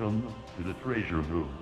Welcome to the treasure room.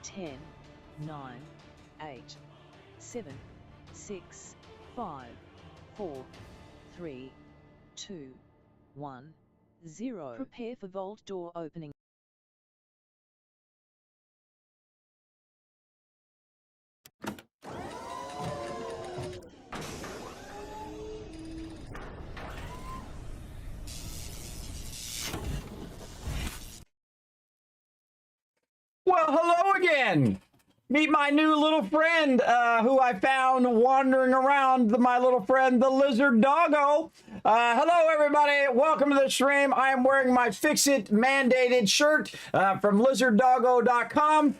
Ten, 9, 8, 7, 6, 5, 4, 3, 2, 1, 0. Prepare for vault door opening. Well, hello again. Meet my new little friend who I found wandering around, my little friend, the lizard doggo. Hello, everybody. Welcome to the stream. I am wearing my FICSIT mandated shirt from lizarddoggo.com.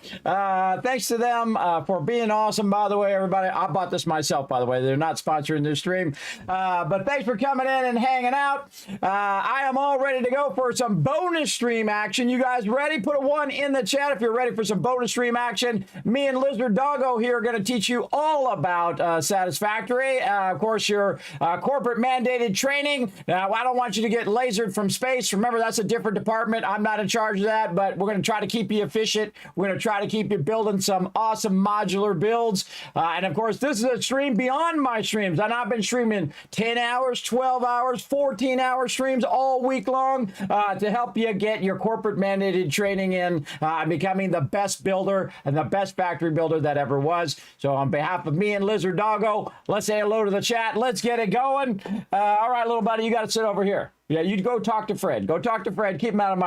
Thanks to them for being awesome, by the way, everybody. I bought this myself, by the way. They're not sponsoring this stream. But thanks for coming in and hanging out. I am all ready to go for some bonus stream action. You guys ready? Put a 1 in the chat if you're ready for some bonus stream action. Me and Lizard Doggo here are going to teach you all about Satisfactory. Of course, your corporate mandated training. Now, I don't want you to get lasered from space. Remember, that's a different department. I'm not in charge of that, but we're going to try to keep you efficient. We're going to try to keep you building some awesome modular builds. And of course, this is a stream beyond my streams. And I've been streaming 10 hours, 12 hours, 14-hour streams all week long to help you get your corporate mandated training in becoming the best builder and the best factory builder that ever was. So on behalf of me and Lizard Doggo, let's say hello to the chat. Let's get it going. All right, little buddy, you got to sit over here. Yeah, you go talk to Fred. Go talk to Fred. Keep him out of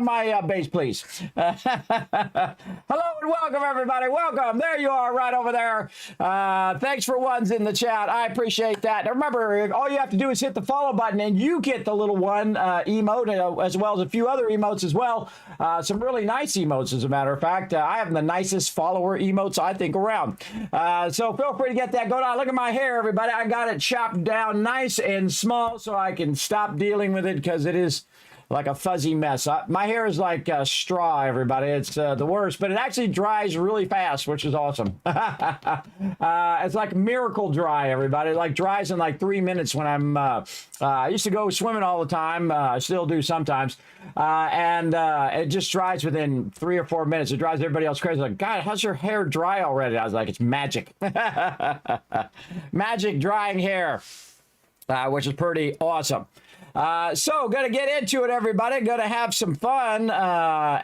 my base, please. Hello and welcome, everybody. Welcome. There you are, right over there. Thanks for ones in the chat. I appreciate that. Now, remember, all you have to do is hit the follow button, and you get the little one emote, as well as a few other emotes as well. Some really nice emotes, as a matter of fact. I have the nicest follower emotes, I think, around. So feel free to get that going on. Look at my hair, everybody. I got it chopped down nice and small so I can stop dealing with it because it is like a fuzzy mess. My hair is like straw, everybody. It's the worst, but it actually dries really fast, which is awesome. It's like miracle dry, everybody. It like dries in like 3 minutes when I'm, I used to go swimming all the time. I still do sometimes. And it just dries within 3 or 4 minutes. It drives everybody else crazy. Like, God, how's your hair dry already? I was like, it's magic. Magic drying hair, which is pretty awesome. So gonna get into it, everybody. Gonna have some fun. I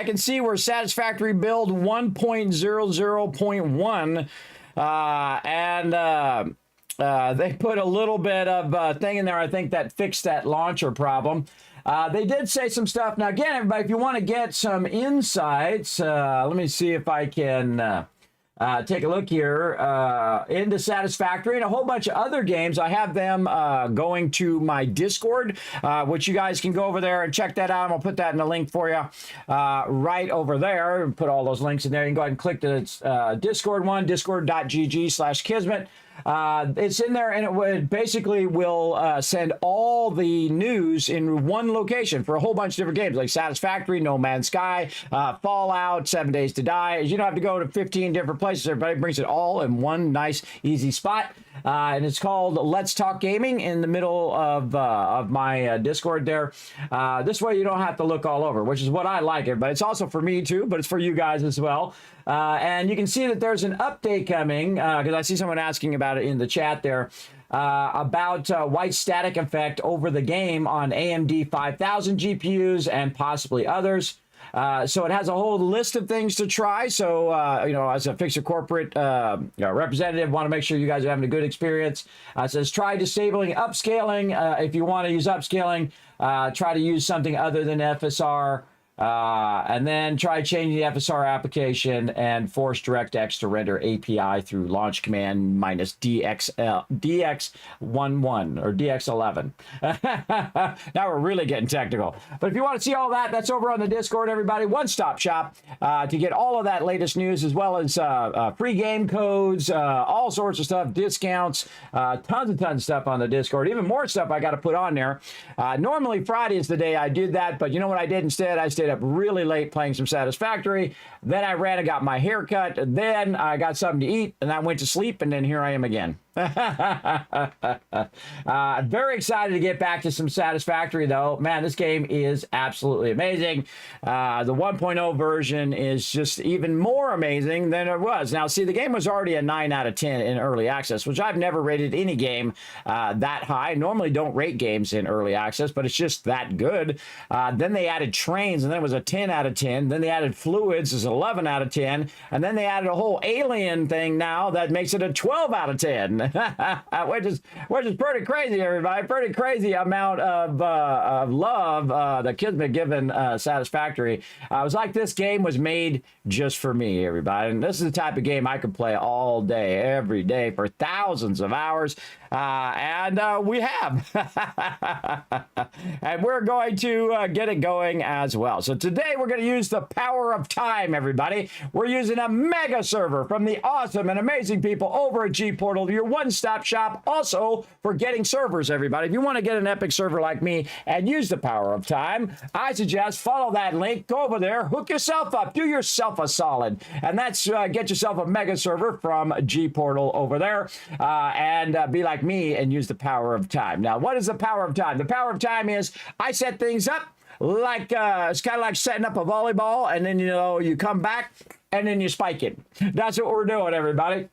can see we're Satisfactory build 1.00.1. They put a little bit of thing in there, I think, that fixed that launcher problem. They did say some stuff. Now, again, everybody, if you want to get some insights, let me see if I can take a look here into Satisfactory and a whole bunch of other games. I have them going to my Discord, which you guys can go over there and check that out. I'll put that in the link for you right over there. Put all those links in there. You can go ahead and click the Discord one, discord.gg/Kismet. It's in there, and it would basically will send all the news in one location for a whole bunch of different games like Satisfactory, No Man's Sky, Fallout, 7 Days to Die. You don't have to go to 15 different places. Everybody brings it all in one nice, easy spot. And it's called Let's Talk Gaming in the middle of my Discord there. This way you don't have to look all over, which is what I like it. But it's also for me too, but it's for you guys as well. And you can see that there's an update coming because I see someone asking about it in the chat there about white static effect over the game on AMD 5000 GPUs and possibly others. So it has a whole list of things to try. So, as a FICSIT corporate representative, want to make sure you guys are having a good experience. It says try disabling upscaling. If you want to use upscaling, try to use something other than FSR. And then try changing the FSR application and force DirectX to render API through launch command -DX11 or DX11. Now we're really getting technical. But if you want to see all that, that's over on the Discord, everybody. One-stop shop to get all of that latest news, as well as free game codes, all sorts of stuff, discounts, tons of stuff on the Discord. Even more stuff I got to put on there. Normally Friday is the day I did that, but you know what I did instead? I stayed up really late playing some Satisfactory. Then I ran and got my hair cut. Then I got something to eat, and I went to sleep, and then here I am again. Very excited to get back to some Satisfactory, though. Man, this game is absolutely amazing. The 1.0 version is just even more amazing than it was. Now, see, the game was already a 9 out of 10 in early access, which I've never rated any game that high. I normally don't rate games in early access, but it's just that good. Then they added trains, and then it was a 10 out of 10. Then they added fluids as 11 out of 10. And then they added a whole alien thing now that makes it a 12 out of 10. which is pretty crazy, everybody. Pretty crazy amount of love that Kismet given Satisfactory. I was like, this game was made just for me, everybody. And this is the type of game I could play all day, every day for thousands of hours. And we have. And we're going to get it going as well. So today we're going to use the power of time, everybody. We're using a mega server from the awesome and amazing people over at G Portal, your one-stop shop also for getting servers, everybody. If you want to get an epic server like me and use the power of time, I suggest follow that link, go over there, hook yourself up, do yourself a solid, and that's get yourself a mega server from G Portal over there, and be like me and use the power of time. Now, what is the power of time? The power of time is I set things up like it's kind of like setting up a volleyball, and then you come back and then you spike it. That's what we're doing, everybody.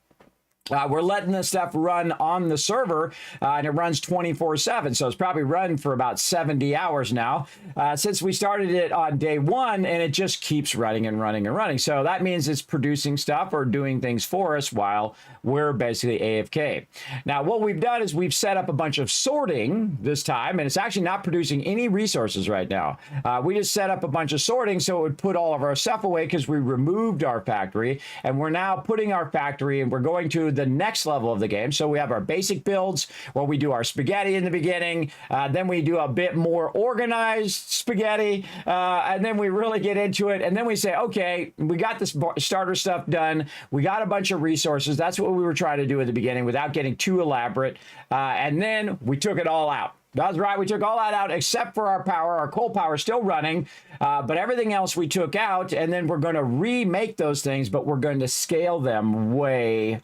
We're letting this stuff run on the server, and it runs 24/7, so it's probably run for about 70 hours now since we started it on day one, and it just keeps running and running and running. So that means it's producing stuff or doing things for us while we're basically AFK. Now, what we've done is we've set up a bunch of sorting this time, and it's actually not producing any resources right now. We just set up a bunch of sorting so it would put all of our stuff away because we removed our factory, and we're now putting our factory, and we're going to the next level of the game. So we have our basic builds where we do our spaghetti in the beginning, then we do a bit more organized spaghetti, and then we really get into it, and then we say, okay, we got this starter stuff done, we got a bunch of resources. That's what we were trying to do at the beginning without getting too elaborate, and then we took it all out. That's right, we took all that out except for our power. Our coal power is still running, but everything else we took out, and then we're going to remake those things, but we're going to scale them way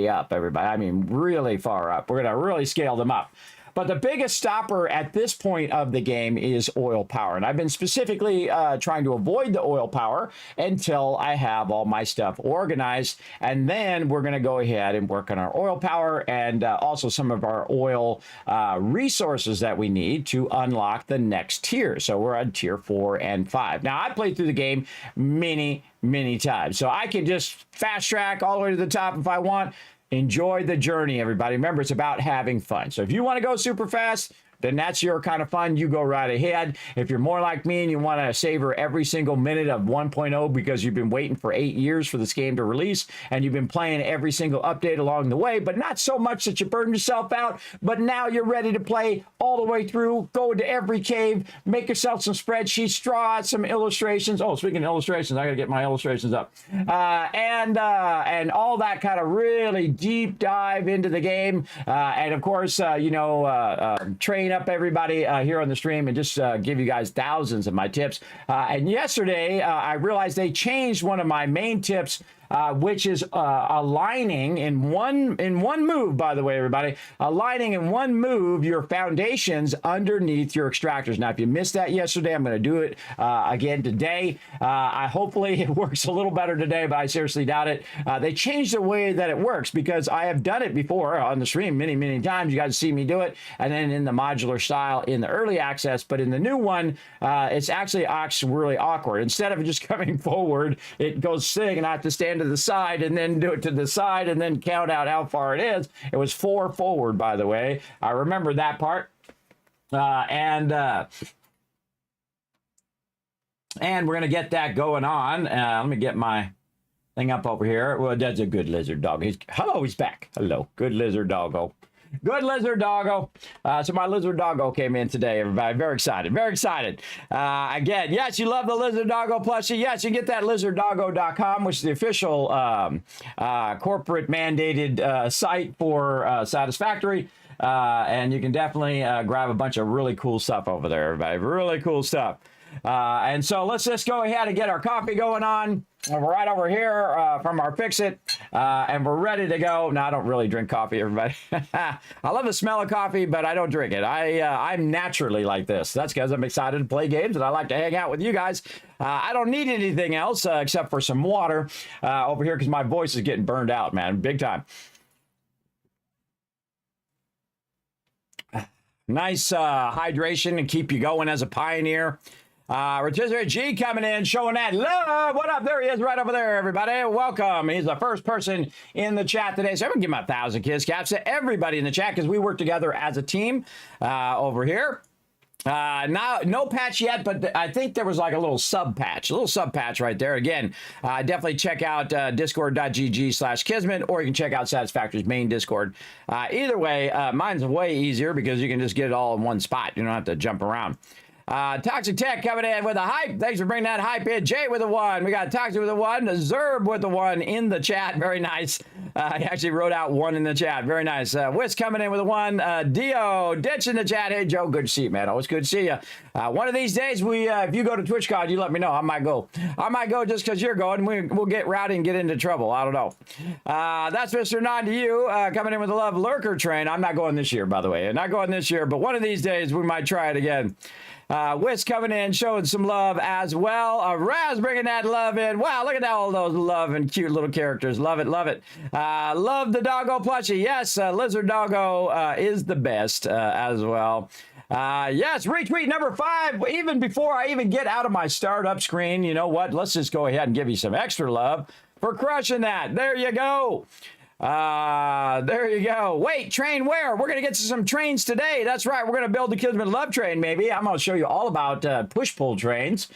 up, everybody. I mean, really far up. We're going to really scale them up. But the biggest stopper at this point of the game is oil power. And I've been specifically trying to avoid the oil power until I have all my stuff organized. And then we're going to go ahead and work on our oil power and also some of our oil resources that we need to unlock the next tier. So we're on tier 4 and 5. Now, I played through the game many times. So I can just fast track all the way to the top if I want. Enjoy the journey, everybody. Remember, it's about having fun. So if you want to go super fast, then that's your kind of fun. You go right ahead. If you're more like me and you want to savor every single minute of 1.0 because you've been waiting for 8 years for this game to release and you've been playing every single update along the way, but not so much that you burn yourself out, but now you're ready to play all the way through, go into every cave, make yourself some spreadsheets, draw out some illustrations. Oh, speaking of illustrations, I got to get my illustrations up. And all that kind of really deep dive into the game. And of course, train up everybody here on the stream and just give you guys thousands of my tips. And yesterday, I realized they changed one of my main tips, which is aligning in one move, by the way, everybody, aligning in one move your foundations underneath your extractors. Now, if you missed that yesterday, I'm going to do it again today. Hopefully it works a little better today, but I seriously doubt it. They changed the way that it works because I have done it before on the stream many, many times. You guys see me do it, and then in the modular style in the early access, but in the new one, it's actually really awkward. Instead of just coming forward, it goes sig, and I have to stand to the side and then do it to the side and then count out how far it is. It was 4 forward, by the way. I remember that part. And we're going to get that going on. Let me get my thing up over here. Well, that's a good lizard dog. He's back. Hello. Good lizard doggo. Good lizard doggo. So my lizard doggo came in today, everybody. Very excited. Very excited. Again, yes, you love the lizard doggo plushie. Yes, you get that lizarddoggo.com, which is the official corporate mandated site for Satisfactory. And you can definitely grab a bunch of really cool stuff over there, everybody. Really cool stuff. And so let's just go ahead and get our coffee going on. We're right over here from our FICSIT, and we're ready to go. Now, I don't really drink coffee, everybody. I love the smell of coffee, but I don't drink it. I'm naturally like this. That's because I'm excited to play games, and I like to hang out with you guys. I don't need anything else except for some water over here because my voice is getting burned out, man, big time. Nice hydration and keep you going as a pioneer. Rotisserie G coming in, showing that love. What up? There he is right over there, everybody. Welcome. He's the first person in the chat today. So I'm going to give him 1,000 kiss caps to everybody in the chat because we work together as a team over here. Now, no patch yet, but I think there was like a little sub patch right there. Again, definitely check out discord.gg/Kismet, or you can check out Satisfactory's main Discord. Either way, mine's way easier because you can just get it all in one spot. You don't have to jump around. Toxic Tech coming in with a hype. Thanks for bringing that hype in. Jay with a 1. We got Toxic with a 1. Zerb with a 1 in the chat. Very nice. He actually wrote out 1 in the chat. Very nice. Whis coming in with a 1. Dio, Ditch in the chat. Hey, Joe, good to see you, man. Always good to see you. One of these days, if you go to TwitchCon, you let me know. I might go. I might go just because you're going. We'll get rowdy and get into trouble. I don't know. That's Mr. Nod to you coming in with a love lurker train. I'm not going this year, by the way. I'm not going this year, but one of these days, we might try it again. Whis coming in, showing some love as well. Raz bringing that love in. Wow, look at all those love and cute little characters. Love it, love it. Love the doggo plushie. Yes, Lizard Doggo is the best as well. Yes, retweet number 5. Even before I even get out of my startup screen, you know what? Let's just go ahead and give you some extra love for crushing that. There you go. There you go. Wait, train where? We're going to get to some trains today. That's right. We're going to build the Kismet Love Train, maybe. I'm going to show you all about push-pull trains,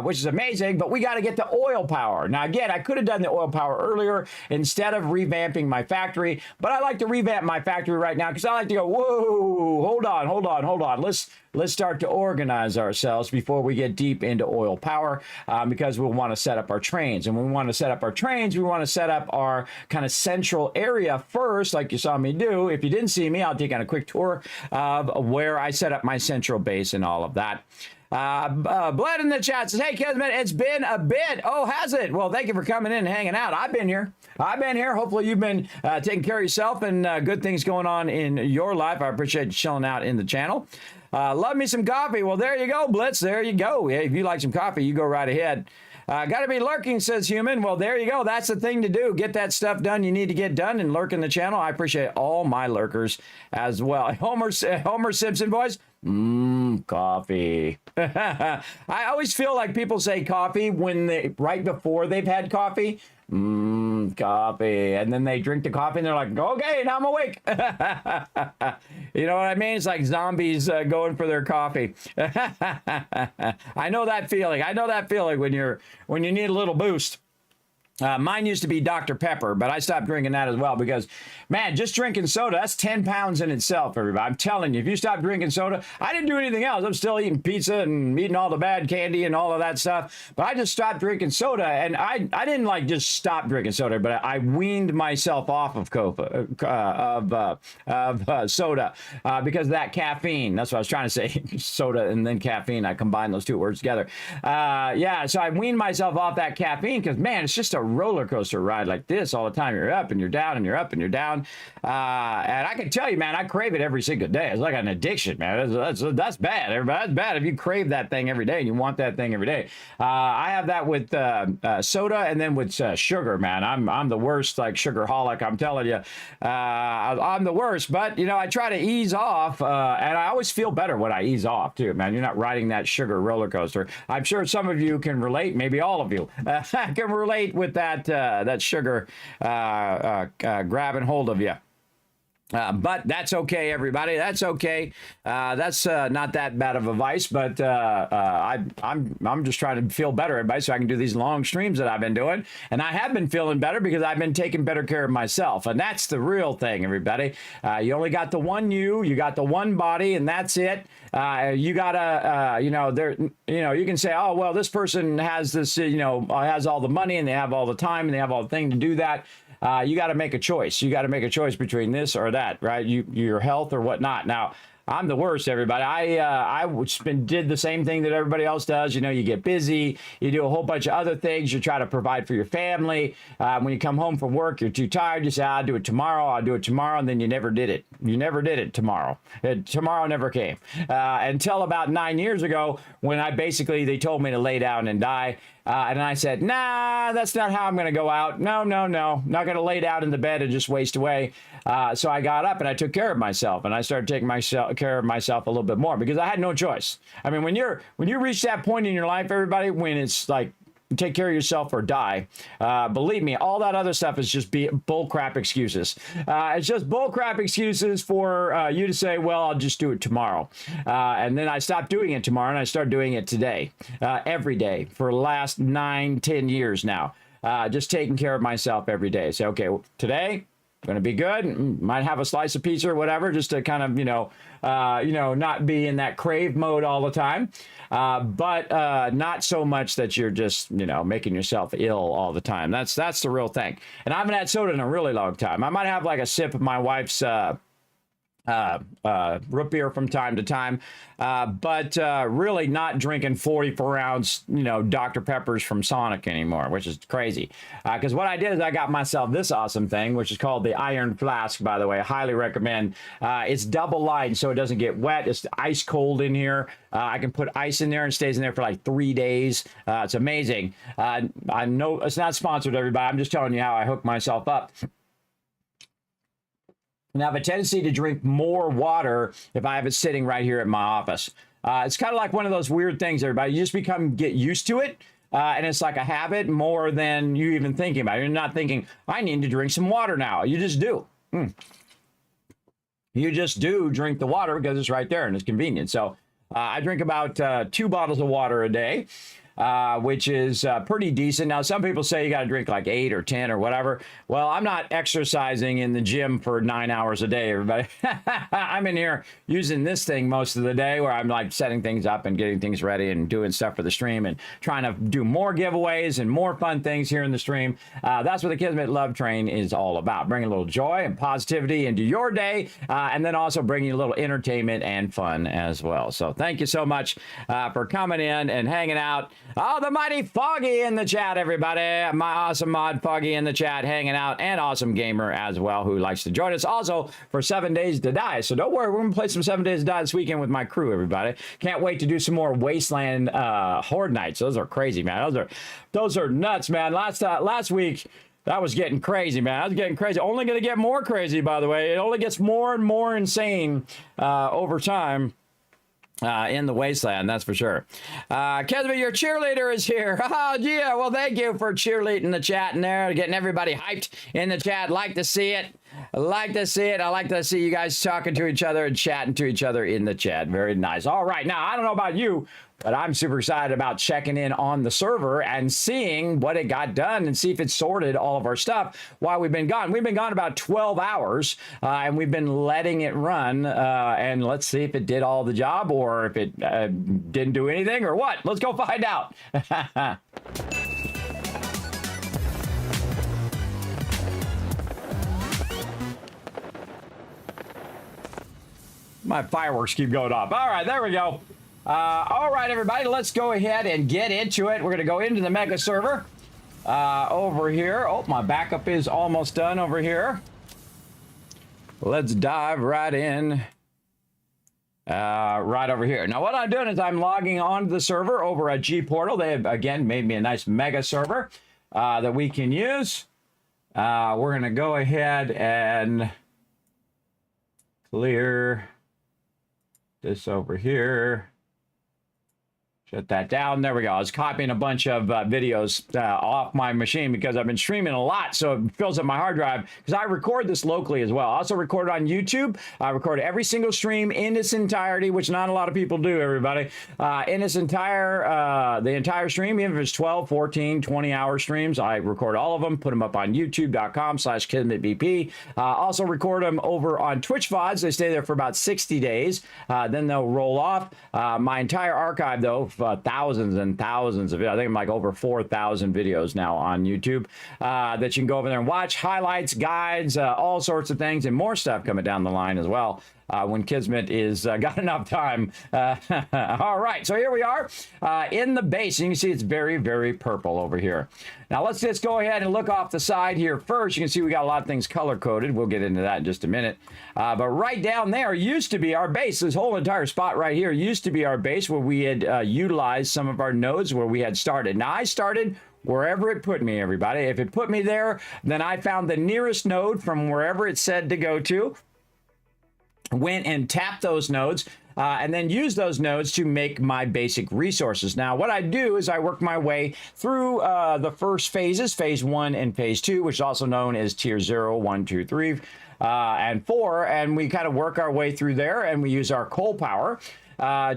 which is amazing, but we got to get the oil power. Now, again, I could have done the oil power earlier instead of revamping my factory, but I like to revamp my factory right now because I like to go, whoa, hold on. Let's start to organize ourselves before we get deep into oil power because we'll want to set up our trains. And when we want to set up our trains, we want to set up our kind of central area first, like you saw me do. If you didn't see me, I'll take on a quick tour of where I set up my central base and all of that. Blood in the chat says, hey, Kismet, it's been a bit. Oh, has it? Well, thank you for coming in and hanging out. I've been here. Hopefully you've been taking care of yourself and good things going on in your life. I appreciate you chilling out in the channel. Love me some coffee. Well, there you go, Blitz. There you go. Hey, if you like some coffee, you go right ahead. Got to be lurking, says Human. Well, there you go. That's the thing to do. Get that stuff done you need to get done and lurk in the channel. I appreciate all my lurkers as well. Homer Simpson voice. Coffee. I always feel like people say coffee when right before they've had coffee. Coffee. And then they drink the coffee and they're like, okay, now I'm awake. You know what I mean? It's like zombies going for their coffee. I know that feeling. I know that feeling when you need a little boost. Mine used to be Dr. Pepper, but I stopped drinking that as well because, man, just drinking soda, that's 10 pounds in itself, everybody. I'm telling you, if you stop drinking soda, I didn't do anything else. I'm still eating pizza and eating all the bad candy and all of that stuff, but I just stopped drinking soda, and I didn't like just stop drinking soda, but I weaned myself off of soda because of that caffeine. That's what I was trying to say, soda and then caffeine. I combined those two words together. Yeah, so I weaned myself off that caffeine because, man, it's just a roller coaster ride like this all the time. You're up and you're down and you're up and you're down. And I can tell you, man, I crave it every single day. It's like an addiction, man. That's bad, everybody. That's bad if you crave that thing every day and you want that thing every day. I have that with soda and then with sugar, man. I'm the worst, like, sugarholic. I'm telling you, I'm the worst. But, you know, I try to ease off, and I always feel better when I ease off, too, man. You're not riding that sugar roller coaster. I'm sure some of you can relate, maybe all of you can relate with that sugar grabbing hold of you. But that's okay, everybody. That's okay. That's not that bad of a vice, but I'm just trying to feel better, everybody, so I can do these long streams that I've been doing. And I have been feeling better because I've been taking better care of myself. And that's the real thing, everybody. You only got the one you got the one body, and that's it. You gotta, you can say, oh, well, this person has this, has all the money and they have all the time and they have all the thing to do that. You got to make a choice. You got to make a choice between this or that, right? Your health or whatnot. Now, I'm the worst, everybody. I did the same thing that everybody else does. You know, you get busy. You do a whole bunch of other things. You try to provide for your family. When you come home from work, you're too tired. You say, I'll do it tomorrow. I'll do it tomorrow. And then you never did it. You never did it tomorrow. Tomorrow never came. Until about 9 years ago, when they told me to lay down and die. And I said, nah, that's not how I'm going to go out. No. Not going to lay down in the bed and just waste away. So I got up and I took care of myself, and I started taking care of myself a little bit more because I had no choice. I mean, when you reach that point in your life, everybody, when it's like, take care of yourself or die. Believe me, all that other stuff is just bullcrap excuses. It's just bullcrap excuses for you to say, well, I'll just do it tomorrow. And then I stopped doing it tomorrow and I started doing it today, every day for the last 9-10 years now. Just taking care of myself every day. Say, okay, well, today, going to be good. Might have a slice of pizza or whatever, just to kind of, not be in that crave mode all the time. But not so much that you're just, making yourself ill all the time. That's the real thing. And I haven't had soda in a really long time. I might have like a sip of my wife's root beer from time to time, but really not drinking 44-ounce, Dr. Peppers from Sonic anymore, which is crazy. Because what I did is I got myself this awesome thing, which is called the Iron Flask, by the way. I highly recommend. It's double lined, so it doesn't get wet. It's ice cold in here. I can put ice in there and it stays in there for like 3 days. It's amazing. I know it's not sponsored, everybody. I'm just telling you how I hook myself up. And I have a tendency to drink more water if I have it sitting right here at my office. It's kind of like one of those weird things, everybody. You just get used to it. And it's like a habit more than you even thinking about it. You're not thinking, I need to drink some water now. You just do. You just do drink the water because it's right there and it's convenient. So I drink about 2 bottles of water a day. Which is pretty decent. Now, some people say you got to drink like 8 or 10 or whatever. Well, I'm not exercising in the gym for 9 hours a day, everybody. I'm in here using this thing most of the day where I'm like setting things up and getting things ready and doing stuff for the stream and trying to do more giveaways and more fun things here in the stream. That's what the Kismet Love Train is all about. Bringing a little joy and positivity into your day, and then also bringing a little entertainment and fun as well. So thank you so much for coming in and hanging out. Oh, the mighty Foggy in the chat, everybody. My awesome mod Foggy in the chat hanging out, and Awesome Gamer as well, who likes to join us also for 7 Days to Die. So don't worry, we're going to play some 7 Days to Die this weekend with my crew, everybody. Can't wait to do some more Wasteland Horde nights. Those are crazy, man. Those are nuts, man. Last week, that was getting crazy, man. I was getting crazy. Only going to get more crazy, by the way. It only gets more and more insane over time. in the wasteland, that's for sure. Kismet, your cheerleader is here. Oh, yeah. Well, thank you for cheerleading the chat in there, getting everybody hyped in the chat. Like to see it. I like to see it. I like to see you guys talking to each other and chatting to each other in the chat. Very nice. All right. Now, I don't know about you, but I'm super excited about checking in on the server and seeing what it got done and see if it sorted all of our stuff while we've been gone. We've been gone about 12 hours, and we've been letting it run, and let's see if it did all the job or if it didn't do anything or what. Let's go find out. My fireworks keep going off. All right, there we go. All right, everybody, let's go ahead and get into it. We're going to go into the mega server over here. Oh, my backup is almost done over here. Let's dive right in right over here. Now, what I'm doing is I'm logging onto the server over at G-Portal. They have, again, made me a nice mega server that we can use. We're going to go ahead and clear this over here. Shut that down. There we go. I was copying a bunch of videos off my machine because I've been streaming a lot, so it fills up my hard drive because I record this locally as well. I also record it on YouTube. I record every single stream in its entirety, which not a lot of people do, everybody. In its entire, the entire stream, even if it's 12, 14, 20-hour streams, I record all of them, put them up on youtube.com/KismetBP. Also record them over on Twitch VODs. They stay there for about 60 days. Then they'll roll off. My entire archive, though, thousands and thousands of, I think I'm like over 4,000 videos now on YouTube that you can go over there and watch, highlights, guides, all sorts of things, and more stuff coming down the line as well when Kismet is got enough time. All right, so here we are in the base. You can see it's very, very purple over here. Now let's just go ahead and look off the side here first. You can see we got a lot of things color-coded. We'll get into that in just a minute. But right down there used to be our base. This whole entire spot right here used to be our base where we had utilized some of our nodes where we had started. Now I started wherever it put me, everybody. If it put me there, then I found the nearest node from wherever it said to go to, went and tapped those nodes, and then use those nodes to make my basic resources. Now, what I do is I work my way through the first phases, phase 1 and phase 2, which is also known as tier 0, 1, 2, 3, and 4, and we kind of work our way through there, and we use our coal power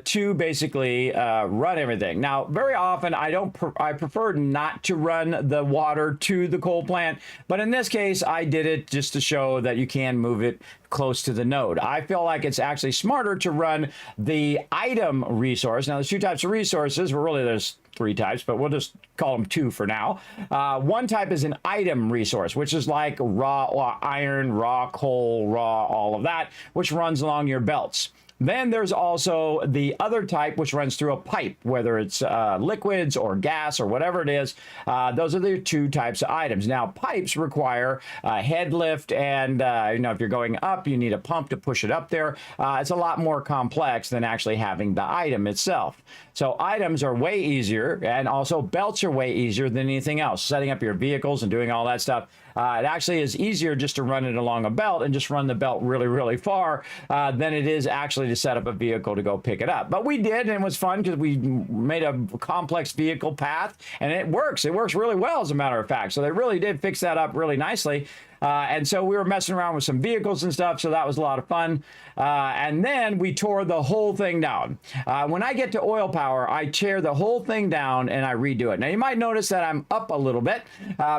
to basically run everything. Now, very often I prefer not to run the water to the coal plant, but in this case, I did it just to show that you can move it close to the node. I feel like it's actually smarter to run the item resource. Now, there's two types of resources. Well, really, there's three types, but we'll just call them two for now. One type is an item resource, which is like raw iron, raw coal, raw all of that, which runs along your belts. Then there's also the other type, which runs through a pipe, whether it's liquids or gas or whatever it is. Those are the two types of items. Now, pipes require head lift, and if you're going up, you need a pump to push it up there. It's a lot more complex than actually having the item itself. So items are way easier, and also belts are way easier than anything else. Setting up your vehicles and doing all that stuff. It actually is easier just to run it along a belt and just run the belt really, really far than it is actually to set up a vehicle to go pick it up. But we did, and it was fun because we made a complex vehicle path, and it works. It works really well, as a matter of fact. So they really did fix that up really nicely. And so we were messing around with some vehicles and stuff, so that was a lot of fun. And then we tore the whole thing down. When I get to oil power, I tear the whole thing down and I redo it. Now, you might notice that I'm up a little bit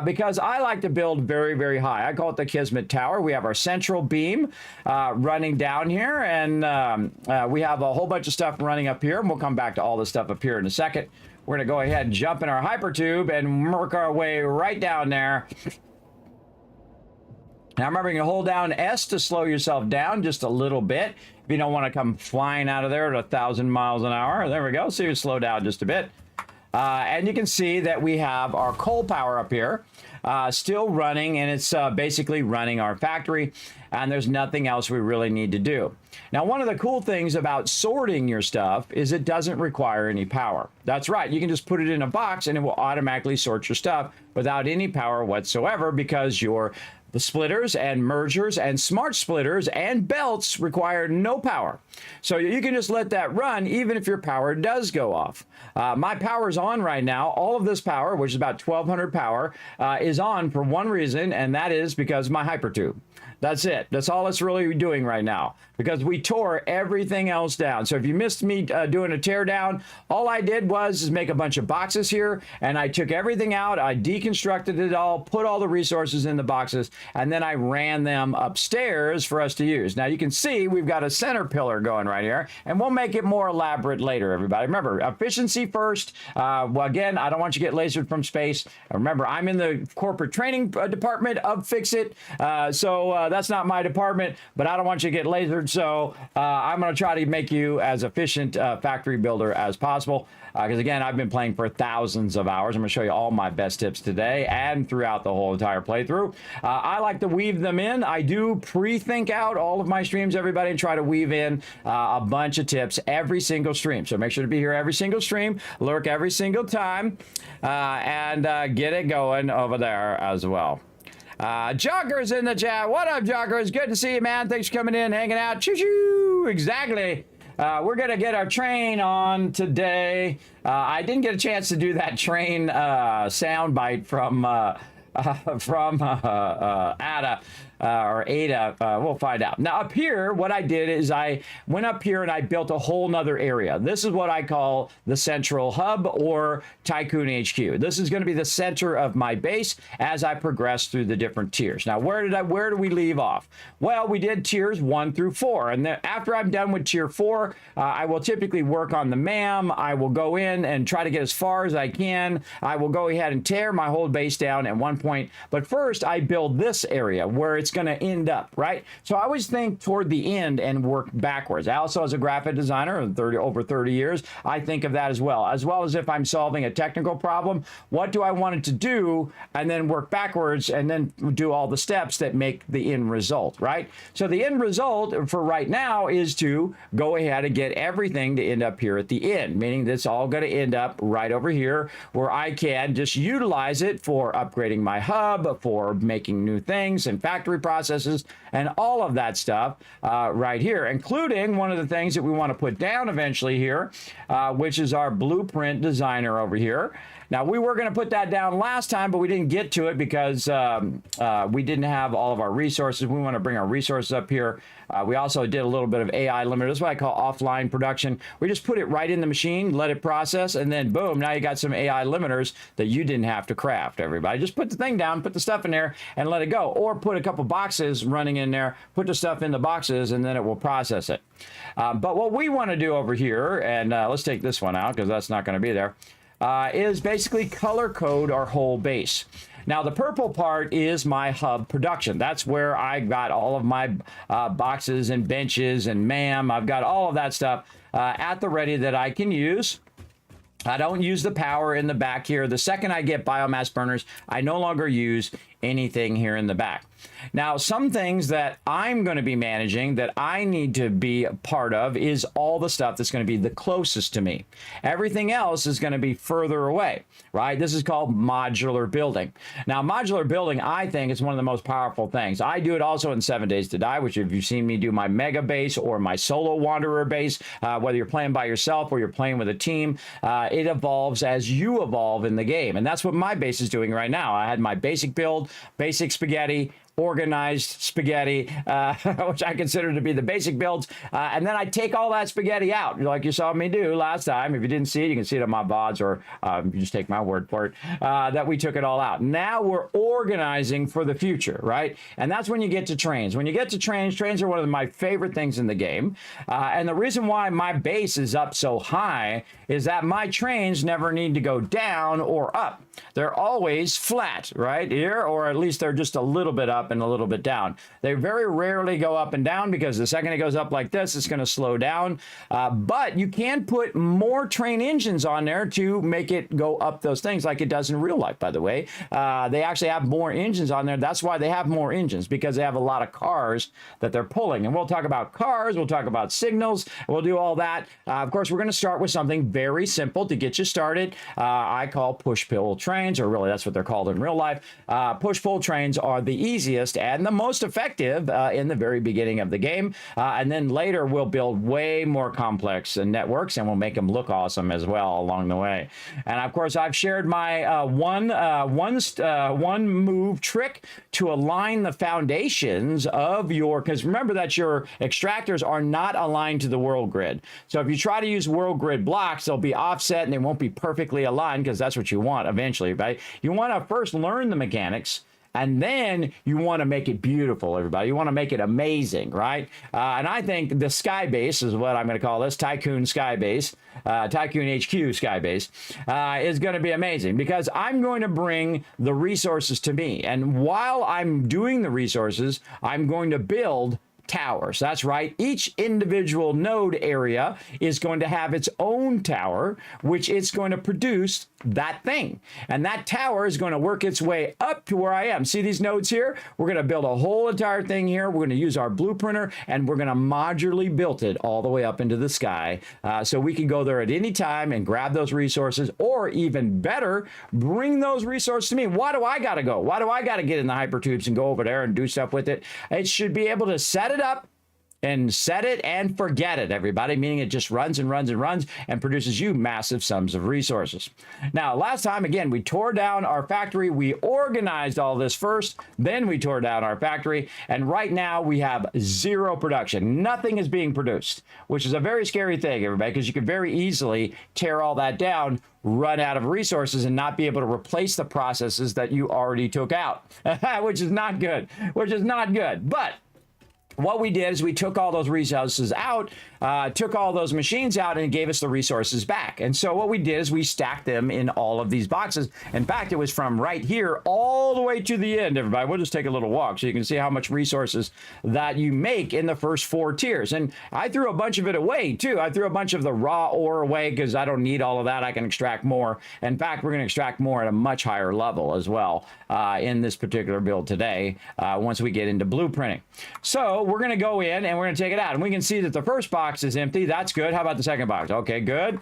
because I like to build very, very high. I call it the Kismet Tower. We have our central beam running down here, and we have a whole bunch of stuff running up here, and we'll come back to all this stuff up here in a second. We're going to go ahead and jump in our hypertube and work our way right down there. Now, remember, you can hold down S to slow yourself down just a little bit. If you don't want to come flying out of there at 1,000 miles an hour. There we go. So you slow down just a bit. And you can see that we have our coal power up here still running, and it's basically running our factory, and there's nothing else we really need to do. Now, one of the cool things about sorting your stuff is it doesn't require any power. That's right. You can just put it in a box and it will automatically sort your stuff without any power whatsoever because your The splitters and mergers and smart splitters and belts require no power. So you can just let that run even if your power does go off. My power is on right now. All of this power, which is about 1200 power, is on for one reason, and that is because of my hypertube. That's it. That's all it's really doing right now, because we tore everything else down. So if you missed me doing a tear down, all I did was make a bunch of boxes here, and I took everything out. I deconstructed it all, put all the resources in the boxes, and then I ran them upstairs for us to use. Now you can see we've got a center pillar going right here, and we'll make it more elaborate later, everybody. Remember, efficiency first. Well, again, I don't want you to get lasered from space. Remember, I'm in the corporate training department of FICSIT, so that's not my department, but I don't want you to get lasered, so I'm going to try to make you as efficient factory builder as possible, because again, I've been playing for thousands of hours. I'm going to show you all my best tips today and throughout the whole entire playthrough. I like to weave them in. I do pre-think out all of my streams, everybody, and try to weave in a bunch of tips every single stream. So make sure to be here every single stream, lurk every single time, and get it going over there as well. Jocker's in the chat. What up, Jockers? Good to see you, man. Thanks for coming in, hanging out. Choo-choo. Exactly. We're going to get our train on today. I didn't get a chance to do that train soundbite from Ada. Or Ada, we'll find out. Now up here, what I did is I went up here and I built a whole nother area. This is what I call the central hub or Tycoon HQ. This is going to be the center of my base as I progress through the different tiers. Now, where do we leave off? Well, we did tiers 1 through 4, and then after I'm done with tier 4, I will typically work on the MAM. I will go in and try to get as far as I can. I will go ahead and tear my whole base down at one point, but first I build this area where it's going to end up, right? So I always think toward the end and work backwards. Also, as a graphic designer of over 30 years, I think of that as well as if I'm solving a technical problem, what do I want it to do, and then work backwards and then do all the steps that make the end result, right? So the end result for right now is to go ahead and get everything to end up here at the end, meaning that's all going to end up right over here where I can just utilize it for upgrading my hub, for making new things and factory processes and all of that stuff right here, including one of the things that we want to put down eventually here, which is our blueprint designer over here. Now, we were going to put that down last time, but we didn't get to it because we didn't have all of our resources. We want to bring our resources up here. We also did a little bit of AI limiter. That's what I call offline production. We just put it right in the machine, let it process, and then boom, now you got some AI limiters that you didn't have to craft, everybody. Just put the thing down, put the stuff in there, and let it go. Or put a couple boxes running in there, put the stuff in the boxes, and then it will process it. But what we want to do over here, and let's take this one out because that's not going to be there, is basically color code our whole base. Now, the purple part is my hub production. That's where I got all of my boxes and benches and MAM. I've got all of that stuff at the ready that I can use. I don't use the power in the back here. The second I get biomass burners, I no longer use anything here in the back. Now, some things that I'm going to be managing that I need to be a part of is all the stuff that's going to be the closest to me. Everything else is going to be further away, right? This is called modular building. Now, modular building, I think, is one of the most powerful things. I do it also in 7 Days to Die, which if you've seen me do my mega base or my solo wanderer base, whether you're playing by yourself or you're playing with a team, it evolves as you evolve in the game. And that's what my base is doing right now. I had my basic build, basic spaghetti, organized spaghetti, which I consider to be the basic builds. And then I take all that spaghetti out, like you saw me do last time. If you didn't see it, you can see it on my VODs, or you just take my word for it, that we took it all out. Now we're organizing for the future, right? And that's when you get to trains. When you get to trains, trains are one of my favorite things in the game. And the reason why my base is up so high is that my trains never need to go down or up. They're always flat, right here, or at least they're just a little bit up and a little bit down. They very rarely go up and down because the second it goes up like this, it's going to slow down. But you can put more train engines on there to make it go up those things like it does in real life, by the way. They actually have more engines on there. That's why they have more engines, because they have a lot of cars that they're pulling. And we'll talk about cars. We'll talk about signals. We'll do all that. Of course, we're going to start with something very simple to get you started. I call push-pull trains, or really that's what they're called in real life. Push-pull trains are the easiest easiest and the most effective in the very beginning of the game. And then later we'll build way more complex networks, and we'll make them look awesome as well along the way. And of course, I've shared my one move trick to align the foundations of your, because remember that your extractors are not aligned to the world grid. So if you try to use world grid blocks, they'll be offset and they won't be perfectly aligned, because that's what you want eventually, right? You want to first learn the mechanics, and then you want to make it beautiful, everybody. You want to make it amazing, right? And I think the Sky Base is what I'm going to call this, Tycoon Sky Base, Tycoon HQ Sky Base, is going to be amazing, because I'm going to bring the resources to me. And while I'm doing the resources, I'm going to build towers. That's right. Each individual node area is going to have its own tower, which it's going to produce that thing. And that tower is going to work its way up to where I am. See these nodes here? We're going to build a whole entire thing here. We're going to use our blueprinter, and we're going to modularly build it all the way up into the sky. So we can go there at any time and grab those resources, or even better, bring those resources to me. Why do I got to go? Why do I got to get in the hypertubes and go over there and do stuff with it? It should be able to set it up and set it and forget it, everybody, meaning it just runs and runs and runs and produces you massive sums of resources. Now, last time, again, we tore down our factory. We organized all this first, then we tore down our factory, and right now we have zero production. Nothing is being produced, which is a very scary thing, everybody, because you could very easily tear all that down, run out of resources, and not be able to replace the processes that you already took out, which is not good, But what we did is we took all those resources out, took all those machines out, and it gave us the resources back. And so what we did is we stacked them in all of these boxes. In fact, it was from right here all the way to the end, everybody. We'll just take a little walk so you can see how much resources that you make in the first 4 tiers. And I threw a bunch of it away, too. I threw a bunch of the raw ore away because I don't need all of that. I can extract more. In fact, we're going to extract more at a much higher level as well in this particular build today once we get into blueprinting. So we're going to go in and we're going to take it out. And we can see that the first box is empty. That's good. How about the second box? Okay, good.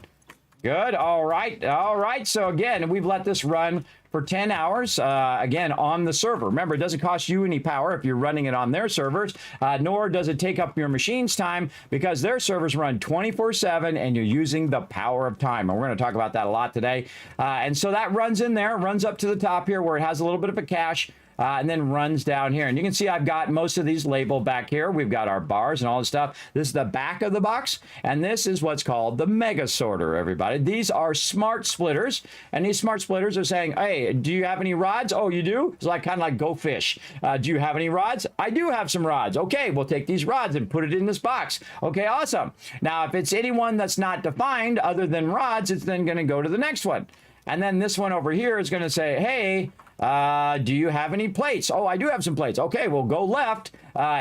Good. All right. All right. So again, we've let this run for 10 hours, again, on the server. Remember, it doesn't cost you any power if you're running it on their servers, nor does it take up your machine's time, because their servers run 24/7 and you're using the power of time. And we're going to talk about that a lot today. And so that runs in there, runs up to the top here where it has a little bit of a cache. And then runs down here. And you can see I've got most of these labeled back here. We've got our bars and all this stuff. This is the back of the box. And this is what's called the mega sorter, everybody. These are smart splitters. And these smart splitters are saying, hey, do you have any rods? Oh, you do? It's like kind of like go fish. Do you have any rods? I do have some rods. Okay, we'll take these rods and put it in this box. Okay, awesome. Now, if it's anyone that's not defined other than rods, it's then going to go to the next one. And then this one over here is going to say, hey, do you have any plates? Oh, I do have some plates. Okay, we'll go left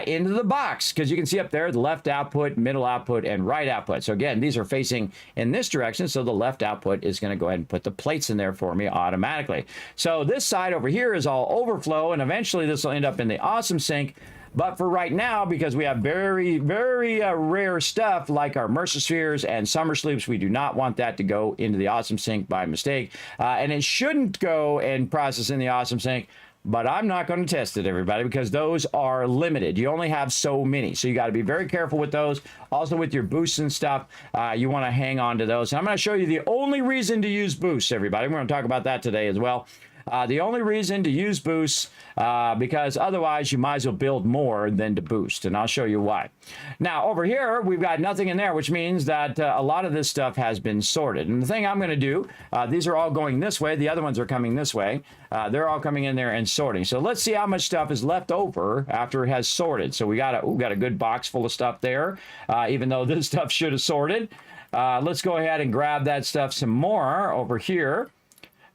into the box, because you can see up there the left output, middle output, and right output. So again, these are facing in this direction, so the left output is going to go ahead and put the plates in there for me automatically. So this side over here is all overflow, and eventually this will end up in the awesome sink. But for right now, because we have very, very rare stuff like our Mercerspheres and Summer Sloops, we do not want that to go into the awesome sink by mistake. And it shouldn't go and process in the awesome sink. But I'm not going to test it, everybody, because those are limited. You only have so many. So you got to be very careful with those. Also with your boosts and stuff, you want to hang on to those. And I'm going to show you the only reason to use boosts, everybody. We're going to talk about that today as well. The only reason to use boosts, because otherwise you might as well build more than to boost, and I'll show you why. Now, over here, we've got nothing in there, which means that a lot of this stuff has been sorted. And the thing I'm going to do, these are all going this way. The other ones are coming this way. They're all coming in there and sorting. So let's see how much stuff is left over after it has sorted. So we got a good box full of stuff there, even though this stuff should have sorted. Let's go ahead and grab that stuff some more over here.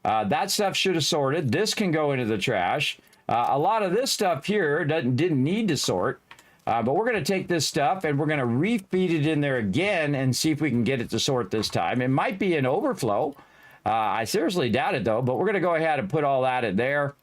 That stuff should have sorted. This can go into the trash. A lot of this stuff here didn't need to sort. But we're going to take this stuff and we're going to refeed it in there again and see if we can get it to sort this time. It might be an overflow. I seriously doubt it, though. But we're going to go ahead and put all that in there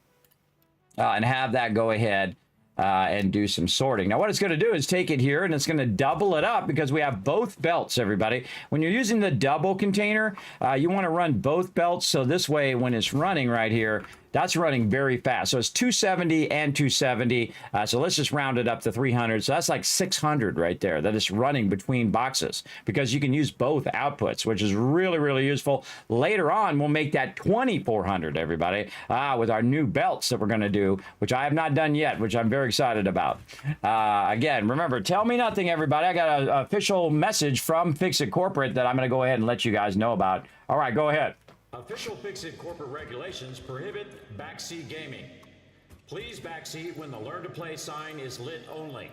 and have that go ahead and do some sorting. Now, what it's going to do is take it here and it's going to double it up, because we have both belts, everybody. When you're using the double container, you want to run both belts. So this way, when it's running right here, That's running very fast. So it's 270 and 270. So let's just round it up to 300. So that's like 600 right there that is running between boxes, because you can use both outputs, which is really, really useful. Later on, we'll make that 2400, everybody, with our new belts that we're going to do, which I have not done yet, which I'm very excited about. Again, remember, tell me nothing, everybody. I got an official message from FICSIT Corporate that I'm going to go ahead and let you guys know about. All right, go ahead. Official FICSIT corporate regulations prohibit backseat gaming. Please backseat when the Learn to Play sign is lit only.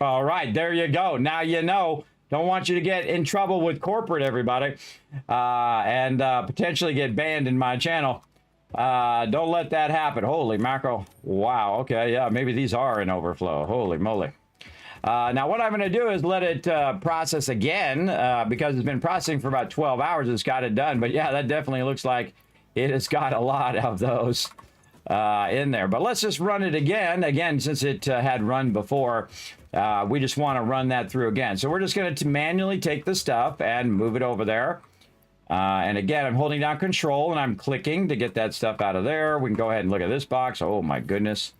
All right, there you go. Now you know. Don't want you to get in trouble with corporate, everybody, and potentially get banned in my channel. Don't let that happen. Holy mackerel. Wow, okay, yeah, maybe these are in overflow. Holy moly. Now, what I'm going to do is let it process again, because it's been processing for about 12 hours. It's got it done. But yeah, that definitely looks like it has got a lot of those in there. But let's just run it again. Again, since it had run before, we just want to run that through again. So we're just going to manually take the stuff and move it over there. And again, I'm holding down Control and I'm clicking to get that stuff out of there. We can go ahead and look at this box. Oh, my goodness.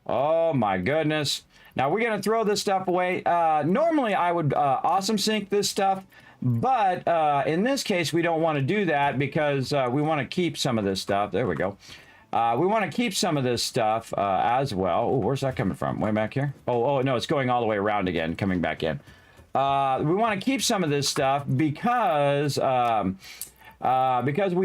Oh, my goodness. Now, we're going to throw this stuff away. Normally, I would awesome sync this stuff, but in this case, we don't want to do that because we want to keep some of this stuff. There we go. We want to keep some of this stuff as well. Oh, where's that coming from? Way back here? Oh, no, it's going all the way around again, coming back in. We want to keep some of this stuff because we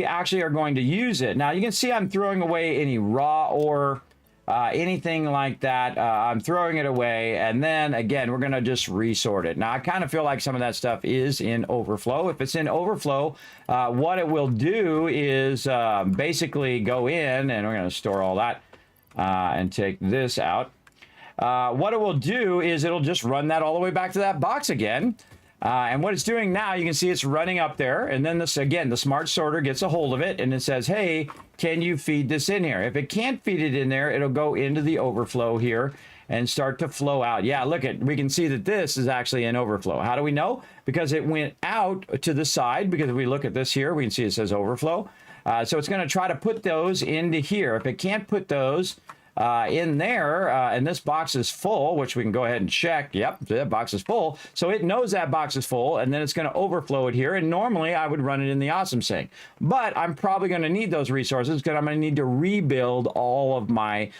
actually are going to use it. Now, you can see I'm throwing away any raw ore, anything like that. I'm throwing it away, and then again we're gonna just resort it. Now I kind of feel like some of that stuff is in overflow. If it's in overflow, what it will do is basically go in, and we're gonna store all that and take this out. What it will do is it'll just run that all the way back to that box again. And what it's doing now, you can see it's running up there, and then this again, the smart sorter gets a hold of it and it says, hey, can you feed this in here? If it can't feed it in there, it'll go into the overflow here and start to flow out. Yeah, look at, we can see that this is actually an overflow. How do we know? Because it went out to the side, because if we look at this here, we can see it says overflow. So it's going to try to put those into here. If it can't put those in there, and this box is full, which we can go ahead and check. Yep, that box is full. So it knows that box is full, and then it's going to overflow it here. And normally I would run it in the Awesome Sync, but I'm probably going to need those resources because I'm going to need to rebuild all of my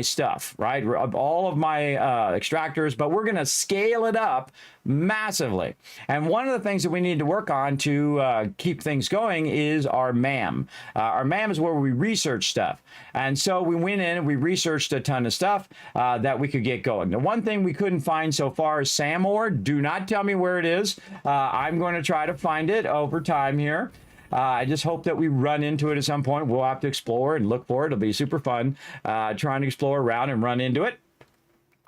stuff, right? All of my extractors, but we're going to scale it up massively. And one of the things that we need to work on to keep things going is our MAM. Our MAM is where we research stuff. And so we went in and we researched a ton of stuff that we could get going. The one thing we couldn't find so far is SAM ore. Do not tell me where it is. I'm going to try to find it over time here. I just hope that we run into it at some point. We'll have to explore and look for it. It'll be super fun trying to explore around and run into it.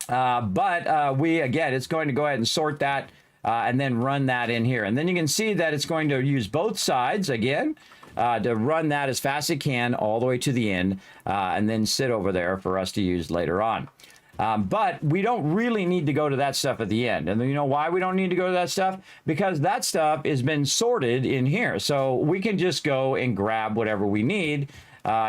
But it's going to go ahead and sort that and then run that in here. And then you can see that it's going to use both sides again to run that as fast as it can all the way to the end and then sit over there for us to use later on. But we don't really need to go to that stuff at the end. And you know why we don't need to go to that stuff? Because that stuff has been sorted in here. So we can just go and grab whatever we need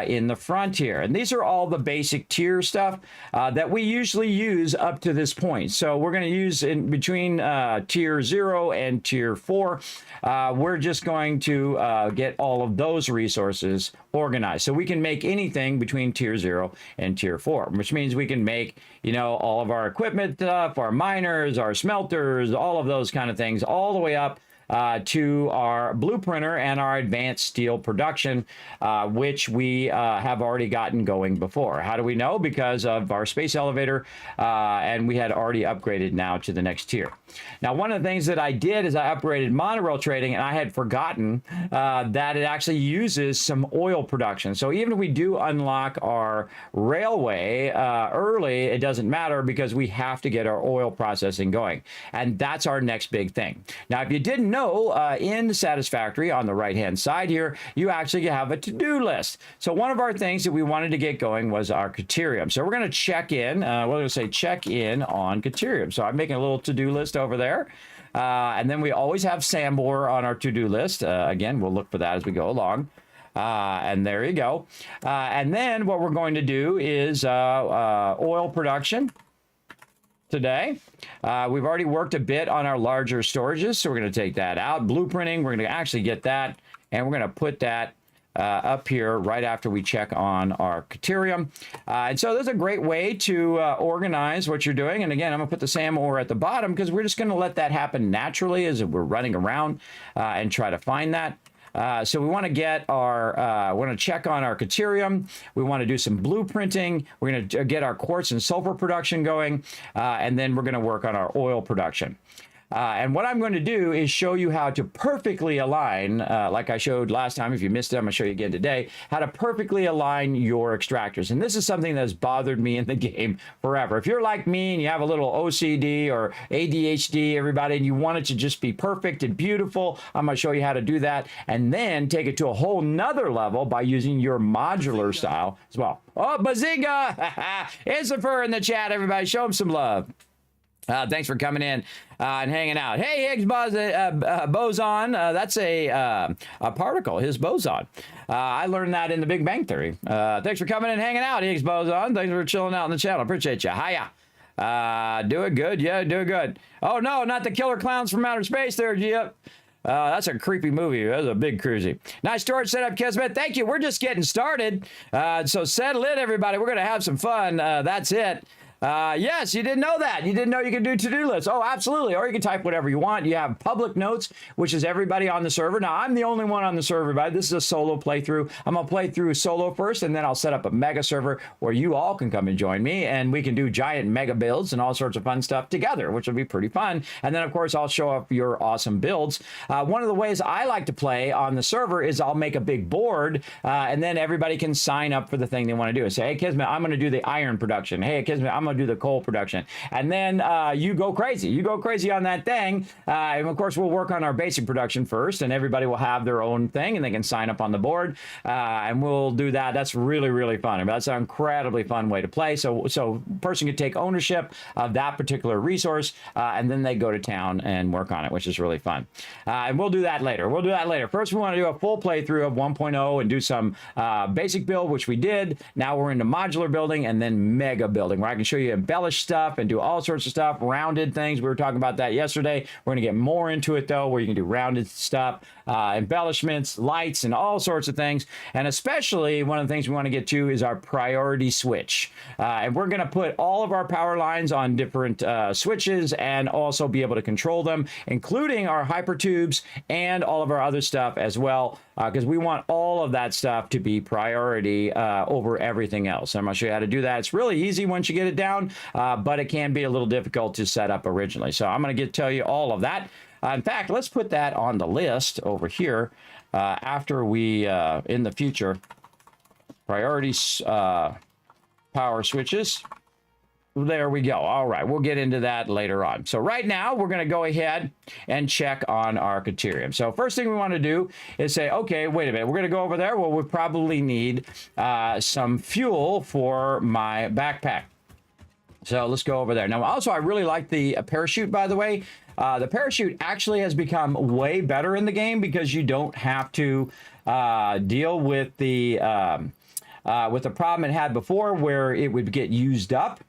in the front here. And these are all the basic tier stuff that we usually use up to this point. So we're going to use in between tier 0 and tier 4. We're just going to get all of those resources organized. So we can make anything between tier 0 and tier 4, which means we can make, you know, all of our equipment stuff, our miners, our smelters, all of those kind of things, all the way up to our blueprinter and our advanced steel production, which we have already gotten going before. How do we know? Because of our space elevator, and we had already upgraded now to the next tier. Now, one of the things that I did is I upgraded monorail trading, and I had forgotten that it actually uses some oil production. So even if we do unlock our railway early, it doesn't matter because we have to get our oil processing going. And that's our next big thing. Now, if you didn't know, in Satisfactory on the right hand side here, you actually have a to-do list. So one of our things that we wanted to get going was our Caterium. So we're going to check in, we're going to say check in on Caterium. So I'm making a little to-do list over there. And then we always have Sambor on our to-do list. Again, we'll look for that as we go along. And there you go. And then what we're going to do is oil production today. We've already worked a bit on our larger storages, so we're going to take that out. Blueprinting, we're going to actually get that, and we're going to put that up here right after we check on our Caterium. And so there's a great way to organize what you're doing. And again, I'm going to put the SAM ore at the bottom because we're just going to let that happen naturally as we're running around and try to find that. So we want to get our, we want to check on our Caterium. We want to do some blueprinting. We're going to get our quartz and sulfur production going. And then we're going to work on our oil production. And what I'm going to do is show you how to perfectly align, like I showed last time. If you missed it, I'm going to show you again today, how to perfectly align your extractors. And this is something that's bothered me in the game forever. If you're like me and you have a little OCD or ADHD, everybody, and you want it to just be perfect and beautiful, I'm going to show you how to do that and then take it to a whole nother level by using your modular style as well. Oh, Bazinga! Issifer in the chat, everybody. Show him some love. Thanks for coming in and hanging out. Hey, Higgs boson, that's a particle, his boson. I learned that in the Big Bang Theory. Thanks for coming in and hanging out, Higgs boson. Thanks for chilling out on the channel. Appreciate you. Hiya. Doing good. Yeah, doing good. Oh, no, not the killer clowns from outer space there, Yep. That's a creepy movie. That's a big cruisy. Nice storage setup, Kismet. Thank you. We're just getting started. So settle in, everybody. We're going to have some fun. That's it. Yes, you didn't know that. You didn't know you could do to-do lists. Oh, absolutely. Or you can type whatever you want. You have public notes, which is everybody on the server. Now, I'm the only one on the server, but this is a solo playthrough. I'm going to play through solo first, and then I'll set up a mega server where you all can come and join me, and we can do giant mega builds and all sorts of fun stuff together, which will be pretty fun. And then, of course, I'll show up your awesome builds. One of the ways I like to play on the server is I'll make a big board, and then everybody can sign up for the thing they want to do. Say, hey, Kismet, I'm going to do the iron production. Hey, Kismet, I'm going to do the coal production. And then you go crazy. You go crazy on that thing. And of course, we'll work on our basic production first, and everybody will have their own thing, and they can sign up on the board. And we'll do that. That's really, really fun. I mean, that's an incredibly fun way to play. So person can take ownership of that particular resource, and then they go to town and work on it, which is really fun. And we'll do that later. We'll do that later. First, we want to do a full playthrough of 1.0 and do some basic build, which we did. Now we're into modular building and then mega building, where I can show you embellish stuff and do all sorts of stuff, rounded things. We were talking about that yesterday. We're going to get more into it, though, where you can do rounded stuff, embellishments, lights, and all sorts of things. And especially one of the things we want to get to is our priority switch. And we're going to put all of our power lines on different switches and also be able to control them, including our hypertubes and all of our other stuff as well, because we want all of that stuff to be priority over everything else. I'm going to show you how to do that. It's really easy once you get it down, but it can be a little difficult to set up originally. So I'm going to tell you all of that. In fact, let's put that on the list over here after we, in the future, priority power switches. There we go. All right, we'll get into that later on. So right now, we're going to go ahead and check on our Caterium. So first thing we want to do is say, okay, wait a minute. We're going to go over there. Well, we probably need some fuel for my backpack. So let's go over there. Now, also, I really like the parachute, by the way. The parachute actually has become way better in the game because you don't have to deal with the problem it had before where it would get used up.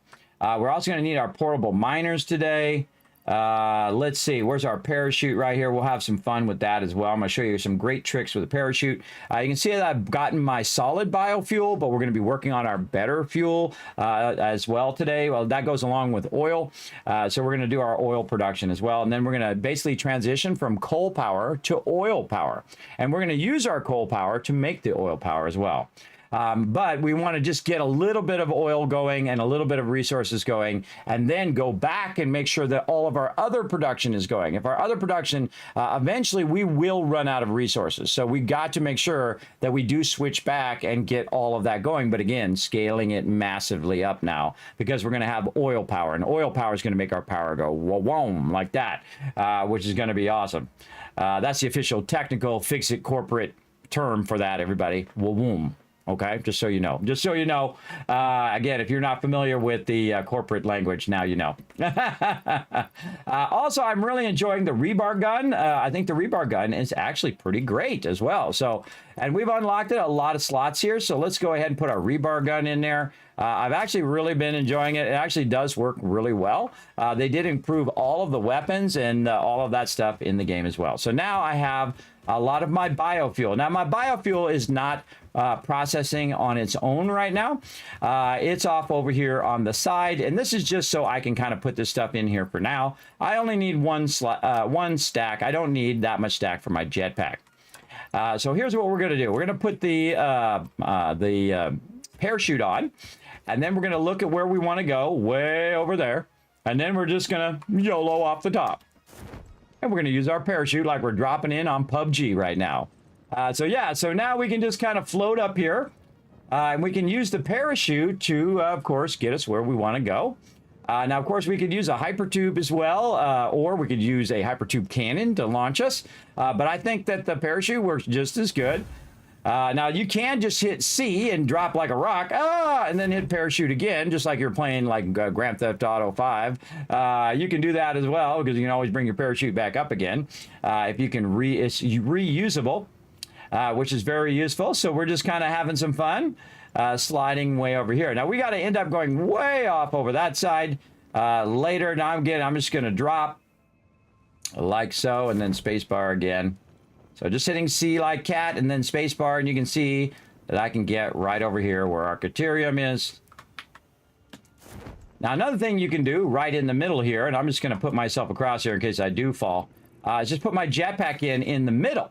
We're also going to need our portable miners today. Let's see, where's our parachute right here? We'll have some fun with that as well. I'm going to show you some great tricks with the parachute. You can see that I've gotten my solid biofuel, but we're going to be working on our better fuel as well today. Well, that goes along with oil. So we're going to do our oil production as well. And then we're going to basically transition from coal power to oil power. And we're going to use our coal power to make the oil power as well. But we want to just get a little bit of oil going and a little bit of resources going, and then go back and make sure that all of our other production is going. If our other production, eventually we will run out of resources. So we got to make sure that we do switch back and get all of that going. But again, scaling it massively up now because we're going to have oil power, and oil power is going to make our power go whoom like that, which is going to be awesome. That's the official technical FICSIT corporate term for that, everybody. Whoom. Okay, just so you know. Just so you know, again, if you're not familiar with the corporate language, now you know. Also, I'm really enjoying the rebar gun. I think the rebar gun is actually pretty great as well. So, and we've unlocked it, a lot of slots here. So let's go ahead and put our rebar gun in there. I've actually really been enjoying it. It actually does work really well. They did improve all of the weapons and all of that stuff in the game as well. So now I have a lot of my biofuel. Now, my biofuel is not processing on its own right now. It's off over here on the side, and this is just so I can kind of put this stuff in here for now. I only need one stack. I don't need that much stack for my jetpack. So here's what we're going to do. We're going to put the parachute on, and then we're going to look at where we want to go, way over there, and then we're just going to YOLO off the top. And we're going to use our parachute like we're dropping in on PUBG right now. So yeah, so now we can just kind of float up here, and we can use the parachute to, of course, get us where we want to go. Now, of course, we could use a hypertube as well, or we could use a hypertube cannon to launch us. But I think that the parachute works just as good. Now, you can just hit C and drop like a rock, and then hit parachute again, just like you're playing like Grand Theft Auto 5. You can do that as well, because you can always bring your parachute back up again. If you can, it's reusable, which is very useful. So we're just kind of having some fun, sliding way over here. Now, we got to end up going way off over that side later. Now, I'm just going to drop like so, and then spacebar again. So just hitting C like cat and then spacebar, and you can see that I can get right over here where our Caterium is. Now, another thing you can do right in the middle here, and I'm just going to put myself across here in case I do fall, is just put my jetpack in the middle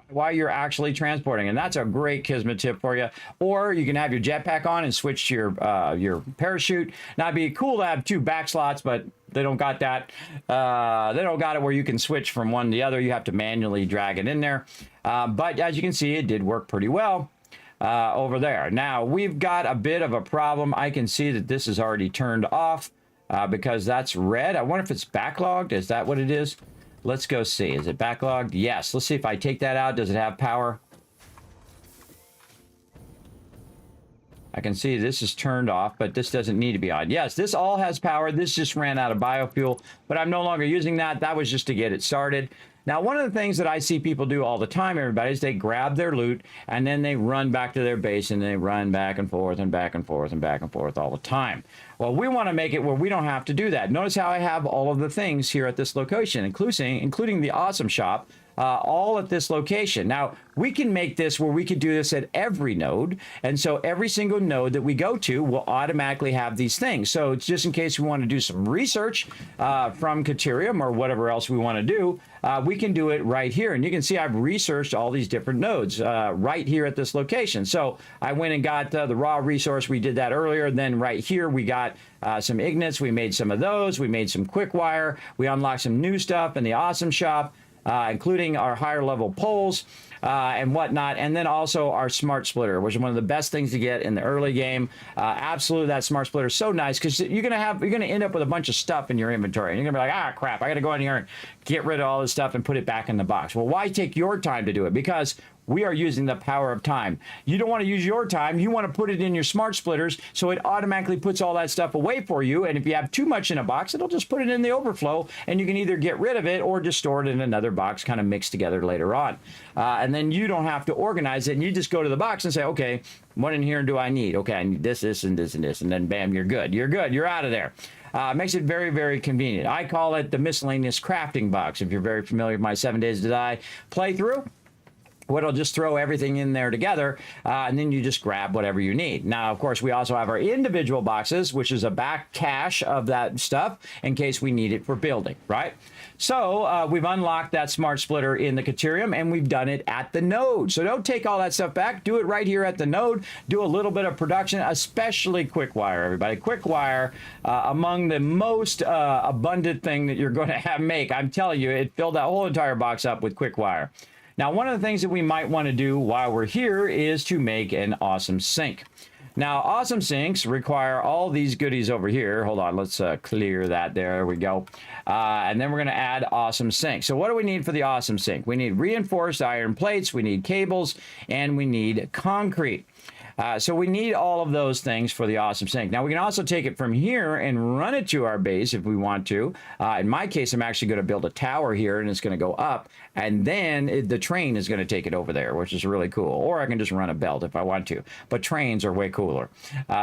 while you're actually transporting, and that's a great Kismet tip for you. Or you can have your jetpack on and switch to your parachute. Now, it'd be cool to have 2 back slots, but they don't got that. They don't got it where you can switch from one to the other. You have to manually drag it in there. But as you can see, it did work pretty well over there. Now, we've got a bit of a problem. I can see that this is already turned off because that's red. I wonder if it's backlogged. Is that what it is? Let's go see. Is it backlogged? Yes. Let's see if I take that out. Does it have power? I can see this is turned off, but this doesn't need to be on. Yes, this all has power. This just ran out of biofuel, but I'm no longer using that. That was just to get it started. Now, one of the things that I see people do all the time, everybody, is they grab their loot and then they run back to their base and they run back and forth and back and forth and back and forth all the time. Well, we want to make it where we don't have to do that. Notice how I have all of the things here at this location, including the awesome shop, all at this location. Now, we can make this where we could do this at every node, and so every single node that we go to will automatically have these things. So it's just in case we want to do some research from Caterium or whatever else we want to do, we can do it right here. And you can see I've researched all these different nodes right here at this location. So I went and got the raw resource. We did that earlier. Then right here, we got some ignits. We made some of those. We made some quick wire. We unlocked some new stuff in the awesome shop, including our higher level poles and whatnot, and then also our smart splitter, which is one of the best things to get in the early game. Absolutely, that smart splitter is so nice because you're gonna end up with a bunch of stuff in your inventory, and you're gonna be like, ah, crap, I gotta go in here and get rid of all this stuff and put it back in the box. Well, why take your time to do it? Because we are using the power of time. You don't want to use your time. You want to put it in your smart splitters so it automatically puts all that stuff away for you. And if you have too much in a box, it'll just put it in the overflow, and you can either get rid of it or just store it in another box, kind of mixed together later on. And then you don't have to organize it, and you just go to the box and say, okay, what in here do I need? Okay, I need this, this, and this, and this, and then bam, you're good. You're good. You're out of there. Makes it very, very convenient. I call it the miscellaneous crafting box. If you're very familiar with my 7 Days to Die playthrough, it'll just throw everything in there together, and then you just grab whatever you need. Now, of course, we also have our individual boxes, which is a back cache of that stuff in case we need it for building, right? So we've unlocked that smart splitter in the Caterium, and we've done it at the node. So don't take all that stuff back. Do it right here at the node. Do a little bit of production, especially quick wire, everybody. Quick wire, among the most abundant thing that you're going to make. I'm telling you, it filled that whole entire box up with quick wire. Now, one of the things that we might want to do while we're here is to make an awesome sink. Now, awesome sinks require all these goodies over here. Hold on, let's clear that. There we go. And then we're going to add awesome sink. So what do we need for the awesome sink? We need reinforced iron plates, we need cables, and we need concrete. So we need all of those things for the awesome sink. Now we can also take it from here and run it to our base if we want to. In my case, I'm actually going to build a tower here and it's going to go up, and then the train is going to take it over there, which is really cool. Or I can just run a belt if I want to, but trains are way cooler.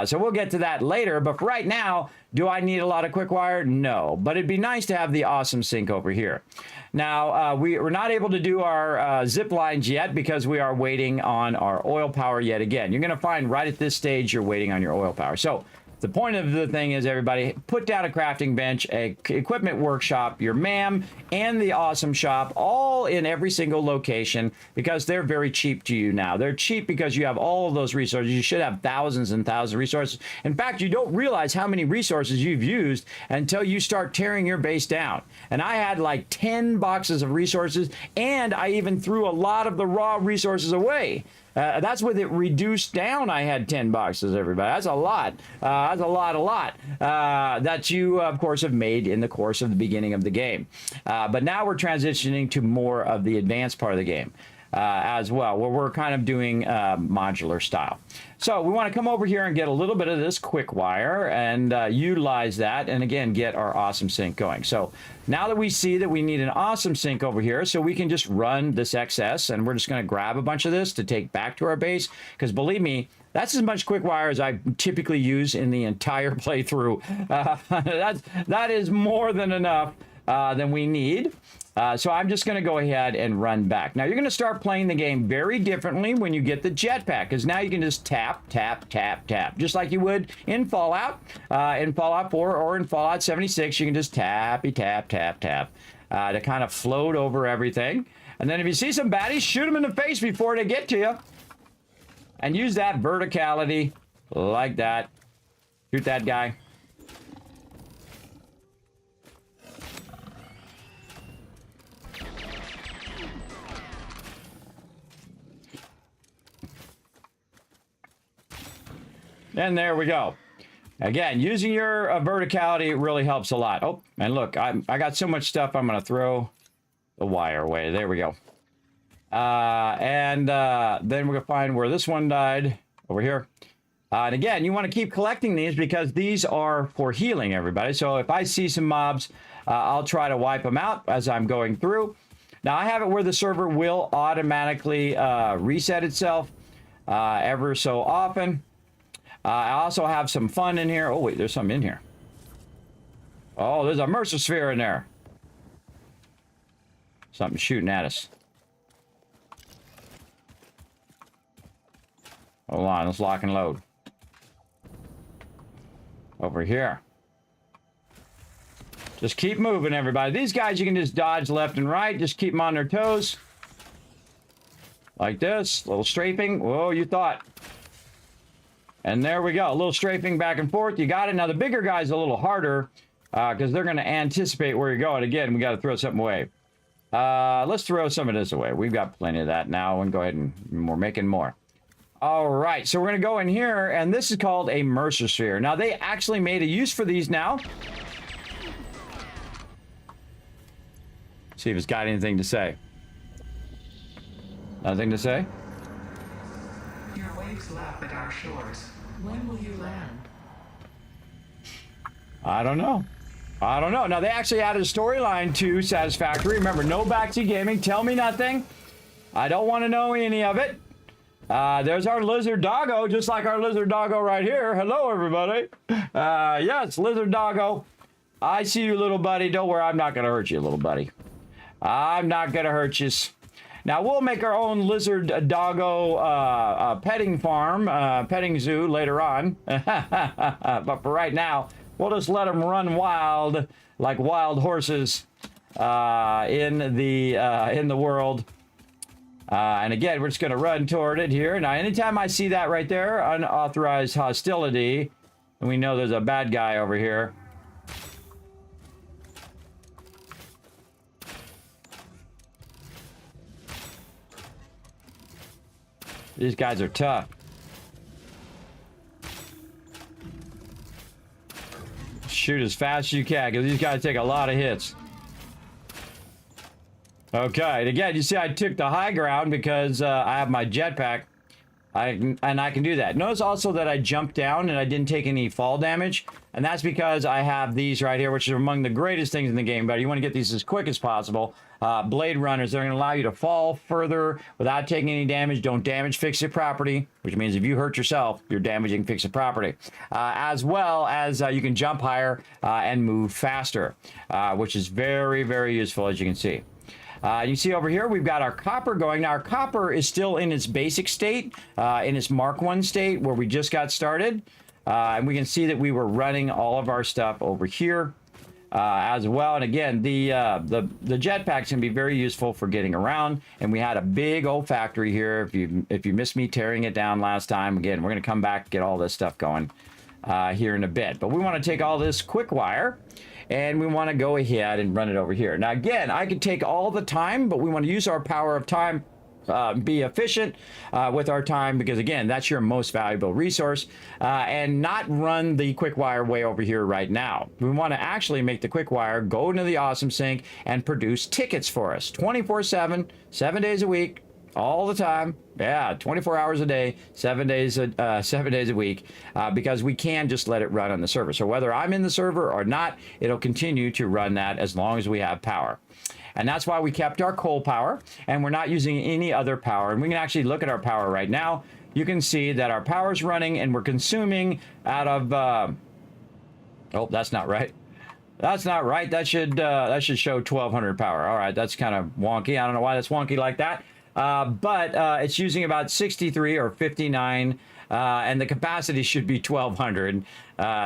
So we'll get to that later, but for right now, do I need a lot of quick wire? No, but it'd be nice to have the awesome sink over here. Now, we're not able to do our zip lines yet because we are waiting on our oil power yet again. You're going to find right at this stage you're waiting on your oil power. So the point of the thing is, everybody, put down a crafting bench, a equipment workshop, your MAM, and the awesome shop, all in every single location, because they're very cheap to you now. They're cheap because you have all of those resources. You should have thousands and thousands of resources. In fact, you don't realize how many resources you've used until you start tearing your base down. And I had like 10 boxes of resources, and I even threw a lot of the raw resources away. That's with it reduced down. I had 10 boxes, everybody. That's a lot. That's a lot that you, of course, have made in the course of the beginning of the game. But now we're transitioning to more of the advanced part of the game as well, where we're kind of doing modular style. So we want to come over here and get a little bit of this quick wire and utilize that, and again, get our awesome sink going. So now that we see that we need an awesome sink over here, so we can just run this excess, and we're just going to grab a bunch of this to take back to our base, because believe me, that's as much quick wire as I typically use in the entire playthrough. That is more than enough than we need. So I'm just going to go ahead and run back. Now, you're going to start playing the game very differently when you get the jetpack, because now you can just tap, tap, tap, tap, just like you would in Fallout 4 or in Fallout 76. You can just tappy, tap, tap, tap to kind of float over everything. And then if you see some baddies, shoot them in the face before they get to you. And use that verticality like that. Shoot that guy. And there we go. Again, using your verticality really helps a lot. Oh, and look, I got so much stuff, I'm going to throw the wire away. There we go. Then we're going to find where this one died over here. And again, you want to keep collecting these because these are for healing, everybody. So if I see some mobs, I'll try to wipe them out as I'm going through. Now, I have it where the server will automatically reset itself ever so often. I also have some fun in here. Oh, wait, there's some in here. Oh, there's a Mercer Sphere in there. Something shooting at us. Hold on, let's lock and load. Over here. Just keep moving, everybody. These guys, you can just dodge left and right. Just keep them on their toes. Like this. A little strafing. Whoa, you thought. And there we go. A little strafing back and forth. You got it. Now, the bigger guy's a little harder because they're going to anticipate where you're going. Again, we got to throw something away. Let's throw some of this away. We've got plenty of that now. And go ahead and we're making more. All right. So we're going to go in here. And this is called a Mercer Sphere. Now, they actually made a use for these now. See if it's got anything to say. Nothing to say? Your waves lap at our shores. When will you land? I don't know. I don't know. Now, they actually added a storyline to Satisfactory. Remember, no backseat gaming. Tell me nothing. I don't want to know any of it. There's our lizard doggo, just like our lizard doggo right here. Hello, everybody. Yes, lizard doggo. I see you, little buddy. Don't worry, I'm not going to hurt you, little buddy. I'm not going to hurt you. Now, we'll make our own lizard doggo petting farm, petting zoo later on. But for right now, we'll just let them run wild like wild horses in the world. And again, we're just going to run toward it here. Now, anytime I see that right there, unauthorized hostility, and we know there's a bad guy over here. These guys are tough. Shoot as fast as you can, because these guys take a lot of hits. Okay, and again, you see I took the high ground because I have my jetpack. I can do that. Notice also that I jumped down and I didn't take any fall damage, and that's because I have these right here, which are among the greatest things in the game. But you want to get these as quick as possible. Blade runners, they're going to allow you to fall further without taking any damage. Don't damage FICSIT property, which means if you hurt yourself, you're damaging FICSIT property. As well as you can jump higher and move faster, which is very, very useful, as you can see. You see over here, we've got our copper going. Now, our copper is still in its basic state, in its Mark 1 state, where we just got started. And we can see that we were running all of our stuff over here as well. And again, the jetpacks can be very useful for getting around. And we had a big old factory here. If you missed me tearing it down last time, again, we're going to come back, get all this stuff going here in a bit. But we want to take all this quick wire, and we want to go ahead and run it over here. Now, again, I could take all the time, but we want to use our power of time, be efficient with our time, because, again, that's your most valuable resource, and not run the quick wire way over here right now. We want to actually make the quick wire go into the Awesome Sync and produce tickets for us 24/7, 7 days a week, all the time. Yeah, 24 hours a day, 7 days a week, because we can just let it run on the server. So whether I'm in the server or not, it'll continue to run that as long as we have power. And that's why we kept our coal power, and we're not using any other power. And we can actually look at our power right now. You can see that our power is running, and we're consuming out of... oh, that's not right. That's not right. That should show 1200 power. All right, that's kind of wonky. I don't know why that's wonky like that. But it's using about 63 or 59, and the capacity should be 1200.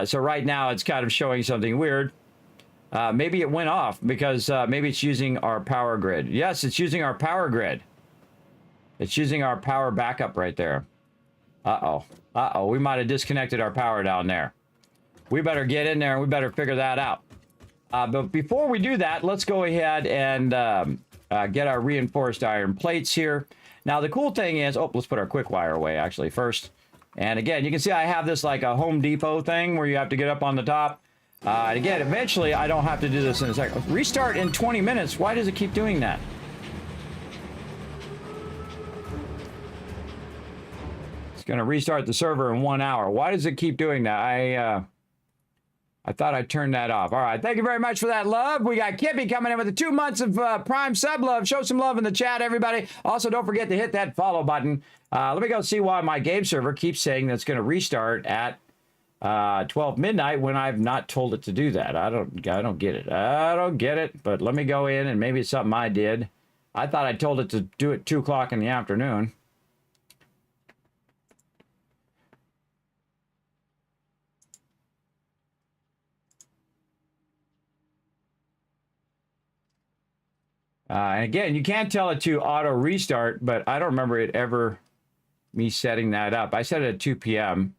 So right now it's kind of showing something weird. Maybe it went off because maybe it's using our power grid. Yes, it's using our power grid. It's using our power backup right there. Uh-oh. Uh-oh. We might have disconnected our power down there. We better get in there and we better figure that out. But before we do that, let's go ahead and get our reinforced iron plates here. Now, the cool thing is... oh, let's put our quick wire away, actually, first. And again, you can see I have this like a Home Depot thing where you have to get up on the top. And again, eventually, I don't have to do this in a second. Restart in 20 minutes. Why does it keep doing that? It's going to restart the server in 1 hour. Why does it keep doing that? I thought I turned that off. All right. Thank you very much for that love. We got Kippy coming in with the 2 months of Prime sub love. Show some love in the chat, everybody. Also, don't forget to hit that follow button. Let me go see why my game server keeps saying that it's going to restart at 12 midnight when I've not told it to do that. I don't get it. I don't get it. But let me go in, and maybe it's something I did. I thought I told it to do it 2 o'clock in the afternoon. And again, you can't tell it to auto restart, but I don't remember it ever me setting that up. I set it at 2 p.m.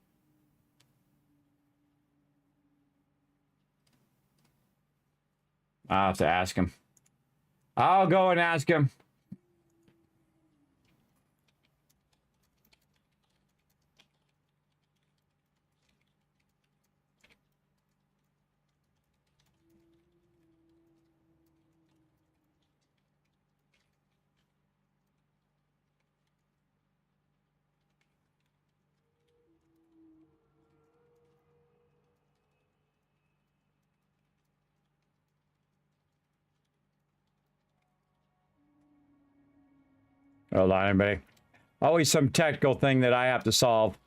I'll have to ask him. I'll go and ask him. Hold on, everybody. Always some technical thing that I have to solve.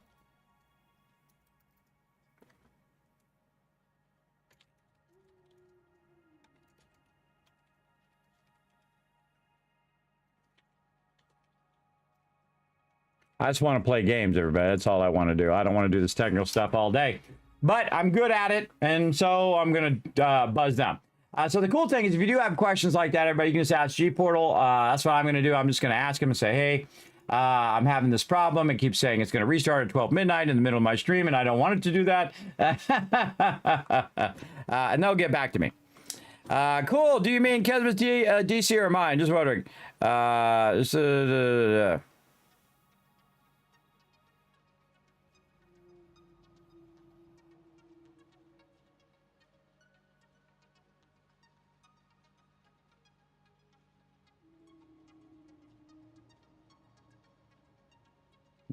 I just want to play games, everybody. That's all I want to do. I don't want to do this technical stuff all day. But I'm good at it, and so I'm going to buzz them. So the cool thing is, if you do have questions like that, everybody, you can just ask G-Portal. That's what I'm going to do. I'm just going to ask him and say, hey, I'm having this problem. It keeps saying it's going to restart at 12 midnight in the middle of my stream, and I don't want it to do that. And they'll get back to me. Cool. Do you mean Kismet's DC or mine? Just wondering.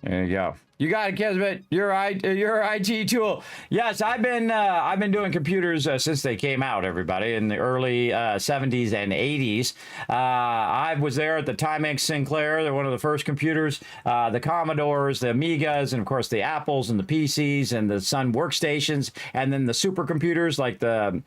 There you go. You got it, Kismet. Your IT tool. Yes, I've been doing computers since they came out. Everybody in the early 70s and 80s. I was there at the Timex Sinclair. They're one of the first computers. The Commodores, the Amigas, and of course the Apples and the PCs and the Sun workstations, and then the supercomputers like the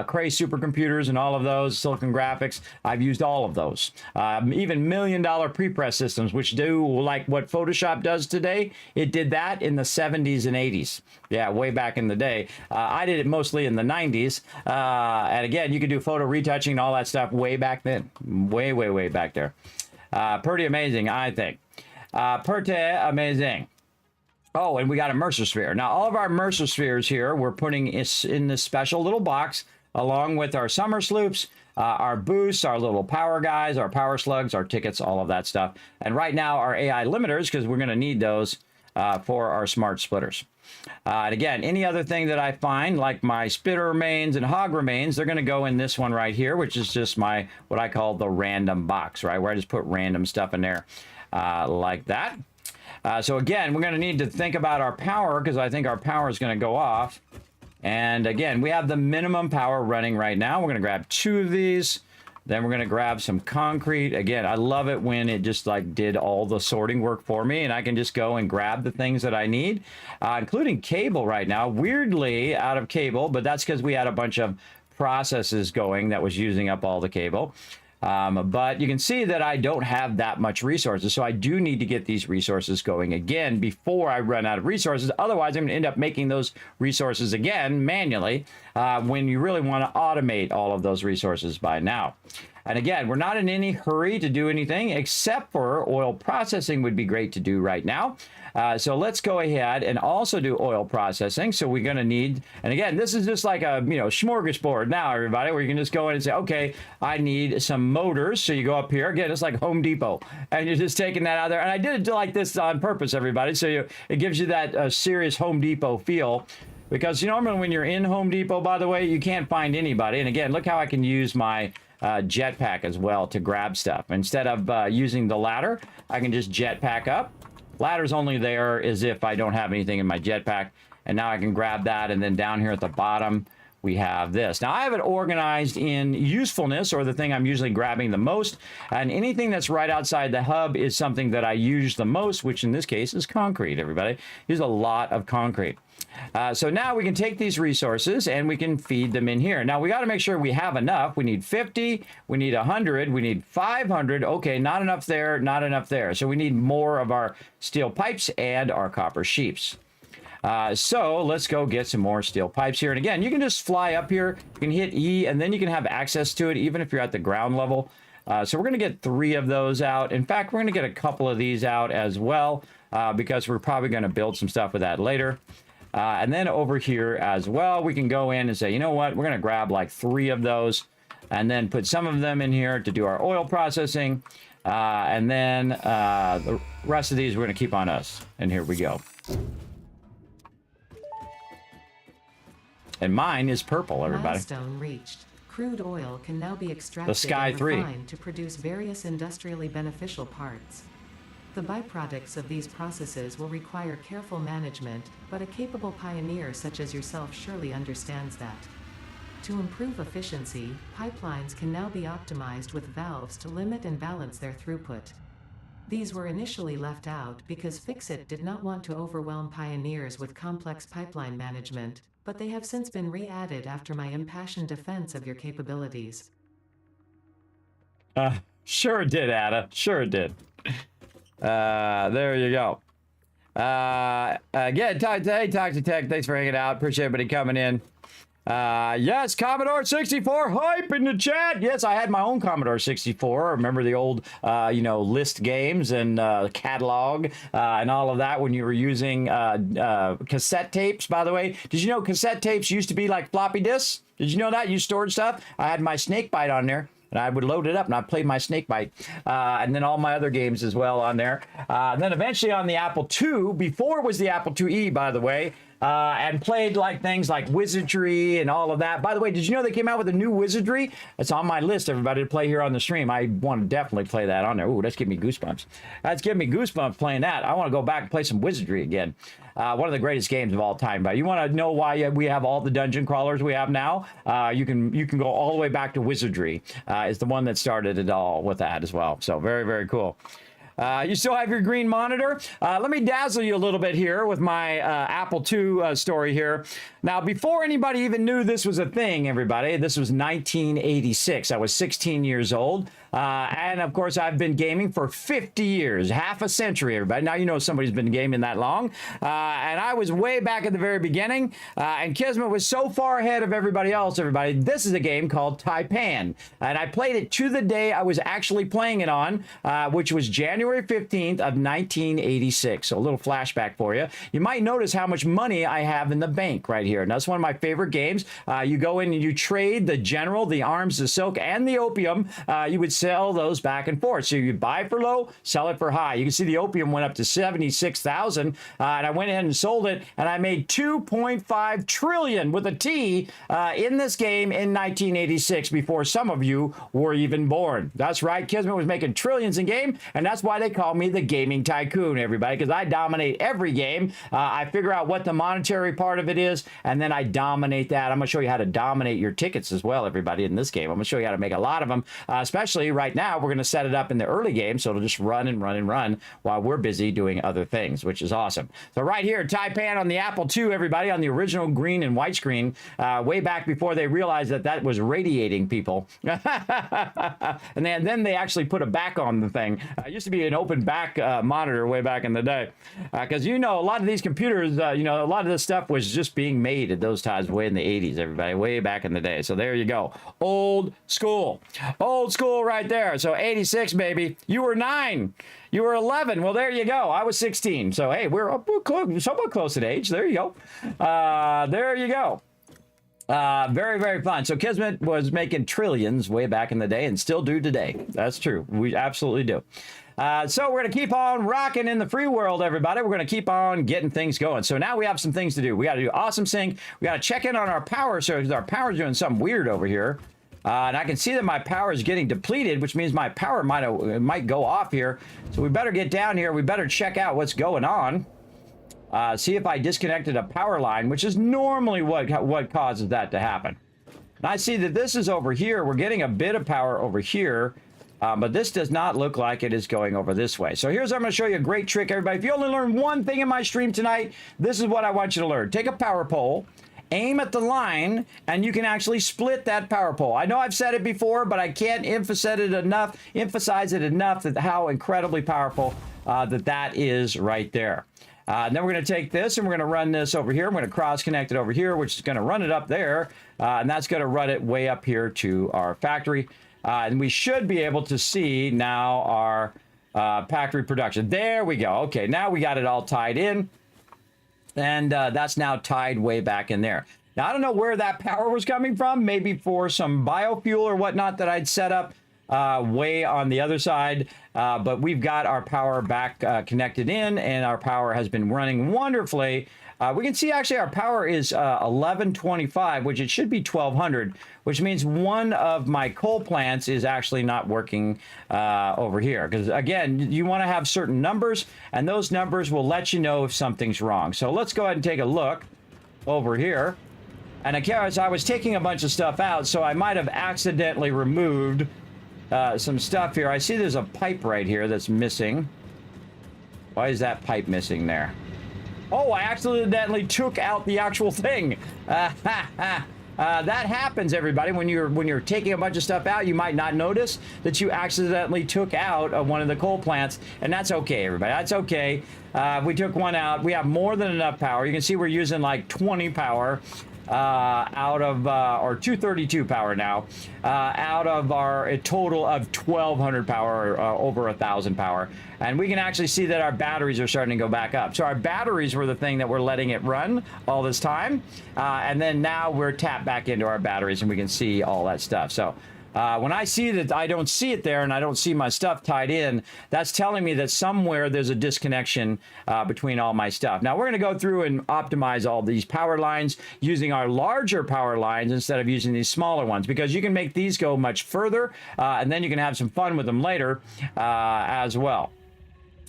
Cray supercomputers and all of those, Silicon Graphics. I've used all of those. Even $1 million prepress systems, which do like what Photoshop does today. It did that in the 70s and 80s. Yeah, way back in the day. I did it mostly in the 90s. And again, you could do photo retouching and all that stuff way back then. Way back there. Pretty amazing, I think. Pretty amazing. Oh, and we got a Mercer sphere. Now, all of our Mercer spheres here, we're putting in this special little box along with our summer sloops, our boosts, our little power guys, our power slugs, our tickets, all of that stuff. And right now, our AI limiters, because we're going to need those for our smart splitters. And again, any other thing that I find, like my spitter remains and hog remains, they're going to go in this one right here, which is just my, what I call the random box, right? Where I just put random stuff in there like that. So again, we're going to need to think about our power, because I think our power is going to go off. And again, we have the minimum power running right now. We're going to grab 2 of these. Then we're going to grab some concrete. Again, I love it when it just like did all the sorting work for me, and I can just go and grab the things that I need, including cable right now. Weirdly out of cable, but that's because we had a bunch of processes going that was using up all the cable. But you can see that I don't have that much resources, so I do need to get these resources going again before I run out of resources. Otherwise, I'm going to end up making those resources again manually when you really want to automate all of those resources by now. And again, we're not in any hurry to do anything except for oil processing would be great to do right now. So let's go ahead and also do oil processing. So we're going to need, and again, this is just like a, smorgasbord now, everybody, where you can just go in and say, okay, I need some motors. So you go up here. Again, it's like Home Depot. And you're just taking that out there. And I did it like this on purpose, everybody. So it gives you that serious Home Depot feel. Because normally when you're in Home Depot, by the way, you can't find anybody. And again, look how I can use my jetpack as well to grab stuff. Instead of using the ladder, I can just jetpack up. Ladder's only there as if I don't have anything in my jetpack. And now I can grab that. And then down here at the bottom, we have this. Now I have it organized in usefulness, or the thing I'm usually grabbing the most. And anything that's right outside the hub is something that I use the most, which in this case is concrete, everybody. Use a lot of concrete. So now we can take these resources and we can feed them in here. Now we got to make sure we have enough. We need 50, we need 100, we need 500. Okay, not enough there, not enough there. So we need more of our steel pipes and our copper sheets. So let's go get some more steel pipes here. And again, you can just fly up here. You can hit E and then you can have access to it even if you're at the ground level. So we're going to get 3 of those out. In fact, we're going to get a couple of these out as well because we're probably going to build some stuff with that later. And then over here as well, we can go in and say, you know what, we're going to grab like 3 of those and then put some of them in here to do our oil processing. And then the rest of these we're going to keep on us. And here we go. And mine is purple, everybody. Milestone reached. Crude oil can now be extracted The Sky and 3 refined to produce various industrially beneficial parts. The byproducts of these processes will require careful management, but a capable pioneer such as yourself surely understands that. To improve efficiency, pipelines can now be optimized with valves to limit and balance their throughput. These were initially left out because FICSIT did not want to overwhelm pioneers with complex pipeline management, but they have since been re-added after my impassioned defense of your capabilities. Sure it did, Ada. Sure it did. There you go. Again, Talk to Tech. Thanks for hanging out. Appreciate everybody coming in. Yes, Commodore 64 hype in the chat. Yes, I had my own Commodore 64. Remember the old, list games and catalog and all of that when you were using cassette tapes, by the way. Did you know cassette tapes used to be like floppy disks? Did you know that? You stored stuff? I had my Snakebite on there. And I would load it up and I'd play my Snakebite. And then all my other games as well on there. And then eventually on the Apple II, before it was the Apple IIe, by the way, and played like things like Wizardry and all of that. By the way, did you know they came out with a new Wizardry? It's on my list, everybody, to play here on the stream. I want to definitely play that on there. Ooh, that's giving me goosebumps. That's giving me goosebumps playing that. I want to go back and play some Wizardry again. One of the greatest games of all time. But you want to know why we have all the dungeon crawlers we have now? You can go all the way back to Wizardry. Is the one that started it all with that as well. So very, very cool. You still have your green monitor. Let me dazzle you a little bit here with my Apple II story here. Now, before anybody even knew this was a thing, everybody, this was 1986. I was 16 years old. And of course, I've been gaming for 50 years, half a century, everybody. Now you know somebody's been gaming that long. And I was way back at the very beginning. And Kismet was so far ahead of everybody else, everybody. This is a game called Taipan. And I played it to the day I was actually playing it on, which was January 15th of 1986. So a little flashback for you. You might notice how much money I have in the bank right here. And that's one of my favorite games. You go in and you trade the general, the arms, the silk, and the opium. You would sell those back and forth. So you buy for low, sell it for high. You can see the opium went up to 76,000, and I went ahead and sold it, and I made 2.5 trillion with a T in this game in 1986 before some of you were even born. That's right, Kismet was making trillions in game, and that's why they call me the gaming tycoon, everybody, because I dominate every game. I figure out what the monetary part of it is, and then I dominate that. I'm going to show you how to dominate your tickets as well, everybody, in this game. I'm going to show you how to make a lot of them, especially right now. We're going to set it up in the early game, so it'll just run and run and run while we're busy doing other things, which is awesome. So right here, Taipan on the Apple II, everybody, on the original green and white screen, way back before they realized that that was radiating people. And then they actually put a back on the thing. It used to be an open back monitor way back in the day. Because, you know, a lot of these computers, you know, a lot of this stuff was just being made at those times way in the 80s, everybody, way back in the day. So there you go. Old school. Old school right there. So 86, baby. You were 9. You were 11. Well, there you go. I was 16. So, hey, we're somewhat close in age. There you go. There you go. Very, very fun. So Kismet was making trillions way back in the day and still do today. That's true. We absolutely do. So we're going to keep on rocking in the free world, everybody. We're going to keep on getting things going. So now we have some things to do. We got to do awesome sync. We got to check in on our power. So our power's doing something weird over here. And I can see that my power is getting depleted, which means my power might go off here. So we better get down here. We better check out what's going on. See if I disconnected a power line, which is normally what causes that to happen. And I see that this is over here. We're getting a bit of power over here. But this does not look like it is going over this way. So here's, I'm going to show you a great trick, everybody. If you only learn one thing in my stream tonight, this is what I want you to learn. Take a power pole, aim at the line, and you can actually split that power pole. I know I've said it before, but I can't emphasize it enough that how incredibly powerful that is right there. Then we're going to take this and we're going to run this over here. I'm going to cross connect it over here, which is going to run it up there. And that's going to run it way up here to our factory. And we should be able to see now our factory production. There we go. Okay, now we got it all tied in. And that's now tied way back in there. Now, I don't know where that power was coming from. Maybe for some biofuel or whatnot that I'd set up way on the other side. But we've got our power back connected in, and our power has been running wonderfully. We can see actually our power is 1125, which it should be 1200, which means one of my coal plants is actually not working over here. Because again, you want to have certain numbers, and those numbers will let you know if something's wrong. So let's go ahead and take a look over here. And of course, I was taking a bunch of stuff out, so I might have accidentally removed some stuff here. I see there's a pipe right here that's missing. Why is that pipe missing there? Oh, I accidentally took out the actual thing. That happens, everybody. When you're taking a bunch of stuff out, you might not notice that you accidentally took out one of the coal plants, and that's okay, everybody. That's okay. We took one out. We have more than enough power. You can see we're using like 20 power out of, or 232 power now, out of our total of 1200 power, over 1000 power. And we can actually see that our batteries are starting to go back up. So our batteries were the thing that we're letting it run all this time. And then now we're tapped back into our batteries and we can see all that stuff. So When I see that I don't see it there and I don't see my stuff tied in, that's telling me that somewhere there's a disconnection between all my stuff. Now we're going to go through and optimize all these power lines using our larger power lines instead of using these smaller ones, because you can make these go much further and then you can have some fun with them later as well.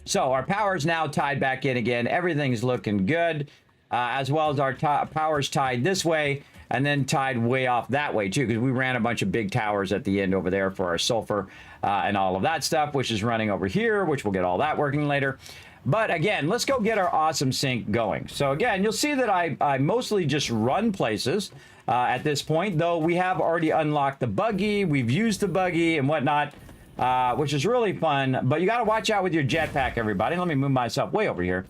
So our power is now tied back in again. Everything's looking good, as well as our power's tied this way and then tied way off that way too, because we ran a bunch of big towers at the end over there for our sulfur and all of that stuff, which is running over here, which we'll get all that working later. But again, let's go get our awesome sync going. So again, you'll see that I mostly just run places at this point, though we have already unlocked the buggy, we've used the buggy and whatnot, which is really fun. But you got to watch out with your jetpack, everybody. Let me move myself way over here.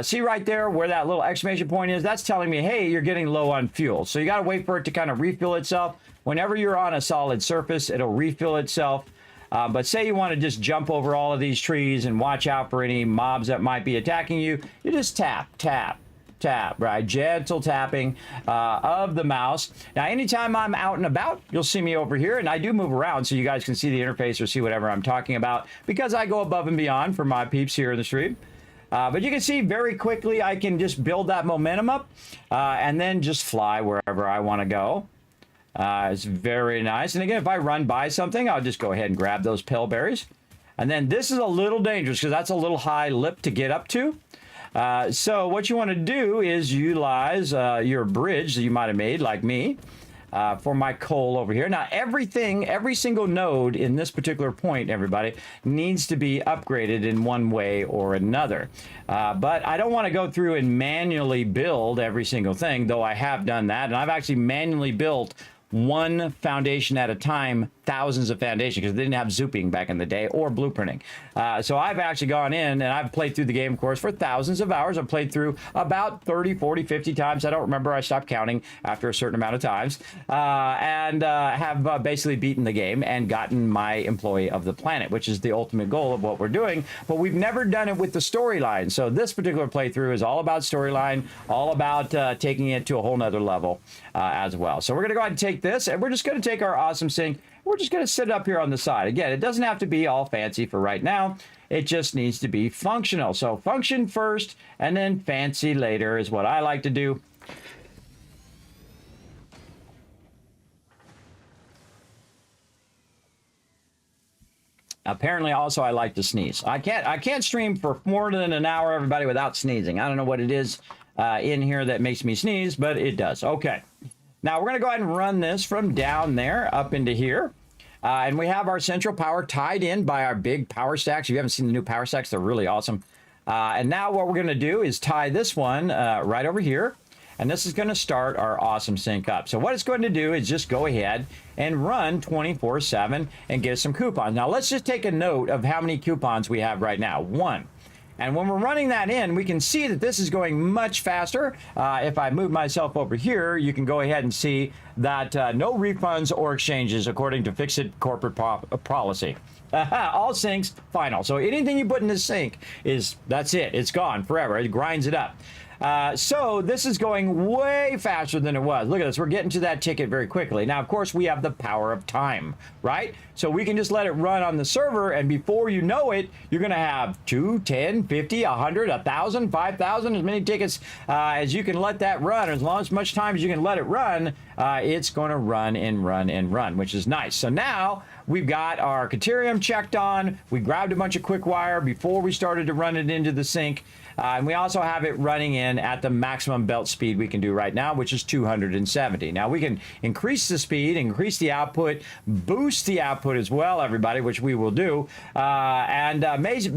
See right there where that little exclamation point is? That's telling me, hey, you're getting low on fuel. So you got to wait for it to kind of refill itself. Whenever you're on a solid surface, it'll refill itself. But say you want to just jump over all of these trees and watch out for any mobs that might be attacking you, you just tap, tap, tap, right? Gentle tapping of the mouse. Now, anytime I'm out and about, you'll see me over here, and I do move around so you guys can see the interface or see whatever I'm talking about, because I go above and beyond for my peeps here in the stream. But you can see very quickly I can just build that momentum up and then just fly wherever I want to go. It's very nice. And again, if I run by something, I'll just go ahead and grab those pale berries. And then this is a little dangerous because that's a little high lip to get up to. So what you want to do is utilize your bridge that you might have made, like me, for my coal over here. Now, every single node in this particular point, everybody, needs to be upgraded in one way or another. But I don't want to go through and manually build every single thing, though I have done that. And I've actually manually built one foundation at a time, thousands of foundations, because they didn't have zooping back in the day or blueprinting. So I've actually gone in and I've played through the game, of course, for thousands of hours. I've played through about 30, 40, 50 times. I don't remember. I stopped counting after a certain amount of times, and have basically beaten the game and gotten my employee of the planet, which is the ultimate goal of what we're doing. But we've never done it with the storyline. So this particular playthrough is all about storyline, all about taking it to a whole nother level as well. So we're going to go ahead and take this, and we're just going to take our awesome sync. We're just going to sit up here on the side. Again, it doesn't have to be all fancy for right now. It just needs to be functional. So function first and then fancy later is what I like to do. Apparently also I like to sneeze. I can't stream for more than an hour, everybody, without sneezing. I don't know what it is in here that makes me sneeze, but it does. Okay. Now we're going to go ahead and run this from down there up into here. And we have our central power tied in by our big power stacks. If you haven't seen the new power stacks, they're really awesome. And now what we're going to do is tie this one right over here. And this is going to start our awesome sync up. So what it's going to do is just go ahead and run 24/7 and get us some coupons. Now let's just take a note of how many coupons we have right now. 1. And when we're running that in, we can see that this is going much faster. If I move myself over here, you can go ahead and see that no refunds or exchanges according to FICSIT corporate policy. All syncs final. So anything you put in this sync that's it. It's gone forever. It grinds it up. So this is going way faster than it was. Look at this. We're getting to that ticket very quickly. Now, of course, we have the power of time, right? So we can just let it run on the server, and before you know it, you're going to have 2, 10, 50, 100, 1,000, 5,000, as many tickets as you can let that run. As much time as you can let it run, it's going to run and run and run, which is nice. So now we've got our Caterium checked on. We grabbed a bunch of quick wire before we started to run it into the sync. And we also have it running in at the maximum belt speed we can do right now, which is 270. Now we can increase the speed, increase the output, boost the output as well, everybody, which we will do, and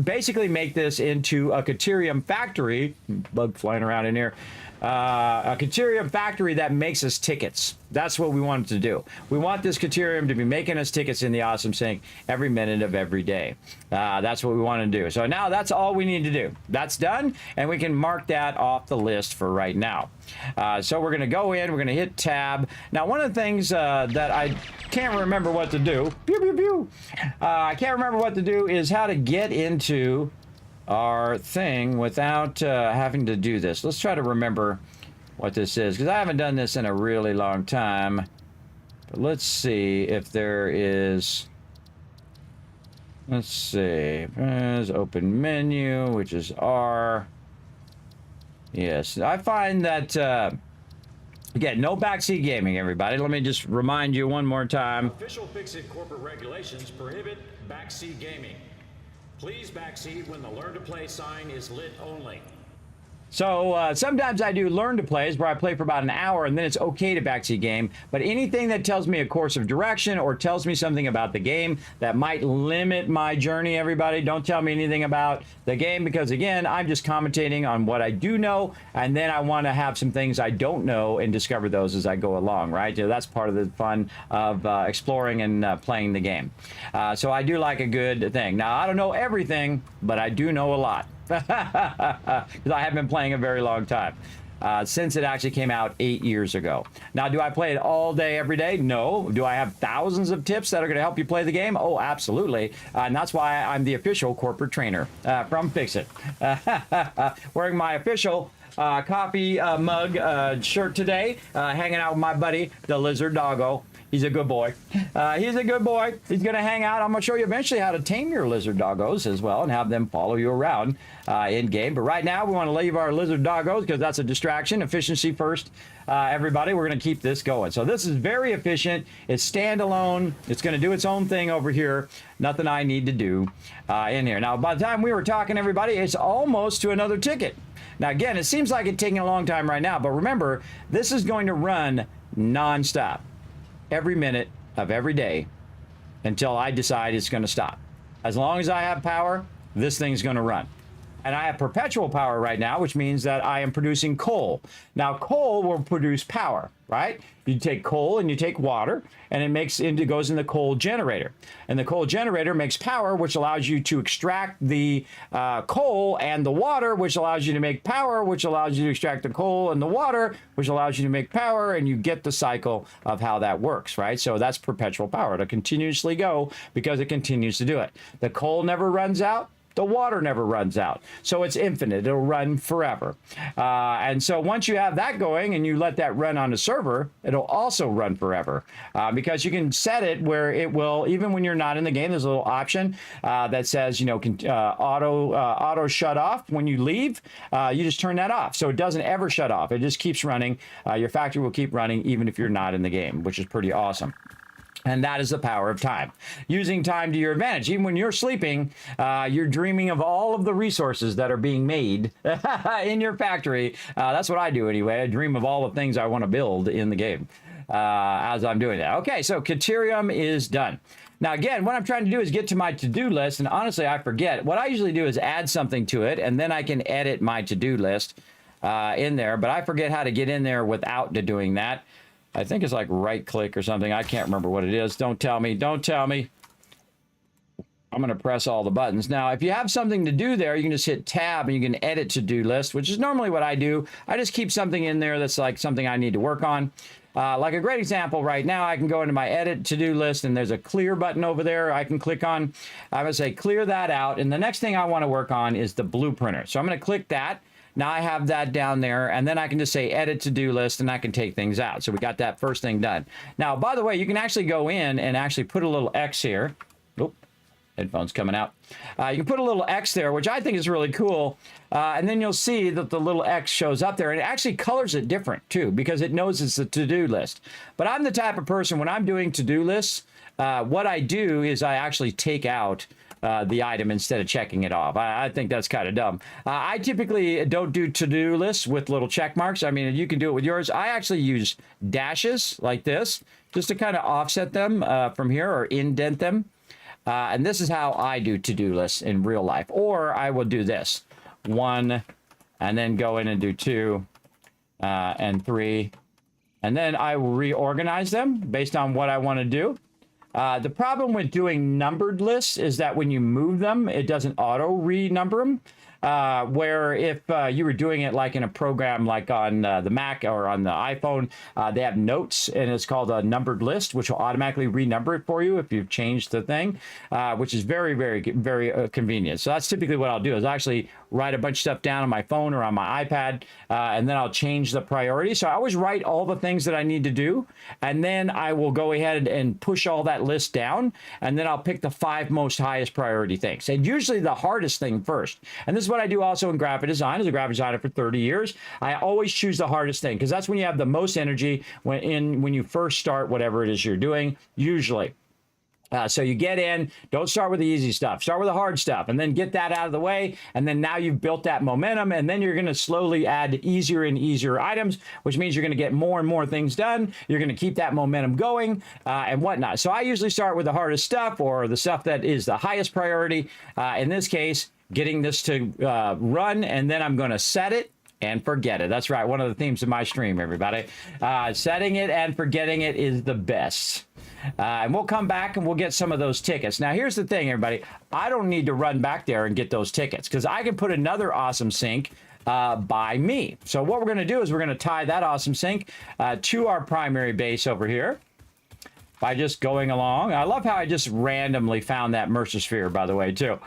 basically make this into a Caterium factory. Bug flying around in here. A Caterium factory that makes us tickets. That's what we want it to do. We want this Caterium to be making us tickets in the awesome sync every minute of every day. That's what we want to do. So now that's all we need to do. That's done, and we can mark that off the list for right now. So we're going to go in, we're going to hit tab. Now, one of the things that I can't remember what to do, I can't remember what to do is how to get into our thing without having to do this. Let's try to remember what this is, because I haven't done this in a really long time. But let's see if there is... Let's see. There's open menu, which is R. Yes, I find that... again, no backseat gaming, everybody. Let me just remind you one more time. Official FICSIT corporate regulations prohibit backseat gaming. Please backseat when the Learn to Play sign is lit only. So sometimes I do learn to plays where I play for about an hour and then it's okay to backseat game. But anything that tells me a course of direction or tells me something about the game that might limit my journey, everybody, don't tell me anything about the game because, again, I'm just commentating on what I do know. And then I want to have some things I don't know and discover those as I go along, right? You know, that's part of the fun of exploring and playing the game. So I do like a good thing. Now, I don't know everything, but I do know a lot. Because I have been playing a very long time since it actually came out 8 years ago. Now, do I play it all day, every day? No. Do I have thousands of tips that are going to help you play the game? Oh, absolutely. And that's why I'm the official corporate trainer from FICSIT. Wearing my official coffee mug shirt today, hanging out with my buddy, the Lizard Doggo. He's a good boy. He's a good boy. He's going to hang out. I'm going to show you eventually how to tame your lizard doggos as well and have them follow you around in game. But right now, we want to leave our lizard doggos because that's a distraction. Efficiency first, everybody. We're going to keep this going. So this is very efficient. It's standalone. It's going to do its own thing over here. Nothing I need to do in here. Now, by the time we were talking, everybody, it's almost to another ticket. Now, again, it seems like it's taking a long time right now. But remember, this is going to run nonstop. Every minute of every day until I decide it's going to stop. As long as I have power, this thing's going to run. And I have perpetual power right now, which means that I am producing coal. Now, coal will produce power, right? You take coal and you take water, and it goes in the coal generator. And the coal generator makes power, which allows you to extract the coal and the water, which allows you to make power, which allows you to extract the coal and the water, which allows you to make power, and you get the cycle of how that works, right? So that's perpetual power to continuously go because it continues to do it. The coal never runs out. The water never runs out. So it's infinite. It'll run forever. And so once you have that going and you let that run on a server, it'll also run forever because you can set it where it will, even when you're not in the game, there's a little option that says, you know, auto shut off when you leave. You just turn that off. So it doesn't ever shut off. It just keeps running. Your factory will keep running even if you're not in the game, which is pretty awesome. And that is the power of time. Using time to your advantage. Even when you're sleeping, you're dreaming of all of the resources that are being made in your factory. That's what I do anyway. I dream of all the things I want to build in the game as I'm doing that. Okay, so Caterium is done. Now, again, what I'm trying to do is get to my to-do list. And honestly, I forget. What I usually do is add something to it, and then I can edit my to-do list in there. But I forget how to get in there without doing that. I think it's like right click or something. I can't remember what it is. Don't tell me. Don't tell me. I'm going to press all the buttons. Now, if you have something to do there, you can just hit tab and you can edit to-do list, which is normally what I do. I just keep something in there that's like something I need to work on. Like a great example right now, I can go into my edit to-do list and there's a clear button over there I can click on. I'm going to say clear that out. And the next thing I want to work on is the blueprinter. So I'm going to click that. Now I have that down there, and then I can just say edit to-do list, and I can take things out. So we got that first thing done. Now, by the way, you can actually go in and actually put a little X here. Oop, headphones coming out. You can put a little X there, which I think is really cool. And then you'll see that the little X shows up there, and it actually colors it different, too, because it knows it's a to-do list. But I'm the type of person, when I'm doing to-do lists, what I do is I actually take out the item instead of checking it off. I think that's kind of dumb. I typically don't do to-do lists with little check marks. I mean, you can do it with yours. I actually use dashes like this just to kind of offset them from here or indent them. And this is how I do to-do lists in real life. Or I will do this. 1, and then go in and do 2 and 3. And then I will reorganize them based on what I want to do. The problem with doing numbered lists is that when you move them, it doesn't auto renumber them. where if you were doing it like in a program like on the Mac or on the iPhone, they have notes, and it's called a numbered list, which will automatically renumber it for you if you've changed the thing, which is very, very, very convenient. So that's typically what I'll do, is actually write a bunch of stuff down on my phone or on my iPad, and then I'll change the priority. So I always write all the things that I need to do, and then I will go ahead and push all that list down, and then I'll pick the 5 most highest priority things, and usually the hardest thing first. And this is what I do also in graphic design. As a graphic designer for 30 years, I always choose the hardest thing, because that's when you have the most energy when you first start whatever it is you're doing, usually. So you get in, don't start with the easy stuff, start with the hard stuff, and then get that out of the way. And then now you've built that momentum, and then you're going to slowly add easier and easier items, which means you're going to get more and more things done. You're going to keep that momentum going and whatnot. So I usually start with the hardest stuff, or the stuff that is the highest priority. In this case, getting this to run, and then I'm going to set it and forget it. That's right. One of the themes of my stream, everybody. Setting it and forgetting it is the best. And we'll come back and we'll get some of those tickets. Now, here's the thing, everybody. I don't need to run back there and get those tickets, because I can put another awesome sync by me. So what we're going to do is we're going to tie that awesome sync to our primary base over here by just going along. I love how I just randomly found that Mercer sphere, by the way, too.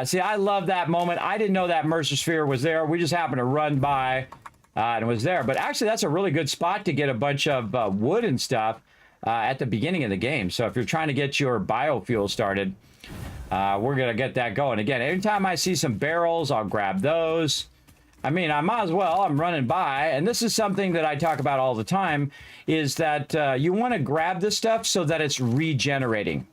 See, I love that moment. I didn't know that Mercer sphere was there. We just happened to run by and it was there. But actually, that's a really good spot to get a bunch of wood and stuff at the beginning of the game. So if you're trying to get your biofuel started, we're going to get that going. Again, anytime I see some barrels, I'll grab those. I mean, I might as well. I'm running by. And this is something that I talk about all the time, is that you want to grab this stuff so that it's regenerating.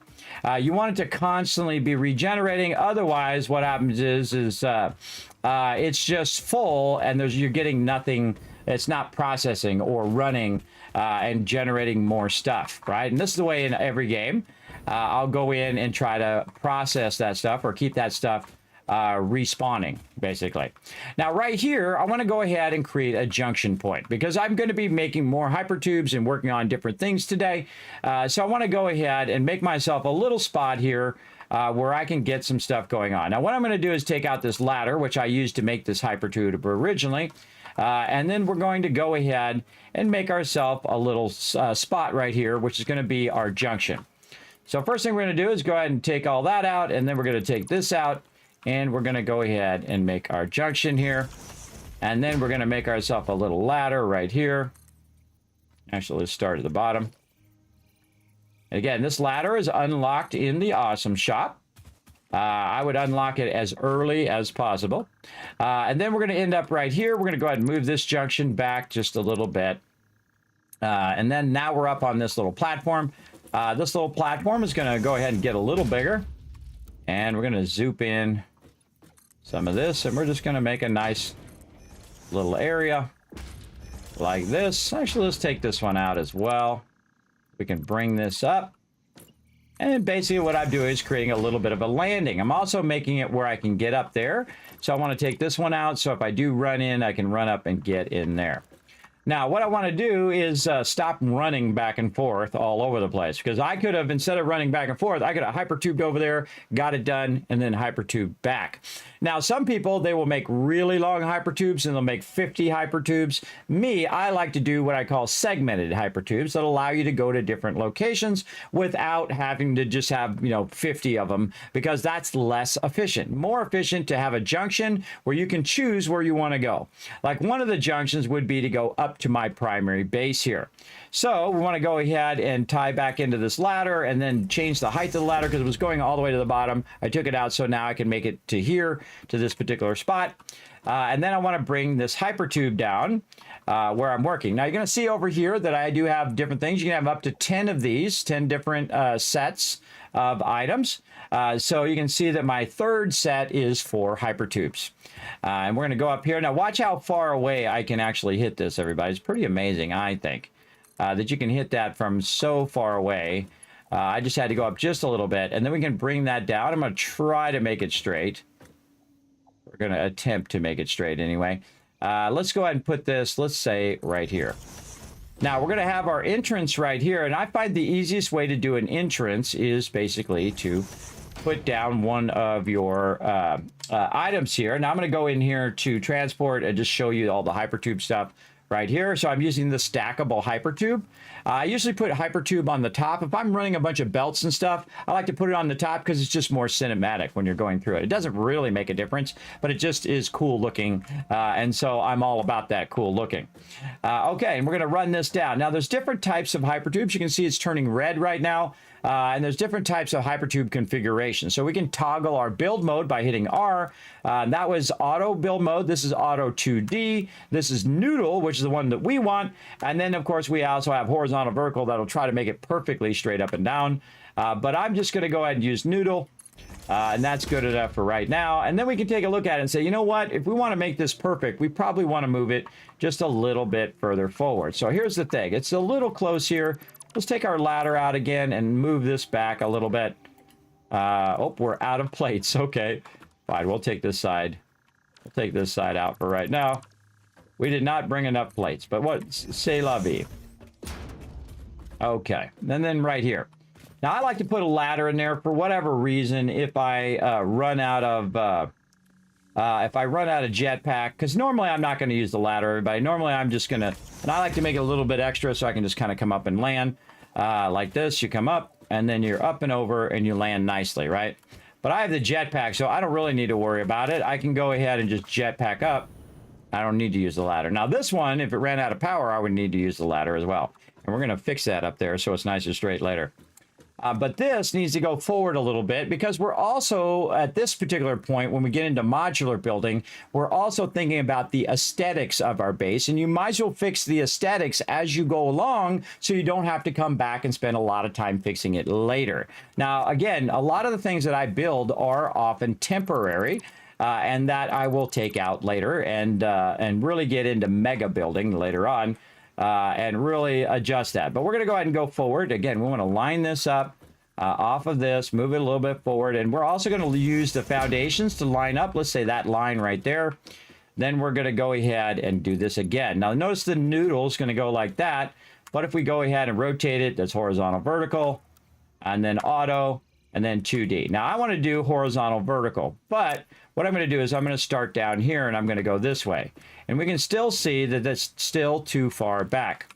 You want it to constantly be regenerating. Otherwise, what happens is it's just full, and you're getting nothing. It's not processing or running and generating more stuff, right? And this is the way in every game. I'll go in and try to process that stuff or keep that stuff respawning, basically. Now, right here, I want to go ahead and create a junction point, because I'm going to be making more hypertubes and working on different things today. So I want to go ahead and make myself a little spot here where I can get some stuff going on. Now, what I'm going to do is take out this ladder, which I used to make this hypertube originally. And then we're going to go ahead and make ourselves a little spot right here, which is going to be our junction. So first thing we're going to do is go ahead and take all that out, and then we're going to take this out, and we're going to go ahead and make our junction here. And then we're going to make ourselves a little ladder right here. Actually, let's start at the bottom. Again, this ladder is unlocked in the Awesome Shop. I would unlock it as early as possible. And then we're going to end up right here. We're going to go ahead and move this junction back just a little bit. And then now we're up on this little platform. This little platform is going to go ahead and get a little bigger. And we're going to zoom in some of this. And we're just going to make a nice little area like this. Actually, let's take this one out as well. We can bring this up. And basically what I'm doing is creating a little bit of a landing. I'm also making it where I can get up there. So I want to take this one out. So if I do run in, I can run up and get in there. Now, what I want to do is stop running back and forth all over the place, because I could have, instead of running back and forth, I could have hypertubed over there, got it done, and then hypertube back. Now, some people, they will make really long hypertubes, and they'll make 50 hypertubes. Me, I like to do what I call segmented hypertubes that allow you to go to different locations without having to just have, 50 of them, because that's less efficient. More efficient to have a junction where you can choose where you want to go. Like one of the junctions would be to go up to my primary base here. So we want to go ahead and tie back into this ladder and then change the height of the ladder, because it was going all the way to the bottom. I took it out, so now I can make it to here, to this particular spot. And then I want to bring this hypertube down where I'm working. Now you're going to see over here that I do have different things. You can have up to 10 of these, 10 different sets of items. So you can see that my third set is for hypertubes. And we're going to go up here. Now watch how far away I can actually hit this, everybody. It's pretty amazing, I think, that you can hit that from so far away. I just had to go up just a little bit, and then we can bring that down. I'm going to try to make it straight. We're going to attempt to make it straight anyway. Let's go ahead and put this, let's say, right here. Now, we're going to have our entrance right here, and I find the easiest way to do an entrance is basically to put down one of your items here. Now I'm going to go in here to transport and just show you all the hypertube stuff right here. So I'm using the stackable hypertube. I usually put hypertube on the top. If I'm running a bunch of belts and stuff, I like to put it on the top because it's just more cinematic when you're going through it. It doesn't really make a difference, but it just is cool looking. And so I'm all about that cool looking. Okay, and we're going to run this down. Now there's different types of hypertubes. You can see it's turning red right now. And there's different types of hypertube configuration. So we can toggle our build mode by hitting R. That was auto build mode. This is auto 2D. This is noodle, which is the one that we want. And then, of course, we also have horizontal vertical that'll try to make it perfectly straight up and down. But I'm just going to go ahead and use noodle. And that's good enough for right now. And then we can take a look at it and say, you know what? If we want to make this perfect, we probably want to move it just a little bit further forward. So here's the thing. It's a little close here. Let's take our ladder out again and move this back a little bit. Oh, we're out of plates. Okay, fine. We'll take this side. We'll take this side out for right now. We did not bring enough plates, but what? C'est la vie. Okay, and then right here. Now, I like to put a ladder in there for whatever reason if I run out of jetpack, because normally I'm not going to use the ladder, everybody. Normally I'm just going to, and I like to make it a little bit extra so I can just kind of come up and land like this. You come up, and then you're up and over, and you land nicely, right? But I have the jetpack, so I don't really need to worry about it. I can go ahead and just jetpack up. I don't need to use the ladder. Now, this one, if it ran out of power, I would need to use the ladder as well. And we're going to fix that up there so it's nice and straight later. But this needs to go forward a little bit because we're also, at this particular point, when we get into modular building, we're also thinking about the aesthetics of our base. And you might as well fix the aesthetics as you go along so you don't have to come back and spend a lot of time fixing it later. Now, again, a lot of the things that I build are often temporary. And that I will take out later and really get into mega building later on. And really adjust that. But we're going to go ahead and go forward. Again, we want to line this up off of this, move it a little bit forward. And we're also going to use the foundations to line up. Let's say that line right there. Then we're going to go ahead and do this again. Now, notice the noodle is going to go like that. But if we go ahead and rotate it, that's horizontal vertical, and then auto, and then 2D. Now, I want to do horizontal vertical. But what I'm going to do is I'm going to start down here, and I'm going to go this way. And we can still see that that's still too far back.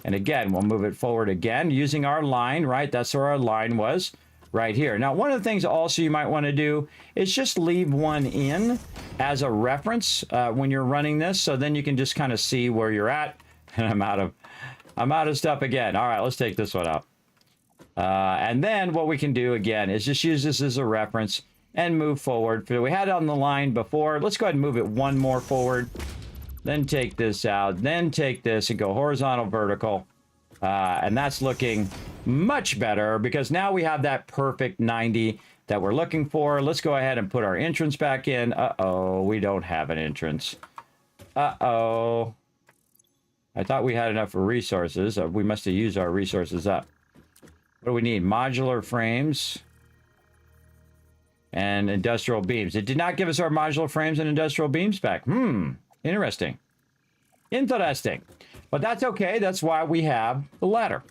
And again, we'll move it forward again using our line, right? That's where our line was, right here. Now, one of the things also you might want to do is just leave one in as a reference when you're running this. So then you can just kind of see where you're at. And I'm out of stuff again. All right, let's take this one out. And then what we can do again is just use this as a reference and move forward. We had it on the line before. Let's go ahead and move it one more forward. Then take this out, then take this and go horizontal vertical. And that's looking much better because now we have that perfect 90 that we're looking for. Let's go ahead and put our entrance back in. Uh-oh, we don't have an entrance. Uh-oh. I thought we had enough for resources. We must have used our resources up. What do we need? Modular frames and industrial beams. It did not give us our modular frames and industrial beams back. Interesting. Interesting. But that's okay. That's why we have the ladder.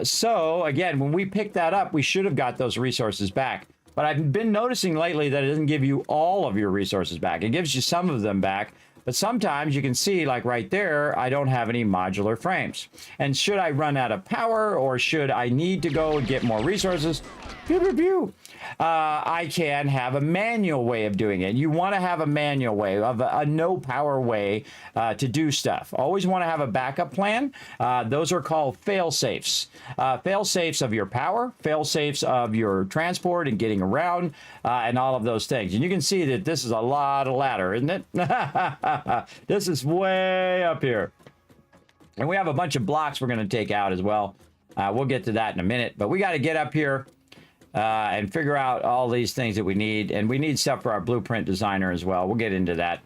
So, again, when we picked that up, we should have got those resources back. But I've been noticing lately that it doesn't give you all of your resources back. It gives you some of them back. But sometimes you can see, like right there, I don't have any modular frames. And should I run out of power or should I need to go and get more resources? Pew, pew, pew. I can have a manual way of doing it. You want to have a manual way, of a no power way to do stuff. Always want to have a backup plan. Those are called fail safes. Fail safes of your power, fail safes of your transport and getting around, and all of those things. And you can see that this is a lot of ladder, isn't it? This is way up here. And we have a bunch of blocks we're going to take out as well. We'll get to that in a minute, but we got to get up here and figure out all these things that we need. And we need stuff for our blueprint designer as well. We'll get into that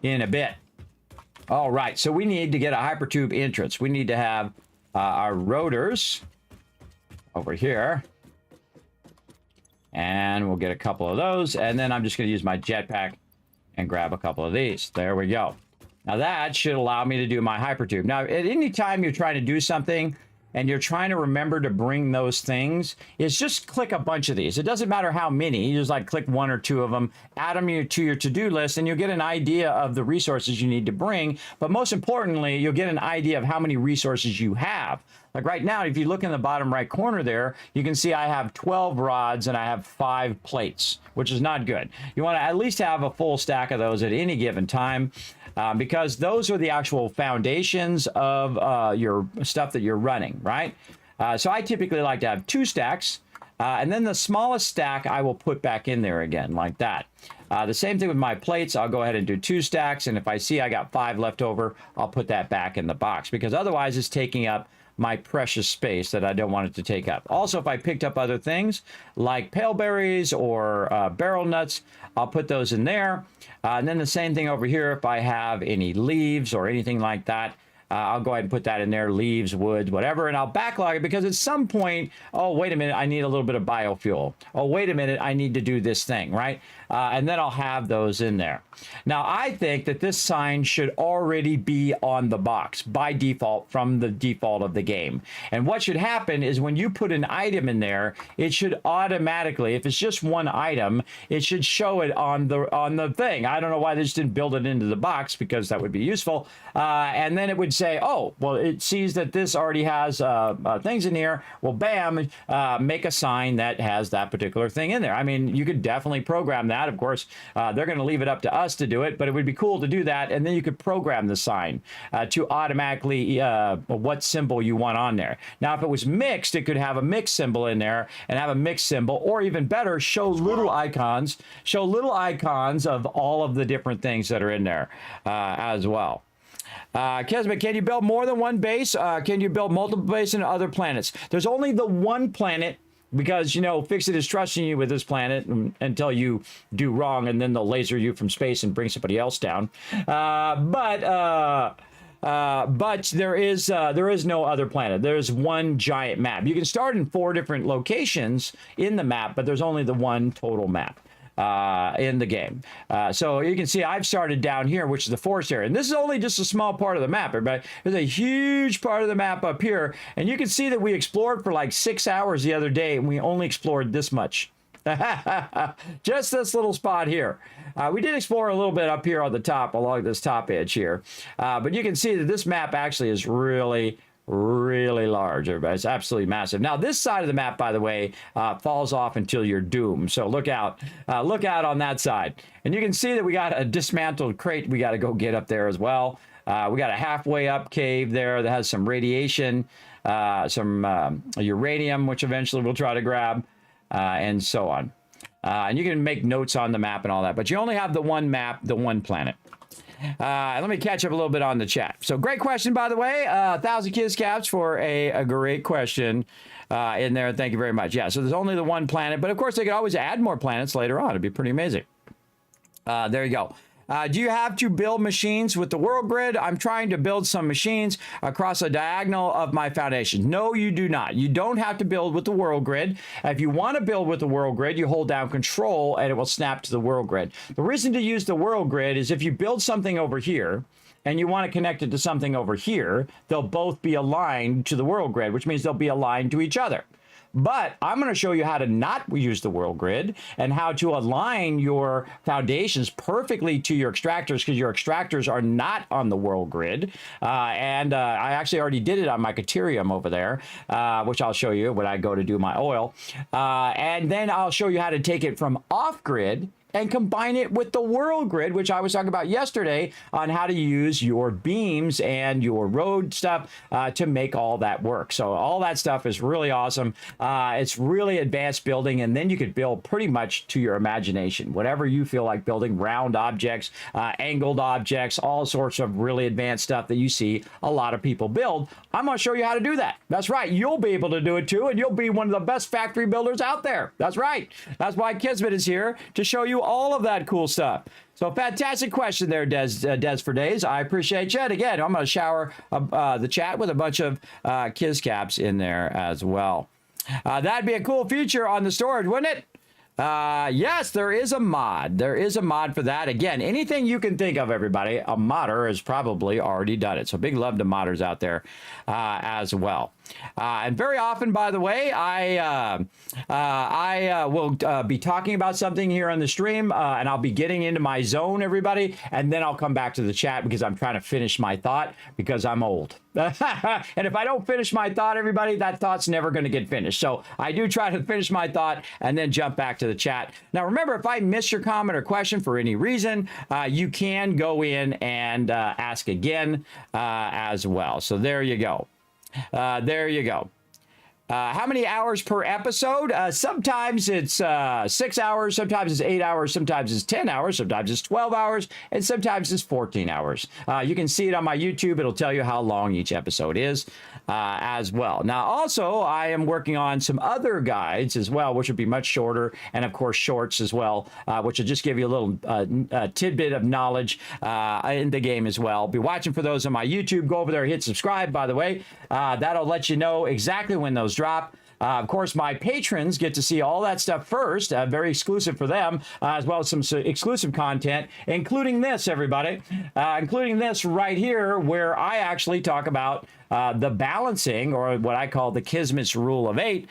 in a bit. All right, so we need to get a hypertube entrance. We need to have our rotors over here. And we'll get a couple of those. And then I'm just going to use my jetpack and grab a couple of these. There we go. Now that should allow me to do my hypertube. Now, at any time you're trying to do something, and you're trying to remember to bring those things, is just click a bunch of these. It doesn't matter how many. You just like click one or two of them, add them to your to-do list, and you'll get an idea of the resources you need to bring. But most importantly, you'll get an idea of how many resources you have. Like right now, if you look in the bottom right corner there, you can see I have 12 rods and I have 5 plates, which is not good. You want to at least have a full stack of those at any given time, because those are the actual foundations of your stuff that you're running, right? So I typically like to have 2 stacks, and then the smallest stack I will put back in there again, like that. The same thing with my plates. I'll go ahead and do 2 stacks, and if I see I got 5 left over, I'll put that back in the box, because otherwise it's taking up my precious space that I don't want it to take up. Also, if I picked up other things like pale berries or barrel nuts, I'll put those in there. And then the same thing over here, if I have any leaves or anything like that, I'll go ahead and put that in there, leaves, wood, whatever, and I'll backlog it, because at some point, oh, wait a minute, I need a little bit of biofuel. Oh, wait a minute, I need to do this thing, right? And then I'll have those in there. Now, I think that this sign should already be on the box by default from the default of the game. And what should happen is when you put an item in there, it should automatically, if it's just one item, it should show it on the thing. I don't know why they just didn't build it into the box, because that would be useful. And then it would say, oh, well, it sees that this already has things in here. Well, bam, make a sign that has that particular thing in there. I mean, you could definitely program that. Of course, they're going to leave it up to us to do it, but it would be cool to do that. And then you could program the sign to automatically what symbol you want on there. Now, if it was mixed, it could have a mixed symbol in there and have a mixed symbol, or even better, show little icons of all of the different things that are in there as well. Kismet, can you build more than one base? Can you build multiple bases in other planets? There's only the one planet, because, you know, FICSIT is trusting you with this planet until you do wrong, and then they'll laser you from space and bring somebody else down. But there is no other planet. There's one giant map. You can start in 4 different locations in the map, but there's only the one total map in the game. So you can see I've started down here, which is the forest area. And this is only just a small part of the map, everybody. There's a huge part of the map up here. And you can see that we explored for like 6 hours the other day, and we only explored this much. Just this little spot here. We did explore a little bit up here on the top, along this top edge here. But you can see that this map actually is really large, everybody. It's absolutely massive. Now, this side of the map, by the way, falls off until you're doomed. So look out on that side. And you can see that we got a dismantled crate we got to go get up there as well. We got a halfway up cave there that has some radiation, some uranium, which eventually we'll try to grab, and so on. And you can make notes on the map and all that, but you only have the one map, the one planet. Let me catch up a little bit on the chat. So great question, by the way. 1,000 kids caps for a great question in there. Thank you very much. Yeah, so there's only the one planet, but of course they could always add more planets later on. It'd be pretty amazing. There you go. Do you have to build machines with the world grid? I'm trying to build some machines across a diagonal of my foundation. No, you do not. You don't have to build with the world grid. If you want to build with the world grid, you hold down control and it will snap to the world grid. The reason to use the world grid is if you build something over here and you want to connect it to something over here, they'll both be aligned to the world grid, which means they'll be aligned to each other. But I'm going to show you how to not use the world grid and how to align your foundations perfectly to your extractors, because your extractors are not on the world grid. I actually already did it on my Caterium over there, which I'll show you when I go to do my oil. And then I'll show you how to take it from off grid and combine it with the world grid, which I was talking about yesterday on how to use your beams and your road stuff to make all that work. So all that stuff is really awesome. It's really advanced building, and then you could build pretty much to your imagination. Whatever you feel like building, round objects, angled objects, all sorts of really advanced stuff that you see a lot of people build. I'm gonna show you how to do that. That's right, you'll be able to do it too, and you'll be one of the best factory builders out there. That's right. That's why Kismet is here, to show you all of that cool stuff. So fantastic question there, Des for Days. I appreciate you. And again, I'm going to shower the chat with a bunch of Kiz caps in there as well. That'd be a cool feature on the storage, wouldn't it? Yes, there is a mod. There is a mod for that. Again, anything you can think of, everybody, a modder has probably already done it. So big love to modders out there as well. And very often, by the way, I will be talking about something here on the stream, and I'll be getting into my zone, everybody, and then I'll come back to the chat because I'm trying to finish my thought because I'm old. And if I don't finish my thought, everybody, that thought's never going to get finished. So I do try to finish my thought and then jump back to the chat. Now, remember, if I miss your comment or question for any reason, you can go in and ask again as well. So there you go. There you go. How many hours per episode? Sometimes it's 6 hours, sometimes it's 8 hours, sometimes it's 10 hours, sometimes it's 12 hours, and sometimes it's 14 hours. You can see it on my YouTube. It'll tell you how long each episode is as well. Now, also, I am working on some other guides as well, which will be much shorter, and of course, shorts as well, which will just give you a little tidbit of knowledge in the game as well. Be watching for those on my YouTube. Go over there, hit subscribe, by the way. That'll let you know exactly when those drop. Of course, my patrons get to see all that stuff first, very exclusive for them, as well as some exclusive content, including this, everybody, including this right here, where I actually talk about the balancing, or what I call the Kismet's rule of 8,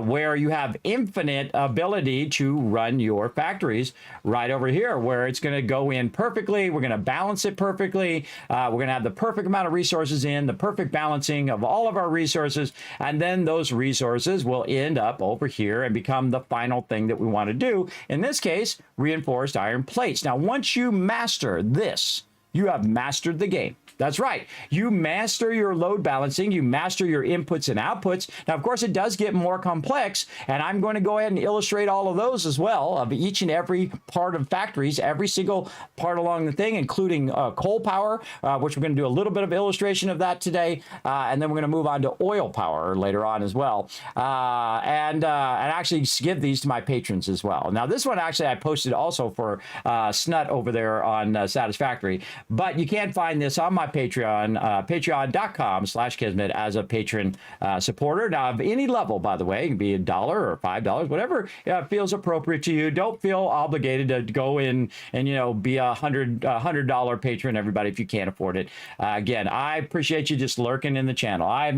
where you have infinite ability to run your factories right over here, where it's going to go in perfectly. We're going to balance it perfectly. We're going to have the perfect amount of resources in, the perfect balancing of all of our resources, and then those resources will end up over here and become the final thing that we want to do. In this case, reinforced iron plates. Now, once you master this, you have mastered the game. That's right. You master your load balancing. You master your inputs and outputs. Now, of course, it does get more complex, and I'm going to go ahead and illustrate all of those as well, of each and every part of factories, every single part along the thing, including coal power, which we're going to do a little bit of illustration of that today, and then we're going to move on to oil power later on as well, and actually give these to my patrons as well. Now, this one actually I posted also for Snut over there on Satisfactory, but you can't find this on my Patreon, patreon.com/Kismet as a patron supporter. Now, of any level, by the way, it can be $1 or $5, whatever feels appropriate to you. Don't feel obligated to go in and, you know, be a $100 patron, everybody, if you can't afford it. Again, I appreciate you just lurking in the channel. I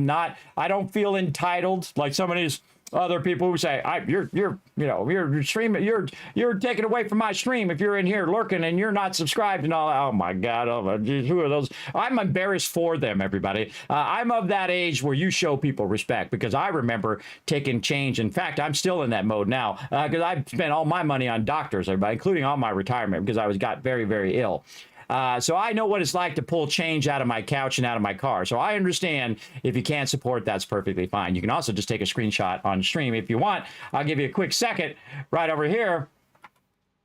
don't feel entitled like some of these other people who say, you're streaming, you're taking away from my stream if you're in here lurking and you're not subscribed and all that. Oh my God, who are those? I'm embarrassed for them, everybody. I'm of that age where you show people respect, because I remember taking change. In fact, I'm still in that mode now, because I've spent all my money on doctors, everybody, including all my retirement, because I got very, very ill. So I know what it's like to pull change out of my couch and out of my car. So I understand if you can't support, that's perfectly fine. You can also just take a screenshot on stream if you want. I'll give you a quick second right over here.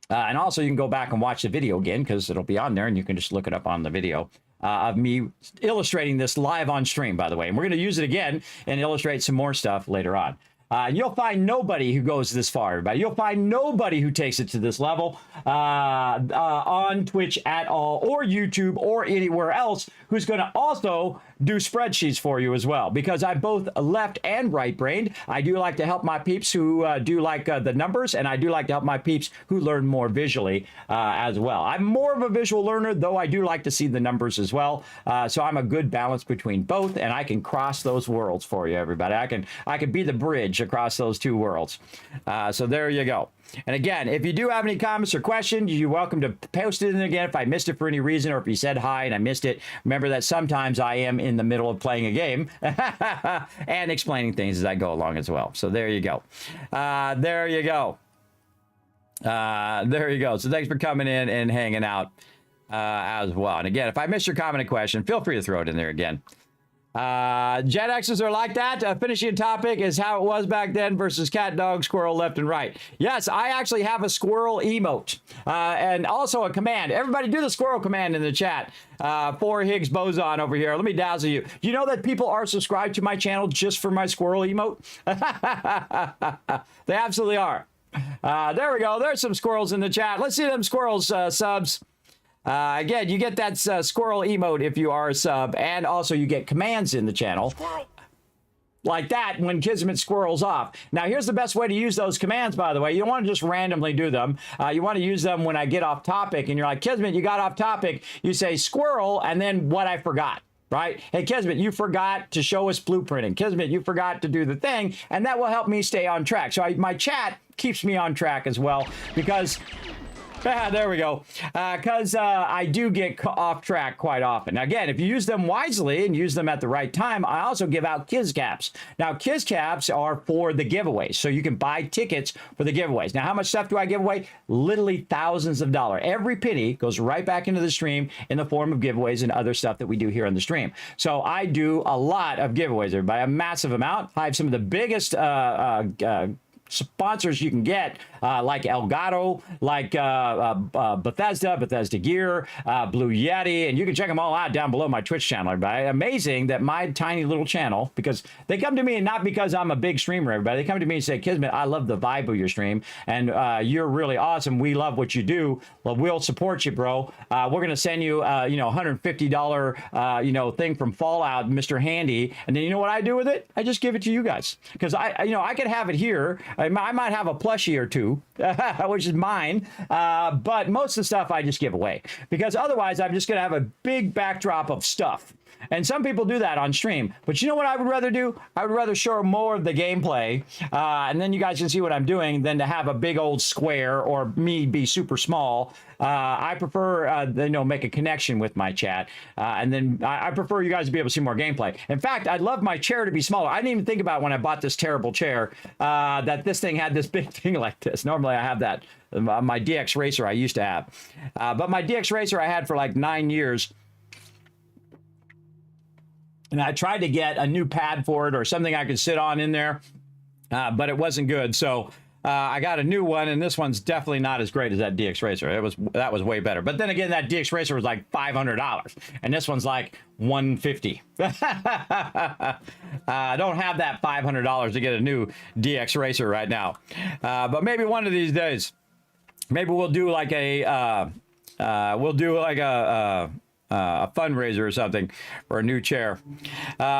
And also you can go back and watch the video again, because it'll be on there and you can just look it up on the video. Of me illustrating this live on stream, by the way. And we're going to use it again and illustrate some more stuff later on. You'll find nobody who goes this far, everybody. You'll find nobody who takes it to this level on Twitch at all, or YouTube, or anywhere else, who's going to also do spreadsheets for you as well, because I'm both left and right-brained. I do like to help my peeps who do like the numbers, and I do like to help my peeps who learn more visually as well. I'm more of a visual learner, though I do like to see the numbers as well. So I'm a good balance between both, and I can cross those worlds for you, everybody. I can be the bridge across those two worlds. So there you go. And again, if you do have any comments or questions, you're welcome to post it in again if I missed it for any reason, or if you said hi and I missed it. Remember that sometimes I am in the middle of playing a game and explaining things as I go along as well. So there you go. There you go. There you go. So thanks for coming in and hanging out as well. And again, if I missed your comment or question, feel free to throw it in there again. Gen X's are like that. Finishing topic is how it was back then versus cat, dog, squirrel, left and right. Yes, I actually have a squirrel emote and also a command. Everybody do the squirrel command in the chat for Higgs boson over here. Let me dazzle you. Do you know that people are subscribed to my channel just for my squirrel emote? They absolutely are. There we go. There's some squirrels in the chat. Let's see them squirrels subs. Again, you get that squirrel emote if you are a sub, and also you get commands in the channel. Squirrel. Like that when Kismet squirrels off. Now, here's the best way to use those commands, by the way. You don't want to just randomly do them. You want to use them when I get off topic, and you're like, Kismet, you got off topic. You say squirrel, and then what I forgot. right? Hey, Kismet, you forgot to show us blueprinting. Kismet, you forgot to do the thing, and that will help me stay on track. So my chat keeps me on track as well because... there we go. Because I do get off track quite often. Now, again, if you use them wisely and use them at the right time, I also give out Kiz Caps. Now, Kiz Caps are for the giveaways, so you can buy tickets for the giveaways. Now, how much stuff do I give away? Literally thousands of dollars. Every penny goes right back into the stream in the form of giveaways and other stuff that we do here on the stream. So I do a lot of giveaways, everybody, a massive amount. I have some of the biggest sponsors you can get, like Elgato, like Bethesda Gear, Blue Yeti, and you can check them all out down below my Twitch channel, everybody. Amazing that my tiny little channel, because they come to me, and not because I'm a big streamer, everybody. They come to me and say, Kismet, I love the vibe of your stream, and you're really awesome. We love what you do. Well, we'll support you, bro. We're going to send you, $150, thing from Fallout, Mr. Handy, and then you know what I do with it? I just give it to you guys, because I could have it here. I might have a plushie or two, which is mine, but most of the stuff I just give away, because otherwise I'm just going to have a big backdrop of stuff. And some people do that on stream. But you know what I would rather do? I would rather show more of the gameplay, and then you guys can see what I'm doing, than to have a big old square or me be super small. I prefer, make a connection with my chat. And then I prefer you guys to be able to see more gameplay. In fact, I'd love my chair to be smaller. I didn't even think about when I bought this terrible chair that this thing had this big thing like this. Normally I have that. My DX Racer I used to have. But my DX Racer I had for like 9 years. And I tried to get a new pad for it or something I could sit on in there, but it wasn't good. So I got a new one, and this one's definitely not as great as that DX Racer. That was way better. But then again, that DX Racer was like $500, and this one's like $150. I don't have that $500 to get a new DX Racer right now, but maybe one of these days, maybe we'll do like a fundraiser or something for a new chair.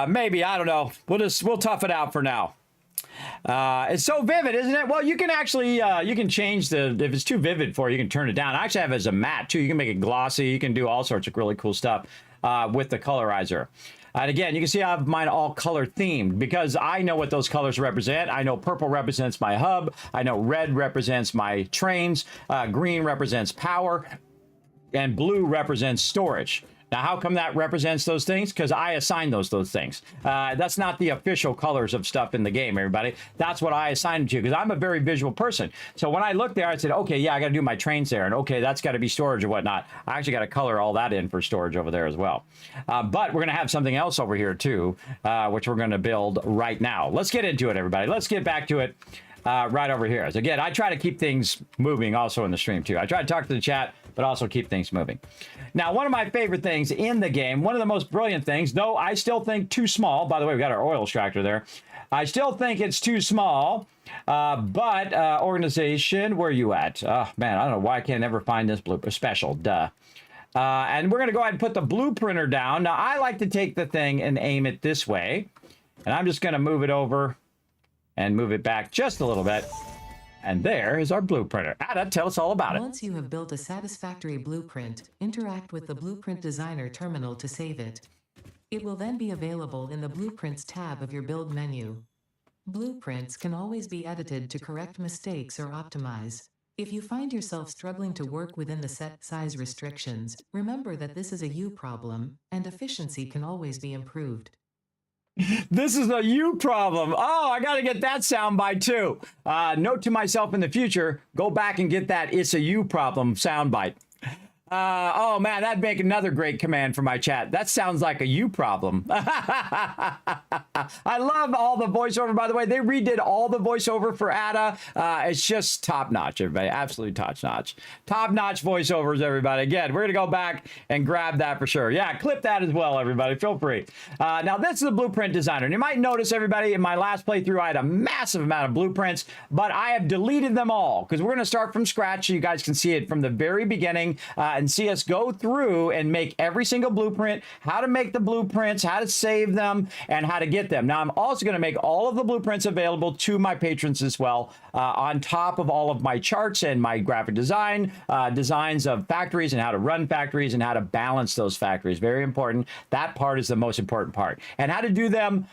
Maybe, I don't know. We'll tough it out for now. It's so vivid, isn't it? Well, you can actually, you can change if it's too vivid for you, you can turn it down. I actually have it as a matte too. You can make it glossy. You can do all sorts of really cool stuff with the colorizer. And again, you can see I have mine all color themed because I know what those colors represent. I know purple represents my hub. I know red represents my trains. Green represents power. And blue represents storage. Now, how come that represents those things? Because I assign those things. That's not the official colors of stuff in the game, everybody. That's what I assign them to, because I'm a very visual person. So when I looked there, I said, okay, yeah, I got to do my trains there. And okay, that's got to be storage or whatnot. I actually got to color all that in for storage over there as well. But we're going to have something else over here, too, which we're going to build right now. Let's get into it, everybody. Let's get back to it right over here. So again, I try to keep things moving also in the stream, too. I try to talk to the chat, but also keep things moving. Now, one of my favorite things in the game, one of the most brilliant things, though I still think too small. By the way, we got our oil extractor there. I still think it's too small, but organization, where are you at? Oh, man, I don't know why I can't ever find this special, duh. And we're going to go ahead and put the blueprinter down. Now, I like to take the thing and aim it this way, and I'm just going to move it over and move it back just a little bit. And there is our blueprinter. Ada, tell us all about it. Once you have built a satisfactory blueprint, interact with the Blueprint Designer terminal to save it. It will then be available in the Blueprints tab of your build menu. Blueprints can always be edited to correct mistakes or optimize. If you find yourself struggling to work within the set size restrictions, remember that this is a you problem, and efficiency can always be improved. This is a you problem. Oh, I got to get that soundbite too. Note to myself in the future, go back and get that it's a you problem soundbite. Oh man, that'd make another great command for my chat. That sounds like a you problem. I love all the voiceover, by the way. They redid all the voiceover for Ada. It's just top notch, everybody. Absolutely top notch. Top notch voiceovers, everybody. Again, we're going to go back and grab that for sure. Yeah, clip that as well, everybody. Feel free. Now, this is the Blueprint Designer. And you might notice, everybody, in my last playthrough, I had a massive amount of blueprints, but I have deleted them all because we're going to start from scratch so you guys can see it from the very beginning. and see us go through and make every single blueprint, how to make the blueprints, how to save them, and how to get them. Now, I'm also going to make all of the blueprints available to my patrons as well, on top of all of my charts and my graphic design, designs of factories and how to run factories and how to balance those factories. Very important. That part is the most important part. And how to do them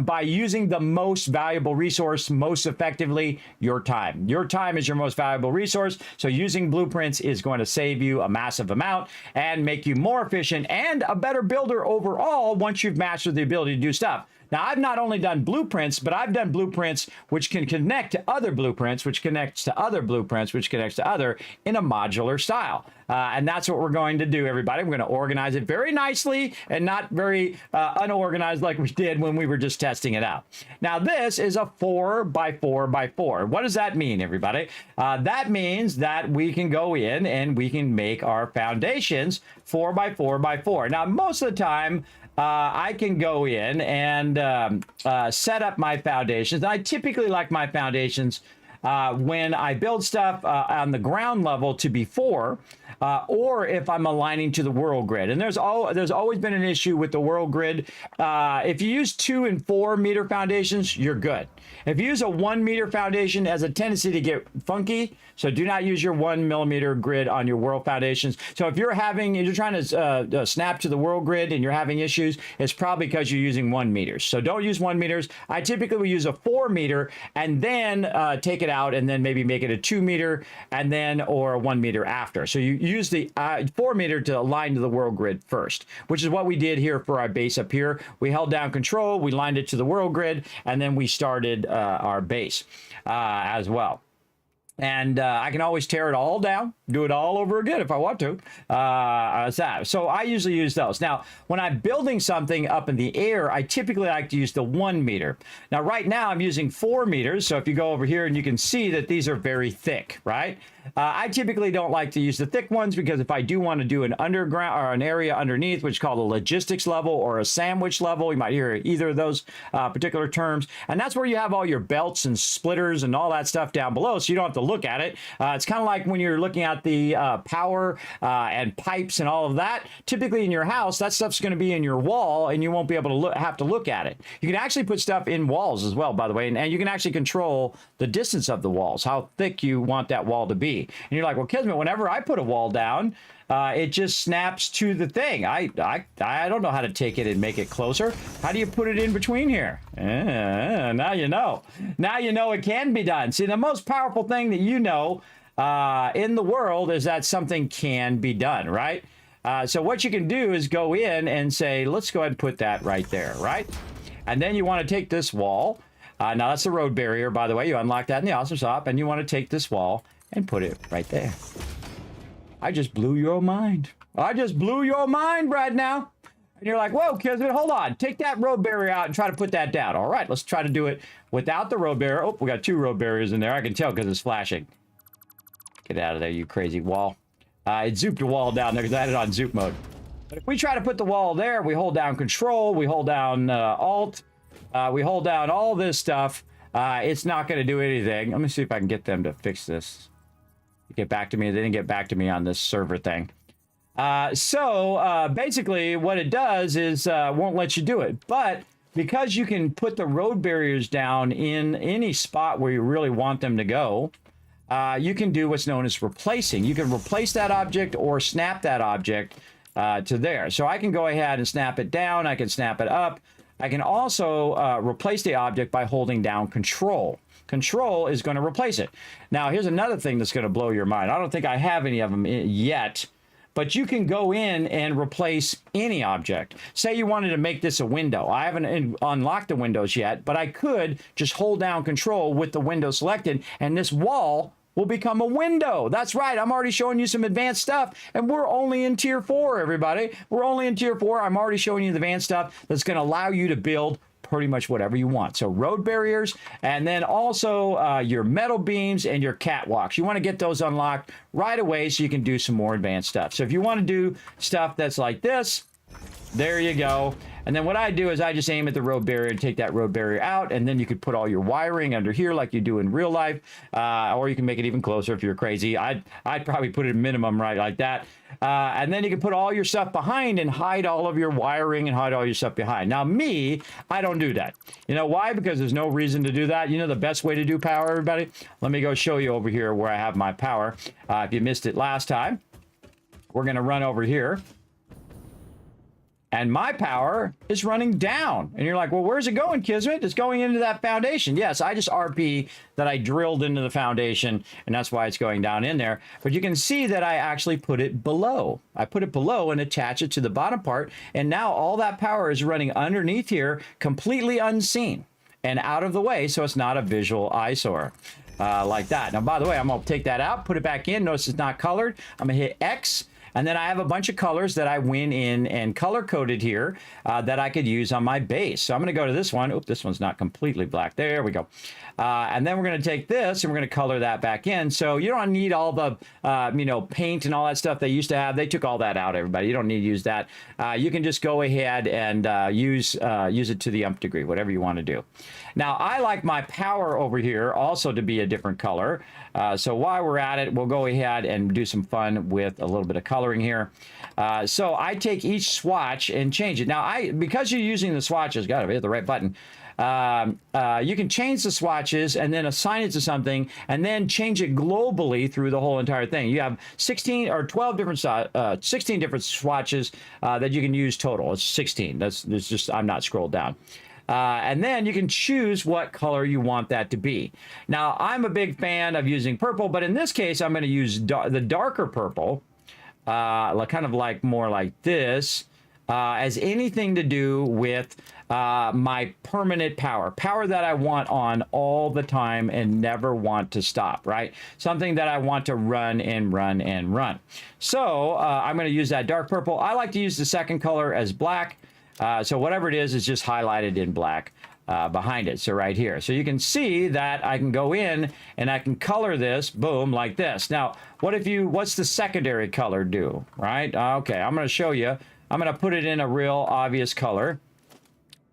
by using the most valuable resource most effectively, your time. Your time is your most valuable resource. So using blueprints is going to save you a massive amount and make you more efficient and a better builder overall once you've mastered the ability to do stuff. Now, I've not only done blueprints, but I've done blueprints which can connect to other blueprints, which connects to other blueprints, which connects to other in a modular style. And that's what we're going to do, everybody. We're going to organize it very nicely and not very unorganized like we did when we were just testing it out. Now, this is a 4x4x4. What does that mean, everybody? That means that we can go in and we can make our foundations 4x4x4. Now, most of the time, I can go in and set up my foundations. I typically like my foundations when I build stuff on the ground level to be 4, or if I'm aligning to the world grid. And there's always been an issue with the world grid. If you use 2 and 4 meter foundations, you're good. If you use a 1 meter foundation, it has a tendency to get funky. So do not use your 1 millimeter grid on your world foundations. So if you're trying to snap to the world grid and you're having issues, it's probably because you're using 1 meters. So don't use 1 meters. I typically will use a 4 meter and then take it out and then maybe make it a 2 meter and then or a 1 meter after. So you use the 4 meter to align to the world grid first, which is what we did here for our base up here. We held down control, we lined it to the world grid, and then we started our base as well. And I can always tear it all down, do it all over again if I want to. So I usually use those. Now, when I'm building something up in the air, I typically like to use the 1 meter. Now, right now, I'm using 4 meters. So if you go over here and you can see that these are very thick, right? I typically don't like to use the thick ones because if I do want to do an underground or an area underneath, which is called a logistics level or a sandwich level, you might hear either of those particular terms. And that's where you have all your belts and splitters and all that stuff down below. So you don't have to look at it. It's kind of like when you're looking at the power and pipes and all of that. Typically in your house, that stuff's going to be in your wall and you won't be able to have to look at it. You can actually put stuff in walls as well, by the way, and you can actually control the distance of the walls, how thick you want that wall to be. And you're like, well, Kismet, whenever I put a wall down, it just snaps to the thing. I don't know how to take it and make it closer. How do you put it in between here? Now you know. Now you know it can be done. See, the most powerful thing that you know in the world is that something can be done, right? So what you can do is go in and say, let's go ahead and put that right there, right? And then you want to take this wall. Now that's the road barrier, by the way. You unlock that in the awesome shop, and you want to take this wall and put it right there. I just blew your mind. I just blew your mind right now. And you're like, whoa, Kismet, hold on. Take that road barrier out and try to put that down. All right, let's try to do it without the road barrier. Oh, we got 2 road barriers in there. I can tell because it's flashing. Get out of there, you crazy wall. It zooped the wall down there because I had it on zoop mode. But if we try to put the wall there, we hold down Control, we hold down Alt, we hold down all this stuff. It's not going to do anything. Let me see if I can get them to fix this. Get back to me. They didn't get back to me on this server thing. So basically what it does is won't let you do it. But because you can put the road barriers down in any spot where you really want them to go, you can do what's known as replacing. You can replace that object or snap that object to there. So I can go ahead and snap it down. I can snap it up. I can also replace the object by holding down Control. Control is going to replace it. Now, here's another thing that's going to blow your mind. I don't think I have any of them yet, but you can go in and replace any object. Say you wanted to make this a window. I haven't unlocked the windows yet, but I could just hold down Control with the window selected, and this wall will become a window. That's right. I'm already showing you some advanced stuff, and we're only in tier 4, everybody. We're only in tier 4. I'm already showing you the advanced stuff that's going to allow you to build pretty much whatever you want. So road barriers, and then also your metal beams and your catwalks. You want to get those unlocked right away so you can do some more advanced stuff. So if you want to do stuff that's like this, There you go. And then what I do is I just aim at the road barrier and take that road barrier out, and then you could put all your wiring under here like you do in real life, or you can make it even closer if you're crazy. I'd probably put it at minimum right like that. And then you can put all your stuff behind and hide all of your wiring and hide all your stuff behind. Now me, I don't do that. You know why? Because there's no reason to do that. You know the best way to do power, everybody? Let me go show you over here where I have my power. If you missed it last time, we're going to run over here. And my power is running down. And you're like, well, where's it going, Kismet? It's going into that foundation. Yes, I just RP that I drilled into the foundation, and that's why it's going down in there. But you can see that I actually put it below. I put it below and attach it to the bottom part, and now all that power is running underneath here, completely unseen and out of the way, so it's not a visual eyesore. Like that. Now, by the way, I'm going to take that out, put it back in. Notice it's not colored. I'm going to hit X. And then I have a bunch of colors that I went in and color-coded here that I could use on my base. So I'm going to go to this one. Oop, this one's not completely black. There we go. And then we're going to take this and we're going to color that back in. So you don't need all the, paint and all that stuff they used to have. They took all that out, everybody. You don't need to use that. You can just go ahead and use it to the nth degree, whatever you want to do. Now, I like my power over here also to be a different color. So while we're at it, we'll go ahead and do some fun with a little bit of coloring here. So I take each swatch and change it. Now, because you're using the swatches, gotta hit the right button. You can change the swatches and then assign it to something and then change it globally through the whole entire thing. You have 16 or 12 different, 16 different swatches that you can use total. It's 16. There's just, I'm not scrolled down. And then you can choose what color you want that to be. Now, I'm a big fan of using purple, but in this case, I'm going to use the darker purple, kind of like more like this, as anything to do with my permanent power that I want on all the time and never want to stop, right? Something that I want to run and run and run. So I'm going to use that dark purple. I like to use the second color as black. So whatever it is just highlighted in black behind it. So right here. So you can see that I can go in and I can color this, boom, like this. Now, what's the secondary color do, right? Okay, I'm going to show you. I'm going to put it in a real obvious color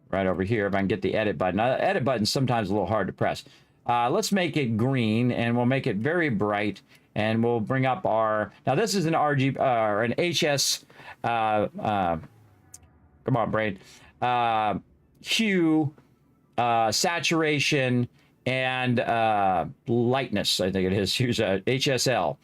right over here if I can get the edit button. Edit button's sometimes a little hard to press. Let's make it green and we'll make it very bright and we'll bring up our, now this is an RGB or an HS, come on, brain. Hue, saturation, and lightness, I think it is. Use HSL.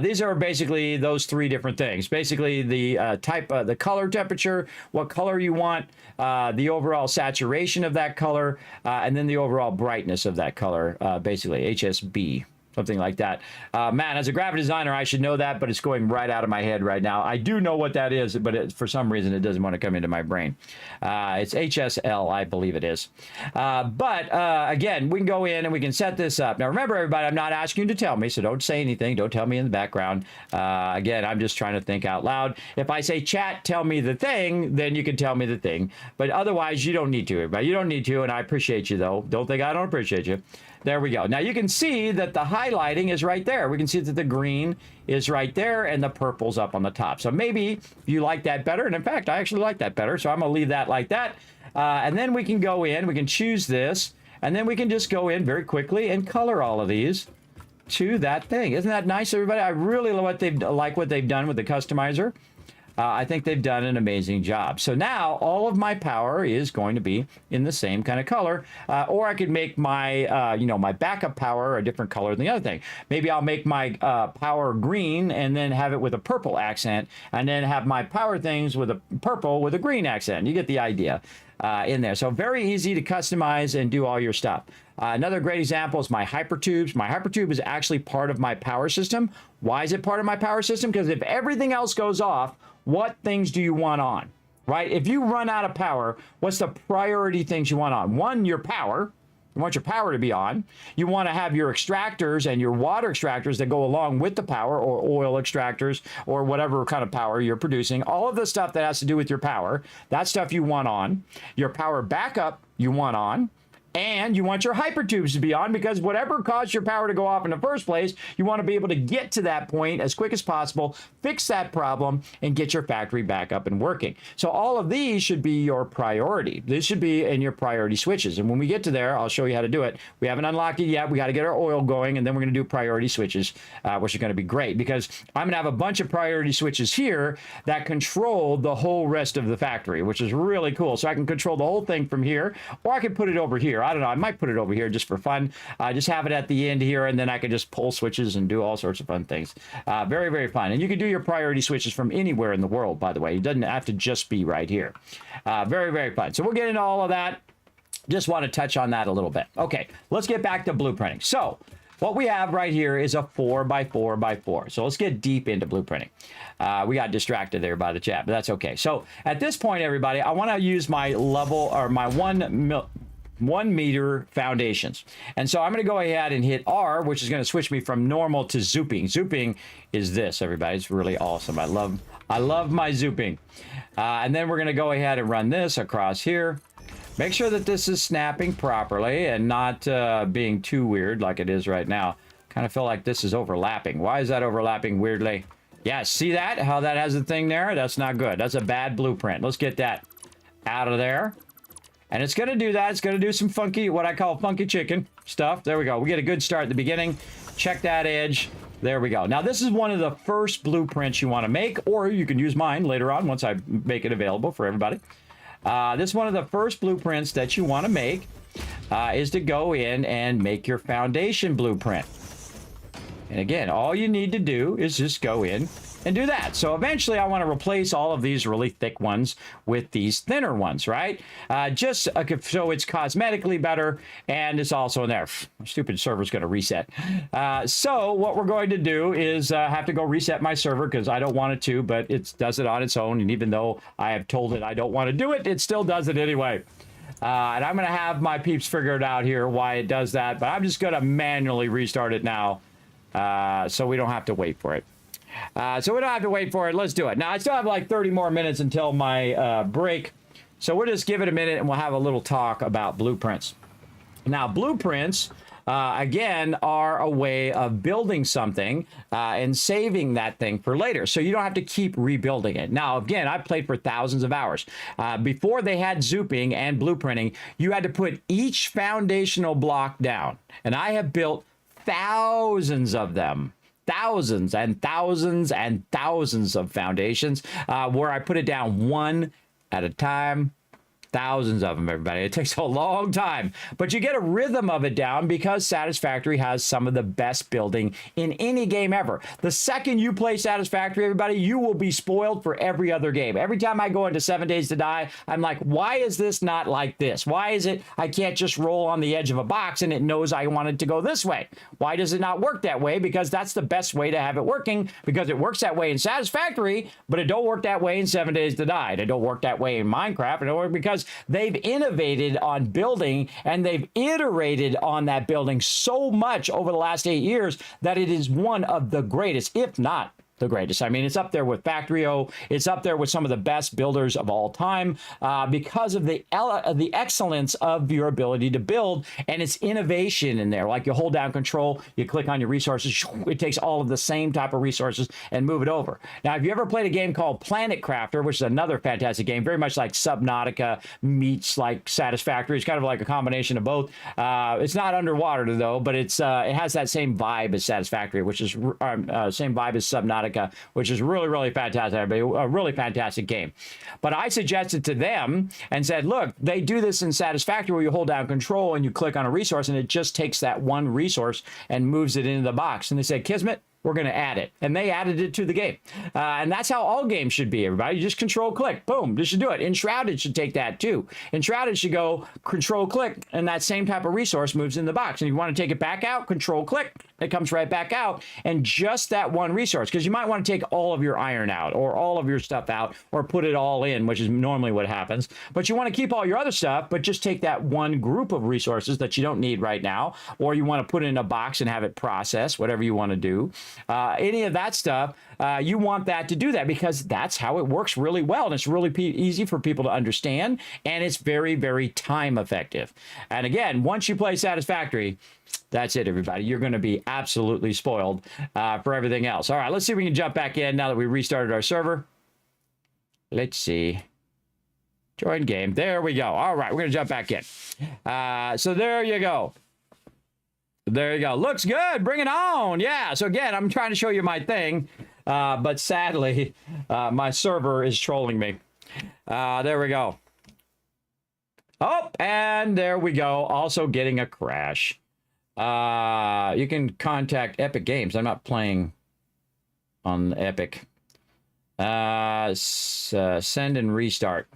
These are basically those three different things. Basically, the the color temperature, what color you want, the overall saturation of that color, and then the overall brightness of that color, basically HSB. Something like that. Man, as a graphic designer, I should know that, but it's going right out of my head right now. I do know what that is, but for some reason, it doesn't want to come into my brain. It's HSL, I believe it is. Again, we can go in and we can set this up. Now, remember, everybody, I'm not asking you to tell me, so don't say anything. Don't tell me in the background. Again, I'm just trying to think out loud. If I say, chat, tell me the thing, then you can tell me the thing. But otherwise, you don't need to, everybody. You don't need to, and I appreciate you, though. Don't think I don't appreciate you. There we go. Now you can see that the highlighting is right there. We can see that the green is right there and the purple's up on the top. So maybe you like that better. And in fact, I actually like that better. So I'm going to leave that like that. And then we can go in, we can choose this, and then we can just go in very quickly and color all of these to that thing. Isn't that nice, everybody? I really like what they've done with the customizer. I think they've done an amazing job. So now all of my power is going to be in the same kind of color, or I could make my, my backup power a different color than the other thing. Maybe I'll make my power green and then have it with a purple accent, and then have my power things with a purple with a green accent. You get the idea in there. So very easy to customize and do all your stuff. Another great example is my hypertubes. My hypertube is actually part of my power system. Why is it part of my power system? Because if everything else goes off, what things do you want on, right? If you run out of power, what's the priority things you want on? One, your power. You want your power to be on. You want to have your extractors and your water extractors that go along with the power, or oil extractors, or whatever kind of power you're producing. All of the stuff that has to do with your power, that stuff you want on. Your power backup you want on. And you want your hypertubes to be on because whatever caused your power to go off in the first place, you want to be able to get to that point as quick as possible, fix that problem, and get your factory back up and working. So all of these should be your priority. This should be in your priority switches. And when we get to there, I'll show you how to do it. We haven't unlocked it yet. We got to get our oil going, and then we're going to do priority switches, which is going to be great because I'm going to have a bunch of priority switches here that control the whole rest of the factory, which is really cool. So I can control the whole thing from here, or I can put it over here. I don't know. I might put it over here just for fun. Just have it at the end here, and then I can just pull switches and do all sorts of fun things. Very, very fun. And you can do your priority switches from anywhere in the world, by the way. It doesn't have to just be right here. Very, very fun. So we'll get into all of that. Just want to touch on that a little bit. Okay, let's get back to blueprinting. So what we have right here is a 4x4x4. So let's get deep into blueprinting. We got distracted there by the chat, but that's okay. So at this point, everybody, I want to use my level or my 1 meter foundations. And so I'm going to go ahead and hit R, which is going to switch me from normal to zooping. Zooping is this, everybody. It's really awesome. I love my zooping. And then we're going to go ahead and run this across here. Make sure that this is snapping properly and not being too weird like it is right now. Kind of feel like this is overlapping. Why is that overlapping weirdly? Yeah, see that? How that has a thing there? That's not good. That's a bad blueprint. Let's get that out of there. And it's going to do that. It's going to do some funky, what I call funky chicken stuff. There we go. We get a good start at the beginning. Check that edge. There we go. Now, this is one of the first blueprints you want to make, or you can use mine later on once I make it available for everybody. This is one of the first blueprints that you want to make is to go in and make your foundation blueprint. And again, all you need to do is just go in and do that. So eventually I want to replace all of these really thick ones with these thinner ones, right? Just so it's cosmetically better, and it's also in there. My stupid server's going to reset. So what we're going to do is have to go reset my server because I don't want it to, but it does it on its own. And even though I have told it I don't want to do it, it still does it anyway. And I'm going to have my peeps figure it out here why it does that, but I'm just going to manually restart it now so we don't have to wait for it. So we don't have to wait for it. Let's do it. Now, I still have like 30 more minutes until my break. So we'll just give it a minute and we'll have a little talk about blueprints. Now, blueprints, again, are a way of building something and saving that thing for later. So you don't have to keep rebuilding it. Now, again, I've played for thousands of hours. Before they had zooping and blueprinting, you had to put each foundational block down. And I have built thousands of them. Thousands and thousands and thousands of foundations where I put it down one at a time. Thousands of them, everybody. It takes a long time, but you get a rhythm of it down because Satisfactory has some of the best building in any game ever. The second you play Satisfactory, everybody, you will be spoiled for every other game. Every time I go into 7 Days to Die, I'm like, why is this not like this? Why is it I can't just roll on the edge of a box and it knows I want it to go this way? Why does it not work that way? Because that's the best way to have it working, because it works that way in Satisfactory, but it don't work that way in 7 Days to Die. It don't work that way in Minecraft. It don't work because they've innovated on building and they've iterated on that building so much over the last 8 years that it is one of the greatest, if not the greatest. I mean, it's up there with Factorio. It's up there with some of the best builders of all time because of the excellence of your ability to build and its innovation in there. Like you hold down control, you click on your resources, it takes all of the same type of resources and move it over. Now, if you ever played a game called Planet Crafter, which is another fantastic game, very much like Subnautica meets like Satisfactory. It's kind of like a combination of both. It's not underwater though, but it has that same vibe as Satisfactory, which is same vibe as Subnautica, which is really, really fantastic. A really fantastic game. But I suggested to them and said, look, they do this in Satisfactory where you hold down control and you click on a resource and it just takes that one resource and moves it into the box. And they said, Kismet, we're going to add it. And they added it to the game. And that's how all games should be, everybody. You just control click. Boom. This should do it. Enshrouded should take that too. Enshrouded should go control click and that same type of resource moves in the box. And if you want to take it back out, control click. It comes right back out. And just that one resource, because you might want to take all of your iron out or all of your stuff out or put it all in, which is normally what happens. But you want to keep all your other stuff, but just take that one group of resources that you don't need right now, or you want to put it in a box and have it process, whatever you want to do. any of that stuff, you want that to do that because that's how it works really well. And it's really easy for people to understand. And it's very, very time effective. And again, once you play Satisfactory, that's it, everybody. You're going to be absolutely spoiled for everything else. All right, let's see if we can jump back in now that we restarted our server. Let's see. Join game. There we go. All right, we're going to jump back in. So there you go. There you go. Looks good. Bring it on. Yeah. So again, I'm trying to show you my thing, but sadly, my server is trolling me. There we go. Oh, and there we go. Also getting a crash. You can contact Epic Games. I'm not playing on Epic. Send and restart.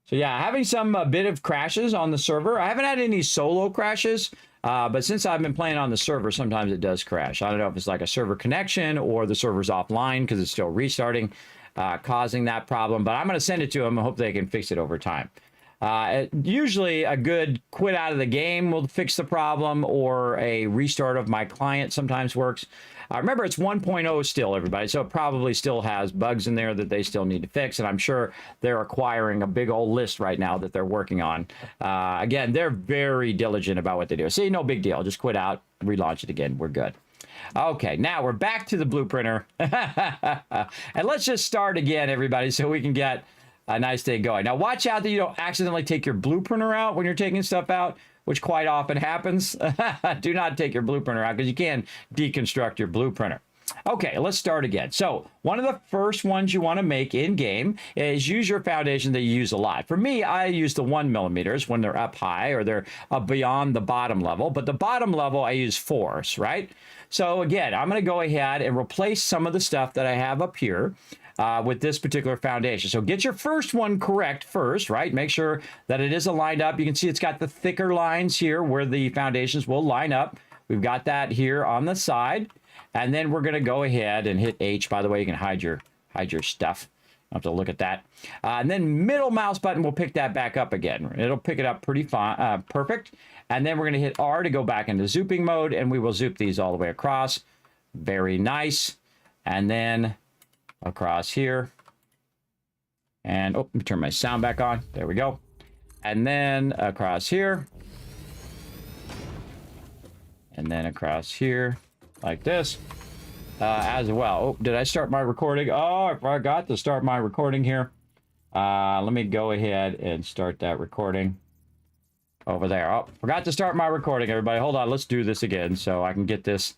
So yeah, having some bit of crashes on the server. I haven't had any solo crashes, but since I've been playing on the server, sometimes it does crash. I don't know if it's like a server connection or the server's offline because it's still restarting, causing that problem. But I'm going to send it to them and hope they can fix it over time. Usually a good quit out of the game will fix the problem, or a restart of my client sometimes works. Remember, it's 1.0 still, everybody, so it probably still has bugs in there that they still need to fix, and I'm sure they're acquiring a big old list right now that they're working on. Again, they're very diligent about what they do. See, no big deal. Just quit out, relaunch it again. We're good. Okay, now we're back to the blueprinter. And let's just start again, everybody, so we can get a nice day going. Now, watch out that you don't accidentally take your blueprinter out when you're taking stuff out, which quite often happens. Do not take your blueprinter out because you can deconstruct your blueprinter. Okay, let's start again. So one of the first ones you want to make in game is use your foundation that you use a lot. For me, I use the 1mm when they're up high or they're beyond the bottom level. But the bottom level, I use 4s, right? So again, I'm going to go ahead and replace some of the stuff that I have up here with this particular foundation. So get your first one correct first, right? Make sure that it is aligned up. You can see it's got the thicker lines here where the foundations will line up. We've got that here on the side. And then we're going to go ahead and hit H. By the way, you can hide your stuff. I'll have to look at that. And then middle mouse button will pick that back up again. It'll pick it up pretty fine, perfect. And then we're going to hit R to go back into zooping mode, and we will zoop these all the way across. Very nice. And then across here. And, oh, let me turn my sound back on. There we go. And then across here. And then across here, like this, as well. Oh, did I start my recording? Oh, I forgot to start my recording here. Let me go ahead and start that recording over there. Oh, forgot to start my recording, everybody. Hold on, let's do this again so I can get this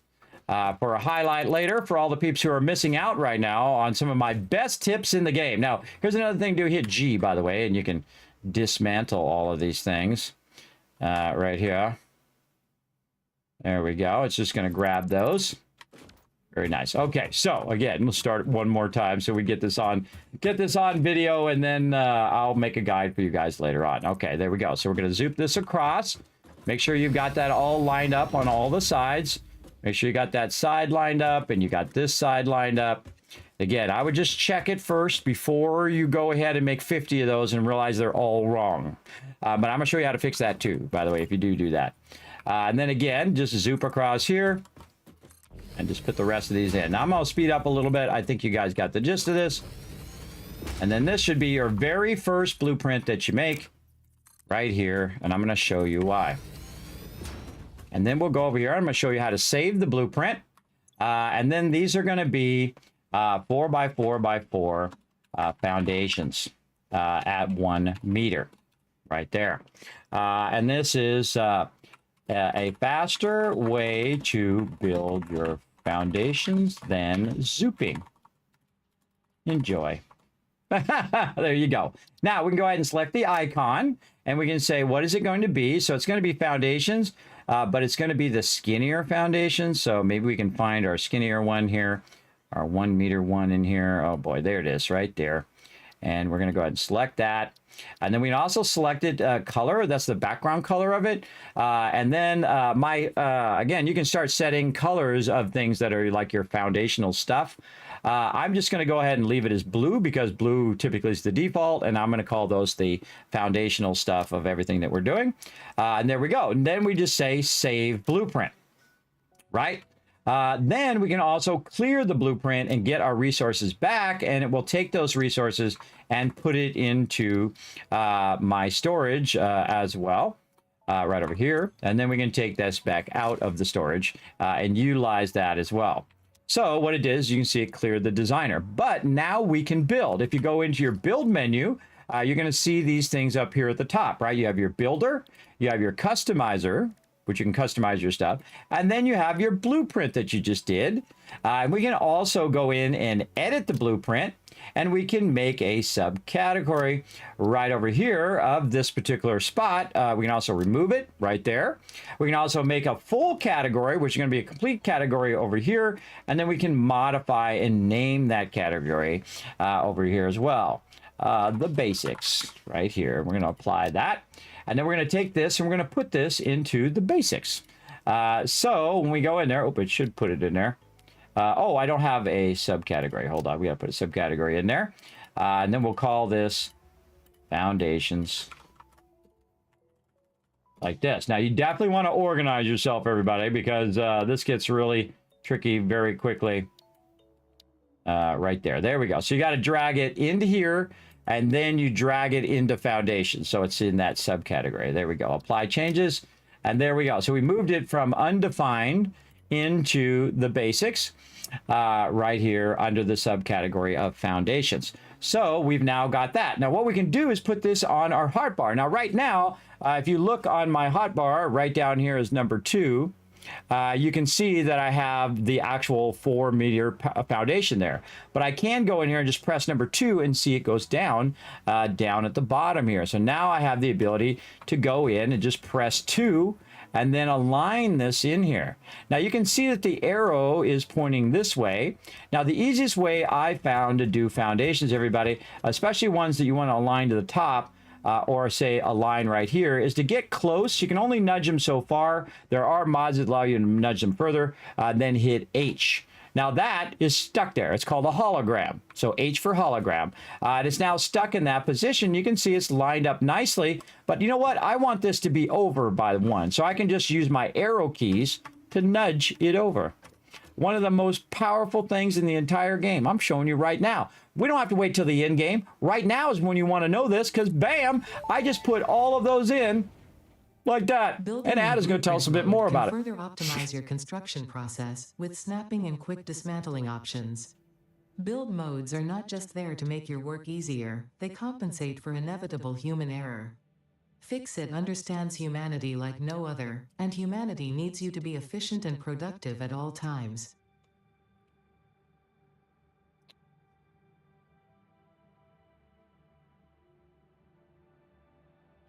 for a highlight later for all the peeps who are missing out right now on some of my best tips in the game. Now, here's another thing. Do hit G, by the way, and you can dismantle all of these things right here. There we go. It's just going to grab those. Very nice. Okay, so again, we'll start one more time so we get this on video, and then I'll make a guide for you guys later on. Okay, there we go. So we're going to zoop this across. Make sure you've got that all lined up on all the sides. Make sure you got that side lined up and you got this side lined up. Again, I would just check it first before you go ahead and make 50 of those and realize they're all wrong. But I'm going to show you how to fix that too, by the way, if you do that. And then again, just zoop across here and just put the rest of these in. Now I'm going to speed up a little bit. I think you guys got the gist of this. And then this should be your very first blueprint that you make right here. And I'm going to show you why. And then we'll go over here. I'm going to show you how to save the blueprint. And then these are going to be 4x4x4 foundations at 1 meter right there. And this is a faster way to build your foundations than zooping. Enjoy. There you go. Now we can go ahead and select the icon and we can say, what is it going to be? So it's going to be foundations, but it's going to be the skinnier foundation. So maybe we can find our skinnier one here, our 1 meter one in here. Oh boy, there it is right there. And we're going to go ahead and select that. And then we can also select it color. That's the background color of it. And then again, you can start setting colors of things that are like your foundational stuff. I'm just going to go ahead and leave it as blue because blue typically is the default. And I'm going to call those the foundational stuff of everything that we're doing. And there we go. And then we just say save blueprint, right? Then we can also clear the blueprint and get our resources back, and it will take those resources and put it into my storage as well, right over here. And then we can take this back out of the storage and utilize that as well. So what it is, you can see it cleared the designer. But now we can build. If you go into your build menu, you're going to see these things up here at the top, right? You have your builder, you have your customizer, which you can customize your stuff. And then you have your blueprint that you just did. And we can also go in and edit the blueprint, and we can make a subcategory right over here of this particular spot. We can also remove it right there. We can also make a full category, which is going to be a complete category over here. And then we can modify and name that category over here as well. The basics right here. We're going to apply that. And then we're going to take this and we're going to put this into the basics. So when we go in there, oh, it should put it in there. Oh, I don't have a subcategory. Hold on. We got to put a subcategory in there. And then we'll call this foundations. Like this. Now, you definitely want to organize yourself, everybody, because this gets really tricky very quickly. Right there. There we go. So you got to drag it into here. And then you drag it into foundation. So it's in that subcategory. There we go. Apply changes. And there we go. So we moved it from undefined into the basics right here under the subcategory of foundations. So we've now got that. Now what we can do is put this on our hotbar. Now right now, if you look on my hotbar, right down here is number 2. You can see that I have the actual 4-meter foundation there. But I can go in here and just press number 2 and see it goes down, down at the bottom here. So now I have the ability to go in and just press 2 and then align this in here. Now you can see that the arrow is pointing this way. Now the easiest way I found to do foundations, everybody, especially ones that you want to align to the top, or say a line right here, is to get close. You can only nudge them so far. There are mods that allow you to nudge them further, then hit H. Now that is stuck there. It's called a hologram. So H for hologram. And it's now stuck in that position. You can see it's lined up nicely, but you know what? I want this to be over by 1. So I can just use my arrow keys to nudge it over. One of the most powerful things in the entire game. I'm showing you right now. We don't have to wait till the end game. Right now is when you want to know this, because bam, I just put all of those in like that. And Ad is going to tell us a bit more about it. Further optimize your construction process with snapping and quick dismantling options. Build modes are not just there to make your work easier, they compensate for inevitable human error. FICSIT understands humanity like no other, and humanity needs you to be efficient and productive at all times.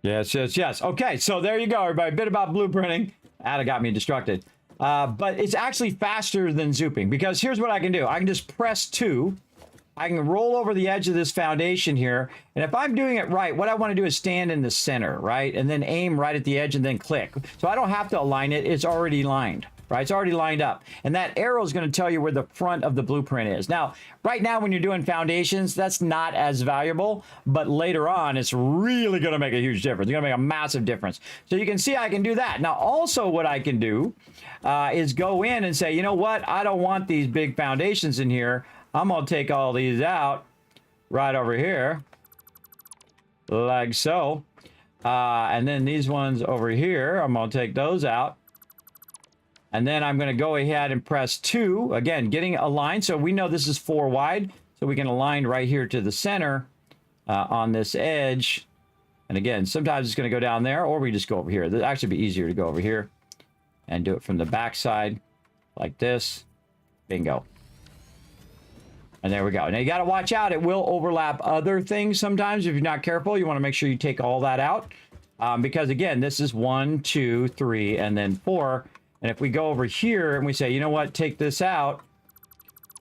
Yes, yes, yes. Okay, so there you go, everybody. A bit about blueprinting. Ada got me distracted. But it's actually faster than zooping, because here's what I can do. I can just press 2. I can roll over the edge of this foundation here. And if I'm doing it right, what I want to do is stand in the center, right? And then aim right at the edge and then click. So I don't have to align it. It's already lined, right? It's already lined up. And that arrow is going to tell you where the front of the blueprint is. Now, right now, when you're doing foundations, that's not as valuable. But later on, it's really going to make a huge difference. It's going to make a massive difference. So you can see I can do that. Now, also what I can do is go in and say, you know what? I don't want these big foundations in here. I'm going to take all these out right over here, like so. And then these ones over here, I'm going to take those out. And then I'm going to go ahead and press 2. Again, getting aligned. So we know this is 4 wide. So we can align right here to the center on this edge. And again, sometimes it's going to go down there, or we just go over here. It'd actually be easier to go over here and do it from the back side like this. Bingo. And there we go. Now you got to watch out. It will overlap other things sometimes if you're not careful. You want to make sure you take all that out. Because again, this is 1, 2, 3, and then 4. And if we go over here and we say, you know what, take this out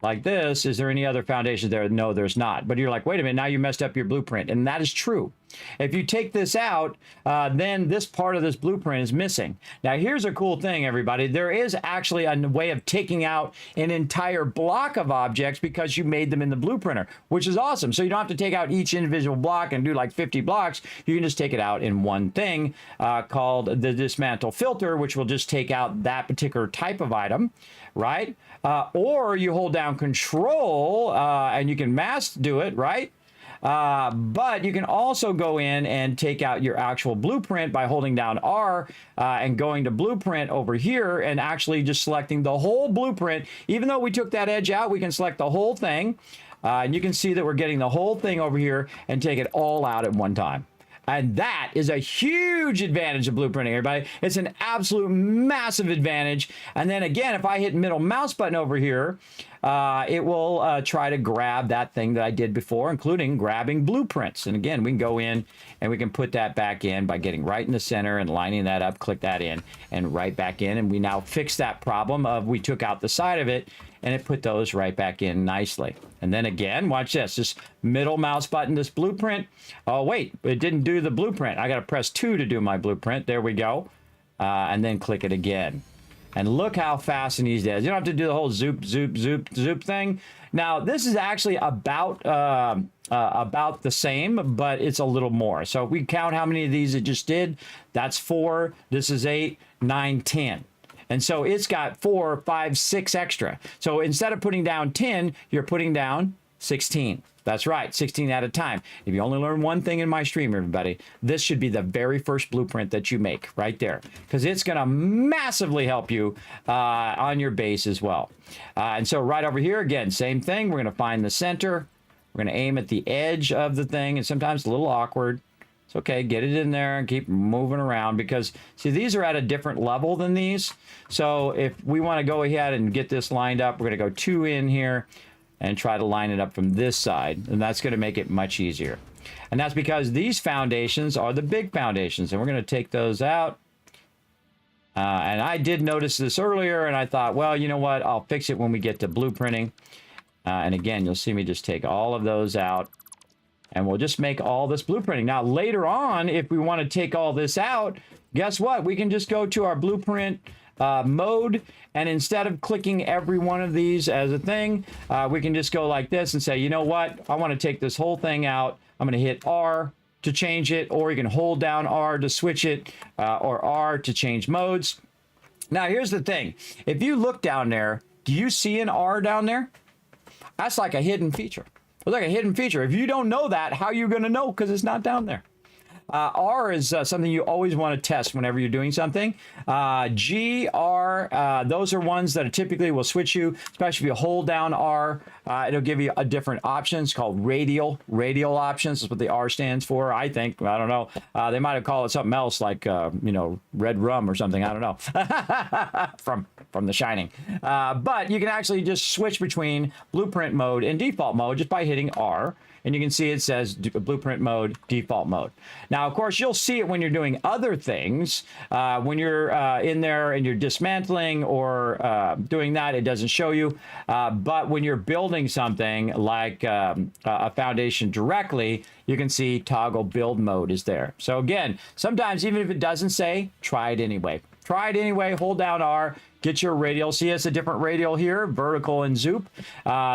like this, is there any other foundations there? No, there's not. But you're like, wait a minute, now you messed up your blueprint. And that is true. If you take this out, then this part of this blueprint is missing. Now, here's a cool thing, everybody. There is actually a way of taking out an entire block of objects because you made them in the blueprinter, which is awesome. So you don't have to take out each individual block and do like 50 blocks. You can just take it out in one thing called the dismantle filter, which will just take out that particular type of item, right? Or you hold down Control and you can mass do it, right? But you can also go in and take out your actual blueprint by holding down R and going to blueprint over here and actually just selecting the whole blueprint. Even though we took that edge out, we can select the whole thing. And you can see that we're getting the whole thing over here and take it all out at one time. And that is a huge advantage of blueprinting, everybody. It's an absolute massive advantage. And then again, if I hit middle mouse button over here, it will try to grab that thing that I did before, including grabbing blueprints. And again, we can go in and we can put that back in by getting right in the center and lining that up, click that in and right back in. And we now fix that problem of we took out the side of it and it put those right back in nicely. And then again, watch this, just middle mouse button, this blueprint. Oh, wait, it didn't do the blueprint. I got to press 2 to do my blueprint. There we go. And then click it again. And look how fast and easy it is. You don't have to do the whole zoop, zoop, zoop, zoop thing. Now, this is actually about the same, but it's a little more. So if we count how many of these it just did, that's 4. This is 8, 9, 10. And so it's got 4, 5, 6 extra. So instead of putting down 10, you're putting down 16. That's right, 16 at a time. If you only learn one thing in my stream, everybody, this should be the very first blueprint that you make right there, because it's going to massively help you on your base as well. And so right over here, again, same thing. We're going to find the center. We're going to aim at the edge of the thing, and sometimes it's a little awkward. It's okay, get it in there and keep moving around because, see, these are at a different level than these. So if we want to go ahead and get this lined up, we're going to go 2 in here and try to line it up from this side, and that's going to make it much easier. And that's because these foundations are the big foundations, and we're going to take those out. And I did notice this earlier, and I thought, well, you know what? I'll fix it when we get to blueprinting. And again, you'll see me just take all of those out, and we'll just make all this blueprinting. Now, later on, if we want to take all this out, guess what? We can just go to our blueprint mode, and instead of clicking every one of these as a thing, we can just go like this and say, you know what? I want to take this whole thing out. I'm going to hit R to change it, or you can hold down R to switch it, or R to change modes. Now, here's the thing. If you look down there, do you see an R down there? That's like a hidden feature. It's like a hidden feature. If you don't know that, how are you going to know? Because it's not down there. R is something you always want to test whenever you're doing something. G, R, those are ones that typically will switch you, especially if you hold down R. It'll give you a different options called radial options. That's what the R stands for, I think. I don't know. They might have called it something else like, you know, red rum or something. I don't know. from The Shining. But you can actually just switch between blueprint mode and default mode just by hitting R. And you can see it says blueprint mode, default mode. Now, of course, you'll see it when you're doing other things. When you're in there and you're dismantling or doing that, it doesn't show you. But when you're building something like a foundation directly, you can see toggle build mode is there. So again, sometimes even if it doesn't say, try it anyway. Try it anyway, hold down R, get your radial. See, it's a different radial here, vertical and zoop.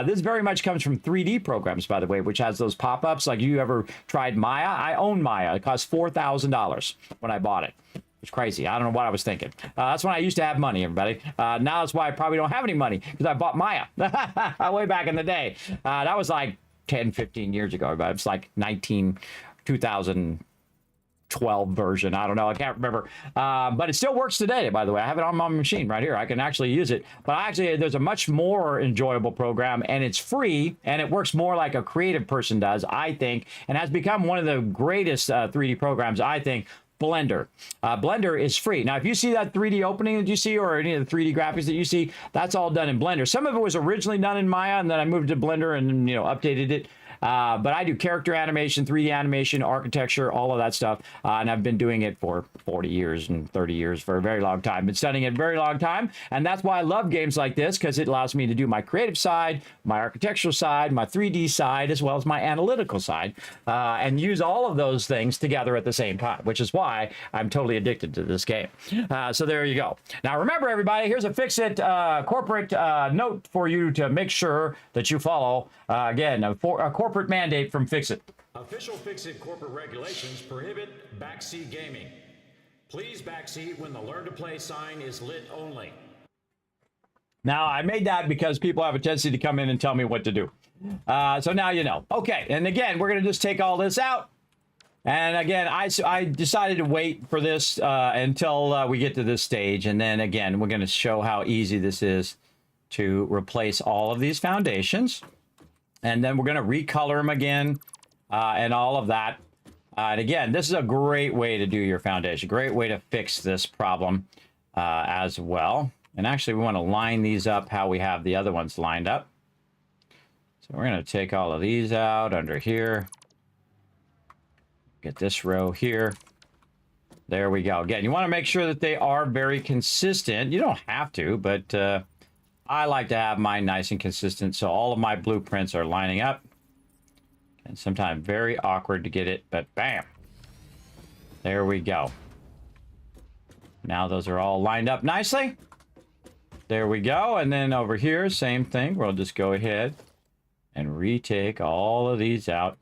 This very much comes from 3D programs, by the way, which has those pop-ups. Like, you ever tried Maya? I own Maya. It cost $4,000 when I bought it. It's crazy. I don't know what I was thinking. That's when I used to have money, everybody. Now that's why I probably don't have any money, because I bought Maya way back in the day. That was like 10, 15 years ago. But it's like 2012 version. I don't know. I can't remember. But it still works today, by the way. I have it on my machine right here. I can actually use it. But actually, there's a much more enjoyable program, and it's free, and it works more like a creative person does, I think, and has become one of the greatest 3D programs, I think. Blender. Blender is free. Now, if you see that 3D opening that you see, or any of the 3D graphics that you see, that's all done in Blender. Some of it was originally done in Maya, and then I moved to Blender and, you know, updated it. But I do character animation, 3D animation, architecture, all of that stuff. And I've been doing it for 40 years and 30 years for a very long time. Been studying it a very long time. And that's why I love games like this, because it allows me to do my creative side, my architectural side, my 3D side, as well as my analytical side, and use all of those things together at the same time, which is why I'm totally addicted to this game. So there you go. Now remember, everybody, here's a FICSIT corporate note for you to make sure that you follow. Again, a corporate mandate from FICSIT. Official FICSIT corporate regulations prohibit backseat gaming. Please backseat when the Learn to Play sign is lit only. Now, I made that because people have a tendency to come in and tell me what to do. So now you know. Okay, and again, we're going to just take all this out. And again, I decided to wait for this until we get to this stage. And then again, we're going to show how easy this is to replace all of these foundations. And then we're going to recolor them again and all of that. And again, this is a great way to do your foundation. Great way to fix this problem as well. And actually, we want to line these up how we have the other ones lined up. So we're going to take all of these out under here. Get this row here. There we go. Again, you want to make sure that they are very consistent. You don't have to, but I like to have mine nice and consistent, so all of my blueprints are lining up. And sometimes very awkward to get it, but bam. There we go. Now those are all lined up nicely. There we go. And then over here, same thing. We'll just go ahead and retake all of these out.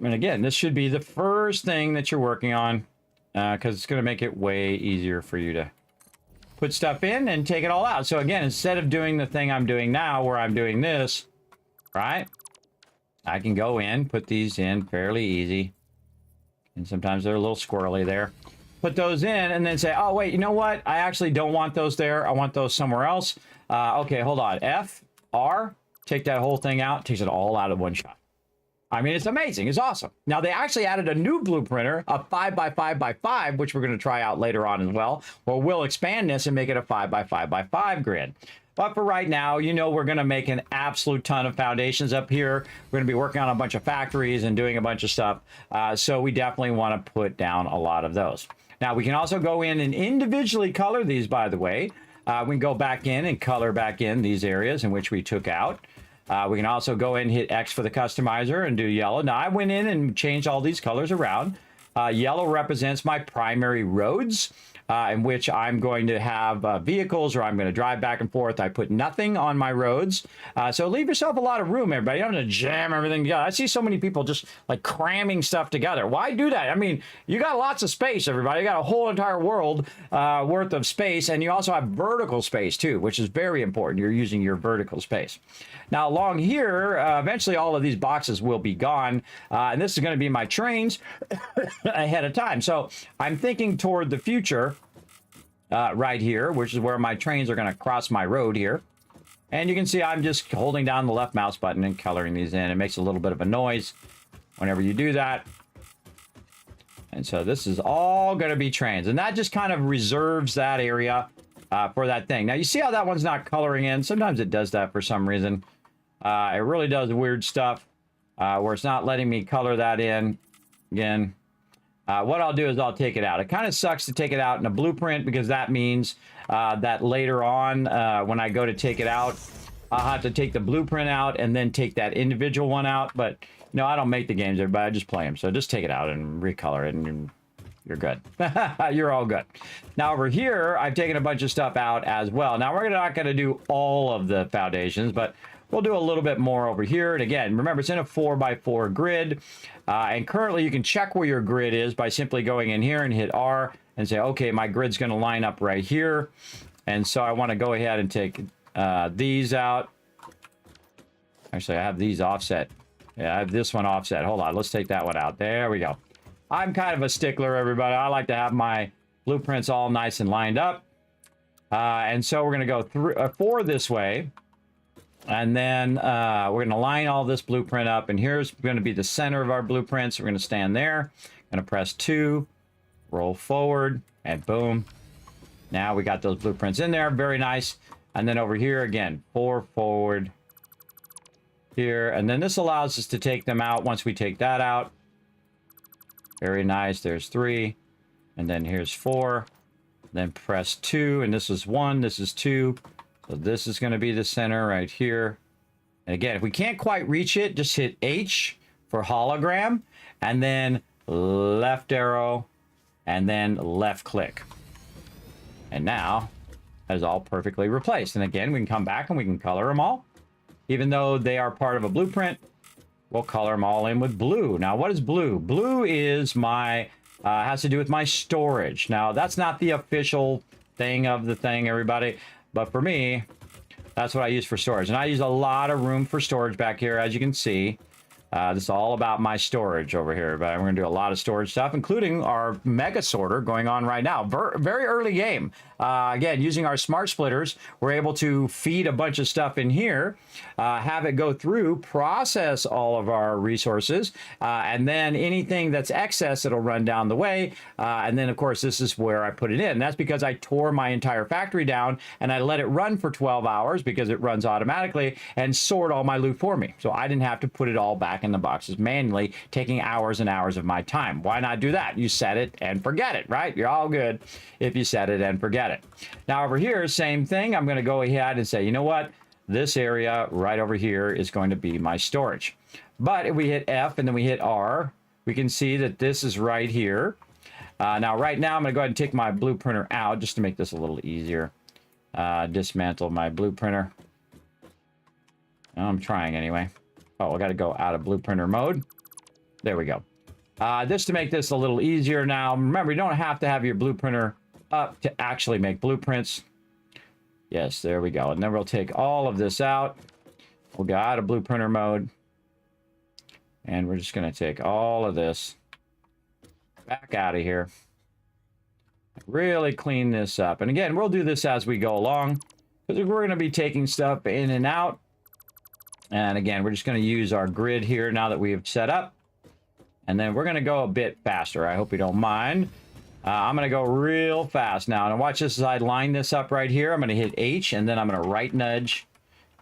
And again, this should be the first thing that you're working on because it's going to make it way easier for you to put stuff in and take it all out. So again, instead of doing the thing I'm doing now where I'm doing this, right? I can go in, put these in fairly easy. And sometimes they're a little squirrely there. Put those in and then say, oh, wait, you know what? I actually don't want those there. I want those somewhere else. Okay, hold on. F, R, take that whole thing out. Takes it all out of one shot. I mean, it's amazing. It's awesome. Now, they actually added a new blueprinter, a 5x5x5, which we're going to try out later on as well, where we'll expand this and make it a 5x5x5 grid. But for right now, you know, we're going to make an absolute ton of foundations up here. We're going to be working on a bunch of factories and doing a bunch of stuff. So we definitely want to put down a lot of those. Now, we can also go in and individually color these, by the way. We can go back in and color back in these areas in which we took out. We can also go in and hit X for the customizer and do yellow. Now, I went in and changed all these colors around. Yellow represents my primary roads, in which I'm going to have vehicles or I'm going to drive back and forth. I put nothing on my roads. So leave yourself a lot of room, everybody. You don't have to jam everything together. I see so many people just like cramming stuff together. Why do that? I mean, you got lots of space, everybody. You got a whole entire world worth of space. And you also have vertical space too, which is very important. You're using your vertical space. Now, along here, eventually all of these boxes will be gone. And this is going to be my trains ahead of time. So I'm thinking toward the future right here, which is where my trains are going to cross my road here. And you can see I'm just holding down the left mouse button and coloring these in. It makes a little bit of a noise whenever you do that. And so this is all going to be trains. And that just kind of reserves that area for that thing. Now, you see how that one's not coloring in? Sometimes it does that for some reason. It really does weird stuff where it's not letting me color that in. Again, what I'll do is I'll take it out. It kind of sucks to take it out in a blueprint because that means that later on when I go to take it out, I'll have to take the blueprint out and then take that individual one out. But, no, I don't make the games, everybody. I just play them. So just take it out and recolor it and you're good. You're all good. Now over here, I've taken a bunch of stuff out as well. Now we're not going to do all of the foundations, but we'll do a little bit more over here. And again, remember, it's in a 4x4 grid. And currently you can check where your grid is by simply going in here and hit R and say, okay, my grid's going to line up right here. And so I want to go ahead and take these out. Actually, I have these offset. Yeah, I have this one offset. Hold on, let's take that one out. There we go. I'm kind of a stickler, everybody. I like to have my blueprints all nice and lined up. And so we're going to go 4 this way. And then we're going to line all this blueprint up. And here's going to be the center of our blueprints. We're going to stand there. Going to press 2, roll forward, and boom. Now we got those blueprints in there. Very nice. And then over here again, 4 forward. here. And then this allows us to take them out once we take that out. Very nice. There's 3. And then here's 4. Then press 2. And this is 1. This is 2. So this is going to be the center right here. And again, if we can't quite reach it, just hit H for hologram. And then left arrow. And then left click. And now that is all perfectly replaced. And again, we can come back and we can color them all. Even though they are part of a blueprint, we'll color them all in with blue. Now, what is blue? Blue is my, has to do with my storage. Now, that's not the official thing of the thing, everybody. But for me, that's what I use for storage. And I use a lot of room for storage back here, as you can see. This is all about my storage over here, but we're going to do a lot of storage stuff, including our mega sorter going on right now. Very early game. Again, using our smart splitters, we're able to feed a bunch of stuff in here, have it go through, process all of our resources, and then anything that's excess, it'll run down the way. And then, of course, this is where I put it in. That's because I tore my entire factory down and I let it run for 12 hours because it runs automatically and sort all my loot for me. So I didn't have to put it all back in the boxes manually, taking hours and hours of my time. Why not do that? You set it and forget it, right? You're all good if you set it and forget it. Now over here, same thing. I'm going to go ahead and say, you know what? This area right over here is going to be my storage. But if we hit F and then we hit R, we can see that this is right here. Now, right now, I'm going to go ahead and take my blue printer out just to make this a little easier. Dismantle my blue printer. I'm trying anyway. Oh, I got to go out of blue printer mode. There we go. Just to make this a little easier now. Remember, you don't have to have your blue printer up to actually make blueprints. Yes, there we go. And then we'll take all of this out. We'll go out of blue printer mode. And we're just going to take all of this back out of here. Really clean this up. And again, we'll do this as we go along, because we're going to be taking stuff in and out. And again, we're just going to use our grid here now that we have set up. And then we're going to go a bit faster. I hope you don't mind. I'm going to go real fast now. And watch this as I line this up right here. I'm going to hit H, and then I'm going to right nudge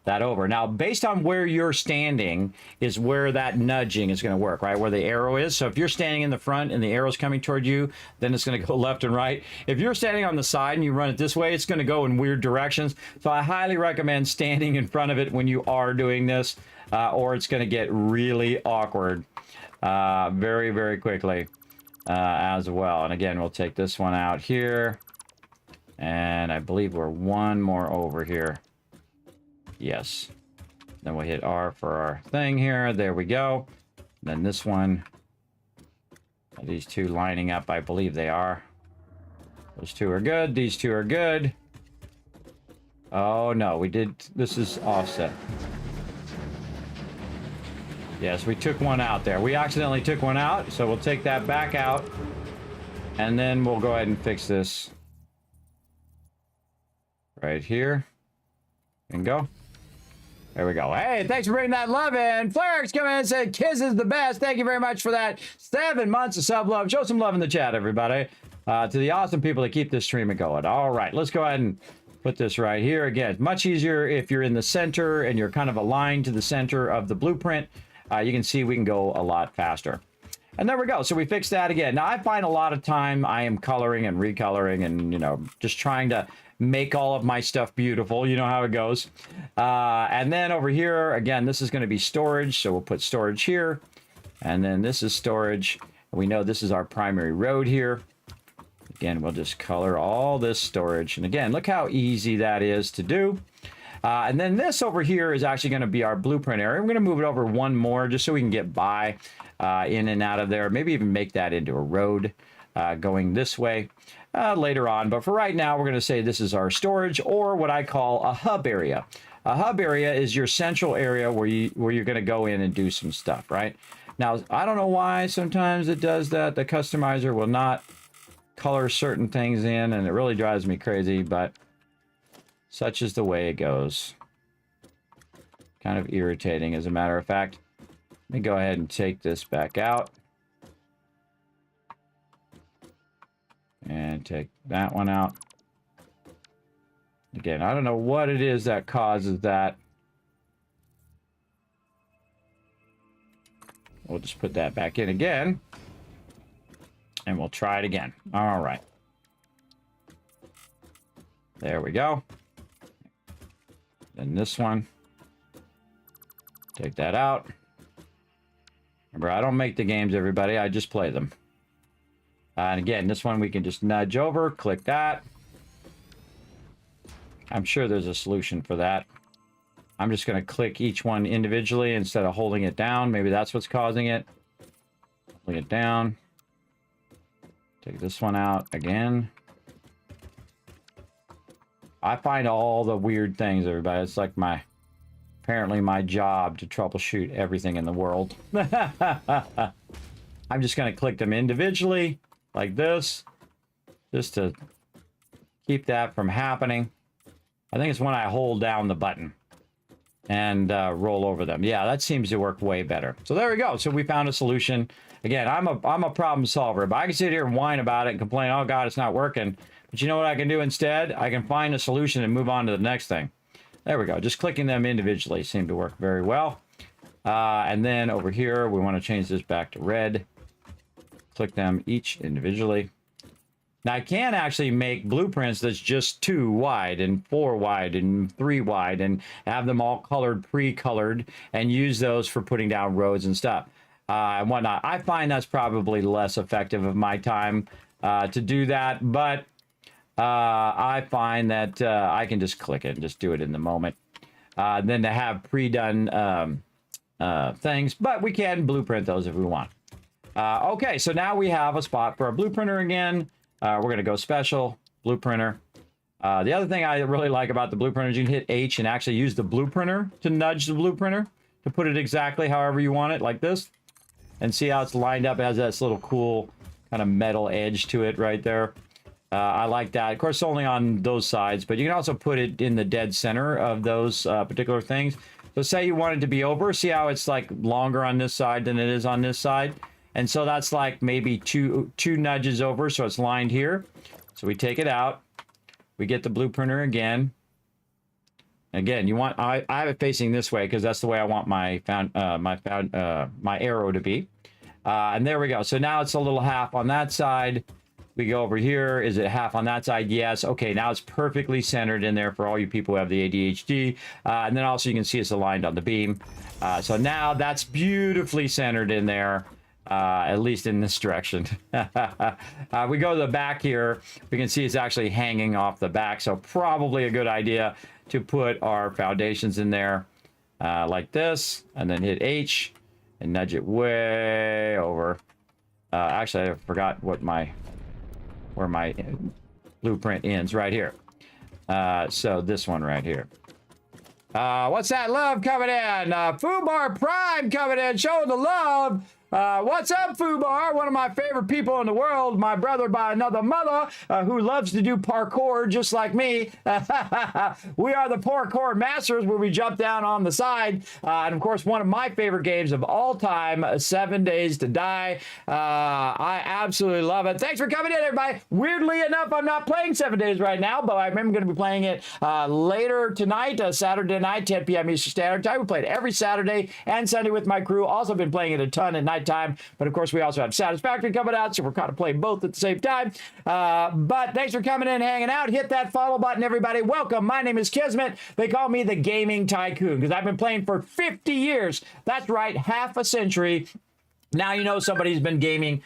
that over. Now, based on where you're standing is where that nudging is going to work, right? Where the arrow is. So if you're standing in the front and the arrow's coming toward you, then it's going to go left and right. If you're standing on the side and you run it this way, it's going to go in weird directions. So I highly recommend standing in front of it when you are doing this, or it's going to get really awkward very, very quickly as well. And again, we'll take this one out here. And I believe we're one more over here. Yes. Then we'll hit R for our thing here. There we go. Then this one. These two lining up, I believe they are. Those two are good. These two are good. Oh, no. We did... This is offset. Yes, we took one out there. We accidentally took one out, so we'll take that back out. And then we'll go ahead and fix this. Right here. And go. There we go. Hey, thanks for bringing that love in. Flarex come in and said, Kiss is the best. Thank you very much for that. 7 months of sub love. Show some love in the chat, everybody. To the awesome people that keep this stream going. All right, let's go ahead and put this right here. Again, much easier if you're in the center and you're kind of aligned to the center of the blueprint. You can see we can go a lot faster. And there we go. So we fixed that again. Now, I find a lot of time I am coloring and recoloring and, you know, just trying to make all of my stuff beautiful. You know how it goes. And then over here, again, this is going to be storage. So we'll put storage here. And then this is storage. We know this is our primary road here. Again, we'll just color all this storage. And again, look how easy that is to do. And then this over here is actually going to be our blueprint area. We're going to move it over one more just so we can get by in and out of there. Maybe even make that into a road going this way later on. But for right now, we're going to say this is our storage, or what I call a hub area. A hub area is your central area where you're going to go in and do some stuff, right? Now, I don't know why sometimes it does that. The customizer will not color certain things in, and it really drives me crazy, but such is the way it goes. Kind of irritating, as a matter of fact. Let me go ahead and take this back out. And take that one out. Again, I don't know what it is that causes that. We'll just put that back in again. And we'll try it again. All right. There we go. Then this one. Take that out. Remember, I don't make the games, everybody. I just play them. And again, this one we can just nudge over, click that. I'm sure there's a solution for that. I'm just going to click each one individually instead of holding it down. Maybe that's what's causing it. Holding it down. Take this one out again. I find all the weird things, everybody. It's like apparently my job to troubleshoot everything in the world. I'm just going to click them individually like this, just to keep that from happening. I think it's when I hold down the button and roll over them. Yeah, that seems to work way better. So there we go. So we found a solution. Again, I'm a problem solver, but I can sit here and whine about it and complain, oh God, it's not working. But you know what I can do instead? I can find a solution and move on to the next thing. There we go. Just clicking them individually seemed to work very well. And then over here, we want to change this back to red. Click them each individually. Now I can actually make blueprints that's just 2 wide and 4 wide and 3 wide and have them all colored, pre-colored, and use those for putting down roads and stuff and whatnot. I find that's probably less effective of my time to do that, but I find that I can just click it and just do it in the moment. Then to have pre-done things, but we can blueprint those if we want. Okay, so now we have a spot for a blueprinter again. We're going to go special, blueprinter. The other thing I really like about the blueprinter is you can hit H and actually use the blueprinter to nudge the blueprinter to put it exactly however you want it, like this. And see how it's lined up. It has this little cool kind of metal edge to it right there. I like that. Of course, only on those sides, but you can also put it in the dead center of those particular things. So say you want it to be over. See how it's like longer on this side than it is on this side? And so that's like maybe two nudges over, so it's lined here. So we take it out. We get the blueprinter again. Again, you want I have it facing this way because that's the way I want my arrow to be. And there we go. So now it's a little half on that side. We go over here. Is it half on that side? Yes. Okay, now it's perfectly centered in there for all you people who have the ADHD. And then also you can see it's aligned on the beam. So now that's beautifully centered in there. At least in this direction. We go to the back here. We can see it's actually hanging off the back. So probably a good idea to put our foundations in there like this. And then hit H and nudge it way over. Actually, I forgot what where my blueprint ends right here. So this one right here. What's that love coming in? Fubar Prime coming in, showing the love. What's up, Fubar? One of my favorite people in the world, my brother by another mother, who loves to do parkour just like me. We are the parkour masters, where we jump down on the side. And of course, one of my favorite games of all time, 7 Days to Die. I absolutely love it. Thanks for coming in, everybody. Weirdly enough, I'm not playing 7 Days right now, but I'm going to be playing it later tonight, Saturday night, 10 p.m. Eastern Standard Time. We play it every Saturday and Sunday with my crew. Also been playing it a ton at night time, but of course we also have Satisfactory coming out, so we're kind of playing both at the same time. But thanks for coming in and hanging out. Hit that follow button, everybody. Welcome. My name is Kismet. They call me the Gaming Tycoon because I've been playing for 50 years. That's right, half a century. Now you know somebody's been gaming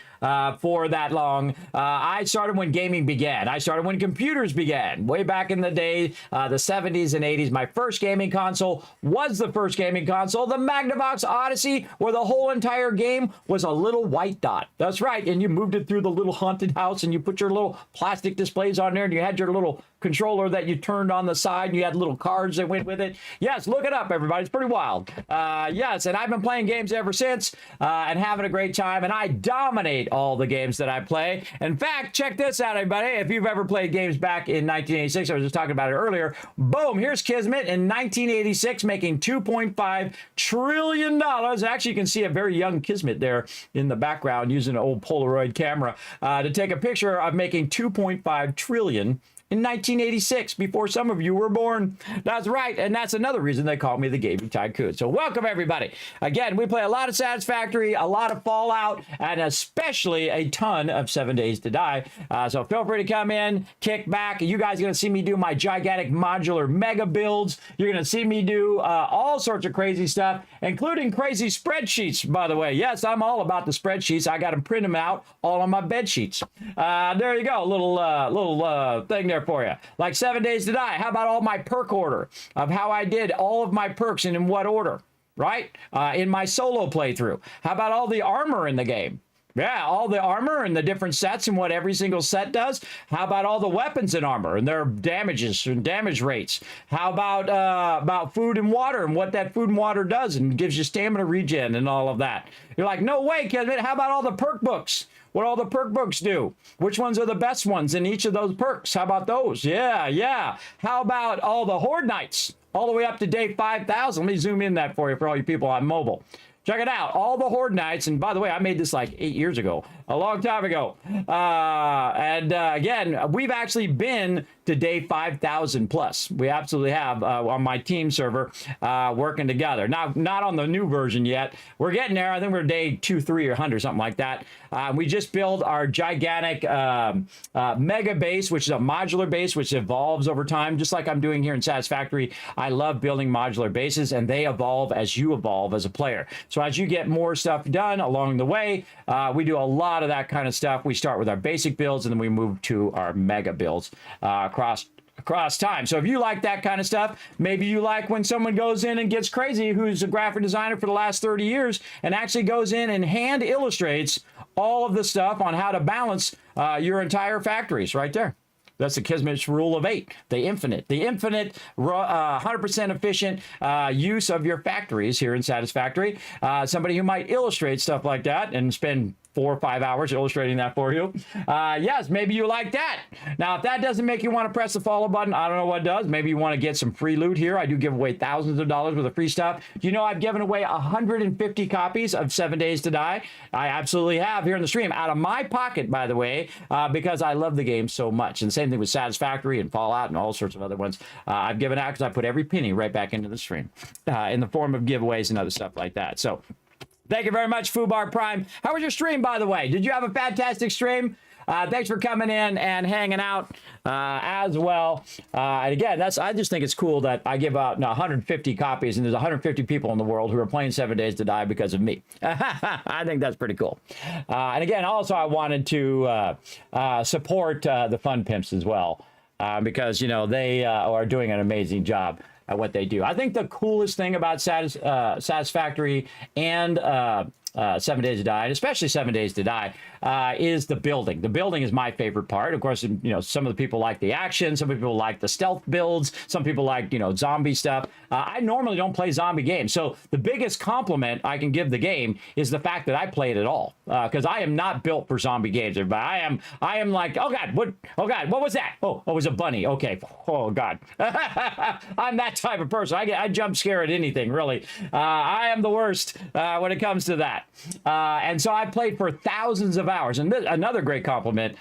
for that long. I started when gaming began. I started when computers began. Way back in the day, the 70s and 80s. My first gaming console was the first gaming console, the Magnavox Odyssey, where the whole entire game was a little white dot. That's right. And you moved it through the little haunted house and you put your little plastic displays on there and you had your little controller that you turned on the side and you had little cards that went with it. Yes, look it up, everybody. It's pretty wild. Yes, and I've been playing games ever since and having a great time, and I dominate all the games that I play. In fact, check this out, everybody. If you've ever played games back in 1986, I was just talking about it earlier. Boom, here's Kismet in 1986 making $2.5 trillion. Actually, you can see a very young Kismet there in the background using an old Polaroid camera to take a picture of making $2.5 trillion in 1986, before some of you were born. That's right, and that's another reason they call me the Gaming Tycoon. So welcome, everybody. Again, we play a lot of Satisfactory, a lot of Fallout, and especially a ton of 7 Days to Die. So feel free to come in, kick back. You guys are going to see me do my gigantic modular mega builds. You're going to see me do all sorts of crazy stuff, including crazy spreadsheets, by the way. Yes, I'm all about the spreadsheets. I got to print them out all on my bed sheets. There you go, little thing there for you. Like 7 Days to Die. How about all my perk order of how I did all of my perks and in what order, right? In my solo playthrough. How about all the armor in the game? Yeah, all the armor and the different sets and what every single set does. How about all the weapons and armor and their damages and damage rates? How about food and water and what that food and water does and gives you stamina regen and all of that? You're like, no way, Kismet. How about all the perk books? What all the perk books do? Which ones are the best ones in each of those perks? How about those? Yeah. How about all the Horde Nights? All the way up to day 5,000. Let me zoom in that for you for all you people on mobile. Check it out. All the Horde Nights. And by the way, I made this like 8 years ago. A long time ago. Again, we've actually been to day 5,000 plus. We absolutely have on my team server working together. Now, not on the new version yet. We're getting there. I think we're day 2, 3, or 100, something like that. We just built our gigantic mega base, which is a modular base, which evolves over time, just like I'm doing here in Satisfactory. I love building modular bases, and they evolve as you evolve as a player. So as you get more stuff done along the way, we do a lot of that kind of stuff. We start with our basic builds, and then we move to our mega builds across time. So if you like that kind of stuff, maybe you like when someone goes in and gets crazy, who's a graphic designer for the last 30 years and actually goes in and hand illustrates all of the stuff on how to balance your entire factories right there. That's the Kismet's rule of 8, the infinite 100% efficient use of your factories here in Satisfactory. Somebody who might illustrate stuff like that and spend 4 or 5 hours illustrating that for you. Yes, maybe you like that. Now, if that doesn't make you want to press the follow button, I don't know what does. Maybe you want to get some free loot here. I do give away thousands of dollars worth of free stuff. You know, I've given away 150 copies of 7 Days to Die. I absolutely have here in the stream, out of my pocket, by the way, because I love the game so much. And the same thing with Satisfactory and Fallout and all sorts of other ones. I've given out because I put every penny right back into the stream in the form of giveaways and other stuff like that. So, thank you very much, Fubar Prime. How was your stream, by the way? Did you have a fantastic stream? Thanks for coming in and hanging out as well. And again, I just think it's cool that I give out 150 copies, and there's 150 people in the world who are playing 7 Days to Die because of me. I think that's pretty cool. And again, also I wanted to support the Fun Pimps as well, because, you know, they are doing an amazing job at what they do. I think the coolest thing about Satisfactory and 7 Days to Die, and especially 7 Days to Die, is the building. The building is my favorite part. Of course, you know, some of the people like the action, some people like the stealth builds, some people like, you know, zombie stuff. I normally don't play zombie games, so the biggest compliment I can give the game is the fact that I played it all, because I am not built for zombie games. But I am like, oh god, what was that? Oh, it was a bunny. Okay, oh god. I'm that type of person. I jump scare at anything, really. I am the worst when it comes to that. And so I played for thousands of hours. And another great compliment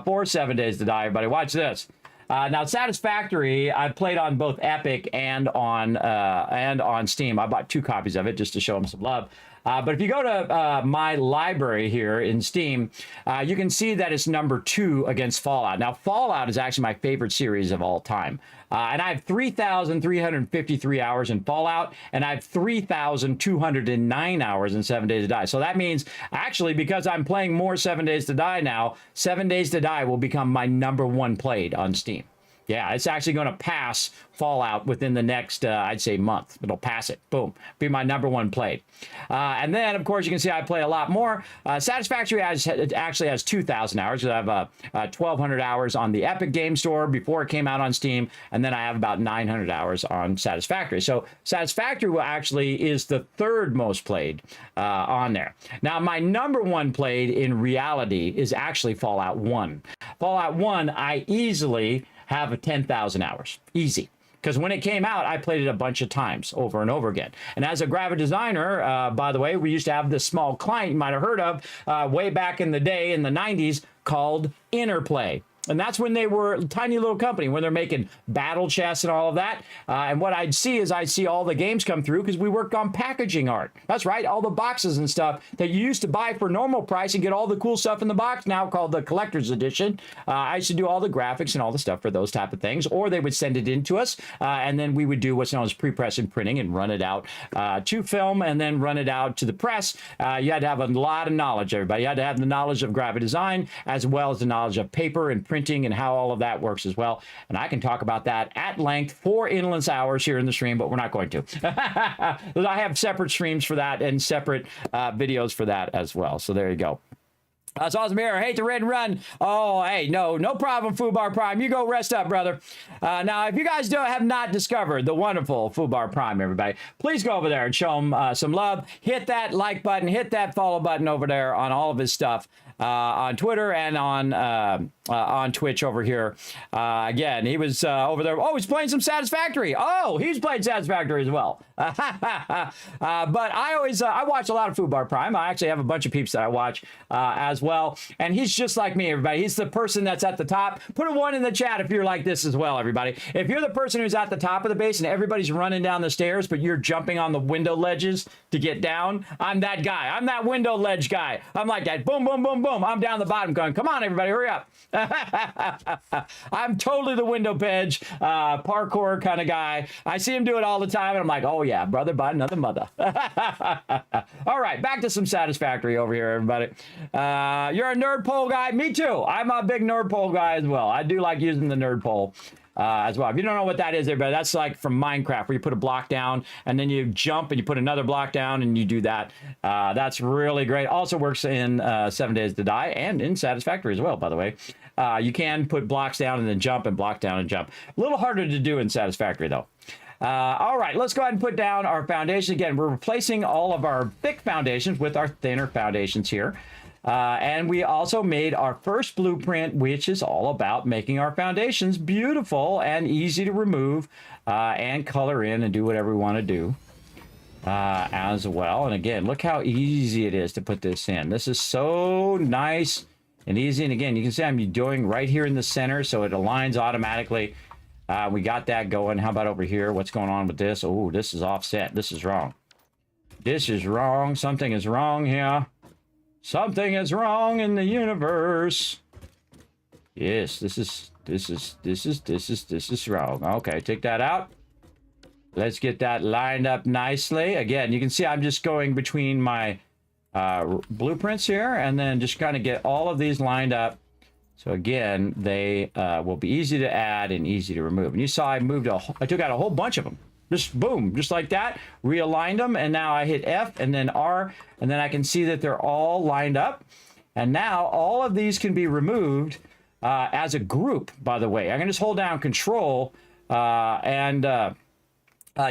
for 7 Days to Die, everybody. Watch this. Now, Satisfactory, I've played on both Epic and on Steam. I bought 2 copies of it just to show them some love. But if you go to my library here in Steam, you can see that it's number 2 against Fallout. Now, Fallout is actually my favorite series of all time. And I have 3,353 hours in Fallout, and I have 3,209 hours in 7 Days to Die. So that means, actually, because I'm playing more 7 Days to Die now, 7 Days to Die will become my #1 played on Steam. Yeah, it's actually going to pass Fallout within the next, I'd say, month. It'll pass it. Boom. Be my #1 played. And then, of course, you can see I play a lot more. Satisfactory actually has 2,000 hours. I have 1,200 hours on the Epic Game Store before it came out on Steam, and then I have about 900 hours on Satisfactory. So Satisfactory actually is the 3rd most played on there. Now, my #1 played in reality is actually Fallout 1. Fallout 1, I easily have 10,000 hours. Easy. Because when it came out, I played it a bunch of times over and over again. And as a graphic designer, by the way, we used to have this small client you might have heard of way back in the day in the 90s called Interplay. And that's when they were a tiny little company, when they're making battle chests and all of that. And what I'd see all the games come through because we worked on packaging art. That's right, all the boxes and stuff that you used to buy for normal price and get all the cool stuff in the box, now called the collector's edition. I used to do all the graphics and all the stuff for those type of things, or they would send it in to us, and then we would do what's known as pre-press and printing and run it out to film and then run it out to the press. You had to have a lot of knowledge, everybody. You had to have the knowledge of graphic design as well as the knowledge of paper and printing and how all of that works as well. And I can talk about that at length for endless hours here in the stream, but we're not going to. I have separate streams for that and separate videos for that as well. So there you go. That's awesome here. Hate to red run. Oh, hey, no problem, Fubar Prime. You go rest up, brother. Now, if you guys have not discovered the wonderful Fubar Prime, everybody, please go over there and show him some love. Hit that like button, hit that follow button over there on all of his stuff. On Twitter and on Twitch over here. Again, he was over there. Oh, he's playing some Satisfactory. Oh, he's played Satisfactory as well. But I watch a lot of Fubar Prime. I actually have a bunch of peeps that I watch as well. And he's just like me, everybody. He's the person that's at the top. Put a 1 in the chat if you're like this as well, everybody. If you're the person who's at the top of the base and everybody's running down the stairs, but you're jumping on the window ledges to get down, I'm that guy. I'm that window ledge guy. I'm like that. Boom, boom, boom, boom. I'm down the bottom going, come on, everybody, hurry up. I'm totally the window pedge, parkour kind of guy. I see him do it all the time, and I'm like, oh, yeah, brother by another mother. All right, back to some Satisfactory over here, everybody. You're a nerd pole guy? Me too. I'm a big nerd pole guy as well. I do like using the nerd pole. As well. If you don't know what that is, everybody, that's like from Minecraft, where you put a block down and then you jump and you put another block down and you do that. That's really great. Also works in 7 Days to Die and in Satisfactory as well, by the way. You can put blocks down and then jump and block down and jump. A little harder to do in Satisfactory, though. All right, let's go ahead and put down our foundation. Again, we're replacing all of our thick foundations with our thinner foundations here. And we also made our first blueprint, which is all about making our foundations beautiful and easy to remove and color in and do whatever we want to do as well. And again, look how easy it is to put this in. This is so nice and easy. And again, you can see I'm doing right here in the center, so it aligns automatically. We got that going. How about over here? What's going on with this? Oh, this is offset. This is wrong. This is wrong. Something is wrong here. Something is wrong in the universe. Yes, this is wrong. Okay, take that out. Let's get that lined up nicely. Again, you can see I'm just going between my blueprints here and then just kind of get all of these lined up. So again, they will be easy to add and easy to remove. And you saw I took out a whole bunch of them. Just boom, just like that, realigned them, and now I hit F and then R, and then I can see that they're all lined up. And now all of these can be removed as a group, by the way. I can just hold down Control and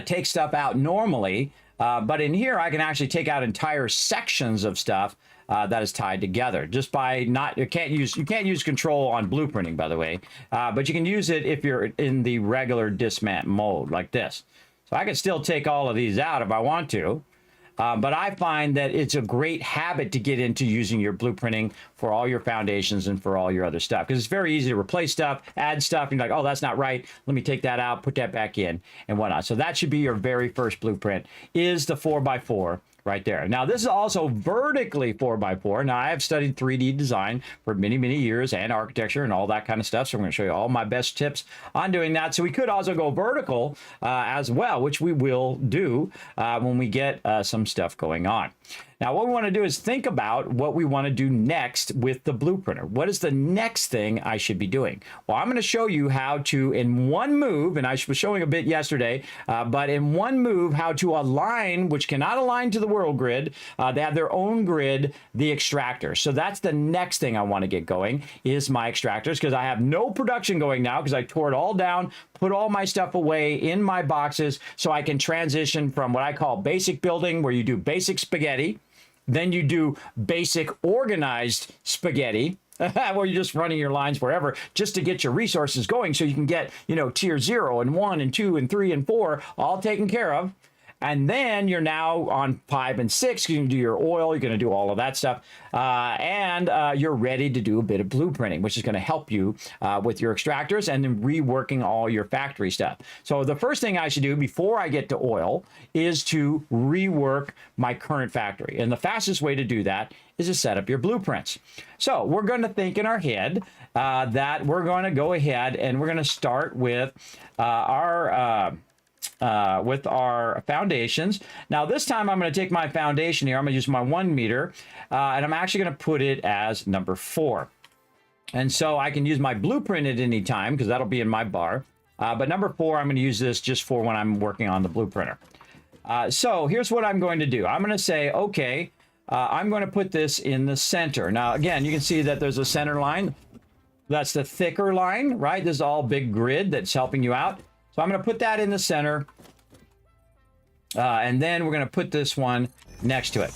take stuff out normally, but in here I can actually take out entire sections of stuff that is tied together just by you can't use Control on blueprinting, by the way, but you can use it if you're in the regular dismant mode like this. So I can still take all of these out if I want to, but I find that it's a great habit to get into using your blueprinting for all your foundations and for all your other stuff, because it's very easy to replace stuff, add stuff, and you're like, oh, that's not right. Let me take that out, put that back in, and whatnot. So that should be your very first blueprint, is the 4x4. Right there. Now, this is also vertically 4x4. Now, I have studied 3D design for many, many years and architecture and all that kind of stuff. So I'm going to show you all my best tips on doing that. So we could also go vertical as well, which we will do when we get some stuff going on. Now, what we want to do is think about what we want to do next with the blueprinter. What is the next thing I should be doing? Well, I'm going to show you how to, in one move, and I was showing a bit yesterday, but in one move, how to align, which cannot align to the world grid. They have their own grid, the extractor. So that's the next thing I want to get going, is my extractors, because I have no production going now because I tore it all down, put all my stuff away in my boxes, so I can transition from what I call basic building, where you do basic spaghetti, then you do basic organized spaghetti, where you're just running your lines wherever just to get your resources going so you can get, tier 0 and 1 and 2 and 3 and 4 all taken care of. And then you're now on 5 and 6. You can do your oil. You're going to do all of that stuff. And you're ready to do a bit of blueprinting, which is going to help you with your extractors and then reworking all your factory stuff. So the first thing I should do before I get to oil is to rework my current factory. And the fastest way to do that is to set up your blueprints. So we're going to think in our head that we're going to go ahead and we're going to start with our foundations. Now this time I'm going to take my foundation here. I'm going to use my 1 meter and I'm actually going to put it as number 4. And so I can use my blueprint at any time because that'll be in my bar. But number 4, I'm going to use this just for when I'm working on the blueprinter. So here's what I'm going to do. I'm going to say, okay, I'm going to put this in the center. Now, again, you can see that there's a center line. That's the thicker line, right? This is all big grid that's helping you out. So I'm going to put that in the center. And then we're going to put this one next to it.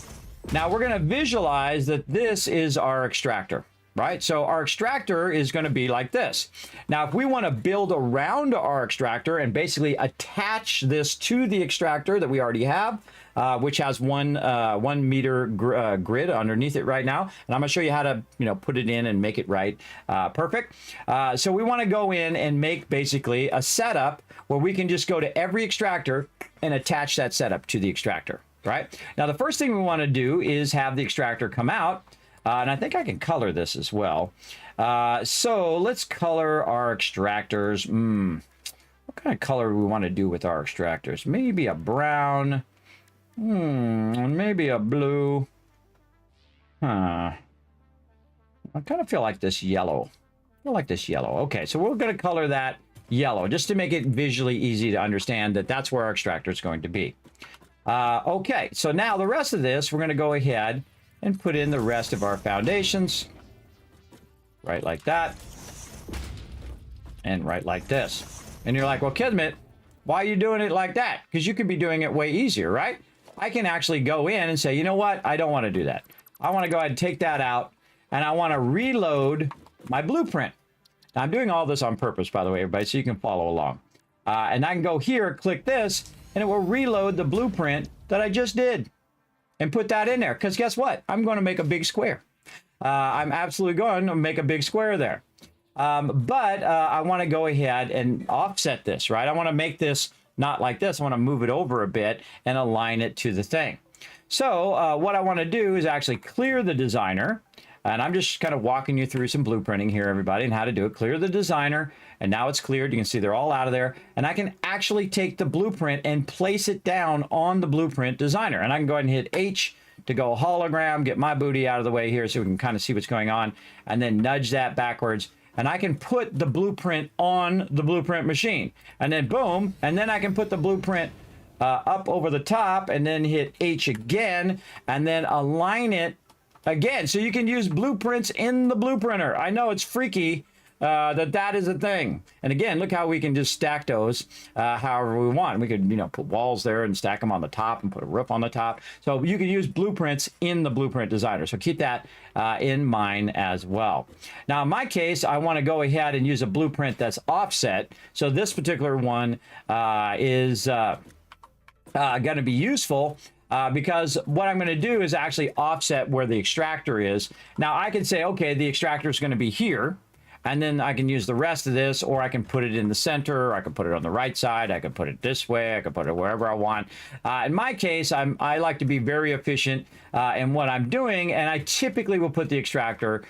Now, we're going to visualize that this is our extractor, right? So our extractor is going to be like this. Now, if we want to build around our extractor and basically attach this to the extractor that we already have, which has 1 meter grid underneath it right now. And I'm going to show you how to, put it in and make it right. Perfect. So we want to go in and make basically a setup where we can just go to every extractor and attach that setup to the extractor, right? Now, the first thing we want to do is have the extractor come out. And I think I can color this as well. So let's color our extractors. What kind of color do we want to do with our extractors? Maybe a brown. Maybe a blue. I kind of feel like this yellow. Okay, so we're going to color that yellow just to make it visually easy to understand that that's where our extractor is going to be. Okay, so now the rest of this, we're going to go ahead and put in the rest of our foundations. Right like that. And right like this. And you're like, well, Kismet, why are you doing it like that? Because you could be doing it way easier, right? I can actually go in and say, you know what? I don't want to do that. I want to go ahead and take that out, and I want to reload my blueprint. Now, I'm doing all this on purpose, by the way, everybody, so you can follow along. And I can go here, click this, and it will reload the blueprint that I just did and put that in there. Because guess what? I'm going to make a big square. I'm absolutely going to make a big square there. But I want to go ahead and offset this, right? I want to make this not like this. I want to move it over a bit and align it to the thing. So what I want to do is actually clear the designer. And I'm just kind of walking you through some blueprinting here, everybody, and how to do it. Clear the designer. And now it's cleared. You can see they're all out of there. And I can actually take the blueprint and place it down on the blueprint designer. And I can go ahead and hit H to go hologram, get my booty out of the way here so we can kind of see what's going on. And then nudge that backwards. And I can put the blueprint on the blueprint machine. And then boom. And then I can put the blueprint up over the top and then hit H again. And then align it again. So you can use blueprints in the blueprinter. I know it's freaky that is a thing. And again, look how we can just stack those however we want. We could, put walls there and stack them on the top and put a roof on the top. So you can use blueprints in the blueprint designer. So keep that in mind as well. Now, in my case, I want to go ahead and use a blueprint that's offset. So this particular one is going to be useful. Because what I'm going to do is actually offset where the extractor is. Now, I can say, okay, the extractor is going to be here. And then I can use the rest of this, or I can put it in the center, or I can put it on the right side, I can put it this way, I can put it wherever I want. In my case, I like to be very efficient in what I'm doing, and I typically will put the extractor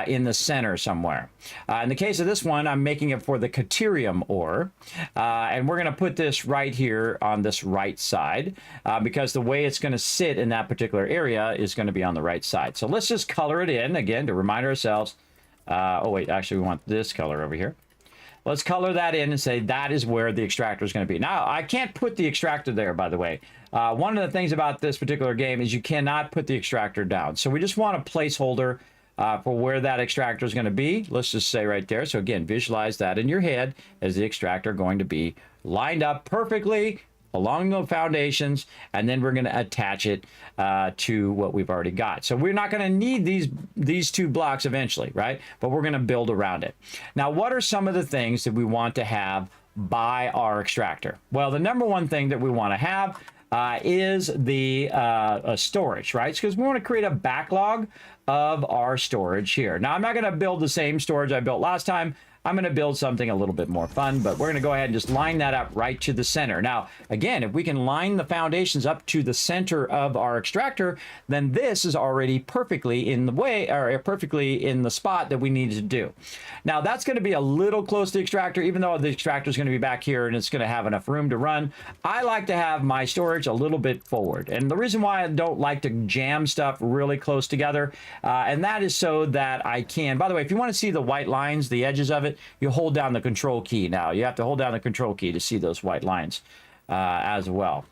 in the center somewhere. In the case of this one, I'm making it for the Caterium ore, and we're going to put this right here on this right side, because the way it's going to sit in that particular area is going to be on the right side. So let's just color it in, again, to remind ourselves. Oh, wait, actually, we want this color over here. Let's color that in and say that is where the extractor is going to be. Now, I can't put the extractor there, by the way. One of the things about this particular game is you cannot put the extractor down. So we just want a placeholder for where that extractor is going to be. Let's just say right there. So again, visualize that in your head as the extractor going to be lined up perfectly along the foundations, and then we're going to attach it to what we've already got. So we're not going to need these two blocks eventually, right? But we're going to build around it. Now, what are some of the things that we want to have by our extractor? Well, the number one thing that we want to have is the storage, right? Because we want to create a backlog of our storage here. Now, I'm not going to build the same storage I built last time. I'm going to build something a little bit more fun, but we're going to go ahead and just line that up right to the center. Now, again, if we can line the foundations up to the center of our extractor, then this is already perfectly in the way, or perfectly in the spot that we need to do. Now, that's going to be a little close to the extractor, even though the extractor is going to be back here and it's going to have enough room to run. I like to have my storage a little bit forward. And the reason why I don't like to jam stuff really close together, and that is so that I can, by the way, if you want to see the white lines, the edges of it, you hold down the control key. Now you have to hold down the control key to see those white lines as well.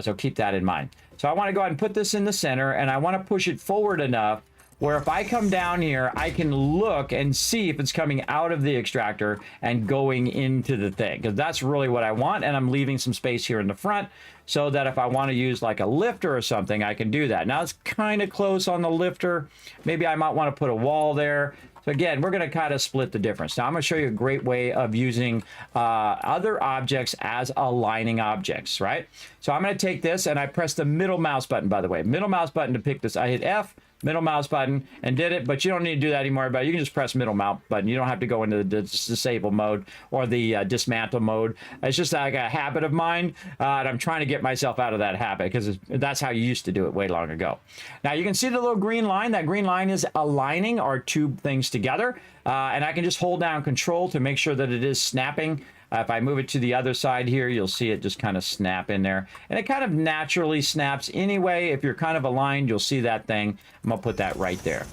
So keep that in mind. So I want to go ahead and put this in the center, and I want to push it forward enough where if I come down here, I can look and see if it's coming out of the extractor and going into the thing, because that's really what I want. And I'm leaving some space here in the front so that if I want to use like a lifter or something, I can do that. Now it's kind of close on the lifter. Maybe I might want to put a wall there. So again, we're going to kind of split the difference. Now I'm going to show you a great way of using other objects as aligning objects, right? So I'm going to take this and I press the middle mouse button, by the way. Middle mouse button to pick this. I hit F, middle mouse button, and did it, but you don't need to do that anymore, but you can just press middle mouse button. You don't have to go into the disable mode or the dismantle mode. It's just like a habit of mine, and I'm trying to get myself out of that habit because that's how you used to do it way long ago. Now you can see the little green line. That green line is aligning our two things together, and I can just hold down control to make sure that it is snapping. If I move it to the other side here, you'll see it just kind of snap in there. And it kind of naturally snaps anyway. If you're kind of aligned, you'll see that thing. I'm going to put that right there.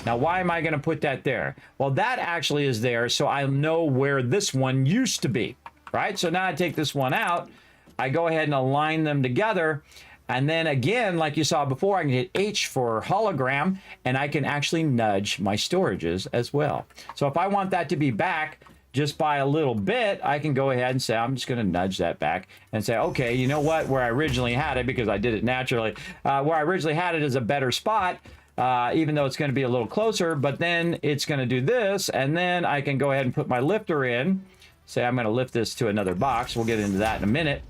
Now, why am I going to put that there? Well, that actually is there so I know where this one used to be, right? So now I take this one out. I go ahead and align them together. And then again, like you saw before, I can hit H for hologram, and I can actually nudge my storages as well. So if I want that to be back just by a little bit, I can go ahead and say, I'm just going to nudge that back and say, okay, you know what? Where I originally had it, because I did it naturally, where I originally had it is a better spot, even though it's going to be a little closer, but then it's going to do this, and then I can go ahead and put my lifter in. Say I'm going to lift this to another box. We'll get into that in a minute.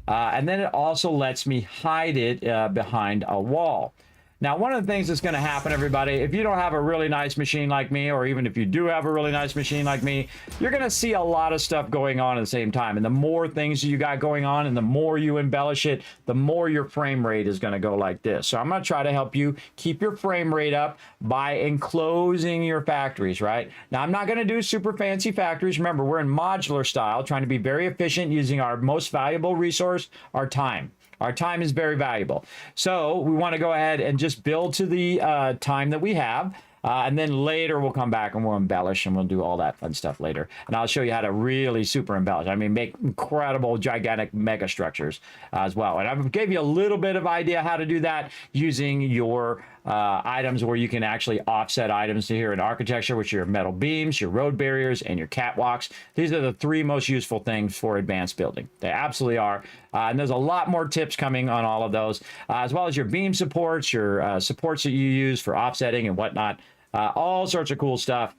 And then it also lets me hide it behind a wall. Now, one of the things that's going to happen, everybody, if you don't have a really nice machine like me, or even if you do have a really nice machine like me, you're going to see a lot of stuff going on at the same time. And the more things you got going on and the more you embellish it, the more your frame rate is going to go like this. So I'm going to try to help you keep your frame rate up by enclosing your factories, right? Now, I'm not going to do super fancy factories. Remember, we're in modular style, trying to be very efficient using our most valuable resource, our time. Our time is very valuable. So we want to go ahead and just build to the time that we have. And then later we'll come back and we'll embellish and we'll do all that fun stuff later. And I'll show you how to really super embellish. I mean, make incredible, gigantic mega structures as well. And I gave you a little bit of idea how to do that using your items where you can actually offset items here in architecture, which are your metal beams, your road barriers, and your catwalks. These are the three most useful things for advanced building. They absolutely are. And there's a lot more tips coming on all of those, as well as your beam supports, your supports that you use for offsetting and whatnot. All sorts of cool stuff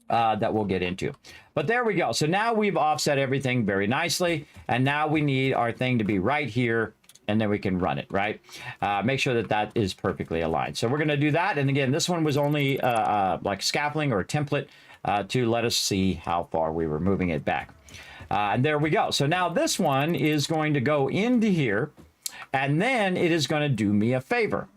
that we'll get into. But there we go. So now we've offset everything very nicely. And now we need our thing to be right here. And then we can run it, right? Make sure that that is perfectly aligned. So we're going to do that. And again, this one was only like scaffolding or a template to let us see how far we were moving it back. And there we go. So now this one is going to go into here. And then it is going to do me a favor.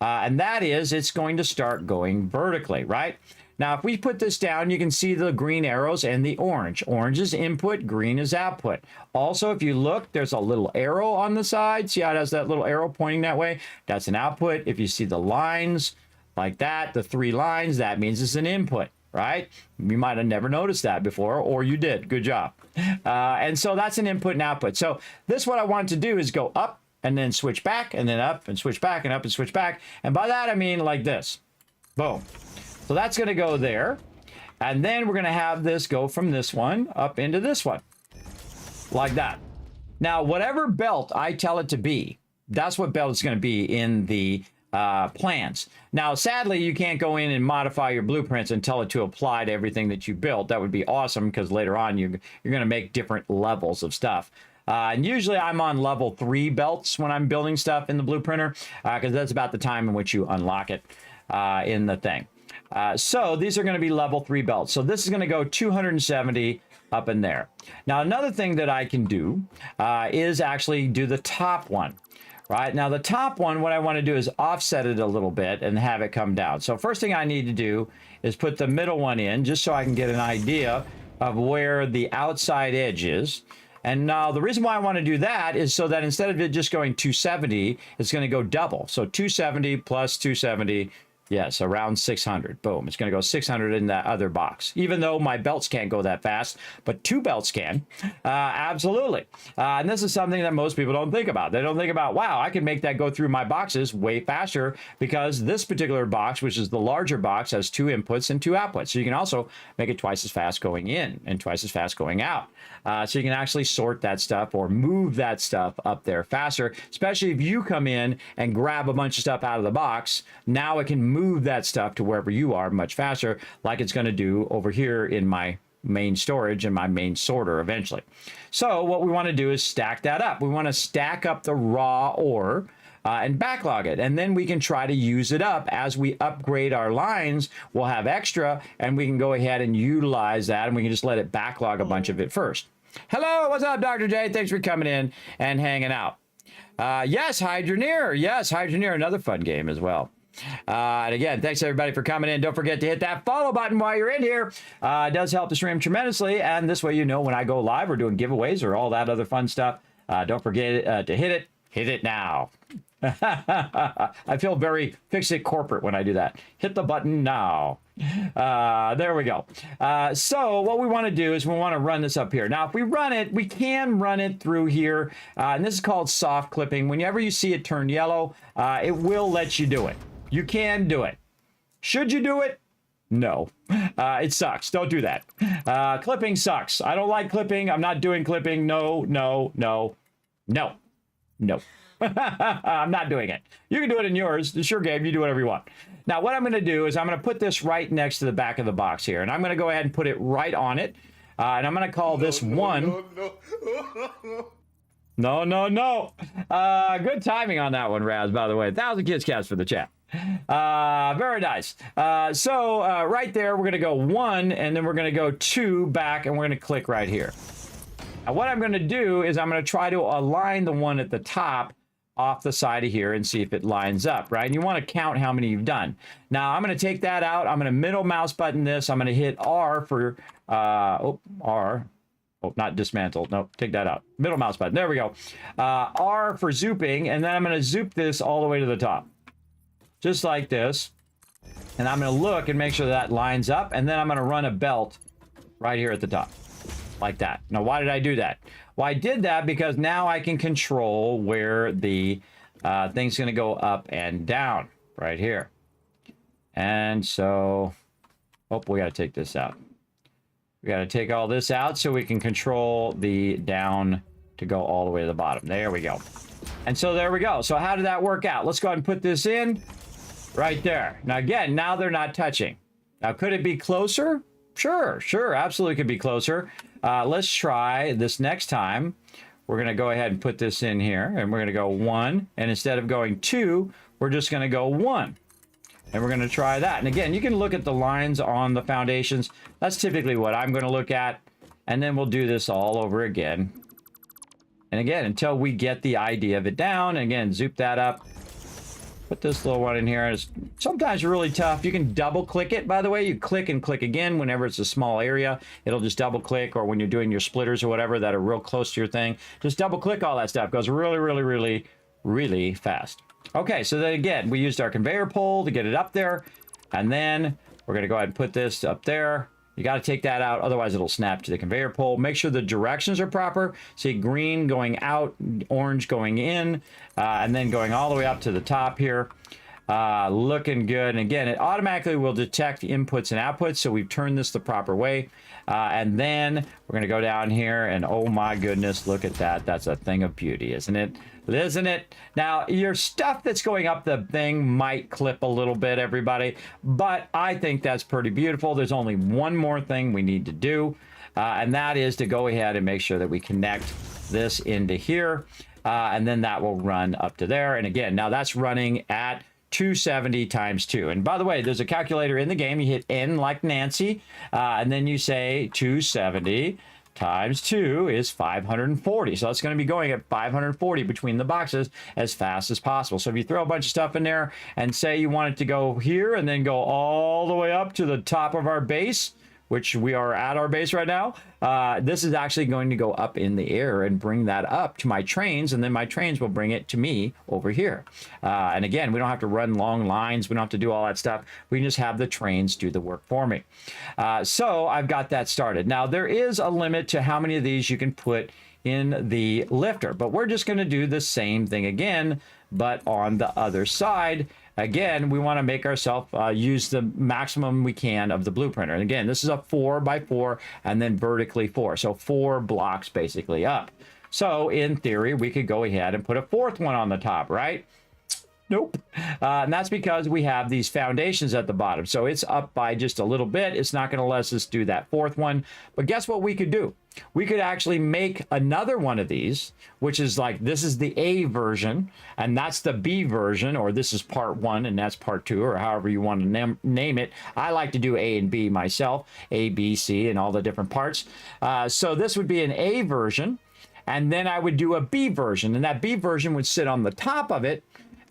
And that is, it's going to start going vertically, right? Now, if we put this down, you can see the green arrows and the orange. Orange is input, green is output. Also, if you look, there's a little arrow on the side. See how it has that little arrow pointing that way? That's an output. If you see the lines like that, the three lines, that means it's an input, right? You might have never noticed that before, or you did. Good job. And so that's an input and output. So this, what I want to do is go up and then switch back and then up and switch back and up and switch back. And by that, I mean like this. Boom. So that's going to go there. And then we're going to have this go from this one up into this one. Like that. Now, whatever belt I tell it to be, that's what belt it's going to be in the plans. Now, sadly, you can't go in and modify your blueprints and tell it to apply to everything that you built. That would be awesome because later on you're going to make different levels of stuff. And usually I'm on level 3 belts when I'm building stuff in the Blueprinter, because that's about the time in which you unlock it in the thing. So these are going to be level 3 belts. So this is going to go 270 up in there. Now, another thing that I can do is actually do the top one. Right now, the top one, what I want to do is offset it a little bit and have it come down. So first thing I need to do is put the middle one in, just so I can get an idea of where the outside edge is. And now the reason why I want to do that is so that instead of it just going 270, it's going to go double. So 270 plus 270. Yes, around 600. Boom. It's going to go 600 in that other box, even though my belts can't go that fast, but 2 belts can. Absolutely. And this is something that most people don't think about. They don't think about, wow, I can make that go through my boxes way faster, because this particular box, which is the larger box, has 2 inputs and 2 outputs. So you can also make it twice as fast going in and twice as fast going out. So you can actually sort that stuff or move that stuff up there faster, especially if you come in and grab a bunch of stuff out of the box. Now it can move that stuff to wherever you are much faster, like it's going to do over here in my main storage and my main sorter eventually. So what we want to do is stack that up. We want to stack up the raw ore and backlog it, and then we can try to use it up as we upgrade our lines. We'll have extra, and we can go ahead and utilize that, and we can just let it backlog a bunch of it first. Hello, what's up, Dr. J? Thanks for coming in and hanging out. Yes, Hydroneer. Yes, Hydroneer, another fun game as well. And again, thanks everybody for coming in. Don't forget to hit that follow button while you're in here. It does help the stream tremendously, and this way you know when I go live or doing giveaways or all that other fun stuff. Don't forget to hit it. Hit it now. I feel very FICSIT corporate when I do that. Hit the button now. There we go. So what we want to do is we want to run this up here. Now, if we run it, we can run it through here. And this is called soft clipping. Whenever you see it turn yellow, it will let you do it. You can do it. Should you do it? No. It sucks. Don't do that. Clipping sucks. I don't like clipping. I'm not doing clipping. No, no, no, no, no. I'm not doing it. You can do it in yours. It's your game. You do whatever you want. Now, what I'm going to do is I'm going to put this right next to the back of the box here. And I'm going to go ahead and put it right on it. And I'm going to call this one. No, no, no. Good timing on that one, Raz, by the way. 1,000 Kids Cats for the chat. Very nice. So right there, we're going to go 1, and then we're going to go 2 back, and we're going to click right here. Now, what I'm going to do is I'm going to try to align the one at the top off the side of here and see if it lines up, right? And you want to count how many you've done. Now, I'm going to take that out. I'm going to middle mouse button this. I'm going to hit R for, R. Oh, not dismantle. No, take that out. Middle mouse button. There we go. R for zooping. And then I'm going to zoop this all the way to the top. Just like this. And I'm going to look and make sure that lines up. And then I'm going to run a belt right here at the top. Like that. Now, why did I do that? Well, I did that because now I can control where the thing's going to go up and down right here. And so, oh, we got to take this out. We got to take all this out so we can control the down to go all the way to the bottom. There we go. And so there we go. So how did that work out? Let's go ahead and put this in right there. Now, again, now they're not touching. Now, could it be closer? Sure, sure, absolutely could be closer. Let's try this next time. We're going to go ahead and put this in here, and we're going to go 1. And instead of going 2, we're just going to go 1. And we're going to try that. And again, you can look at the lines on the foundations. That's typically what I'm going to look at. And then we'll do this all over again. And again, until we get the idea of it down. And again, zoop that up. Put this little one in here. It's sometimes really tough. You can double click it, by the way. You click and click again whenever it's a small area. It'll just double click, or when you're doing your splitters or whatever that are real close to your thing, just double click all that stuff. It goes really, really, really, really fast. Okay, so then again, we used our conveyor pole to get it up there. And then we're going to go ahead and put this up there. You got to take that out, otherwise it'll snap to the conveyor pole. Make sure the directions are proper. See, green going out, orange going in, and then going all the way up to the top here. Looking good. And again, it automatically will detect inputs and outputs, so we've turned this the proper way. And then we're going to go down here, and oh my goodness, look at that. That's a thing of beauty, isn't it? Isn't it? Now, your stuff that's going up the thing might clip a little bit, everybody, but I think that's pretty beautiful. There's only one more thing we need to do. and that is to go ahead and make sure that we connect this into here, and then that will run up to there. And again, now that's running at 270 times 2. And by the way, there's a calculator in the game. You hit N like Nancy, and then you say 270 times 2 is 540. So that's going to be going at 540 between the boxes as fast as possible. So if you throw a bunch of stuff in there and say you want it to go here and then go all the way up to the top of our base, which we are at our base right now, this is actually going to go up in the air and bring that up to my trains, and then my trains will bring it to me over here. And again, we don't have to run long lines. We don't have to do all that stuff. We can just have the trains do the work for me. So I've got that started. Now, there is a limit to how many of these you can put in the lifter, but we're just going to do the same thing again, but on the other side. Again, we want to make ourselves use the maximum we can of the blueprinter. And again, this is a 4x4 and then vertically 4. So 4 blocks basically up. So in theory, we could go ahead and put a 4th one on the top, right? Nope. And that's because we have these foundations at the bottom. So it's up by just a little bit. It's not going to let us do that 4th one. But guess what we could do? We could actually make another one of these, which is like, this is the A version, and that's the B version, or this is part 1, and that's part 2, or however you want to name it. I like to do A and B myself, A, B, C, and all the different parts. So this would be an A version, and then I would do a B version, and that B version would sit on the top of it,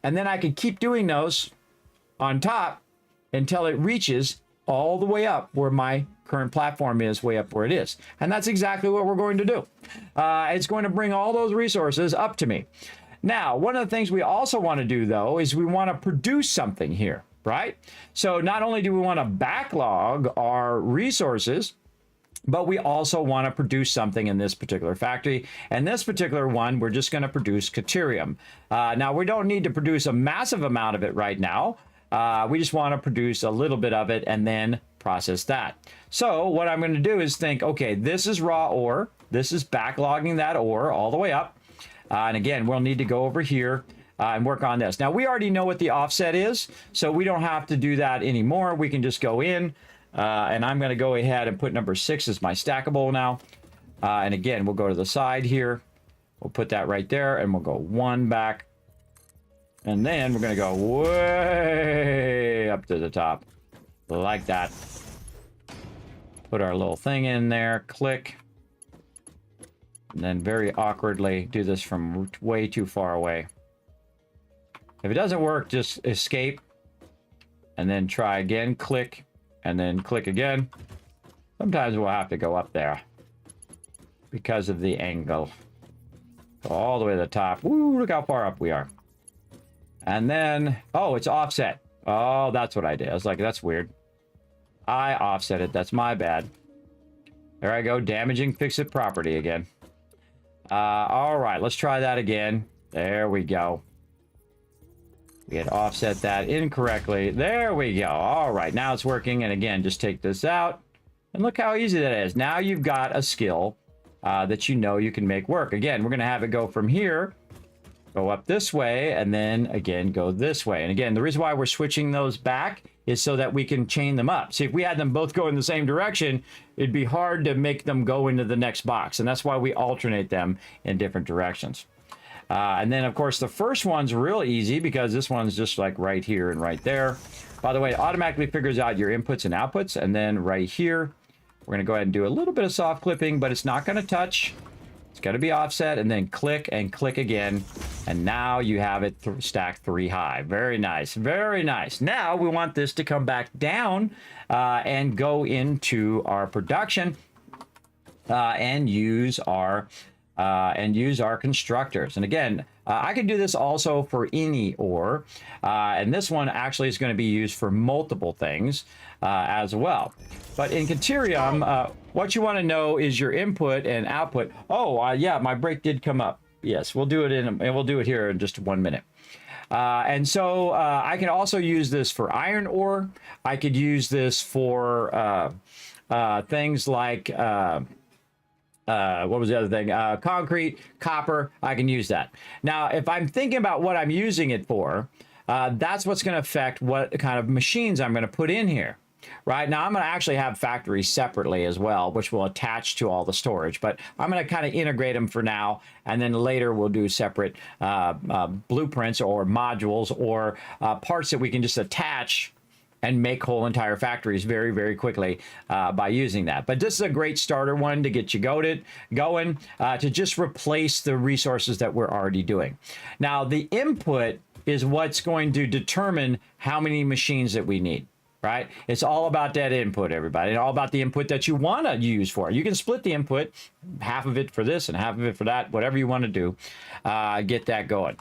and then I could keep doing those on top until it reaches all the way up where my current platform is, way up where it is. And that's exactly what we're going to do. It's going to bring all those resources up to me. Now, one of the things we also want to do, though, is we want to produce something here, right? So not only do we want to backlog our resources, but we also want to produce something in this particular factory. And this particular one, we're just going to produce Caterium. Now, we don't need to produce a massive amount of it right now. We just want to produce a little bit of it and then process that. So what I'm going to do is think, okay, this is raw ore. This is backlogging that ore all the way up. And again, we'll need to go over here and work on this. Now, we already know what the offset is, so we don't have to do that anymore. We can just go in, and I'm going to go ahead and put number 6 as my stackable now. And again, we'll go to the side here. We'll put that right there, and we'll go 1 back. And then we're going to go way up to the top, like that. Put our little thing in there, click. And then very awkwardly do this from way too far away. If it doesn't work, just escape. And then try again, click. And then click again. Sometimes we'll have to go up there because of the angle. Go all the way to the top. Woo, look how far up we are. And then, oh, it's offset. Oh, that's what I did. I was like, that's weird. I offset it. That's my bad. There I go, damaging FICSIT property again. All right, let's try that again. There we go. We had offset that incorrectly. There we go. All right, now it's working. And again, just take this out. And look how easy that is. Now you've got a skill that you know you can make work. Again, we're going to have it go from here, go up this way, and then again go this way. And again, the reason why we're switching those back is so that we can chain them up. See, if we had them both go in the same direction, it'd be hard to make them go into the next box. And that's why we alternate them in different directions. And then, of course, the first one's real easy because this one's just like right here and right there. By the way, it automatically figures out your inputs and outputs. And then right here, we're going to go ahead and do a little bit of soft clipping, but it's not going to touch. It's got to be offset, and then click and click again. And now you have it stacked 3 high. Very nice. Very nice. Now we want this to come back down and go into our production and use our constructors. And again, I can do this also for any ore. And this one actually is going to be used for multiple things as well. But in Caterium, what you want to know is your input and output. Oh, yeah, my break did come up. Yes, we'll do it and we'll do it here in just 1 minute. And so I can also use this for iron ore. I could use this for things like what was the other thing? Concrete, copper. I can use that. Now, if I'm thinking about what I'm using it for, that's what's going to affect what kind of machines I'm going to put in here. right? Now I'm going to actually have factories separately as well, which will attach to all the storage, but I'm going to kind of integrate them for now, and then later we'll do separate blueprints or modules or parts that we can just attach and make whole entire factories very, very quickly by using that. But this is a great starter one to get you going, to just replace the resources that we're already doing. Now, the input is what's going to determine how many machines that we need, right? It's all about that input, everybody, and all about the input that you want to use for it. You can split the input, half of it for this and half of it for that, whatever you want to do, get that going.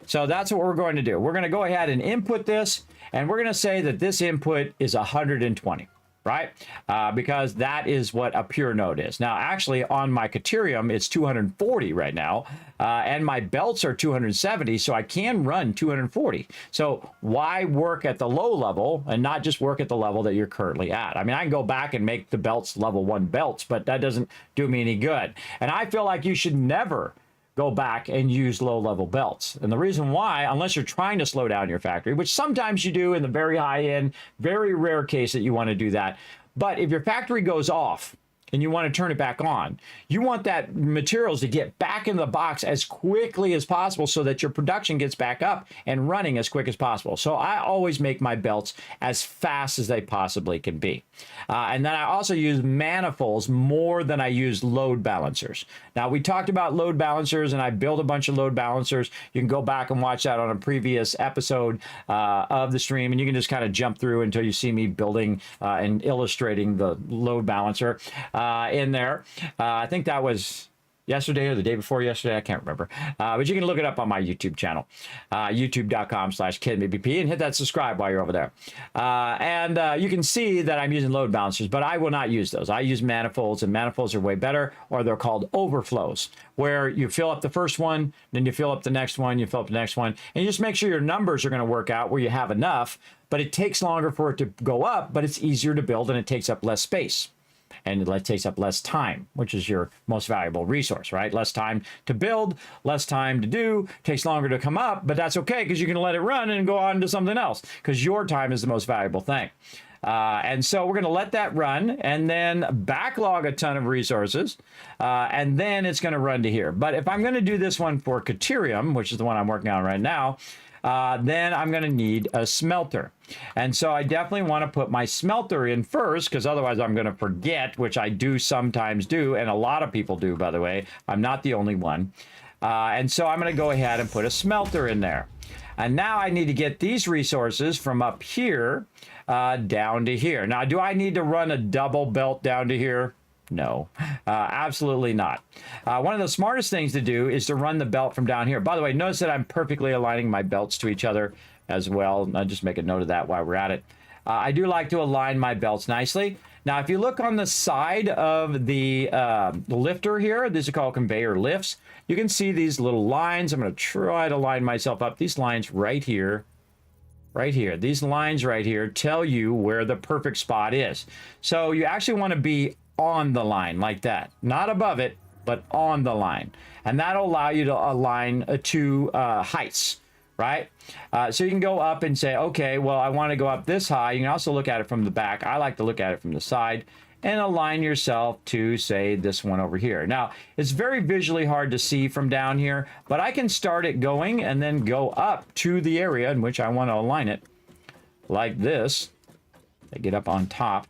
So that's what we're going to do. We're going to go ahead and input this, and we're going to say that this input is 120, right? Because that is what a pure node is. Now, actually, on my Caterium, it's 240 right now, and my belts are 270, so I can run 240. So why work at the low level and not just work at the level that you're currently at? I mean, I can go back and make the belts level 1 belts, but that doesn't do me any good. And I feel like you should never go back and use low-level belts. And the reason why, unless you're trying to slow down your factory, which sometimes you do in the very high-end, very rare case that you want to do that. But if your factory goes off and you want to turn it back on, you want that materials to get back in the box as quickly as possible so that your production gets back up and running as quick as possible. So I always make my belts as fast as they possibly can be. And then I also use manifolds more than I use load balancers. Now, we talked about load balancers, and I built a bunch of load balancers. You can go back and watch that on a previous episode of the stream, and you can just kind of jump through until you see me building and illustrating the load balancer in there. I think that was yesterday or the day before yesterday. I can't remember. But you can look it up on my YouTube channel, youtube.com/KidMBP, and hit that subscribe while you're over there. And you can see that I'm using load balancers, but I will not use those. I use manifolds, and manifolds are way better, or they're called overflows, where you fill up the first one, then you fill up the next one, you fill up the next one, and you just make sure your numbers are going to work out where you have enough, but it takes longer for it to go up, but it's easier to build, and it takes up less space. And it takes up less time, which is your most valuable resource, right? Less time to build, less time to do, takes longer to come up, but that's okay because you can let it run and go on to something else because your time is the most valuable thing. And so we're going to let that run and then backlog a ton of resources, and then it's going to run to here. But if I'm going to do this one for Caterium, which is the one I'm working on right now, then I'm going to need a smelter. And so I definitely want to put my smelter in first, because otherwise I'm going to forget, which I do sometimes do, and a lot of people do, by the way. I'm not the only one. And so I'm going to go ahead and put a smelter in there. And now I need to get these resources from up here down to here. Now, do I need to run a double belt down to here? No, absolutely not. One of the smartest things to do is to run the belt from down here. By the way, notice that I'm perfectly aligning my belts to each other as well. I'll just make a note of that while we're at it. I do like to align my belts nicely. Now, if you look on the side of the lifter here, these are called conveyor lifts. You can see these little lines. I'm going to try to line myself up. These lines right here. Right here, these lines right here tell you where the perfect spot is. So you actually want to be on the line like that, not above it, but on the line. And that'll allow you to align two heights, right? So you can go up and say, okay, well, I want to go up this high. You can also look at it from the back. I like to look at it from the side and align yourself to, say, this one over here. Now, it's very visually hard to see from down here, but I can start it going and then go up to the area in which I want to align it like this. I get up on top.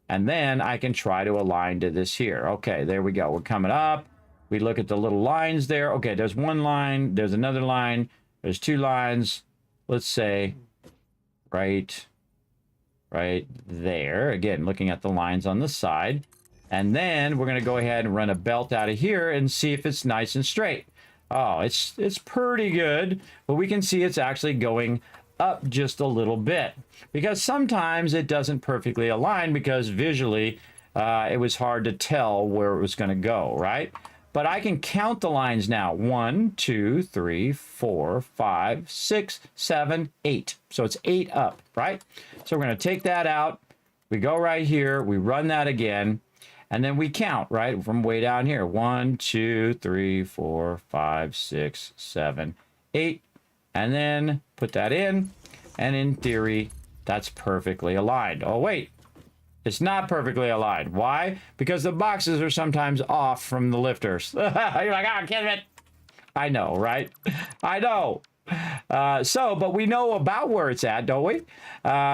And then I can try to align to this here. Okay, there we go. We're coming up. We look at the little lines there. Okay, there's one line. There's another line. There's two lines. Let's say right there. Again, looking at the lines on the side. And then we're going to go ahead and run a belt out of here and see if it's nice and straight. Oh, it's pretty good. But we can see it's actually going up just a little bit, because sometimes it doesn't perfectly align because visually it was hard to tell where it was going to go, right? But I can count the lines now. 1, 2, 3, 4, 5, 6, 7, 8. So it's 8 up, right? So we're going to take that out. We go right here. We run that again. And then we count, right, from way down here. 1, 2, 3, 4, 5, 6, 7, 8. And then put that in, and in theory, That's perfectly aligned. Oh, wait. It's not perfectly aligned. Why? Because the boxes are sometimes off from the lifters. You're like, ah, Kismet. I know, right? I know. But we know about where it's at, don't we?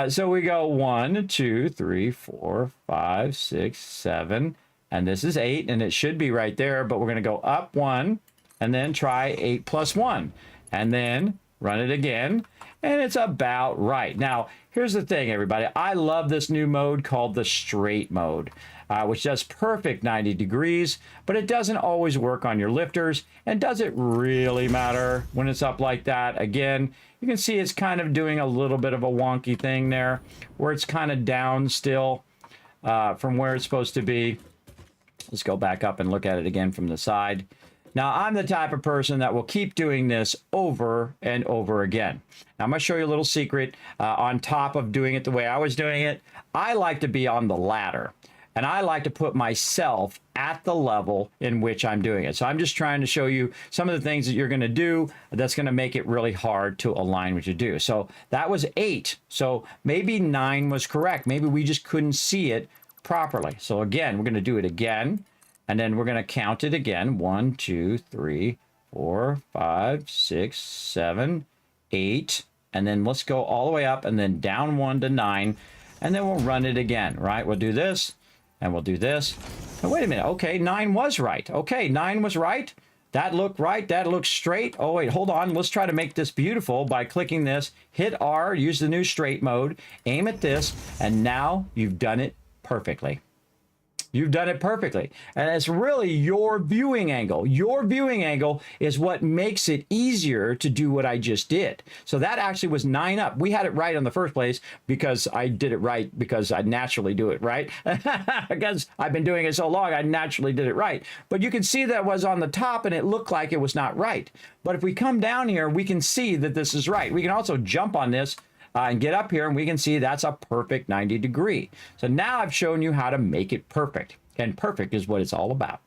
So we go 1, 2, 3, 4, 5, 6, 7, and this is 8, and it should be right there, but we're going to go up 1, and then try 8 plus 1, and then run it again, and it's about right. Now, here's the thing, everybody. I love this new mode called the straight mode, which does perfect 90 degrees, but it doesn't always work on your lifters. And does it really matter when it's up like that? Again, you can see it's kind of doing a little bit of a wonky thing there, where it's kind of down still from where it's supposed to be. Let's go back up and look at it again from the side. Now, I'm the type of person that will keep doing this over and over again. Now, I'm going to show you a little secret on top of doing it the way I was doing it. I like to be on the ladder, and I like to put myself at the level in which I'm doing it. So I'm just trying to show you some of the things that you're going to do that's going to make it really hard to align what you do. So that was 8. So maybe 9 was correct. Maybe we just couldn't see it properly. So again, we're going to do it again. And then we're going to count it again. 1, 2, 3, 4, 5, 6, 7, 8. And then let's go all the way up and then down 1 to 9. And then we'll run it again, right? We'll do this and we'll do this. And wait a minute. Okay, 9 was right. Okay, 9 was right. That looked right. That looks straight. Oh, wait, hold on. Let's try to make this beautiful by clicking this. Hit R, use the new straight mode, aim at this, and now you've done it perfectly. You've done it perfectly. And it's really your viewing angle. Your viewing angle is what makes it easier to do what I just did. So that actually was 9 up. We had it right in the first place because I did it right because I naturally do it right. Because I've been doing it so long, I naturally did it right. But you can see that was on the top and it looked like it was not right. But if we come down here, we can see that this is right. We can also jump on this and get up here and we can see that's a perfect 90 degree. So now I've shown you how to make it perfect. And perfect is what it's all about.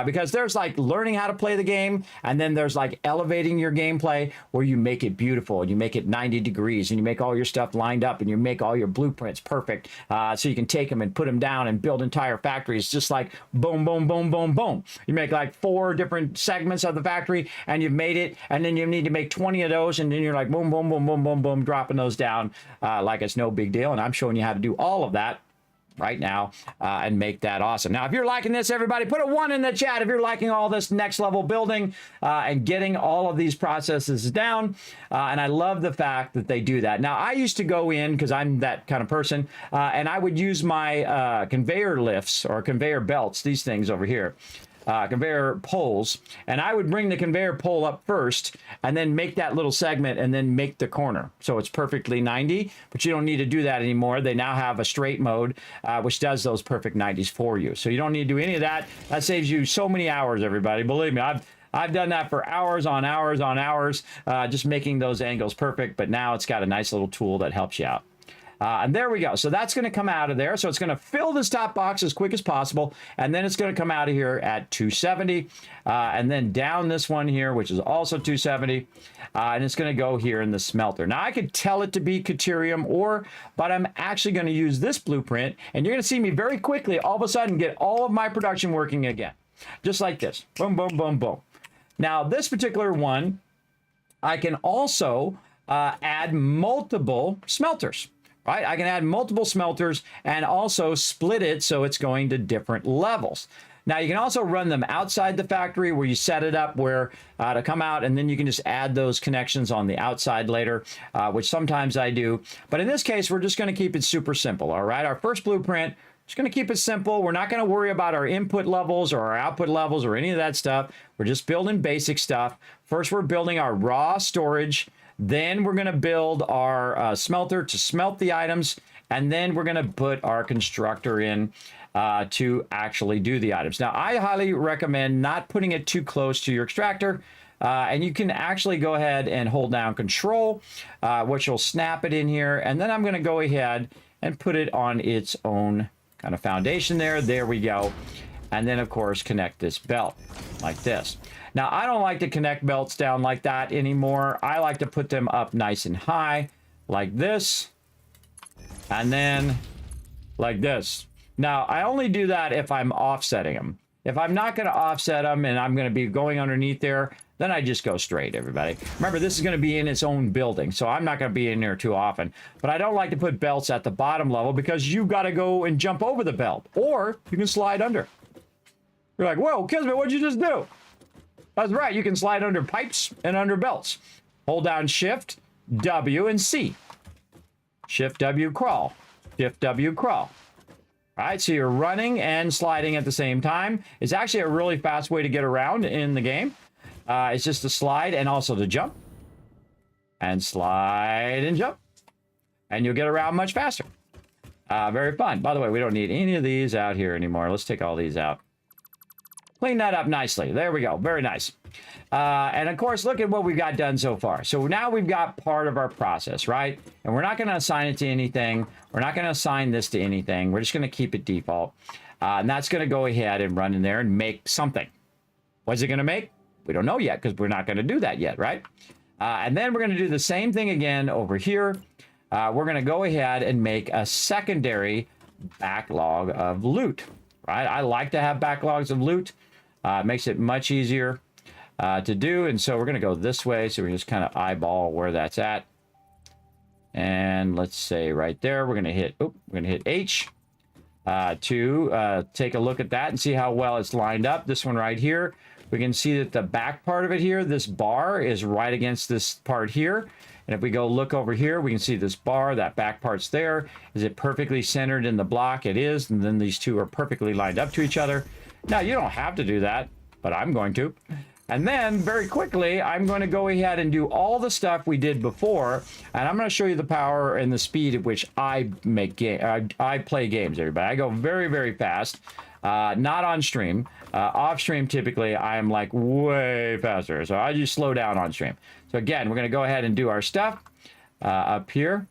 Because there's like learning how to play the game, and then there's like elevating your gameplay where you make it beautiful and you make it 90 degrees and you make all your stuff lined up and you make all your blueprints perfect so you can take them and put them down and build entire factories just like boom, boom, boom, boom, boom. You make like 4 different segments of the factory and you've made it, and then you need to make 20 of those, and then you're like boom, boom, boom, boom, boom, boom, dropping those down like it's no big deal. And I'm showing you how to do all of that right now and make that awesome. Now, if you're liking this, everybody, put a 1 in the chat if you're liking all this next level building and getting all of these processes down. And I love the fact that they do that. Now, I used to go in, because I'm that kind of person, and I would use my conveyor lifts or conveyor belts, these things over here. Conveyor poles, and I would bring the conveyor pole up first and then make that little segment and then make the corner so it's perfectly 90, but you don't need to do that anymore. They now have a straight mode which does those perfect 90s for you, so you don't need to do any of that. That saves you so many hours, everybody. Believe me, I've done that for hours on hours on hours just making those angles perfect, but now it's got a nice little tool that helps you out. And there we go. So that's going to come out of there. So it's going to fill this top box as quick as possible. And then it's going to come out of here at 270. And then down this one here, which is also 270. And it's going to go here in the smelter. Now, I could tell it to be Deuterium but I'm actually going to use this blueprint. And you're going to see me very quickly, all of a sudden, get all of my production working again. Just like this. Boom, boom, boom, boom. Now, this particular one, I can also add multiple smelters. Right? I can add multiple smelters and also split it so it's going to different levels. Now, you can also run them outside the factory where you set it up where to come out, and then you can just add those connections on the outside later, which sometimes I do. But in this case, we're just going to keep it super simple, all right? Our first blueprint, just going to keep it simple. We're not going to worry about our input levels or our output levels or any of that stuff. We're just building basic stuff. First, we're building our raw storage. Then we're going to build our smelter to smelt the items, and then we're going to put our constructor in to actually do the items. Now, I highly recommend not putting it too close to your extractor, and you can actually go ahead and hold down Control, which will snap it in here, and then I'm going to go ahead and put it on its own kind of foundation there. There we go. And then, of course, connect this belt like this. Now, I don't like to connect belts down like that anymore. I like to put them up nice and high like this. and then like this. Now, I only do that if I'm offsetting them. If I'm not going to offset them and I'm going to be going underneath there, then I just go straight, everybody. Remember, this is going to be in its own building, so I'm not going to be in there too often. But I don't like to put belts at the bottom level because you've got to go and jump over the belt, or you can slide under. You're like, whoa, Kismet, what'd you just do? That's right, you can slide under pipes and under belts. Hold down Shift, W, and C. Shift, W, crawl. Shift, W, crawl. All right, so you're running and sliding at the same time. It's actually a really fast way to get around in the game. It's just to slide and also to jump. And slide and jump. And you'll get around much faster. Very fun. By the way, we don't need any of these out here anymore. Let's take all these out. Clean that up nicely. There we go. Very nice. And of course, look at what we've got done so far. So now we've got part of our process, right? And we're not going to assign it to anything. We're not going to assign this to anything. We're just going to keep it default. And that's going to go ahead and run in there and make something. What's it going to make? We don't know yet because we're not going to do that yet, right? And then we're going to do the same thing again over here. We're going to go ahead and make a secondary backlog of loot, right? I like to have backlogs of loot. It makes it much easier to do. And so we're going to go this way. So we just kind of eyeball where that's at. And let's say right there, we're going to hit H to take a look at that and see how well it's lined up. This one right here, we can see that the back part of it here, this bar is right against this part here. And if we go look over here, we can see this bar, that back part's there. Is it perfectly centered in the block? It is. And then these two are perfectly lined up to each other. Now, you don't have to do that, but I'm going to. And then, very quickly, I'm going to go ahead and do all the stuff we did before, and I'm going to show you the power and the speed at which I play games, everybody. I go very, very fast, not on stream. Off stream, typically, I am like way faster, so I just slow down on stream. So again, we're going to go ahead and do our stuff up here.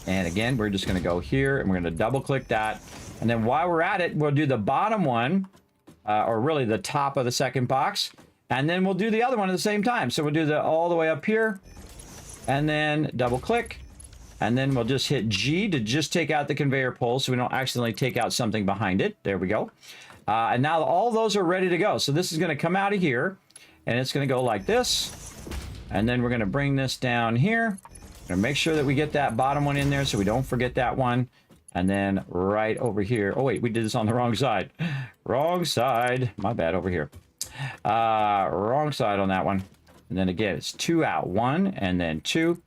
And again, we're just going to go here, and we're going to double-click that. And then while we're at it, we'll do the bottom one, or really the top of the second box. And then we'll do the other one at the same time. So we'll do the all the way up here, and then double click, and then we'll just hit G to just take out the conveyor pole so we don't accidentally take out something behind it. There we go. And now all those are ready to go. So this is going to come out of here, and it's going to go like this. And then we're going to bring this down here. We're going to make sure that we get that bottom one in there so we don't forget that one. And then right over here. Oh, wait, we did this on the wrong side. Wrong side. My bad, over here. Wrong side on that one. And then again, it's 2 out. 1 and then 2.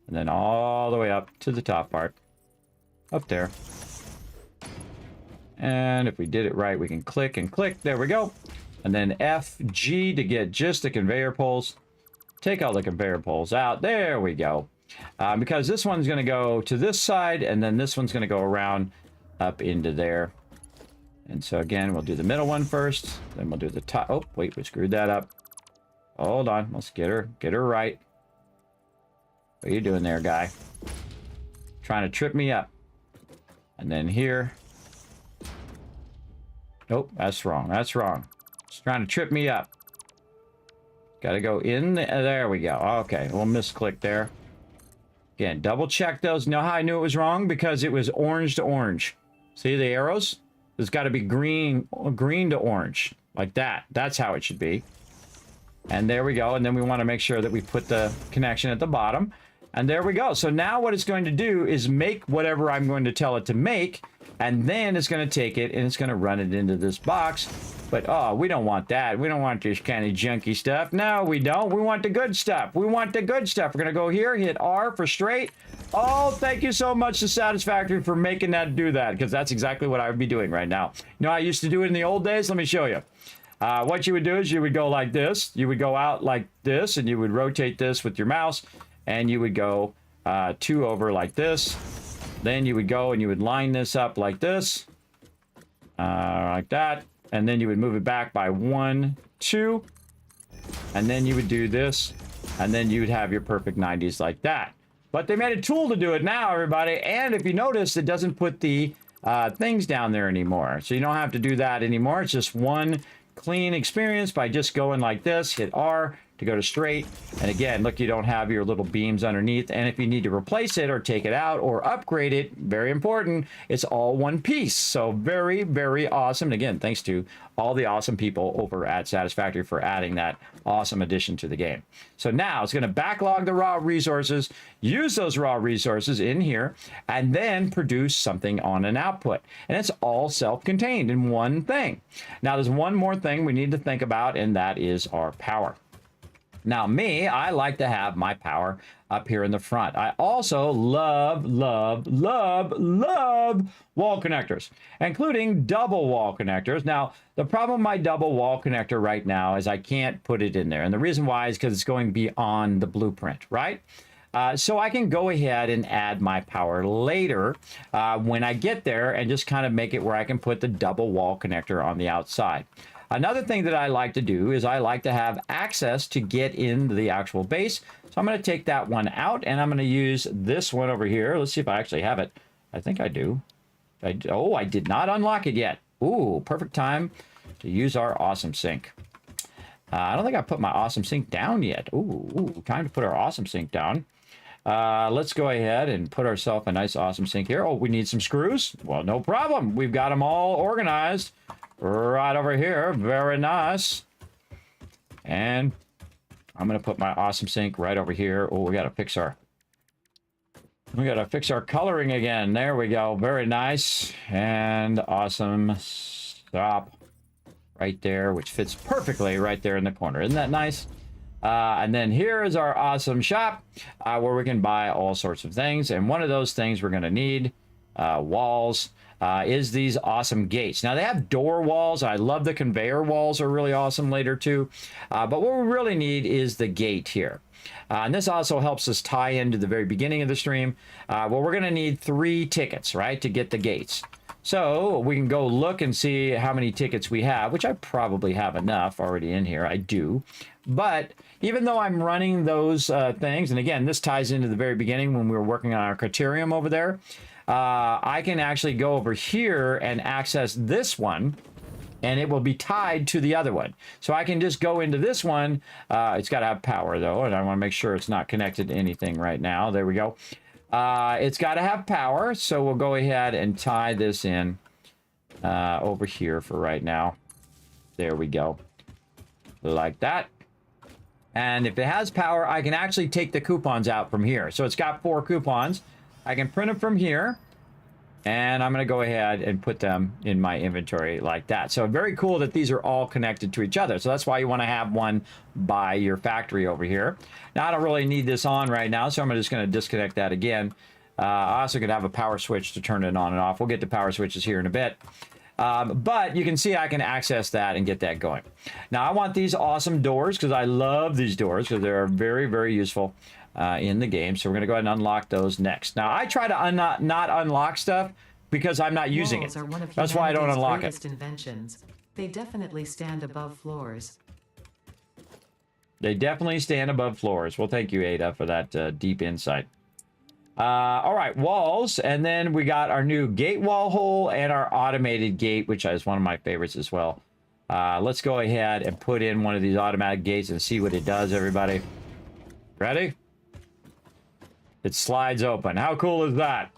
And then all the way up to the top part. Up there. And if we did it right, we can click and click. There we go. And then F, G to get just the conveyor poles. Take all the conveyor poles out. There we go. Because this one's going to go to this side, and then this one's going to go around up into there. And so again, we'll do the middle one first, then we'll do the top. Oh, wait, we screwed that up. Hold on, let's get her right. What are you doing there, guy? Trying to trip me up. And then here. Nope, that's wrong. That's wrong. It's trying to trip me up. Got to go in there we go. Okay, we'll misclick there. Again, double check those. Know how I knew it was wrong? Because it was orange to orange. See the arrows? It's got to be green to orange. Like that. That's how it should be. And there we go. And then we want to make sure that we put the connection at the bottom. And there we go. So now what it's going to do is make whatever I'm going to tell it to make. And then it's going to take it and it's going to run it into this box. But, oh, we don't want that. We don't want this kind of junky stuff. No, we don't. We want the good stuff. We want the good stuff. We're going to go here, hit R for straight. Oh, thank you so much to Satisfactory for making that do that, because that's exactly what I would be doing right now. You know, I used to do it in the old days. Let me show you. What you would do is you would go like this. You would go out like this, and you would rotate this with your mouse, and you would go 2 over like this. Then you would go and you would line this up like this, like that. And then you would move it back by 1, 2. And then you would do this. And then you would have your perfect 90s like that. But they made a tool to do it now, everybody. And if you notice, it doesn't put the things down there anymore. So you don't have to do that anymore. It's just one clean experience by just going like this. Hit R, to go to straight. And again, look, you don't have your little beams underneath. And if you need to replace it or take it out or upgrade it, very important, it's all one piece. So very, very awesome. And again, thanks to all the awesome people over at Satisfactory for adding that awesome addition to the game. So now it's going to backlog the raw resources, use those raw resources in here, and then produce something on an output. And it's all self-contained in one thing. Now, there's one more thing we need to think about, and that is our power. Now, me, I like to have my power up here in the front. I also love wall connectors, including double wall connectors. Now, the problem with my double wall connector right now is I can't put it in there. And the reason why is because it's going beyond the blueprint, right? So I can go ahead and add my power later when I get there and just kind of make it where I can put the double wall connector on the outside. Another thing that I like to do is I like to have access to get into the actual base. So I'm going to take that one out, and I'm going to use this one over here. Let's see if I actually have it. I think I do. I did not unlock it yet. Ooh, perfect time to use our awesome sink. I don't think I put my awesome sink down yet. Ooh, time to put our awesome sink down. Let's go ahead and put ourselves a nice awesome sink here. Oh, we need some screws. Well, no problem. We've got them all organized right over here. Very nice. And I'm going to put my awesome sink right over here. Oh, we got to fix our coloring again. There we go. Very nice. And awesome. Stop right there, which fits perfectly right there in the corner. Isn't that nice? And then here is our awesome shop where we can buy all sorts of things. And one of those things we're going to need, walls, is these awesome gates. Now, they have door walls. I love the conveyor walls, are really awesome later too. But what we really need is the gate here. And this also helps us tie into the very beginning of the stream. Well, we're going to need 3 tickets, right, to get the gates. So we can go look and see how many tickets we have, which I probably have enough already in here. I do. But even though I'm running those things, and again, this ties into the very beginning when we were working on our criterium over there, I can actually go over here and access this one, and it will be tied to the other one. So I can just go into this one. It's got to have power, though, and I want to make sure it's not connected to anything right now. There we go. It's got to have power, so we'll go ahead and tie this in over here for right now. There we go. Like that. And if it has power, I can actually take the coupons out from here. So it's got 4 coupons. I can print them from here. And I'm going to go ahead and put them in my inventory like that. So very cool that these are all connected to each other. So that's why you want to have one by your factory over here. Now, I don't really need this on right now, so I'm just going to disconnect that again. I also could have a power switch to turn it on and off. We'll get to power switches here in a bit. But you can see I can access that and get that going. Now, I want these awesome doors because I love these doors because they're very, very useful in the game. So we're going to go ahead and unlock those next. Now, I try to not unlock stuff because I'm not using it. That's why I don't unlock it. Inventions. They definitely stand above floors. They definitely stand above floors. Well, thank you, Ada, for that deep insight. All right, walls, and then we got our new gate wall hole and our automated gate, which is one of my favorites as well. Let's go ahead and put in one of these automatic gates and see what it does, everybody. Ready? It slides open. How cool is that?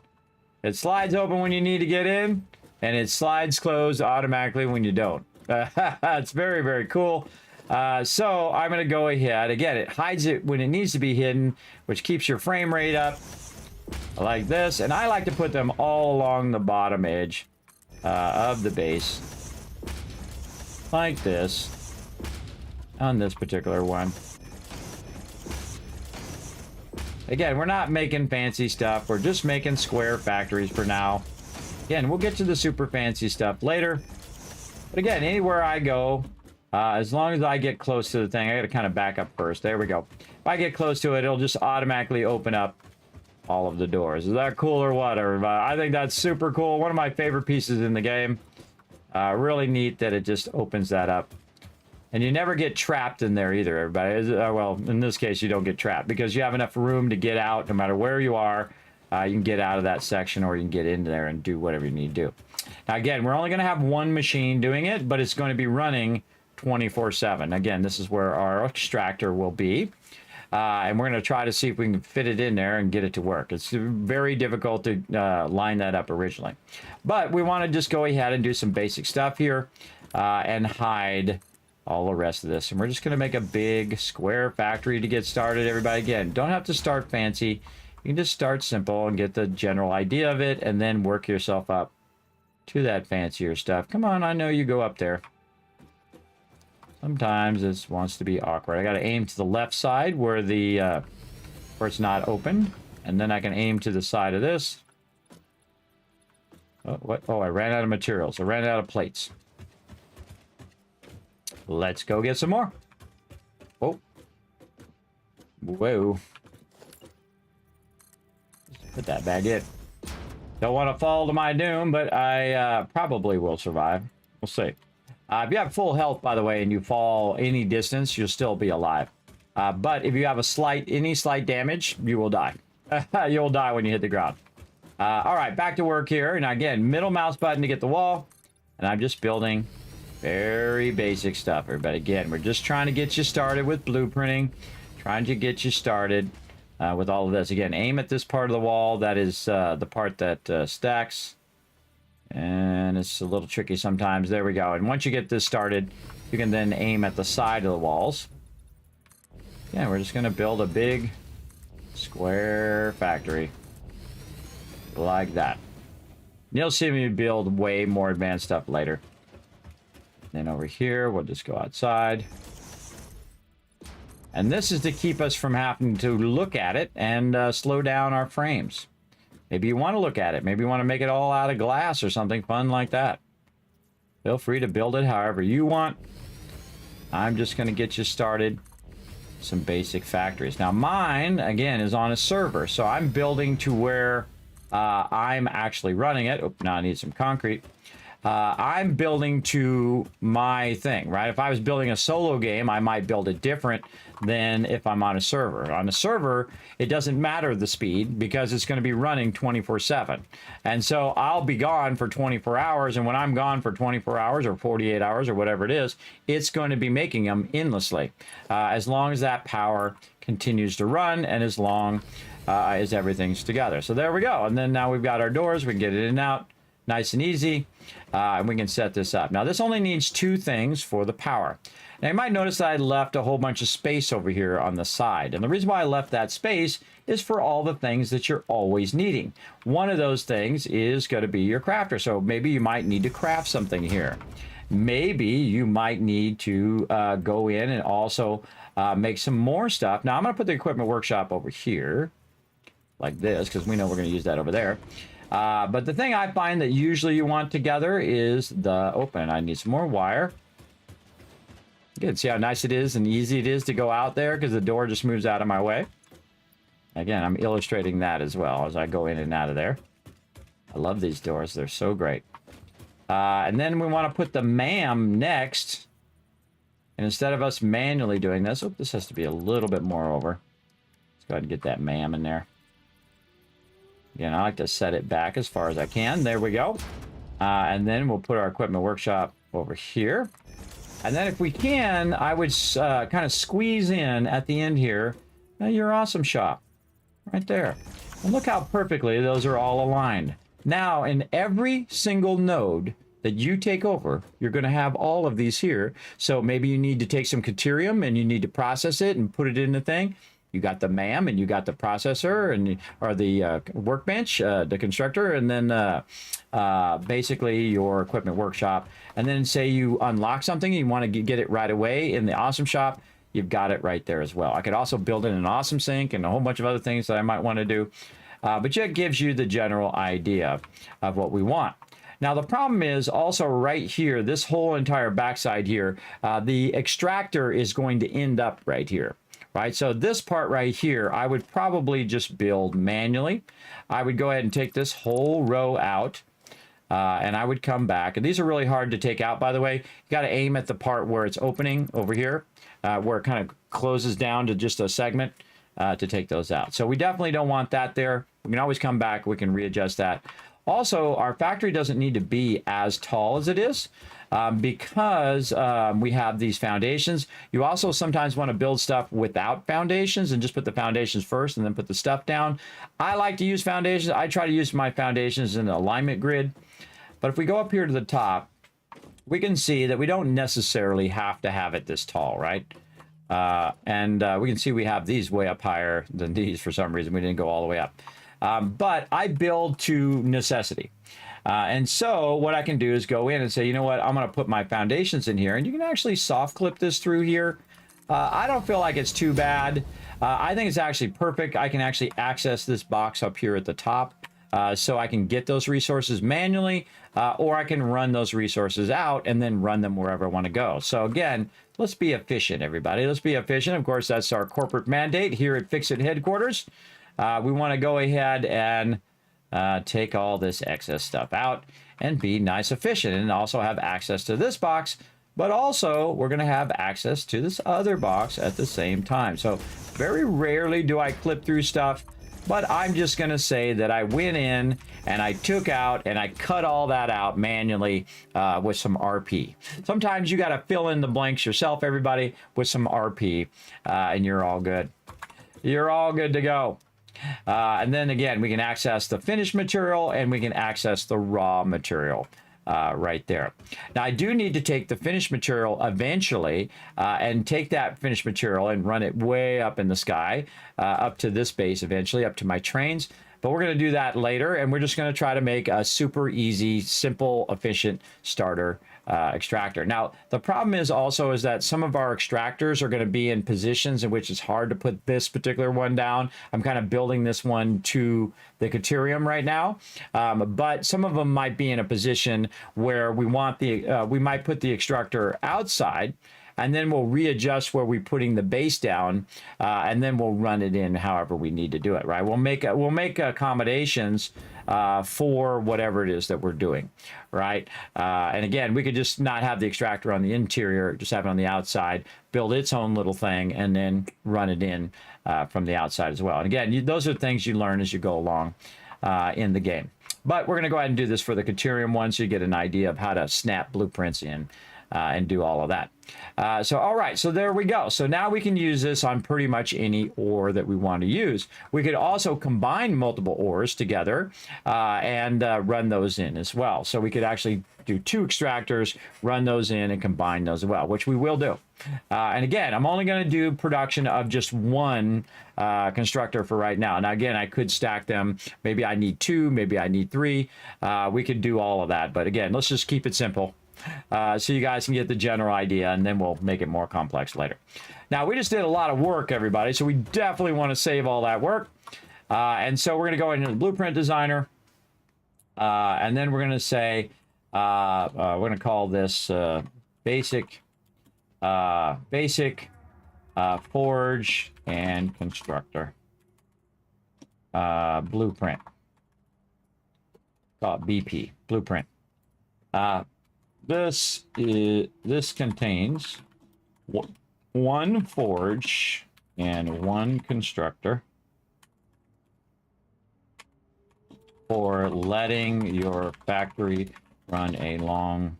It slides open when you need to get in, and it slides closed automatically when you don't. It's very, very cool. So I'm going to go ahead. Again, it hides it when it needs to be hidden, which keeps your frame rate up like this. And I like to put them all along the bottom edge of the base like this on this particular one. Again, we're not making fancy stuff. We're just making square factories for now. Again, we'll get to the super fancy stuff later. But again, anywhere I go, as long as I get close to the thing, I got to kind of back up first. There we go. If I get close to it, it'll just automatically open up all of the doors. Is that cool or what, everybody? I think that's super cool. One of my favorite pieces in the game. Really neat that it just opens that up. And you never get trapped in there either, everybody. Well, in this case, you don't get trapped because you have enough room to get out no matter where you are. You can get out of that section or you can get in there and do whatever you need to do. Now, again, we're only going to have one machine doing it, but it's going to be running 24/7. Again, this is where our extractor will be. And we're going to try to see if we can fit it in there and get it to work. It's very difficult to line that up originally. But we want to just go ahead and do some basic stuff here and hide all the rest of this. And we're just going to make a big square factory to get started, everybody. Again, don't have to start fancy. You can just start simple and get the general idea of it and then work yourself up to that fancier stuff. Come on, I know you go up there. Sometimes this wants to be awkward. I got to aim to the left side where the where it's not open, and then I can aim to the side of this. Oh, what? Oh, I ran out of materials. I ran out of plates. Let's go get some more. Oh. Whoa. Put that back in. Don't want to fall to my doom, but I probably will survive. We'll see. If you have full health, by the way, and you fall any distance, you'll still be alive. But if you have any slight damage, you will die. You'll die when you hit the ground. All right, back to work here. And again, middle mouse button to get the wall. And I'm just building very basic stuff, everybody. Again, we're just trying to get you started with blueprinting. Trying to get you started with all of this. Again, aim at this part of the wall. That is the part that stacks. And it's a little tricky sometimes. There we go. And once you get this started, you can then aim at the side of the walls. Yeah, we're just going to build a big square factory. Like that. You'll see me build way more advanced stuff later. Then over here, we'll just go outside. And this is to keep us from having to look at it and slow down our frames. Maybe you want to look at it. Maybe you want to make it all out of glass or something fun like that. Feel free to build it however you want. I'm just going to get you started. Some basic factories. Now mine, again, is on a server. So I'm building to where I'm actually running it. Oh, now I need some concrete. I'm building to my thing, right? If I was building a solo game, I might build it different than if I'm on a server. On a server, it doesn't matter the speed because it's going to be running 24/7. And so I'll be gone for 24 hours. And when I'm gone for 24 hours or 48 hours or whatever it is, it's going to be making them endlessly. As long as that power continues to run and as long as everything's together. So there we go. And then now we've got our doors. We can get it in and out. Nice and easy, and we can set this up. Now, this only needs two things for the power. Now, you might notice that I left a whole bunch of space over here on the side. And the reason why I left that space is for all the things that you're always needing. One of those things is going to be your crafter. So maybe you might need to craft something here. Maybe you might need to go in and also make some more stuff. Now, I'm going to put the equipment workshop over here like this because we know we're going to use that over there. But the thing I find that usually you want together is the open. I need some more wire. Good. See how nice it is and easy it is to go out there because the door just moves out of my way. Again, I'm illustrating that as well as I go in and out of there. I love these doors. They're so great. And then we want to put the MAM next. And instead of us manually doing this, oh, this has to be a little bit more over. Let's go ahead and get that MAM in there. Again, I like to set it back as far as I can. There we go. And then we'll put our equipment workshop over here. And then if we can, I would kind of squeeze in at the end here your awesome shop. Right there. And look how perfectly those are all aligned. Now, in every single node that you take over, you're going to have all of these here. So maybe you need to take some Caterium and you need to process it and put it in the thing. You got the MAM and you got the processor and or the workbench, the constructor, and then basically your equipment workshop. And then say you unlock something and you want to get it right away in the awesome shop, you've got it right there as well. I could also build in an awesome sink and a whole bunch of other things that I might want to do. But it gives you the general idea of what we want. Now, the problem is also right here, this whole entire backside here, the extractor is going to end up right here. Right, so this part right here, I would probably just build manually. I would go ahead and take this whole row out, and I would come back. And these are really hard to take out, by the way. You got to aim at the part where it's opening over here, where it kind of closes down to just a segment to take those out. So we definitely don't want that there. We can always come back. We can readjust that. Also, our factory doesn't need to be as tall as it is. because we have these foundations. You also sometimes want to build stuff without foundations and just put the foundations first and then put the stuff down. I like to use foundations. I try to use my foundations in the alignment grid. But if we go up here to the top, we can see that we don't necessarily have to have it this tall, right? We can see we have these way up higher than these for some reason. We didn't go all the way up. But I build to necessity. And so what I can do is go in and say, you know what, I'm going to put my foundations in here. And you can actually soft clip this through here. I don't feel like it's too bad. I think it's actually perfect. I can actually access this box up here at the top. So I can get those resources manually, or I can run those resources out and then run them wherever I want to go. So again, let's be efficient, everybody. Let's be efficient. Of course, that's our corporate mandate here at FICSIT headquarters. We want to go ahead and take all this excess stuff out and be nice efficient and also have access to this box, but also we're going to have access to this other box at the same time. So very rarely do I clip through stuff. But I'm just going to say that I went in and I took out and I cut all that out manually with some RP. Sometimes you got to fill in the blanks yourself, everybody, with some RP, and you're all good. You're all good to go. And then again, we can access the finished material and we can access the raw material. Right there. Now, I do need to take the finished material eventually and take that finished material and run it way up in the sky, up to this base eventually, up to my trains. But we're going to do that later, and we're just going to try to make a super easy, simple, efficient starter extractor. Now, the problem is also is that some of our extractors are going to be in positions in which it's hard to put this particular one down. I'm kind of building this one to the Caterium right now, but some of them might be in a position where we want the we might put the extractor outside, and then we'll readjust where we're putting the base down, and then we'll run it in however we need to do it, right? We'll make accommodations for whatever it is that we're doing, right? And again, we could just not have the extractor on the interior, just have it on the outside, build its own little thing, and then run it in from the outside as well. And again, those are things you learn as you go along in the game. But we're going to go ahead and do this for the Caterium one so you get an idea of how to snap blueprints in and do all of that. So, all right, so there we go. So now we can use this on pretty much any ore that we want to use. We could also combine multiple ores together and run those in as well. So we could actually do 2 extractors, run those in, and combine those as well, which we will do. And again, I'm only going to do production of just 1 constructor for right now. Now, again, I could stack them. Maybe I need 2, maybe I need 3. We could do all of that. But again, let's just keep it simple. So you guys can get the general idea, and then we'll make it more complex later. Now, we just did a lot of work, everybody, so we definitely want to save all that work. And so we're going to go into the Blueprint Designer, and then we're going to say, we're going to call this Basic Forge and Constructor Blueprint. Call it BP, Blueprint. This contains 1 forge and 1 constructor for letting your factory run a long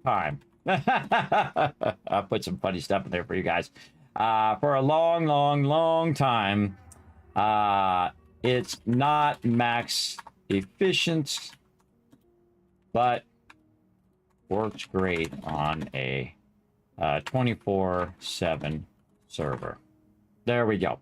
time. I'll put some funny stuff in there for you guys. For a long time. It's not max efficient, but works great on a 24/7 server. There we go.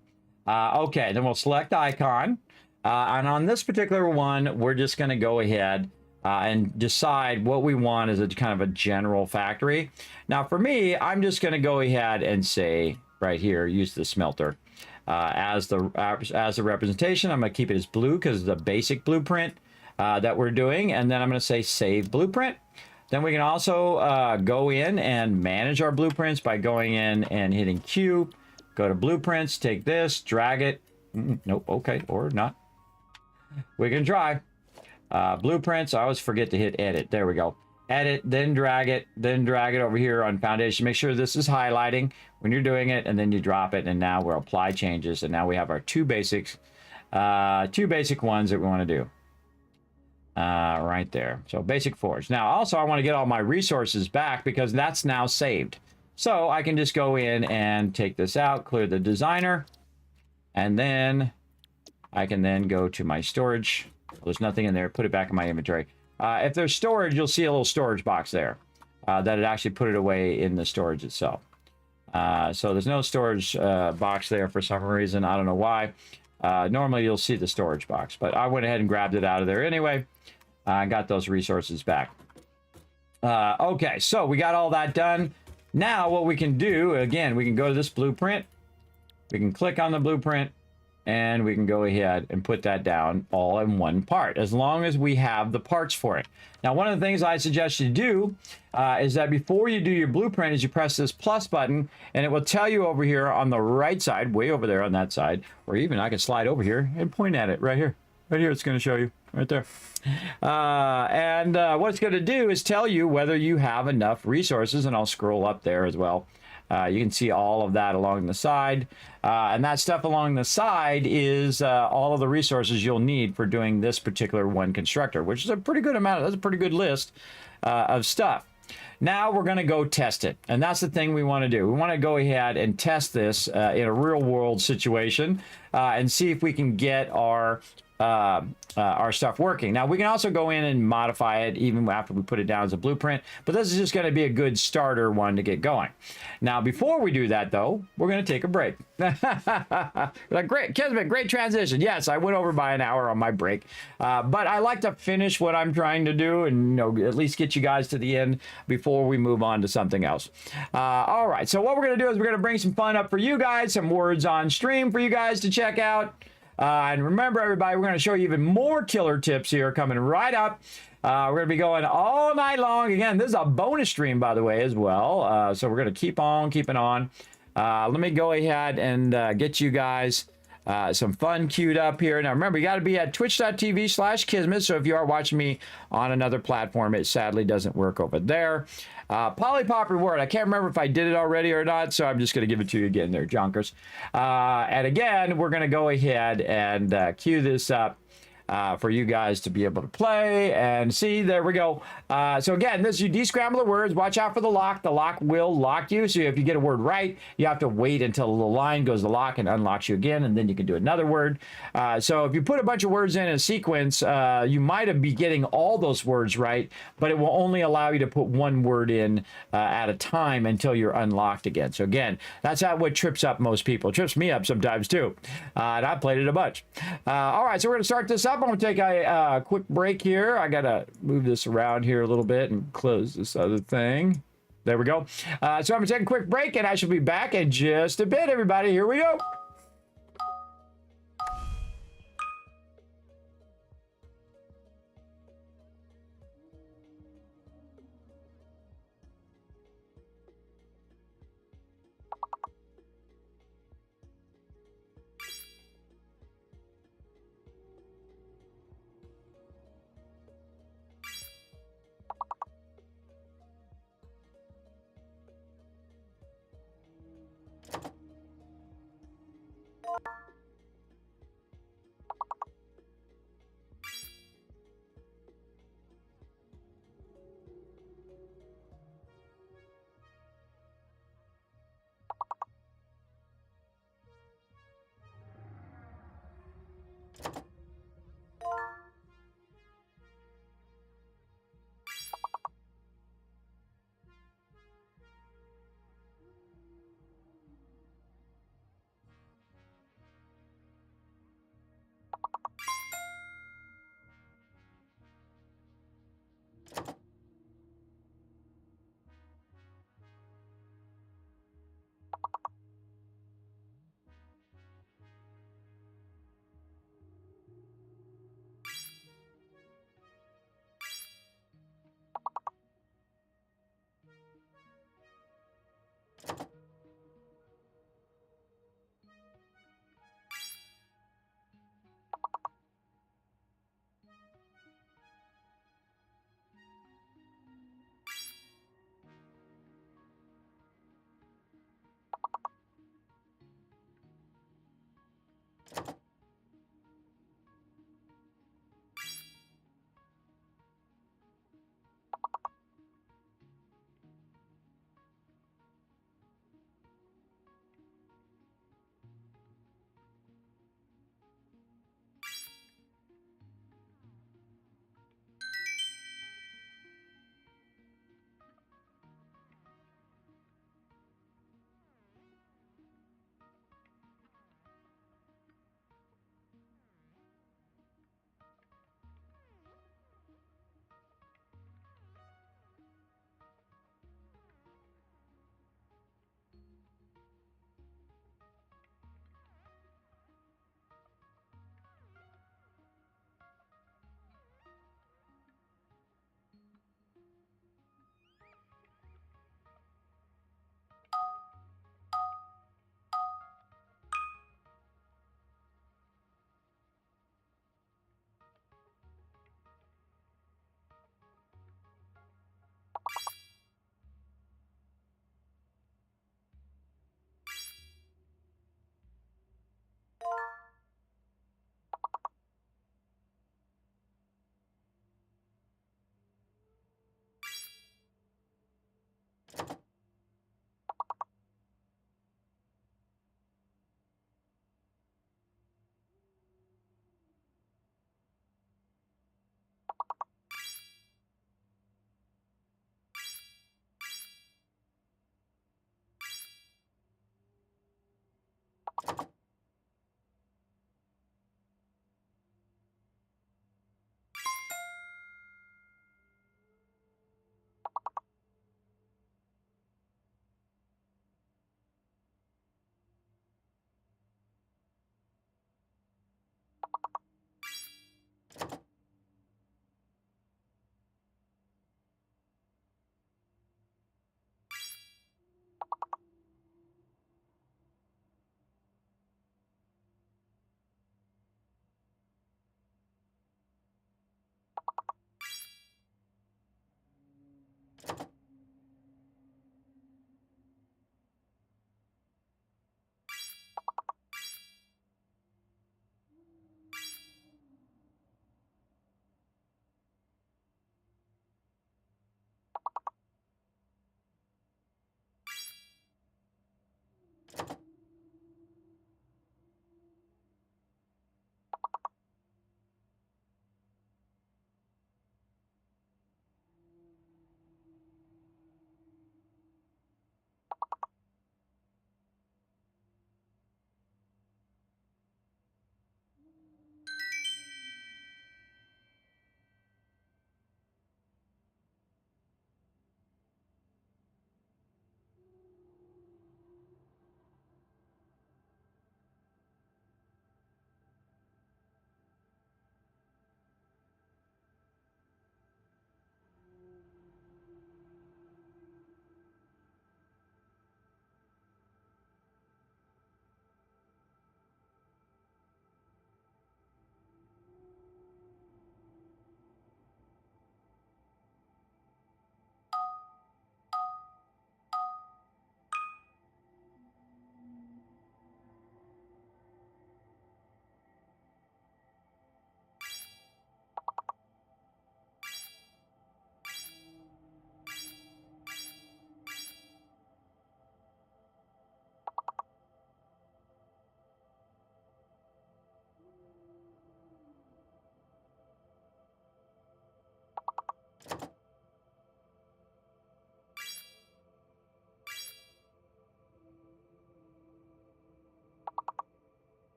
Okay, then we'll select icon. And on this particular one, we're just going to go ahead and decide what we want as a kind of a general factory. Now, for me, I'm just going to go ahead and say right here, use the smelter. As the representation. I'm going to keep it as blue because it's the basic blueprint that we're doing. And then I'm going to say save blueprint. Then we can also go in and manage our blueprints by going in and hitting Q. Go to blueprints, take this, drag it. Nope, okay, or not. We can try. Blueprints, I always forget to hit edit. There we go. Edit, then drag it over here on foundation. Make sure this is highlighting when you're doing it, and then you drop it, and now we'll apply changes, and now we have our 2 basics Two basic ones that we want to do. Right there. So basic forge. Now, also, I want to get all my resources back because that's now saved. So I can just go in and take this out, clear the designer, and then I can then go to my storage. Well, there's nothing in there. Put it back in my inventory. If there's storage, you'll see a little storage box there that it actually put it away in the storage itself. So there's no storage box there for some reason. I don't know why. Normally you'll see the storage box, but I went ahead and grabbed it out of there anyway. I got those resources back. Okay, so we got all that done. Now what we can do, again, we can go to this blueprint. We can click on the blueprint, and we can go ahead and put that down all in one part, as long as we have the parts for it. Now, one of the things I suggest you do is that before you do your blueprint is you press this plus button, and it will tell you over here on the right side, way over there on that side, or even I can slide over here and point at it right here. Right here, it's going to show you right there. What it's going to do is tell you whether you have enough resources, and I'll scroll up there as well. You can see all of that along the side. And that stuff along the side is all of the resources you'll need for doing this particular one constructor, which is a pretty good amount. That's a pretty good list of stuff. Now we're going to go test it. And that's the thing we want to do. We want to go ahead and test this in a real world situation and see if we can get our stuff working. Now we can also go in and modify it even after we put it down as a blueprint, but this is just going to be a good starter one to get going. Now before we do that though, we're going to take a break. Like, great, Kismet, great transition. Yes, I went over by an hour on my break, but I like to finish what I'm trying to do and at least get you guys to the end before we move on to something else. All right, so what we're going to do is we're going to bring some fun up for you guys, some words on stream for you guys to check out. And remember, everybody, we're going to show you even more killer tips here coming right up. We're going to be going all night long. Again, this is a bonus stream, by the way, as well. So we're going to keep on keeping on. Let me go ahead and get you guys some fun queued up here. Now, remember, you got to be at twitch.tv/Kismet. So if you are watching me on another platform, it sadly doesn't work over there. Polypop reward. I can't remember if I did it already or not, so I'm just going to give it to you again there, Jonkers. And again, we're going to go ahead and queue this up for you guys to be able to play and see. There we go. So again, this, you descramble the words. Watch out for the lock. The lock will lock you. So if you get a word right, you have to wait until the line goes to lock and unlocks you again, and then you can do another word. So if you put a bunch of words in a sequence, you might be getting all those words right, but it will only allow you to put one word in at a time until you're unlocked again. So again, that's what trips up most people. It trips me up sometimes too. And I've played it a bunch. All right, so we're going to start this up. I'm going to take a quick break here. I got to move this around here a little bit and close this other thing. There we go. So I'm going to take a quick break, and I shall be back in just a bit, everybody. Here we go.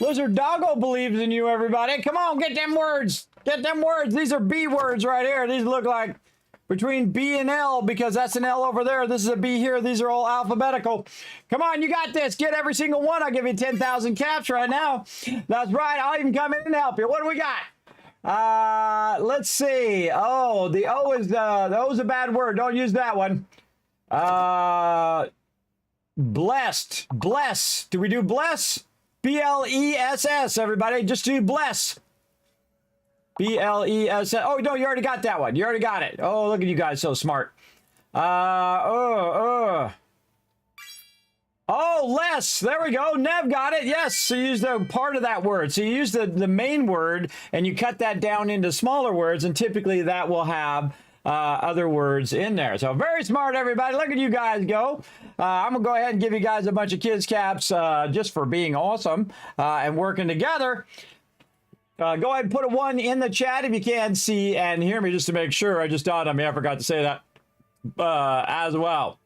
Lizard Doggo believes in you, everybody. Come on, get them words. Get them words. These are B words right here. These look like between B and L because that's an L over there. This is a B here. These are all alphabetical. Come on, you got this. Get every single one. I'll give you 10,000 caps right now. That's right. I'll even come in and help you. What do we got? Let's see. Oh, the O is a bad word. Don't use that one. Blessed. Bless. Do we do bless? B-L-E-S-S, everybody. Just do bless. B-L-E-S-S. Oh, no, you already got that one. You already got it. Oh, look at you guys, so smart. Oh, less. There we go. Nev got it. Yes, so you use the part of that word. So you use the main word, and you cut that down into smaller words, and typically that will have other words in there. So very smart, everybody. Look at you guys go. I'm gonna go ahead and give you guys a bunch of kids caps just for being awesome and working together. Go ahead and put a 1 in the chat if you can see and hear me, just to make sure. I just dawned on me, I forgot to say that as well.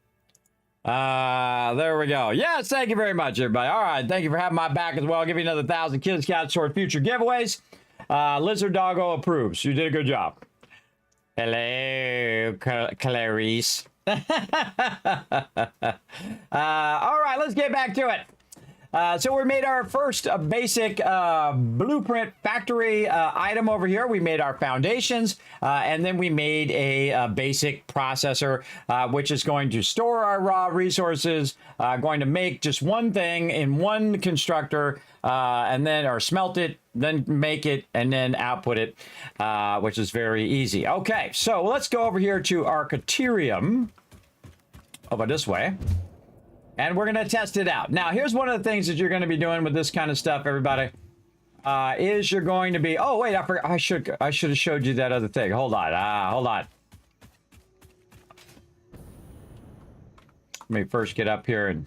There we go. Yes, thank you very much, everybody. All right, thank you for having my back as well. I'll give you another 1,000 kids caps toward future giveaways. Lizard Doggo approves. You did a good job. Hello, Clarice. All right, let's get back to it. So we made our first basic blueprint factory item over here. We made our foundations, and then we made a basic processor, which is going to store our raw resources, going to make just one thing in one constructor, and then, or smelt it, then make it, and then output it, which is very easy. Okay, so let's go over here to our Caterium over this way. And we're going to test it out. Now, here's one of the things that you're going to be doing with this kind of stuff, everybody, is you're going to be... Oh, wait, I forgot. I should have showed you that other thing. Hold on. Hold on. Let me first get up here and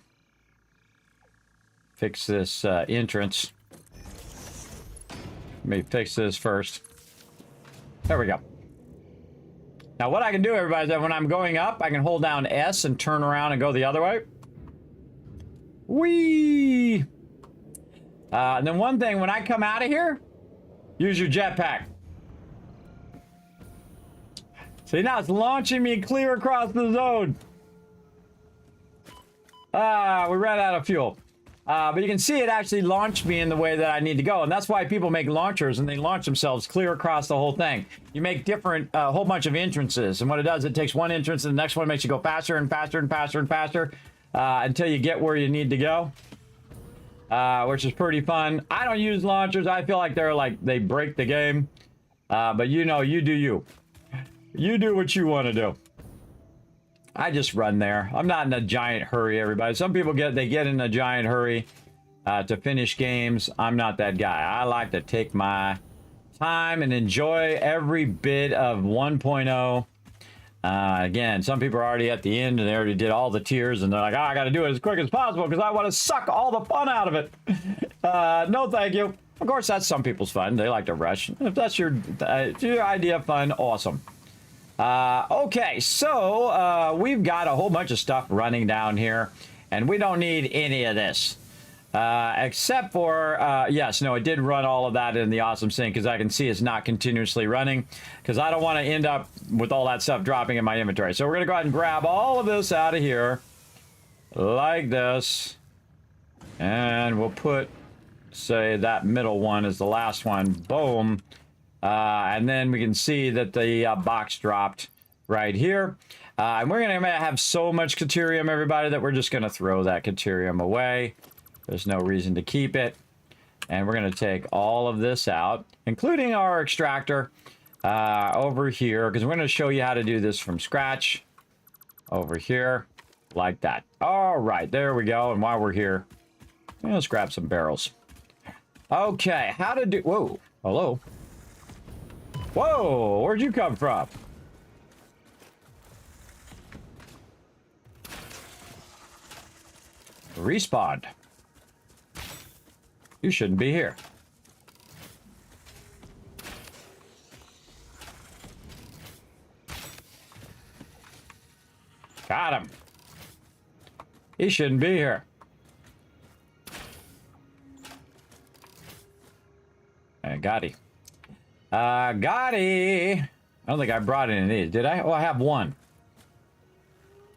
fix this entrance. Let me fix this first. There we go. Now, what I can do, everybody, is that when I'm going up, I can hold down S and turn around and go the other way. Whee! And then one thing, when I come out of here, use your jetpack. See, now it's launching me clear across the zone. We ran out of fuel. But you can see it actually launched me in the way that I need to go. And that's why people make launchers, and they launch themselves clear across the whole thing. You make different, a whole bunch of entrances. And what it does, it takes one entrance, and the next one makes you go faster and faster and faster and faster. Until you get where you need to go, which is pretty fun. I don't use launchers. I feel like they break the game. But you know, you do you. You do what you want to do. I just run there. I'm not in a giant hurry, everybody. Some people get in a giant hurry to finish games. I'm not that guy. I like to take my time and enjoy every bit of 1.0. Again, some people are already at the end and they already did all the tiers and they're like, oh, I got to do it as quick as possible because I want to suck all the fun out of it. No, thank you. Of course, that's some people's fun. They like to rush. If that's your idea of fun, awesome. Okay, so we've got a whole bunch of stuff running down here and we don't need any of this. Except for, yes, no, it did run all of that in the awesome sync because I can see it's not continuously running because I don't want to end up with all that stuff dropping in my inventory. So we're going to go ahead and grab all of this out of here like this. And we'll put, say, that middle one is the last one. Boom. And then we can see that the box dropped right here. And we're going to have so much Caterium, everybody, that we're just going to throw that Caterium away. There's no reason to keep it. And we're going to take all of this out, including our extractor over here, because we're going to show you how to do this from scratch over here like that. All right, there we go. And while we're here, let's grab some barrels. Okay, how to do... Whoa, hello. Whoa, where'd you come from? Respawned. You shouldn't be here. Got him. He shouldn't be here. Gotti. Gotti. I don't think I brought any of these, did I? Oh, I have one.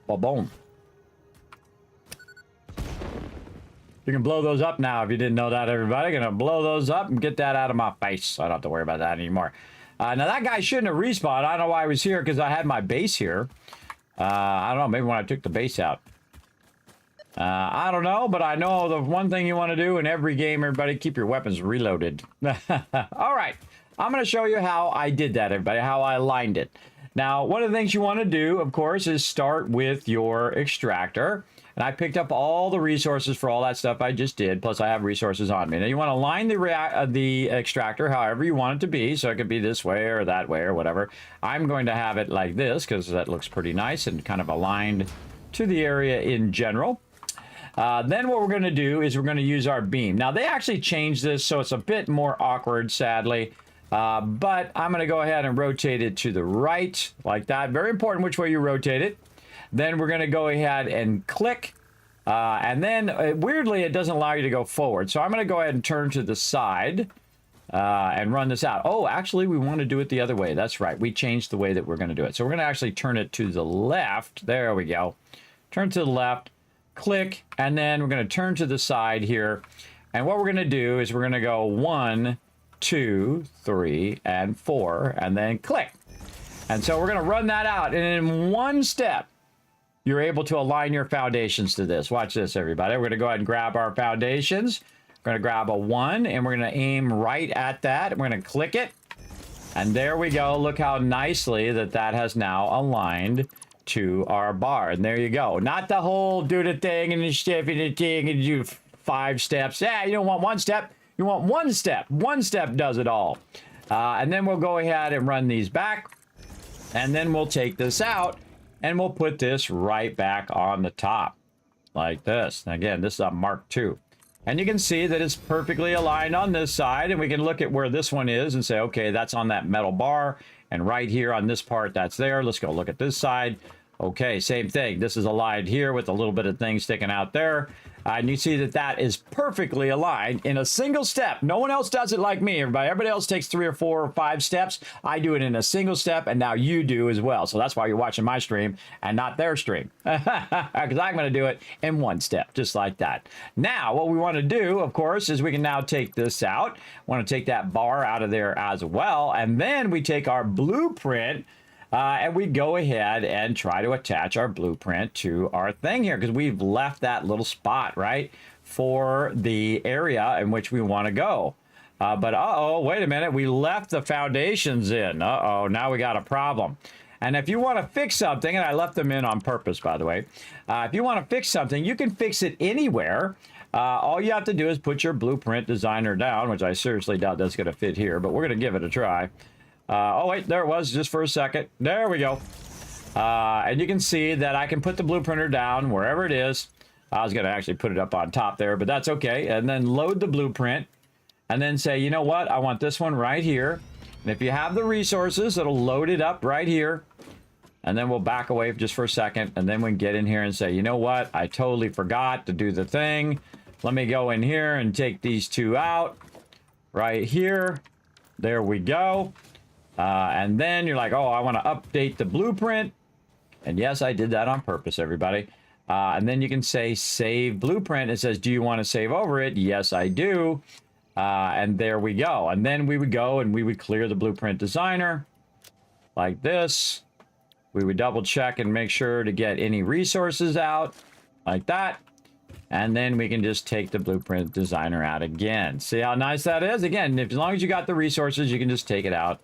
Well, boom. You can blow those up now if you didn't know that, everybody. Gonna blow those up and get that out of my face. I don't have to worry about that anymore. Now, that guy shouldn't have respawned. I don't know why he was here, because I had my base here. I don't know, maybe when I took the base out. I don't know, but I know the one thing you want to do in every game, everybody, keep your weapons reloaded. All right, I'm going to show you how I did that, everybody, how I aligned it. Now, one of the things you want to do, of course, is start with your extractor. And I picked up all the resources for all that stuff I just did, plus I have resources on me. Now, you want to line the extractor however you want it to be, so it could be this way or that way or whatever. I'm going to have it like this, because that looks pretty nice and kind of aligned to the area in general. Then what we're going to do is we're going to use our beam. Now, they actually changed this, so it's a bit more awkward, sadly. But I'm going to go ahead and rotate it to the right, like that. Very important which way you rotate it. Then we're going to go ahead and click. And then, weirdly, it doesn't allow you to go forward. So I'm going to go ahead and turn to the side and run this out. Oh, actually, we want to do it the other way. That's right. We changed the way that we're going to do it. So we're going to actually turn it to the left. There we go. Turn to the left. Click, and then we're going to turn to the side here. And what we're going to do is we're going to go 1, 2, 3, and 4, and then click. And so we're going to run that out. And in one step, you're able to align your foundations to this. Watch this, everybody. We're going to go ahead and grab our foundations. We're going to grab a 1, and we're going to aim right at that. We're going to click it. And there we go. Look how nicely that has now aligned to our bar. And there you go. Not the whole do the thing and the step and the thing and do 5 steps. Yeah, you don't want 1 step. You want 1 step. 1 step does it all. And then we'll go ahead and run these back. And then we'll take this out and we'll put this right back on the top like this. And again, this is a Mark II. And you can see that it's perfectly aligned on this side. And we can look at where this one is and say, okay, that's on that metal bar. And right here on this part, that's there. Let's go look at this side. Okay, same thing. This is aligned here with a little bit of thing sticking out there. And you see that is perfectly aligned in a single step. No one else does it like me, everybody. Everybody else takes 3 or 4 or 5 steps. I do it in a single step, and now you do as well. So that's why you're watching my stream and not their stream. Because I'm going to do it in 1 step, just like that. Now, what we want to do, of course, is we can now take this out. Want to take that bar out of there as well. And then we take our blueprint, and we go ahead and try to attach our blueprint to our thing here, because we've left that little spot, right, for the area in which we want to go. But uh-oh, wait a minute, we left the foundations in. Uh-oh, now we got a problem. And if you want to fix something, and I left them in on purpose, by the way, if you want to fix something, you can fix it anywhere. All you have to do is put your blueprint designer down, which I seriously doubt that's going to fit here, but we're going to give it a try. Oh, wait, there it was, just for a second. There we go. And you can see that I can put the blueprinter down wherever it is. I was going to actually put it up on top there, but that's okay. And then load the blueprint and then say, you know what? I want this one right here. And if you have the resources, it'll load it up right here. And then we'll back away just for a second. And then we can get in here and say, you know what? I totally forgot to do the thing. Let me go in here and take these 2 out right here. There we go. And then you're like, oh, I want to update the blueprint. And yes, I did that on purpose, everybody. And then you can say save blueprint. It says, do you want to save over it? Yes, I do. And there we go. And then we would go and we would clear the blueprint designer like this. We would double check and make sure to get any resources out like that. And then we can just take the blueprint designer out again. See how nice that is? Again, as long as you got the resources, you can just take it out.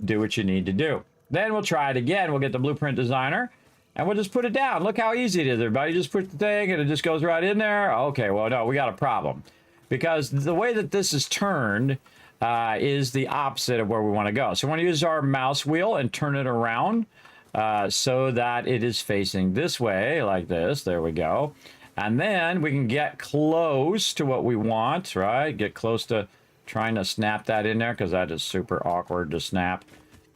Do what you need to do. Then we'll try it again. We'll get the blueprint designer and we'll just put it down. Look how easy it is, everybody. Just put the thing and it just goes right in there. Okay, well, no, we got a problem because the way that this is turned is the opposite of where we want to go. So we want to use our mouse wheel and turn it around so that it is facing this way like this. There we go. And then we can get close to what we want, right? Get close to trying to snap that in there because that is super awkward to snap.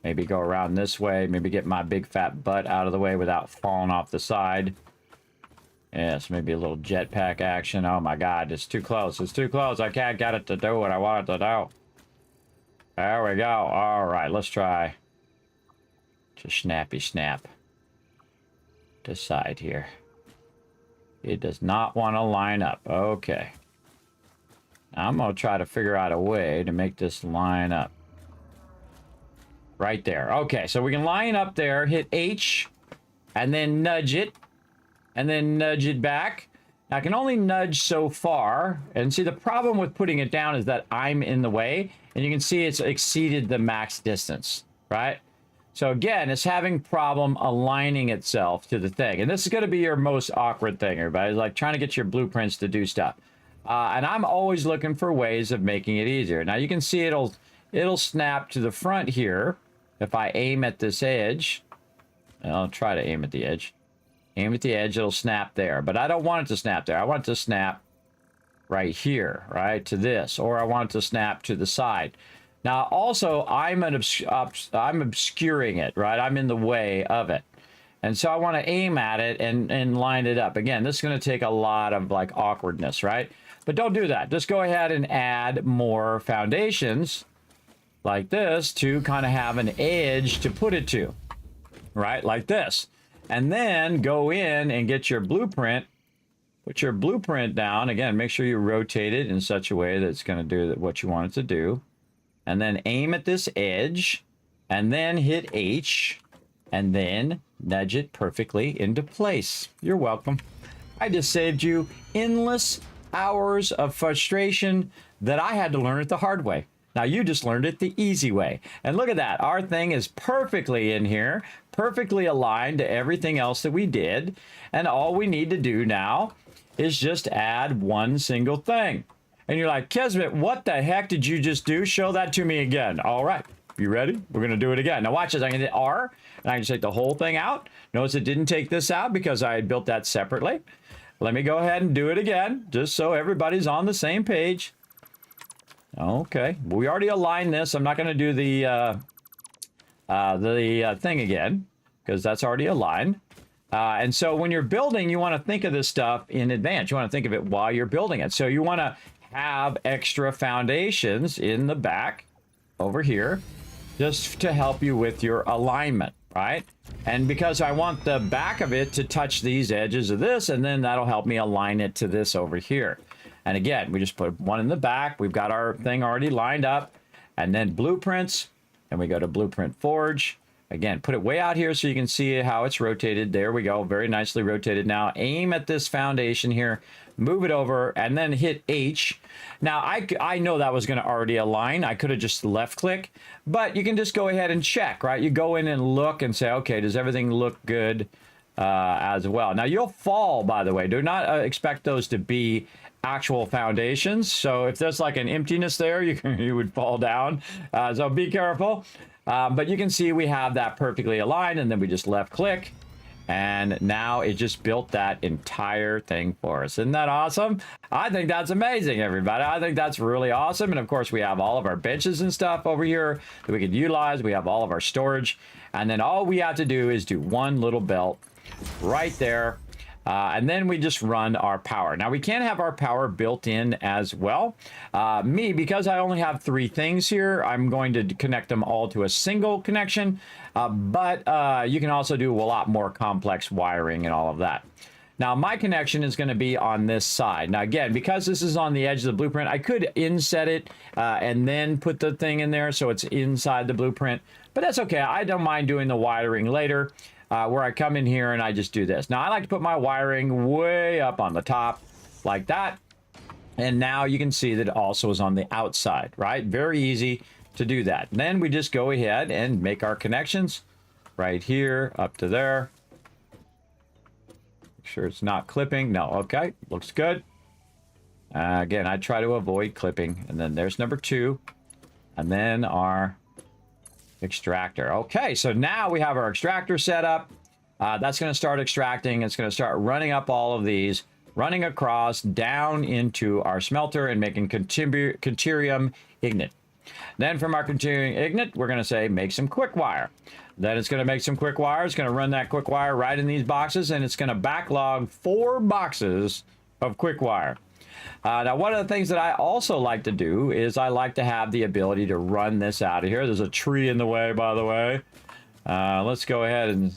Maybe go around this way. Maybe get my big fat butt out of the way without falling off the side. Yes, maybe a little jetpack action. Oh my God, it's too close. It's too close. I can't get it to do what I want it to do. There we go. All right, let's try to snappy snap this side here. It does not want to line up. Okay. Now I'm going to try to figure out a way to make this line up. Right there. Okay, so we can line up there, hit H, and then nudge it, and then nudge it back. Now, I can only nudge so far. And see, the problem with putting it down is that I'm in the way. And you can see it's exceeded the max distance, right? So again, it's having problem aligning itself to the thing. And this is going to be your most awkward thing, everybody. It's like trying to get your blueprints to do stuff. And I'm always looking for ways of making it easier. Now, you can see it'll snap to the front here. If I aim at this edge, I'll try to aim at the edge. Aim at the edge, it'll snap there. But I don't want it to snap there. I want it to snap right here, right, to this. Or I want it to snap to the side. Now, also, I'm obscuring it, right? I'm in the way of it. And so I want to aim at it and line it up. Again, this is going to take a lot of, like, awkwardness, right? But don't do that. Just go ahead and add more foundations like this to kind of have an edge to put it to, right? Like this. And then go in and get your blueprint. Put your blueprint down. Again, make sure you rotate it in such a way that it's going to do what you want it to do. And then aim at this edge. And then hit H. And then nudge it perfectly into place. You're welcome. I just saved you endless hours of frustration that I had to learn it the hard way. Now, you just learned it the easy way. And look at that. Our thing is perfectly in here, perfectly aligned to everything else that we did. And all we need to do now is just add one single thing. And you're like, Kismet, what the heck did you just do? Show that to me again. All right. You ready? We're going to do it again. Now, watch this. I can hit R, and I can take the whole thing out. Notice it didn't take this out because I had built that separately. Let me go ahead and do it again, just so everybody's on the same page. Okay, we already aligned this. I'm not going to do the thing again because that's already aligned. And so when you're building, you want to think of this stuff in advance. You want to think of it while you're building it. So you want to have extra foundations in the back over here just to help you with your alignment, right? And because I want the back of it to touch these edges of this, and then that'll help me align it to this over here. And again, we just put one in the back. We've got our thing already lined up. And then blueprints. And we go to Blueprint Forge. Again, put it way out here so you can see how it's rotated. There we go. Very nicely rotated. Now, aim at this foundation here. Move it over. And then hit H. Now, I know that was going to already align. I could have just left click. But you can just go ahead and check, right? You go in and look and say, okay, does everything look good as well? Now, you'll fall, by the way. Do not expect those to be actual foundations. So if there's like an emptiness there, you would fall down. So be careful. But you can see we have that perfectly aligned, and then we just left click. And now it just built that entire thing for us. Isn't that awesome? I think that's amazing, everybody. I think that's really awesome. And of course, we have all of our benches and stuff over here that we could utilize. We have all of our storage. And then all we have to do is do one little belt right there. And then we just run our power. Now, we can have our power built in as well. Because I only have 3 things here, I'm going to connect them all to a single connection. But you can also do a lot more complex wiring and all of that. Now, my connection is going to be on this side. Now, again, because this is on the edge of the blueprint, I could inset it and then put the thing in there so it's inside the blueprint. But that's okay. I don't mind doing the wiring later. Where I come in here and I just do this. Now, I like to put my wiring way up on the top like that. And now you can see that it also is on the outside, right? Very easy to do that. And then we just go ahead and make our connections right here up to there. Make sure it's not clipping. No, okay, looks good. Again, I try to avoid clipping. And then there's number 2. And then our extractor. Okay, so now we have our extractor set up. That's going to start extracting. It's going to start running up all of these, running across down into our smelter and making Continuum Ignite. Then from our Continuum Ignite, we're going to say make some quick wire. Then it's going to make some quick wire. It's going to run that quick wire right in these boxes, and it's going to backlog 4 boxes of quick wire. Now, one of the things that I also like to do is I like to have the ability to run this out of here. There's a tree in the way, by the way. Let's go ahead and,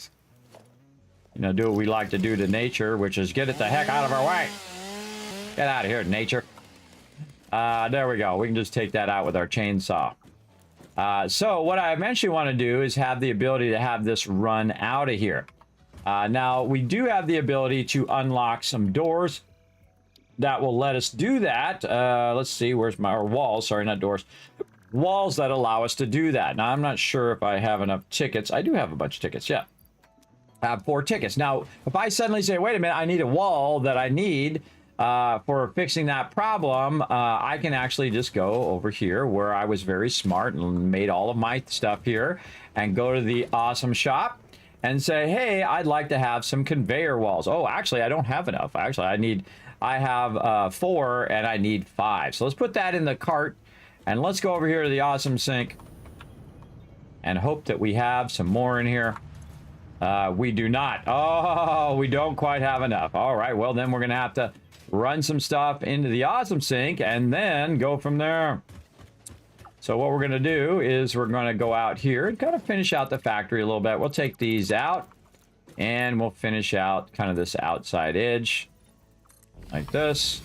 you know, do what we like to do to nature, which is get it the heck out of our way. Get out of here, nature. There we go. We can just take that out with our chainsaw. So what I eventually want to do is have the ability to have this run out of here. Now, we do have the ability to unlock some doors that will let us do that. Let's see, where's my, or walls, sorry, not doors. Walls that allow us to do that. Now, I'm not sure if I have enough tickets. I do have a bunch of tickets, yeah. I have 4 tickets. Now, if I suddenly say, wait a minute, I need a wall that I need for fixing that problem, I can actually just go over here where I was very smart and made all of my stuff here and go to the awesome shop and say, hey, I'd like to have some conveyor walls. Oh, actually, I don't have enough. Actually, I have 4 and I need 5. So let's put that in the cart and let's go over here to the awesome sink and hope that we have some more in here. We do not. Oh, we don't quite have enough. All right, well, then we're going to have to run some stuff into the awesome sink and then go from there. So what we're going to do is we're going to go out here and kind of finish out the factory a little bit. We'll take these out and we'll finish out kind of this outside edge like this.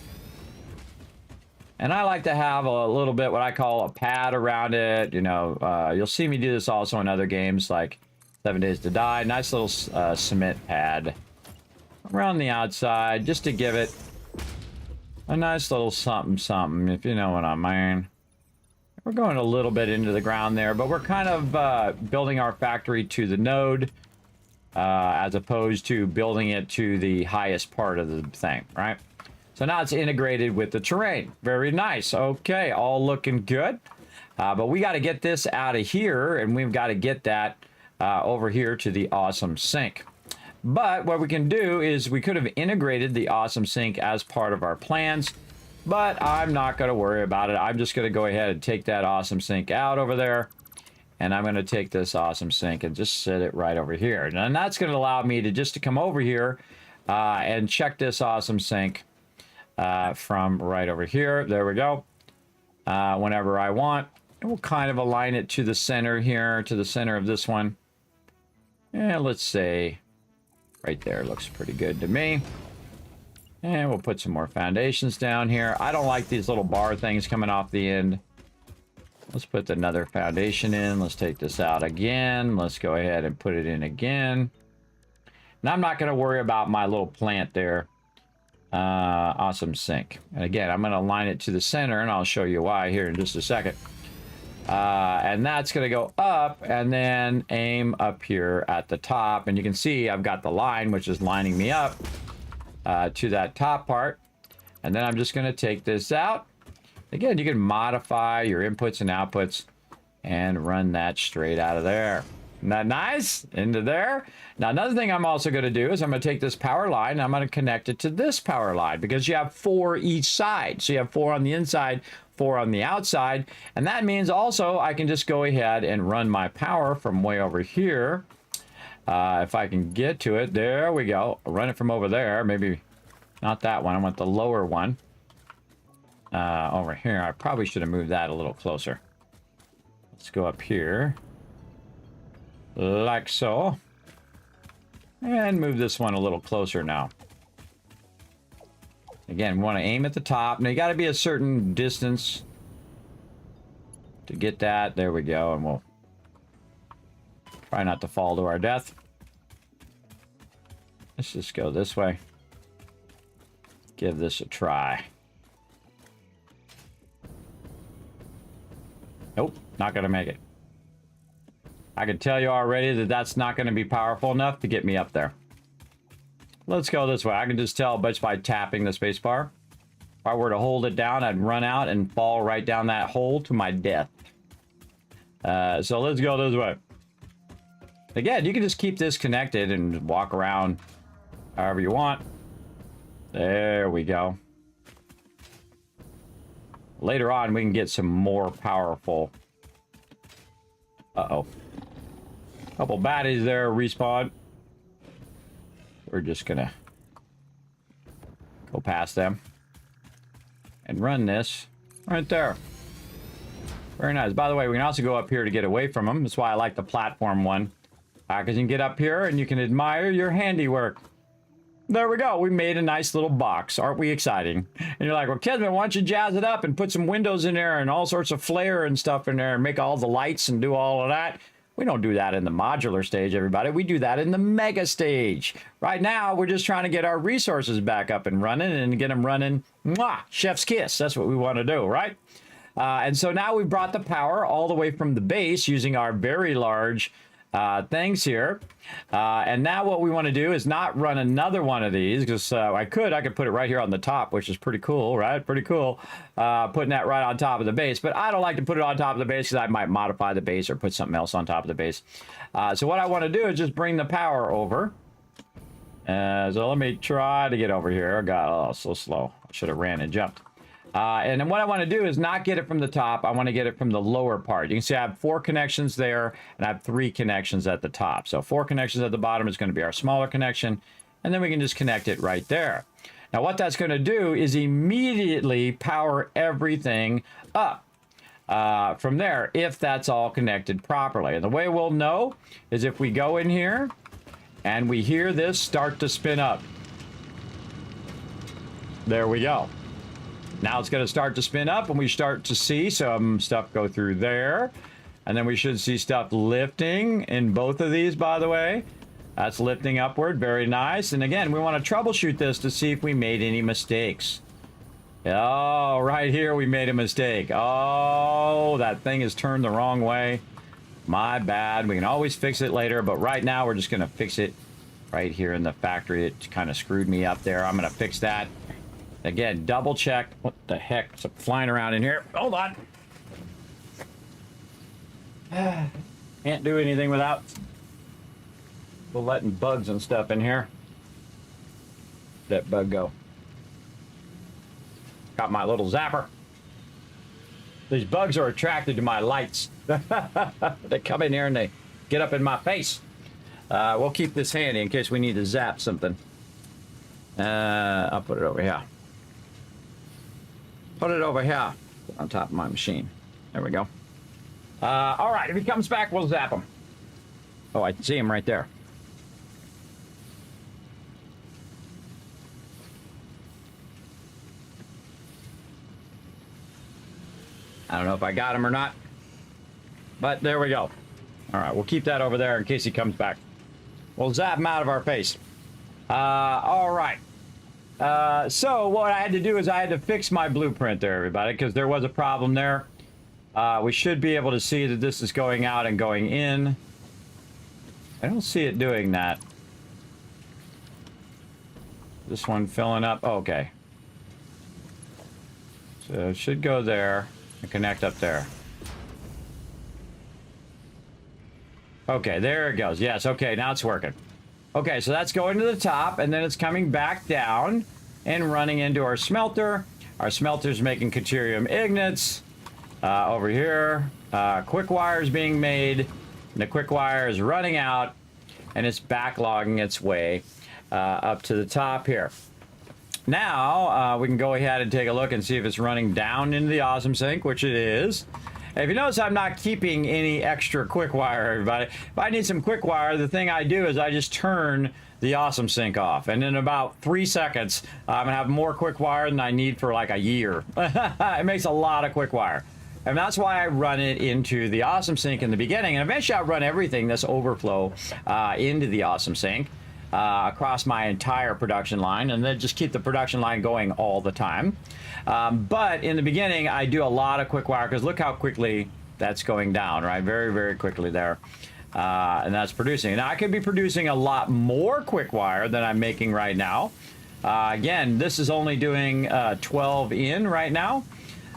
And I like to have a little bit what I call a pad around it. You know, you'll see me do this also in other games like 7 Days to Die. Nice little cement pad around the outside just to give it a nice little something something, if you know what I mean. We're going a little bit into the ground there, but we're kind of building our factory to the node as opposed to building it to the highest part of the thing, right? So now it's integrated with the terrain. Very nice. Okay, all looking good. But we got to get this out of here, and we've got to get that over here to the awesome sink. But what we can do is we could have integrated the awesome sink as part of our plans, but I'm not going to worry about it. I'm just going to go ahead and take that awesome sink out over there, and I'm going to take this awesome sink and just set it right over here. And that's going to allow me to just to come over here and check this awesome sink from right over here. There we go. Whenever I want, and we'll kind of align it to the center here, to the center of this one. And let's say right there looks pretty good to me. And we'll put some more foundations down here. I don't like these little bar things coming off the end. Let's put another foundation in. Let's take this out again. Let's go ahead and put it in again. Now I'm not going to worry about my little plant there. Awesome sink. And again, I'm going to align it to the center, and I'll show you why here in just a second. And that's going to go up and then aim up here at the top. And you can see I've got the line, which is lining me up to that top part. And then I'm just going to take this out. Again, you can modify your inputs and outputs and run that straight out of there. Isn't that nice? Into there. Now, another thing I'm also going to do is I'm going to take this power line and I'm going to connect it to this power line because you have 4 each side. So you have 4 on the inside, 4 on the outside. And that means also I can just go ahead and run my power from way over here. If I can get to it, there we go. I'll run it from over there. Maybe not that one. I want the lower one. Over here. I probably should have moved that a little closer. Let's go up here. Like so. And move this one a little closer now. Again, we want to aim at the top. Now, you got to be a certain distance to get that. There we go. And we'll try not to fall to our death. Let's just go this way. Give this a try. Nope, not going to make it. I can tell you already that that's not going to be powerful enough to get me up there. Let's go this way. I can just tell just by tapping the space bar. If I were to hold it down, I'd run out and fall right down that hole to my death. So let's go this way. Again, you can just keep this connected and walk around however you want. There we go. Later on, we can get some more powerful. Uh-oh. Couple baddies there respawn. We're just gonna go past them. and run this right there. Very nice. By the way, we can also go up here to get away from them. That's why I like the platform one. Because you can get up here and you can admire your handiwork. There we go. We made a nice little box. Aren't we exciting? And you're like, well, Kismet, why don't you jazz it up and put some windows in there and all sorts of flare and stuff in there and make all the lights and do all of that? We don't do that in the modular stage, everybody. We do that in the mega stage. Right now, we're just trying to get our resources back up and running and get them running. Mwah! Chef's kiss. That's what we want to do, right? And so now we brought the power all the way from the base using our very large things here. And now what we want to do is not run another one of these, because I could put it right here on the top, which is pretty cool, right? Pretty cool. Putting that right on top of the base. But I don't like to put it on top of the base because I might modify the base or put something else on top of the base. So what I want to do is just bring the power over. So let me try to get over here. God, oh, so slow. I should have ran and jumped. And then what I want to do is not get it from the top. I want to get it from the lower part. You can see I have 4 connections there, and I have 3 connections at the top. So 4 connections at the bottom is going to be our smaller connection, and then we can just connect it right there. Now what that's going to do is immediately power everything up from there, if that's all connected properly. And the way we'll know is if we go in here, and we hear this start to spin up. There we go. Now it's going to start to spin up, and we start to see some stuff go through there. And then we should see stuff lifting in both of these, by the way. That's lifting upward. Very nice. And again, we want to troubleshoot this to see if we made any mistakes. Oh, right here we made a mistake. Oh, that thing is turned the wrong way. My bad. We can always fix it later, but right now we're just going to fix it right here in the factory. It kind of screwed me up there. I'm going to fix that. Again, double check. What the heck? It's flying around in here. Hold on. Can't do anything without letting bugs and stuff in here. Let bug go. Got my little zapper. These bugs are attracted to my lights. They come in here and they get up in my face. We'll keep this handy in case we need to zap something. I'll put it over here. Put it over here on top of my machine. There we go. All right, if he comes back, we'll zap him. Oh, I can see him right there. I don't know if I got him or not, but there we go. All right, we'll keep that over there in case he comes back. We'll zap him out of our face. All right. So what I had to do is I had to fix my blueprint there, everybody, because there was a problem there. We should be able to see that this is going out and going in. I don't see it doing that. This one filling up. Oh, okay. So it should go there and connect up there. Okay, there it goes. Yes, okay, now it's working. Okay, so that's going to the top, and then it's coming back down and running into our smelter. Our smelter's making deuterium ignits. Over here, quick wire is being made. And the quick wire is running out, and it's backlogging its way up to the top here. Now, we can go ahead and take a look and see if it's running down into the awesome sink, which it is. If you notice, I'm not keeping any extra quick wire, everybody. If I need some quick wire, the thing I do is I just turn the awesome sink off. And in about 3 seconds, I'm going to have more quick wire than I need for like a year. It makes a lot of quick wire. And that's why I run it into the awesome sink in the beginning. And eventually I'll run everything, this overflow, into the awesome sink. Across my entire production line, and then just keep the production line going all the time. But in the beginning, I do a lot of quick wire, because look how quickly that's going down, right? Very, very quickly there. And that's producing. Now, I could be producing a lot more quick wire than I'm making right now. Again, this is only doing 12 in right now.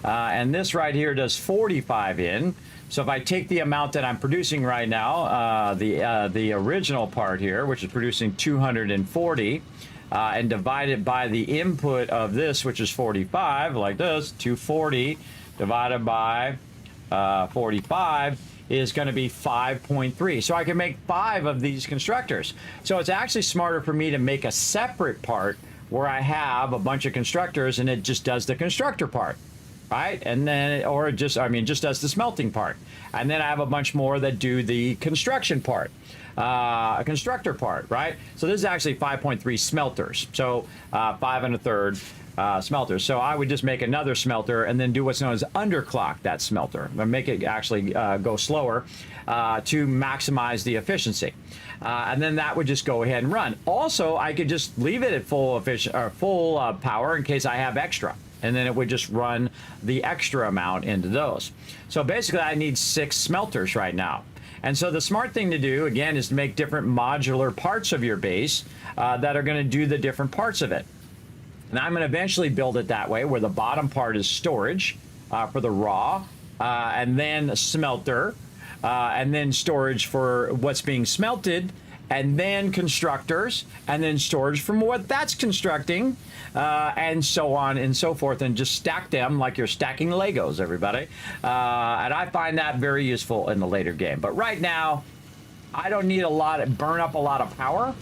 And this right here does 45 in. So if I take the amount that I'm producing right now, the original part here, which is producing 240, and divide it by the input of this, which is 45, like this, 240 divided by 45 is going to be 5.3. So I can make 5 of these constructors. So it's actually smarter for me to make a separate part where I have a bunch of constructors and it just does the constructor part, right? And then, or just, I mean, just does the smelting part. And then I have a bunch more that do the construction part, a constructor part, right? So this is actually 5.3 smelters. So 5 1/3 smelters. So I would just make another smelter and then do what's known as underclock that smelter, and make it actually go slower to maximize the efficiency. And then that would just go ahead and run. Also, I could just leave it at full power in case I have extra, and then it would just run the extra amount into those. So basically, I need 6 smelters right now. And so the smart thing to do, again, is to make different modular parts of your base that are going to do the different parts of it. And I'm going to eventually build it that way, where the bottom part is storage for the raw, and then a smelter, and then storage for what's being smelted, and then constructors, and then storage from what that's constructing, and so on and so forth, and just stack them like you're stacking Legos, everybody. And I find that very useful in the later game. But right now, I don't need burn up a lot of power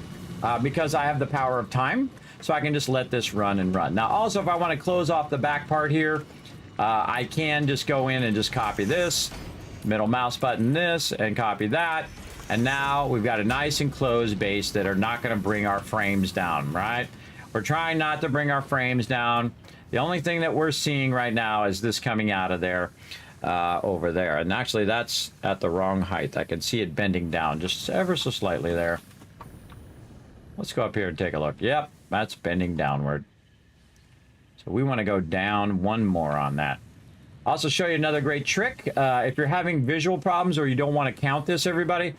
because I have the power of time, so I can just let this run and run. Now, also, if I want to close off the back part here, I can just go in and just copy this, middle mouse button this, and copy that. And now we've got a nice enclosed base that are not going to bring our frames down, right? We're trying not to bring our frames down. The only thing that we're seeing right now is this coming out of there, over there. And actually, that's at the wrong height. I can see it bending down just ever so slightly there. Let's go up here and take a look. Yep, that's bending downward. So we want to go down one more on that. I'll also show you another great trick. If you're having visual problems or you don't want to count this, everybody,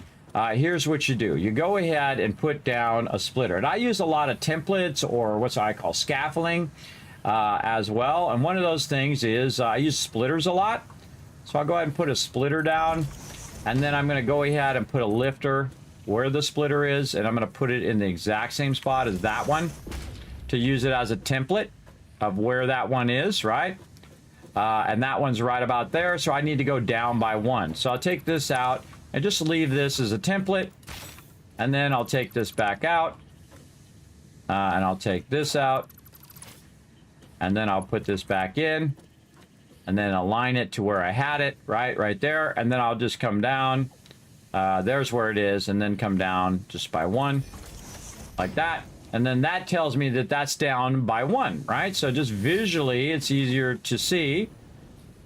here's what you do. You go ahead and put down a splitter. And I use a lot of templates, or what I call scaffolding, as well. And one of those things is I use splitters a lot. So I'll go ahead and put a splitter down. And then I'm going to go ahead and put a lifter where the splitter is. And I'm going to put it in the exact same spot as that one to use it as a template of where that one is, right? And that one's right about there. So I need to go down by 1. So I'll take this out and just leave this as a template, and then I'll take this back out, and I'll take this out, and then I'll put this back in, and then align it to where I had it, right there, and then I'll just come down, there's where it is, and then come down just by 1, like that, and then that tells me that that's down by 1, right? So just visually, it's easier to see.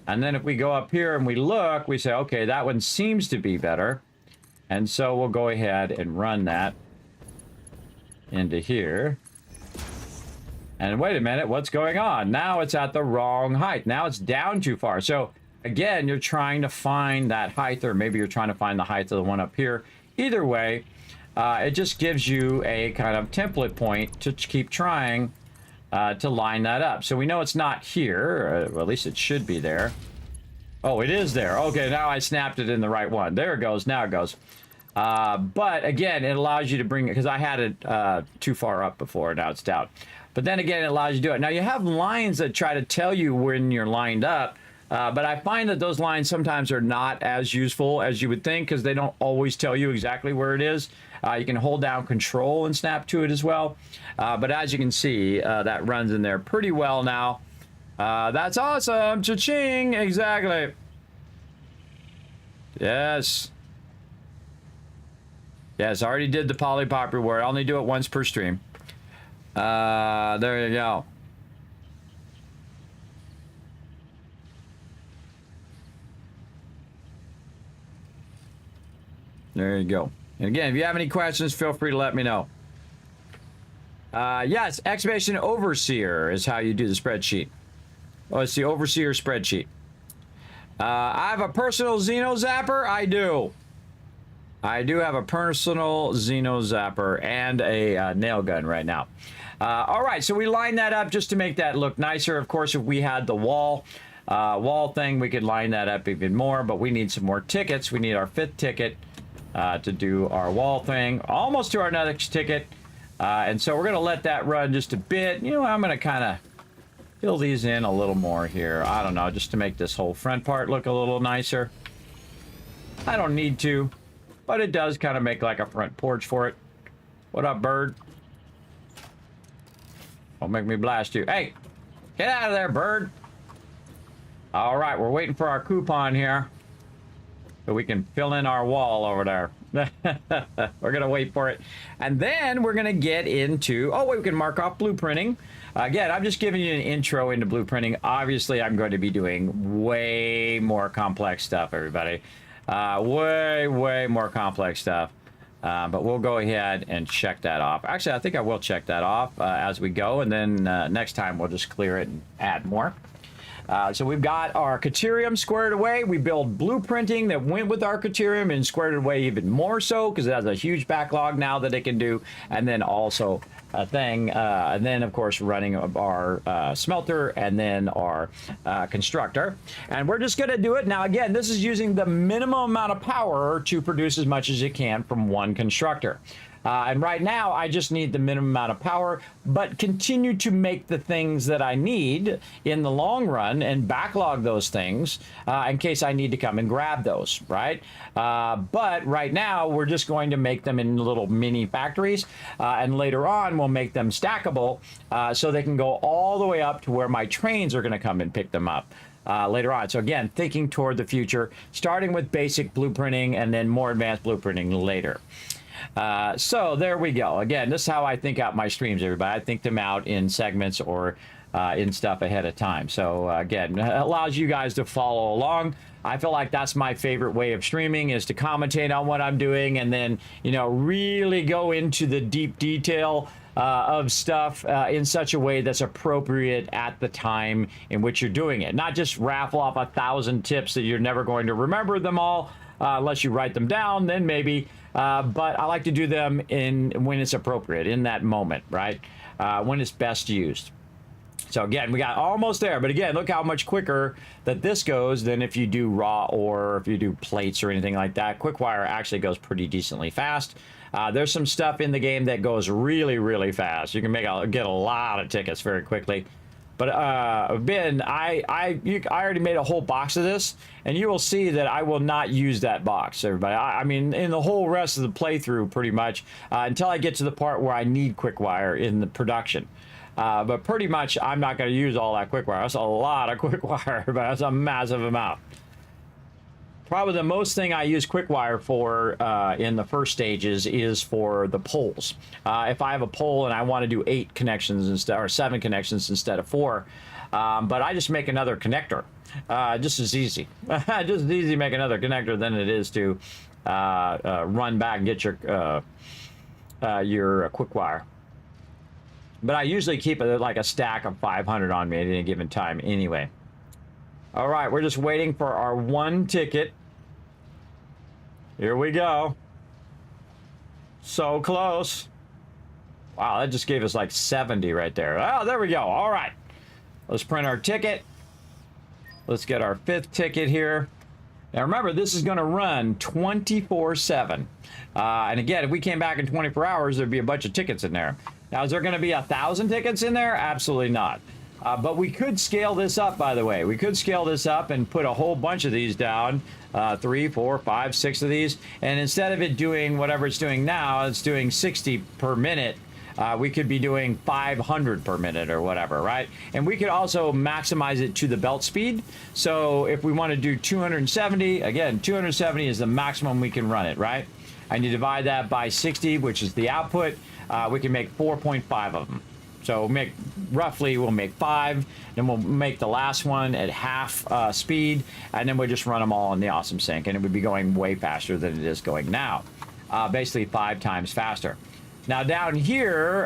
And then if we go up here and we look, we say, okay, that one seems to be better. And so we'll go ahead and run that into here. And wait a minute, what's going on? Now it's at the wrong height. Now it's down too far. So again, you're trying to find that height, or maybe you're trying to find the height of the one up here. Either way, it just gives you a kind of template point to keep trying to line that up. So we know it's not here, or at least it should be there. Oh, it is there. Okay, now I snapped it in the right one. There it goes. Now it goes. But again, it allows you to bring it, because I had it too far up before. Now it's down. But then again, it allows you to do it. Now you have lines that try to tell you when you're lined up. But I find that those lines sometimes are not as useful as you would think, because they don't always tell you exactly where it is. You can hold down Control and snap to it as well. But as you can see, that runs in there pretty well now. That's awesome. Cha-ching. Exactly. Yes. Yes, I already did the polypop reward. I only do it once per stream. There you go. There you go. And again, if you have any questions, feel free to let me know. Yes, exclamation overseer is how you do the spreadsheet. Oh, it's the overseer spreadsheet. I have a personal Xeno Zapper. I do. I do have a personal Xeno Zapper and a nail gun right now. All right, so we line that up just to make that look nicer. Of course, if we had the wall thing, we could line that up even more, but we need some more tickets. We need our 5th ticket to do our wall thing. Almost to our next ticket. And so we're going to let that run just a bit. You know, I'm going to kind of fill these in a little more here. I don't know, just to make this whole front part look a little nicer. I don't need to, but it does kind of make like a front porch for it. What up, bird? Don't make me blast you. Hey, get out of there, bird. All right, we're waiting for our coupon here so we can fill in our wall over there. We're going to wait for it. And then we're going to get into, oh, wait, we can mark off blueprinting. Again, I'm just giving you an intro into blueprinting. Obviously, I'm going to be doing way more complex stuff, everybody. Way more complex stuff. But we'll go ahead and check that off. Actually, I think I will check that off as we go. And then next time, we'll just clear it and add more. So we've got our Caterium squared away. We build blueprinting that went with our Caterium and squared it away even more so because it has a huge backlog now that it can do. And then also a thing, and then of course running our smelter and then our constructor. And we're just going to do it. Now again, this is using the minimum amount of power to produce as much as you can from one constructor. And right now, I just need the minimum amount of power, but continue to make the things that I need in the long run and backlog those things in case I need to come and grab those, right? But right now, we're just going to make them in little mini factories, and later on, we'll make them stackable so they can go all the way up to where my trains are going to come and pick them up. Later on. So again, thinking toward the future, starting with basic blueprinting and then more advanced blueprinting later. So there we go. Again, this is how I think out my streams, everybody. I think them out in segments or in stuff ahead of time. So again, it allows you guys to follow along. I feel like that's my favorite way of streaming is to commentate on what I'm doing and then, you know, really go into the deep detail of stuff in such a way that's appropriate at the time in which you're doing it. Not just raffle off 1,000 tips that you're never going to remember them all unless you write them down, then maybe. But I like to do them when it's appropriate, in that moment, right? When it's best used. So again, we got almost there. But again, look how much quicker that this goes than if you do raw or if you do plates or anything like that. Quick-wire actually goes pretty decently fast. There's some stuff in the game that goes really fast. You can get a lot of tickets very quickly. But Ben, I already made a whole box of this, and you will see that I will not use that box, everybody. I mean, in the whole rest of the playthrough, pretty much, until I get to the part where I need quick wire in the production. But pretty much, I'm not going to use all that quick wire. That's a lot of quick wire, but that's a massive amount. Probably the most thing I use quick wire for in the first stages is for the poles. If I have a pole and I want to do 8 connections instead or 7 connections instead of 4, but I just make another connector. Just as easy. Just as easy to make another connector than it is to run back and get your quick wire. But I usually keep it like a stack of 500 on me at any given time anyway. All right, we're just waiting for our one ticket. Here we go. So close. Wow, that just gave us like 70 right there. Oh, there we go. All right. Let's print our ticket. Let's get our 5th ticket here. Now remember, this is going to run 24/7. And again, if we came back in 24 hours, there'd be a bunch of tickets in there. Now, is there going to be 1,000 tickets in there? Absolutely not. But we could scale this up, by the way. We could scale this up and put a whole bunch of these down. 3, 4, 5, 6 of these. And instead of it doing whatever it's doing now, it's doing 60 per minute. We could be doing 500 per minute or whatever, right? And we could also maximize it to the belt speed. So if we want to do 270, again, 270 is the maximum we can run it, right? And you divide that by 60, which is the output. We can make 4.5 of them. So we'll make 5, then we'll make the last one at half speed, and then we'll just run them all in the Awesome Sync, and it would be going way faster than it is going now. Basically 5 times faster. Now down here,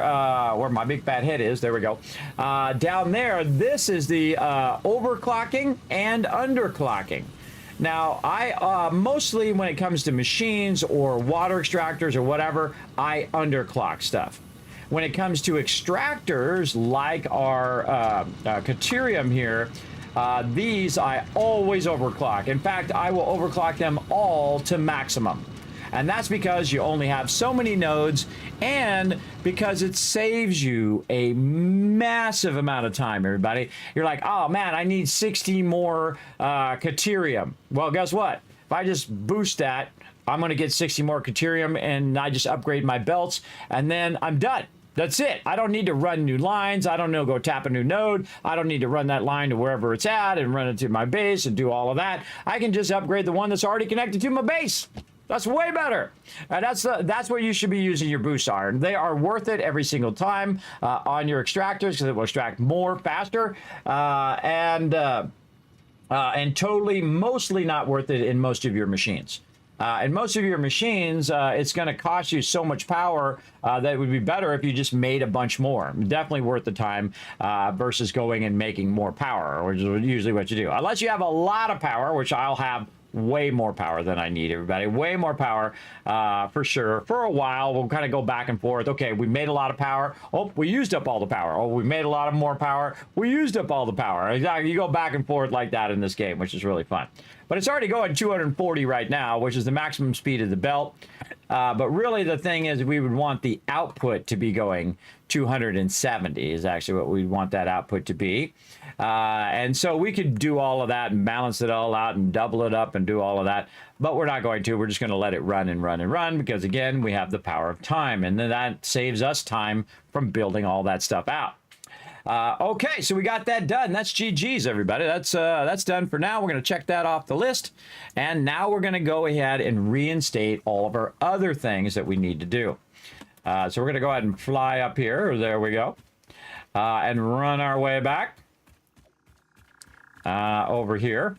where my big fat head is, there we go. Down there, this is the overclocking and underclocking. Now, I mostly when it comes to machines or water extractors or whatever, I underclock stuff. When it comes to extractors, like our Caterium here, these I always overclock. In fact, I will overclock them all to maximum. And that's because you only have so many nodes and because it saves you a massive amount of time, everybody. You're like, oh man, I need 60 more Caterium. Well, guess what? If I just boost that, I'm going to get 60 more Caterium and I just upgrade my belts and then I'm done. That's it. I don't need to run new lines. I don't know, go tap a new node. I don't need to run that line to wherever it's at and run it to my base and do all of that. I can just upgrade the one that's already connected to my base. That's way better. That's what you should be using your boosts iron. They are worth it every single time on your extractors because it will extract more faster and totally mostly not worth it in most of your machines. In most of your machines, it's going to cost you so much power that it would be better if you just made a bunch more. Definitely worth the time versus going and making more power, which is usually what you do. Unless you have a lot of power, which I'll have way more power than I need, everybody. Way more power for sure. For a while, we'll kind of go back and forth. Okay, we made a lot of power. Oh, we used up all the power. Oh, we made a lot of more power. We used up all the power. Exactly. You go back and forth like that in this game, which is really fun. But it's already going 240 right now, which is the maximum speed of the belt. But really the thing is we would want the output to be going 270 is actually what we want that output to be. And so we could do all of that and balance it all out and double it up and do all of that. But we're not going to. We're just going to let it run and run and run because, again, we have the power of time. And then that saves us time from building all that stuff out. Okay, so we got that done. That's GG's, everybody. That's done for now. We're going to check that off the list. And now we're going to go ahead and reinstate all of our other things that we need to do. So we're going to go ahead and fly up here. There we go. And run our way back over here.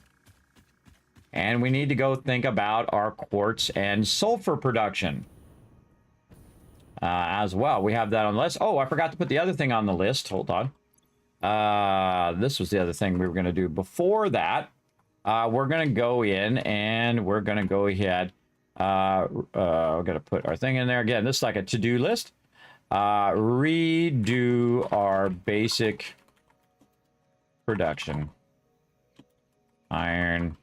And we need to go think about our quartz and sulfur production. As well. We have that on the list. Oh, I forgot to put the other thing on the list. Hold on. This was the other thing we were going to do. Before that, we're going to go in and we're going to go ahead. We're going to put our thing in there. Again, this is like a to-do list. Redo our basic production. Iron,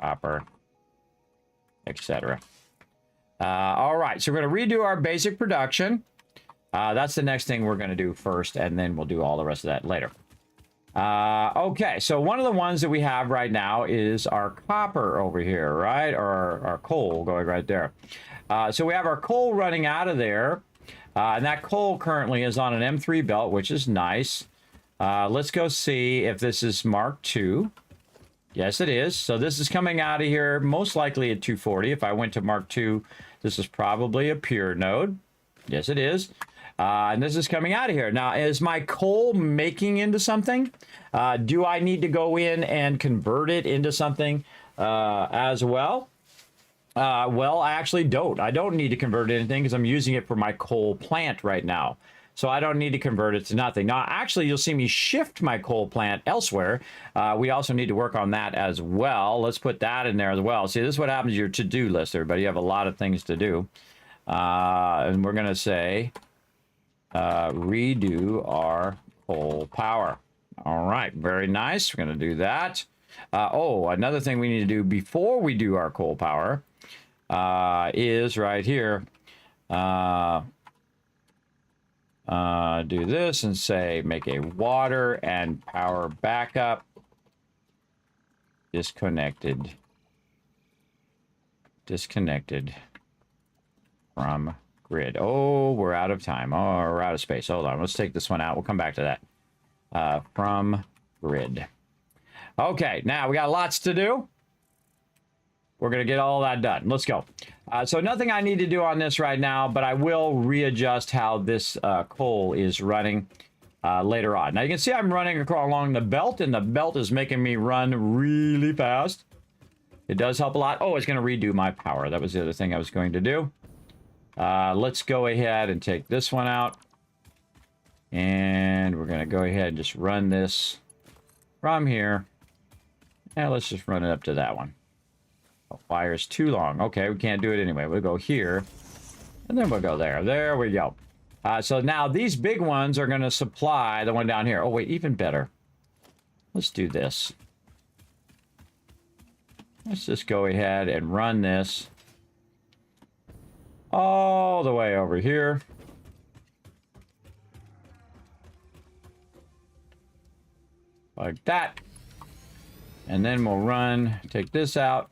copper, etc. All right, so we're going to redo our basic production. That's the next thing we're going to do first, and then we'll do all the rest of that later. Okay, so one of the ones that we have right now is our copper over here, right? Or our coal going right there. So we have our coal running out of there, and that coal currently is on an M3 belt, which is nice. Let's go see if this is Mark II. Yes, it is. So this is coming out of here most likely at 240. If I went to Mark II, this is probably a pure node. Yes, it is. And this is coming out of here. Now, is my coal making into something? Do I need to go in and convert it into something as well? Well, I actually don't. I don't need to convert it anything because I'm using it for my coal plant right now. So I don't need to convert it to nothing. Now, actually, you'll see me shift my coal plant elsewhere. We also need to work on that as well. Let's put that in there as well. See, this is what happens to your to-do list, everybody. You have a lot of things to do. And we're going to say, redo our coal power. All right, very nice. We're going to do that. Oh, another thing we need to do before we do our coal power is right here. Do this and say make a water and power backup disconnected from grid. Oh, we're out of time. Oh, we're out of space. Hold on, let's take this one out. We'll come back to that. From grid. Okay, now we got lots to do. We're going to get all that done. Let's go. So nothing I need to do on this right now, but I will readjust how this coal is running later on. Now you can see I'm running along the belt, and the belt is making me run really fast. It does help a lot. Oh, it's going to redo my power. That was the other thing I was going to do. Let's go ahead and take this one out. And we're going to go ahead and just run this from here. And let's just run it up to that one. Wire's too long. Okay, we can't do it anyway. We'll go here, and then we'll go there. There we go. So now these big ones are going to supply the one down here. Oh, wait, even better. Let's do this. Let's just go ahead and run this all the way over here. Like that. And then we'll take this out.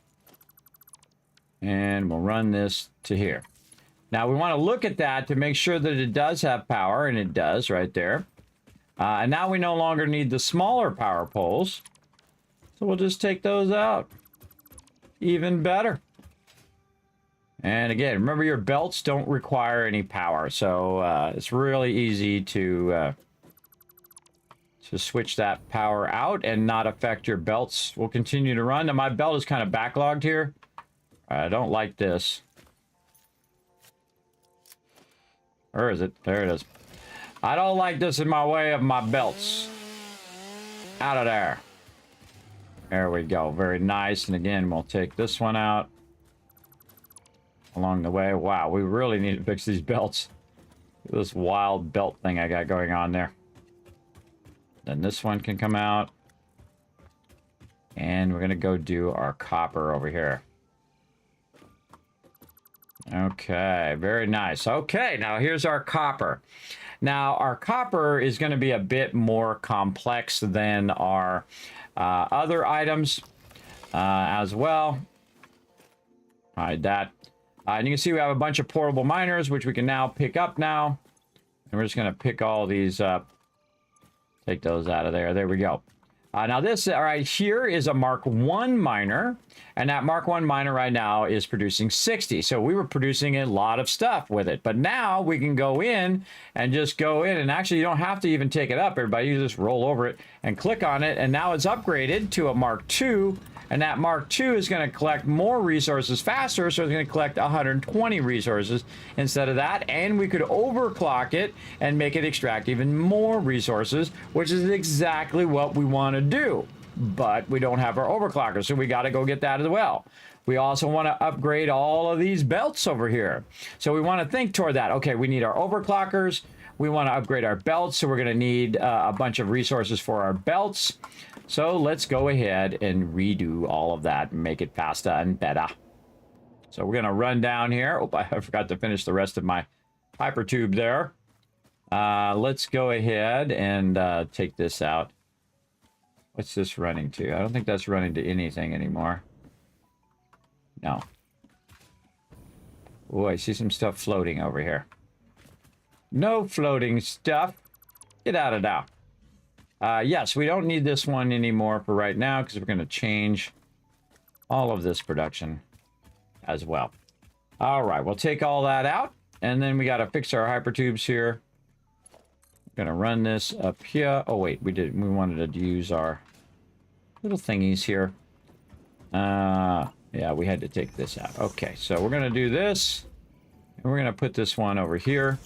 And we'll run this to here. Now we want to look at that to make sure that it does have power, and it does right there. And now we no longer need the smaller power poles. So we'll just take those out. Even better. And again, remember your belts don't require any power. So it's really easy to switch that power out and not affect your belts. We'll continue to run. Now my belt is kind of backlogged here. I don't like this. Where is it? There it is. I don't like this in my way of my belts. Out of there. There we go. Very nice. And again, we'll take this one out. Along the way. Wow, we really need to fix these belts. This wild belt thing I got going on there. Then this one can come out. And we're going to go do our copper over here. Okay, very nice. Okay, now here's our copper. Now, our copper is going to be a bit more complex than our other items as well. Hide that. And you can see we have a bunch of portable miners, which we can now pick up now. And we're just going to pick all these up. Take those out of there. There we go. Now this right here is a Mark 1 miner, and that Mark 1 miner right now is producing 60. So we were producing a lot of stuff with it, but now we can go in and just go in, and actually you don't have to even take it up, everybody. You just roll over it and click on it, and now it's upgraded to a Mark 2, and that Mark 2 is going to collect more resources faster, so it's going to collect 120 resources instead of that, and we could overclock it and make it extract even more resources, which is exactly what we want to do. But we don't have our overclocker, so we got to go get that as well. We also want to upgrade all of these belts over here. So we want to think toward that. Okay, we need our overclockers. We want to upgrade our belts, so we're going to need a bunch of resources for our belts. So let's go ahead and redo all of that and make it faster and better. So we're going to run down here. Oh, I forgot to finish the rest of my hyper tube there. Let's go ahead and take this out. What's this running to? I don't think that's running to anything anymore. No. Oh, I see some stuff floating over here. No floating stuff. Get out of now. Yes, we don't need this one anymore for right now because we're going to change all of this production as well. All right, we'll take all that out, and then we got to fix our hypertubes here. We're going to run this up here. Oh, wait, we wanted to use our little thingies here. Yeah, we had to take this out. Okay, so we're going to do this, and we're going to put this one over here.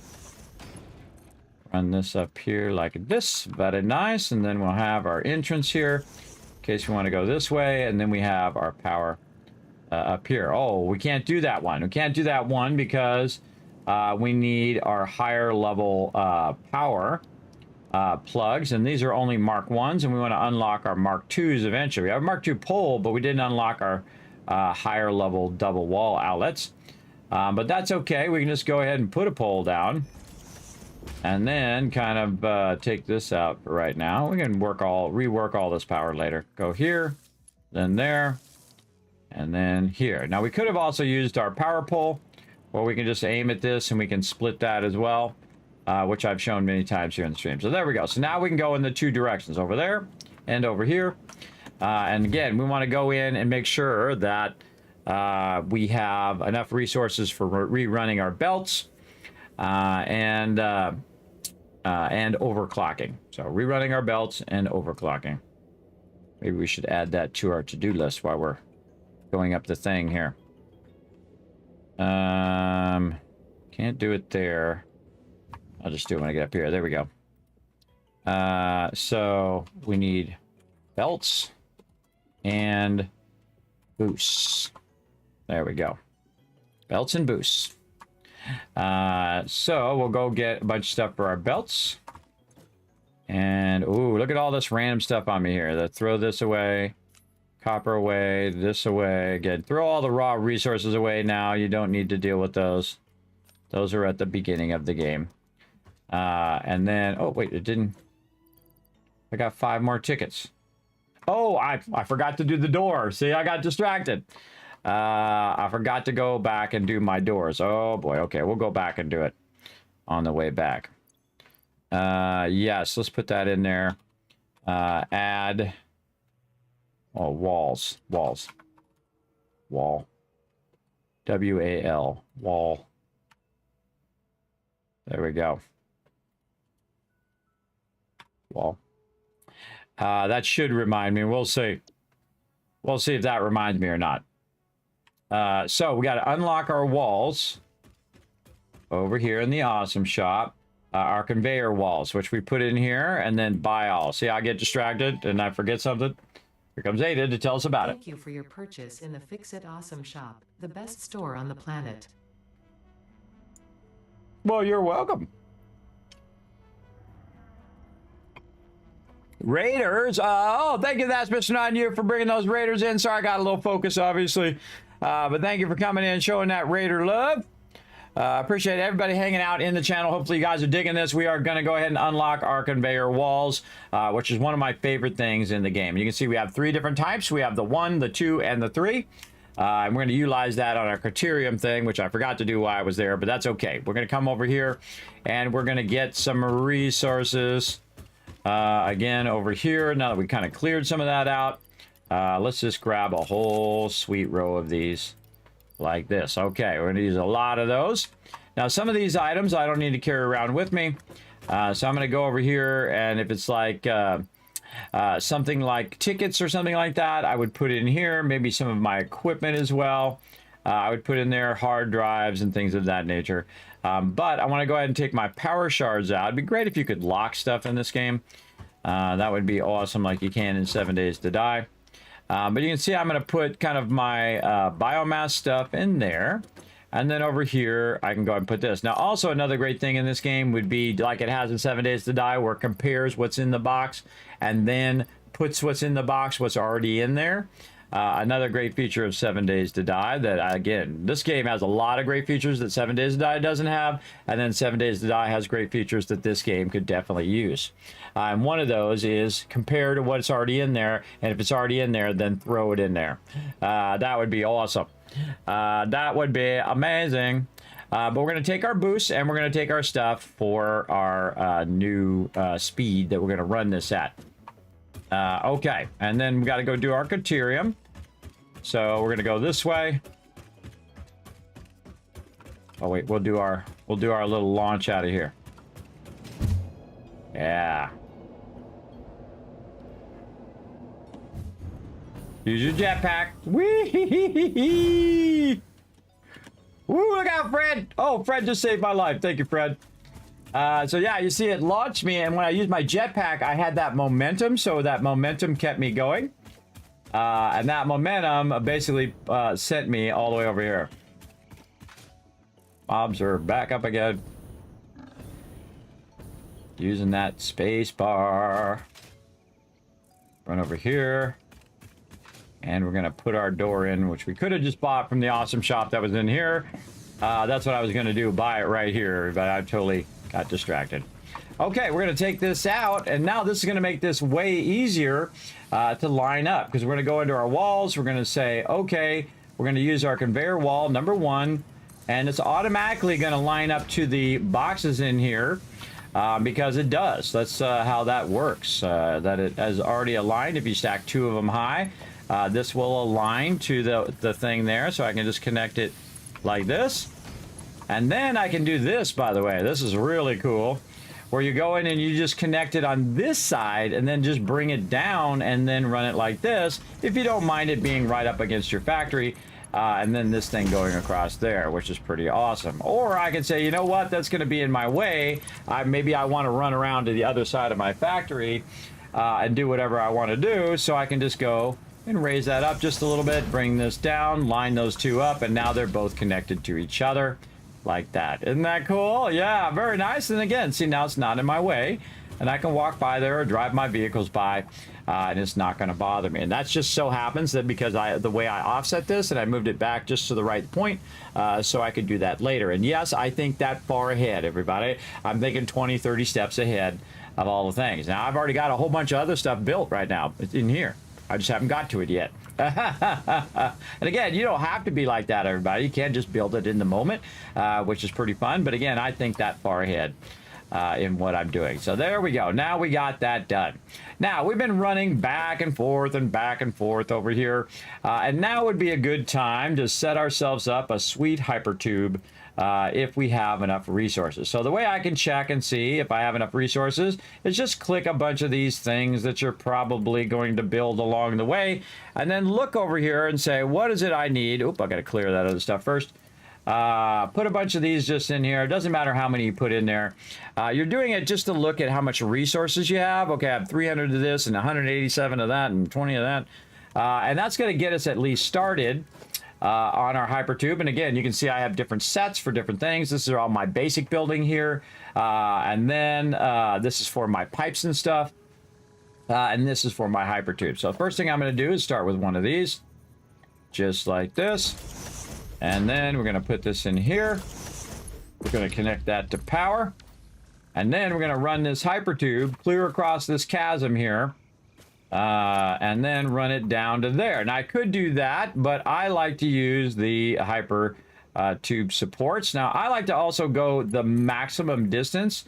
Run this up here like this, very nice, and then we'll have our entrance here in case we want to go this way, and then we have our power up here. Oh, we can't do that one. We can't do that one because we need our higher level power plugs, and these are only Mark 1s, and we want to unlock our Mark 2s eventually. We have a Mark 2 pole, but we didn't unlock our higher level double wall outlets. But that's okay. We can just go ahead and put a pole down. And then kind of take this out for right now. We can rework all this power later. Go here, then there, and then here. Now we could have also used our power pole, or we can just aim at this and we can split that as well, which I've shown many times here in the stream. So there we go. So now we can go in the two directions, over there and over here. And again, we want to go in and make sure that we have enough resources for rerunning our belts. And overclocking. So rerunning our belts and overclocking. Maybe we should add that to our to-do list while we're going up the thing here. Can't do it there. I'll just do it when I get up here. There we go. So we need belts and boosts. There we go. Belts and boosts. So we'll go get a bunch of stuff for our belts. And, ooh, look at all this random stuff on me here. Let's throw this away. Copper away. This away. Again, throw all the raw resources away now. You don't need to deal with those. Those are at the beginning of the game. And then, oh, wait, it didn't. I got 5 more tickets. Oh, I forgot to do the door. See, I got distracted. I forgot to go back and do my doors. Oh boy. Okay, we'll go back and do it on the way back. Yes, let's put that in there. Add. Oh, walls. Walls. Wall. W-A-L. Wall. There we go. Wall. That should remind me. We'll see. We'll see if that reminds me or not. So we got to unlock our walls over here in the awesome shop. Our conveyor walls, which we put in here, and then buy all. See, I get distracted and I forget something. Here comes Ada to tell us about it. Thank you for your purchase in the FICSIT Awesome Shop, the best store on the planet. Well, you're welcome. Raiders. Oh, thank you. That's Mr. Not You for bringing those Raiders in. Sorry, I got a little focus, obviously. But thank you for coming in and showing that Raider love. Appreciate everybody hanging out in the channel. Hopefully you guys are digging this. We are going to go ahead and unlock our conveyor walls, which is one of my favorite things in the game. You can see we have 3 different types. We have the 1, the 2, and the 3. And we're going to utilize that on our criterium thing, which I forgot to do while I was there, but that's okay. We're going to come over here and we're going to get some resources again over here. Now that we kind of cleared some of that out, let's just grab a whole sweet row of these. Like this. Okay, we're going to use a lot of those. Now, some of these items I don't need to carry around with me. So I'm going to go over here, and if it's like something like tickets or something like that, I would put in here. Maybe some of my equipment as well. I would put in there hard drives and things of that nature. But I want to go ahead and take my power shards out. It'd be great if you could lock stuff in this game. That would be awesome, like you can in 7 Days to Die. But you can see I'm going to put kind of my biomass stuff in there. And then over here, I can go and put this. Now, also another great thing in this game would be like it has in 7 Days to Die, where it compares what's in the box and then puts what's in the box, what's already in there. Another great feature of 7 Days to Die that, again, this game has a lot of great features that 7 Days to Die doesn't have. And then 7 Days to Die has great features that this game could definitely use. And one of those is compare to what's already in there. And if it's already in there, then throw it in there. That would be awesome. That would be amazing. But we're going to take our boosts and we're going to take our stuff for our new speed that we're going to run this at. Okay, and then we got to go do our criterium. So we're going to go this way. Oh wait, we'll do our little launch out of here. Yeah. Use your jetpack. Whee! Woo, look out, Fred! Oh, Fred just saved my life. Thank you, Fred. So yeah, you see it launched me, and when I used my jetpack, I had that momentum, so that momentum kept me going. And that momentum basically sent me all the way over here. Mobs are back up again. Using that space bar. Run over here. And we're going to put our door in, which we could have just bought from the awesome shop that was in here. That's what I was going to do, buy it right here, but I totally got distracted. Okay, we're going to take this out, and now this is going to make this way easier to line up, because we're going to go into our walls. We're going to say, okay, we're going to use our conveyor wall, number 1, and it's automatically going to line up to the boxes in here, because it does. That's how that works, that it has already aligned. If you stack 2 of them high, this will align to the thing there, so I can just connect it like this. And then I can do this, by the way. This is really cool, where you go in and you just connect it on this side and then just bring it down and then run it like this, if you don't mind it being right up against your factory, and then this thing going across there, which is pretty awesome. Or I can say, you know what, that's going to be in my way. Maybe I want to run around to the other side of my factory and do whatever I want to do, so I can just go and raise that up just a little bit, bring this down, line those 2 up, and now they're both connected to each other like that. Isn't that cool? Yeah, very nice. And again, see, now it's not in my way, and I can walk by there or drive my vehicles by, and it's not going to bother me. And that just so happens that because the way I offset this, and I moved it back just to the right point, so I could do that later. And yes, I think that far ahead, everybody. I'm thinking 20, 30 steps ahead of all the things. Now, I've already got a whole bunch of other stuff built right now in here. I just haven't got to it yet. And And again, you don't have to be like that, everybody. You can just build it in the moment, which is pretty fun. But again, I think that far ahead in what I'm doing. So there we go. Now we got that done. Now we've been running back and forth over here. And now would be a good time to set ourselves up a sweet hypertube if we have enough resources. So the way I can check and see if I have enough resources is just click a bunch of these things that you're probably going to build along the way, and then look over here and say, what is it I need? Oop, I got to clear that other stuff first. Put a bunch of these just in here. It doesn't matter how many you put in there. You're doing it just to look at how much resources you have. Okay, I have 300 of this and 187 of that and 20 of that. And that's going to get us at least started on our hypertube. And again, you can see I have different sets for different things. This is all my basic building here. And then this is for my pipes and stuff. And this is for my hypertube. So the first thing I'm going to do is start with one of these, just like this. And then we're going to put this in here. We're going to connect that to power. And then we're going to run this hypertube clear across this chasm here. And then run it down to there. And I could do that, but I like to use the hyper tube supports. Now, I like to also go the maximum distance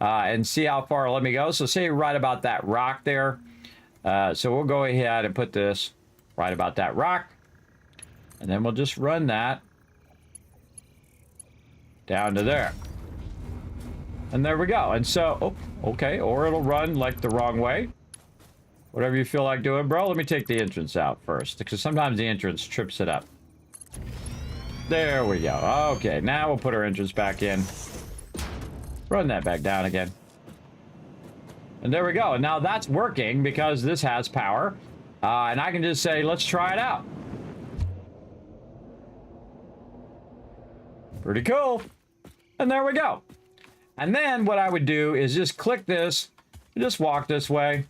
and see how far it'll let me go. So say right about that rock there. So we'll go ahead and put this right about that rock. And then we'll just run that down to there. And there we go. And so, oh, okay, or it'll run like the wrong way. Whatever you feel like doing, bro. Let me take the entrance out first, because sometimes the entrance trips it up. There we go. Okay, now we'll put our entrance back in. Run that back down again. And there we go. And now that's working because this has power. And I can just say, let's try it out. Pretty cool. And there we go. And then what I would do is just click this, just walk this way.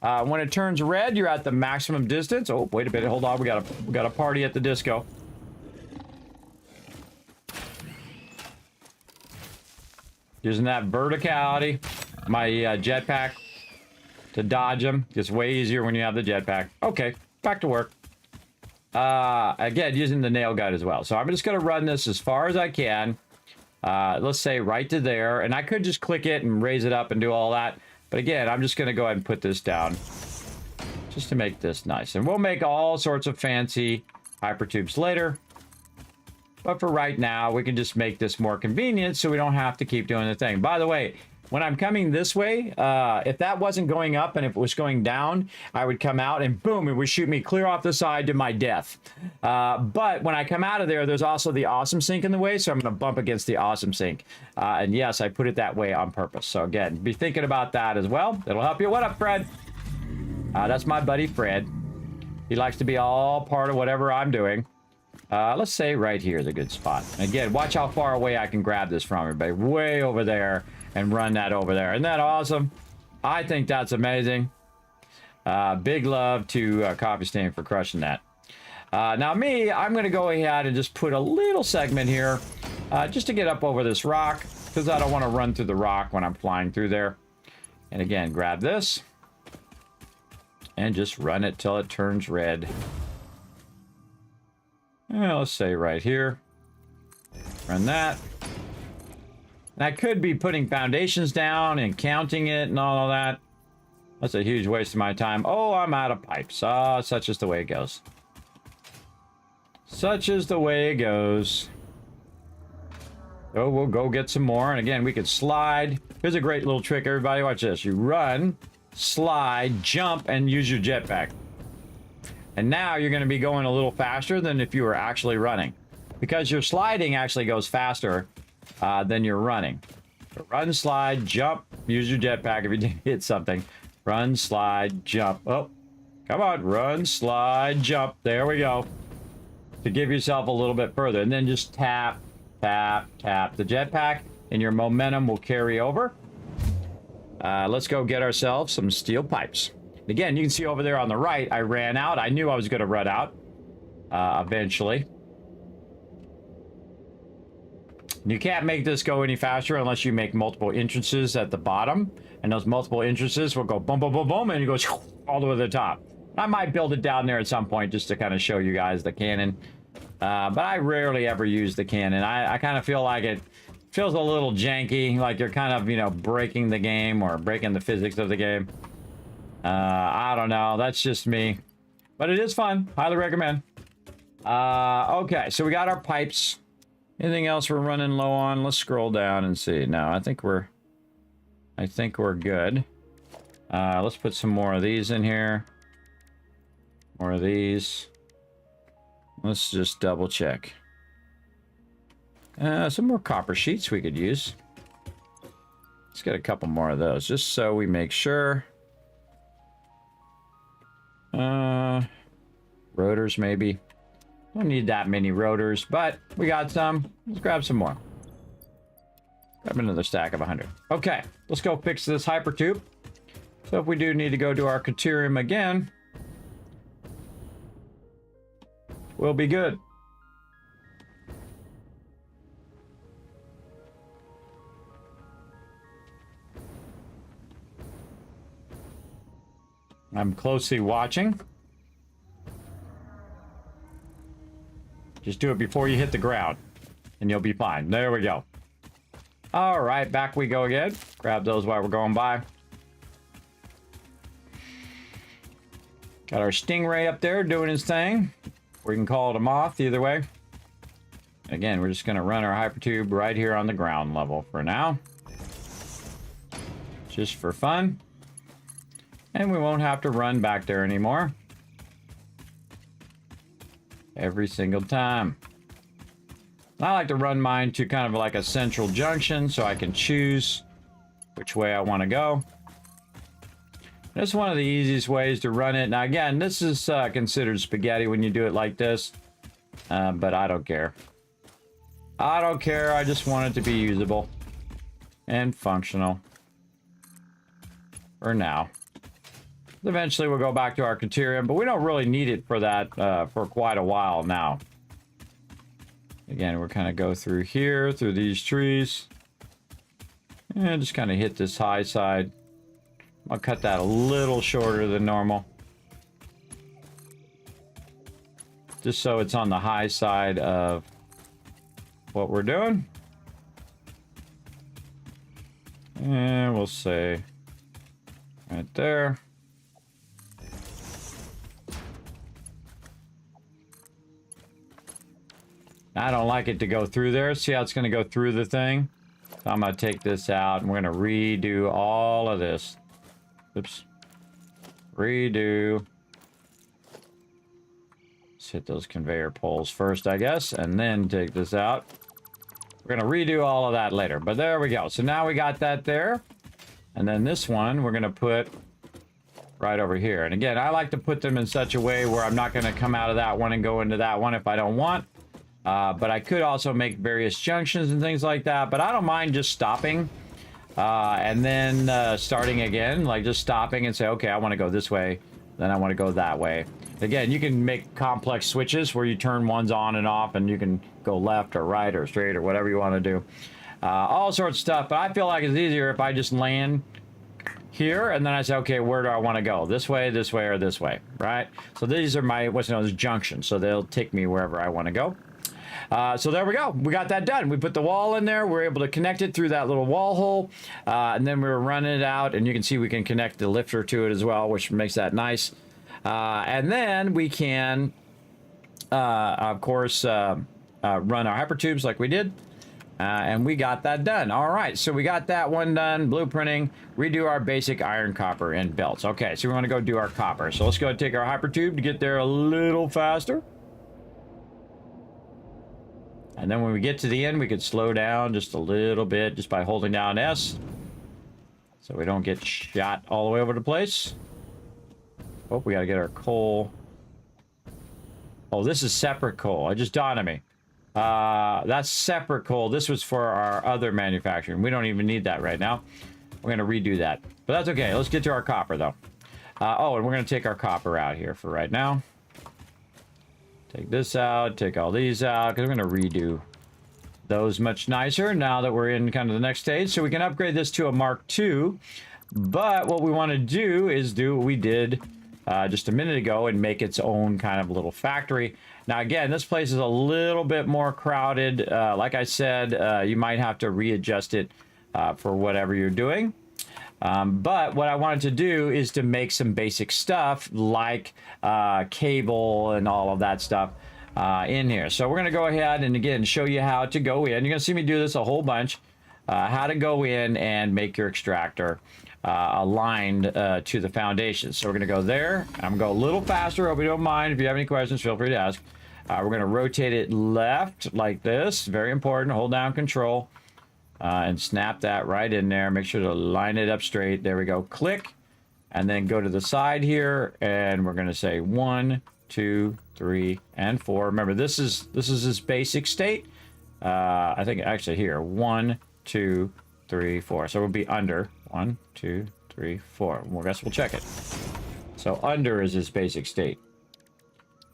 When it turns red, you're at the maximum distance. Oh, wait a minute. Hold on. We got a party at the disco. Using that verticality, my jetpack to dodge them. It's way easier when you have the jetpack. Okay, back to work. Again, using the nail gun as well. So I'm just going to run this as far as I can. Let's say right to there. And I could just click it and raise it up and do all that. But again, I'm just going to go ahead and put this down just to make this nice. And we'll make all sorts of fancy hypertubes later. But for right now, we can just make this more convenient so we don't have to keep doing the thing. By the way, when I'm coming this way, if that wasn't going up and if it was going down, I would come out and boom, it would shoot me clear off the side to my death. But when I come out of there, there's also the awesome sink in the way, so I'm going to bump against the awesome sink. And yes, I put it that way on purpose. So again, be thinking about that as well. It'll help you. What up, Fred? That's my buddy, Fred. He likes to be all part of whatever I'm doing. Let's say right here is a good spot. Again, watch how far away I can grab this from everybody. Way over there. And run that over there. Isn't that awesome? I think that's amazing. Big love to Coffee Stain for crushing that. Now me, I'm going to go ahead and just put a little segment here just to get up over this rock, because I don't want to run through the rock when I'm flying through there. And again, grab this and just run it till it turns red. And let's say right here. Run that. And I could be putting foundations down and counting it and all of that. That's a huge waste of my time. Oh, I'm out of pipes. Such is the way it goes. Such is the way it goes. Oh, we'll go get some more. And again, we could slide. Here's a great little trick, everybody. Watch this. You run, slide, jump, and use your jetpack. And now you're going to be going a little faster than if you were actually running. Because your sliding actually goes faster then you're running. So run, slide, jump, use your jetpack if you did hit something. Run, slide, jump. Oh, come on, run, slide, jump. There we go. To give yourself a little bit further. And then just tap, tap, tap the jetpack, and your momentum will carry over. Let's go get ourselves some steel pipes. Again, you can see over there on the right, I ran out. I knew I was going to run out eventually. You can't make this go any faster unless you make multiple entrances at the bottom. And those multiple entrances will go boom, boom, boom, boom, and it goes all the way to the top. I might build it down there at some point just to kind of show you guys the cannon. But I rarely ever use the cannon. I kind of feel like it feels a little janky, like you're kind of, you know, breaking the game or breaking the physics of the game. I don't know. That's just me. But it is fun. Highly recommend. Okay, so we got our pipes. Anything else we're running low on? Let's scroll down and see. No, I think we're good. Let's put some more of these in here. More of these. Let's just double check. Some more copper sheets we could use. Let's get a couple more of those, just so we make sure. Rotors, maybe. Don't need that many rotors, but we got some. Let's grab some more. Grab another stack of 100. Okay, let's go fix this hypertube. So if we do need to go to our Caterium again, we'll be good. I'm closely watching. Just do it before you hit the ground, and you'll be fine. There we go. All right, back we go again. Grab those while we're going by. Got our Stingray up there doing his thing. We can call it a moth, either way. Again, we're just going to run our hypertube right here on the ground level for now. Just for fun. And we won't have to run back there anymore. Every single time. I like to run mine to kind of like a central junction so I can choose which way I want to go. That's one of the easiest ways to run it. Now again, this is considered spaghetti when you do it like this, but I don't care. I don't care, I just want it to be usable and functional for now. Eventually we'll go back to our Caterium, but we don't really need it for that for quite a while now. Again, we're kind of go through here, through these trees, and just kind of hit this high side. I'll cut that a little shorter than normal, just so it's on the high side of what we're doing. And we'll say right there. I don't like it to go through there. See how it's going to go through the thing? So I'm going to take this out and we're going to redo all of this. Oops. Redo. Let's hit those conveyor poles first, I guess, and then take this out. We're going to redo all of that later, but there we go. So now we got that there. And then this one we're going to put right over here. And again, I like to put them in such a way where I'm not going to come out of that one and go into that one if I don't want. But I could also make various junctions and things like that. But I don't mind just stopping and then starting again. Like just stopping and say, okay, I want to go this way. Then I want to go that way. Again, you can make complex switches where you turn ones on and off. And you can go left or right or straight or whatever you want to do. All sorts of stuff. But I feel like it's easier if I just land here. And then I say, okay, where do I want to go? This way, or this way. Right? So these are my what's known as junctions. So they'll take me wherever I want to go. So there we go. We got that done. We put the wall in there. We're able to connect it through that little wall hole. And then we're running it out. And you can see we can connect the lifter to it as well, which makes that nice. And then we can, of course, run our hypertubes like we did. And we got that done. All right. So we got that one done. Blueprinting. Redo our basic iron, copper, and belts. Okay. So we want to go do our copper. So let's go take our hypertube to get there a little faster. And then when we get to the end, we could slow down just a little bit just by holding down S. So we don't get shot all the way over the place. Oh, we got to get our coal. Oh, this is separate coal. It just dawned on me. That's separate coal. This was for our other manufacturing. We don't even need that right now. We're going to redo that. But that's okay. Let's get to our copper, though. Oh, and we're going to take our copper out here for right now. Take this out, take all these out, because we're going to redo those much nicer now that we're in kind of the next stage. So we can upgrade this to a Mark II. But what we want to do is do what we did just a minute ago and make its own kind of little factory. Now, again, this place is a little bit more crowded. Like I said, you might have to readjust it for whatever you're doing. But what I wanted to do is to make some basic stuff like cable and all of that stuff in here. So we're going to go ahead and, again, show you how to go in. You're going to see me do this a whole bunch. How to go in and make your extractor aligned to the foundation. So we're going to go there. I'm going to go a little faster. Hope you don't mind. If you have any questions, feel free to ask. We're going to rotate it left like this. Very important. Hold down Control and snap that right in there. Make sure to line it up straight. There we go. Click. And then go to the side here. And we're going to say 1, 2, 3, and 4. Remember, this is its basic state. I think actually here. 1, 2, 3, 4. So we'll be under. 1, 2, 3, 4. Well, I guess we'll check it. So under is its basic state.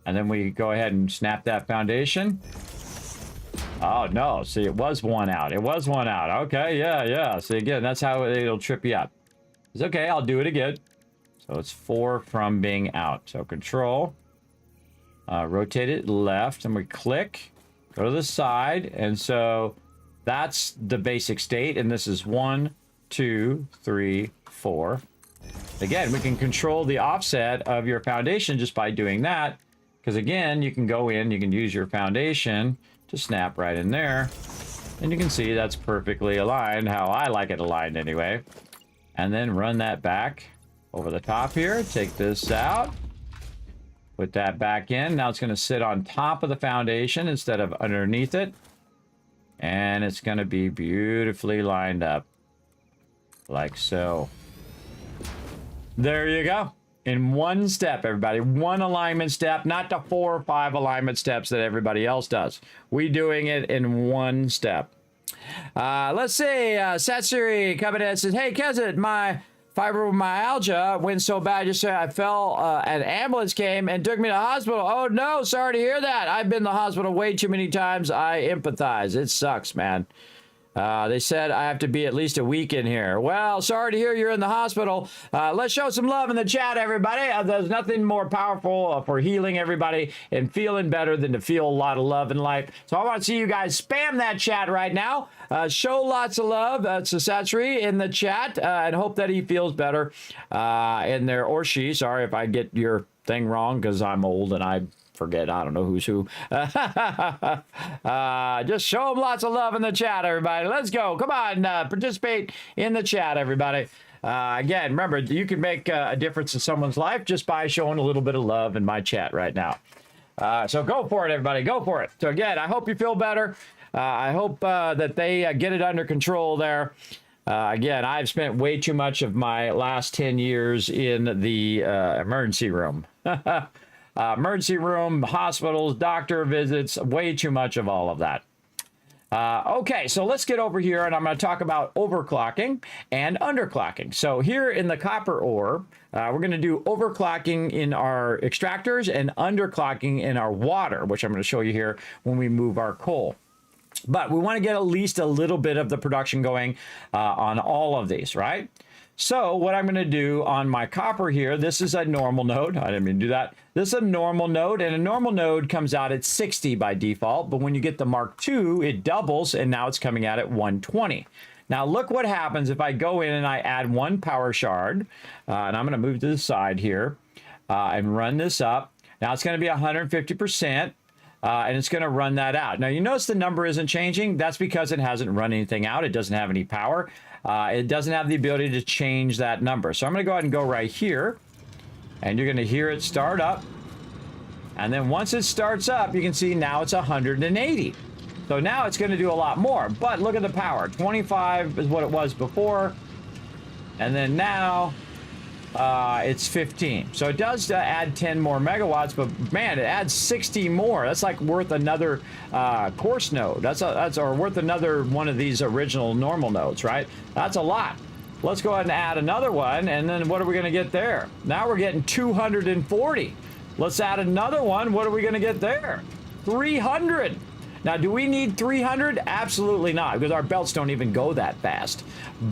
And then we go ahead and snap that foundation. Oh, no. See, it was one out. It was one out. Okay, yeah. See, again, that's how it'll trip you up. It's okay. I'll do it again. So it's 4 from being out. So Control. Rotate it left. And we click. Go to the side. And so that's the basic state. And this is 1, 2, 3, 4. Again, we can control the offset of your foundation just by doing that. Because again, you can go in, you can use your foundation to snap right in there. And you can see that's perfectly aligned, how I like it aligned anyway. And then run that back over the top here. Take this out. Put that back in. Now it's going to sit on top of the foundation instead of underneath it. And it's going to be beautifully lined up. Like so. There you go. In one step, everybody. One alignment step, not the 4 or 5 alignment steps that everybody else does. We doing it in one step. Let's see. Satsuri coming in and says, hey, Kismet, my fibromyalgia went so bad yesterday I fell, an ambulance came and took me to the hospital. Oh, no, sorry to hear that. I've been to the hospital way too many times. I empathize. It sucks, man. They said I have to be at least a week in here. Well, sorry to hear you're in the hospital. Let's show some love in the chat, everybody. There's nothing more powerful for healing everybody and feeling better than to feel a lot of love in life. So I want to see you guys spam that chat right now. Show lots of love to Satsuri in the chat and hope that he feels better in there, or she. Sorry if I get your thing wrong because I'm old and I forget. I don't know who's who. Just show them lots of love in the chat, everybody. Let's go. Come on. Participate in the chat, everybody. Again, remember, you can make a difference in someone's life just by showing a little bit of love in my chat right now. So go for it, everybody. Go for it. So again, I hope you feel better. I hope that they get it under control there. Again, I've spent way too much of my last 10 years in the emergency room. Emergency room, hospitals, doctor visits, way too much of all of that. Okay, so let's get over here, and I'm going to talk about overclocking and underclocking. So here in the copper ore, we're going to do overclocking in our extractors and underclocking in our water, which I'm going to show you here when we move our coal. But we want to get at least a little bit of the production going on all of these, right? So what I'm going to do on my copper here, this is a normal node. I didn't mean to do that. This is a normal node, and a normal node comes out at 60 by default. But when you get the Mark II, it doubles, and now it's coming out at 120. Now look what happens if I go in and I add 1 power shard, and I'm going to move to the side here and run this up. Now it's going to be 150%. And it's going to run that out. Now, you notice the number isn't changing. That's because it hasn't run anything out. It doesn't have any power. It doesn't have the ability to change that number. So I'm going to go ahead and go right here. And you're going to hear it start up. And then once it starts up, you can see now it's 180. So now it's going to do a lot more. But look at the power. 25 is what it was before. And then now it's 15. So it does add 10 more megawatts, but man, it adds 60 more. That's like worth another course node. That's or worth another one of these original normal nodes, right? That's a lot. Let's go ahead and add another one, and then what are we going to get there? Now we're getting 240. Let's add another one. What are we going to get there? 300. Now, do we need 300? Absolutely not, because our belts don't even go that fast.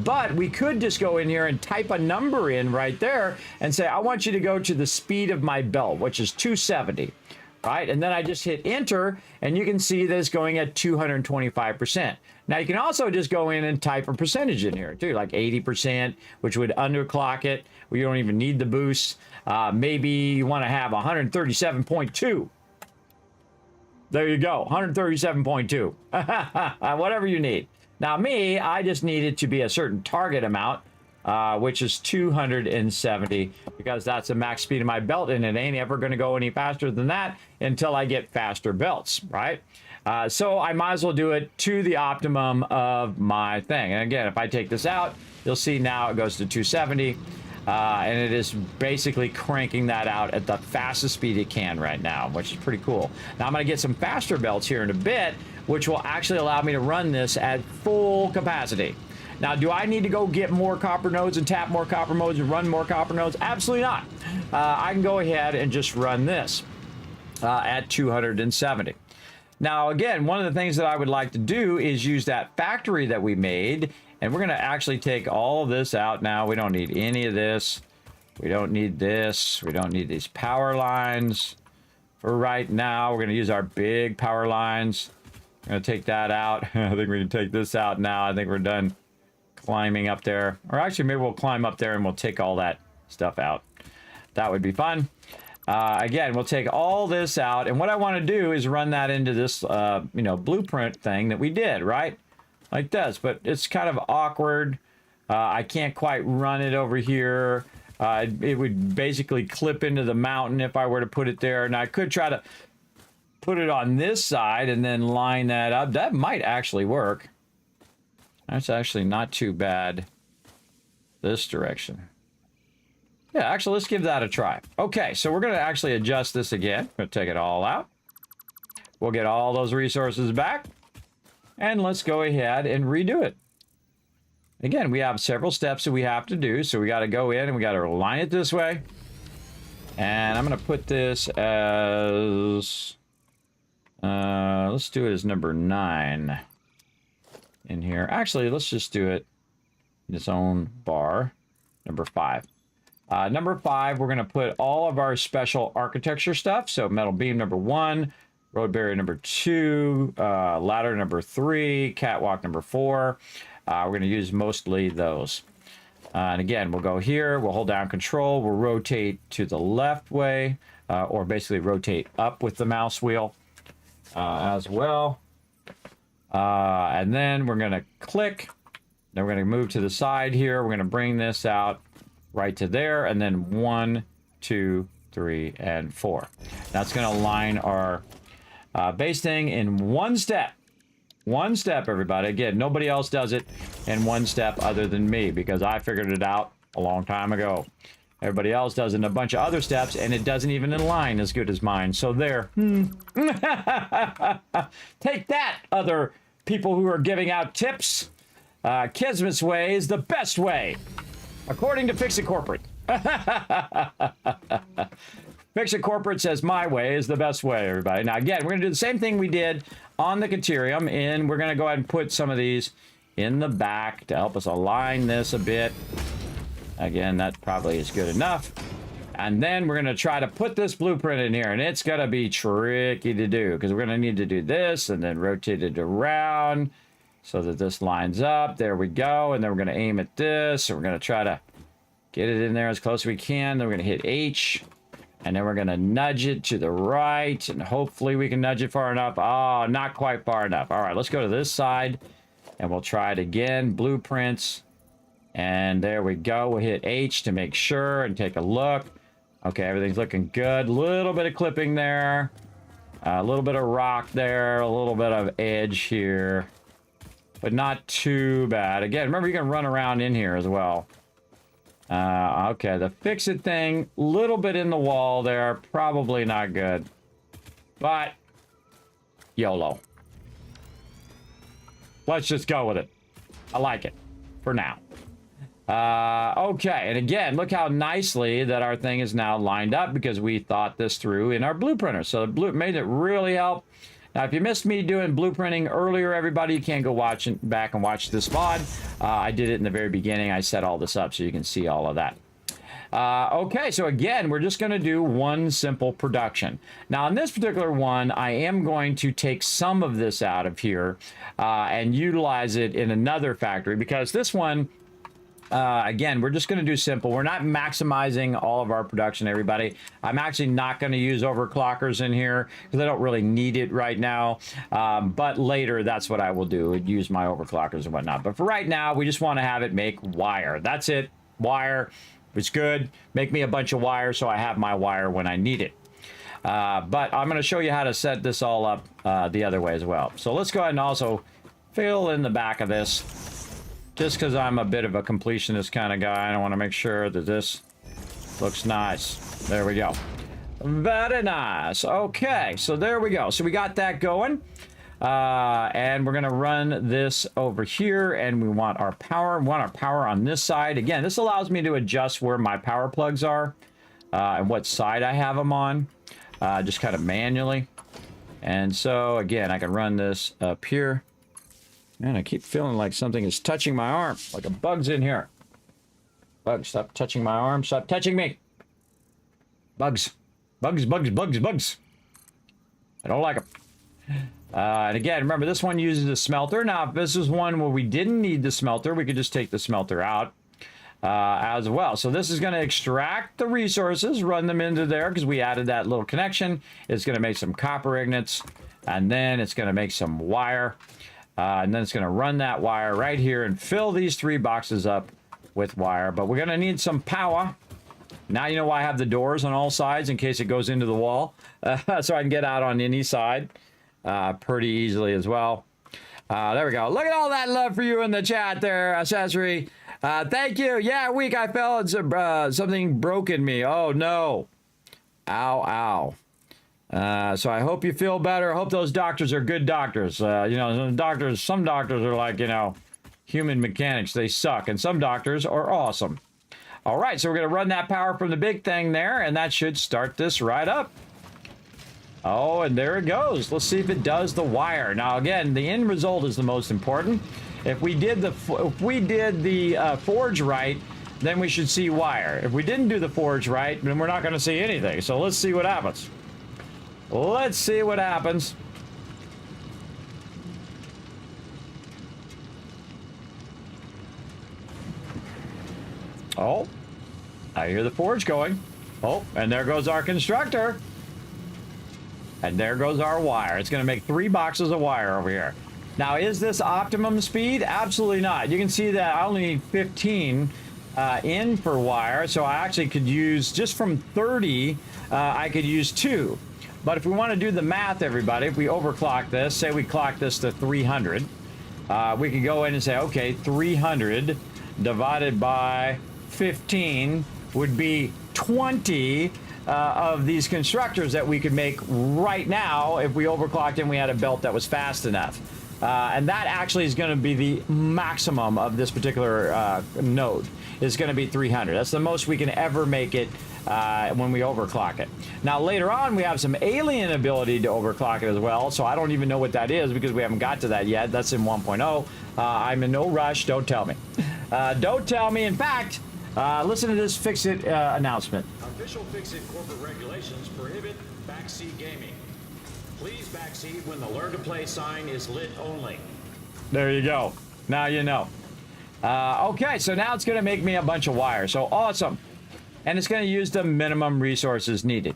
But we could just go in here and type a number in right there and say, I want you to go to the speed of my belt, which is 270. Right, and then I just hit enter, and you can see that it's going at 225%. Now, you can also just go in and type a percentage in here, too, like 80%, which would underclock it. We don't even need the boost. Maybe you want to have 137.2. There you go, 137.2. Whatever you need. Now, me, I just need it to be a certain target amount, which is 270, because that's the max speed of my belt, and it ain't ever going to go any faster than that until I get faster belts, right? So I might as well do it to the optimum of my thing. And again, if I take this out, you'll see now it goes to 270, and it is basically cranking that out at the fastest speed it can right now, which is pretty cool. Now I'm going to get some faster belts here in a bit, which will actually allow me to run this at full capacity. Now, do I need to go get more copper nodes and tap more copper nodes and run more copper nodes? Absolutely not. I can go ahead and just run this at 270. Now, again, one of the things that I would like to do is use that factory that we made, and we're going to actually take all of this out now. We don't need any of this. We don't need this. We don't need these power lines. For right now, we're going to use our big power lines. I'm going to take that out. I think we can take this out now. I think we're done climbing up there, or actually maybe we'll climb up there and we'll take all that stuff out. That would be fun. Again, we'll take all this out, and what I want to do is run that into this you know, blueprint thing that we did, right, like this, but it's kind of awkward. I can't quite run it over here. It would basically clip into the mountain if I were to put it there, and I could try to put it on this side and then line that up. That might actually work. That's actually not too bad this direction. Yeah, actually, let's give that a try. Okay, so we're going to actually adjust this again. We're going to take it all out. We'll get all those resources back. And let's go ahead and redo it. Again, we have several steps that we have to do. So we got to go in and we got to align it this way. And I'm going to put this as... let's do it as number 9. In here. Actually, let's just do it in its own bar. Number 5. Number 5, we're going to put all of our special architecture stuff. So metal beam number 1, road barrier number 2, ladder number 3, catwalk number 4. We're going to use mostly those. And again, we'll go here, we'll hold down control, we'll rotate to the left way, or basically rotate up with the mouse wheel as well. And then we're going to click. Then we're going to move to the side here. We're going to bring this out right to there. And then 1, 2, 3, and 4. That's going to align our base thing in one step. One step, everybody. Again, nobody else does it in one step other than me, because I figured it out a long time ago. Everybody else does it in a bunch of other steps, and it doesn't even align as good as mine. So there. Take that, other people who are giving out tips. Kismet's way is the best way, according to FICSIT Corporate. FICSIT Corporate says my way is the best way, everybody. Now, again, we're going to do the same thing we did on the Caterium, and we're going to go ahead and put some of these in the back to help us align this a bit. Again, that probably is good enough. And then we're going to try to put this blueprint in here, and it's going to be tricky to do, because we're going to need to do this and then rotate it around so that this lines up. There we go. And then we're going to aim at this, and we're going to try to get it in there as close as we can. Then we're going to hit H, and then we're going to nudge it to the right, and hopefully we can nudge it far enough. Oh, not quite far enough. All right, let's go to this side, and we'll try it again. Blueprints. And there we go. We'll hit H to make sure and take a look. Okay, everything's looking good. A little bit of clipping there. A little bit of rock there. A little bit of edge here. But not too bad. Again, remember you can run around in here as well. Okay, the FICSIT thing. Little bit in the wall there. Probably not good. But YOLO. Let's just go with it. I like it. For now. Okay, and again, look how nicely that our thing is now lined up, because we thought this through in our blueprinter. So the made it really help. Now, if you missed me doing blueprinting earlier, everybody, you can go back and watch this VOD. I did it in the very beginning. I set all this up so you can see all of that. Okay, so again, we're just going to do one simple production. Now, in this particular one, I am going to take some of this out of here and utilize it in another factory, because this one, again, we're just going to do simple. We're not maximizing all of our production, everybody. I'm actually not going to use overclockers in here because I don't really need it right now. But later, that's what I will do, use my overclockers and whatnot. But for right now, we just want to have it make wire. That's it, wire. It's good. Make me a bunch of wire so I have my wire when I need it. But I'm going to show you how to set this all up the other way as well. So let's go ahead and also fill in the back of this. Just because I'm a bit of a completionist kind of guy, I want to make sure that this looks nice. There we go. Very nice. Okay, so there we go. So we got that going. And we're going to run this over here, and we want our power. We want our power on this side. Again, this allows me to adjust where my power plugs are and what side I have them on, just kind of manually. And so, again, I can run this up here. Man, I keep feeling like something is touching my arm, like a bug's in here. Bug, stop touching my arm. Stop touching me. Bugs. Bugs, bugs, bugs, bugs. I don't like them. And again, remember, this one uses a smelter. Now, if this is one where we didn't need the smelter, we could just take the smelter out as well. So this is going to extract the resources, run them into there because we added that little connection. It's going to make some copper ingots, and then it's going to make some wire. And then it's going to run that wire right here and fill these 3 boxes up with wire. But we're going to need some power. Now you know why I have the doors on all sides in case it goes into the wall. So I can get out on any side pretty easily as well. There we go. Look at all that love for you in the chat there, Accessory. Thank you. Yeah, weak. I fell and something broke in me. Oh, no. Ow, ow. So I hope you feel better. I hope those doctors are good doctors. You know, some doctors are like, you know, human mechanics. They suck. And some doctors are awesome. All right, so we're going to run that power from the big thing there, and that should start this right up. Oh, and there it goes. Let's see if it does the wire. Now, again, the end result is the most important. If we did the forge right, then we should see wire. If we didn't do the forge right, then we're not going to see anything. So let's see what happens. Let's see what happens. Oh, I hear the forge going. Oh, and there goes our constructor. And there goes our wire. It's going to make 3 boxes of wire over here. Now, is this optimum speed? Absolutely not. You can see that I only need 15 in for wire. So I actually could use, just from 30, I could use 2. But if we want to do the math, everybody, if we overclock this, say we clock this to 300, we could go in and say, okay, 300 divided by 15 would be 20 of these constructors that we could make right now if we overclocked and we had a belt that was fast enough. And that actually is going to be the maximum of this particular node. It's going to be 300. That's the most we can ever make it when we overclock it. Now, later on, we have some alien ability to overclock it as well. So I don't even know what that is because we haven't got to that yet. That's in 1.0. I'm in no rush. Don't tell me. Don't tell me. In fact, listen to this FICSIT announcement. Official FICSIT corporate regulations prohibit backseat gaming. Please backseat when the learn to play sign is lit only. There you go. Now you know. Okay, so now it's going to make me a bunch of wire. So awesome. And it's going to use the minimum resources needed.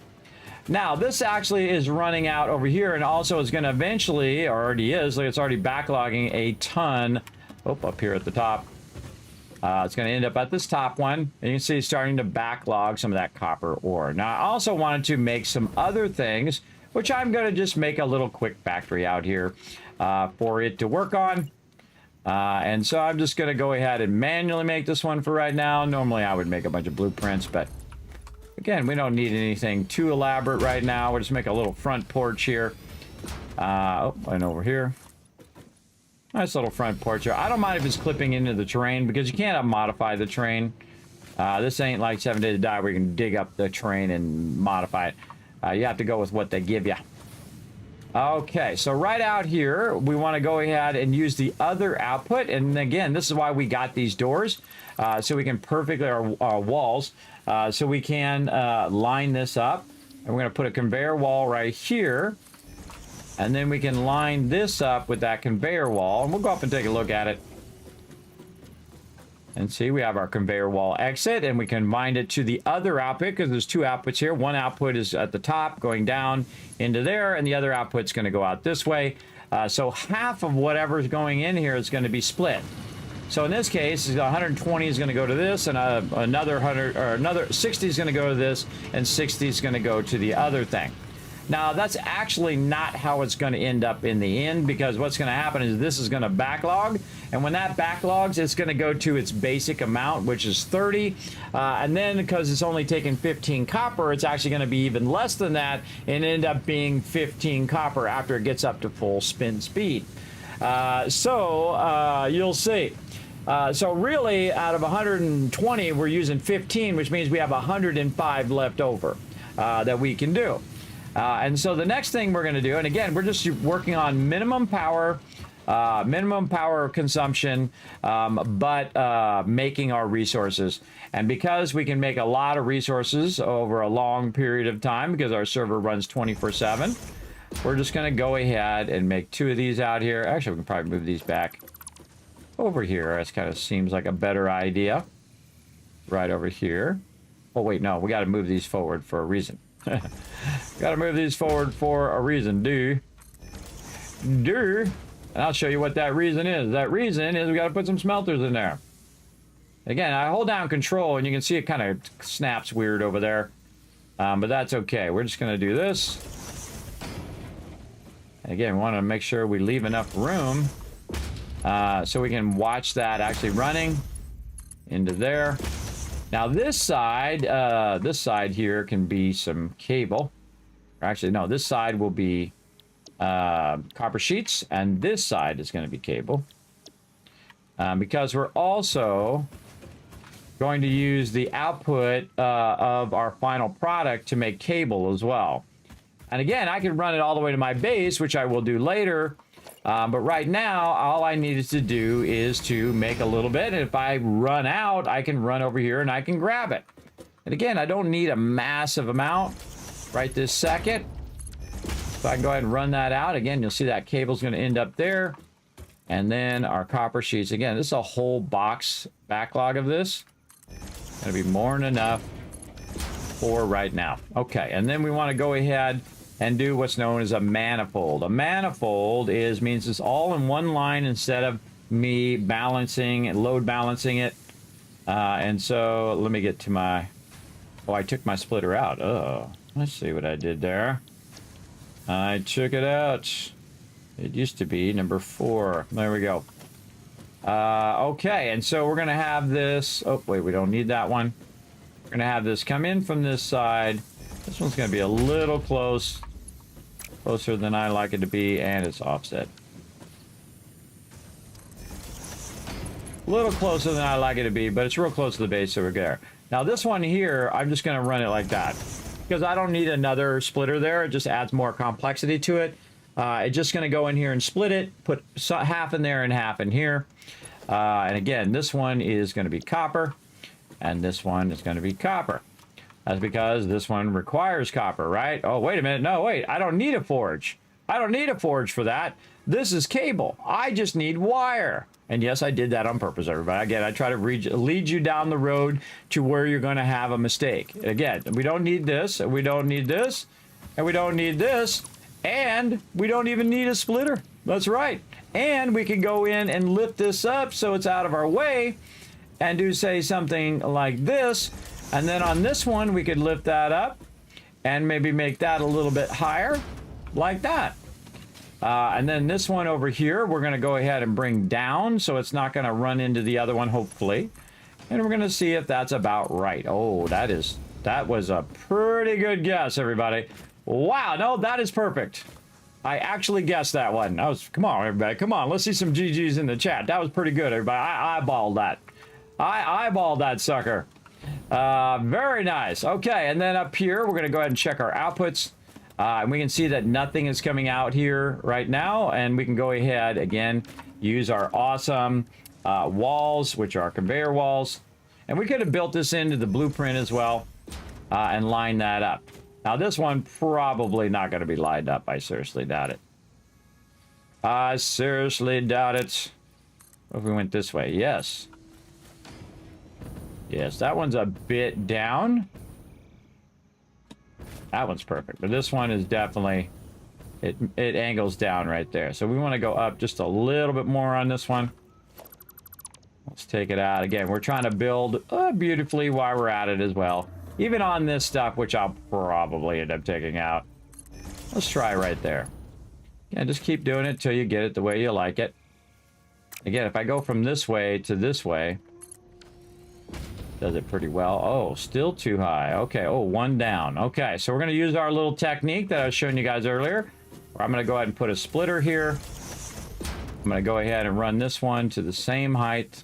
Now, this actually is running out over here and also is going to eventually, or already is, like it's already backlogging a ton. Oh, up here at the top. It's going to end up at this top one. And you can see it's starting to backlog some of that copper ore. Now, I also wanted to make some other things, which I'm going to just make a little quick factory out here for it to work on. And so I'm just going to go ahead and manually make this one for right now. Normally, I would make a bunch of blueprints, but again, we don't need anything too elaborate right now. We'll just make a little front porch here. Oh, and over here. Nice little front porch here. I don't mind if it's clipping into the terrain because you can't modify the terrain. This ain't like 7 Days to Die where you can dig up the terrain and modify it. You have to go with what they give you. Okay, so right out here, we want to go ahead and use the other output. And again, this is why we got these doors, so we can perfectly, our walls, so we can line this up. And we're going to put a conveyor wall right here. And then we can line this up with that conveyor wall. And we'll go up and take a look at it. And see, we have our conveyor wall exit, and we can bind it to the other output because there's two outputs here. One output is at the top going down into there, and the other output's going to go out this way. So half of whatever's going in here is going to be split. So in this case, 120 is going to go to this, and another 100 or another 60 is going to go to this, and 60 is going to go to the other thing. Now, that's actually not how it's going to end up in the end, because what's going to happen is this is going to backlog, and when that backlogs, it's going to go to its basic amount, which is 30, and then because it's only taken 15 copper, it's actually going to be even less than that and end up being 15 copper after it gets up to full spin speed. You'll see. So really, out of 120, we're using 15, which means we have 105 left over that we can do. And so the next thing we're going to do, and again, we're just working on minimum power consumption, but making our resources. And because we can make a lot of resources over a long period of time, because our server runs 24/7, we're just going to go ahead and make 2 of these out here. Actually, we can probably move these back over here. That kind of seems like a better idea. Right over here. Oh, wait, no, we got to move these forward for a reason. Got to move these forward for a reason. And I'll show you what that reason is. That reason is we got to put some smelters in there. Again, I hold down control and you can see it kind of snaps weird over there. But that's okay. We're just going to do this. Again, we want to make sure we leave enough room so we can watch that actually running into there. Now this side here can be some cable. Or actually, no, this side will be copper sheets, and this side is going to be cable. Because we're also going to use the output of our final product to make cable as well. And again, I can run it all the way to my base, which I will do later. But right now, all I needed to do is to make a little bit. And if I run out, I can run over here and I can grab it. And again, I don't need a massive amount right this second. So I can go ahead and run that out. Again, you'll see that cable's going to end up there. And then our copper sheets. Again, this is a whole box backlog of this. Going to be more than enough for right now. Okay, and then we want to go ahead and do what's known as a manifold. A manifold means it's all in one line instead of me balancing and load balancing it. And so let me get to my, oh, I took my splitter out. Oh, let's see what I did there. I took it out. It used to be number 4. There we go. Okay, and so we're gonna have this, oh wait, we don't need that one. We're gonna have this come in from this side. This one's going to be a little closer than I like it to be, and it's offset. A little closer than I like it to be, but it's real close to the base, so we're there. Now this one here, I'm just going to run it like that, because I don't need another splitter there. It just adds more complexity to it. It's just going to go in here and split it, put half in there and half in here. And again, this one is going to be copper, and this one is going to be copper. That's because this one requires copper, right? Oh, wait a minute. No, wait. I don't need a forge. I don't need a forge for that. This is cable. I just need wire. And yes, I did that on purpose, everybody. Again, I try to lead you down the road to where you're going to have a mistake. Again, we don't need this, and we don't need this, and we don't need this, and we don't even need a splitter. That's right. And we can go in and lift this up so it's out of our way and do, say, something like this. And then on this one, we could lift that up and maybe make that a little bit higher, like that. And then this one over here, we're going to go ahead and bring down so it's not going to run into the other one, hopefully. And we're going to see if that's about right. Oh, that was a pretty good guess, everybody. Wow, no, that is perfect. I actually guessed that one. Come on, everybody. Come on, let's see some GGs in the chat. That was pretty good, everybody. I eyeballed that. I eyeballed that sucker. Very nice. Okay, and then up here, we're going to go ahead and check our outputs. And we can see that nothing is coming out here right now, and we can go ahead again, use our awesome walls, which are conveyor walls, and we could have built this into the blueprint as well, and line that up. Now this one probably not going to be lined up. I seriously doubt it. I seriously doubt it. What if we went this way? Yes. Yes, that one's a bit down. That one's perfect, but this one is definitely, it angles down right there. So we want to go up just a little bit more on this one. Let's take it out. Again, we're trying to build beautifully while we're at it as well. Even on this stuff, which I'll probably end up taking out. Let's try right there. Yeah, just keep doing it till you get it the way you like it. Again, if I go from this way to this way, does it pretty well. Oh, still too high. Okay, oh, one down. Okay, so we're going to use our little technique that I was showing you guys earlier. Where I'm going to go ahead and put a splitter here. I'm going to go ahead and run this one to the same height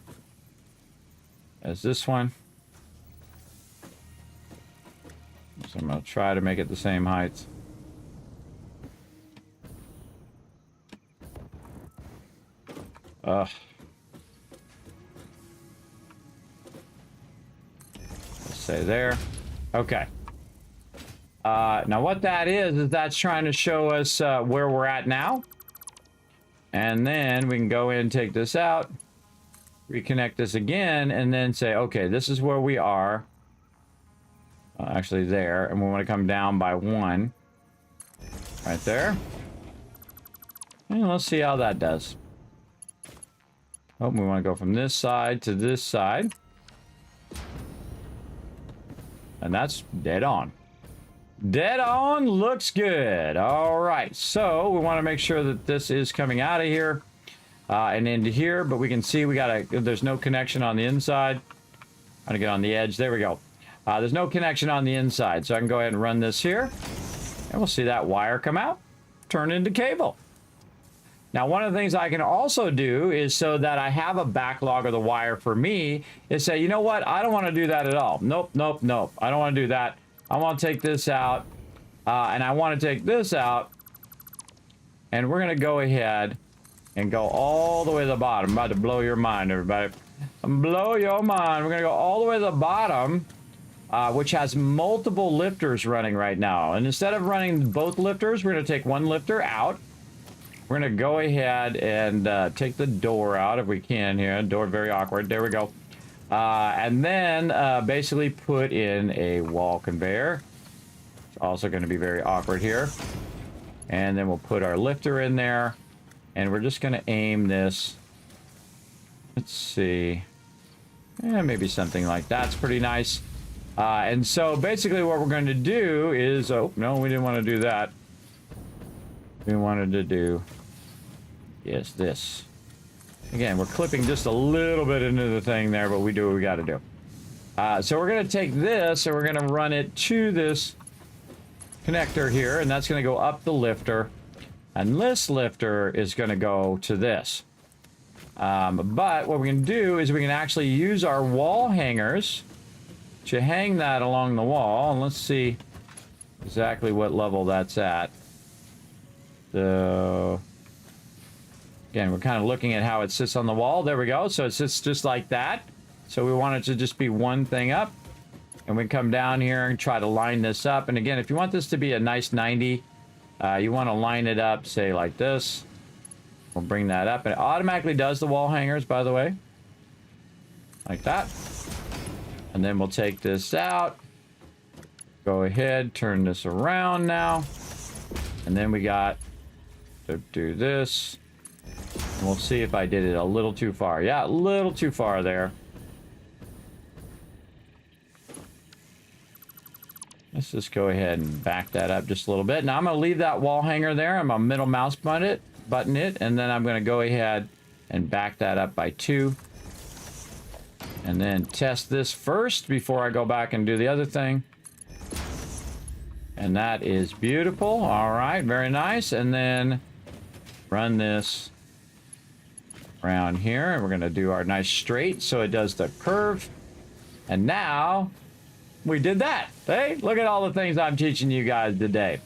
as this one. So I'm going to try to make it the same height. Let's say there. Okay. Now what that is that's trying to show us where we're at now. And then we can go in and take this out, reconnect this again, and then say, okay, this is where we are. Actually there, and we want to come down by 1. Right there. And let's see how that does. Oh, we want to go from this side to this side. And that's dead on. Dead on, looks good. All right, so we want to make sure that this is coming out of here and into here, but we can see there's no connection on the inside. I'm gonna get on the edge. There we go. There's no connection on the inside, so I can go ahead and run this here, and we'll see that wire come out, turn into cable. Now, one of the things I can also do is, so that I have a backlog of the wire for me, is say, you know what? I don't want to do that at all. Nope, nope, nope. I don't want to do that. I want to take this out, and I want to take this out, and we're going to go ahead and go all the way to the bottom. I'm about to blow your mind, everybody. Blow your mind. We're going to go all the way to the bottom, which has multiple lifters running right now. And instead of running both lifters, we're going to take one lifter out. We're going to go ahead and take the door out if we can here. Door, very awkward. There we go. And then basically put in a wall conveyor. It's also going to be very awkward here. And then we'll put our lifter in there. And we're just going to aim this. Let's see. Maybe something like that's pretty nice. And so basically what we're going to do is... Oh, no, we didn't want to do that. We wanted to do... Yes, this. Again, we're clipping just a little bit into the thing there, but we do what we got to do. So we're going to take this and we're going to run it to this connector here, and that's going to go up the lifter. And this lifter is going to go to this. But what we're going to do is we can actually use our wall hangers to hang that along the wall. And let's see exactly what level that's at. So... Again, we're kind of looking at how it sits on the wall. There we go. So it sits just like that. So we want it to just be one thing up. And we come down here and try to line this up. And again, if you want this to be a nice 90, you want to line it up, say like this. We'll bring that up. And it automatically does the wall hangers, by the way. Like that. And then we'll take this out. Go ahead, turn this around now. And then we got to do this. And we'll see if I did it a little too far. Yeah, a little too far there. Let's just go ahead and back that up just a little bit. Now I'm going to leave that wall hanger there. I'm going to middle mouse button it, and then I'm going to go ahead and back that up by 2. And then test this first before I go back and do the other thing. And that is beautiful. All right, very nice. And then run this around here, and we're going to do our nice straight so it does the curve. And now we did that. Hey, look at all the things I'm teaching you guys today.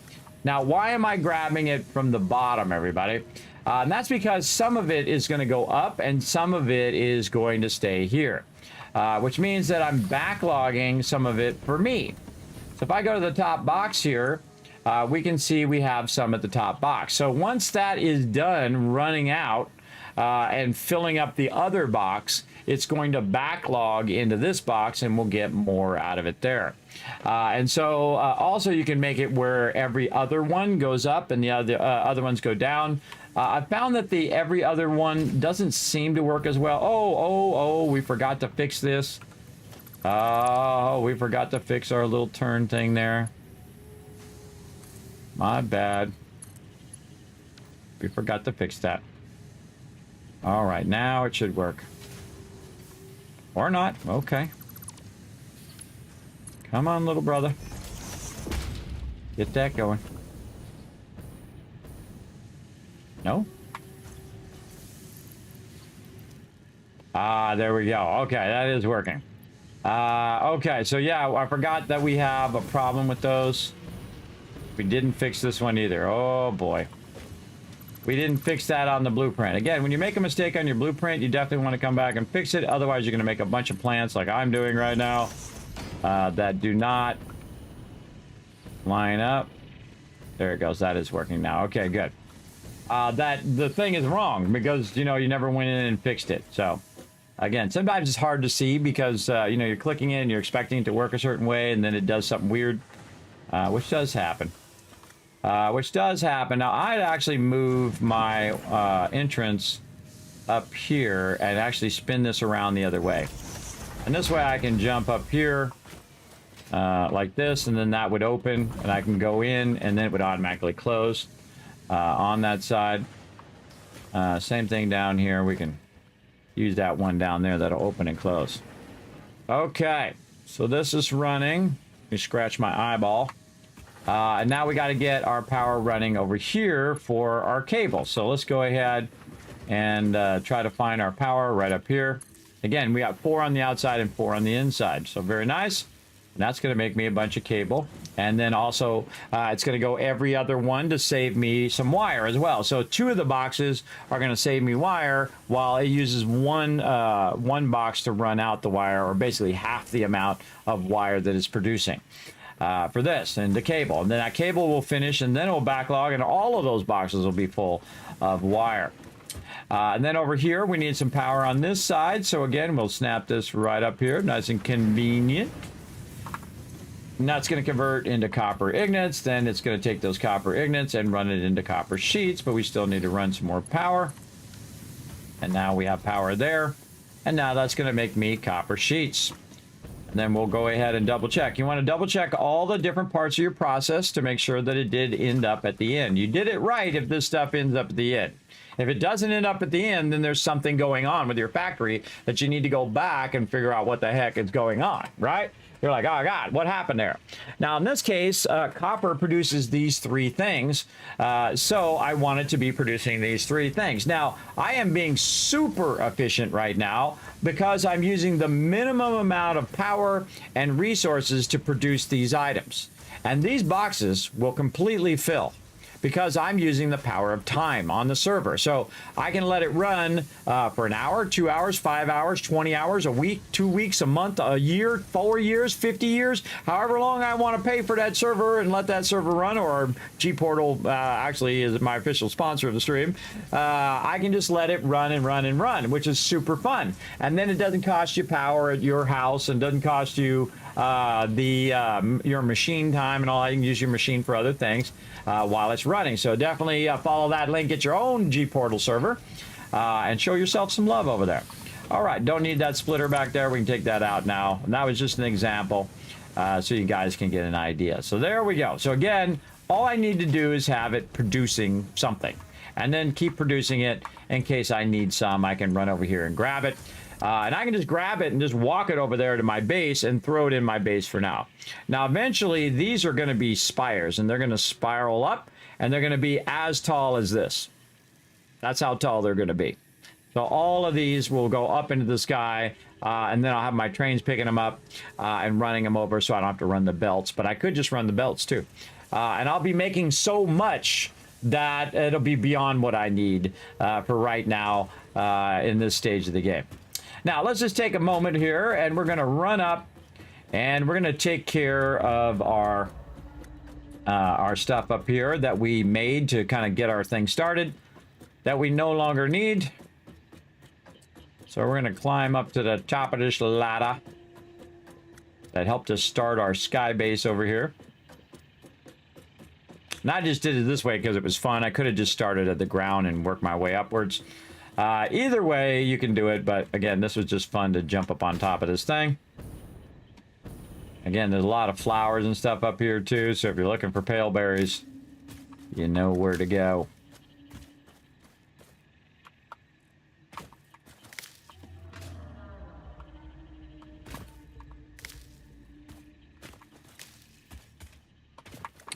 Now, why am I grabbing it from the bottom, everybody? And that's because some of it is going to go up and some of it is going to stay here, which means that I'm backlogging some of it for me. So if I go to the top box here, we can see we have some at the top box. So once that is done running out and filling up the other box, it's going to backlog into this box and we'll get more out of it there. And so also you can make it where every other one goes up and the other ones go down. I found that the every other one doesn't seem to work as well. Oh, we forgot to fix this. Oh, we forgot to fix our little turn thing there. My bad. We forgot to fix that. All right, now it should work. Or not. Okay. Come on, little brother. Get that going. No? Ah, there we go. Okay, that is working. Okay, so yeah, I forgot that we have a problem with those. We didn't fix this one either. Oh, boy. We didn't fix that on the blueprint. Again, when you make a mistake on your blueprint, you definitely want to come back and fix it. Otherwise, you're going to make a bunch of plants like I'm doing right now that do not line up. There it goes. That is working now. Okay, good. The thing is wrong because, you know, you never went in and fixed it. So, again, sometimes it's hard to see because, you know, you're clicking in, you're expecting it to work a certain way, and then it does something weird, which does happen. Now, I'd actually move my entrance up here and actually spin this around the other way. And this way I can jump up here like this, and then that would open, and I can go in, and then it would automatically close on that side. Same thing down here. We can use that one down there that'll open and close. Okay, so this is running. Let me scratch my eyeball. And now we got to get our power running over here for our cable. So let's go ahead and try to find our power right up here. Again, we got 4 on the outside and 4 on the inside. So very nice. And that's going to make me a bunch of cable. And then also, it's going to go every other one to save me some wire as well. So 2 of the boxes are going to save me wire, while it uses one box to run out the wire, or basically half the amount of wire that it's producing. For this and the cable, and then that cable will finish, and then it will backlog, and all of those boxes will be full of wire. And then over here we need some power on this side, so again we'll snap this right up here, nice and convenient. And that's going to convert into copper ignits. Then it's going to take those copper ignits and run it into copper sheets, but we still need to run some more power. And now we have power there, and now that's going to make me copper sheets. And then we'll go ahead and double check. You want to double check all the different parts of your process to make sure that it did end up at the end. You did it right if this stuff ends up at the end. If it doesn't end up at the end, then there's something going on with your factory that you need to go back and figure out what the heck is going on, right? You're like, oh God, what happened there? Now in this case, copper produces these 3 things. So I want it to be producing these 3 things. Now I am being super efficient right now because I'm using the minimum amount of power and resources to produce these items. And these boxes will completely fill because I'm using the power of time on the server. So I can let it run for an hour, 2 hours, 5 hours, 20 hours, a week, 2 weeks, a month, a year, 4 years, 50 years, however long I want to pay for that server and let that server run, or G-Portal actually is my official sponsor of the stream. I can just let it run and run and run, which is super fun. And then it doesn't cost you power at your house and doesn't cost you your machine time and all. You can use your machine for other things while it's running. So definitely follow that link, get your own G-Portal server and show yourself some love over there. All right, don't need that splitter back there. We can take that out now. And that was just an example so you guys can get an idea. So there we go. So again, all I need to do is have it producing something, and then keep producing it. In case I need some, I can run over here and grab it. And I can just grab it and just walk it over there to my base and throw it in my base for now. Now, eventually, these are going to be spires, and they're going to spiral up, and they're going to be as tall as this. That's how tall they're going to be. So all of these will go up into the sky, and then I'll have my trains picking them up and running them over, so I don't have to run the belts. But I could just run the belts, too. and I'll be making so much that it'll be beyond what I need for right now in this stage of the game. Now, let's just take a moment here, and we're going to run up, and we're going to take care of our stuff up here that we made to kind of get our thing started that we no longer need. So we're going to climb up to the top of this ladder that helped us start our sky base over here. And I just did it this way because it was fun. I could have just started at the ground and worked my way upwards. Either way, you can do it. But again, this was just fun to jump up on top of this thing. Again, there's a lot of flowers and stuff up here too. So if you're looking for pale berries, you know where to go.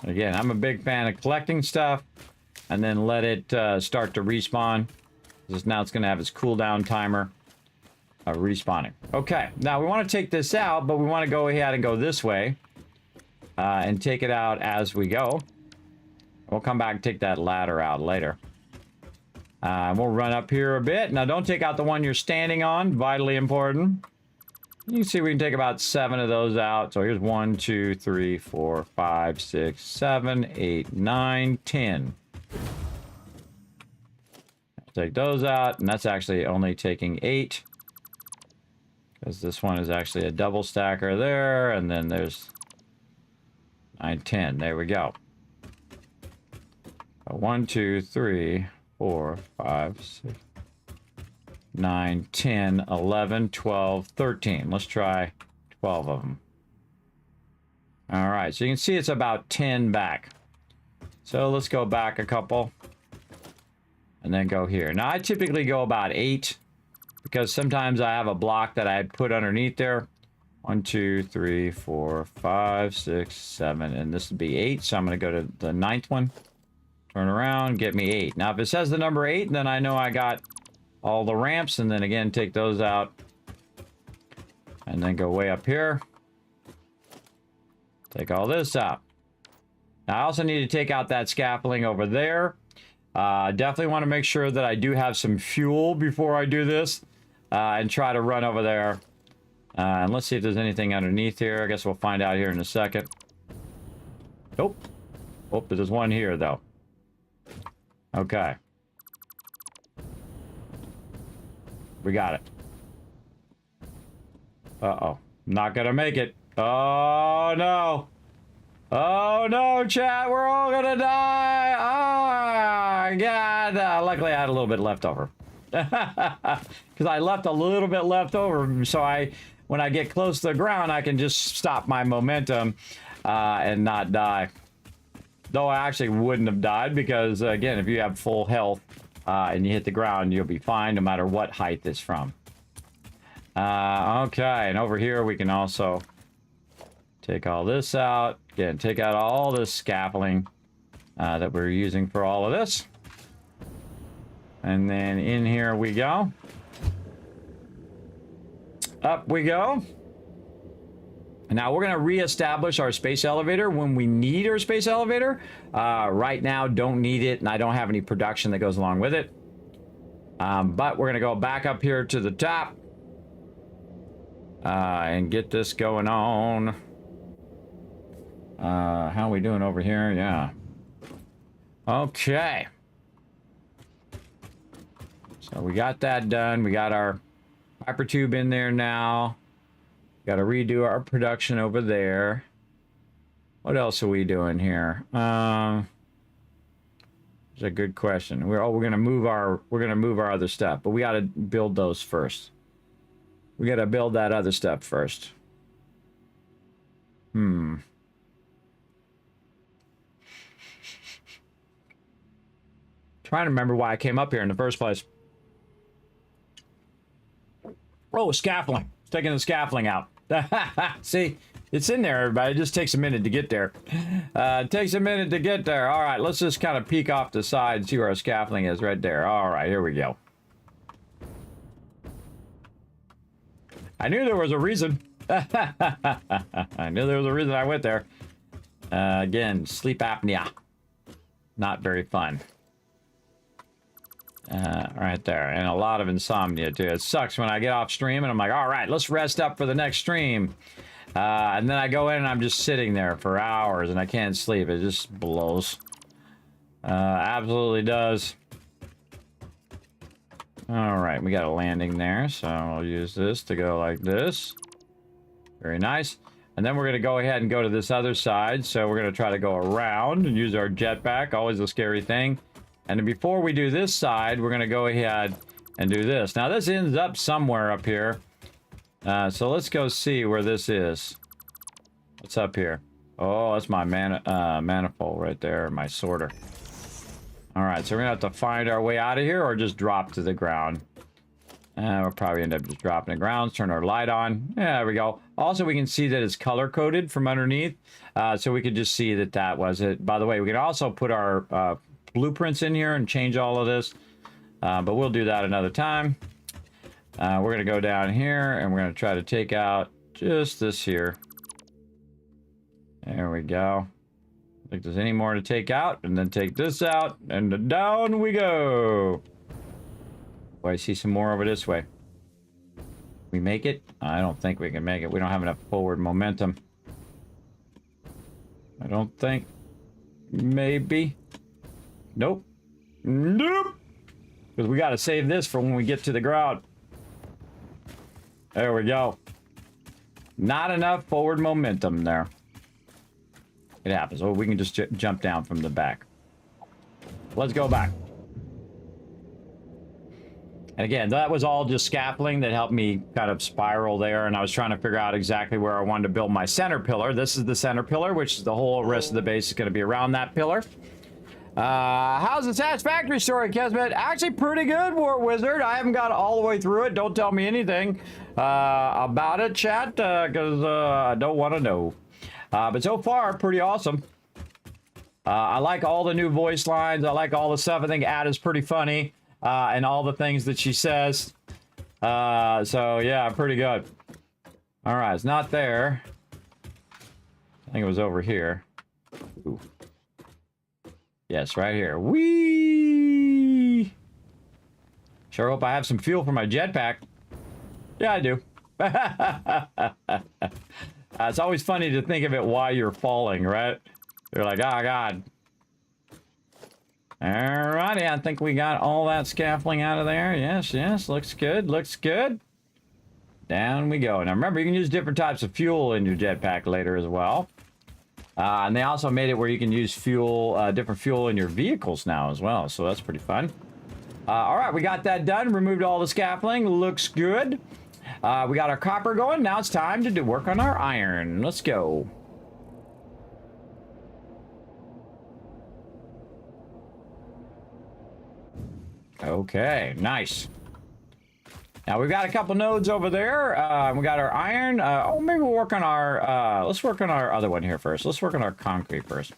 Again, I'm a big fan of collecting stuff and then let it start to respawn. Now it's going to have its cooldown timer respawning. Okay, now we want to take this out, but we want to go ahead and go this way and take it out as we go. We'll come back and take that ladder out later. We'll run up here a bit. Now, don't take out the one you're standing on. Vitally important. You can see we can take about 7 of those out. So here's 1, 2, 3, 4, 5, 6, 7, 8, 9, 10. Take those out, and that's actually only taking 8. Because this one is actually a double stacker there, and then there's 9, 10. There we go. 1, 2, 3, 4, 5, 6. 9, 10, 11, 12, 13. Let's try 12 of them. All right, so you can see it's about 10 back. So let's go back a couple. And then go here. Now, I typically go about 8. Because sometimes I have a block that I put underneath there. 1, 2, 3, 4, 5, 6, 7. And this would be 8. So I'm going to go to the 9th one. Turn around, get me 8. Now, if it says the number 8, then I know I got all the ramps, and then again take those out and then go way up here, take all this out. Now I also need to take out that scaffolding over there. Definitely want to make sure that I do have some fuel before I do this and try to run over there, and let's see if there's anything underneath here. I guess we'll find out here in a second. Nope. Oh, there's one here though. Okay. We got it. Uh-oh. Not gonna make it. Oh, no. Oh, no, chat. We're all gonna die. Oh, God. Luckily, I had a little bit left over. Because I left a little bit left over. So when I get close to the ground, I can just stop my momentum and not die. Though I actually wouldn't have died because, again, if you have full health, and you hit the ground, you'll be fine no matter what height it's from. Okay, and over here we can also take all this out. Again, take out all this scaffolding that we're using for all of this. And then in here we go. Up we go. Now we're going to reestablish our space elevator when we need our space elevator. Right now, don't need it, and I don't have any production that goes along with it. But we're going to go back up here to the top and get this going on. How are we doing over here? Yeah. Okay. So we got that done. We got our hyper tube in there now. Got to redo our production over there. What else are we doing here? It's a good question. We're gonna move our other stuff, but we got to build those first. We got to build that other stuff first. Trying to remember why I came up here in the first place. Oh, scaffolding. It's taking the scaffolding out. See, it's in there, everybody. It just takes a minute to get there. It takes a minute to get there. All right, let's just kind of peek off the side and see where our scaffolding is right there. All right, here we go. I knew there was a reason. I knew there was a reason I went there. Again, sleep apnea. Not very fun. Right there. And a lot of insomnia, too. It sucks when I get off stream and I'm like, all right, let's rest up for the next stream. And then I go in and I'm just sitting there for hours and I can't sleep. It just blows. Absolutely does. All right, we got a landing there, so I'll use this to go like this. Very nice. And then we're going to go ahead and go to this other side. So we're going to try to go around and use our jetpack. Always a scary thing. And then before we do this side, we're going to go ahead and do this. Now, this ends up somewhere up here. So let's go see where this is. What's up here? Oh, that's my manifold right there, my sorter. All right, so we're going to have to find our way out of here or just drop to the ground. We'll probably end up just dropping to the ground, turn our light on. Yeah, there we go. Also, we can see that it's color-coded from underneath. So we could just see that that was it. By the way, we can also put our blueprints in here and change all of this. But we'll do that another time. We're going to go down here, and we're going to try to take out just this here. There we go. I think there's any more to take out, and then take this out, and down we go. Oh, I see some more over this way. We make it? I don't think we can make it. We don't have enough forward momentum. I don't think. Maybe. Nope. Nope. Because we got to save this for when we get to the ground. There we go. Not enough forward momentum there. It happens. Oh, we can just jump down from the back. Let's go back. And again, that was all just scaffolding that helped me kind of spiral there, and I was trying to figure out exactly where I wanted to build my center pillar. This is the center pillar, which is the whole rest of the base is going to be around that pillar. How's the Satisfactory story, Kismet? Actually pretty good, War Wizard. I haven't got all the way through it. Don't tell me anything about it, chat, because I don't want to know. But so far, pretty awesome. I like all the new voice lines. I like all the stuff. I think Ada's pretty funny. And all the things that she says. So, yeah, pretty good. All right, it's not there. I think it was over here. Ooh. Yes, right here. Whee! Sure hope I have some fuel for my jetpack. Yeah, I do. It's always funny to think of it while you're falling, right? You're like, oh, God. Alrighty, I think we got all that scaffolding out of there. Yes, yes, looks good, looks good. Down we go. Now remember, you can use different types of fuel in your jetpack later as well. And they also made it where you can use fuel, different fuel in your vehicles now as well. So that's pretty fun. All right, we got that done. Removed all the scaffolding. Looks good. We got our copper going. Now it's time to work on our iron. Let's go. Okay, nice. Now we've got a couple nodes over there. We got our iron. Oh, maybe we'll work on our, let's work on our other one here first. Let's work on our concrete first.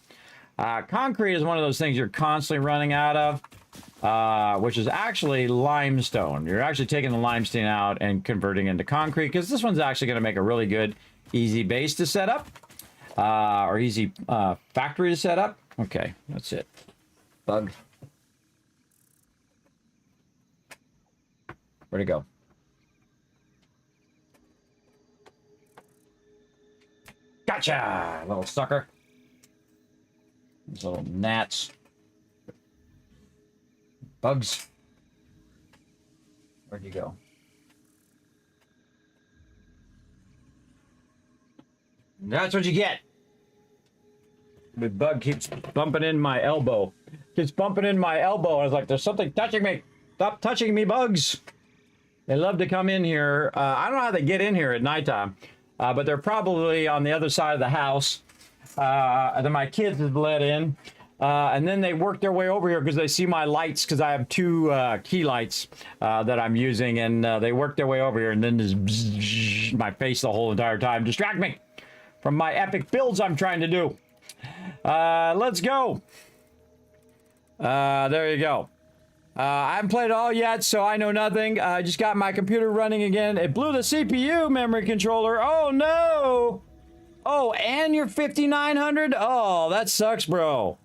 Concrete is one of those things you're constantly running out of, which is actually limestone. You're actually taking the limestone out and converting into concrete, because this one's actually going to make a really good, easy base to set up, or easy factory to set up. Okay, that's it. Bug. Where'd it go? Gotcha, little sucker. These little gnats. Bugs. Where'd you go? That's what you get. The bug keeps bumping in my elbow. Keeps bumping in my elbow. I was like, there's something touching me. Stop touching me, bugs. They love to come in here. I don't know how they get in here at nighttime, but they're probably on the other side of the house. Then my kids have let in, and then they work their way over here because they see my lights, because I have two key lights that I'm using, and they work their way over here, and then just bzzz, my face the whole entire time. Distract me from my epic builds I'm trying to do. Let's go. There you go. I haven't played it all yet, so I know nothing. I just got my computer running again. It blew the CPU memory controller. Oh, no. Oh, and you're 5,900? Oh, that sucks, bro.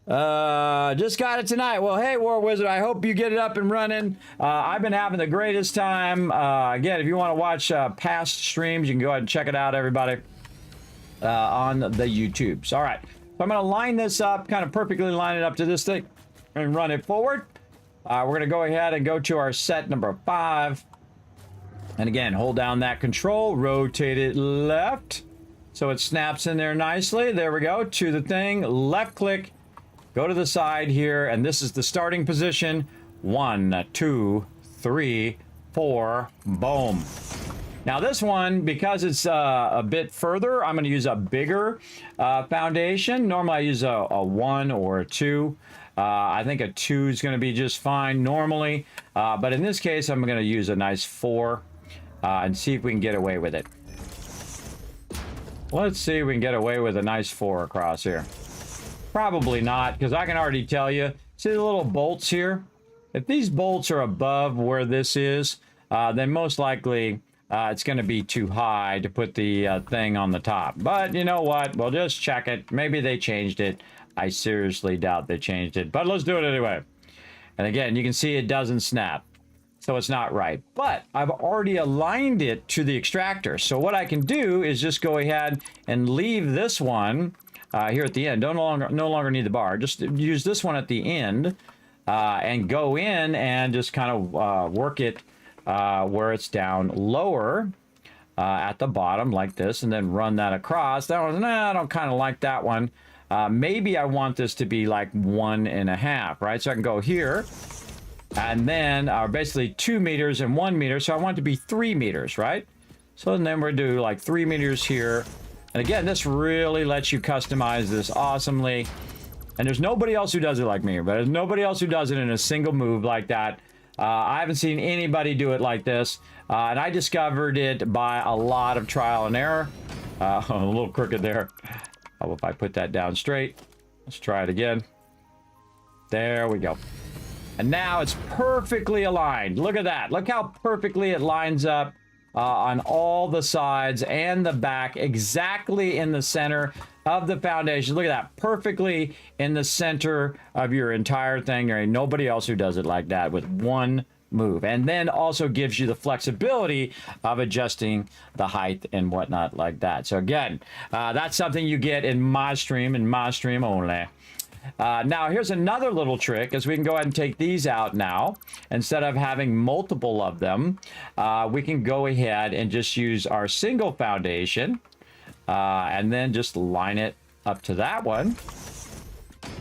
Just got it tonight. Well, hey, War Wizard, I hope you get it up and running. I've been having the greatest time. Again, if you want to watch past streams, you can go ahead and check it out, everybody, on the YouTubes. All right. So I'm going to line this up, kind of perfectly line it up to this thing and run it forward. We're going to go ahead and go to our set number 5. And again, hold down that control, rotate it left so it snaps in there nicely. There we go. To the thing, left click, go to the side here, and this is the starting position. 1, 2, 3, 4, boom. Now this one, because it's a bit further, I'm going to use a bigger foundation. Normally I use a 1 or a 2. I think a 2 is going to be just fine normally. But in this case, I'm going to use a nice 4 and see if we can get away with it. Let's see if we can get away with a nice 4 across here. Probably not, because I can already tell you. See the little bolts here? If these bolts are above where this is, then most likely it's going to be too high to put the thing on the top. But you know what? We'll just check it. Maybe they changed it. I seriously doubt they changed it. But let's do it anyway. And again, you can see it doesn't snap. So it's not right. But I've already aligned it to the extractor. So what I can do is just go ahead and leave this one here at the end. No longer need the bar. Just use this one at the end and go in and just kind of work it where it's down lower at the bottom like this, and then run that across. That one, nah, I don't kind of like that one. Maybe I want this to be like 1.5, right? So I can go here and then basically 2 meters and 1 meter. So I want it to be 3 meters, right? So then we're do like 3 meters here. And again, this really lets you customize this awesomely. And there's nobody else who does it like me, but there's nobody else who does it in a single move like that. I haven't seen anybody do it like this. And I discovered it by a lot of trial and error. A little crooked there. How if I put that down straight? Let's try it again. There we go. And now it's perfectly aligned. Look at that. Look how perfectly it lines up on all the sides and the back, exactly in the center of the foundation. Look at that. Perfectly in the center of your entire thing. There ain't nobody else who does it like that with one move. And then also gives you the flexibility of adjusting the height and whatnot like that. So again, that's something you get in my stream only. Now here's another little trick, is we can go ahead and take these out now. Instead of having multiple of them, we can go ahead and just use our single foundation and then just line it up to that one.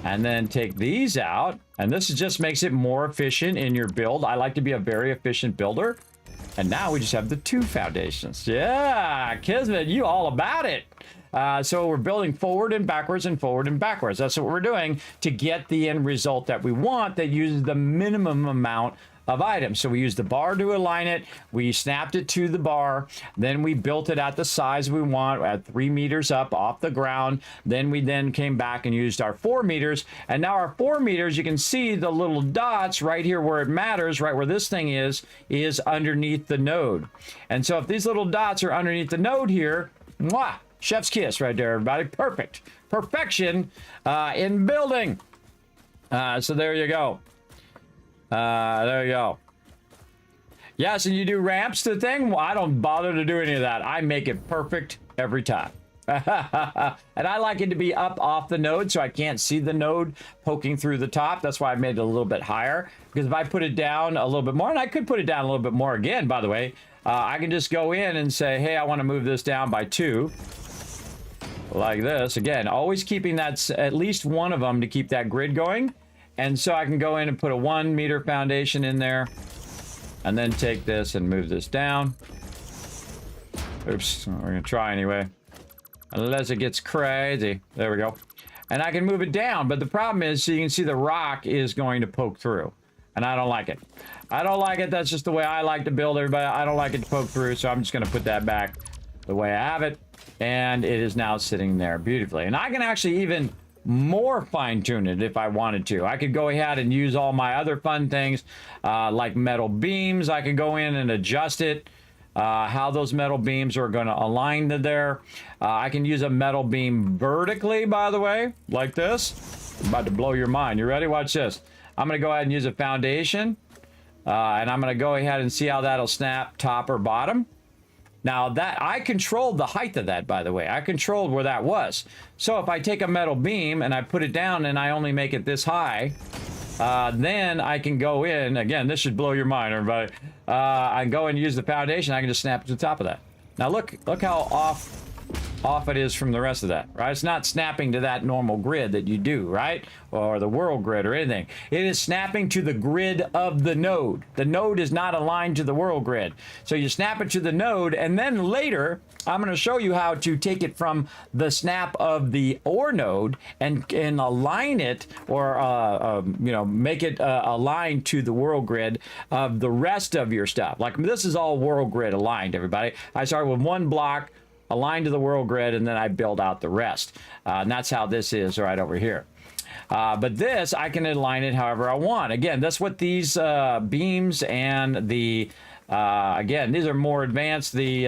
And then take these out. And this just makes it more efficient in your build. I like to be a very efficient builder. And now we just have the 2 foundations. Yeah, Kismet, you all about it. So we're building forward and backwards and forward and backwards. That's what we're doing to get the end result that we want, that uses the minimum amount of items. So we used the bar to align it. We snapped it to the bar. Then we built it at the size we want, at 3 meters up off the ground. Then we came back and used our 4 meters. And now our 4 meters, you can see the little dots right here where it matters, right where this thing is underneath the node. And so if these little dots are underneath the node here, mwah, chef's kiss right there, everybody. Perfect. Perfection in building. So there you go. There you go. Yes, and you do ramps to the thing? Well, I don't bother to do any of that. I make it perfect every time. And I like it to be up off the node so I can't see the node poking through the top. That's why I made it a little bit higher. Because if I put it down a little bit more, and I could put it down a little bit more again, by the way, I can just go in and say, hey, I want to move this down by 2. Like this. Again, always keeping that, at least one of them to keep that grid going. And so I can go in and put a 1 meter foundation in there and then take this and move this down. Oops, we're gonna try anyway. Unless it gets crazy. There we go. And I can move it down, but the problem is, so you can see the rock is going to poke through. And I don't like it. I don't like it. That's just the way I like to build, everybody. I don't like it to poke through, so I'm just gonna put that back the way I have it. And it is now sitting there beautifully. And I can actually even more fine-tune it if I wanted to. I could go ahead and use all my other fun things like metal beams. I could go in and adjust it how those metal beams are going to align to there. I can use a metal beam vertically, by the way, like this. I'm about to blow your mind. You ready? Watch this. I'm going to go ahead and use a foundation. And I'm going to go ahead and see how that'll snap top or bottom. Now that I controlled the height of that, by the way, I controlled where that was. So if I take a metal beam and I put it down and I only make it this high, then I can go in, again, this should blow your mind, everybody. I can go and use the foundation. I can just snap to the top of that. Now look how off it is from the rest of that, right? It's not snapping to that normal grid that you do, right? Or the world grid or anything. It is snapping to the grid of the node. The node is not aligned to the world grid. So you snap it to the node, and then later, I'm going to show you how to take it from the snap of the OR node and align it, or make it aligned to the world grid of the rest of your stuff. Like this is all world grid aligned, everybody. I started with one block, aligned to the world grid, and then I build out the rest. And that's how this is right over here. But this, I can align it however I want. Again, that's what these beams and the, again, these are more advanced, the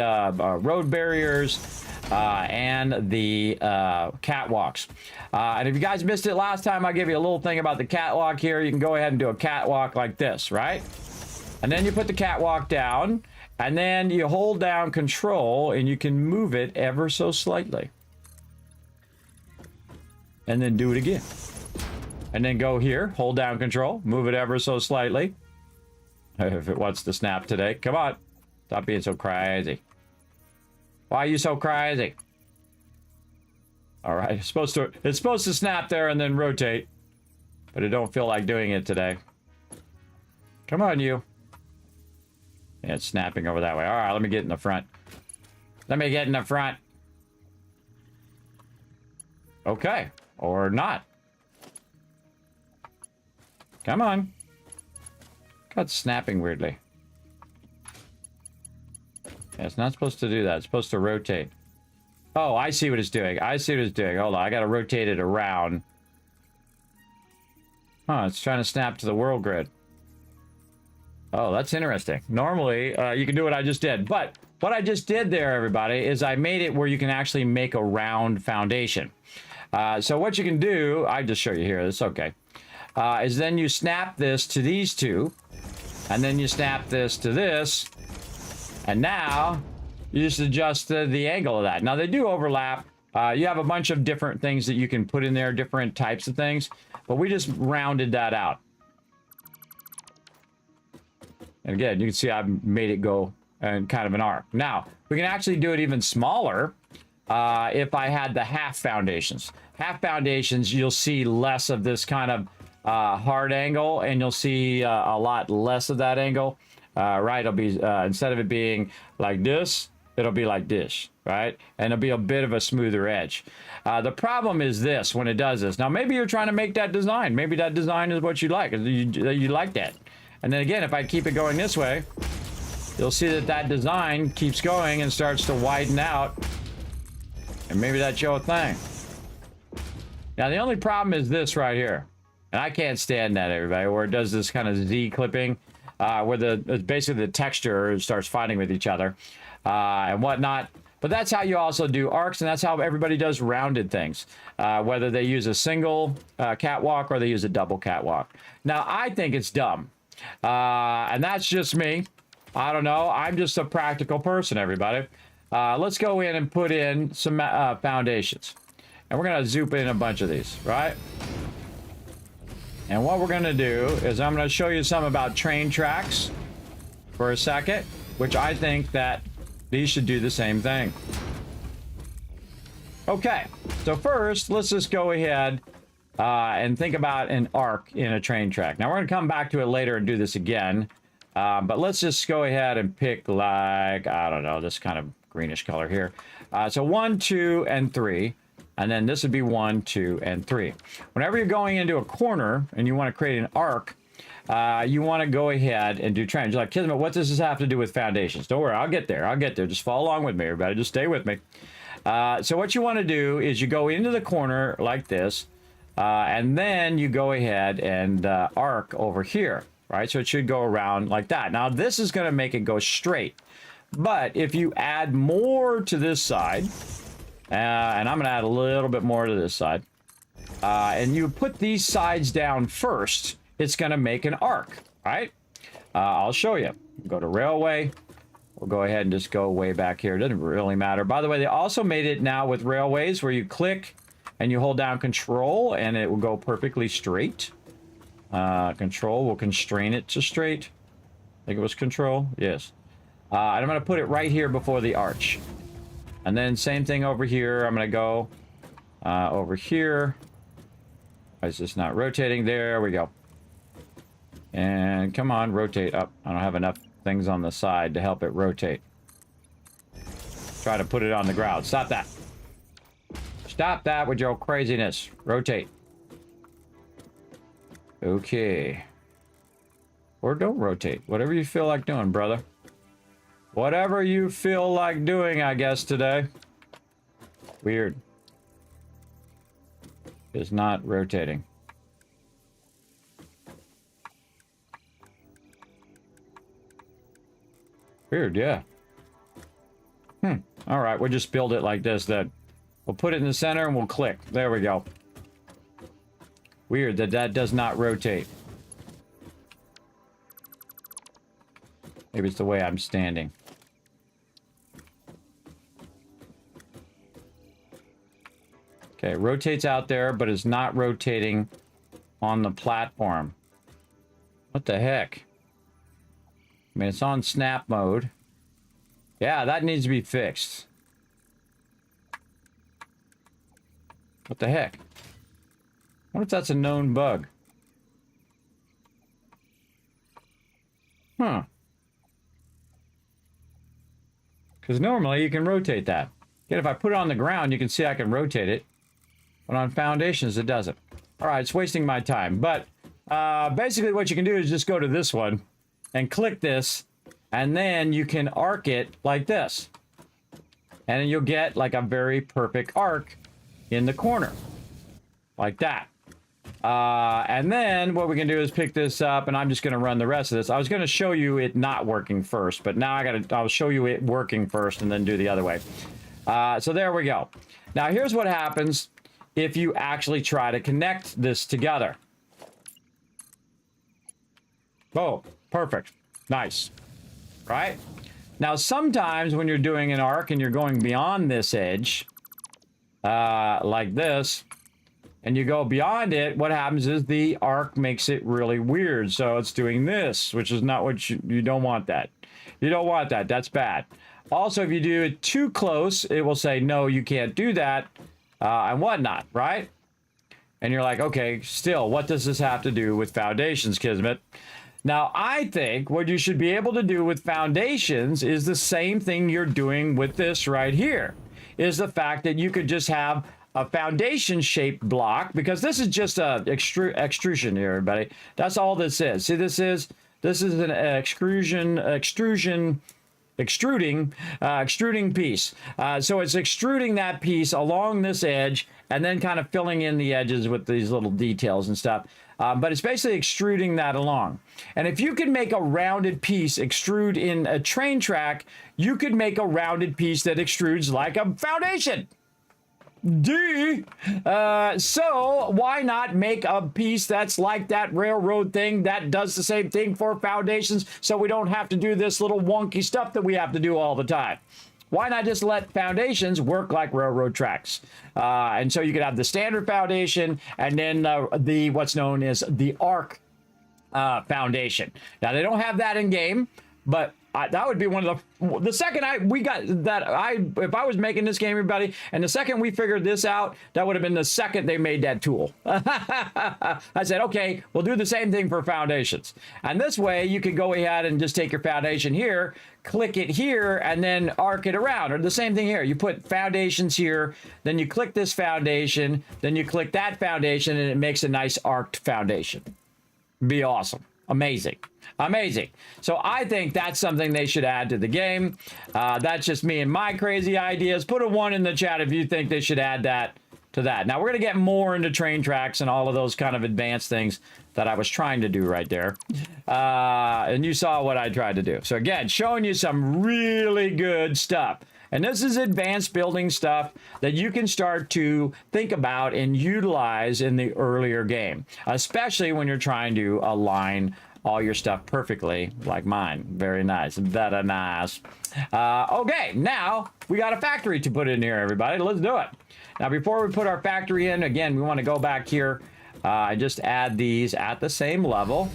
road barriers and the catwalks. And if you guys missed it last time, I'll give you a little thing about the catwalk here. You can go ahead and do a catwalk like this, right? And then you put the catwalk down, and then you hold down control and you can move it ever so slightly. And then do it again. And then go here, hold down control, move it ever so slightly. If it wants to snap today, come on. Stop being so crazy. Why are you so crazy? All right, it's supposed to snap there and then rotate. But it don't feel like doing it today. Come on, you. Yeah, it's snapping over that way. All right, let me get in the front. Let me get in the front. Okay, or not. Come on. Got snapping weirdly. Yeah, it's not supposed to do that. It's supposed to rotate. Oh, I see what it's doing. I see what it's doing. Hold on, I gotta rotate it around. Huh, it's trying to snap to the world grid. Oh, that's interesting. Normally, you can do what I just did. But what I just did there, everybody, is I made it where you can actually make a round foundation. So what you can do, I just show you here, it's okay, is then you snap this to these two, and then you snap this to this, and now you just adjust the angle of that. Now, they do overlap. You have a bunch of different things that you can put in there, different types of things, but we just rounded that out. And again, you can see I've made it go in kind of an arc. Now, we can actually do it even smaller if I had the half foundations. Half foundations, you'll see less of this kind of hard angle, and you'll see a lot less of that angle. Right, it'll be, instead of it being like this, it'll be like this, right? And it'll be a bit of a smoother edge. The problem is this, when it does this. Now, maybe you're trying to make that design. Maybe that design is what you like. You like that. And then again, if I keep it going this way, you'll see that that design keeps going and starts to widen out. And maybe that's your thing. Now, the only problem is this right here. And I can't stand that, everybody, where it does this kind of Z clipping, where basically the texture starts fighting with each other and whatnot. But that's how you also do arcs, and that's how everybody does rounded things, whether they use a single catwalk or they use a double catwalk. Now, I think it's dumb. And that's just me. I don't know. I'm just a practical person, everybody. Let's go in and put in some foundations. And we're going to zoom in a bunch of these, right? And what we're going to do is I'm going to show you some about train tracks for a second, which I think that these should do the same thing. Okay, so first, let's just go ahead and think about an arc in a train track. Now, we're going to come back to it later and do this again. But let's just go ahead and pick, like, I don't know, this kind of greenish color here. So 1, 2, and 3. And then this would be 1, 2, and 3. Whenever you're going into a corner and you want to create an arc, you want to go ahead and do trains. You're like, Kismet, what does this have to do with foundations? Don't worry, I'll get there. I'll get there. Just follow along with me, everybody. Just stay with me. So what you want to do is you go into the corner like this, and then you go ahead and arc over here, right? So it should go around like that. Now, this is going to make it go straight. But if you add more to this side, and I'm going to add a little bit more to this side, and you put these sides down first, it's going to make an arc, right? I'll show you. Go to railway. We'll go ahead and just go way back here. It doesn't really matter. By the way, they also made it now with railways where you click and you hold down control and it will go perfectly straight. Control will constrain it to straight. I think it was control. Yes. And I'm going to put it right here before the arch. And then same thing over here. I'm going to go over here. Why is this not rotating? There we go. And come on, rotate up. I don't have enough things on the side to help it rotate. Try to put it on the ground. Stop that. Stop that with your craziness. Rotate. Okay. Or don't rotate. Whatever you feel like doing, brother. Whatever you feel like doing, I guess, today. Weird. It's not rotating. Weird, yeah. All right, we'll just build it like this then. We'll put it in the center and we'll click. There we go. Weird that that does not rotate. Maybe it's the way I'm standing. Okay, it rotates out there, but it's not rotating on the platform. What the heck? I mean, it's on snap mode. Yeah, that needs to be fixed. What the heck? I wonder if that's a known bug. Huh. Because normally you can rotate that. Yet if I put it on the ground, you can see I can rotate it. But on foundations, it doesn't. All right, it's wasting my time. But basically what you can do is just go to this one and click this, and then you can arc it like this. And then you'll get like a very perfect arc in the corner. Like that. And then what we can do is pick this up, and I'm just going to run the rest of this. I was going to show you it not working first, but now I'll show you it working first and then do the other way. So there we go. Now here's what happens if you actually try to connect this together. Oh, perfect. Nice. Right? Now sometimes when you're doing an arc and you're going beyond this edge, like this, and you go beyond it, what happens is the arc makes it really weird. So it's doing this, which is not what you don't want that. You don't want that. That's bad. Also, if you do it too close, it will say, no, you can't do that, and whatnot, right? And you're like, okay, still, what does this have to do with foundations, Kismet? Now, I think what you should be able to do with foundations is the same thing you're doing with this right here, is the fact that you could just have a foundation shaped block, because this is just a extrusion here, everybody. That's all this is. See, this is an extruding piece. So it's extruding that piece along this edge and then kind of filling in the edges with these little details and stuff. But it's basically extruding that along. And if you could make a rounded piece extrude in a train track, you could make a rounded piece that extrudes like a foundation. So why not make a piece that's like that railroad thing that does the same thing for foundations, so we don't have to do this little wonky stuff that we have to do all the time? Why not just let foundations work like railroad tracks? And so you could have the standard foundation and then the what's known as the arc foundation. Now they don't have that in game, but that would be one of the second if I was making this game, everybody, and the second we figured this out, that would have been the second they made that tool. I said, okay, we'll do the same thing for foundations. And this way you could go ahead and just take your foundation here, click it here, and then arc it around. Or the same thing here. You put foundations here, then you click this foundation, then you click that foundation, and it makes a nice arced foundation. Be awesome. Amazing. Amazing. So I think that's something they should add to the game. That's just me and my crazy ideas. Put a 1 in the chat if you think they should add that. to that. Now, we're going to get more into train tracks and all of those kind of advanced things that I was trying to do right there. And you saw what I tried to do. So again, showing you some really good stuff. And this is advanced building stuff that you can start to think about and utilize in the earlier game, especially when you're trying to align all your stuff perfectly, like mine. Very nice. Very nice. Okay, now we got a factory to put in here, everybody. Let's do it. Now, before we put our factory in, again, we want to go back here. Just add these at the same level.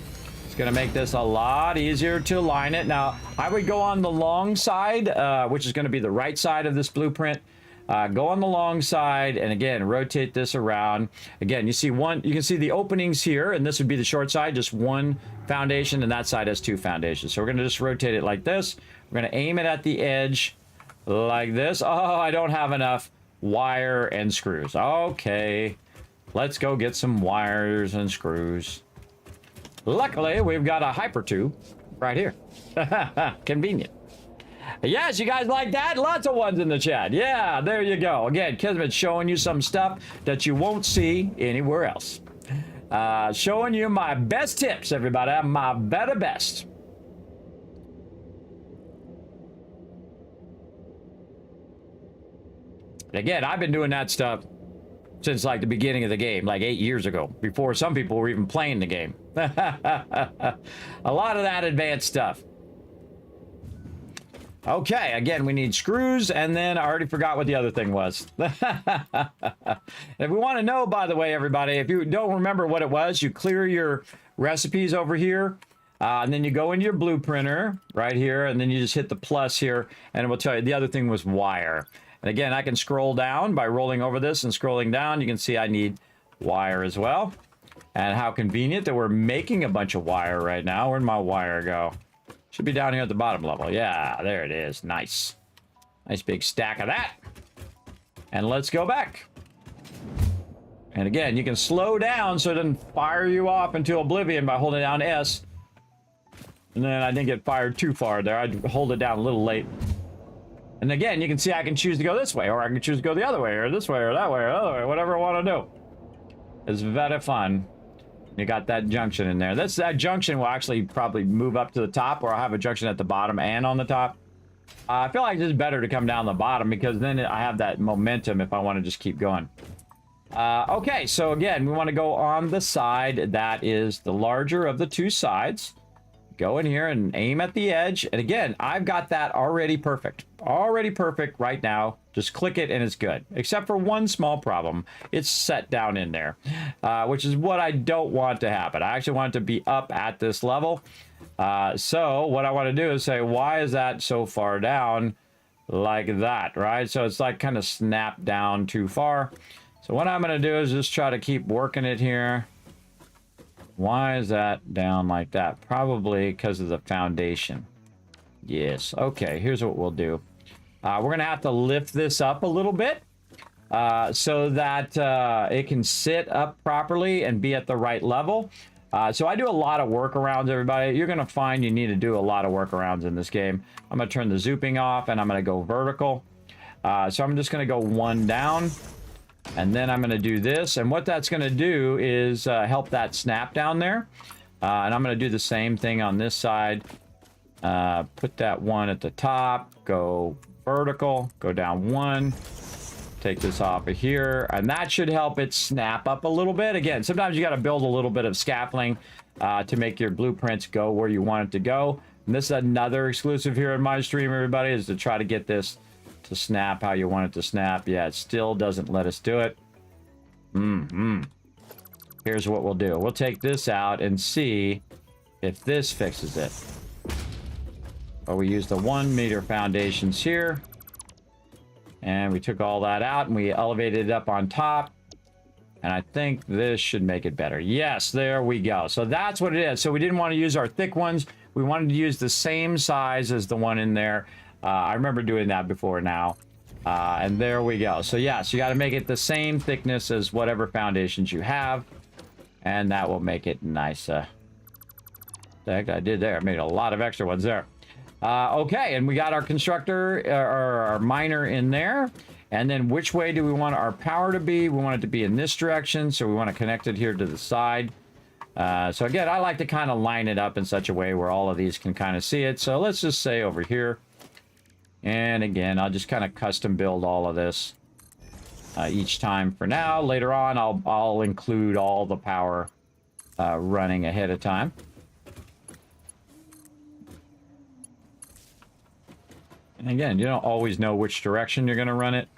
It's going to make this a lot easier to align it. Now, I would go on the long side, which is going to be the right side of this blueprint. Go on the long side, and again, rotate this around. Again, you can see the openings here, and this would be the short side, just one foundation, and that side has two foundations. So we're going to just rotate it like this. We're going to aim it at the edge like this. Oh, I don't have enough wire and screws. Okay, let's go get some wires and screws. Luckily, we've got a hyper tube right here. Convenient. Yes, you guys like that? Lots of ones in the chat. Yeah, there you go. Again, Kismet's showing you some stuff that you won't see anywhere else. Showing you my best tips, everybody. My better best. Again, I've been doing that stuff since like the beginning of the game, like 8 years ago, before some people were even playing the game. A lot of that advanced stuff. Okay, again, we need screws, and then I already forgot what the other thing was. If we want to know, by the way, everybody, if you don't remember what it was, you clear your recipes over here, and then you go into your blueprinter right here, and then you just hit the plus here, and it will tell you the other thing was wire. And again, I can scroll down by rolling over this and scrolling down. You can see I need wire as well. And how convenient that we're making a bunch of wire right now. Where'd my wire go? Should be down here at the bottom level. Yeah, there it is. Nice. Nice big stack of that. And let's go back. And again, you can slow down so it doesn't fire you off into oblivion by holding down S. And then I didn't get fired too far there. I'd hold it down a little late. And again, you can see I can choose to go this way, or I can choose to go the other way, or this way, or that way, or the other way, whatever I want to do. It's very fun. You got that junction in there. That junction will actually probably move up to the top, or I'll have a junction at the bottom and on the top. I feel like it's better to come down the bottom because then I have that momentum if I want to just keep going. Okay, so again, we want to go on the side that is the larger of the two sides. Go in here and aim at the edge. And again, I've got that already perfect. Already perfect right now. Just click it and it's good. Except for one small problem. It's set down in there, which is what I don't want to happen. I actually want it to be up at this level. So what I want to do is say, why is that so far down like that, right? So it's like kind of snapped down too far. So what I'm going to do is just try to keep working it here. Why is that down like that? Probably because of the foundation. Yes. Okay, here's what we'll do. We're going to have to lift this up a little bit so that it can sit up properly and be at the right level. So I do a lot of workarounds, everybody. You're going to find you need to do a lot of workarounds in this game. I'm going to turn the zooping off, and I'm going to go vertical. So I'm just going to go one down. And then I'm going to do this. And what that's going to do is help that snap down there. And I'm going to do the same thing on this side. Put that one at the top. Go vertical. Go down one. Take this off of here. And that should help it snap up a little bit. Again, sometimes you got to build a little bit of scaffolding to make your blueprints go where you want it to go. And this is another exclusive here in my stream, everybody, is to try to get this to snap how you want it to snap. Yeah, it still doesn't let us do it. Here's what we'll do. We'll take this out and see if this fixes it. Or we use the 1 meter foundations here. And we took all that out and we elevated it up on top. And I think this should make it better. Yes, there we go. So that's what it is. So we didn't want to use our thick ones. We wanted to use the same size as the one in there. I remember doing that before now. And there we go. So yeah, so you got to make it the same thickness as whatever foundations you have. And that will make it nice. The heck I did there. I made a lot of extra ones there. Okay, and we got our constructor, or our miner in there. And then which way do we want our power to be? We want it to be in this direction, so we want to connect it here to the side. So again, I like to kind of line it up in such a way where all of these can kind of see it. So let's just say over here. And again, I'll just kind of custom build all of this each time for now. Later on, I'll include all the power running ahead of time. And again, you don't always know which direction you're going to run it.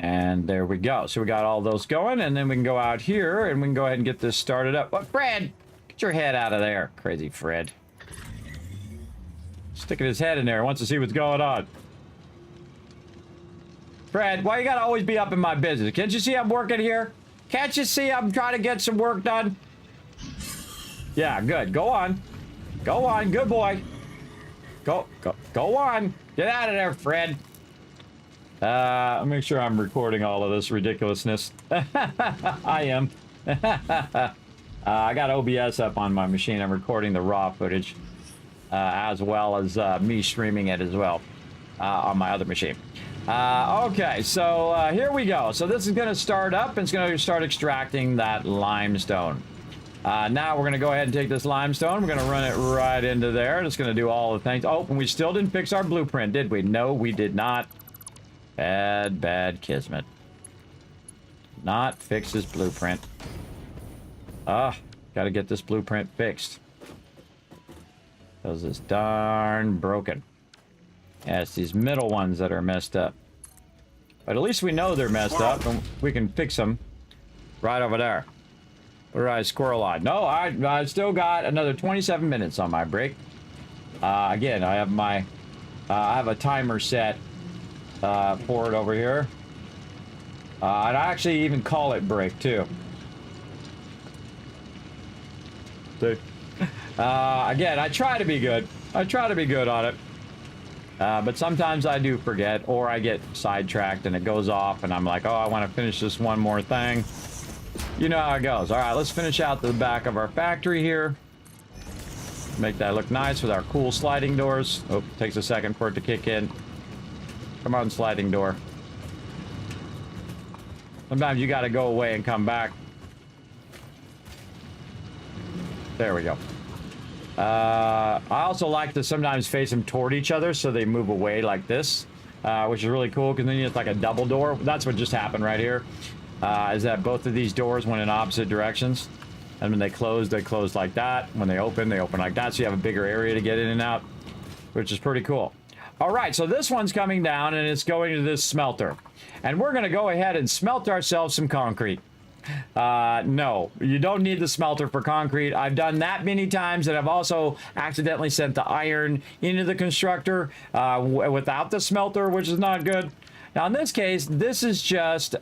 And there we go. So we got all those going, and then we can go out here, and we can go ahead and get this started up. But Fred, get your head out of there. Crazy Fred. Sticking his head in there, wants to see what's going on. Fred, why you gotta always be up in my business? Can't you see I'm working here? Can't you see I'm trying to get some work done? Yeah, good. Go on. Go on. Good boy. Go on. Get out of there, Fred. I'll make sure I'm recording all of this ridiculousness. I am. I got OBS up on my machine. I'm recording the raw footage as well as me streaming it as well on my other machine. Okay, so here we go. So this is going to start up, and it's going to start extracting that limestone. Now we're going to go ahead and take this limestone. We're going to run it right into there. It's going to do all the things. Oh, and we still didn't fix our blueprint, did we? No, we did not. Bad Kismet. Not fix his blueprint. Got to get this blueprint fixed. Because it's darn broken. Yeah, it's these middle ones that are messed up. But at least we know they're messed up, and we can fix them right over there. Where did I squirrel on? No, I still got another 27 minutes on my break. Again, I have my I have a timer set for it over here. And I actually even call it break too. So, again, I try to be good. I try to be good on it. But sometimes I do forget, or I get sidetracked and it goes off and I'm like, oh, I want to finish this one more thing. You know how it goes. All right, let's finish out the back of our factory here. Make that look nice with our cool sliding doors. Oh, takes a second for it to kick in. Come on, sliding door. Sometimes you got to go away and come back. There we go. I also like to sometimes face them toward each other so they move away like this, which is really cool because then it's like a double door. That's what just happened right here, is that both of these doors went in opposite directions. And when they close like that. When they open like that. So you have a bigger area to get in and out, which is pretty cool. All right, so this one's coming down and it's going to this smelter. And we're going to go ahead and smelt ourselves some concrete. No, you don't need the smelter for concrete. I've done that many times, and I've also accidentally sent the iron into the constructor without the smelter, which is not good. Now, in this case, this is just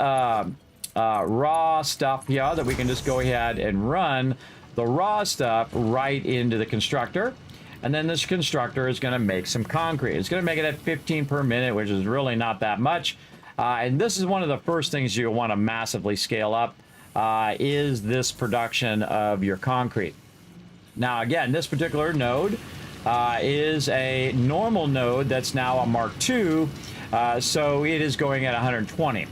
raw stuff here that we can just go ahead and run the raw stuff right into the constructor. And then this constructor is going to make some concrete. It's going to make it at 15 per minute, which is really not that much. And this is one of the first things you'll want to massively scale up. Is this production of your concrete. Now, again, this particular node is a normal node that's now a Mark II, so it is going at 120.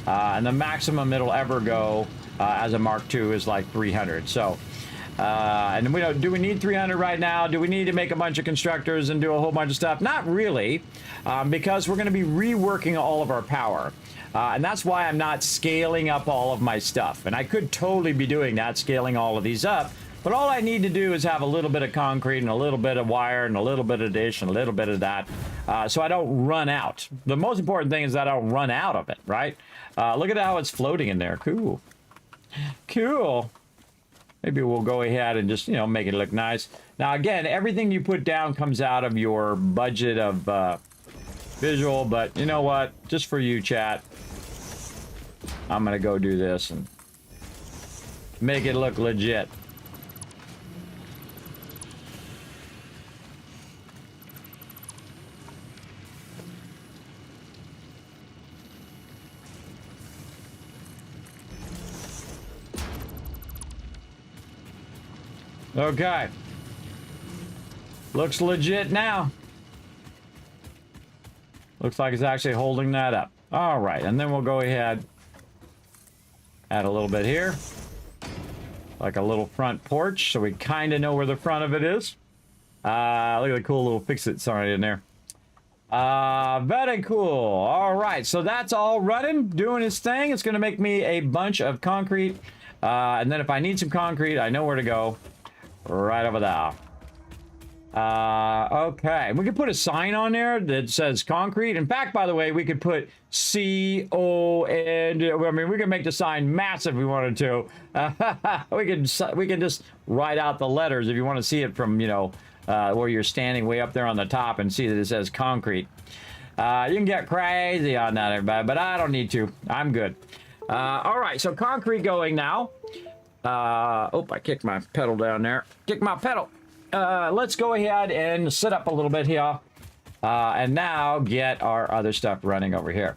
And the maximum it'll ever go as a Mark II is like 300. So, and we don't, do we need 300 right now? Do we need to make a bunch of constructors and do a whole bunch of stuff? Not really, because we're going to be reworking all of our power. And that's why I'm not scaling up all of my stuff. And I could totally be doing that, scaling all of these up. But all I need to do is have a little bit of concrete and a little bit of wire and a little bit of dish and a little bit of that. So I don't run out. The most important thing is that I don't run out of it, right? Look at how it's floating in there. Cool. Cool. Maybe we'll go ahead and just, make it look nice. Now, again, everything you put down comes out of your budget of visual. But you know what? Just for you, chat, I'm going to go do this and make it look legit. Okay. Looks legit now. Looks like it's actually holding that up. All right, and then we'll go ahead, add a little bit here. Like a little front porch, so we kind of know where the front of it is. Look at the cool little FICSIT sign in there. Very cool. All right, so that's all running, doing its thing. It's going to make me a bunch of concrete. And then if I need some concrete, I know where to go. Right over there. Okay, we could put a sign on there that says concrete. In fact, by the way, we could put C-O-N. I mean, we could make the sign massive if we wanted to. We could just write out the letters if you want to see it from, you know, where you're standing way up there on the top and see that it says concrete. You can get crazy on that, everybody, but I don't need to. I'm good. All right, so concrete going now. Oh, I kicked my pedal down there. Kick my pedal. Let's go ahead and sit up a little bit here. And now get our other stuff running over here.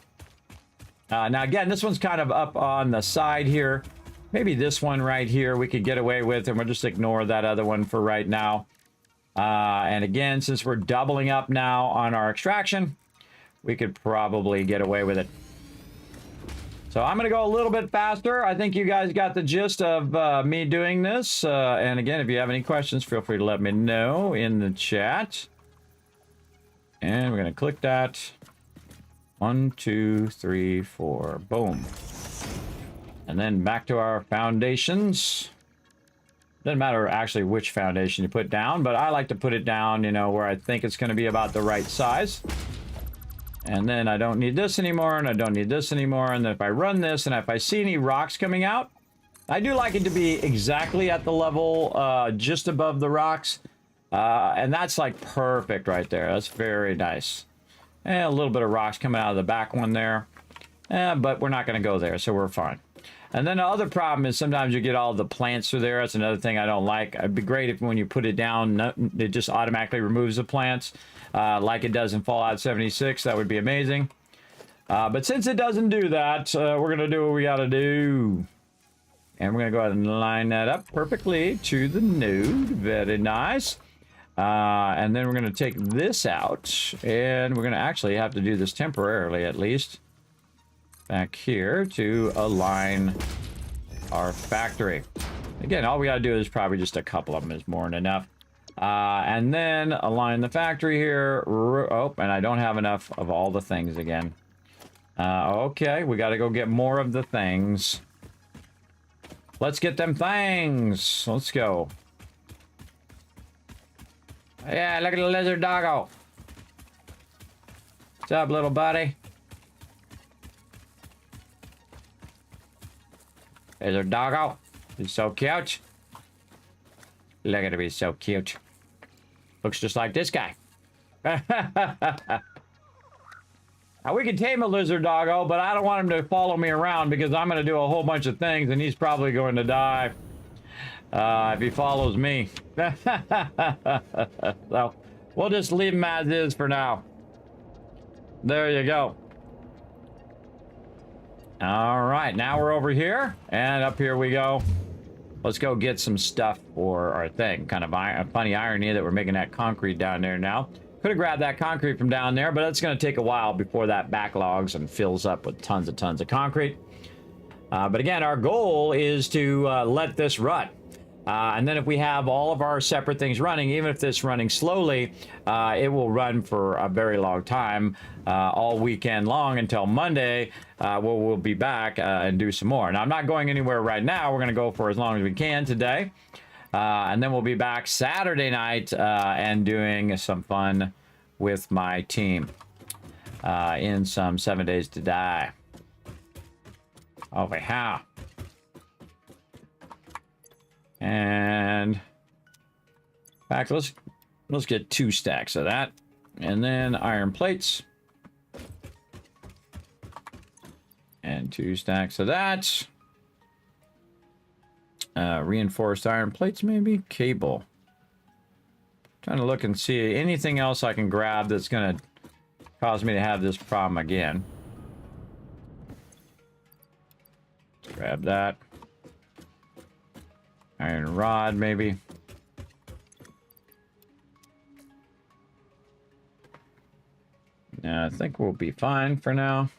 Now, again, this one's kind of up on the side here. Maybe this one right here we could get away with, and we'll just ignore that other one for right now. And again, since we're doubling up now on our extraction, we could probably get away with it. So I'm going to go a little bit faster. I think you guys got the gist of me doing this. And again, if you have any questions, feel free to let me know in the chat. And we're going to click that. 1, 2, 3, 4. Boom. And then back to our foundations. Doesn't matter actually which foundation you put down, but I like to put it down, you know, where I think it's going to be about the right size. And then I don't need this anymore, and I don't need this anymore. And then if I run this, and if I see any rocks coming out, I do like it to be exactly at the level just above the rocks. And that's like perfect right there. That's very nice. And a little bit of rocks coming out of the back one there. But we're not going to go there, so we're fine. And then the other problem is sometimes you get all the plants through there. That's another thing I don't like. It'd be great if when you put it down, it just automatically removes the plants. Like it does in Fallout 76. That would be amazing. But since it doesn't do that, we're going to do what we got to do. And we're going to go ahead and line that up perfectly to the node. Very nice. And then we're going to take this out. And we're going to actually have to do this temporarily, at least. Back here to align our factory. Again, all we got to do is probably just a couple of them is more than enough. And then align the factory here. Oh, and I don't have enough of all the things again. Okay, we got to go get more of the things. Let's get them things. Let's go. Yeah, look at the lizard doggo. What's up, little buddy? Lizard doggo. He's so cute. Look at him, he's so cute. Looks just like this guy. Now, we can tame a lizard doggo, but I don't want him to follow me around because I'm going to do a whole bunch of things and he's probably going to die if he follows me. So, we'll just leave him as is for now. There you go. All right, now we're over here, and up here we go. Let's go get some stuff for our thing. Kind of a funny irony that we're making that concrete down there now. Could have grabbed that concrete from down there, but it's going to take a while before that backlogs and fills up with tons of concrete. But again, our goal is to let this run. And then if we have all of our separate things running, even if this running slowly, it will run for a very long time, all weekend long until Monday, we'll be back and do some more. Now, I'm not going anywhere right now. We're going to go for as long as we can today. And then we'll be back Saturday night and doing some fun with my team in some 7 Days to Die. Over here. And in fact, let's get 2 stacks of that, and then iron plates, and 2 stacks of that. Reinforced iron plates, maybe cable. Trying to look and see anything else I can grab that's going to cause me to have this problem again. Grab that. Iron rod, maybe. Yeah, I think we'll be fine for now.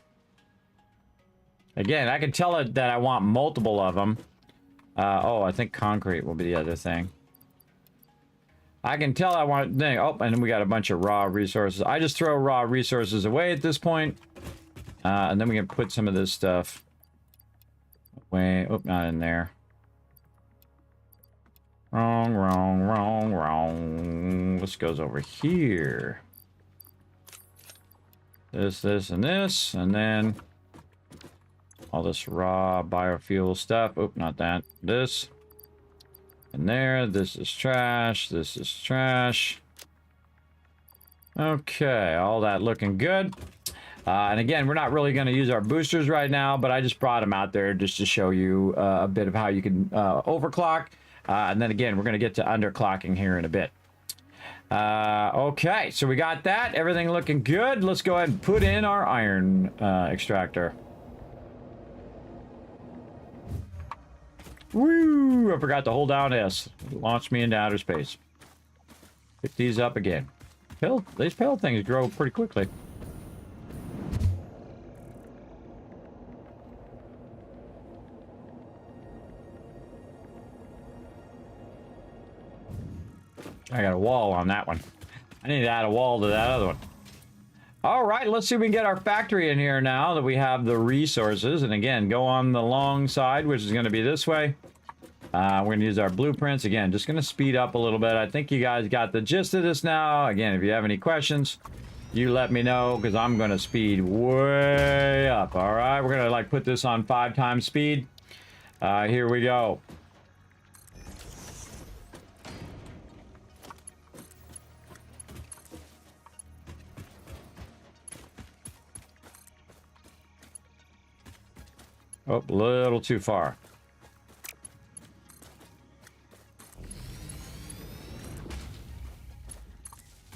Again, I can tell it that I want multiple of them. Oh, I think concrete will be the other thing. I can tell I want... Oh, and then we got a bunch of raw resources. I just throw raw resources away at this point. And then we can put some of this stuff away. Oh, not in there. Wrong, wrong, wrong, wrong. This goes over here. This, and this. And then all this raw biofuel stuff. Oh, not that. This. And there. This is trash. This is trash. Okay, all that looking good. And again, we're not really going to use our boosters right now, but I just brought them out there just to show you a bit of how you can overclock. And then again, we're going to get to underclocking here in a bit. Okay, so we got that. Everything looking good. Let's go ahead and put in our iron extractor. Woo! I forgot to hold down S. It launched me into outer space. Pick these up again. These pale things grow pretty quickly. I got a wall on that one. I need to add a wall to that other one. All right, let's see if we can get our factory in here now that we have the resources. And again, go on the long side, which is going to be this way. We're going to use our blueprints. Again, just going to speed up a little bit. I think you guys got the gist of this now. Again, if you have any questions, you let me know because I'm going to speed way up. All right, we're going to like put this on 5 times speed. Here we go. Oh, a little too far.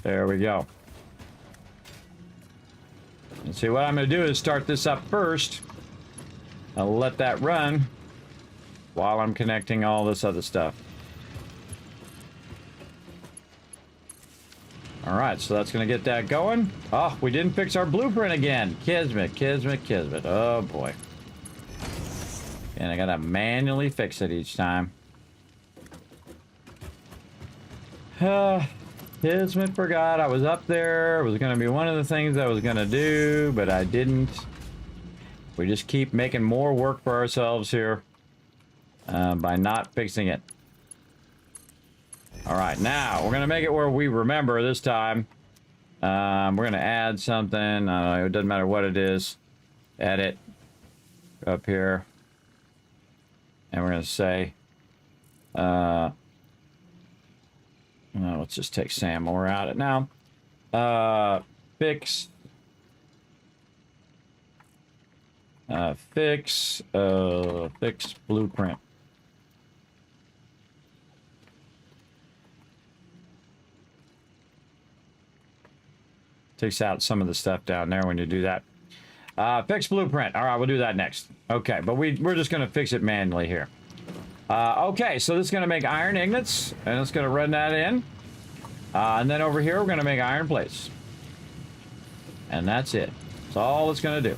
There we go. And see, what I'm going to do is start this up first. I'll let that run while I'm connecting all this other stuff. All right, so that's going to get that going. Oh, we didn't fix our blueprint again. Kismet, Kismet, Kismet. Oh, boy. And I gotta manually fix it each time. Kismet forgot I was up there. It was gonna be one of the things I was gonna do, but I didn't. We just keep making more work for ourselves here by not fixing it. All right, now we're gonna make it where we remember this time. We're gonna add something. It doesn't matter what it is. Edit up here. And we're going to say, let's just take Sam while we're at it now. Fix blueprint. Takes out some of the stuff down there when you do that. Fix blueprint. All right, we'll do that next. Okay, but we're just going to fix it manually here. Okay, so this is going to make iron ingots, and it's going to run that in. And then over here, we're going to make iron plates. And that's it. That's all it's going to do.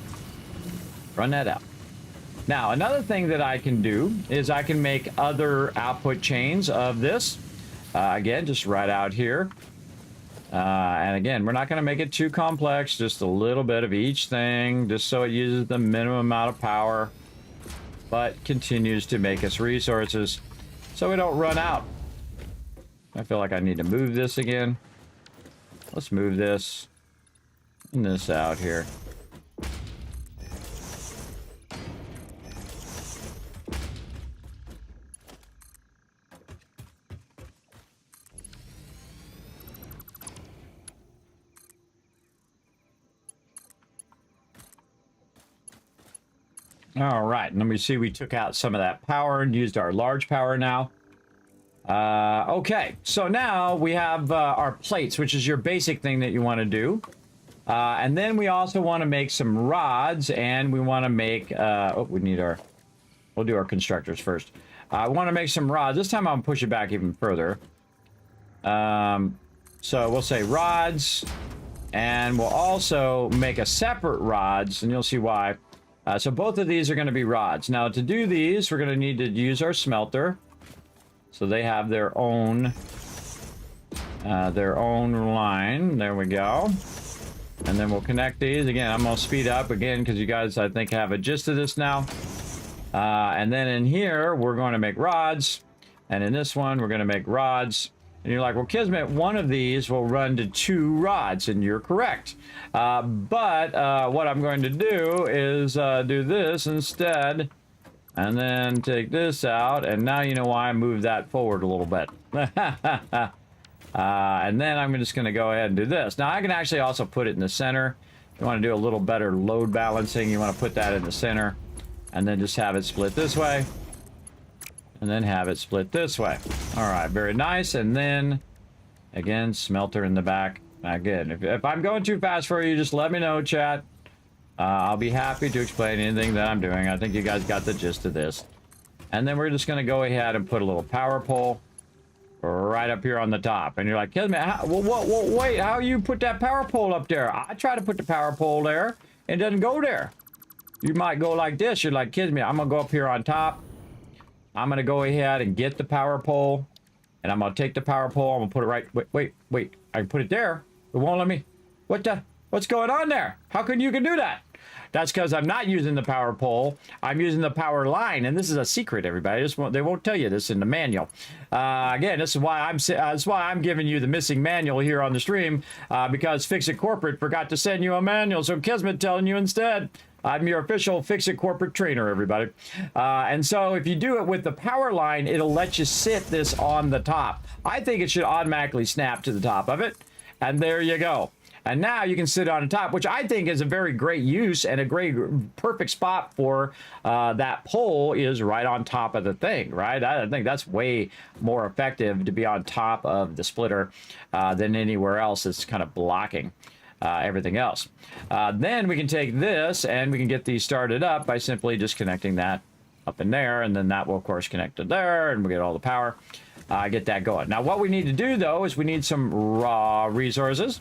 Run that out. Now, another thing that I can do is I can make other output chains of this. Again, just right out here. And again, we're not going to make it too complex, just a little bit of each thing, just so it uses the minimum amount of power, but continues to make us resources so we don't run out. I feel like I need to move this again. Let's move this and this out here. All right, and let me see, we took out some of that power and used our large power now. Okay, so now we have our plates, which is your basic thing that you want to do. And then we also want to make some rods, and we want to make, we'll do our constructors first. I want to make some rods. This time I'll push it back even further. So we'll say rods, And we'll also make a separate rods, and you'll see why. So both of these are going to be rods. Now to do these, we're going to need to use our smelter. So they have their own line. There we go. And then we'll connect these. Again, I'm going to speed up again because you guys, I think, have a gist of this now. And then in here, we're going to make rods. And in this one, we're going to make rods. And you're like, well, Kismet, one of these will run to 2 rods, and you're correct. But what I'm going to do is do this instead, and then take this out, and now you know why I moved that forward a little bit. And then I'm just going to go ahead and do this. Now, I can actually also put it in the center. If you want to do a little better load balancing, you want to put that in the center, and then just have it split this way. And then have it split this way. All right, very nice. And then, again, smelter in the back. Again, if I'm going too fast for you, just let me know, chat. I'll be happy to explain anything that I'm doing. I think you guys got the gist of this. And then we're just going to go ahead and put a little power pole right up here on the top. And you're like, Kismet, wait, how you put that power pole up there? I try to put the power pole there, and it doesn't go there. You might go like this. You're like, Kismet, I'm going to go up here on top. I'm going to go ahead and get the power pole, and I'm going to take the power pole. I'm going to put it right. Wait. I can put it there. It won't let me. What's going on there? How come you can do that? That's because I'm not using the power pole. I'm using the power line, and this is a secret, everybody. They won't tell you this in the manual. Again, this is why I'm giving you the missing manual here on the stream, because FICSIT Corporate forgot to send you a manual, so Kismet telling you instead. I'm your official FICSIT corporate trainer, everybody. And so if you do it with the power line, it'll let you sit this on the top. I think it should automatically snap to the top of it. And there you go. And now you can sit on the top, which I think is a very great use and a great, perfect spot for that pole is right on top of the thing, right? I think that's way more effective to be on top of the splitter than anywhere else that's kind of blocking everything else. Then we can take this and we can get these started up by simply just connecting that up in there, and then that will of course connect to there, and we get all the power. Get that going. Now what we need to do though is we need some raw resources,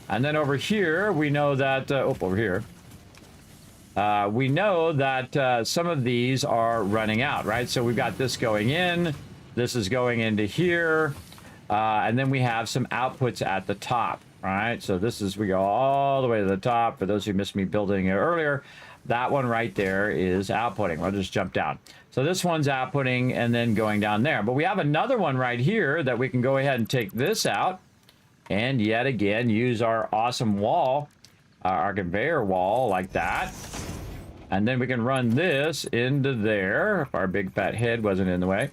and then over here we know that over here we know that some of these are running out, right? So we've got this going in, this is going into here, and then we have some outputs at the top. All right, so this is, we go all the way to the top. For those who missed me building it earlier, that one right there is outputting. I'll just jump down. So this one's outputting and then going down there. But we have another one right here that we can go ahead and take this out and yet again use our awesome wall, our conveyor wall like that. And then we can run this into there if our big fat head wasn't in the way.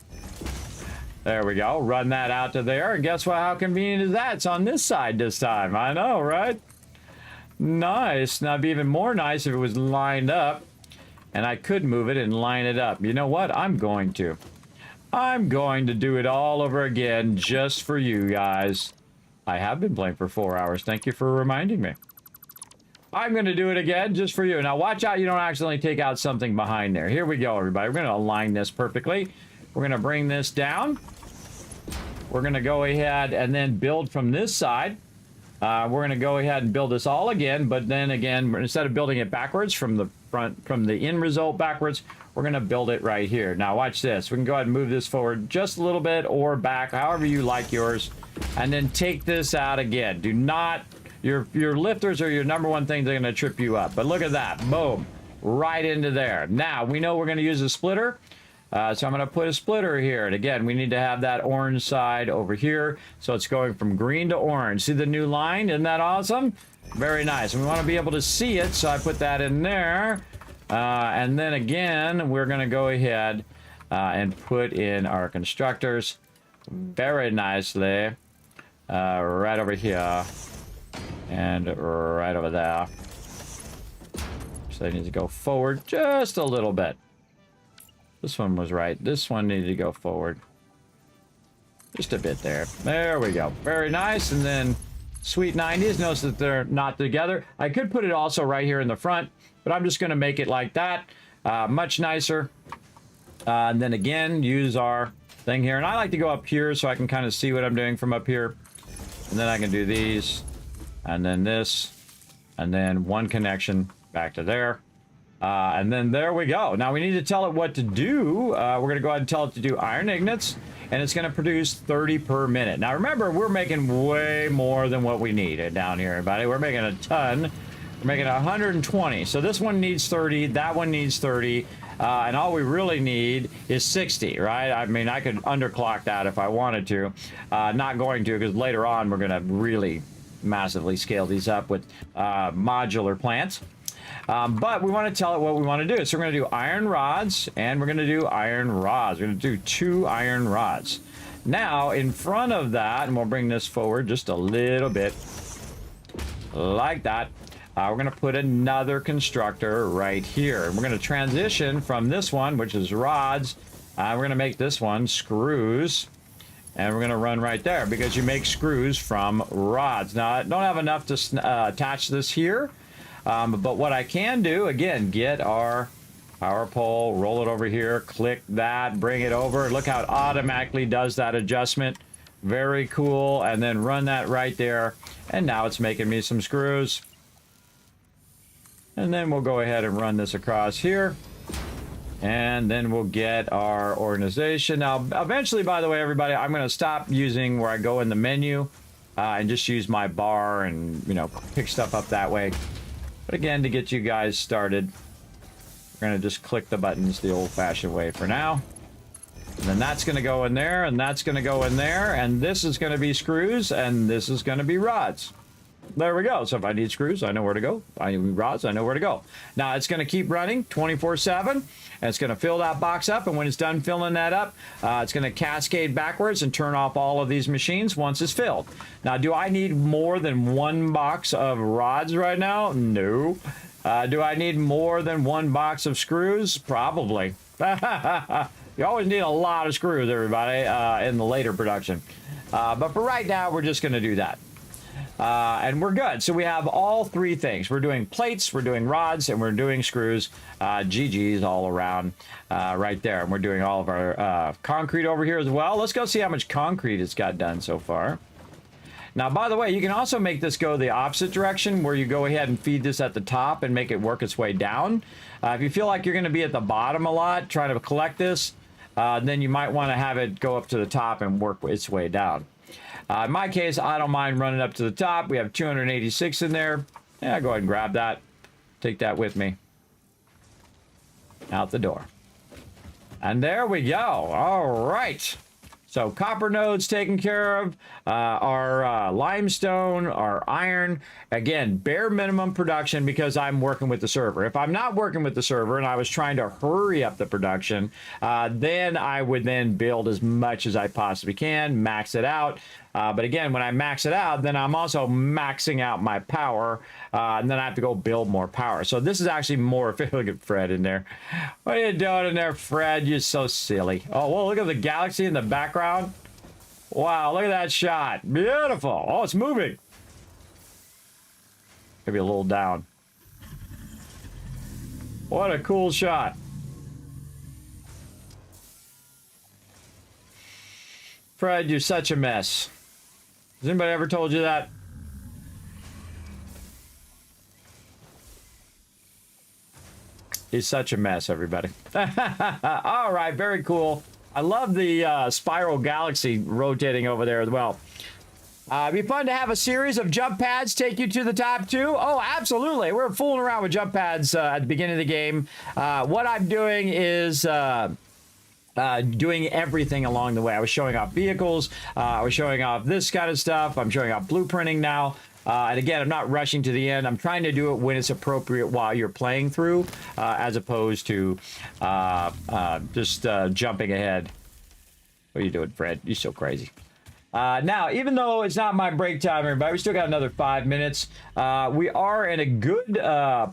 There we go. Run that out to there. And guess what? How convenient is that? It's on this side this time. I know, right? Nice. Now, it'd be even more nice if it was lined up and I could move it and line it up. You know what? I'm going to do it all over again just for you guys. I have been playing for 4 hours. Thank you for reminding me. I'm going to do it again just for you. Now, watch out you don't accidentally take out something behind there. Here we go, everybody. We're going to align this perfectly. We're going to bring this down. We're going to go ahead and then build from this side. We're going to go ahead and build this all again, but then again, instead of building it backwards from the front, from the end result backwards, we're going to build it right here. Now watch this. We can go ahead and move this forward just a little bit or back, however you like yours, and then take this out again. Do not, your lifters are your number one thing. They're going to trip you up. But look at that. Boom. Right into there. Now we know we're going to use a splitter. So I'm going to put a splitter here. And again, we need to have that orange side over here. So it's going from green to orange. See the new line? Isn't that awesome? Very nice. And we want to be able to see it. So I put that in there. And then again, we're going to go ahead and put in our constructors very nicely. Right over here. And right over there. So they need to go forward just a little bit. This one was right. This one needed to go forward. Just a bit there. There we go. Very nice. And then sweet 90s. Notice that they're not together. I could put it also right here in the front, but I'm just going to make it like that. Much nicer. And then again, use our thing here. And I like to go up here so I can kind of see what I'm doing from up here. And then I can do these. and then this, and then one connection back to there. And then there we go. Now we need to tell it what to do. We're going to go ahead and tell it to do iron ingots, and it's going to produce 30 per minute. Now remember, we're making way more than what we need down here, everybody. We're making a ton. We're making 120. So this one needs 30, that one needs 30, and all we really need is 60, right? I mean, I could underclock that if I wanted to. Not going to, because later on we're going to really massively scale these up with modular plants. But we want to tell it what we want to do. So we're going to do iron rods, and we're going to do iron rods. We're going to do 2 iron rods. Now, in front of that, and we'll bring this forward just a little bit, like that, we're going to put another constructor right here. We're going to transition from this one, which is rods. We're going to make this one screws. And we're going to run right there, because you make screws from rods. Now, I don't have enough to attach this here. But what I can do, again, get our power pole, roll it over here, click that, bring it over. Look how it automatically does that adjustment. Very cool. And then run that right there. And now it's making me some screws. And then we'll go ahead and run this across here. And then we'll get our organization. Now, eventually, by the way, everybody, I'm going to stop using where I go in the menu and just use my bar and, you know, pick stuff up that way. But again, to get you guys started, we're going to just click the buttons the old-fashioned way for now. And then that's going to go in there, and that's going to go in there, and this is going to be screws, and this is going to be rods. There we go. So if I need screws, I know where to go. If I need rods, I know where to go. Now, it's going to keep running 24/7, and it's going to fill that box up, and when it's done filling that up, it's going to cascade backwards and turn off all of these machines once it's filled. Now, do I need more than 1 box of rods right now? No. Do I need more than 1 box of screws? Probably. You always need a lot of screws, everybody, in the later production. But for right now, we're just going to do that. And we're good. So we have all 3 things. We're doing plates, we're doing rods, and we're doing screws. GG's all around right there. And we're doing all of our concrete over here as well. Let's go see how much concrete it's got done so far. Now, by the way, you can also make this go the opposite direction, where you go ahead and feed this at the top and make it work its way down. If you feel like you're going to be at the bottom a lot trying to collect this, then you might want to have it go up to the top and work its way down. In my case, I don't mind running up to the top. We have 286 in there. Yeah, go ahead and grab that. Take that with me. Out the door. And there we go. All right. So copper nodes taken care of, our limestone, our iron. Again, bare minimum production because I'm working with the server. If I'm not working with the server and I was trying to hurry up the production, then I would then build as much as I possibly can, max it out. But again, when I max it out, then I'm also maxing out my power, and then I have to go build more power. So this is actually more efficient. Look at Fred in there. What are you doing in there, Fred? You're so silly. Oh, well, look at the galaxy in the background. Wow, look at that shot. Beautiful. Oh, it's moving. Maybe a little down. What a cool shot. Fred, you're such a mess. Has anybody ever told you that? He's such a mess, everybody. All right, very cool. I love the spiral galaxy rotating over there as well. It'd be fun to have a series of jump pads take you to the top too. Oh, absolutely. We're fooling around with jump pads at the beginning of the game. What I'm doing is doing everything along the way. I was showing off vehicles. I was showing off this kind of stuff. I'm showing off blueprinting now. And again, I'm not rushing to the end. I'm trying to do it when it's appropriate while you're playing through, as opposed to just jumping ahead. What are you doing, Fred? You're so crazy. Now, even though it's not my break time, everybody, we still got another 5 minutes. We are in a good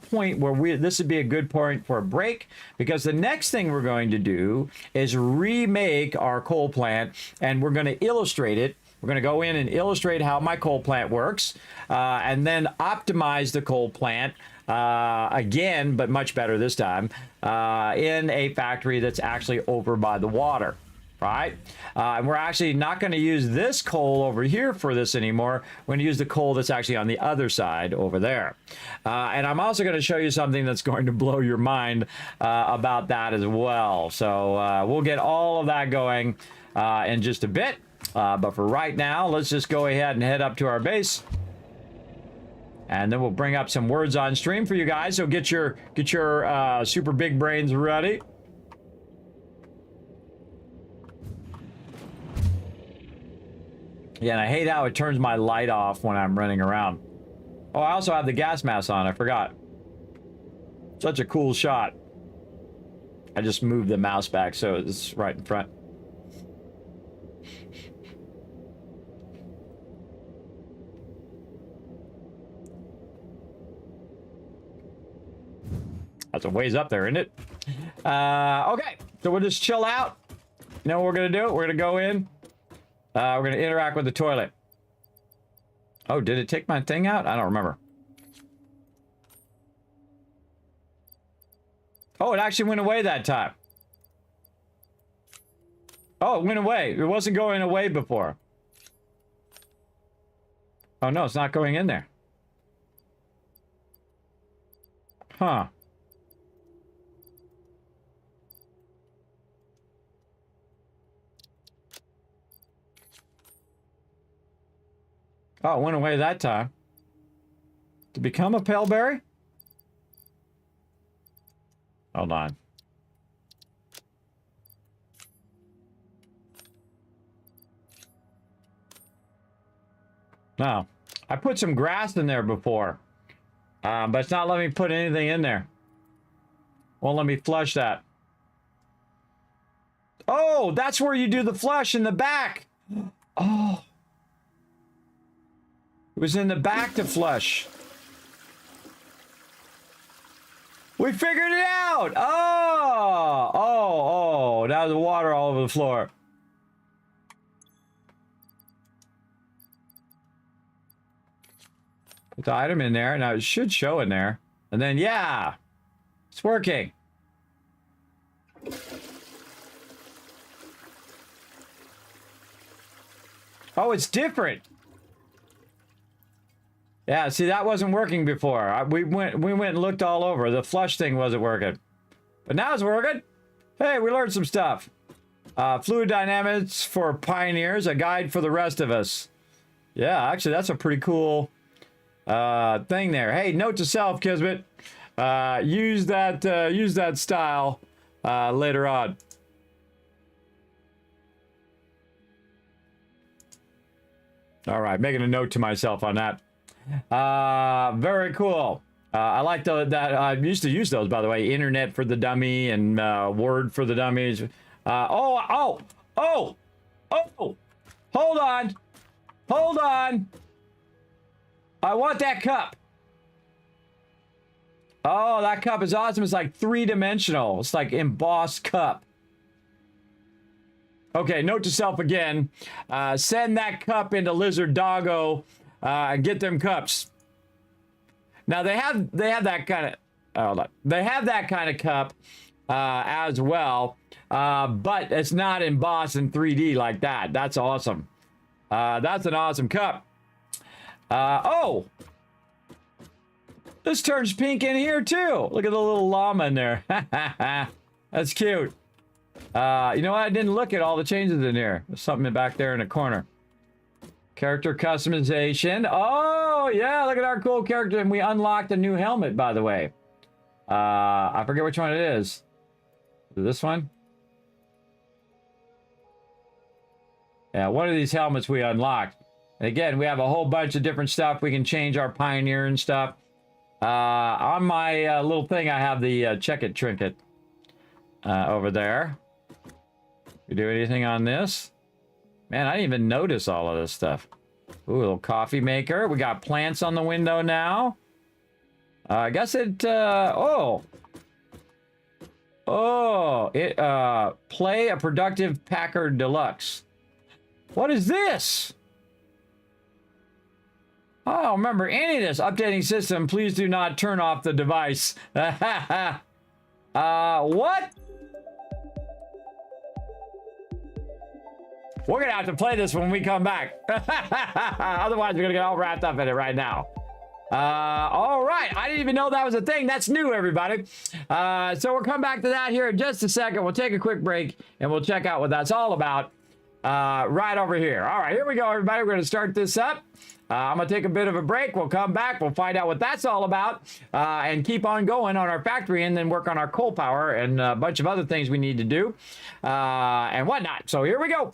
point where this would be a good point for a break, because the next thing we're going to do is remake our coal plant, and we're going to illustrate it. We're going to go in and illustrate how my coal plant works, and then optimize the coal plant again, but much better this time, in a factory that's actually over by the water. right? And we're actually not going to use this coal over here for this anymore. We're going to use the coal that's actually on the other side over there. And I'm also going to show you something that's going to blow your mind about that as well. So we'll get all of that going in just a bit. But for right now, let's just go ahead and head up to our base. And then we'll bring up some words on stream for you guys. So get your super big brains ready. Yeah, and I hate how it turns my light off when I'm running around. Oh, I also have the gas mask on. I forgot. Such a cool shot. I just moved the mouse back so it's right in front. That's a ways up there, isn't it? Okay, so we'll just chill out. You know what we're going to do? We're going to go in. We're going to interact with the toilet. Oh, did it take my thing out? I don't remember. Oh, it actually went away that time. Oh, it went away. It wasn't going away before. Oh, no, it's not going in there. Huh. Oh, it went away that time. To become a pale berry? Hold on. No. I put some grass in there before. But it's not letting me put anything in there. Won't let me flush that. Oh, that's where you do the flush in the back. Oh. It was in the back to flush. We figured it out! Oh! Now the water all over the floor. Put the item in there. Now it should show in there. And then, yeah! It's working. Oh, it's different. Yeah, see, that wasn't working before. We went and looked all over. The flush thing wasn't working. But now it's working. Hey, we learned some stuff. Fluid dynamics for pioneers, a guide for the rest of us. Yeah, actually, that's a pretty cool thing there. Hey, note to self, Kismet. Use that style later on. All right, making a note to myself on that. Very cool. I like that. I used to use those, by the way. Internet for the dummy and Word for the dummies. Oh! Hold on. Hold on. I want that cup. Oh, that cup is awesome. It's like three-dimensional. It's like embossed cup. Okay, note to self again. Send that cup into Lizard Doggo and get them cups. Now they have that kind of they have that kind of cup as well, but it's not embossed in 3D like that. That's awesome. That's an awesome cup. Oh, this turns pink in here too. Look at the little llama in there. That's cute. You know what? I didn't look at all the changes in here. There's something back there in the corner. Character customization. Oh, yeah, look at our cool character. And we unlocked a new helmet, by the way. I forget which one it is. Is it this one? Yeah, one of these helmets we unlocked. And again, we have a whole bunch of different stuff. We can change our pioneer and stuff. On my little thing, I have the check it trinket over there. We do anything on this? Man, I didn't even notice all of this stuff. Ooh, a little coffee maker. We got plants on the window now. I guess it, play a productive Packard Deluxe. What is this? I don't remember any of this. Updating system, please do not turn off the device. What? We're gonna have to play this when we come back. Otherwise, we're gonna get all wrapped up in it right now. All right. I didn't even know that was a thing. That's new, everybody. So we'll come back to that here in just a second. We'll take a quick break and we'll check out what that's all about right over here. All right, here we go, everybody. We're going to start this up. I'm going to take a bit of a break. We'll come back. We'll find out what that's all about and keep on going on our factory and then work on our coal power and a bunch of other things we need to do and whatnot. So here we go.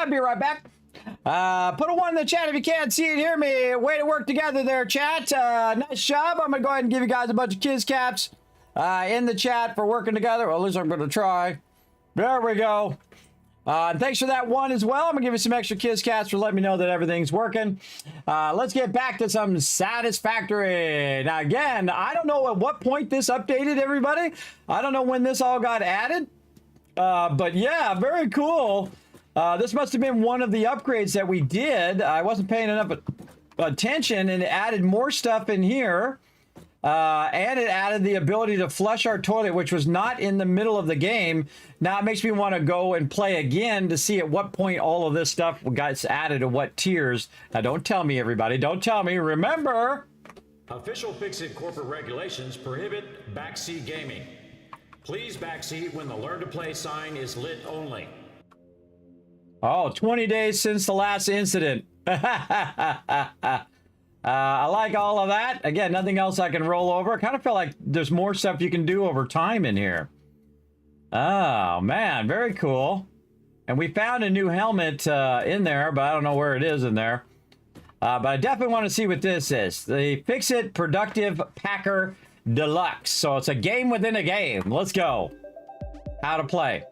I'll be right back. Put a 1 in the chat if you can't see it, hear me. Way to work together there, chat. Nice job. I'm going to go ahead and give you guys a bunch of kiss caps in the chat for working together. Well, at least I'm going to try. There we go. And thanks for that 1 as well. I'm going to give you some extra kiss caps for letting me know that everything's working. Let's get back to some Satisfactory. Now, again, I don't know at what point this updated, everybody. I don't know when this all got added. But yeah, very cool. This must have been one of the upgrades that we did. I wasn't paying enough attention, and it added more stuff in here. And it added the ability to flush our toilet, which was not in the middle of the game. Now it makes me want to go and play again to see at what point all of this stuff got added to what tiers. Now don't tell me, everybody. Don't tell me. Remember, official FICSIT corporate regulations prohibit backseat gaming. Please backseat when the learn to play sign is lit only. Oh, 20 days since the last incident. I like all of that. Again, nothing else I can roll over. I kind of feel like there's more stuff you can do over time in here. Oh, man. Very cool. And we found a new helmet in there, but I don't know where it is in there. But I definitely want to see what this is. The FICSIT Productive Packer Deluxe. So it's a game within a game. Let's go. How to play.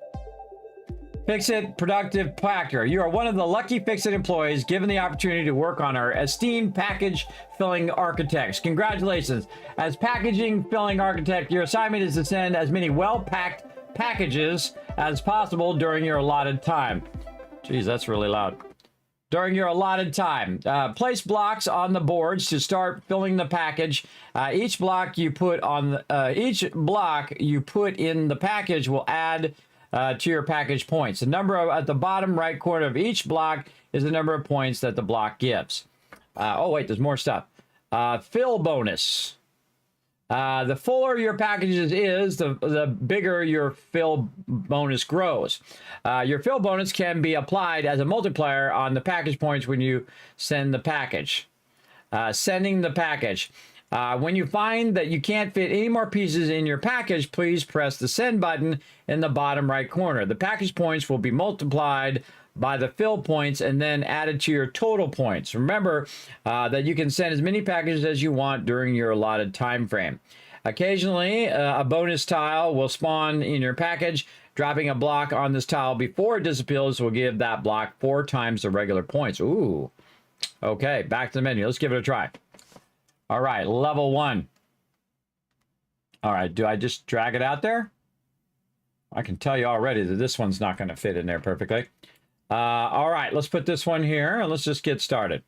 FICSIT Productive Packer. You are one of the lucky FICSIT employees given the opportunity to work on our esteemed package filling architects. Congratulations. As packaging filling architect, your assignment is to send as many well-packed packages as possible during your allotted time. Geez, that's really loud. During your allotted time. Place blocks on the boards to start filling the package. Each block you put in the package will add to your package points. The number at the bottom right corner of each block is the number of points that the block gives. Oh, wait, there's more stuff. Fill bonus. The fuller your packages is, the bigger your fill bonus grows. Your fill bonus can be applied as a multiplier on the package points when you send the package. Sending the package. When you find that you can't fit any more pieces in your package, please press the send button in the bottom right corner. The package points will be multiplied by the fill points and then added to your total points. Remember that you can send as many packages as you want during your allotted time frame. Occasionally, a bonus tile will spawn in your package. Dropping a block on this tile before it disappears will give that block 4 times the regular points. Ooh. Okay, back to the menu. Let's give it a try. All right, level 1. All right, do I just drag it out there? I can tell you already that this one's not going to fit in there perfectly. All right, let's put this one here, and let's just get started.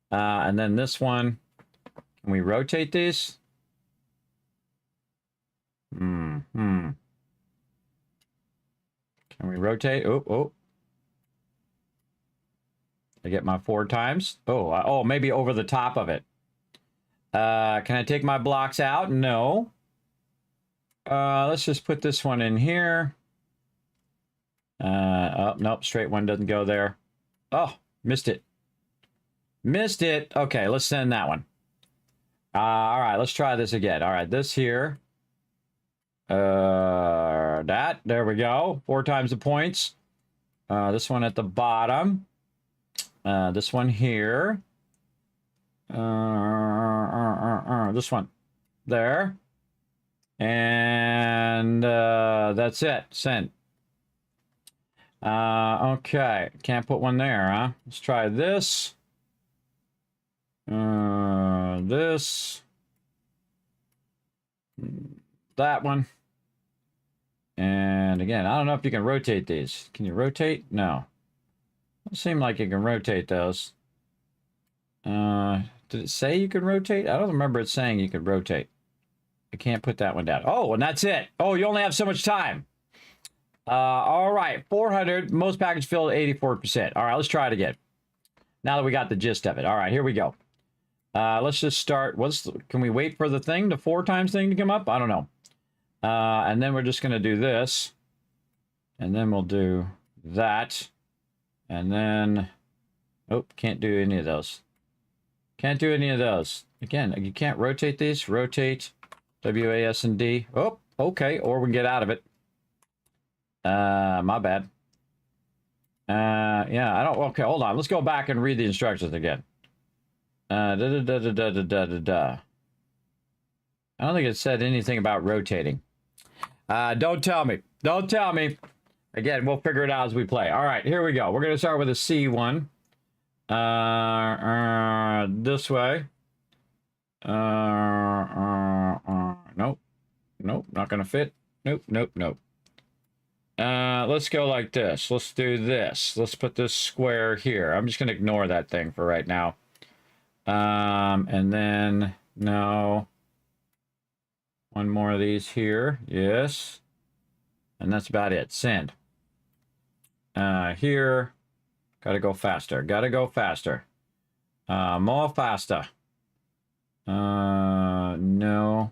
And then this one, can we rotate these? Can we rotate? Oh. I get my 4 times. Oh, maybe over the top of it. Can I take my blocks out? No. Let's just put this one in here. Oh, nope, straight one doesn't go there. Oh, missed it. Missed it. Okay, let's send that one. All right, let's try this again. All right, this here. There we go. 4 times the points. This one at the bottom. This one here. This one there, and that's it. Send. Okay, can't put one there, huh? Let's try this. This, that one, and again, I don't know if you can rotate these. Can you rotate? No, doesn't seem like you can rotate those. Did it say you can rotate? I don't remember it saying you could rotate. I can't put that one down. Oh, and that's it. Oh, you only have so much time. All right, 400. Most package filled 84%. All right, let's try it again. Now that we got the gist of it. All right, here we go. Let's just start. Can we wait for the thing, the 4 times thing to come up? I don't know. And then we're just going to do this. And then we'll do that. And then, oh, can't do any of those. Can't do any of those. Again, you can't rotate these. Rotate, WAS and D. Oh, okay, or we can get out of it. My bad. Yeah, I don't. Okay, hold on. Let's go back and read the instructions again. I don't think it said anything about rotating. Don't tell me. Don't tell me. Again, we'll figure it out as we play. All right, here we go. We're going to start with a C1. This way. Nope. Nope, not going to fit. Nope, nope, nope. Let's go like this. Let's do this. Let's put this square here. I'm just going to ignore that thing for right now. And then, no. One more of these here. Yes. And that's about it. Send. Here. Gotta go faster. Gotta go faster. More faster. No.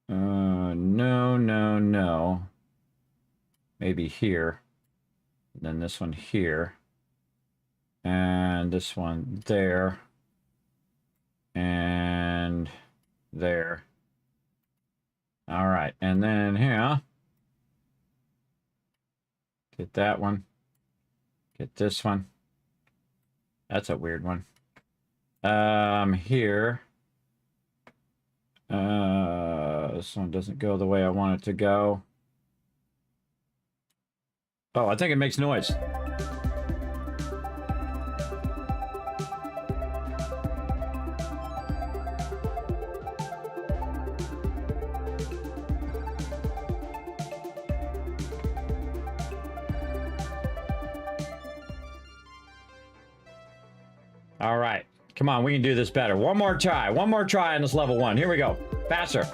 No, no, no. Maybe here. And then this one here. And this one there. And there. All right. And then here. Get that one. Get this one. That's a weird one. Here. This one doesn't go the way I want it to go. Oh, I think it makes noise. All right. Come on, we can do this better. One more try on this level 1. Here we go. Faster.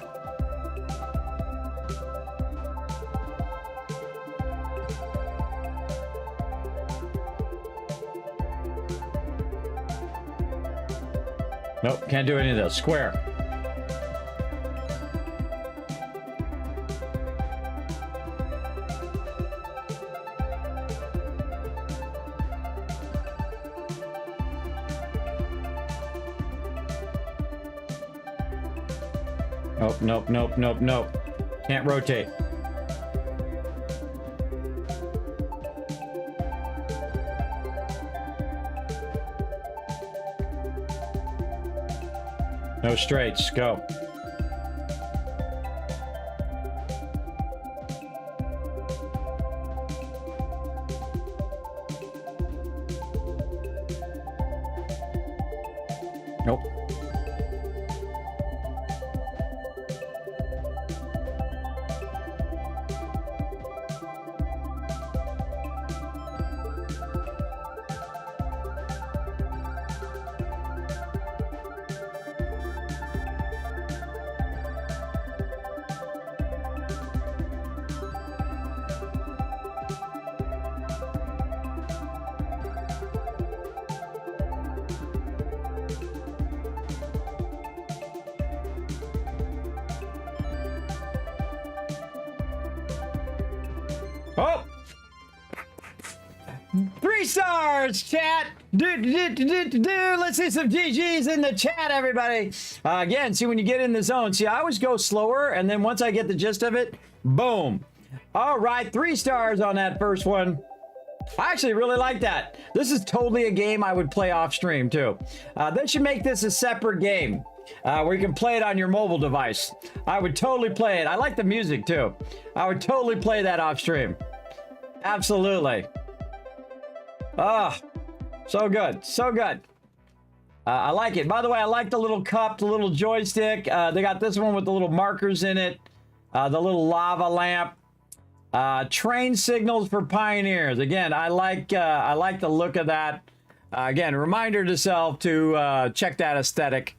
Nope, can't do any of this. Square. Nope, nope, nope, nope, nope. Can't rotate. No straights. Go. Nope. Oh! 3 stars, chat! Let's see some GGs in the chat, everybody! Again, see, when you get in the zone, see, I always go slower, and then once I get the gist of it, boom! All right, 3 stars on that first one. I actually really like that. This is totally a game I would play off stream, too. They should make this a separate game. Where you can play it on your mobile device. I would totally play it. I like the music too. I would totally play that off stream. Absolutely. Ah, so good. So good. I like it. By the way, I like the little cup, the little joystick. They got this one with the little markers in it. The little lava lamp. Train signals for pioneers. Again, I like the look of that. Again, reminder to self to check that aesthetic.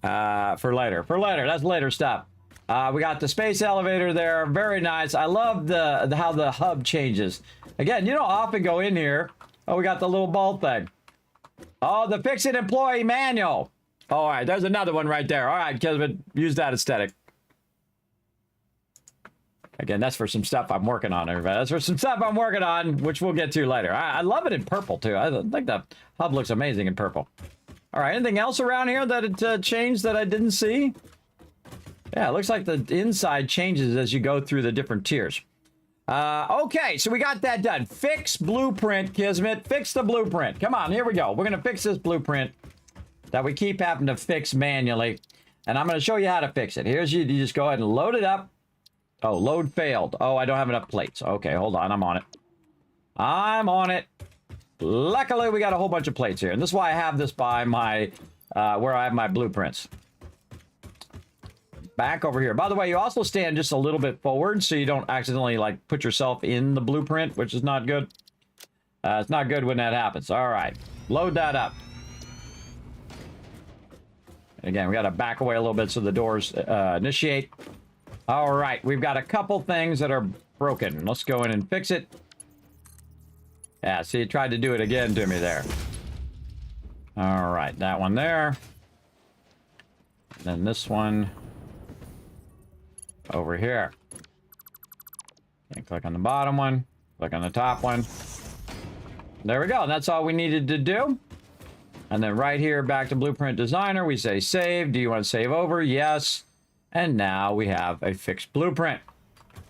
For later. That's later stuff. We got the space elevator there. Very nice. I love how the hub changes. Again, you don't often go in here. Oh, we got the little ball thing. Oh, the FICSIT employee manual. All right, there's another one right there. All right, Kismet, use that aesthetic. Again, that's for some stuff I'm working on, everybody. That's for some stuff I'm working on, which we'll get to later. I love it in purple, too. I think the hub looks amazing in purple. All right, anything else around here that it changed that I didn't see? Yeah, it looks like the inside changes as you go through the different tiers. Okay, so we got that done. Fix blueprint, Kismet. Fix the blueprint. Come on, here we go. We're going to fix this blueprint that we keep having to fix manually. And I'm going to show you how to fix it. Here's you just go ahead and load it up. Oh, load failed. Oh, I don't have enough plates. Okay, hold on. I'm on it. I'm on it. Luckily, we got a whole bunch of plates here. And this is why I have this by my, where I have my blueprints. Back over here. By the way, you also stand just a little bit forward so you don't accidentally, like, put yourself in the blueprint, which is not good. It's not good when that happens. All right. Load that up. Again, we got to back away a little bit so the doors initiate. All right. We've got a couple things that are broken. Let's go in and fix it. Yeah, see, it tried to do it again to me there. All right. That one there. And then this one over here. Okay, click on the bottom one. Click on the top one. There we go. That's all we needed to do. And then right here, back to Blueprint Designer, we say save. Do you want to save over? Yes. And now we have a fixed blueprint.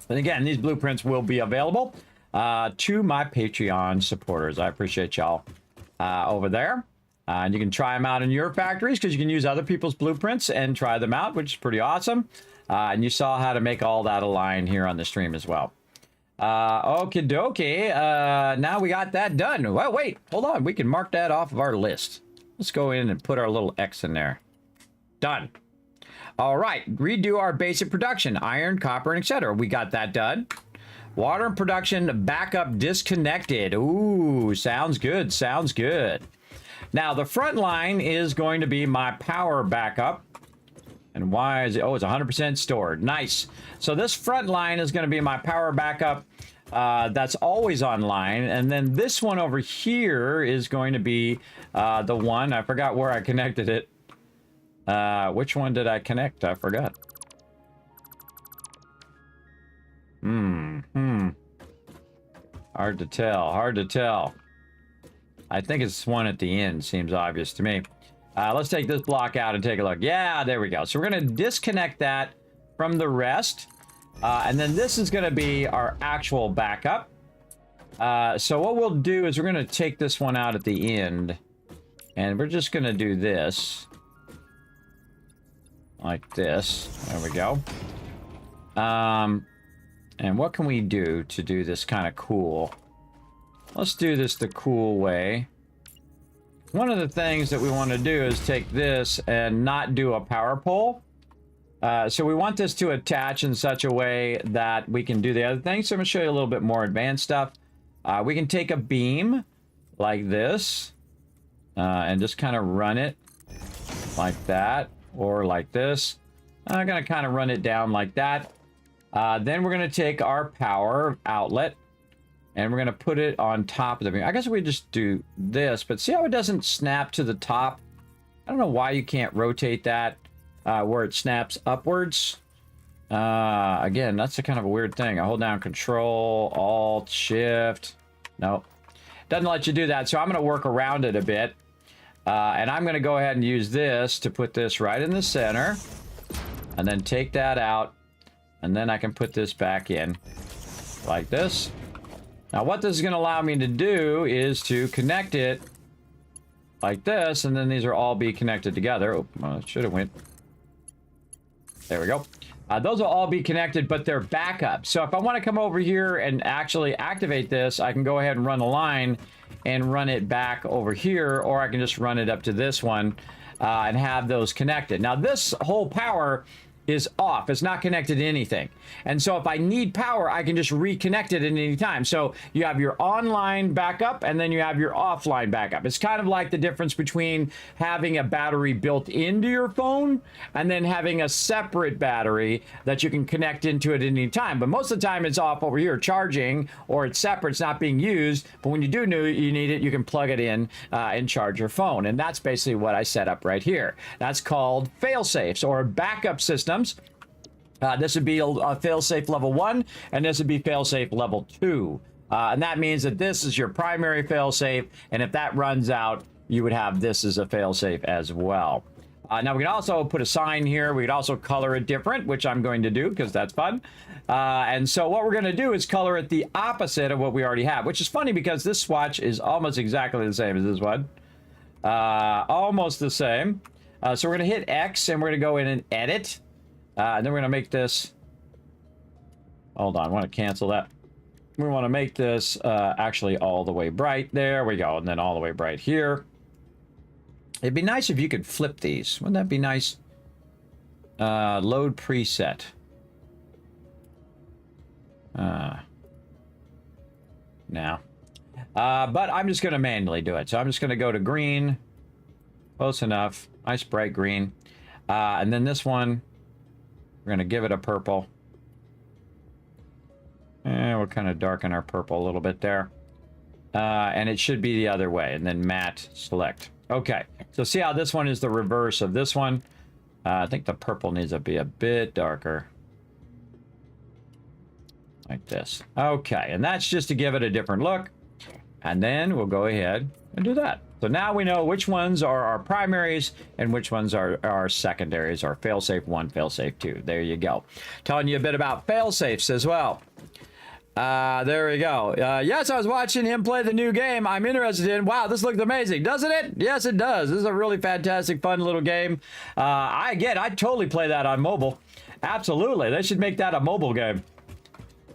And again, these blueprints will be available to my Patreon supporters. I appreciate y'all over there. And you can try them out in your factories because you can use other people's blueprints and try them out, which is pretty awesome. And you saw how to make all that align here on the stream as well. Okie dokie. Now we got that done. Well, wait, hold on. We can mark that off of our list. Let's go in and put our little X in there. Done. All right. Redo our basic production. Iron, copper, and etc. We got that done. Water and production backup disconnected. Ooh, sounds good. Sounds good. Now, the front line is going to be my power backup. And why is it? Oh, it's 100% stored. Nice. So this front line is going to be my power backup. That's always online. And then this one over here is going to be the one. I forgot where I connected it. Which one did I connect? I forgot. Hard to tell. Hard to tell. I think it's one at the end. Seems obvious to me. Let's take this block out and take a look. Yeah, there we go. So we're going to disconnect that from the rest. And then this is going to be our actual backup. So what we'll do is we're going to take this one out at the end. And we're just going to do this. Like this. There we go. And what can we do to do this kind of cool? Let's do this the cool way. One of the things that we want to do is take this and not do a power pole. So we want this to attach in such a way that we can do the other things. So I'm going to show you a little bit more advanced stuff. We can take a beam like this and just kind of run it like that or like this. I'm going to kind of run it down like that. Then we're going to take our power outlet and we're going to put it on top of the beam. I guess we just do this, but see how it doesn't snap to the top? I don't know why you can't rotate that where it snaps upwards. Again, that's a kind of a weird thing. I hold down Control, Alt, Shift. Nope. Doesn't let you do that, so I'm going to work around it a bit. And I'm going to go ahead and use this to put this right in the center. And then take that out. And then I can put this back in like this. Now what this is going to allow me to do is to connect it like this, and then these are all be connected together. Oh, well, it should have went. There we go. Those will all be connected, but they're backup. So if I want to come over here and actually activate this, I can go ahead and run a line and run it back over here, or I can just run it up to this one and have those connected. Now this whole power is off. It's not connected to anything. And so if I need power, I can just reconnect it at any time. So you have your online backup and then you have your offline backup. It's kind of like the difference between having a battery built into your phone and then having a separate battery that you can connect into it at any time. But most of the time it's off over here charging, or it's separate, it's not being used. But when you do need it, you can plug it in and charge your phone. And that's basically what I set up right here. That's called fail-safes or backup systems. This would be a fail-safe level 1, and this would be fail-safe level 2. And that means that this is your primary fail-safe, and if that runs out, you would have this as a fail-safe as well. Now we can also put a sign here. We could also color it different, which I'm going to do because that's fun. And so what we're going to do is color it the opposite of what we already have, which is funny because this swatch is almost exactly the same as this one. Almost the same. So we're going to hit X and we're going to go in and edit. And then we're going to make this... Hold on, I want to cancel that. We want to make this actually all the way bright. There we go. And then all the way bright here. It'd be nice if you could flip these. Wouldn't that be nice? Load preset. Now. But I'm just going to manually do it. So I'm just going to go to green. Close enough. Nice bright green. And then this one, we're going to give it a purple. And we'll kind of darken our purple a little bit there. And it should be the other way. And then matte select. Okay. So see how this one is the reverse of this one? I think the purple needs to be a bit darker. Like this. Okay. And that's just to give it a different look. And then we'll go ahead and do that. So now we know which ones are our primaries and which ones are our secondaries, or failsafe 1, failsafe 2. There you go. Telling you a bit about failsafes as well. There we go. Yes, I was watching him play the new game I'm interested in. Wow, this looks amazing, doesn't it? Yes, it does. This is a really fantastic, fun little game. I'd totally play that on mobile. Absolutely. They should make that a mobile game.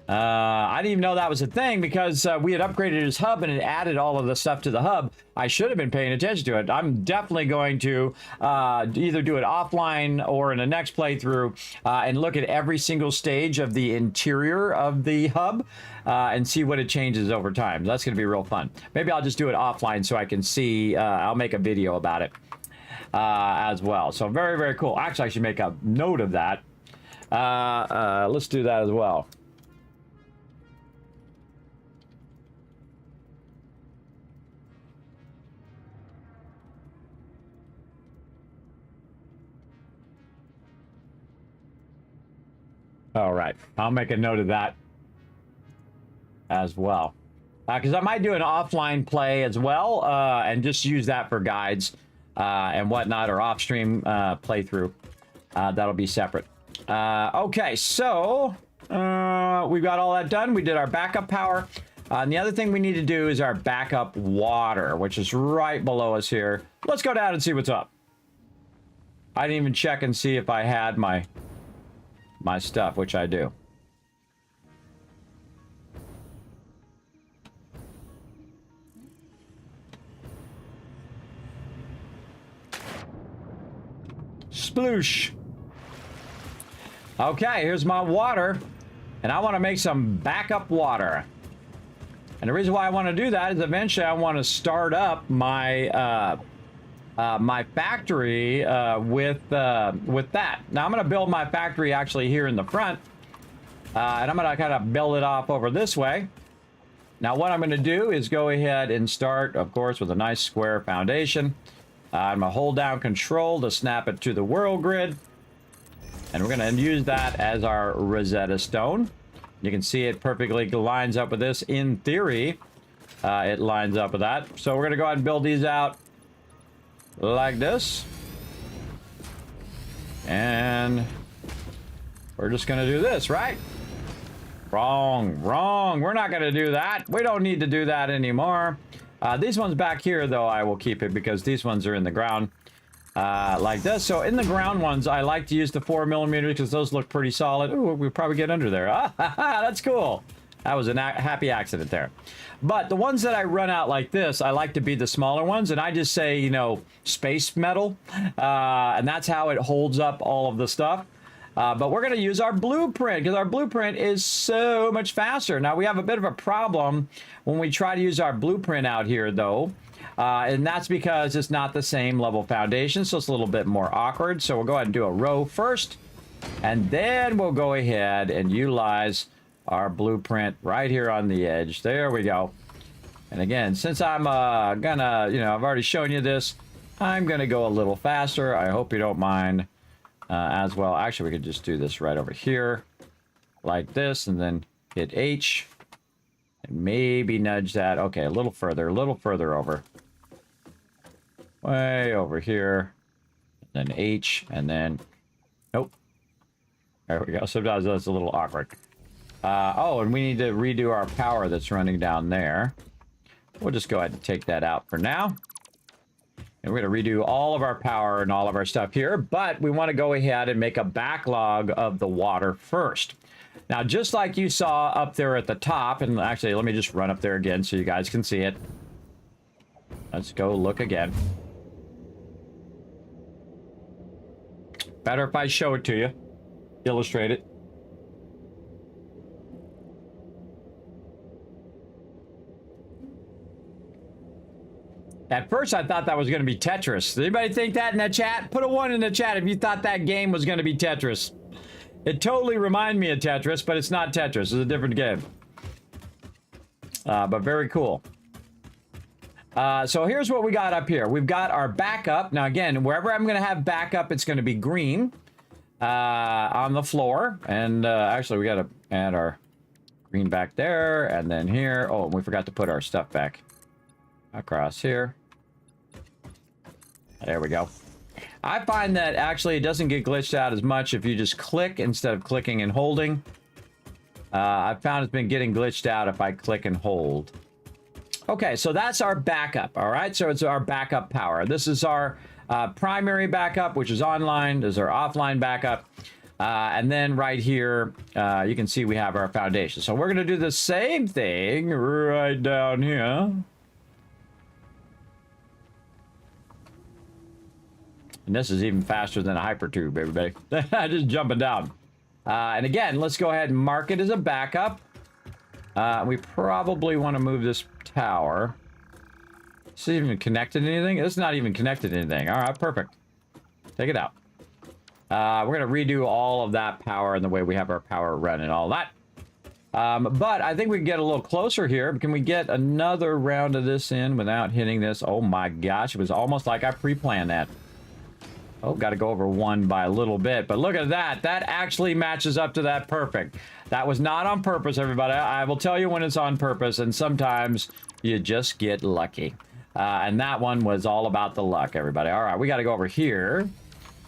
I didn't even know that was a thing because we had upgraded his hub and it added all of the stuff to the hub. I should have been paying attention to it. I'm definitely going to either do it offline or in the next playthrough and look at every single stage of the interior of the hub and see what it changes over time. That's going to be real fun. Maybe I'll just do it offline so I can see. I'll make a video about it as well. So very, very cool. Actually, I should make a note of that. Let's do that as well. All right, I'll make a note of that as well. Because I might do an offline play as well and just use that for guides and whatnot, or off-stream playthrough. That'll be separate. Okay, so we've got all that done. We did our backup power. And the other thing we need to do is our backup water, which is right below us here. Let's go down and see what's up. I didn't even check and see if I had my stuff, which I do. Sploosh. Okay, here's my water, and I want to make some backup water. And the reason why I want to do that is eventually I want to start up my my factory with that. Now I'm going to build my factory actually here in the front, and I'm going to kind of build it off over this way. Now what I'm going to do is go ahead and start, of course, with a nice square foundation. I'm going to hold down Control to snap it to the world grid, and we're going to use that as our Rosetta Stone. You can see it perfectly lines up with this. In theory, it lines up with that. So we're going to go ahead and build these out like this, and we're just gonna do this, right? Wrong. We're not gonna do that. We don't need to do that anymore. These ones back here, though, I will keep it because these ones are in the ground like this. So in the ground ones, I like to use the 4mm because those look pretty solid. Ooh, we'll probably get under there. That's cool. That was a happy accident there. But the ones that I run out like this, I like to be the smaller ones, and I just say, you know, space metal, and that's how it holds up all of the stuff. But we're going to use our blueprint because our blueprint is so much faster. Now, we have a bit of a problem when we try to use our blueprint out here, though, and that's because it's not the same level foundation, so it's a little bit more awkward. So we'll go ahead and do a row first, and then we'll go ahead and utilize our blueprint right here on the edge. There we go. And again, since I'm gonna, you know, I've already shown you this, I'm gonna go a little faster. I hope you don't mind as well. Actually, we could just do this right over here like this, and then hit H and maybe nudge that. Okay, a little further over. Way over here. then H, and then, nope. There we go. Sometimes that's a little awkward. Oh, and we need to redo our power that's running down there. We'll just go ahead and take that out for now. And we're going to redo all of our power and all of our stuff here, but we want to go ahead and make a backlog of the water first. Now, just like you saw up there at the top, and actually, let me just run up there again so you guys can see it. Let's go look again. Better if I show it to you, illustrate it. At first, I thought that was going to be Tetris. Does anybody think that in the chat? Put a 1 in the chat if you thought that game was going to be Tetris. It totally reminded me of Tetris, but it's not Tetris. It's a different game. But very cool. So here's what we got up here. We've got our backup. Now, again, wherever I'm going to have backup, it's going to be green on the floor. And actually, we got to add our green back there and then here. Oh, we forgot to put our stuff back across here. There we go. I find that actually it doesn't get glitched out as much if you just click instead of clicking and holding. I've found it's been getting glitched out if I click and hold. Okay, so that's our backup, all right? So it's our backup power. This is our primary backup, which is online. This is our offline backup. And then right here, you can see we have our foundation. So we're going to do the same thing right down here. And this is even faster than a hypertube, everybody. Just jumping down. And again, let's go ahead and mark it as a backup. We probably want to move this tower. Is it even connected to anything? It's not even connected to anything. All right, perfect. Take it out. We're going to redo all of that power and the way we have our power run and all that. But I think we can get a little closer here. Can we get another round of this in without hitting this? Oh my gosh, it was almost like I pre-planned that. Oh, got to go over 1 by a little bit. But look at that. That actually matches up to that perfect. That was not on purpose, everybody. I will tell you when it's on purpose, and sometimes you just get lucky. And that one was all about the luck, everybody. All right, we got to go over here.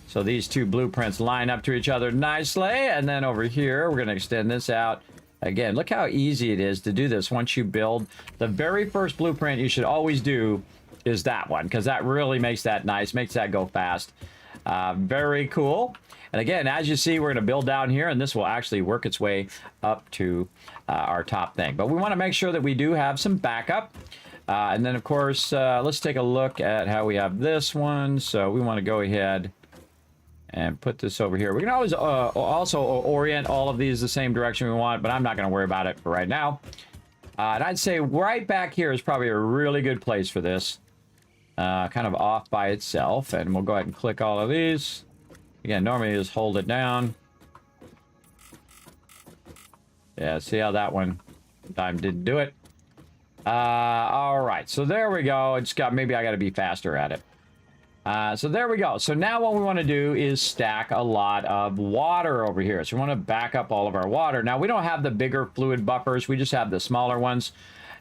So these two blueprints line up to each other nicely. And then over here, we're going to extend this out. Again, look how easy it is to do this once you build. The very first blueprint you should always do is that one, because that really makes that nice, makes that go fast. Very cool. And again, as you see, we're going to build down here, and this will actually work its way up to our top thing. But we want to make sure that we do have some backup. And then, of course, let's take a look at how we have this one. So we want to go ahead and put this over here. We can always also orient all of these the same direction we want, but I'm not going to worry about it for right now. And I'd say right back here is probably a really good place for this. Kind of off by itself, and we'll go ahead and click all of these. Again, normally you just hold it down. Yeah, see how that one time didn't do it. All right, so there we go. It's got, maybe I got to be faster at it. So there we go. So now what we want to do is stack a lot of water over here. So we want to back up all of our water. Now, we don't have the bigger fluid buffers. We just have the smaller ones.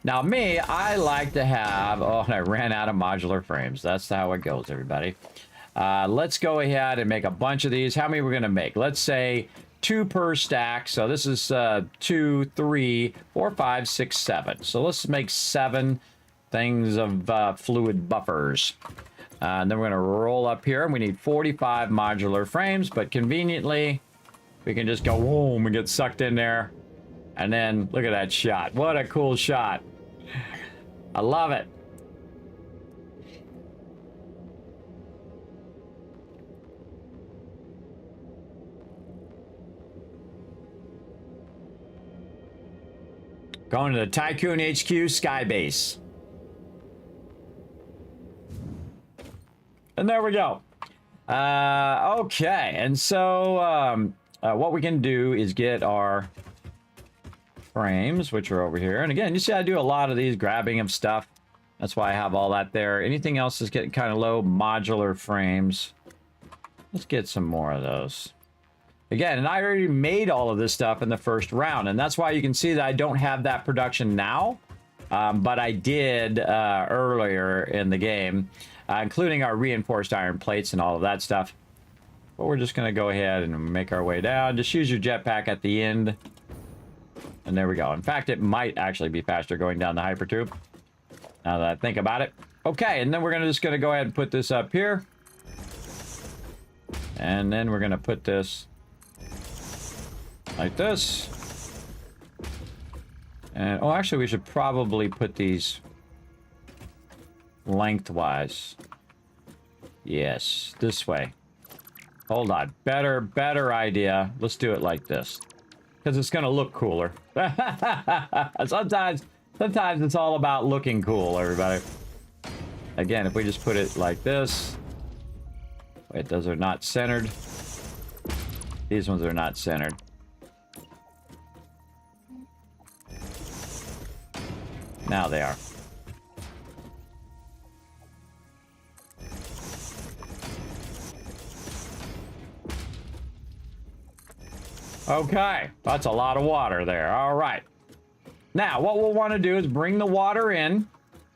Now, me, I like to have... Oh, and I ran out of modular frames. That's how it goes, everybody. Let's go ahead and make a bunch of these. How many we're going to make? Let's say 2 per stack. So this is 2, 3, 4, 5, 6, 7. So let's make 7 things of fluid buffers. And then we're going to roll up here. And we need 45 modular frames. But conveniently, we can just go boom and get sucked in there. And then look at that shot. What a cool shot. I love it. Going to the Tycoon HQ Skybase. And there we go. Okay, and so what we can do is get our frames, which are over here. And again, you see I do a lot of these grabbing of stuff. That's why I have all that there. Anything else is getting kind of low. Modular frames. Let's get some more of those. Again, and I already made all of this stuff in the first round, and that's why you can see that I don't have that production now, but I did earlier in the game. including our reinforced iron plates and all of that stuff. But we're just going to go ahead and make our way down. Just use your jetpack at the end. And there we go. In fact, it might actually be faster going down the hypertube, now that I think about it. Okay, and then we're just going to go ahead and put this up here. And then we're going to put this like this. And, oh, actually, we should probably put these lengthwise. Yes, this way. Hold on. Better idea. Let's do it like this. Because it's going to look cooler. Sometimes it's all about looking cool, everybody. Again, if we just put it like this. Wait, those are not centered. These ones are not centered. Now they are. Okay, that's a lot of water there. All right. Now, what we'll want to do is bring the water in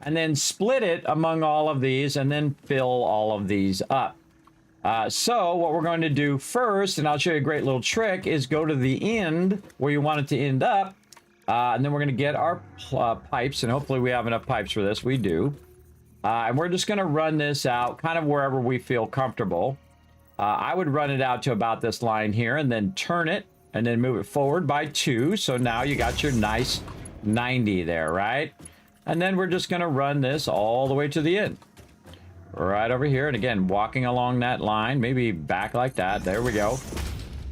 and then split it among all of these and then fill all of these up. So what we're going to do first, and I'll show you a great little trick, is go to the end where you want it to end up. And then we're going to get our pipes, and hopefully we have enough pipes for this. We do. And we're just going to run this out kind of wherever we feel comfortable. I would run it out to about this line here and then turn it and then move it forward by 2. So now you got your nice 90 there, right? And then we're just going to run this all the way to the end. Right over here. And again, walking along that line, maybe back like that. There we go.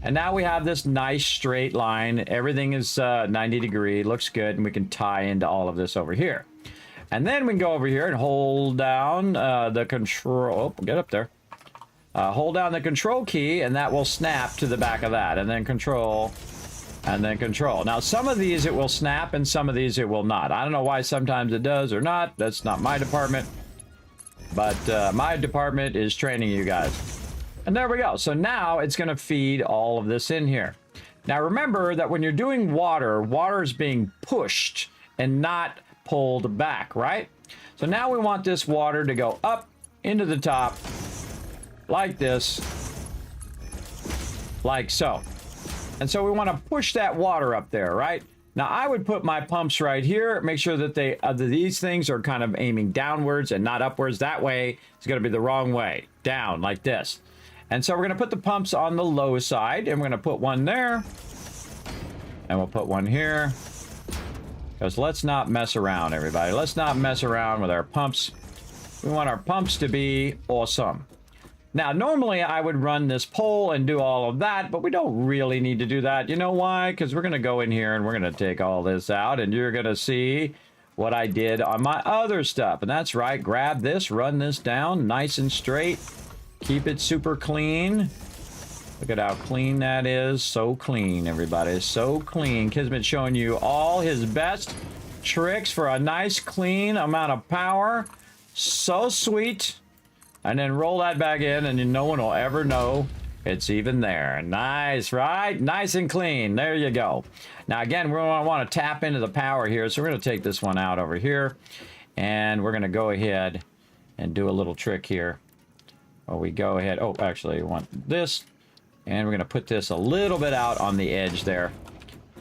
And now we have this nice straight line. Everything is 90 degree, looks good, and we can tie into all of this over here. And then we can go over here and hold down the control. Oh, get up there. Hold down the control key, and that will snap to the back of that. And then control, and then control. Now, some of these it will snap, and some of these it will not. I don't know why sometimes it does or not. That's not my department. But my department is training you guys. And there we go. So now it's going to feed all of this in here. Now remember that when you're doing water, water is being pushed and not pulled back, right? So now we want this water to go up into the top like this, like so. And so we want to push that water up there, right? Now I would put my pumps right here, make sure that these things are kind of aiming downwards and not upwards. That way it's going to be the wrong way, down like this. And so we're going to put the pumps on the low side, and we're going to put one there, and we'll put one here. Because let's not mess around, everybody. Let's not mess around with our pumps. We want our pumps to be awesome. Now, normally I would run this pole and do all of that, but we don't really need to do that. You know why? Because we're going to go in here and we're going to take all this out, and you're going to see what I did on my other stuff. And that's right. Grab this, run this down nice and straight. Keep it super clean. Look at how clean that is. So clean, everybody. So clean. Kismet's showing you all his best tricks for a nice, clean amount of power. So sweet. And then roll that back in, and no one will ever know it's even there. Nice, right? Nice and clean. There you go. Now, again, we're going to want to tap into the power here. So we're going to take this one out over here. And we're going to go ahead and do a little trick here. We go ahead. Oh, actually, we want this. And we're going to put this a little bit out on the edge there.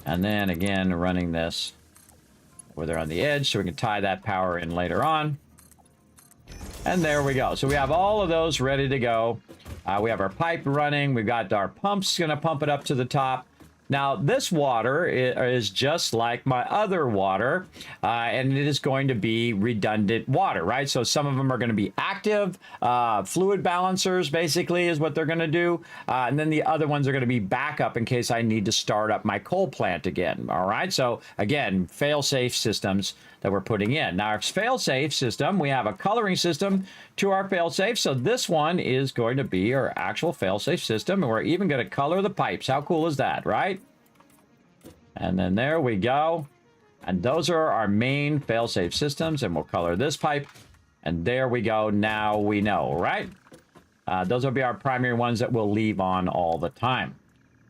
And then, again, running this where they're on the edge so we can tie that power in later on. And there we go. So we have all of those ready to go. We have our pipe running. We've got our pumps going to pump it up to the top. Now, this water is just like my other water, and it is going to be redundant water, right? So some of them are going to be active fluid balancers, basically, is what they're going to do. And then the other ones are going to be backup in case I need to start up my coal plant again, all right? So, again, fail-safe systems that we're putting in. Now, our fail-safe system, we have a coloring system to our fail-safe. So this one is going to be our actual fail-safe system, and we're even going to color the pipes. How cool is that, right? And then there we go. And those are our main fail-safe systems, and we'll color this pipe. And there we go. Now we know, right? Those will be our primary ones that we'll leave on all the time.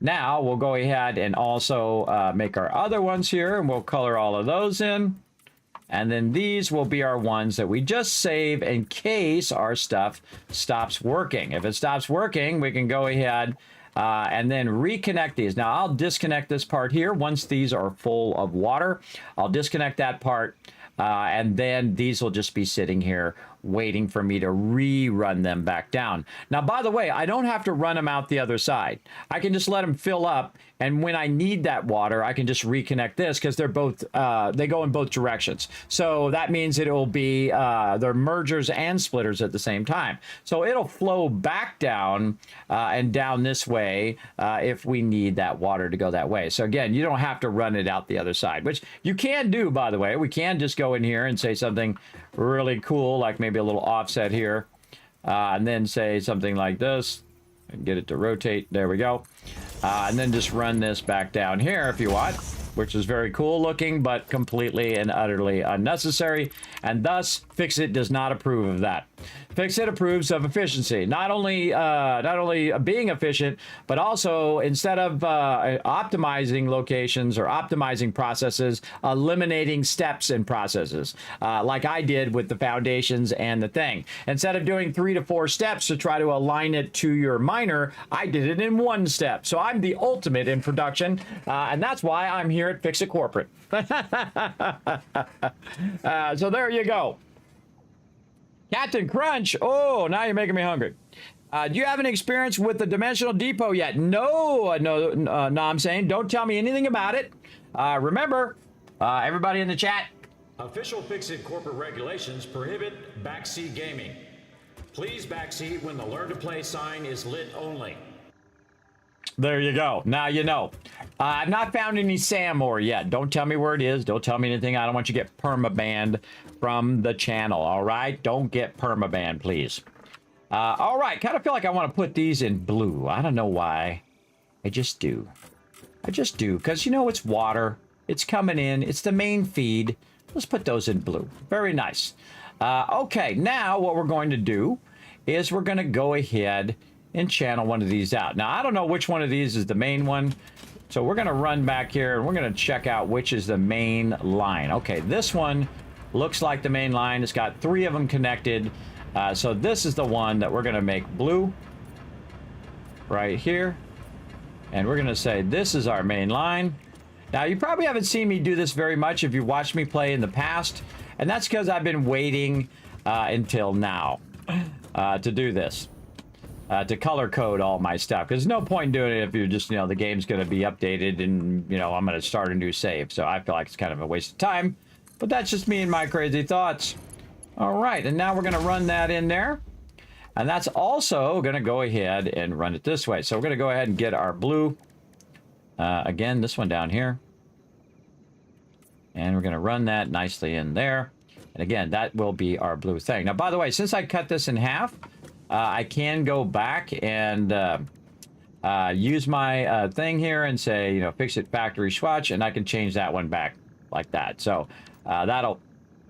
Now, we'll go ahead and also make our other ones here, and we'll color all of those in. And then these will be our ones that we just save in case our stuff stops working. If it stops working, we can go ahead and then reconnect these. Now, I'll disconnect this part here once these are full of water. I'll disconnect that part, and then these will just be sitting here waiting for me to rerun them back down. Now, by the way, I don't have to run them out the other side. I can just let them fill up, and when I need that water, I can just reconnect this because they're both, they go in both directions. So that means it will be, they're mergers and splitters at the same time. So it'll flow back down and down this way if we need that water to go that way. So again, you don't have to run it out the other side, which you can do, by the way. We can just go in here and say something really cool, like maybe a little offset here, and then say something like this and get it to rotate. There we go. And then just run this back down here if you want, which is very cool looking, but completely and utterly unnecessary. And thus, FICSIT does not approve of that. FICSIT approves of efficiency, not only being efficient, but also instead of optimizing locations or optimizing processes, eliminating steps in processes, like I did with the foundations and the thing. Instead of doing 3 to 4 steps to try to align it to your miner, I did it in 1 step. So I'm the ultimate in production, and that's why I'm here at FICSIT Corporate. So there you go. Captain Crunch. Oh, now you're making me hungry. Do you have any experience with the Dimensional Depot yet? No, I'm saying don't tell me anything about it. Remember, everybody in the chat. Official FICSIT corporate regulations prohibit backseat gaming. Please backseat when the Learn to Play sign is lit only. There you go. Now you know. I've not found any Sam ore yet. Don't tell me where it is. Don't tell me anything. I don't want you to get permabanned from the channel, all right? Don't get permabanned, please. All right. Kind of feel like I want to put these in blue. I don't know why. I just do. I just do. Because, you know, it's water. It's coming in. It's the main feed. Let's put those in blue. Very nice. Okay. Now what we're going to do is we're going to go ahead and channel one of these out. Now, I don't know which one of these is the main one. So we're going to run back here and we're going to check out which is the main line. Okay, this one looks like the main line. It's got 3 of them connected. So this is the one that we're going to make blue right here. And we're going to say this is our main line. Now, you probably haven't seen me do this very much if you watched me play in the past. And that's because I've been waiting until now to do this. To color code all my stuff. Because there's no point in doing it if you're just, you know, the game's going to be updated and, you know, I'm going to start a new save. So I feel like it's kind of a waste of time. But that's just me and my crazy thoughts. All right. And now we're going to run that in there. And that's also going to go ahead and run it this way. So we're going to go ahead and get our blue. Again, this one down here. And we're going to run that nicely in there. And again, that will be our blue thing. Now, by the way, since I cut this in half, I can go back and use my thing here and say, you know, FICSIT factory swatch, and I can change that one back like that. So that'll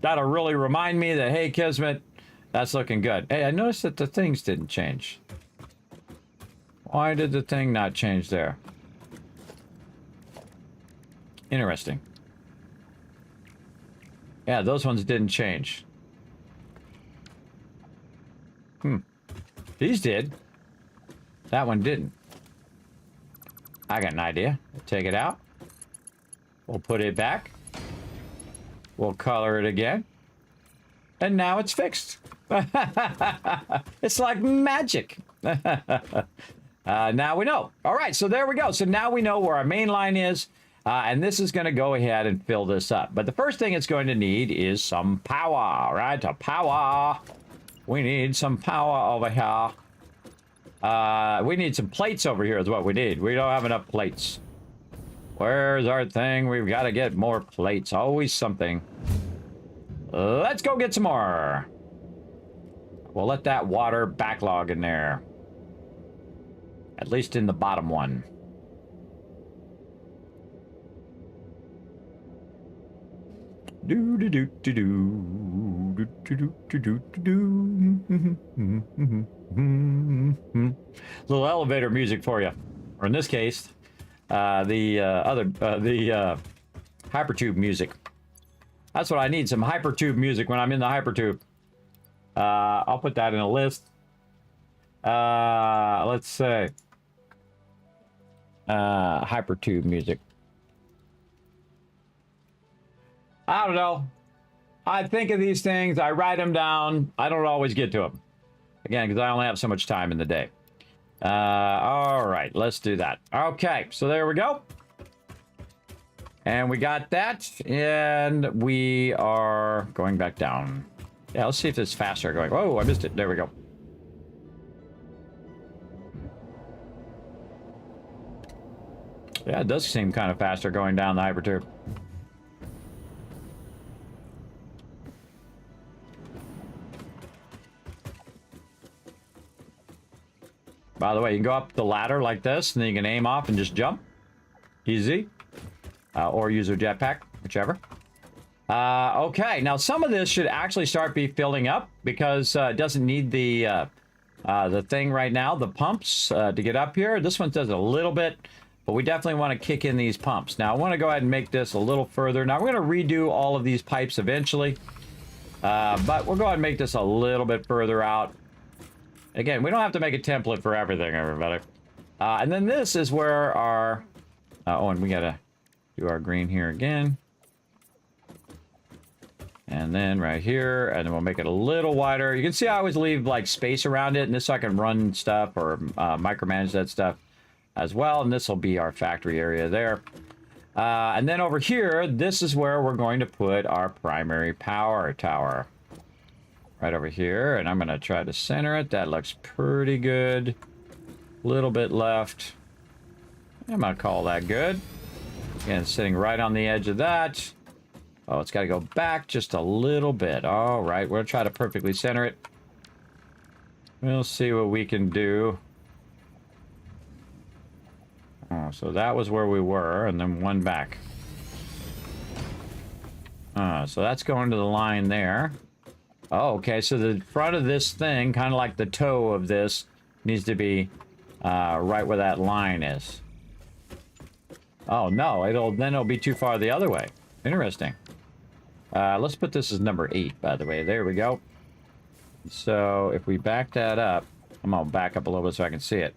really remind me that, hey, Kismet, that's looking good. Hey, I noticed that the things didn't change. Why did the thing not change there? Interesting. Yeah, those ones didn't change. These did. That one didn't. I got an idea. We'll take it out. We'll put it back. We'll color it again. And now it's fixed. It's like magic. Now we know. All right, so there we go. So now we know where our main line is. And this is going to go ahead and fill this up. But the first thing it's going to need is some power, right? A power. We need some power over here. We need some plates over here is what we need. We don't have enough plates. Where's our thing? We've got to get more plates. Always something. Let's go get some more. We'll let that water backlog in there. At least in the bottom one. Do do do do do do do do do. Little elevator music for you, or in this case, the hypertube music. That's what I need, some hypertube music when I'm in the hypertube. I'll put that in a list. Let's say hypertube music. I don't know. I think of these things, I write them down. I don't always get to them. Again, because I only have so much time in the day. All right, let's do that. Okay, so there we go. And we got that, and we are going back down. Yeah, let's see if it's faster going. Oh, I missed it. There we go. Yeah, it does seem kind of faster going down the hypertube. By the way, you can go up the ladder like this, and then you can aim off and just jump. Easy. Or use a jetpack, whichever. Okay, now some of this should actually start be filling up because it doesn't need the thing right now, the pumps to get up here. This one does a little bit, but we definitely want to kick in these pumps. Now, I want to go ahead and make this a little further. Now, we're going to redo all of these pipes eventually, but we'll go ahead and make this a little bit further out. Again, we don't have to make a template for everything, everybody. And then this is where our... oh, and we got to do our green here again. And then right here, and then we'll make it a little wider. You can see I always leave, like, space around it, and this so I can run stuff or micromanage that stuff as well. And this will be our factory area there. And then over here, this is where we're going to put our primary power tower. Right over here, and I'm going to try to center it. That looks pretty good. A little bit left. I'm going to call that good. Again, sitting right on the edge of that. Oh, it's got to go back just a little bit. All right, we'll try to perfectly center it. We'll see what we can do. Oh, so that was where we were, and then one back. So that's going to the line there. Oh, okay, so the front of this thing, kind of like the toe of this, needs to be right where that line is. Oh, no, it'll be too far the other way. Interesting. Let's put this as number 8, by the way. There we go. So if we back that up, I'm going to back up a little bit so I can see it.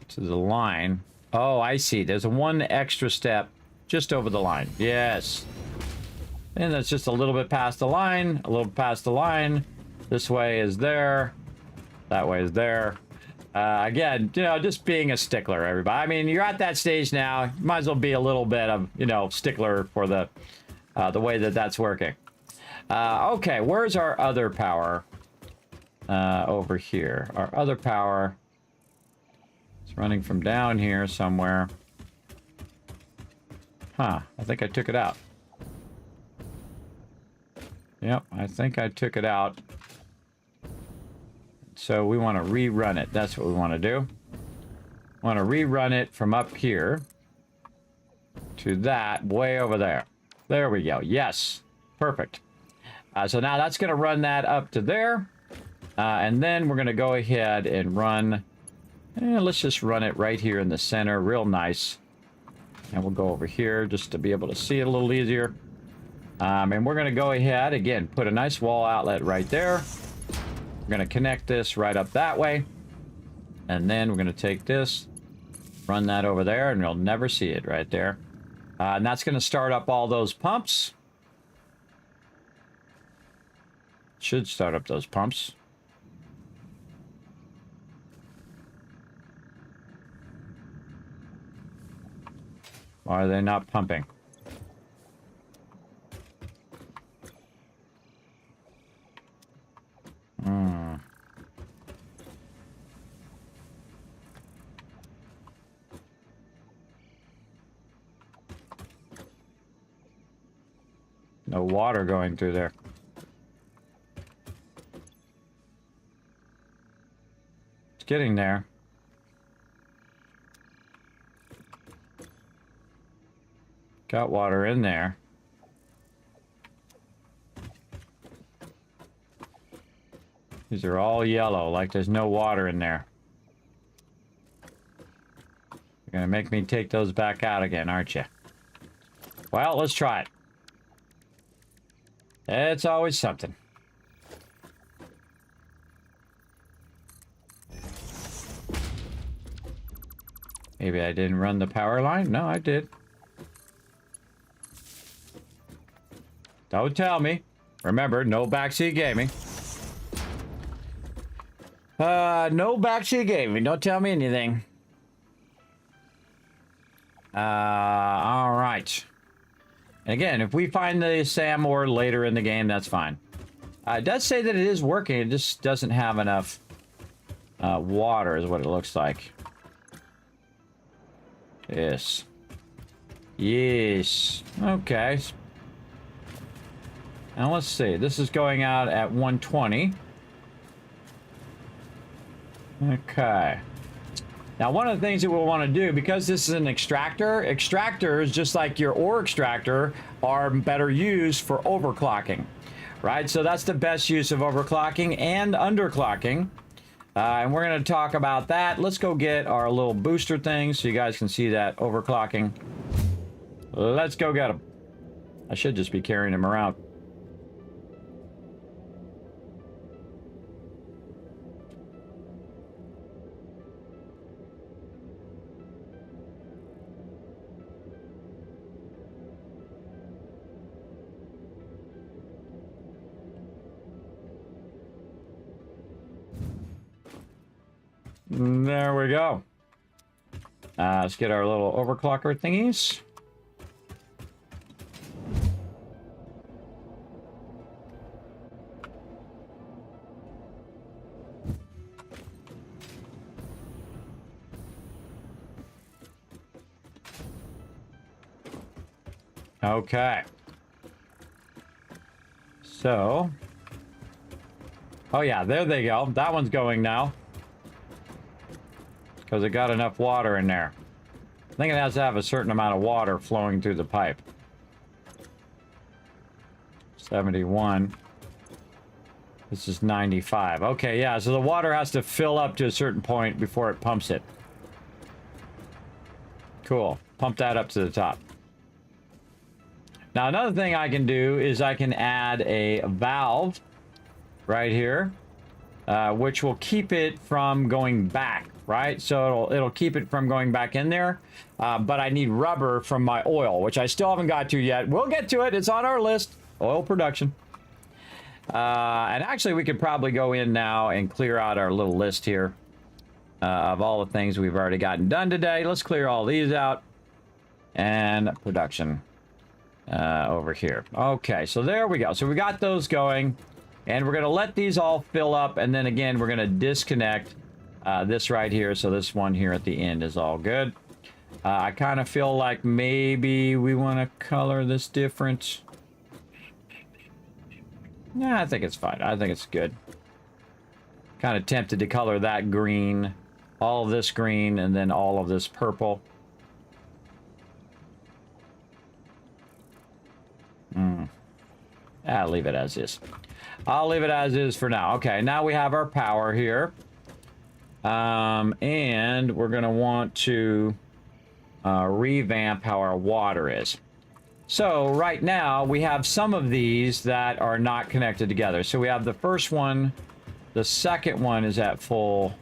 To the line. Oh, I see. There's one extra step just over the line. Yes. And that's just a little bit past the line, a little past the line. This way is there. That way is there. Again, you know, just being a stickler, everybody. I mean, you're at that stage now. You might as well be a little bit of, you know, stickler for the way that that's working. Okay, where's our other power? Over here. Our other power is running from down here somewhere. Huh, I think I took it out. Yep, I think I took it out. So we want to rerun it. That's what we want to do. Want to rerun it from up here to that way over there. There we go. Yes. Perfect. So now that's going to run that up to there. And then we're going to go ahead and run... let's just run it right here in the center. Real nice. And we'll go over here just to be able to see it a little easier. And we're going to go ahead, again, put a nice wall outlet right there. We're going to connect this right up that way. And then we're going to take this, run that over there, and you'll never see it right there. And that's going to start up all those pumps. Should start up those pumps. Why are they not pumping? No water going through there. It's getting there. Got water in there. These are all yellow, like there's no water in there. You're gonna make me take those back out again, aren't you? Well, let's try it. It's always something. Maybe I didn't run the power line? No, I did. Don't tell me. Remember, no backseat gaming. No backseat gaming. Don't tell me anything. All right. Again, if we find the SAM ore later in the game, that's fine. It does say that it is working. It just doesn't have enough water, is what it looks like. Yes. Yes. Okay. Now let's see. This is going out at 120. Okay. Now, one of the things that we'll want to do, because this is an extractor, extractors, just like your ore extractor, are better used for overclocking, right? So that's the best use of overclocking and underclocking. And we're going to talk about that. Let's go get our little booster thing so you guys can see that overclocking. Let's go get them. I should just be carrying them around. There we go. Let's get our little overclocker thingies. Okay. So. Oh yeah, there they go. That one's going now. Because it got enough water in there. I think it has to have a certain amount of water flowing through the pipe. 71. This is 95. Okay, yeah, so the water has to fill up to a certain point before it pumps it. Cool. Pump that up to the top. Now, another thing I can do is I can add a valve right here, which will keep it from going back. Right, so it'll keep it from going back in there, but I need rubber from my oil, which I still haven't got to yet. We'll get to it. It's on our list. Oil production. And actually, we could probably go in now and clear out our little list here of all the things we've already gotten done today. Let's clear all these out. And production over here. Okay, so there we go. So we got those going, and we're going to let these all fill up, and then again, we're going to disconnect this right here, so this one here at the end is all good. I kind of feel like maybe we want to color this different. Yeah, I think it's fine. I think it's good. Kind of tempted to color that green, all of this green, and then all of this purple. I'll leave it as is. I'll leave it as is for now. Okay, now we have our power here. And we're going to want to revamp how our water is. So right now we have some of these that are not connected together. So we have the first one, the second one is at full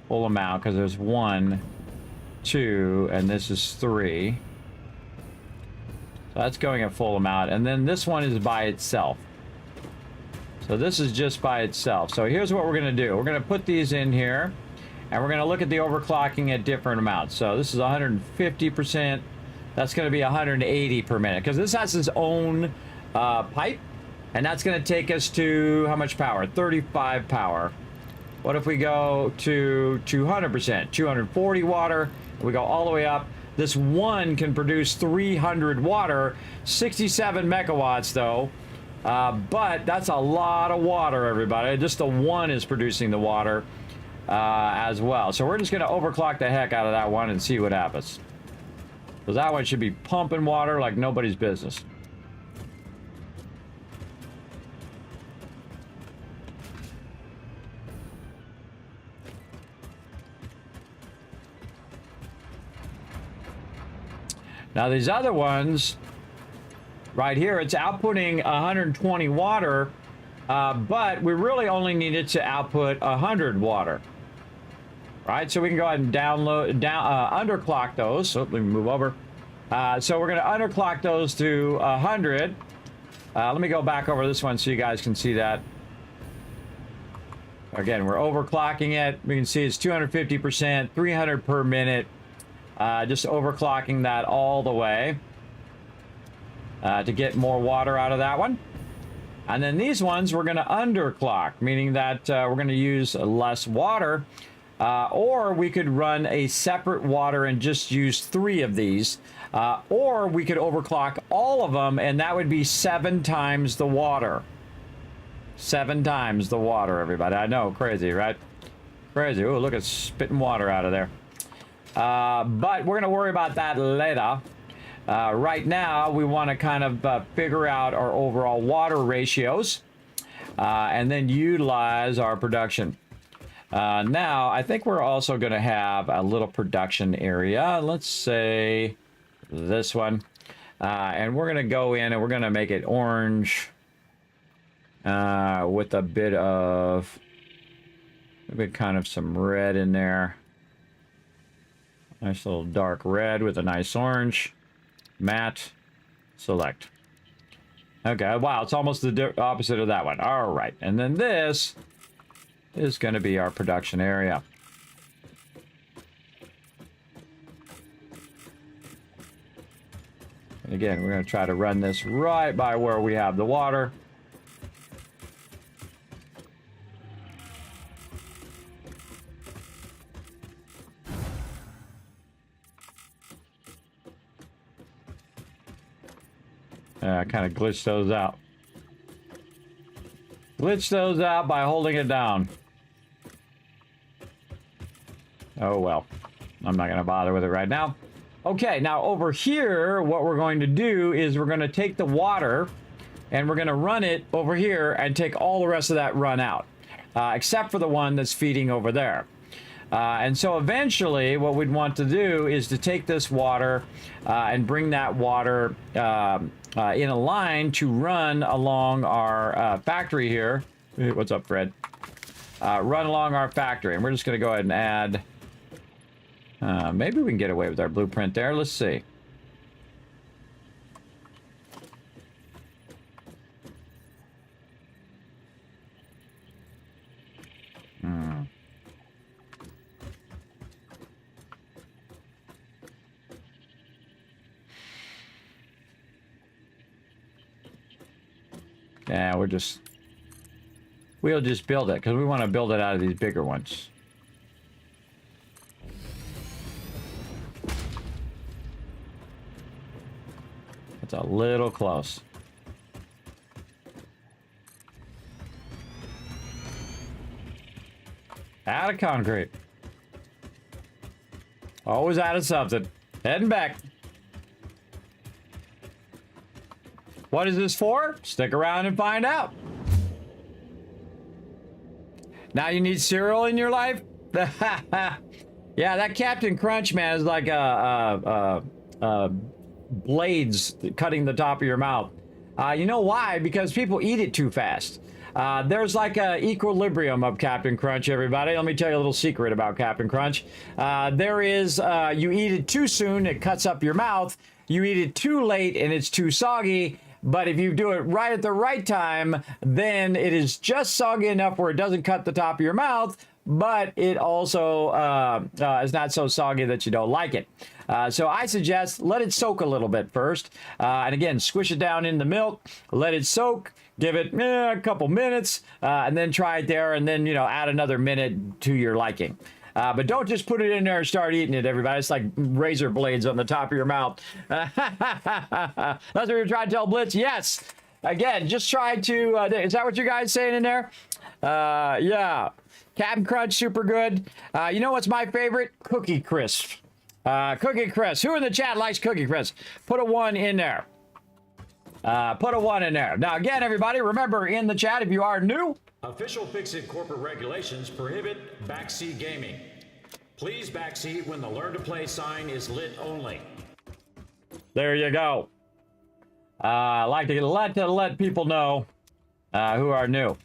amount because there's 1, 2, and this is 3. So that's going at full amount. And then this one is by itself. So this is just by itself. So here's what we're going to do. We're going to put these in here, and we're going to look at the overclocking at different amounts. So this is 150%. That's going to be 180 per minute, because this has its own pipe, and that's going to take us to how much power? 35 power. What if we go to 200%? 240 water. We go all the way up. This one can produce 300 water, 67 megawatts though. But that's a lot of water, everybody. Just the one is producing the water as well. So we're just going to overclock the heck out of that one and see what happens. Because that one should be pumping water like nobody's business. Now these other ones, Right here, it's outputting 120 water, but we really only need it to output 100 water. Right, so we can go ahead and underclock those. So let me move over. So we're going to underclock those to 100. Let me go back over this one so you guys can see that. Again, we're overclocking it. We can see it's 250%, 300 per minute. Just overclocking that all the way to get more water out of that one. And then these ones we're going to underclock, meaning that we're going to use less water. Or we could run a separate water and just use 3 of these. Or we could overclock all of them, and that would be 7 times the water. 7 times the water, everybody. I know, crazy, right? Crazy. Oh, look at spitting water out of there. But we're going to worry about that later. Right now, we want to kind of figure out our overall water ratios and then utilize our production. Now, I think we're also going to have a little production area. Let's say this one. And we're going to go in and we're going to make it orange with a bit of maybe kind of some red in there. Nice little dark red with a nice orange. Matte. Select. Okay, wow, it's almost the opposite of that one. All right, and then this is going to be our production area. And again, we're going to try to run this right by where we have the water. Kind of glitch those out. Glitch those out by holding it down. Oh well, I'm not going to bother with it right now. Okay, now over here, what we're going to do is we're going to take the water and we're going to run it over here and take all the rest of that run out, except for the one that's feeding over there. And so eventually what we'd want to do is to take this water and bring that water in a line to run along our factory here. Hey, what's up, Fred? Run along our factory. And we're just going to go ahead and add... maybe we can get away with our blueprint there. Let's see. Yeah, we'll just build it because we want to build it out of these bigger ones. It's a little close. Out of concrete. Always out of something. Heading back. What is this for? Stick around and find out. Now you need cereal in your life? Yeah, that Captain Crunch, man, is like blades cutting the top of your mouth. You know why? Because people eat it too fast. There's like an equilibrium of Captain Crunch, everybody. Let me tell you a little secret about Captain Crunch. There is, you eat it too soon, it cuts up your mouth. You eat it too late and it's too soggy. But if you do it right at the right time, then it is just soggy enough where it doesn't cut the top of your mouth, but it also is not so soggy that you don't like it. So I suggest let it soak a little bit first. And again, squish it down in the milk, let it soak, give it a couple minutes, and then try it there, and then, you know, add another minute to your liking. But don't just put it in there and start eating it, everybody. It's like razor blades on the top of your mouth. That's what you're trying to tell Blitz? Yes. Again, just try to... is that what you guys saying in there? Yeah. Captain Crunch, super good. You know what's my favorite? Cookie Crisp. Cookie Crisp. Who in the chat likes Cookie Crisp? Put a 1 in there. Put a 1 in there. Now, again, everybody, remember in the chat, if you are new... Official FICSIT corporate regulations prohibit backseat gaming. Please backseat when the Learn to Play sign is lit only. There you go. I like to let people know who are new.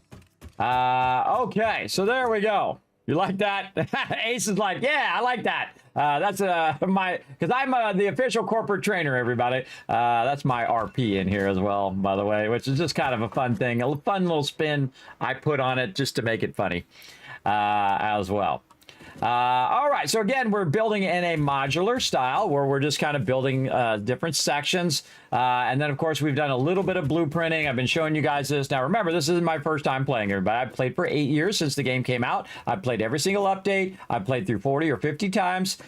Okay, so there we go. You like that? Ace is like, yeah, I like that. That's because I'm the official corporate trainer, everybody. That's my RP in here as well, by the way, which is just kind of a fun thing, a fun little spin I put on it just to make it funny as well. All right, so again, we're building in a modular style where we're just kind of building different sections. And then, of course, we've done a little bit of blueprinting. I've been showing you guys this. Now, remember, this isn't my first time playing, everybody. I've played for 8 years since the game came out. I've played every single update. I've played through 40 or 50 times.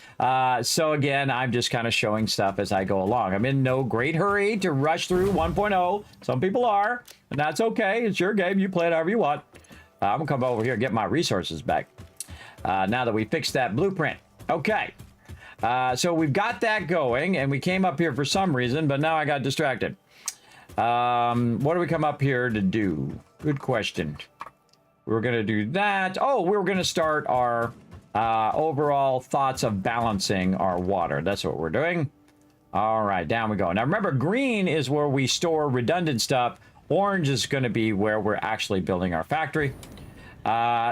So, again, I'm just kind of showing stuff as I go along. I'm in no great hurry to rush through 1.0. Some people are, and that's okay. It's your game. You play it however you want. I'm going to come over here and get my resources back. Now that we fixed that blueprint. Okay. So we've got that going, and we came up here for some reason, but now I got distracted. What do we come up here to do? Good question. We were going to do that. Oh, we were going to start our overall thoughts of balancing our water. That's what we're doing. All right, down we go. Now remember, green is where we store redundant stuff. Orange is going to be where we're actually building our factory.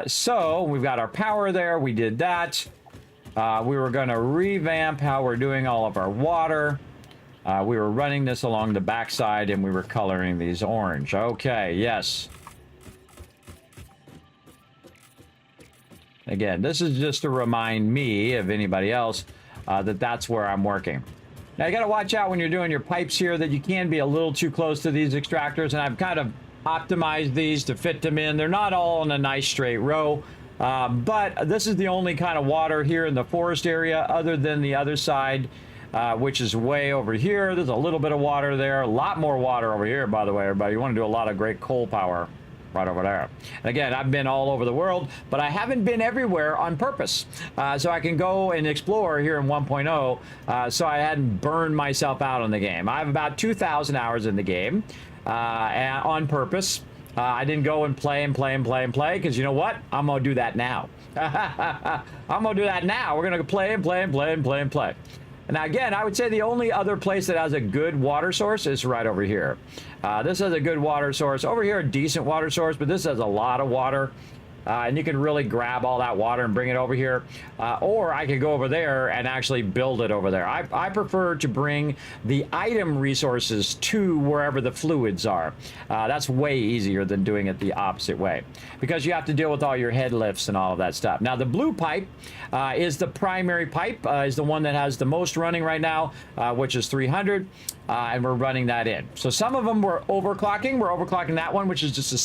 So we've got our power there. We did that. We were going to revamp how we're doing all of our water. We were running this along the backside and we were coloring these orange. Okay, yes. Again, this is just to remind me, of anybody else, that that's where I'm working. Now you got to watch out when you're doing your pipes here that you can be a little too close to these extractors, and I've kind of optimize these to fit them in. They're not all in a nice straight row, but this is the only kind of water here in the forest area other than the other side, which is way over here. There's a little bit of water there, a lot more water over here, by the way, everybody. You want to do a lot of great coal power right over there. And again, I've been all over the world, but I haven't been everywhere on purpose. So I can go and explore here in 1.0, so I hadn't burned myself out on the game. I have about 2,000 hours in the game. And on purpose. I didn't go and play because you know what? I'm going to do that now. I'm going to do that now. We're going to play and play. And now, again, I would say the only other place that has a good water source is right over here. This has a good water source. Over here, a decent water source, but this has a lot of water. And you can really grab all that water and bring it over here. Or I could go over there and actually build it over there. I prefer to bring the item resources to wherever the fluids are. That's way easier than doing it the opposite way, because you have to deal with all your head lifts and all of that stuff. Now, the blue pipe is the primary pipe, is the one that has the most running right now, which is 300. And we're running that in. So some of them we're overclocking. We're overclocking that one, which is just a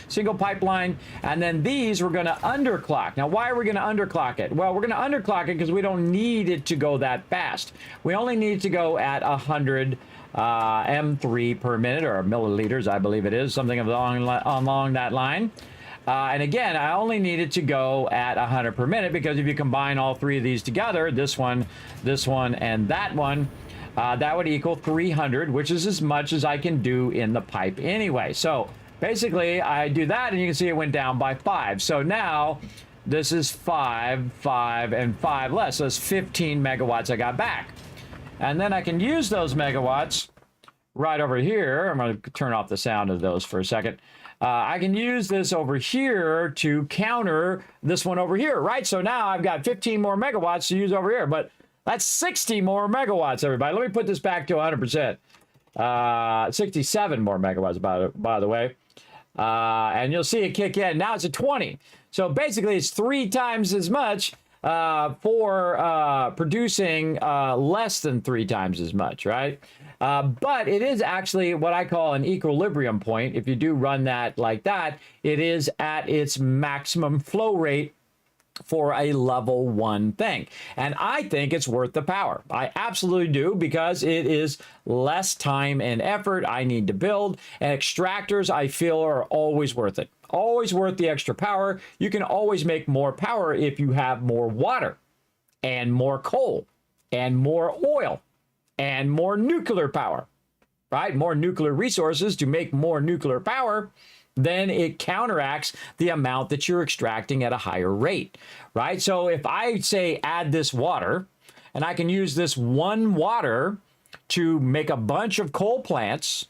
single pipeline. And then these we're going to underclock. Now, why are we going to underclock it? Well, we're going to underclock it because we don't need it to go that fast. We only need to go at 100 M3 per minute, or milliliters, I believe it is, something along that line. And again, I only need it to go at 100 per minute because if you combine all three of these together, this one, and that one, that would equal 300, which is as much as I can do in the pipe anyway. So basically, I do that, and you can see it went down by 5. So now this is 5, 5, and 5 less. So it's 15 megawatts I got back. And then I can use those megawatts right over here. I'm going to turn off the sound of those for a second. I can use this over here to counter this one over here, right? So now I've got 15 more megawatts to use over here, but that's 60 more megawatts, everybody. Let me put this back to 100%. 67 more megawatts, by the way. And you'll see it kick in. Now it's at 20. So basically, it's 3 times as much for producing less than 3 times as much, right? But it is actually what I call an equilibrium point. If you do run that like that, it is at its maximum flow rate for a level 1 thing. And I think it's worth the power. I absolutely do, because it is less time and effort I need to build. And extractors, I feel, are always worth it. Always worth the extra power. You can always make more power if you have more water and more coal and more oil and more nuclear power, right? More nuclear resources to make more nuclear power. Then it counteracts the amount that you're extracting at a higher rate, right? So if I say add this water, and I can use this one water to make a bunch of coal plants,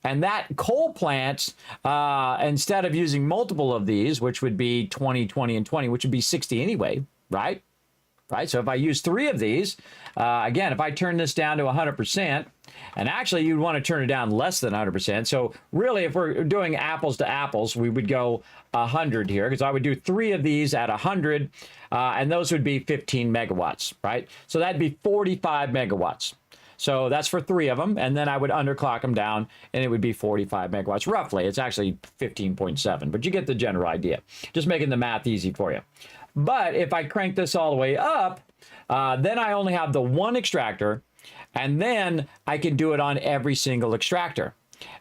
And that coal plant, instead of using multiple of these, which would be 20, 20, and 20, which would be 60 anyway, right? Right. So if I use 3 of these, again, if I turn this down to 100%, and actually you'd want to turn it down less than 100%. So really, if we're doing apples to apples, we would go 100 here, because I would do 3 of these at 100, and those would be 15 megawatts, right? So that'd be 45 megawatts. So that's for 3 of them, and then I would underclock them down, and it would be 45 megawatts, roughly. It's actually 15.7, but you get the general idea. Just making the math easy for you. But if I crank this all the way up, then I only have the 1 extractor, and then I can do it on every single extractor.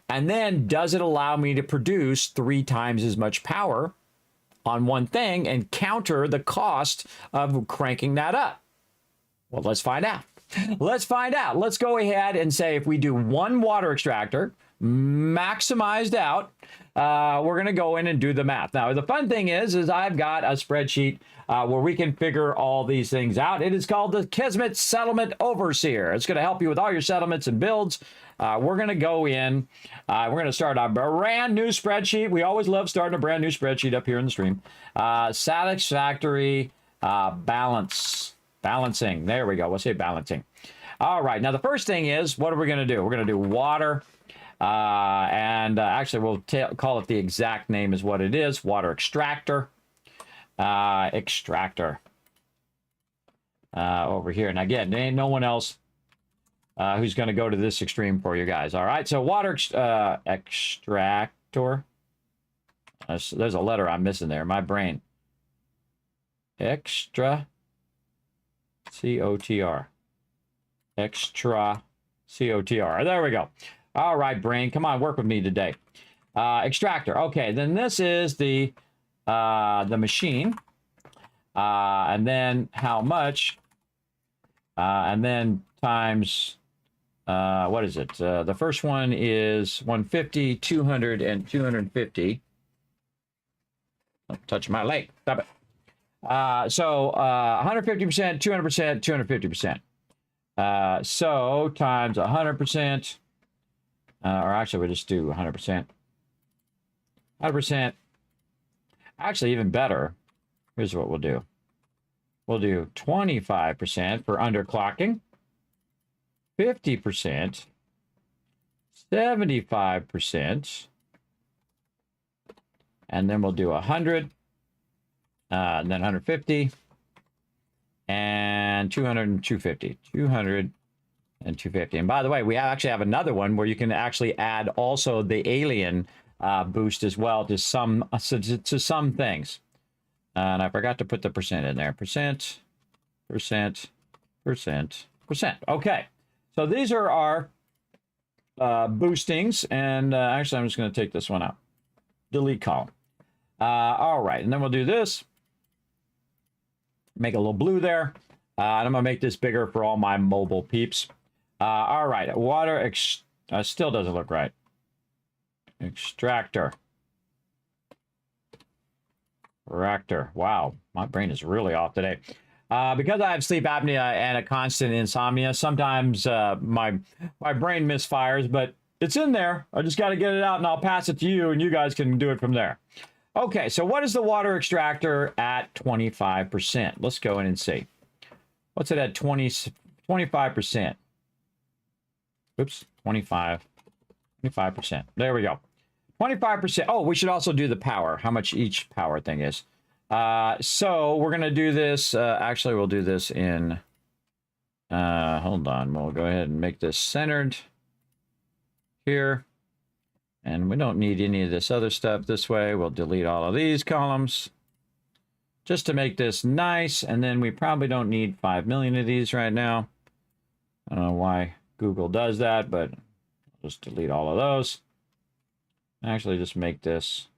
And then does it allow me to produce 3 times as much power on one thing and counter the cost of cranking that up? Well, let's find out. Let's find out. Let's go ahead and say if we do 1 water extractor, maximized out, we're going to go in and do the math. Now, the fun thing is I've got a spreadsheet where we can figure all these things out. It is called the Kismet Settlement Overseer. It's going to help you with all your settlements and builds. We're going to go in. We're going to start a brand new spreadsheet. We always love starting a brand new spreadsheet up here in the stream. Satisfactory balancing. There we go. We'll say balancing. All right. Now, the first thing is, what are we going to do? We're going to do water. Actually, we'll call it the exact name is what it is. Water extractor. Extractor. Over here. And again, there ain't no one else who's going to go to this extreme for you guys. All right. So water extractor. There's a letter I'm missing there. My brain. Extra. C-O-T-R. Extra. C-O-T-R. There we go. All right, brain. Come on, work with me today. Extractor. Okay, then this is the machine. And then how much? And then times, what is it? The first one is 150, 200, and 250. Don't touch my leg. Stop it. So 150%, 200%, 250%. So times 100%, or actually we'll just do 100%. 100%. Actually, even better. Here's what we'll do. We'll do 25% for underclocking, 50%, 75%, and then we'll do 100. And then 150 and 200 and 250, 200 and 250. And by the way, we actually have another one where you can actually add also the alien boost as well to some things. And I forgot to put the percent in there. Percent. Okay. So these are our boostings. And actually, I'm just going to take this one out. Delete column. All right. And then we'll do this. Make a little blue there. And I'm going to make this bigger for all my mobile peeps. All right. Water still doesn't look right. Extractor. Reactor. Wow. My brain is really off today. Because I have sleep apnea and a constant insomnia, sometimes my brain misfires, but it's in there. I just got to get it out and I'll pass it to you and you guys can do it from there. Okay, so what is the water extractor at 25%? Let's go in and see. What's it at 25%? Oops, 25%. There we go. 25%. Oh, we should also do the power, how much each power thing is. So we're going to do this. Actually, we'll do this in, hold on. We'll go ahead and make this centered here. And we don't need any of this other stuff this way. We'll delete all of these columns just to make this nice. And then we probably don't need 5 million of these right now. I don't know why Google does that, but I'll just delete all of those. Actually, just make this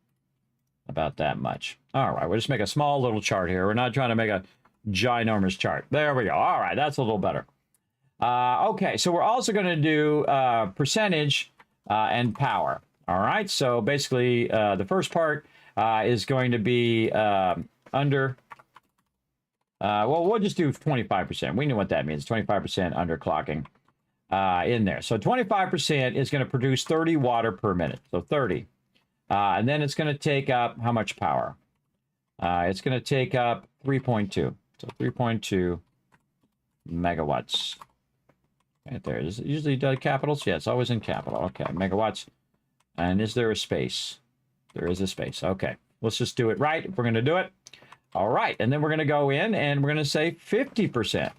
about that much. All right, we'll just make a small little chart here. We're not trying to make a ginormous chart. There we go. All right, that's a little better. Okay, so we're also going to do percentage and power. All right, so basically the first part is going to be under, well, we'll just do 25%. We know what that means, 25% underclocking. in there. So 25% is going to produce 30 water per minute. So 30. And then it's going to take up how much power? It's going to take up 3.2. So 3.2 megawatts. Right there. Is it usually done capitals? Yeah, it's always in capital. Okay, megawatts. And is there a space? There is a space. Okay, let's just do it right if we're going to do it. All right, and then we're going to go in and we're going to say 50%.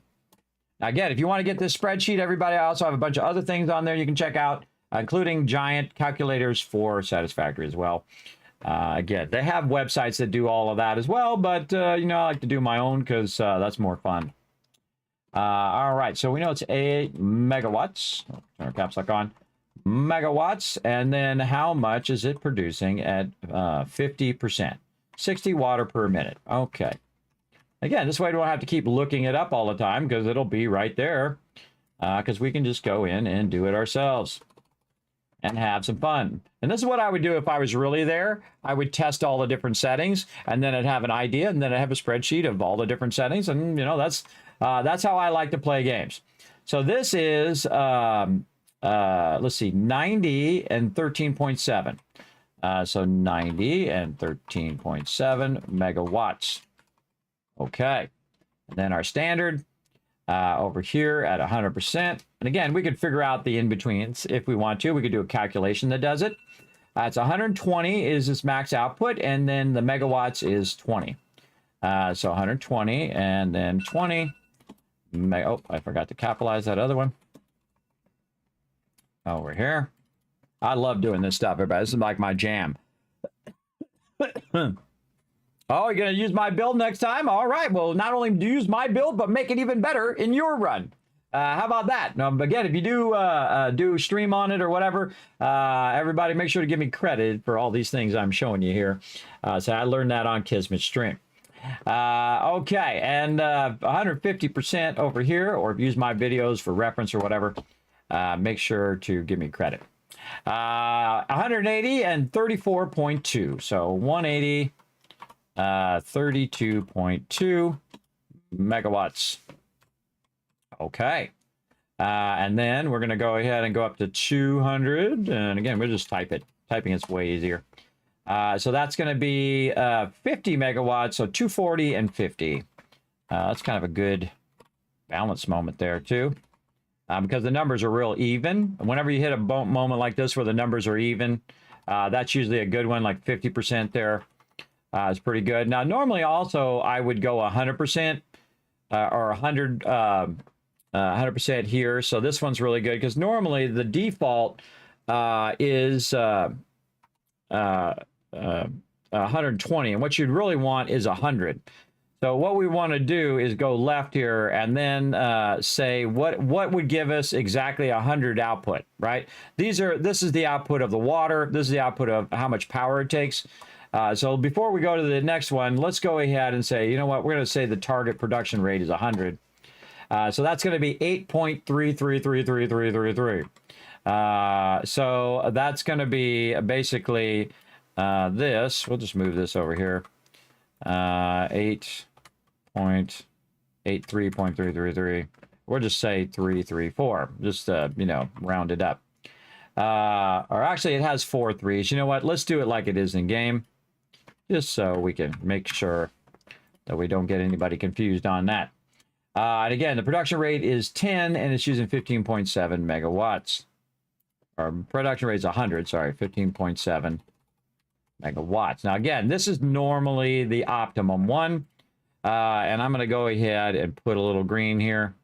Now, again, if you want to get this spreadsheet, everybody, I also have a bunch of other things on there you can check out, including giant calculators for Satisfactory as well. Again, they have websites that do all of that as well, but, you know, I like to do my own because that's more fun. All right, so we know it's 8 megawatts. Turn our caps lock on. Megawatts, and then how much is it producing at 50%? 60 water per minute. Okay. Again, this way we don't have to keep looking it up all the time because it'll be right there because we can just go in and do it ourselves and have some fun. And this is what I would do if I was really there. I would test all the different settings, and then I'd have an idea, and then I'd have a spreadsheet of all the different settings, and, you know, that's how I like to play games. So this is, let's see, 90 and 13.7. So 90 and 13.7 megawatts. Okay. And then our standard over here at 100%. And again, we could figure out the in-betweens if we want to. We could do a calculation that does it. It's 120 is its max output, and then the megawatts is 20. So 120 and then 20. Oh, I forgot to capitalize that other one. Over here. I love doing this stuff, everybody. This is like my jam. Oh, you're going to use my build next time? All right. Well, not only do you use my build, but make it even better in your run. How about that? Now, again, if you do stream on it or whatever, everybody make sure to give me credit for all these things I'm showing you here. So I learned that on Kismet stream. Okay, and 150% over here, or use my videos for reference or whatever. Make sure to give me credit. 180 and 34.2. So 180, 32.2 megawatts. Okay. And then we're going to go ahead and go up to 200. And again, we'll just type it. Typing is way easier. So that's going to be 50 megawatts. So 240 and 50. That's kind of a good balance moment there too. Because the numbers are real even. Whenever you hit a moment like this where the numbers are even, that's usually a good one, like 50% there. Is pretty good. Now, normally also I would go 100% or 100% here. So this one's really good because normally the default is 120, and what you'd really want is 100. So what we want to do is go left here and then say what would give us exactly 100 output, right? This is the output of the water. This is the output of how much power it takes. So before we go to the next one, let's go ahead and say, you know what, we're going to say the target production rate is 100. So that's going to be 8.333333. So that's going to be basically this. We'll just move this over here. 8.83.333. We'll just say 334. Just you know, round it up. Or actually, it has 4 3s. You know what? Let's do it like it is in game, just so we can make sure that we don't get anybody confused on that. And again, the production rate is 10, and it's using 15.7 megawatts. Or production rate is 100. Sorry, 15.7 megawatts. Now, again, this is normally the optimum one. And I'm going to go ahead and put a little green here.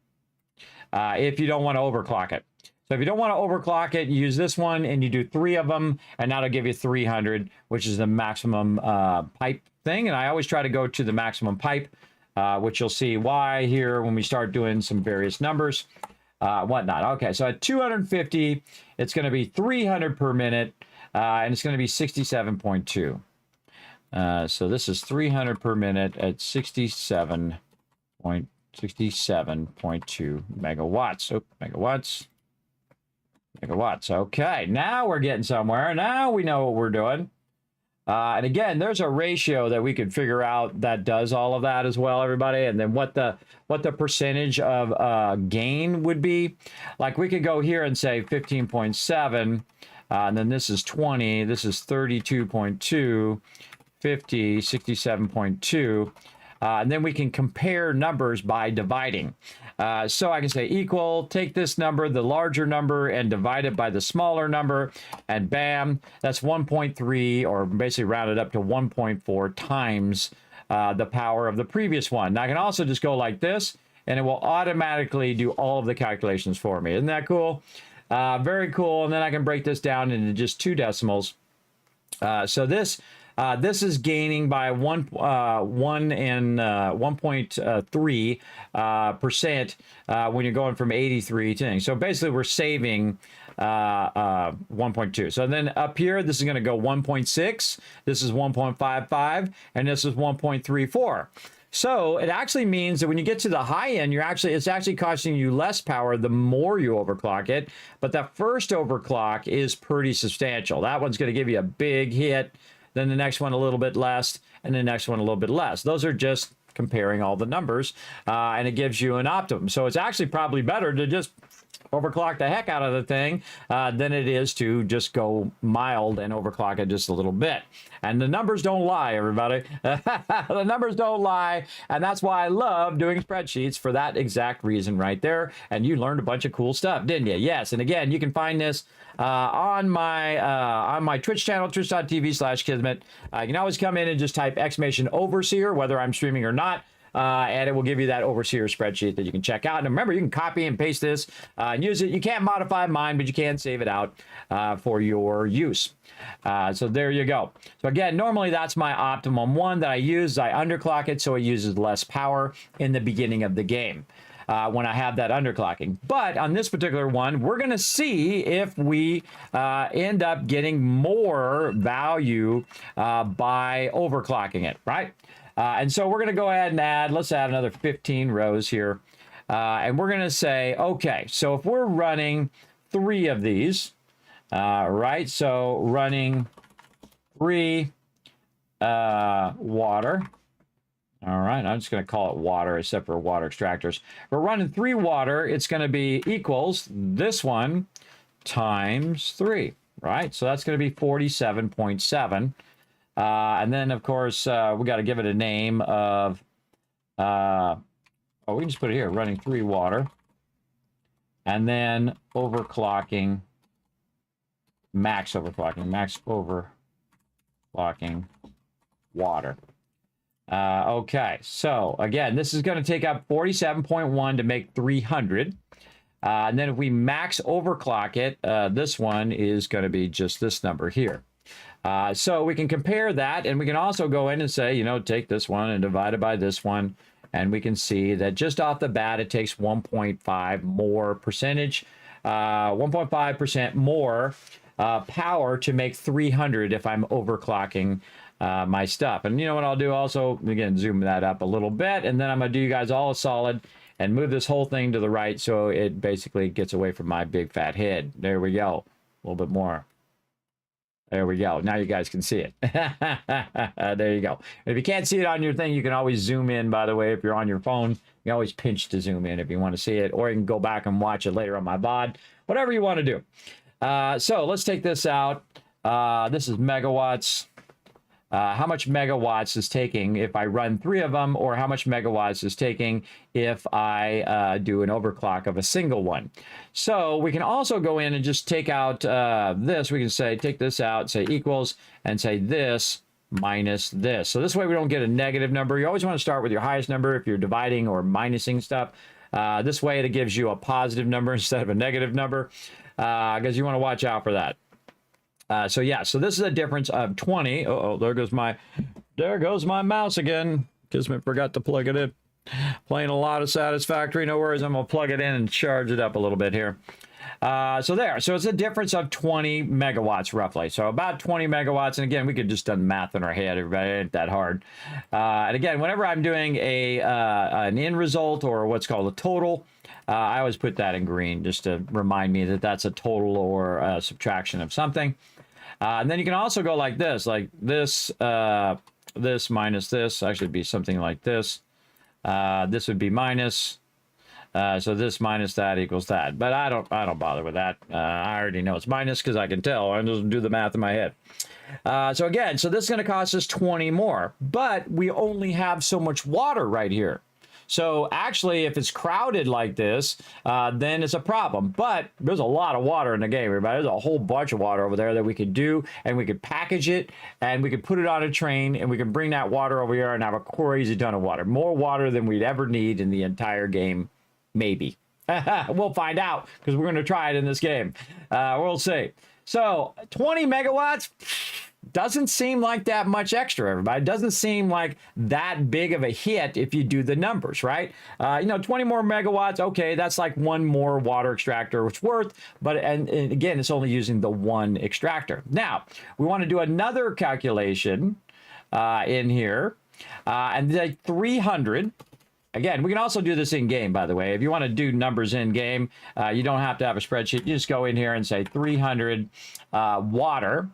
If you don't want to overclock it. So if you don't want to overclock it, you use this one and you do 3 of them, and that'll give you 300, which is the maximum pipe thing. And I always try to go to the maximum pipe, which you'll see why here when we start doing some various numbers, whatnot. Okay, so at 250, it's going to be 300 per minute, and it's going to be 67.2. So this is 300 per minute at 67.2 megawatts. Oh, megawatts. Okay, now we're getting somewhere. Now we know what we're doing. And again, there's a ratio that we could figure out that does all of that as well, everybody. And then what the percentage of gain would be. Like we could go here and say 15.7, and then this is 20, this is 32.2, 50, 67.2. And then we can compare numbers by dividing. So I can say equal, take this number, the larger number, and divide it by the smaller number, and bam, that's 1.3, or basically rounded up to 1.4 times the power of the previous one. Now I can also just go like this, and it will automatically do all of the calculations for me. Isn't that cool? Very cool. And then I can break this down into just 2 decimals. So this is gaining by 1.3% when you're going from 83 to. So basically, we're saving 1.2. So then up here, this is going to go 1.6. This is 1.55, and this is 1.34. So it actually means that when you get to the high end, it's actually costing you less power the more you overclock it. But that first overclock is pretty substantial. That one's going to give you a big hit. Then the next one a little bit less, and the next one a little bit less. Those are just comparing all the numbers, and it gives you an optimum. So it's actually probably better to just overclock the heck out of the thing than it is to just go mild and overclock it just a little bit. And the numbers don't lie, everybody. The numbers don't lie, and that's why I love doing spreadsheets, for that exact reason right there. And you learned a bunch of cool stuff, didn't you? Yes. And again, you can find this on my Twitch channel, twitch.tv/Kismet. You can always come in and just type !overseer, whether I'm streaming or not. And it will give you that overseer spreadsheet that you can check out. And remember, you can copy and paste this and use it. You can't modify mine, but you can save it out for your use. So there you go. So again, normally that's my optimum one that I use. I underclock it so it uses less power in the beginning of the game when I have that underclocking. But on this particular one, we're going to see if we end up getting more value by overclocking it, right? And so we're going to go ahead and let's add another 15 rows here. And we're going to say, okay, so if we're running 3 of these, right? So running 3 water. All right, I'm just going to call it water, except for water extractors. We're running 3 water. It's going to be equals this one times 3, right? So that's going to be 47.7. And then, of course, we got to give it a name of, we can just put it here, running 3 water. And then overclocking, max overclocking water. Okay, so again, this is going to take up 47.1 to make 300. And then if we max overclock it, this one is going to be just this number here. So we can compare that, and we can also go in and say, you know, take this one and divide it by this one, and we can see that just off the bat, it takes 1.5 more percentage, 1.5% more power to make 300 if I'm overclocking my stuff. And you know what I'll do also, again, zoom that up a little bit, and then I'm going to do you guys all a solid and move this whole thing to the right so it basically gets away from my big fat head. There we go. A little bit more. There we go. Now you guys can see it. There you go. If you can't see it on your thing, you can always zoom in, by the way. If you're on your phone, you can always pinch to zoom in if you want to see it, or you can go back and watch it later on my VOD, whatever you want to do. So let's take this out. This is megawatts. How much megawatts is taking if I run 3 of them, or how much megawatts is taking if I do an overclock of a single one. So we can also go in and just take out this. We can say, take this out, say equals, and say this minus this. So this way we don't get a negative number. You always want to start with your highest number if you're dividing or minusing stuff. This way it gives you a positive number instead of a negative number, because you want to watch out for that. So yeah, so this is a difference of 20. There goes my mouse again. Kismet forgot to plug it in. Playing a lot of Satisfactory. No worries, I'm gonna plug it in and charge it up a little bit here. So it's a difference of 20 megawatts roughly. So about 20 megawatts. And again, we could just done math in our head. Everybody, it ain't that hard. And again, whenever I'm doing an end result or what's called a total, I always put that in green just to remind me that that's a total or a subtraction of something. And then you can also go like this, this minus this. Actually, it'd be something like this. This would be minus. So this minus that equals that. But I don't bother with that. I already know it's minus because I can tell. I just do the math in my head. So again, so this is going to cost us 20 more. But we only have so much water right here. So actually, if it's crowded like this, then it's a problem. But there's a lot of water in the game, everybody. There's a whole bunch of water over there that we could do, and we could package it, and we could put it on a train, and we can bring that water over here and have a crazy ton of water. More water than we'd ever need in the entire game, maybe. We'll find out, because we're going to try it in this game. We'll see. So 20 megawatts doesn't seem like that much extra, everybody. It doesn't seem like that big of a hit if you do the numbers, right? 20 more megawatts, okay, that's like one more water extractor it's worth, but and again, it's only using the one extractor. Now, we want to do another calculation in here, and like 300. Again, we can also do this in game, by the way. If you want to do numbers in game, you don't have to have a spreadsheet. You just go in here and say 300 water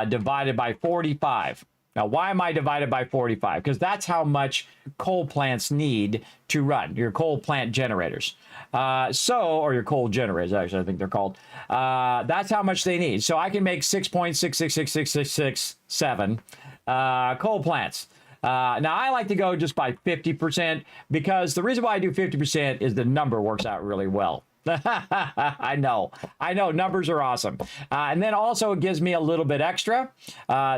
divided by 45. Now, why am I divided by 45? Because that's how much coal plants need to run, your coal plant generators. Or your coal generators, actually, I think they're called. That's how much they need. So I can make 6.666667 coal plants. Now, I like to go just by 50% because the reason why I do 50% is the number works out really well. I know, numbers are awesome. And then also it gives me a little bit extra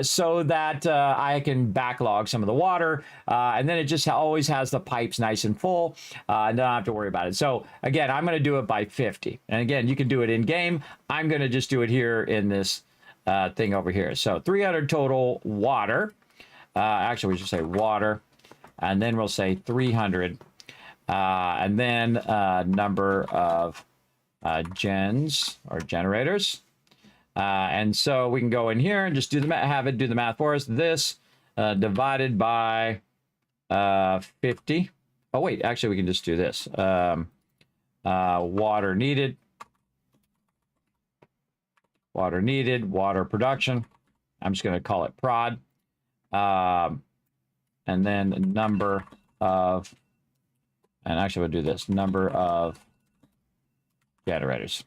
so that I can backlog some of the water. And then it just always has the pipes nice and full. And don't have to worry about it. So again, I'm going to do it by 50. And again, you can do it in game. I'm going to just do it here in this thing over here. So 300 total water. Actually, we should say water. And then we'll say 300. And then number of gens or generators. And so we can go in here and just do the have it do the math for us. This divided by 50. Oh, wait, actually, we can just do this. Water needed. Water needed, water production. I'm just going to call it prod. And then number of... And actually, we'll do this. Number of generators.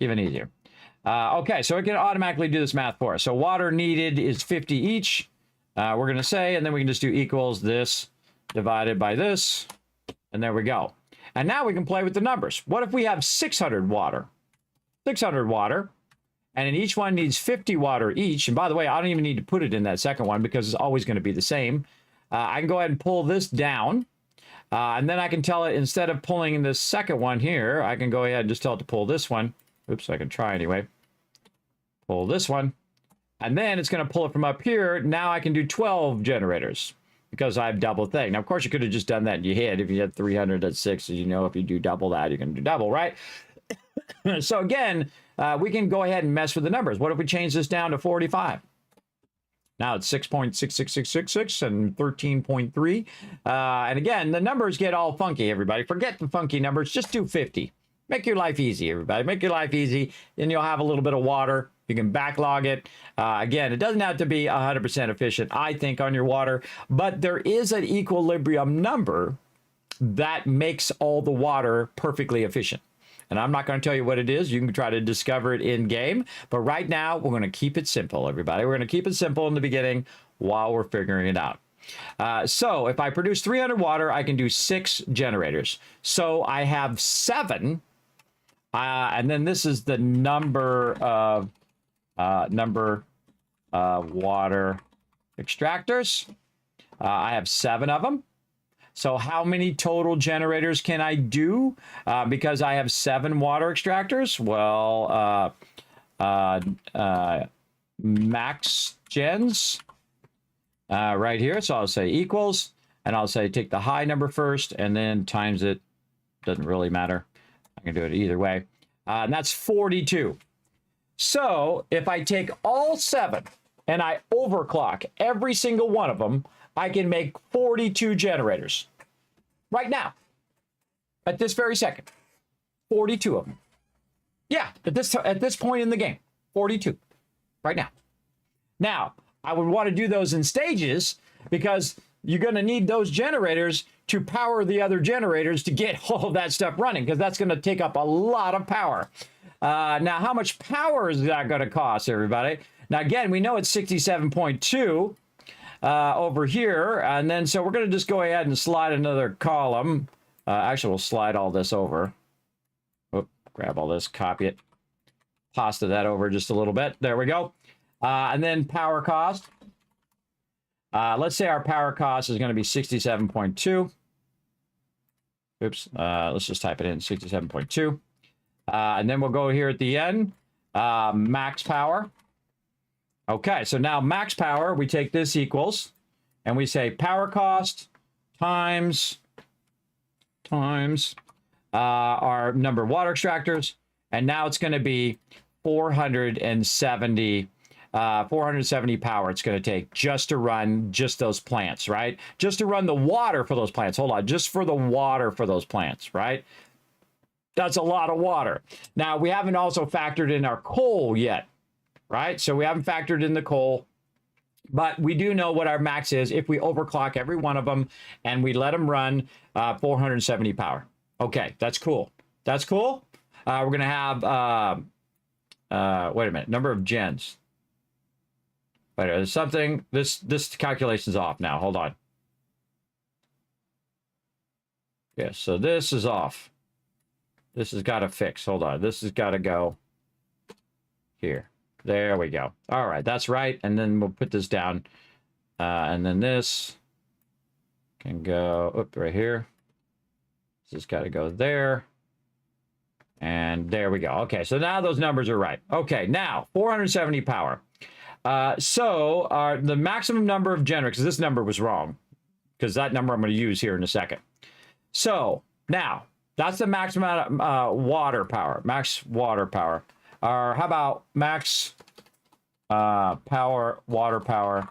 Even easier. Okay, so it can automatically do this math for us. So water needed is 50 each. We're going to say, and then we can just do equals this divided by this. And there we go. And now we can play with the numbers. What if we have 600 water? 600 water. And in each one needs 50 water each. And by the way, I don't even need to put it in that second one because it's always going to be the same. I can go ahead and pull this down. And then I can tell it, instead of pulling this second one here, I can go ahead and just tell it to pull this one. Oops, I can try anyway. Pull this one. And then it's going to pull it from up here. Now I can do 12 generators because I have double thing. Now, of course, you could have just done that in your head. If you had 300 at 6, as you know, if you do double that, you're going to do double, right? So again, we can go ahead and mess with the numbers. What if we change this down to 45? Now it's 6.66666 and 13.3. And again, the numbers get all funky, everybody. Forget the funky numbers. Just do 50. Make your life easy, everybody. Make your life easy. Then you'll have a little bit of water. You can backlog it. Again, it doesn't have to be 100% efficient, I think, on your water. But there is an equilibrium number that makes all the water perfectly efficient. And I'm not going to tell you what it is. You can try to discover it in game. But right now, we're going to keep it simple, everybody. We're going to keep it simple in the beginning while we're figuring it out. So if I produce 300 water, I can do 6 generators. So I have 7. And then this is the number of water extractors. I have 7 of them. So how many total generators can I do? Because I have 7 water extractors. Well, max gens right here. So I'll say equals, and I'll say take the high number first, and then times it. Doesn't really matter. I can do it either way. And that's 42. So if I take all 7 and I overclock every single one of them, I can make 42 generators right now, at this very second. 42 of them. Yeah, at this point in the game, 42. right now. Now, I would want to do those in stages because you're going to need those generators to power the other generators to get all of that stuff running, because that's going to take up a lot of power. Now, how much power is that going to cost, everybody? Now, again, we know it's 67.2 over here. And then, so we're going to just go ahead and slide another column. Actually, we'll slide all this over. Oop, grab all this, copy it, pasta that over just a little bit. There we go. And then power cost. Let's say our power cost is going to be 67.2. Oops. Let's just type it in, 67.2. And then we'll go here at the end, max power. Okay, so now max power, we take this equals, and we say power cost times our number of water extractors, and now it's going to be 470 power it's going to take just to run just those plants, right? Just to run the water for those plants. Hold on, just for the water for those plants, right? That's a lot of water. Now, we haven't also factored in our coal yet, right? So we haven't factored in the coal, but we do know what our max is if we overclock every one of them and we let them run 470 power. Okay, that's cool. That's cool. We're going to have, wait a minute, number of gens. Wait, there's something, this calculation's off now. Hold on. Yeah, so this is off. This has got to fix. Hold on. This has got to go here. There we go. All right, that's right. And then we'll put this down. And then this can go up right here. This has got to go there. And there we go. Okay, so now those numbers are right. Okay, now 470 power. So the maximum number of generators, because this number was wrong, because that number I'm going to use here in a second. So now that's the maximum water power, max water power. Or how about max water power,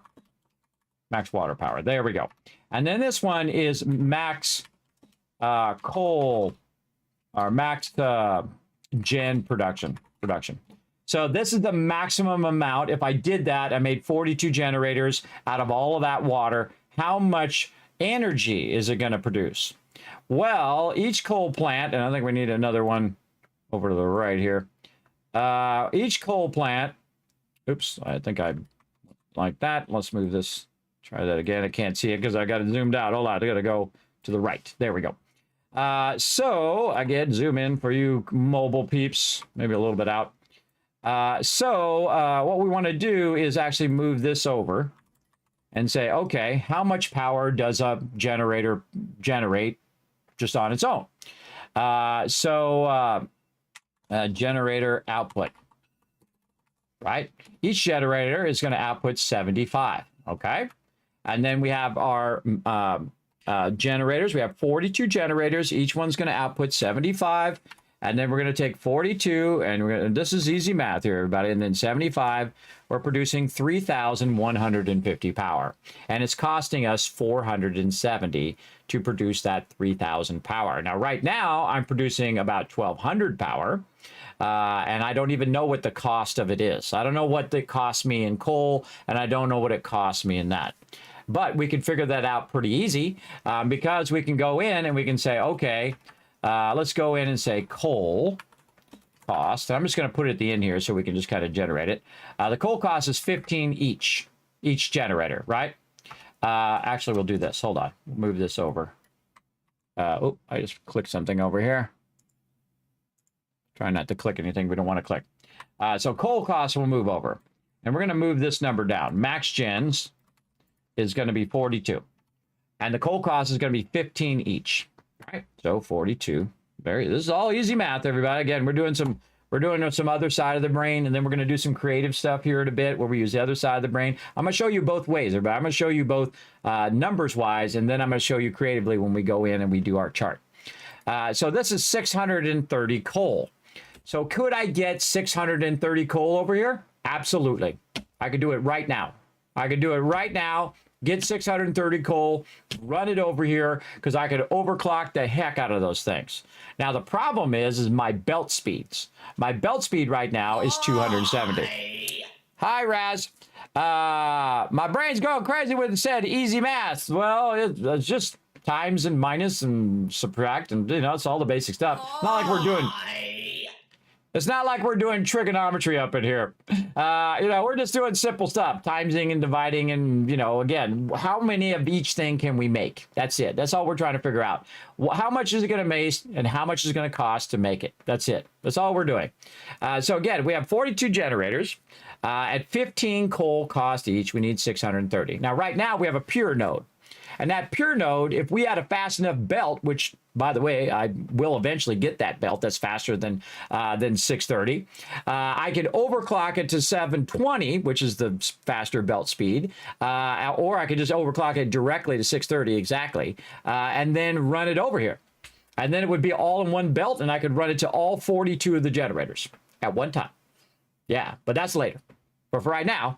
max water power. There we go. And then this one is max coal, or max gen production. So this is the maximum amount. If I did that, I made 42 generators out of all of that water. How much energy is it going to produce? Well, each coal plant, and I think we need another one over to the right here. Each coal plant, oops, I think I like that. Let's move this, try that again. I can't see it because I got it zoomed out. Hold on, I got to go to the right. There we go. So again, zoom in for you mobile peeps, maybe a little bit out. So what we want to do is actually move this over and say, okay, how much power does a generator generate just on its own? Generator output, right? Each generator is going to output 75, okay? And then we have our generators. We have 42 generators. Each one's going to output 75. And then we're going to take 42, and we're going to, this is easy math here, everybody. And then 75, we're producing 3,150 power. And it's costing us 470 to produce that 3,000 power. Now, right now, I'm producing about 1,200 power. And I don't even know what the cost of it is. I don't know what it costs me in coal, and I don't know what it costs me in that. But we can figure that out pretty easy because we can go in and we can say, okay, let's go in and say coal cost. And I'm just going to put it at the end here so we can just kind of generate it. The coal cost is 15 each generator, right? Actually, we'll do this. Hold on. We'll move this over. Oh, I just clicked something over here. Try not to click anything we don't want to click. So coal cost will move over. And we're going to move this number down. Max gens is going to be 42. And the coal cost is going to be 15 each. Right, so 42. This is all easy math, everybody. Again, we're doing some other side of the brain, and then we're going to do some creative stuff here in a bit where we use the other side of the brain. I'm going to show you both ways, everybody. I'm going to show you both numbers wise, and then I'm going to show you creatively when we go in and we do our chart. So this is 630 coal. So could I get 630 coal over here? Absolutely. I could do it right now. I could do it right now. Get 630 coal, run it over here, because I could overclock the heck out of those things. Now, the problem is my belt speeds. My belt speed right now is 270. Hi, Raz. My brain's going crazy when it said easy math. Well, it's just times and minus and subtract, and it's all the basic stuff. Not like we're doing. It's not like we're doing trigonometry up in here. We're just doing simple stuff, timesing and dividing, and again, how many of each thing can we make? That's it. That's all we're trying to figure out. How much is it going to make, and how much is it going to cost to make it? That's it. That's all we're doing. So again, we have 42 generators. At 15 coal cost each, we need 630. Now, right now, we have a pure node. And that pure node, if we had a fast enough belt, which, by the way, I will eventually get that belt that's faster than 630, I could overclock it to 720, which is the faster belt speed, or I could just overclock it directly to 630 exactly, and then run it over here. And then it would be all in one belt, and I could run it to all 42 of the generators at one time. Yeah, but that's later. But for right now,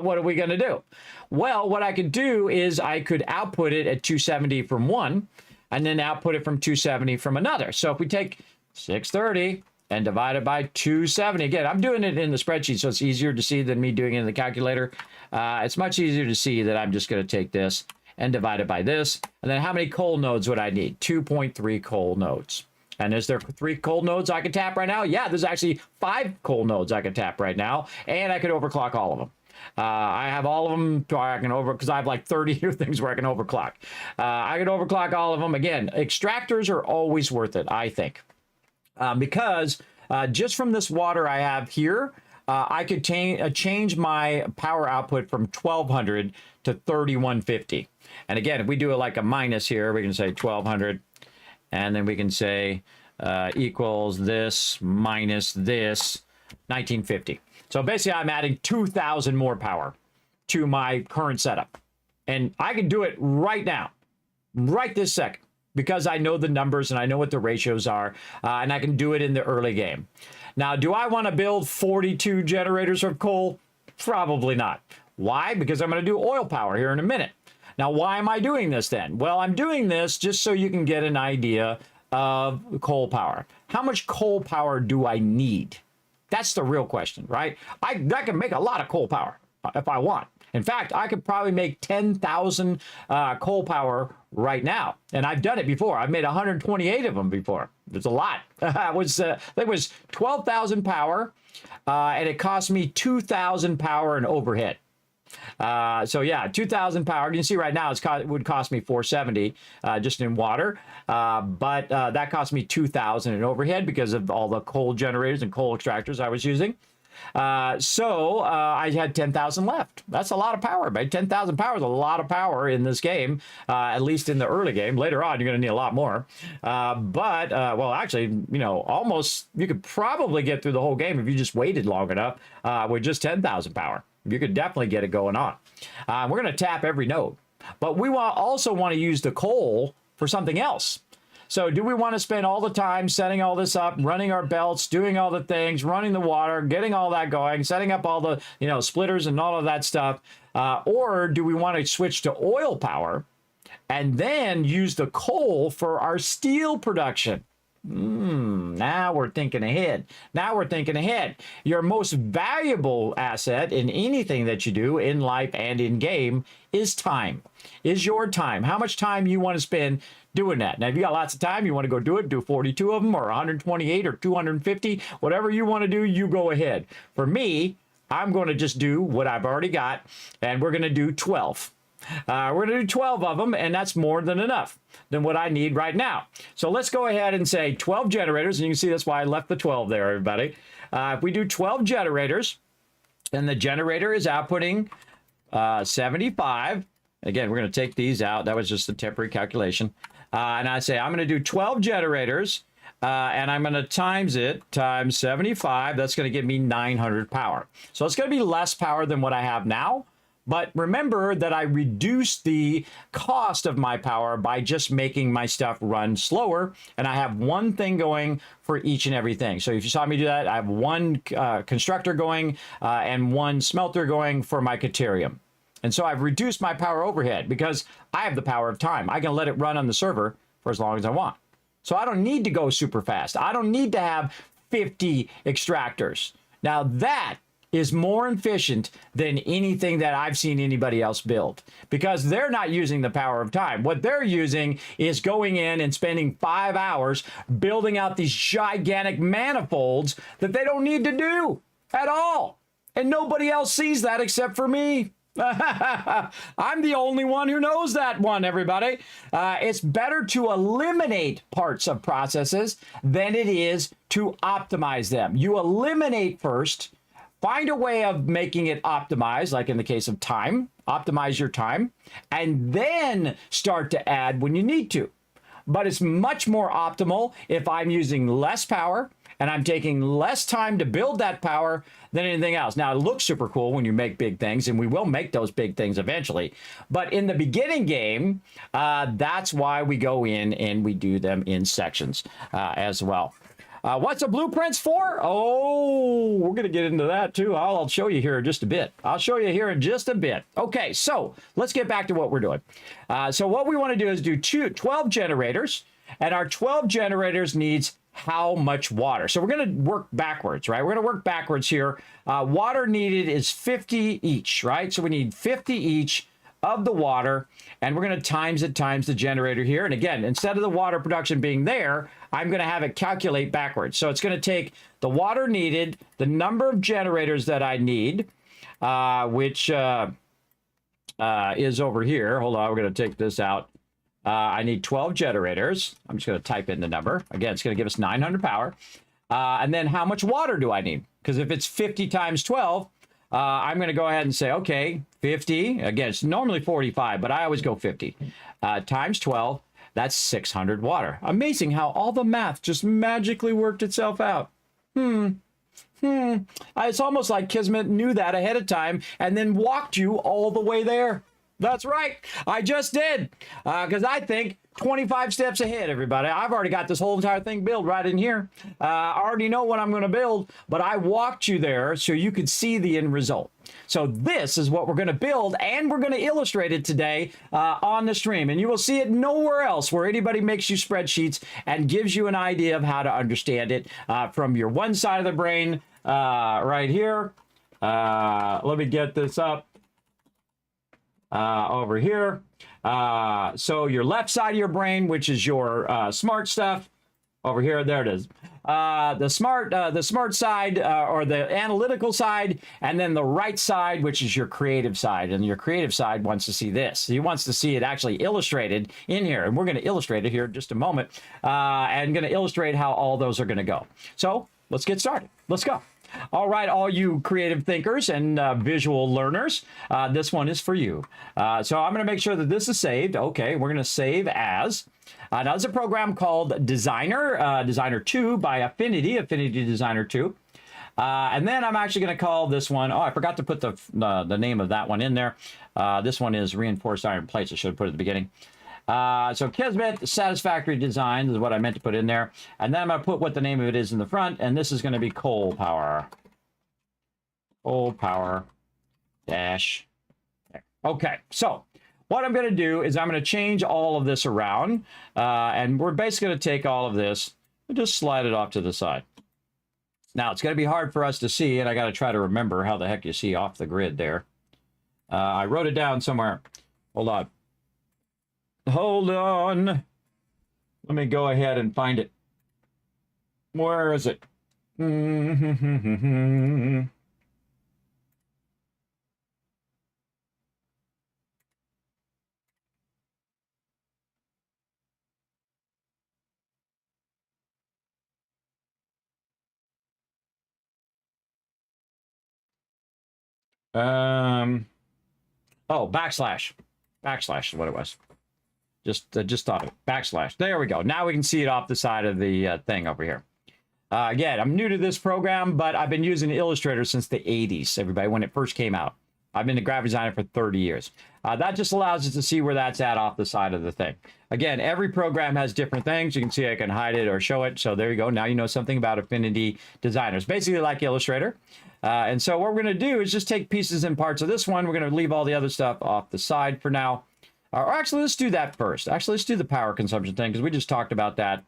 what are we going to do? Well, what I could do is I could output it at 270 from one, and then output it from 270 from another. So if we take 630 and divide it by 270, again, I'm doing it in the spreadsheet, so it's easier to see than me doing it in the calculator. It's much easier to see that I'm just going to take this and divide it by this. And then how many coal nodes would I need? 2.3 coal nodes. And is there 3 coal nodes I can tap right now? Yeah, there's actually 5 coal nodes I can tap right now, and I could overclock all of them. I have all of them to where I can because I have like 30 things where I can overclock. I can overclock all of them. Again, extractors are always worth it, I think, because just from this water I have here, I could change my power output from 1200 to 3150. And again, if we do it like a minus here, we can say 1200. And then we can say equals this minus this, 1950. So basically, I'm adding 2,000 more power to my current setup. And I can do it right now, right this second, because I know the numbers and I know what the ratios are, and I can do it in the early game. Now, do I want to build 42 generators of coal? Probably not. Why? Because I'm going to do oil power here in a minute. Now, why am I doing this then? Well, I'm doing this just so you can get an idea of coal power. How much coal power do I need? That's the real question, right? I can make a lot of coal power if I want. In fact, I could probably make 10,000 coal power right now. And I've done it before. I've made 128 of them before. It's a lot. It was 12,000 power, and it cost me 2,000 power in overhead. So yeah, 2,000 power. You can see right now it would cost me 470 just in water, but that cost me 2,000 in overhead because of all the coal generators and coal extractors I was using. So I had 10,000 left. That's a lot of power, man. 10,000 power is a lot of power in this game, at least in the early game. Later on, you're going to need a lot more. Well, actually, almost you could probably get through the whole game if you just waited long enough with just 10,000 power. You could definitely get it going on. We're going to tap every node, but we also want to use the coal for something else. So do we want to spend all the time setting all this up, running our belts, doing all the things, running the water, getting all that going, setting up all the splitters and all of that stuff? Or do we want to switch to oil power and then use the coal for our steel production? Now we're thinking ahead. Now we're thinking ahead. Your most valuable asset in anything that you do in life and in game is time, is your time. How much time you want to spend doing that. Now, if you got lots of time, you want to go do it, do 42 of them or 128 or 250, whatever you want to do, you go ahead. For me, I'm going to just do what I've already got, and we're going to do 12. We're going to do 12 of them, and that's more than enough than what I need right now. So let's go ahead and say 12 generators, and you can see that's why I left the 12 there, everybody. If we do 12 generators, then the generator is outputting 75. Again, we're going to take these out. That was just a temporary calculation. And I say I'm going to do 12 generators, and I'm going to times it times 75. That's going to give me 900 power. So it's going to be less power than what I have now. But remember that I reduced the cost of my power by just making my stuff run slower. And I have one thing going for each and everything. So if you saw me do that, I have one constructor going and one smelter going for my Caterium. And so I've reduced my power overhead because I have the power of time. I can let it run on the server for as long as I want. So I don't need to go super fast. I don't need to have 50 extractors. Now that is more efficient than anything that I've seen anybody else build, because they're not using the power of time. What they're using is going in and spending 5 hours building out these gigantic manifolds that they don't need to do at all. And nobody else sees that except for me. I'm the only one who knows that one, everybody. It's better to eliminate parts of processes than it is to optimize them. You eliminate first, find a way of making it optimized, like in the case of time, optimize your time, and then start to add when you need to. But it's much more optimal if I'm using less power and I'm taking less time to build that power than anything else. Now, it looks super cool when you make big things, and we will make those big things eventually. But in the beginning game, that's why we go in and we do them in sections as well. What's the blueprints for? Oh, we're going to get into that too. I'll show you here in just a bit. Okay, so let's get back to what we're doing. So what we want to do is do 12 generators, and our 12 generators needs how much water. So we're going to work backwards, right? We're going to work backwards here. Water needed is 50 each, right? So we need 50 each of the water, and we're going to times it times the generator here. And again, instead of the water production being there, I'm going to have it calculate backwards. So it's going to take the water needed, the number of generators that I need, which is over here. Hold on, we're going to take this out. I need 12 generators. I'm just going to type in the number. Again, it's going to give us 900 power. And then how much water do I need? Because if it's 50 times 12, I'm going to go ahead and say, okay, 50. Again, it's normally 45, but I always go 50. Times 12, that's 600 water. Amazing how all the math just magically worked itself out. It's almost like Kismet knew that ahead of time and then walked you all the way there. That's right. I just did. Because I think 25 steps ahead, everybody. I've already got this whole entire thing built right in here. I already know what I'm going to build, but I walked you there so you could see the end result. So this is what we're going to build, and we're going to illustrate it today on the stream. And you will see it nowhere else where anybody makes you spreadsheets and gives you an idea of how to understand it from your one side of the brain right here. Let me get this up. Over here. So your left side of your brain, which is your smart stuff, over here, there it is. The smart side or the analytical side, and then the right side, which is your creative side. And your creative side wants to see this. He wants to see it actually illustrated in here. And we're going to illustrate it here in just a moment. And going to illustrate how all those are going to go. So let's get started. Let's go. All right, all you creative thinkers and visual learners, this one is for you. So I'm going to make sure that this is saved. Okay, we're going to save as. Now, there's a program called Designer, Designer 2 by Affinity Designer 2. And then I'm actually going to call this one, oh, I forgot to put the name of that one in there. This one is Reinforced Iron Plates. I should have put it at the beginning. So Kismet Satisfactory Design is what I meant to put in there. And then I'm going to put what the name of it is in the front. And this is going to be Coal Power. Coal Power dash. Okay, so what I'm going to do is I'm going to change all of this around. And we're basically going to take all of this and just slide it off to the side. Now, it's going to be hard for us to see, and I got to try to remember how the heck you see off the grid there. I wrote it down somewhere. Hold on. Hold on. Let me go ahead and find it. Where is it? Oh, backslash. Backslash is what it was. Just thought of it. Backslash. There we go. Now we can see it off the side of the thing over here. Again, I'm new to this program, but I've been using Illustrator since the 80s, everybody, when it first came out. I've been a graphic designer for 30 years. That just allows us to see where that's at off the side of the thing. Again, every program has different things. You can see I can hide it or show it. So there you go. Now you know something about Affinity Designers. Basically like Illustrator. And so what we're going to do is just take pieces and parts of this one. We're going to leave all the other stuff off the side for now. Or actually, let's do that first. Actually, let's do the power consumption thing because we just talked about that.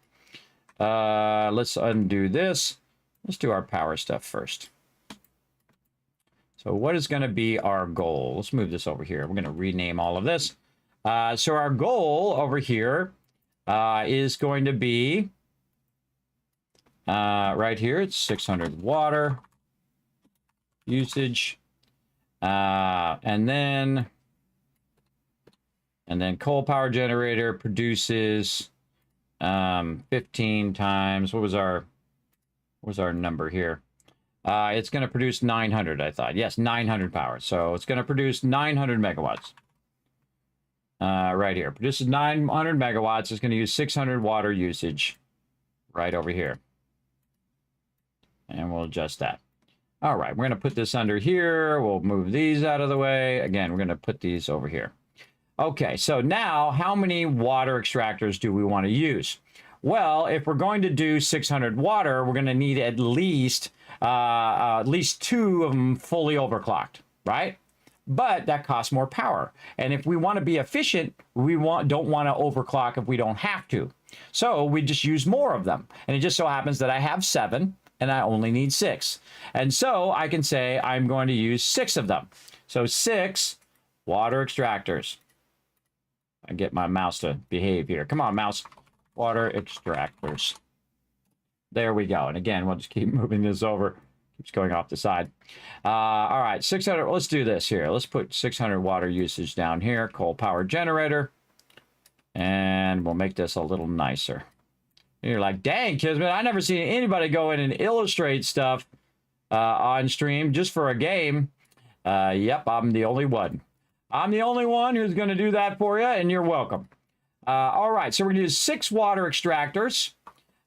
Let's undo this. Let's do our power stuff first. So what is going to be our goal? Let's move this over here. We're going to rename all of this. So our goal over here is going to be right here. It's 600 water usage. And then coal power generator produces 15 times. What was our number here? It's going to produce 900, I thought. Yes, 900 power. So it's going to produce 900 megawatts. Right here. Produces 900 megawatts. It's going to use 600 water usage right over here. And we'll adjust that. All right, we're going to put this under here. We'll move these out of the way. Again, we're going to put these over here. Okay, so now how many water extractors do we want to use? Well, if we're going to do 600 water, we're going to need at least 2 of them fully overclocked, right? But that costs more power. And if we want to be efficient, we don't want to overclock if we don't have to. So we just use more of them. And it just so happens that I have 7 and I only need 6. And so I can say I'm going to use 6 of them. So 6 water extractors. I get my mouse to behave here. Come on, mouse. Water extractors. There we go. And again, we'll just keep moving this over. Keeps going off the side. All right, 600. Let's do this here. Let's put 600 water usage down here. Coal power generator. And we'll make this a little nicer. And you're like, dang, Kismet, I never seen anybody go in and illustrate stuff on stream just for a game. Yep, I'm the only one. I'm the only one who's going to do that for you, and you're welcome. All right, so we're going to use 6 water extractors.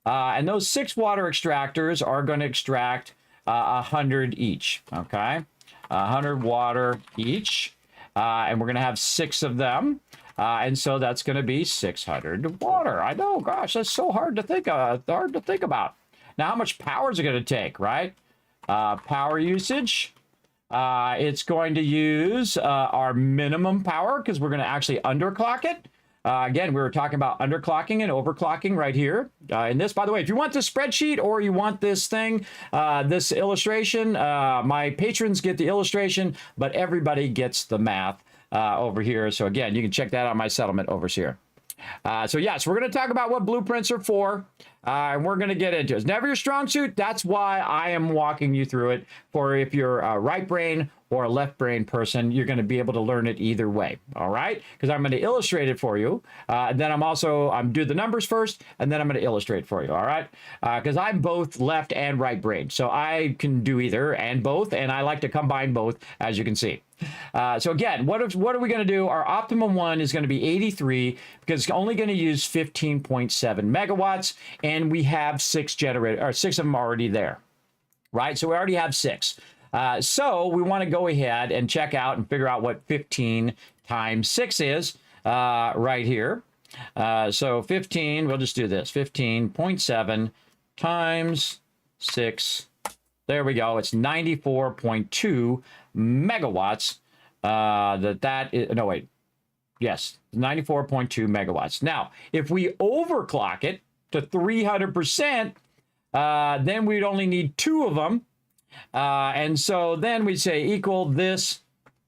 And those 6 water extractors are going to extract 100 each, okay? 100 water each. And we're going to have 6 of them. And so that's going to be 600 water. I know, gosh, that's so hard to think about. Now, how much power is it going to take, right? Power usage. It's going to use our minimum power because we're going to actually underclock it. Again, we were talking about underclocking and overclocking right here. In this, by the way, if you want this spreadsheet or you want this thing, this illustration, my patrons get the illustration, but everybody gets the math over here. So again, you can check that out on my settlement over here. So yes, we're going to talk about what blueprints are for, and we're going to get into it. It's never your strong suit. That's why I am walking you through it. For if you're a right brain or a left brain person, you're going to be able to learn it either way. All right, because I'm going to illustrate it for you. And then I'm do the numbers first, and then I'm going to illustrate for you. All right, because I'm both left and right brain, so I can do either and both, and I like to combine both, as you can see. So again, what are we going to do? Our optimum one is going to be 83 because it's only going to use 15.7 megawatts, and we have 6 of them already there, right? So we already have 6. So we want to go ahead and check out and figure out what 15 times 6 is right here. So 15, we'll just do this, 15.7 times 6. There we go. It's 94.2 megawatts. Yes, 94.2 megawatts. Now, if we overclock it to 300%, then we'd only need 2 of them. And so then we'd say equal this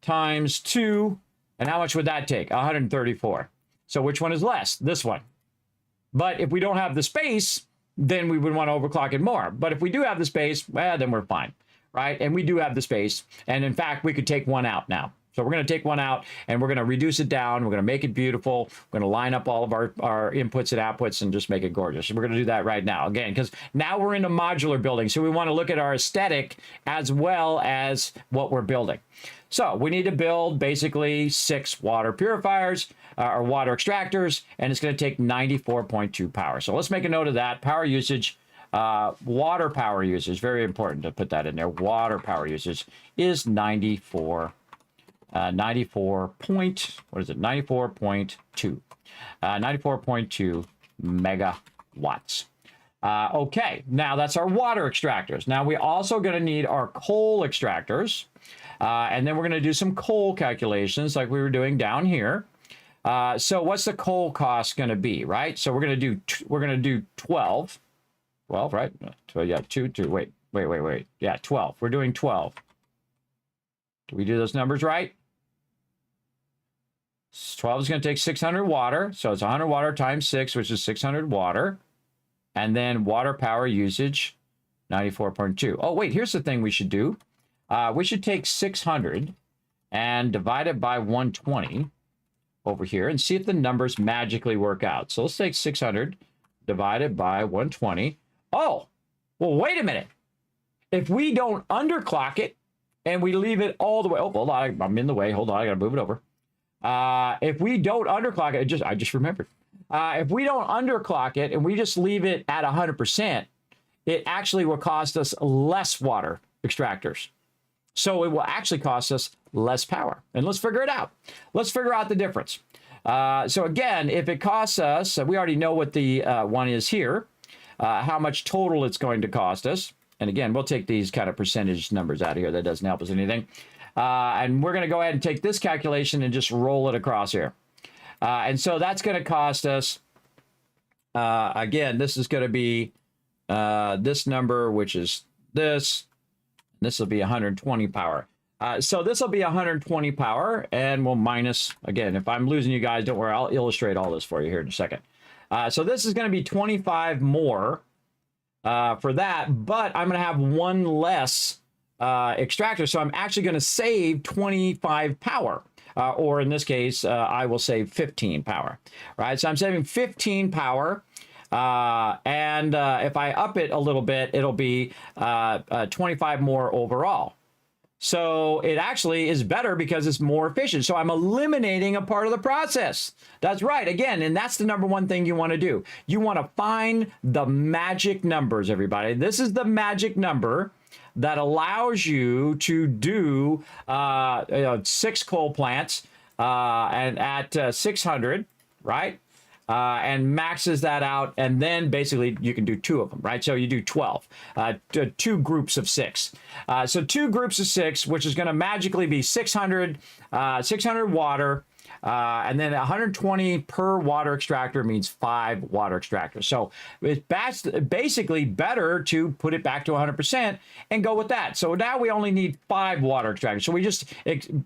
times 2. And how much would that take? 134. So which one is less? This one. But if we don't have the space, then we would want to overclock it more. But if we do have the space, well, then we're fine, right? And we do have the space. And in fact, we could take one out now. So we're going to take one out and we're going to reduce it down. We're going to make it beautiful. We're going to line up all of our inputs and outputs and just make it gorgeous. And we're going to do that right now. Again, because now we're in a modular building. So we want to look at our aesthetic as well as what we're building. So we need to build basically 6 water purifiers or water extractors, and it's going to take 94.2 power. So let's make a note of that. Power usage, water power usage, very important to put that in there. Water power usage is 94.2. 94.2 megawatts. Okay, now that's our water extractors. Now we also going to need our coal extractors, and then we're going to do some coal calculations like we were doing down here. So what's the coal cost going to be, right? So we're going to do 12, right? So yeah, wait. Yeah, 12. We're doing 12. Do we do those numbers right? 12 is going to take 600 water. So it's 100 water times 6, which is 600 water. And then water power usage, 94.2. Oh, wait, here's the thing we should do. We should take 600 and divide it by 120 over here and see if the numbers magically work out. So let's take 600 divided by 120. Oh, well, wait a minute. If we don't underclock it and we leave it all the way, oh, hold on, I'm in the way. Hold on, I got to move it over. If we don't underclock it, I just remembered. If we don't underclock it and we just leave it at 100%, it actually will cost us less water extractors. So it will actually cost us less power. And let's figure it out. Let's figure out the difference. So again, if it costs us, we already know what the one is here, how much total it's going to cost us. And again, we'll take these kind of percentage numbers out of here. That doesn't help us anything. And we're going to go ahead and take this calculation and just roll it across here. And so that's going to cost us, again, this is going to be this number, which is this. This will be 120 power. So this will be 120 power, and we'll minus, again, if I'm losing you guys, don't worry, I'll illustrate all this for you here in a second. So this is going to be 25 more for that, but I'm going to have one less extractor, so I'm actually going to save 25 power. Or in this case, I will save 15 power, right? So I'm saving 15 power. And if I up it a little bit, it'll be 25 more overall. So it actually is better because it's more efficient. So I'm eliminating a part of the process. That's right. Again, and that's the number one thing you want to do. You want to find the magic numbers, everybody. This is the magic number that allows you to do 6 coal plants and at 600, right? And maxes that out, and then basically you can do 2 of them, right? So you do 12, 2 groups of 6. So 2 groups of 6, which is going to magically be 600 water, and then 120 per water extractor means 5 water extractors. So it's basically better to put it back to 100% and go with that. So now we only need 5 water extractors. So we just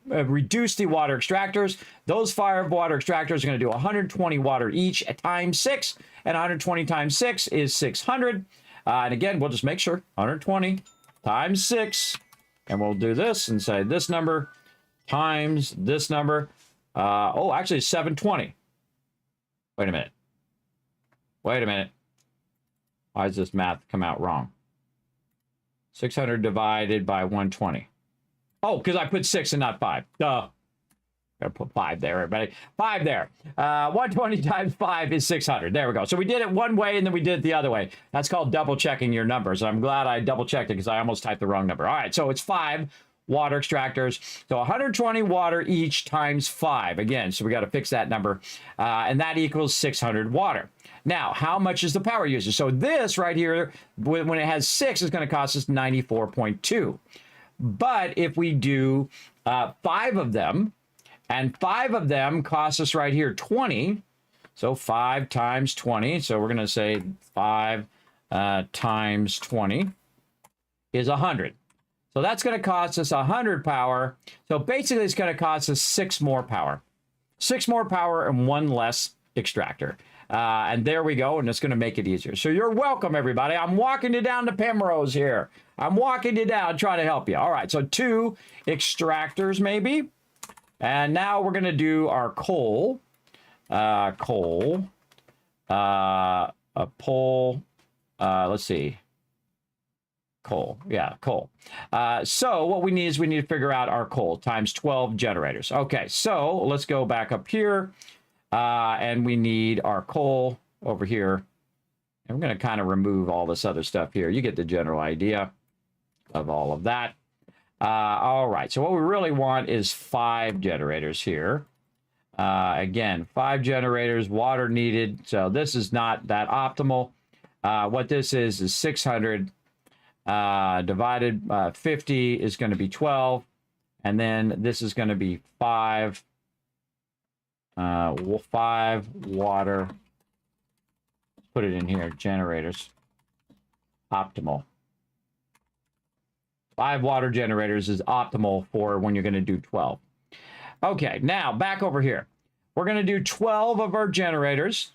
reduce the water extractors. Those 5 water extractors are going to do 120 water each at times 6, and 120 times 6 is 600. And again, we'll just make sure 120 times 6, and we'll do this and say this number times this number. Oh, actually 720. Wait a minute. Wait a minute. Why does this math come out wrong? 600 divided by 120. Oh, because I put 6 and not 5. Duh. Gotta put 5 there, everybody. 5 there. 120 times 5 is 600. There we go. So we did it one way and then we did it the other way. That's called double checking your numbers. I'm glad I double checked it because I almost typed the wrong number. All right, so it's 5 water extractors. So 120 water each times 5. Again, so we got to fix that number. And that equals 600 water. Now, how much is the power usage? So this right here, when it has 6, is going to cost us 94.2. But if we do 5 of them, and 5 of them cost us right here 20. So 5 times 20. So we're going to say 5 times 20 is 100. So that's going to cost us 100 power. So basically, it's going to cost us 6 more power. 6 more power and 1 less extractor. And there we go, and it's going to make it easier. So you're welcome, everybody. I'm walking you down to Pemrose here. I'm walking you down, trying to help you. All right, so 2 extractors maybe. And now we're going to do our coal. Let's see. Coal. Yeah, coal. So what we need is we need to figure out our coal times 12 generators. Okay, so let's go back up here. And we need our coal over here. And we're going to kind of remove all this other stuff here. You get the general idea of all of that. All right, so what we really want is 5 generators here. Again, 5 generators, water needed. So this is not that optimal. What this is 600 divided 50 is going to be 12. And then this is going to be 5 water. Put it in here, generators. Optimal. 5 water generators is optimal for when you're going to do 12. Okay, now back over here. We're going to do 12 of our generators.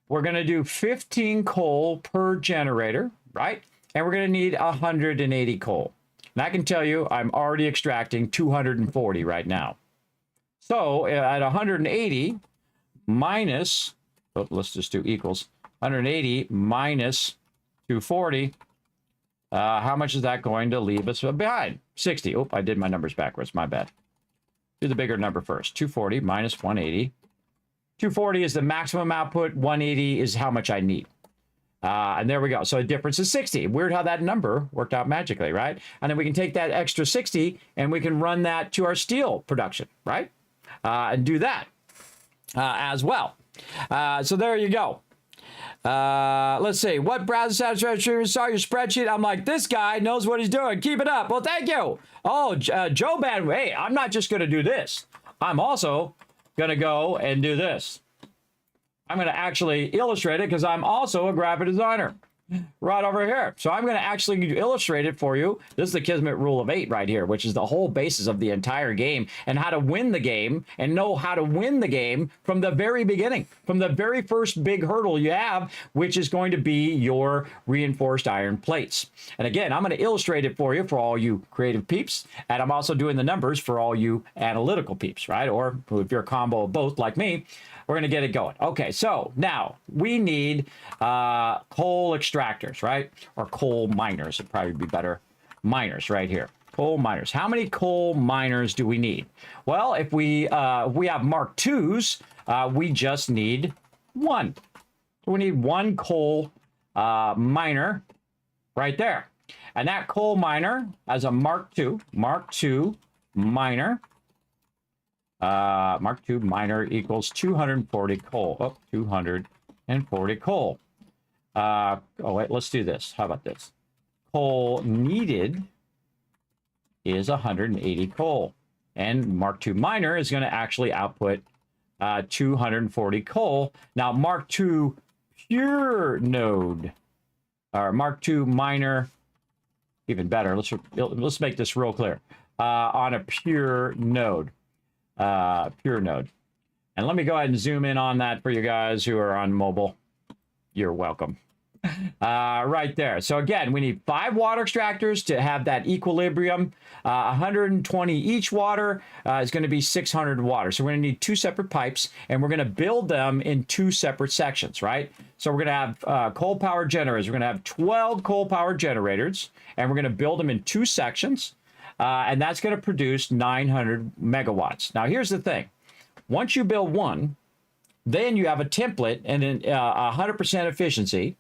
We're going to do 15 coal per generator, right? And we're going to need 180 coal. And I can tell you, I'm already extracting 240 right now. So at 180 minus, oh, let's just do equals, 180 minus 240, how much is that going to leave us behind? 60. Oh, I did my numbers backwards. My bad. Do the bigger number first. 240 minus 180. 240 is the maximum output. 180 is how much I need. And there we go. So the difference is 60. Weird how that number worked out magically, right? And then we can take that extra 60 and we can run that to our steel production, right? And do that as well. So there you go. Let's see. What browser satisfactory saw your spreadsheet? I'm like, this guy knows what he's doing. Keep it up. Well, thank you. Oh, Joe Bad. Hey, I'm not just going to do this. I'm also going to go and do this. I'm going to actually illustrate it because I'm also a graphic designer right over here. So I'm going to actually illustrate it for you. This is the Kismet rule of 8 right here, which is the whole basis of the entire game and how to win the game and know how to win the game from the very beginning, from the very first big hurdle you have, which is going to be your reinforced iron plates. And again, I'm going to illustrate it for you for all you creative peeps. And I'm also doing the numbers for all you analytical peeps, right? Or if you're a combo of both like me, we're going to get it going. Okay, so now we need coal extractors, right? Or coal miners would probably be better. Miners right here. Coal miners. How many coal miners do we need? Well, if we have Mark IIs, we just need 1. So we need 1 coal miner right there. And that coal miner has a Mark II miner. Mark II miner equals 240 coal. Oh, 240 coal. Oh, wait, let's do this. How about this? Coal needed is 180 coal. And Mark II miner is going to actually output 240 coal. Now, Mark II pure node, or Mark II miner, even better. Let's make this real clear. On a pure node. Pure node. And let me go ahead and zoom in on that for you guys who are on mobile. You're welcome. Right there. So again, we need 5 water extractors to have that equilibrium. 120 each water is going to be 600 water. So we're going to need 2 separate pipes, and we're going to build them in 2 separate sections, right? So we're going to have coal power generators. We're going to have 12 coal power generators, and we're going to build them in 2 sections. And that's going to produce 900 megawatts. Now, here's the thing. Once you build one, then you have a template and 100% efficiency.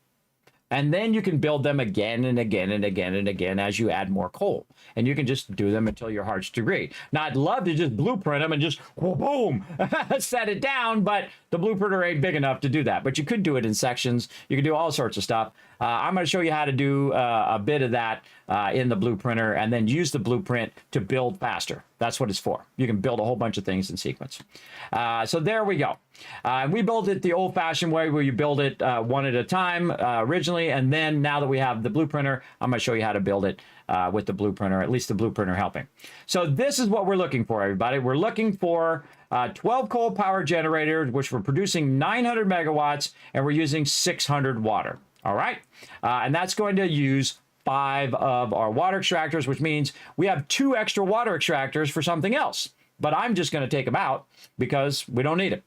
And then you can build them again and again and again and again as you add more coal. And you can just do them until your heart's degree. Now, I'd love to just blueprint them and just, boom, set it down. But the blueprinter ain't big enough to do that. But you could do it in sections. You can do all sorts of stuff. I'm going to show you how to do a bit of that in the blueprinter and then use the blueprint to build faster. That's what it's for. You can build a whole bunch of things in sequence. So there we go. We built it the old-fashioned way where you build it one at a time originally, and then now that we have the blueprinter, I'm going to show you how to build it with the blueprinter, at least the blueprinter helping. So this is what we're looking for, everybody. We're looking for 12 coal power generators, which we're producing 900 megawatts, and we're using 600 water. All right? And that's going to use 5 of our water extractors, which means we have 2 extra water extractors for something else. But I'm just going to take them out because we don't need it.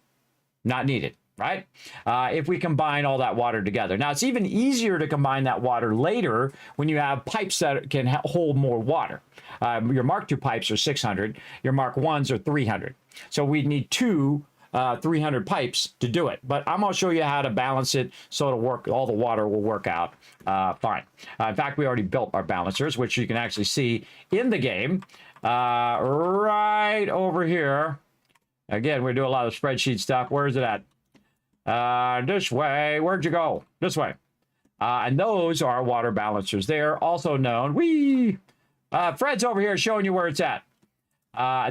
Not needed, right? If we combine all that water together. Now, it's even easier to combine that water later when you have pipes that can hold more water. Your Mark II pipes are 600. Your Mark Is are 300. So we need 2 300 pipes to do it. But I'm going to show you how to balance it so it'll work. All the water will work out fine. In fact, we already built our balancers, which you can actually see in the game right over here. Again, we do a lot of spreadsheet stuff. Where is it at? This way. Where'd you go? This way. And those are water balancers. They're also known. Fred's over here showing you where it's at.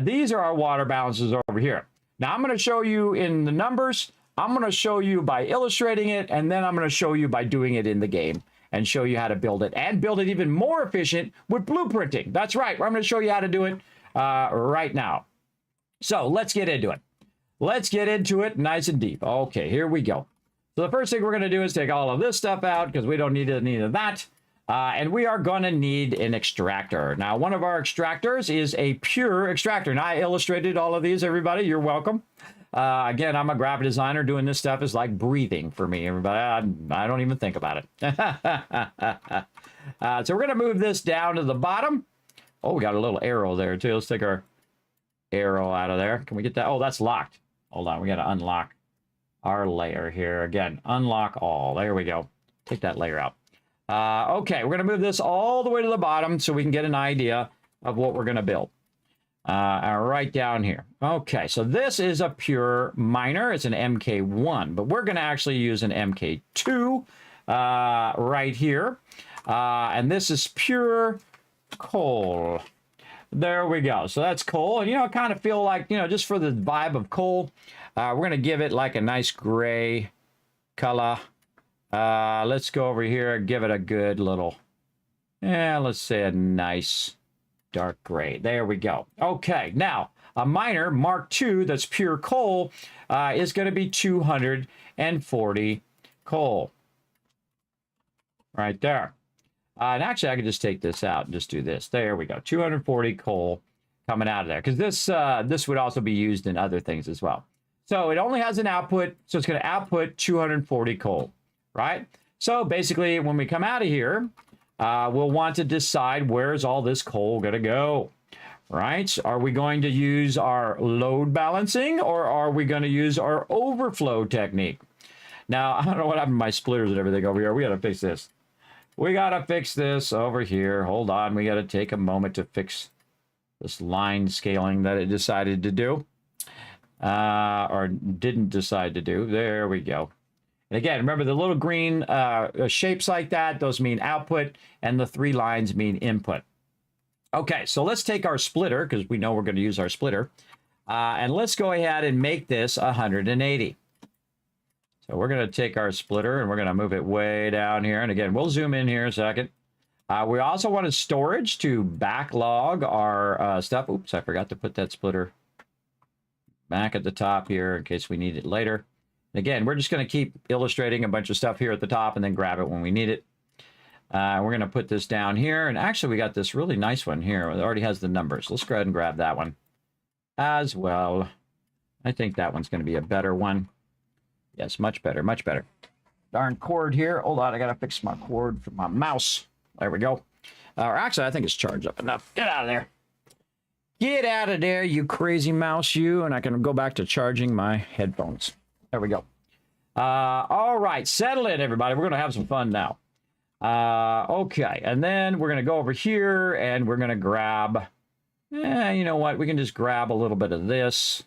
These are our water balancers over here. Now, I'm going to show you in the numbers. I'm going to show you by illustrating it, and then I'm going to show you by doing it in the game and show you how to build it and build it even more efficient with blueprinting. That's right. I'm going to show you how to do it right now. So let's get into it. Let's get into it nice and deep. Okay, here we go. So the first thing we're going to do is take all of this stuff out because we don't need any of that. And we are going to need an extractor. Now, one of our extractors is a pure extractor. Now, I illustrated all of these, everybody. You're welcome. Again, I'm a graphic designer. Doing this stuff is like breathing for me, everybody. I don't even think about it. So we're going to move this down to the bottom. Oh, we got a little arrow there, too. Let's take our arrow out of there. Can we get that? Oh, that's locked. Hold on. We got to unlock our layer here. Again, unlock all. There we go. Take that layer out. Okay, we're going to move this all the way to the bottom so we can get an idea of what we're going to build. Right down here. Okay, so this is a pure miner. It's an MK1, but we're going to actually use an MK2 right here. And this is pure coal. There we go. So that's coal. And, I kind of feel like, just for the vibe of coal, we're going to give it like a nice gray color. Let's go over here and give it a good little, let's say a nice dark gray. There we go. Okay, now a miner Mark II that's pure coal is going to be 240 coal. Right there. And actually, I could just take this out and just do this. There we go. 240 coal coming out of there. Because this would also be used in other things as well. So it only has an output. So it's going to output 240 coal. Right? So basically, when we come out of here, we'll want to decide where's all this coal going to go. Right? Are we going to use our load balancing or are we going to use our overflow technique? Now, I don't know what happened to my splitters and everything over here. We got to fix this. We got to fix this over here. Hold on. We got to take a moment to fix this line scaling that it decided to do. Or didn't decide to do. There we go. And again, remember the little green shapes like that, those mean output, and the 3 lines mean input. Okay, so let's take our splitter, because we know we're going to use our splitter, and let's go ahead and make this 180. So we're going to take our splitter, and we're going to move it way down here. And again, we'll zoom in here a second. We also wanted storage to backlog our stuff. Oops, I forgot to put that splitter back at the top here in case we need it later. Again, we're just going to keep illustrating a bunch of stuff here at the top and then grab it when we need it. We're going to put this down here. And actually, we got this really nice one here. It already has the numbers. Let's go ahead and grab that one as well. I think that one's going to be a better one. Yes, much better, much better. Darn cord here. Hold on, I got to fix my cord for my mouse. There we go. Or actually, I think it's charged up enough. Get out of there. Get out of there, you crazy mouse, you. And I can go back to charging my headphones. There we go. All right, settle in, everybody. We're going to have some fun now. Okay, and then we're going to go over here, and we're going to grab... you know what? We can just grab a little bit of this,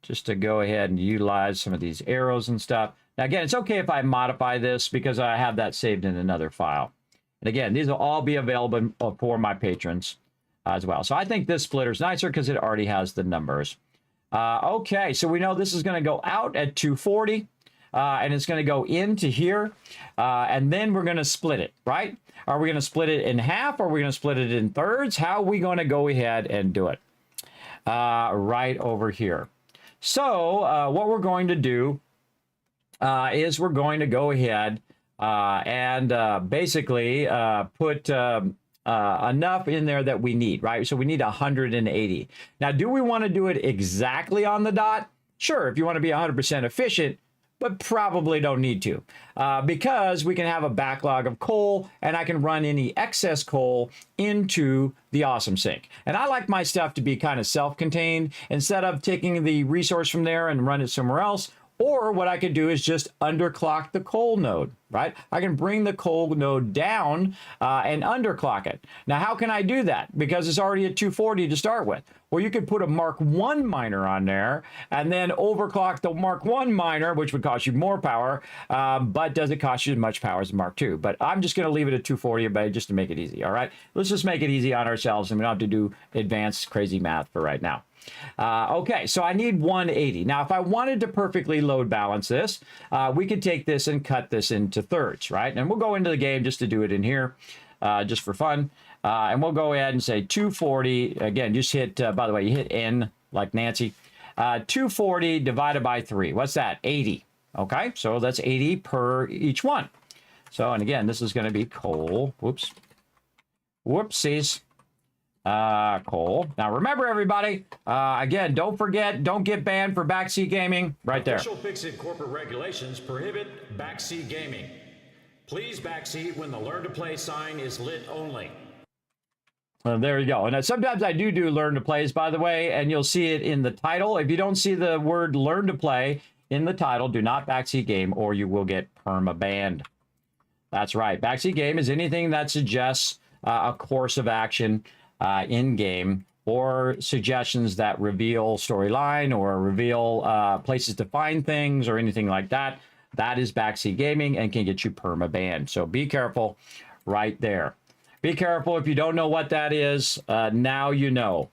just to go ahead and utilize some of these arrows and stuff. Now, again, it's okay if I modify this, because I have that saved in another file. And again, these will all be available for my patrons as well. So I think this splitter is nicer, because it already has the numbers. Okay, so we know this is going to go out at 240, and it's going to go into here, and then we're going to split it, right? Are we going to split it in half, or are we going to split it in thirds? How are we going to go ahead and do it? Right over here. So what we're going to do is we're going to go ahead and basically put... enough in there that we need, right? So we need 180. Now, do we want to do it exactly on the dot? Sure, if you want to be 100% efficient, but probably don't need to because we can have a backlog of coal and I can run any excess coal into the Awesome Sink. And I like my stuff to be kind of self-contained instead of taking the resource from there and run it somewhere else. Or what I could do is just underclock the coal node, right? I can bring the coal node down and underclock it. Now, how can I do that? Because it's already at 240 to start with. Well, you could put a Mark I miner on there and then overclock the Mark I miner, which would cost you more power, but doesn't cost you as much power as the Mark II. But I'm just going to leave it at 240 everybody, just to make it easy, all right? Let's just make it easy on ourselves, and we don't have to do advanced crazy math for right now. Okay, so I need 180. Now, if I wanted to perfectly load balance this, we could take this and cut this into thirds, right? And we'll go into the game just to do it in here, just for fun. And we'll go ahead and say 240. Again, just hit, by the way, you hit N like Nancy. 240 divided by 3. What's that? 80. Okay, so that's 80 per each one. So, and again, this is going to be coal. Whoops. Whoopsies. Coal. Now, remember, everybody, again, don't forget, don't get banned for backseat gaming. Right there. Official FICSIT corporate regulations prohibit backseat gaming. Please backseat when the Learn to Play sign is lit only. There you go. And sometimes I do learn to plays, by the way, and you'll see it in the title. If you don't see the word learn to play in the title, do not backseat game or you will get perma-banned. That's right. Backseat game is anything that suggests a course of action in-game or suggestions that reveal storyline or reveal places to find things or anything like that. That is backseat gaming and can get you perma-banned. So be careful right there. Be careful if you don't know what that is. Now you know.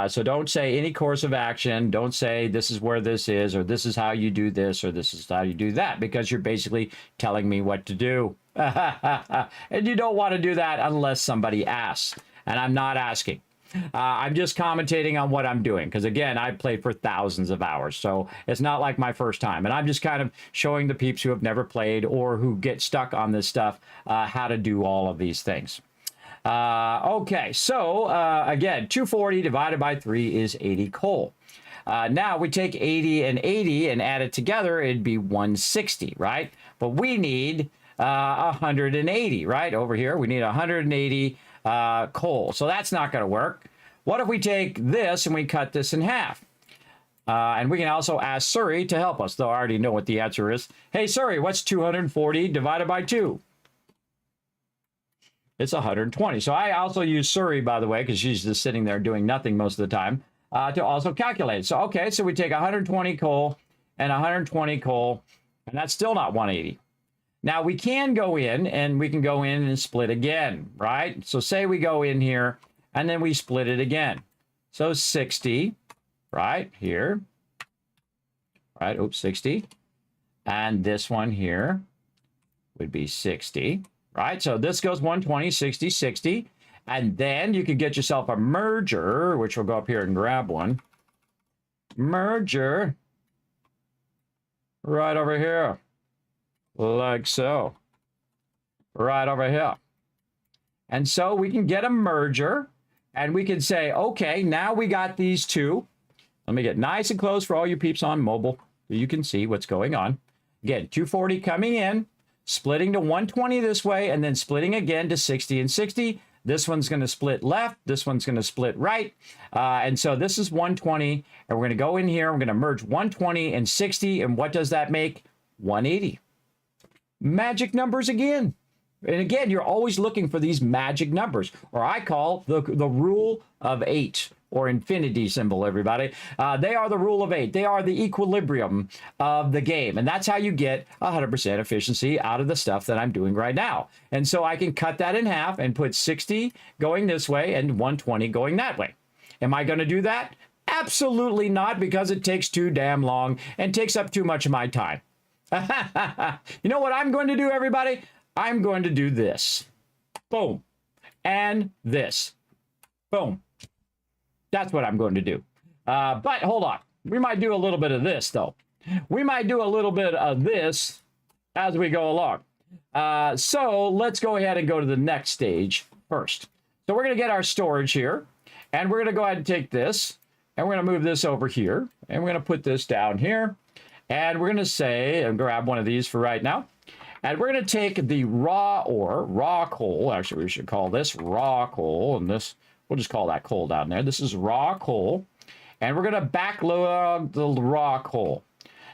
So don't say any course of action. Don't say this is where this is, or this is how you do this, or this is how you do that, because you're basically telling me what to do. And you don't want to do that unless somebody asks. And I'm not asking. I'm just commentating on what I'm doing. Because again, I've played for thousands of hours. So it's not like my first time. And I'm just kind of showing the peeps who have never played or who get stuck on this stuff how to do all of these things. Okay, so again, 240 divided by 3 is 80 coal. Now we take 80 and 80 and add it together, it'd be 160, right? But we need 180, right? Over here, we need 180 coal. So that's not going to work. What if we take this and we cut this in half? And we can also ask Surrey to help us, though I already know what the answer is. Hey, Surrey, what's 240 divided by 2? It's 120. So I also use Surrey, by the way, because she's just sitting there doing nothing most of the time, to also calculate. So, okay, so we take 120 coal and 120 coal, and that's still not 180. Now, we can go in, and we can go in and split again, right? So say we go in here, and then we split it again. So 60, right, here. Right, oops, 60. And this one here would be 60. Right, so this goes 120, 60, 60. And then you can get yourself a merger, which we'll go up here and grab one. Merger. Right over here. Like so. Right over here. And so we can get a merger. And we can say, okay, now we got these two. Let me get nice and close for all you peeps on mobile so you can see what's going on. Again, 240 coming in. Splitting to 120 this way, and then splitting again to 60 and 60. This one's going to split left. This one's going to split right. And so this is 120. And we're going to go in here. We're going to merge 120 and 60. And what does that make? 180. Magic numbers again. And again, you're always looking for these magic numbers, or I call the rule of 8. Or infinity symbol, everybody. They are the rule of 8. They are the equilibrium of the game. And that's how you get 100% efficiency out of the stuff that I'm doing right now. And so I can cut that in half and put 60 going this way and 120 going that way. Am I going to do that? Absolutely not, because it takes too damn long and takes up too much of my time. You know what I'm going to do, everybody? I'm going to do this. Boom. And this. Boom. That's what I'm going to do. But hold on. We might do a little bit of this, though. We might do a little bit of this as we go along. So let's go ahead and go to the next stage first. So we're going to get our storage here. And we're going to go ahead and take this. And we're going to move this over here. And we're going to put this down here. And we're going to say, and grab one of these for right now. And we're going to take the raw ore, raw coal. Actually, we should call this raw coal. And this... we'll just call that coal down there. This is raw coal. And we're going to backlog the raw coal.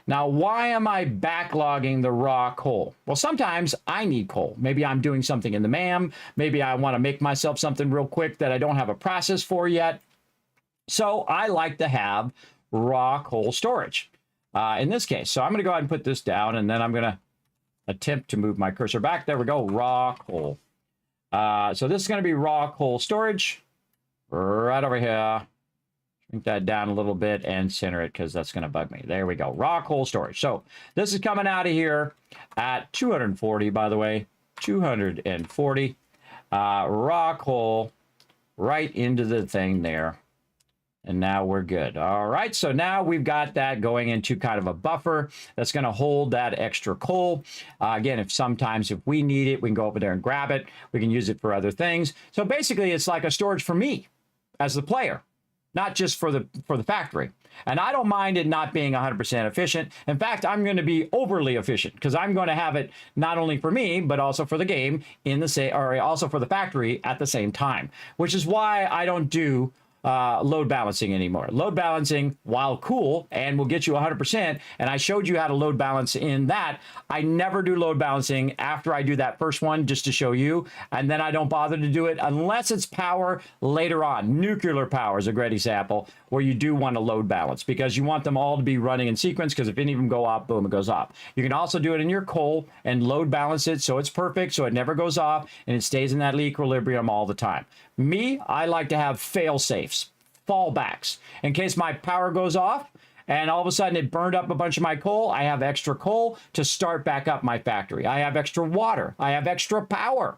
Now, why am I backlogging the raw coal? Well, sometimes I need coal. Maybe I'm doing something in the MAM. Maybe I want to make myself something real quick that I don't have a process for yet. So I like to have raw coal storage in this case. So I'm going to go ahead and put this down, and then I'm going to attempt to move my cursor back. There we go, raw coal. So this is going to be raw coal storage. Right over here. Shrink that down a little bit and center it because that's going to bug me. There we go. Raw coal storage. So this is coming out of here at 240, by the way. 240. Raw coal right into the thing there. And now we're good. All right, so now we've got that going into kind of a buffer that's going to hold that extra coal. Again, if we need it, we can go over there and grab it. We can use it for other things. So basically, it's like a storage for me as the player, not just for the factory. And I don't mind it not being 100% efficient. In fact, I'm going to be overly efficient because I'm going to have it not only for me, but also for the game or also for the factory at the same time, which is why I don't do load balancing anymore. Load balancing, while cool and will get you 100%, and I showed you how to load balance in that, I never do load balancing after I do that first one just to show you, and then I don't bother to do it unless it's power later on. Nuclear power is a great example where you do want to load balance because you want them all to be running in sequence because if any of them go off, boom, it goes off. You can also do it in your coal and load balance it so it's perfect, so it never goes off and it stays in that equilibrium all the time. Me, I like to have fail safes, fallbacks. In case my power goes off and all of a sudden it burned up a bunch of my coal, I have extra coal to start back up my factory. I have extra water. I have extra power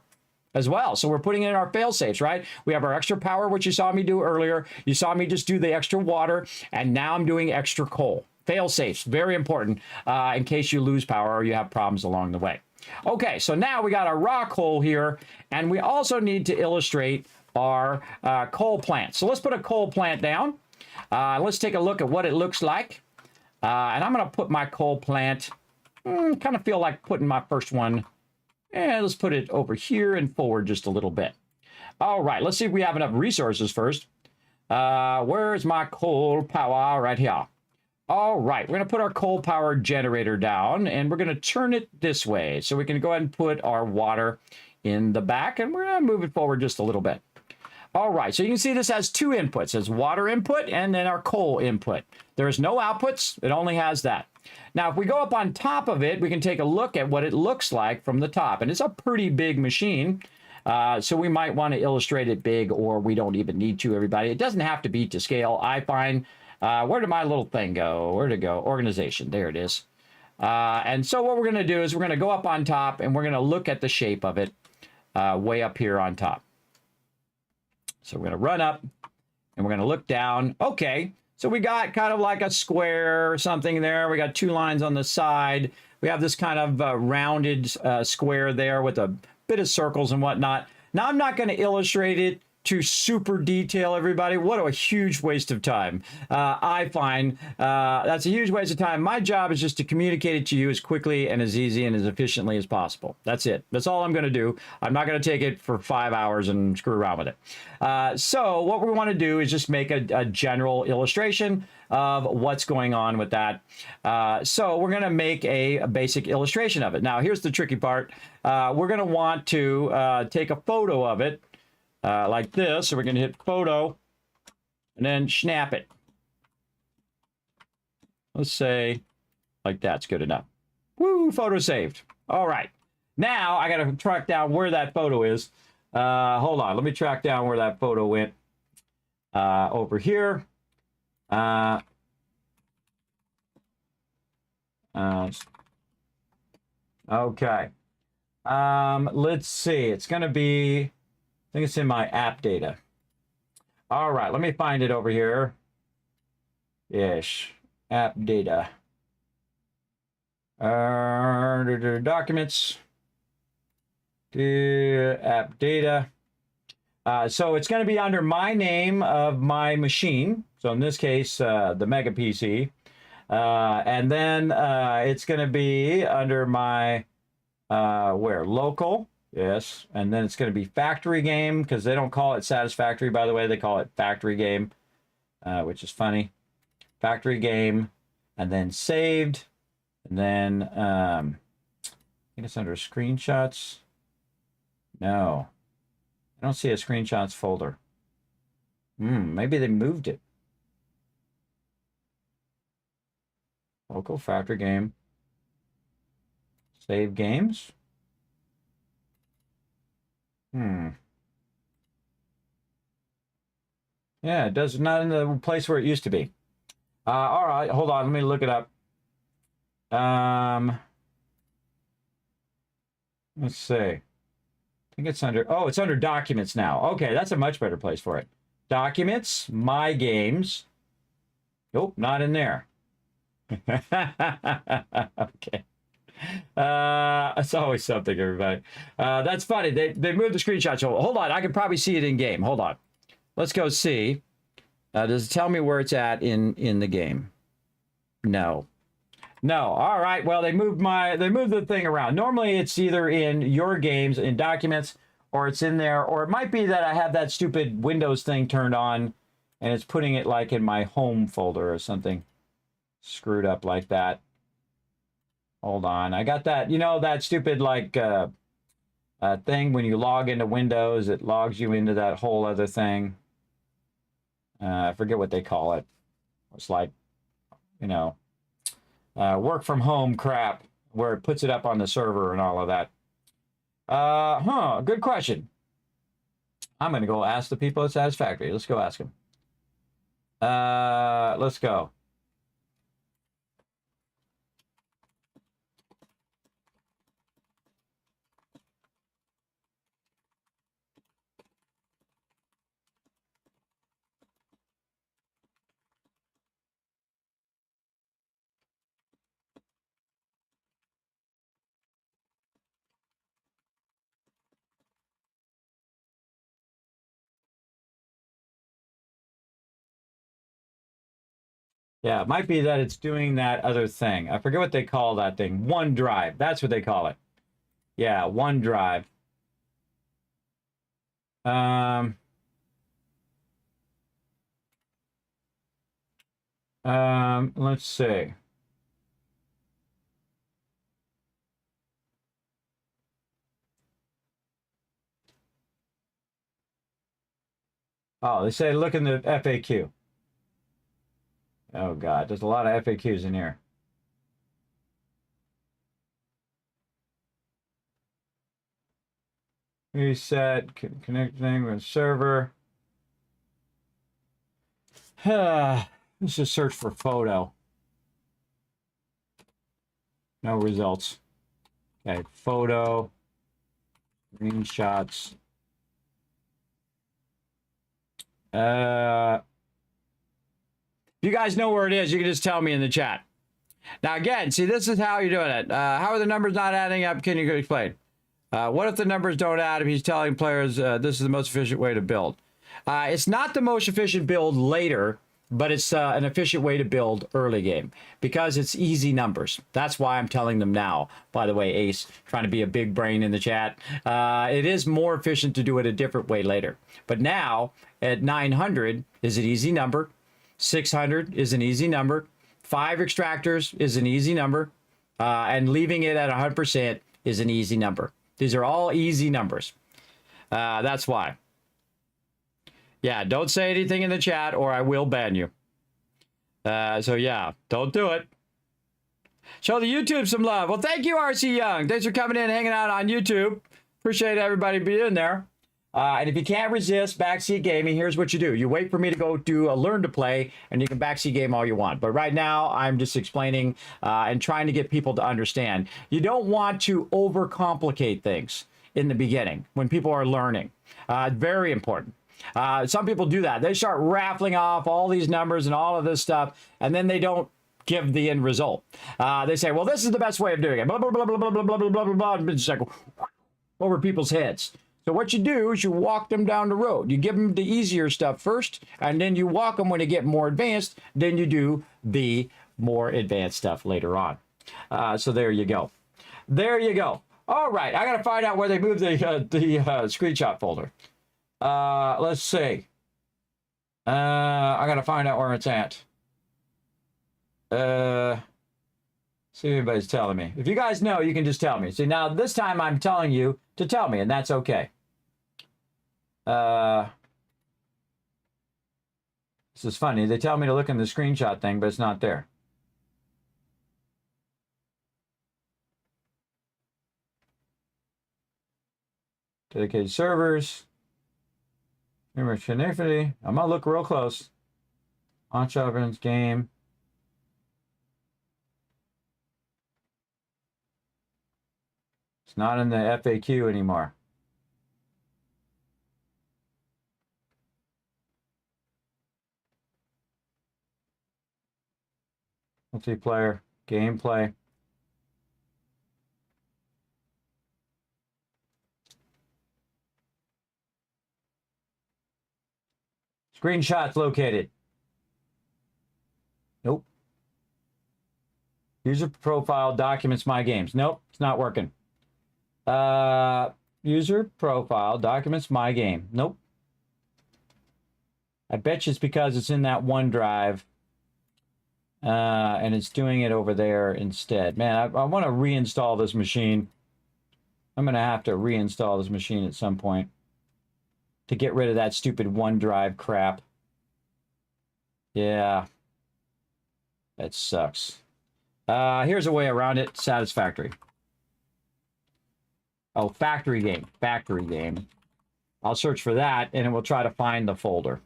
as well. So we're putting in our fail safes, right? We have our extra power, which you saw me do earlier. You saw me just do the extra water, and now I'm doing extra coal. Fail safes, very important in case you lose power or you have problems along the way. Okay, so now we got our raw coal here, and we also need to illustrate our coal plant. So let's put a coal plant down. Let's take a look at what it looks like. And I'm going to put my coal plant, kind of feel like putting my first one. And let's put it over here and forward just a little bit. All right, let's see if we have enough resources first. Where's my coal power? Right here. All right, we're going to put our coal power generator down, and we're going to turn it this way. So we can go ahead and put our water in the back, and we're going to move it forward just a little bit. All right, so you can see this has two inputs. It has water input and then our coal input. There is no outputs. It only has that. Now, if we go up on top of it, we can take a look at what it looks like from the top. And it's a pretty big machine, so we might want to illustrate it big, or we don't even need to, everybody. It doesn't have to be to scale, I find. Where did my little thing go? Where'd it go? Organization. There it is. And so what we're going to do is we're going to go up on top, and we're going to look at the shape of it way up here on top. So we're going to run up, and we're going to look down. Okay, so we got kind of like a square or something there. We got two lines on the side. We have this kind of rounded square there with a bit of circles and whatnot. Now, I'm not going to illustrate it to super detail, everybody. What a huge waste of time. I find that's a huge waste of time. My job is just to communicate it to you as quickly and as easy and as efficiently as possible. That's it. That's all I'm going to do. I'm not going to take it for 5 hours and screw around with it. So what we want to do is just make a general illustration of what's going on with that. So we're going to make a basic illustration of it. Now, here's the tricky part. We're going to want to take a photo of it. Like this, so we're going to hit photo and then snap it. Let's say like that's good enough. Woo, photo saved. All right. Now I got to track down where that photo is. Hold on. Let me track down where that photo went. Over here. Okay. Let's see. It's going to be, I think it's in my app data. All right, let me find it over here. Yes, app data. Documents. App data. So it's going to be under my name of my machine. So in this case, the Mega PC. And then it's going to be under my, local. Yes, and then it's going to be factory game, because they don't call it Satisfactory, by the way. They call it factory game, which is funny. Factory game, and then saved, and then I think it's under screenshots. No, I don't see a screenshots folder. Maybe they moved it. Local factory game. Save games. Yeah, it does not in the place where it used to be. All right, hold on. Let me look it up. Let's see. I think it's under, oh, it's under documents now. Okay, that's a much better place for it. Documents, my games. Nope, not in there. Okay. It's always something, everybody. That's funny. They moved the screenshot. So hold on, I can probably see it in game. Hold on. Let's go see. Does it tell me where it's at in the game? No. No. All right. Well, they moved the thing around. Normally it's either in your games in documents or it's in there, or it might be that I have that stupid Windows thing turned on and it's putting it like in my home folder or something screwed up like that. Hold on. I got that, you know, that stupid like thing when you log into Windows, it logs you into that whole other thing. I forget what they call it. It's like, you know, work from home crap where it puts it up on the server and all of that. Good question. I'm going to go ask the people at Satisfactory. Let's go ask them. Let's go. Yeah, it might be that it's doing that other thing. I forget what they call that thing. OneDrive. That's what they call it. Yeah, OneDrive. Let's see. Oh, they say look in the FAQ. Oh God, there's a lot of FAQs in here. Reset, connecting with server. Let's just search for photo. No results. Okay, photo, screenshots. If you guys know where it is, you can just tell me in the chat. Now, again, see, this is how you're doing it. How are the numbers not adding up? Can you explain? What if the numbers don't add if he's telling players this is the most efficient way to build? It's not the most efficient build later, but it's an efficient way to build early game because it's easy numbers. That's why I'm telling them now. By the way, Ace, trying to be a big brain in the chat. It is more efficient to do it a different way later. But now at 900 is an easy number. 600 is an easy number. 5 extractors is an easy number. And leaving it at 100% is an easy number. These are all easy numbers. That's why. Yeah, don't say anything in the chat or I will ban you. So yeah, don't do it. Show the YouTube some love. Well, thank you, RC Young. Thanks for coming in, hanging out on YouTube. Appreciate everybody being there. And if you can't resist backseat gaming, here's what you do. You wait for me to go do a learn to play, and you can backseat game all you want. But right now, I'm just explaining and trying to get people to understand. You don't want to overcomplicate things in the beginning when people are learning. Very important. Some people do that. They start raffling off all these numbers and all of this stuff, and then they don't give the end result. They say, well, this is the best way of doing it. Blah, blah, blah, blah, blah, blah, blah, blah, blah, blah. It's just like over people's heads. So what you do is you walk them down the road. You give them the easier stuff first, and then you walk them when they get more advanced. Then you do the more advanced stuff later on. So there you go. There you go. All right, I got to find out where they moved the screenshot folder. Let's see. I got to find out where it's at. See if anybody's telling me. If you guys know, you can just tell me. See, now this time I'm telling you to tell me, and that's okay. This is funny. They tell me to look in the screenshot thing, but it's not there. Dedicated servers. I'm gonna look real close. Launch ovens, game. It's not in the FAQ anymore. Multiplayer, gameplay. Screenshots located. Nope. User profile documents my games. Nope, it's not working. User profile documents my game. Nope. I bet you it's because it's in that OneDrive. And it's doing it over there instead. Man, I want to reinstall this machine. I'm going to have to reinstall this machine at some point to get rid of that stupid OneDrive crap. Yeah. That sucks. Here's a way around it. Satisfactory. Oh, factory game. Factory game. I'll search for that, and it will try to find the folder.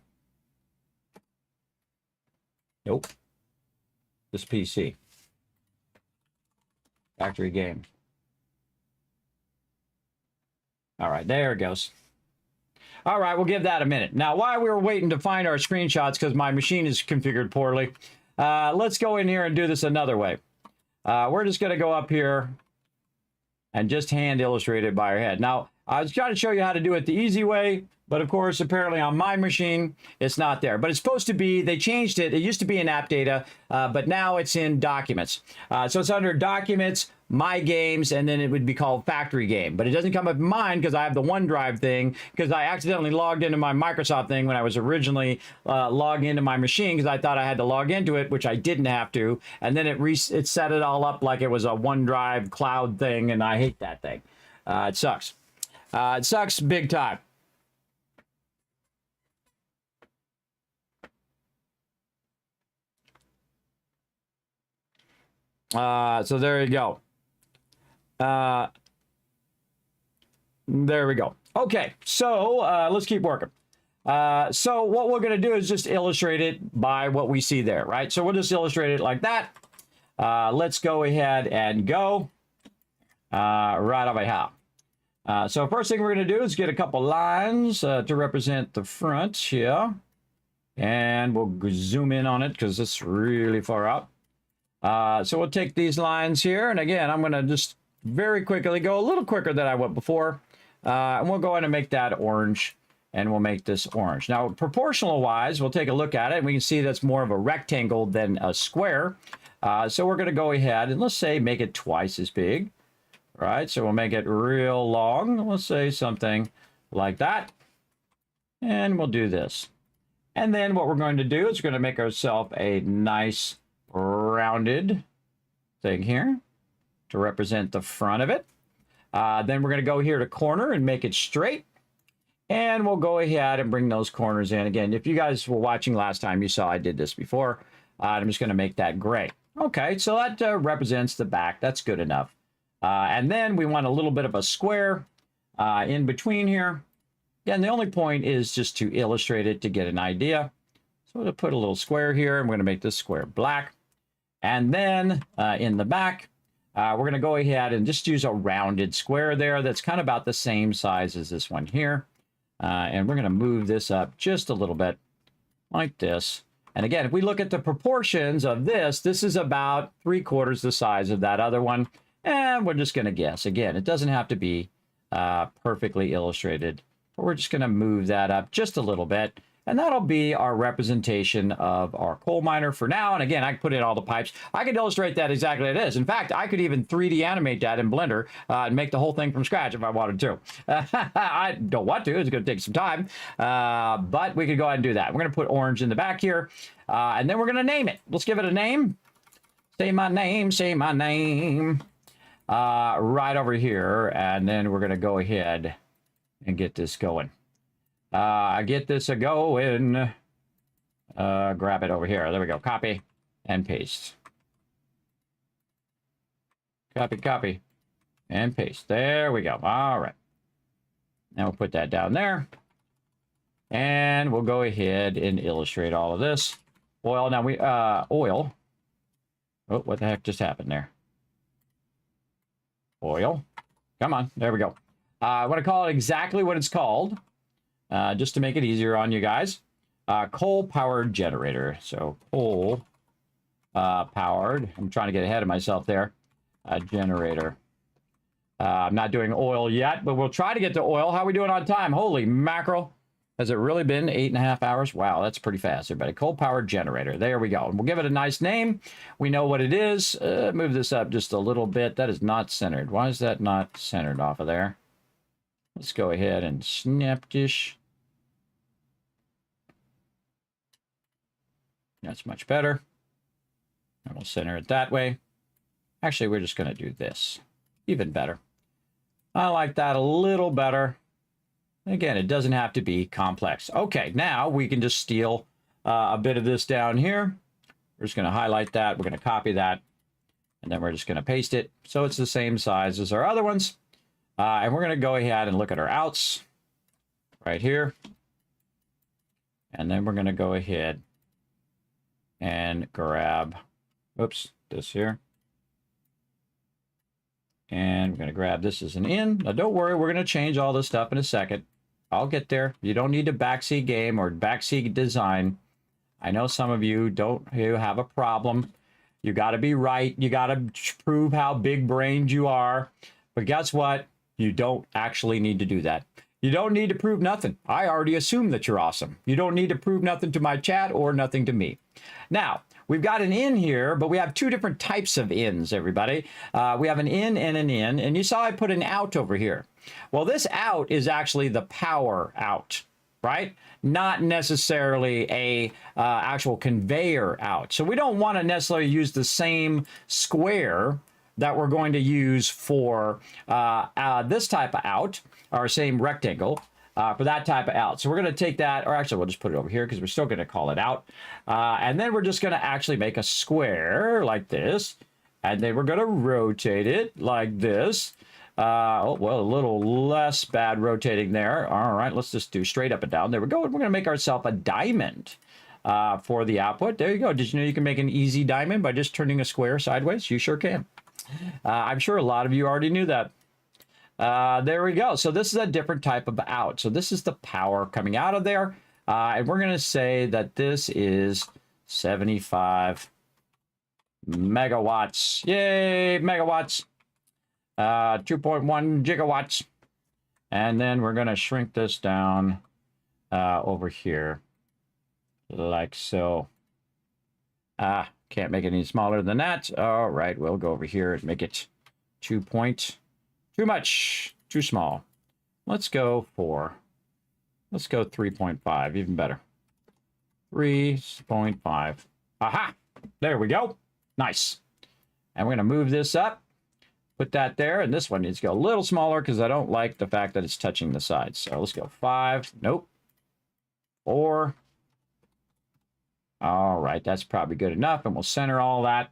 Nope. This PC. Factory game. All right, there it goes. All right, we'll give that a minute. Now, while we were waiting to find our screenshots, because my machine is configured poorly, let's go in here and do this another way. We're just going to go up here and just hand illustrate it by our head. Now, I was trying to show you how to do it the easy way, but of course, apparently on my machine, it's not there. But it's supposed to be, they changed it. It used to be in app data, but now it's in documents. So it's under documents, my games, and then it would be called factory game. But it doesn't come up in mine because I have the OneDrive thing, because I accidentally logged into my Microsoft thing when I was originally logging into my machine, because I thought I had to log into it, which I didn't have to. And then it set it all up like it was a OneDrive cloud thing, and I hate that thing. It sucks. It sucks big time. So there you go. There we go. Okay, so let's keep working. So what we're going to do is just illustrate it by what we see there, right? So we'll just illustrate it like that. Let's go ahead and go right over here. So first thing we're going to do is get a couple lines to represent the front here. And we'll zoom in on it because it's really far out. So we'll take these lines here. And again, I'm going to just very quickly go a little quicker than I went before. And we'll go ahead and make that orange. And we'll make this orange. Now, proportional wise, we'll take a look at it. And we can see that's more of a rectangle than a square. So we're going to go ahead and let's say make it twice as big. Right, so we'll make it real long. Let's say something like that. And we'll do this. And then what we're going to do is we're going to make ourselves a nice rounded thing here to represent the front of it. Then we're going to go here to corner and make it straight. And we'll go ahead and bring those corners in. Again, if you guys were watching last time, you saw I did this before. I'm just going to make that gray. Okay, so that represents the back. That's good enough. And then we want a little bit of a square in between here. Again, the only point is just to illustrate it to get an idea. So we'll put a little square here. I'm going to make this square black. And then in the back, we're going to go ahead and just use a rounded square there that's kind of about the same size as this one here. And we're going to move this up just a little bit like this. And again, if we look at the proportions of this, this is about 3/4 the size of that other one. And we're just going to guess. Again, it doesn't have to be perfectly illustrated. But we're just going to move that up just a little bit. And that'll be our representation of our coal miner for now. And again, I can put in all the pipes. I could illustrate that exactly as it is. In fact, I could even 3D animate that in Blender and make the whole thing from scratch if I wanted to. I don't want to. It's going to take some time. But we could go ahead and do that. We're going to put orange in the back here. And then we're going to name it. Let's give it a name. Say my name. Say my name. Right over here. And then we're going to go ahead and get this going. Get this a going. Grab it over here. There we go. Copy and paste. Copy, copy, and paste. There we go. All right. Now we'll put that down there. And we'll go ahead and illustrate all of this. Oil, now we, oil. Oh, what the heck just happened there? Oil. Come on, there we go. I want to call it exactly what it's called, just to make it easier on you guys. Coal-powered generator. So coal powered. I'm trying to get ahead of myself there. Generator. I'm not doing oil yet, but we'll try to get to oil. How are we doing on time? Holy mackerel. Has it really been 8.5 hours? Wow, that's pretty fast, everybody. Coal-powered generator. There we go. We'll give it a nice name. We know what it is. Move this up just a little bit. That is not centered. Why is that not centered off of there? Let's go ahead and snap this. That's much better. And we'll center it that way. Actually, we're just going to do this. Even better. I like that a little better. Again, it doesn't have to be complex. Okay, now we can just steal a bit of this down here. We're just going to highlight that. We're going to copy that. And then we're just going to paste it. So it's the same size as our other ones. And we're going to go ahead and look at our outs right here. And then we're going to go ahead and grab, oops, this here. And we're going to grab this as an in. Now, don't worry, we're going to change all this stuff in a second. I'll get there. You don't need a backseat game or backseat design. I know some of you have a problem. You got to be right. You got to prove how big-brained you are. But guess what? You don't actually need to do that. You don't need to prove nothing. I already assume that you're awesome. You don't need to prove nothing to my chat or nothing to me. Now, we've got an in here, but we have two different types of ins, everybody. We have an in and an in, and you saw I put an out over here. Well, this out is actually the power out, right? Not necessarily a actual conveyor out. So we don't want to necessarily use the same square that we're going to use for this type of out, our same rectangle. For that type of out. So we're going to take that, or actually we'll just put it over here because we're still going to call it out. And then we're just going to actually make a square like this. And then we're going to rotate it like this. Oh, well, a little less bad rotating there. All right, let's just do straight up and down. There we go. We're going to make ourselves a diamond for the output. There you go. Did you know you can make an easy diamond by just turning a square sideways? You sure can. I'm sure a lot of you already knew that. There we go. So this is a different type of out. So this is the power coming out of there. And we're going to say that this is 75 megawatts. Yay, megawatts. 2.1 gigawatts. And then we're going to shrink this down over here like so. Can't make it any smaller than that. All right, we'll go over here and make it 2 point. Too much, too small. Let's go 3.5, even better. 3.5. Aha! There we go. Nice. And we're going to move this up. Put that there. And this one needs to go a little smaller because I don't like the fact that it's touching the sides. So let's go 5. Nope. 4. All right, that's probably good enough. And we'll center all that.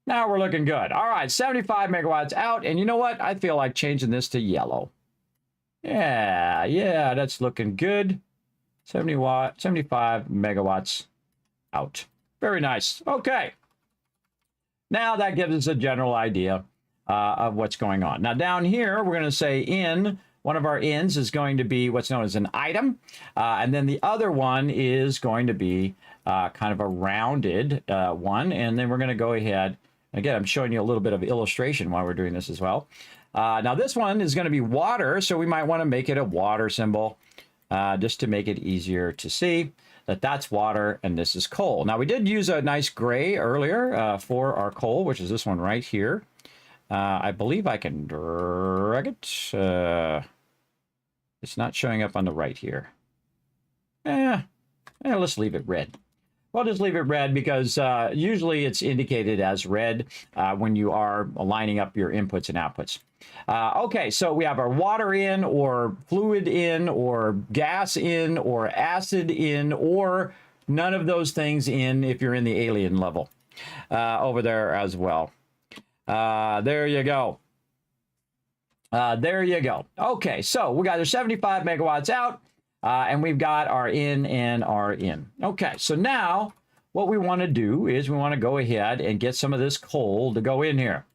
Now we're looking good. All right, 75 megawatts out. And you know what? I feel like changing this to yellow. Yeah, that's looking good. 75 megawatts out. Very nice. Okay. Now that gives us a general idea of what's going on. Now down here, we're going to say in. One of our ins is going to be what's known as an item. And then the other one is going to be kind of a rounded one. And then we're going to go ahead. Again, I'm showing you a little bit of illustration while we're doing this as well. Now this one is going to be water. So we might want to make it a water symbol just to make it easier to see that that's water and this is coal. Now we did use a nice gray earlier for our coal, which is this one right here. I believe I can drag it. It's not showing up on the right here. Let's leave it red. We'll just leave it red because usually it's indicated as red when you are lining up your inputs and outputs. Okay, so we have our water in, or fluid in, or gas in, or acid in, or none of those things in if you're in the alien level over there as well. There you go. There you go. Okay, so we got our 75 megawatts out. And we've got our in and our in. Okay, so now what we want to do is we want to go ahead and get some of this coal to go in here.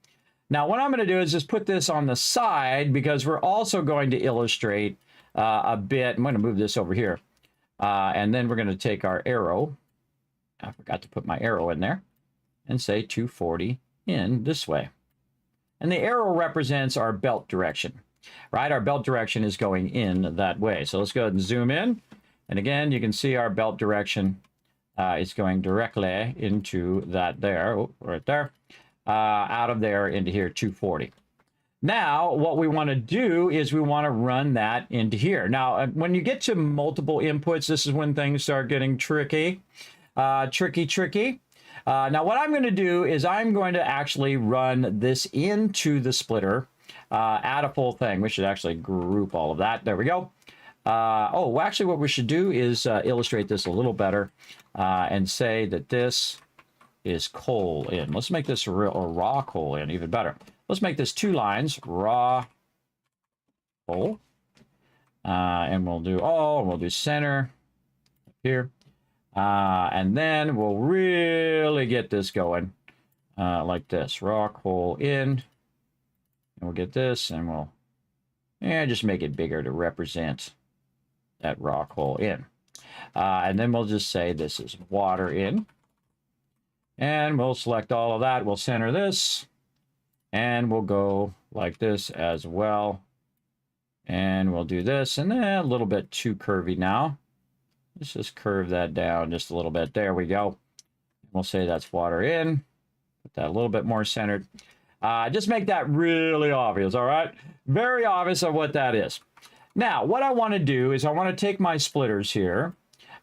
Now, what I'm going to do is just put this on the side because we're also going to illustrate a bit. I'm going to move this over here. And then we're going to take our arrow. I forgot to put my arrow in there. And say 240 in this way. And the arrow represents our belt direction, right? Our belt direction is going in that way. So let's go ahead and zoom in. And again, you can see our belt direction is going directly into that there, right there. Out of there into here, 240. Now, what we want to do is we want to run that into here. Now, when you get to multiple inputs, this is when things start getting tricky. Tricky. Now, what I'm going to do is I'm going to actually run this into the splitter, add a full thing. We should actually group all of that. There we go. Oh, actually, what we should do is illustrate this a little better and say that this is coal in. Let's make this raw coal in, even better. Let's make this 2 lines, raw coal. And we'll do center here. And then we'll really get this going like this, raw coal in. And we'll get this and we'll just make it bigger to represent that raw coal in. And then we'll just say this is water in. And we'll select all of that. We'll center this. And we'll go like this as well. And we'll do this. And then a little bit too curvy now. Let's just curve that down just a little bit. There we go. We'll say that's water in. Put that a little bit more centered. Just make that really obvious, all right? Very obvious of what that is. Now, what I want to do is I want to take my splitters here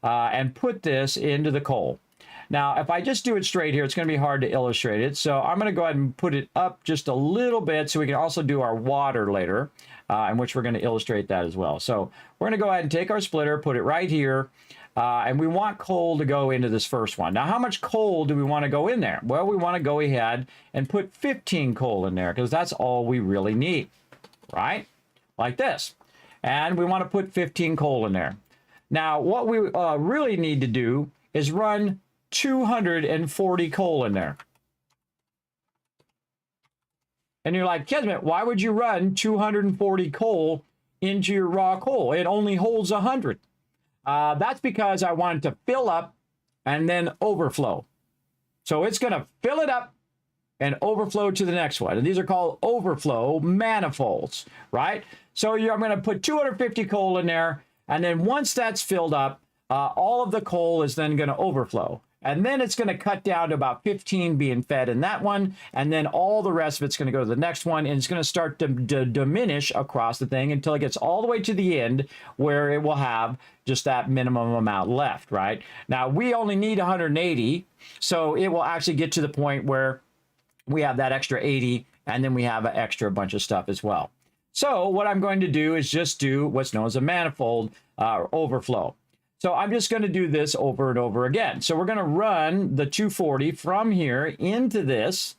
and put this into the coal. Now, if I just do it straight here, it's going to be hard to illustrate it. So I'm going to go ahead and put it up just a little bit so we can also do our water later, in which we're going to illustrate that as well. So we're going to go ahead and take our splitter, put it right here, and we want coal to go into this first one. Now, how much coal do we want to go in there? Well, we want to go ahead and put 15 coal in there because that's all we really need, right? Like this. And we want to put 15 coal in there. Now, what we really need to do is run 240 coal in there. And you're like, Kismet, why would you run 240 coal into your raw coal? It only holds 100. That's because I want it to fill up and then overflow. So it's going to fill it up and overflow to the next one. And these are called overflow manifolds, right? So I'm going to put 250 coal in there. And then once that's filled up, all of the coal is then going to overflow. And then it's going to cut down to about 15 being fed in that one. And then all the rest of it's going to go to the next one. And it's going to start to diminish across the thing until it gets all the way to the end where it will have just that minimum amount left, right? Now, we only need 180. So it will actually get to the point where we have that extra 80. And then we have an extra bunch of stuff as well. So what I'm going to do is just do what's known as a manifold overflow. So I'm just going to do this over and over again. So we're going to run the 240 from here into this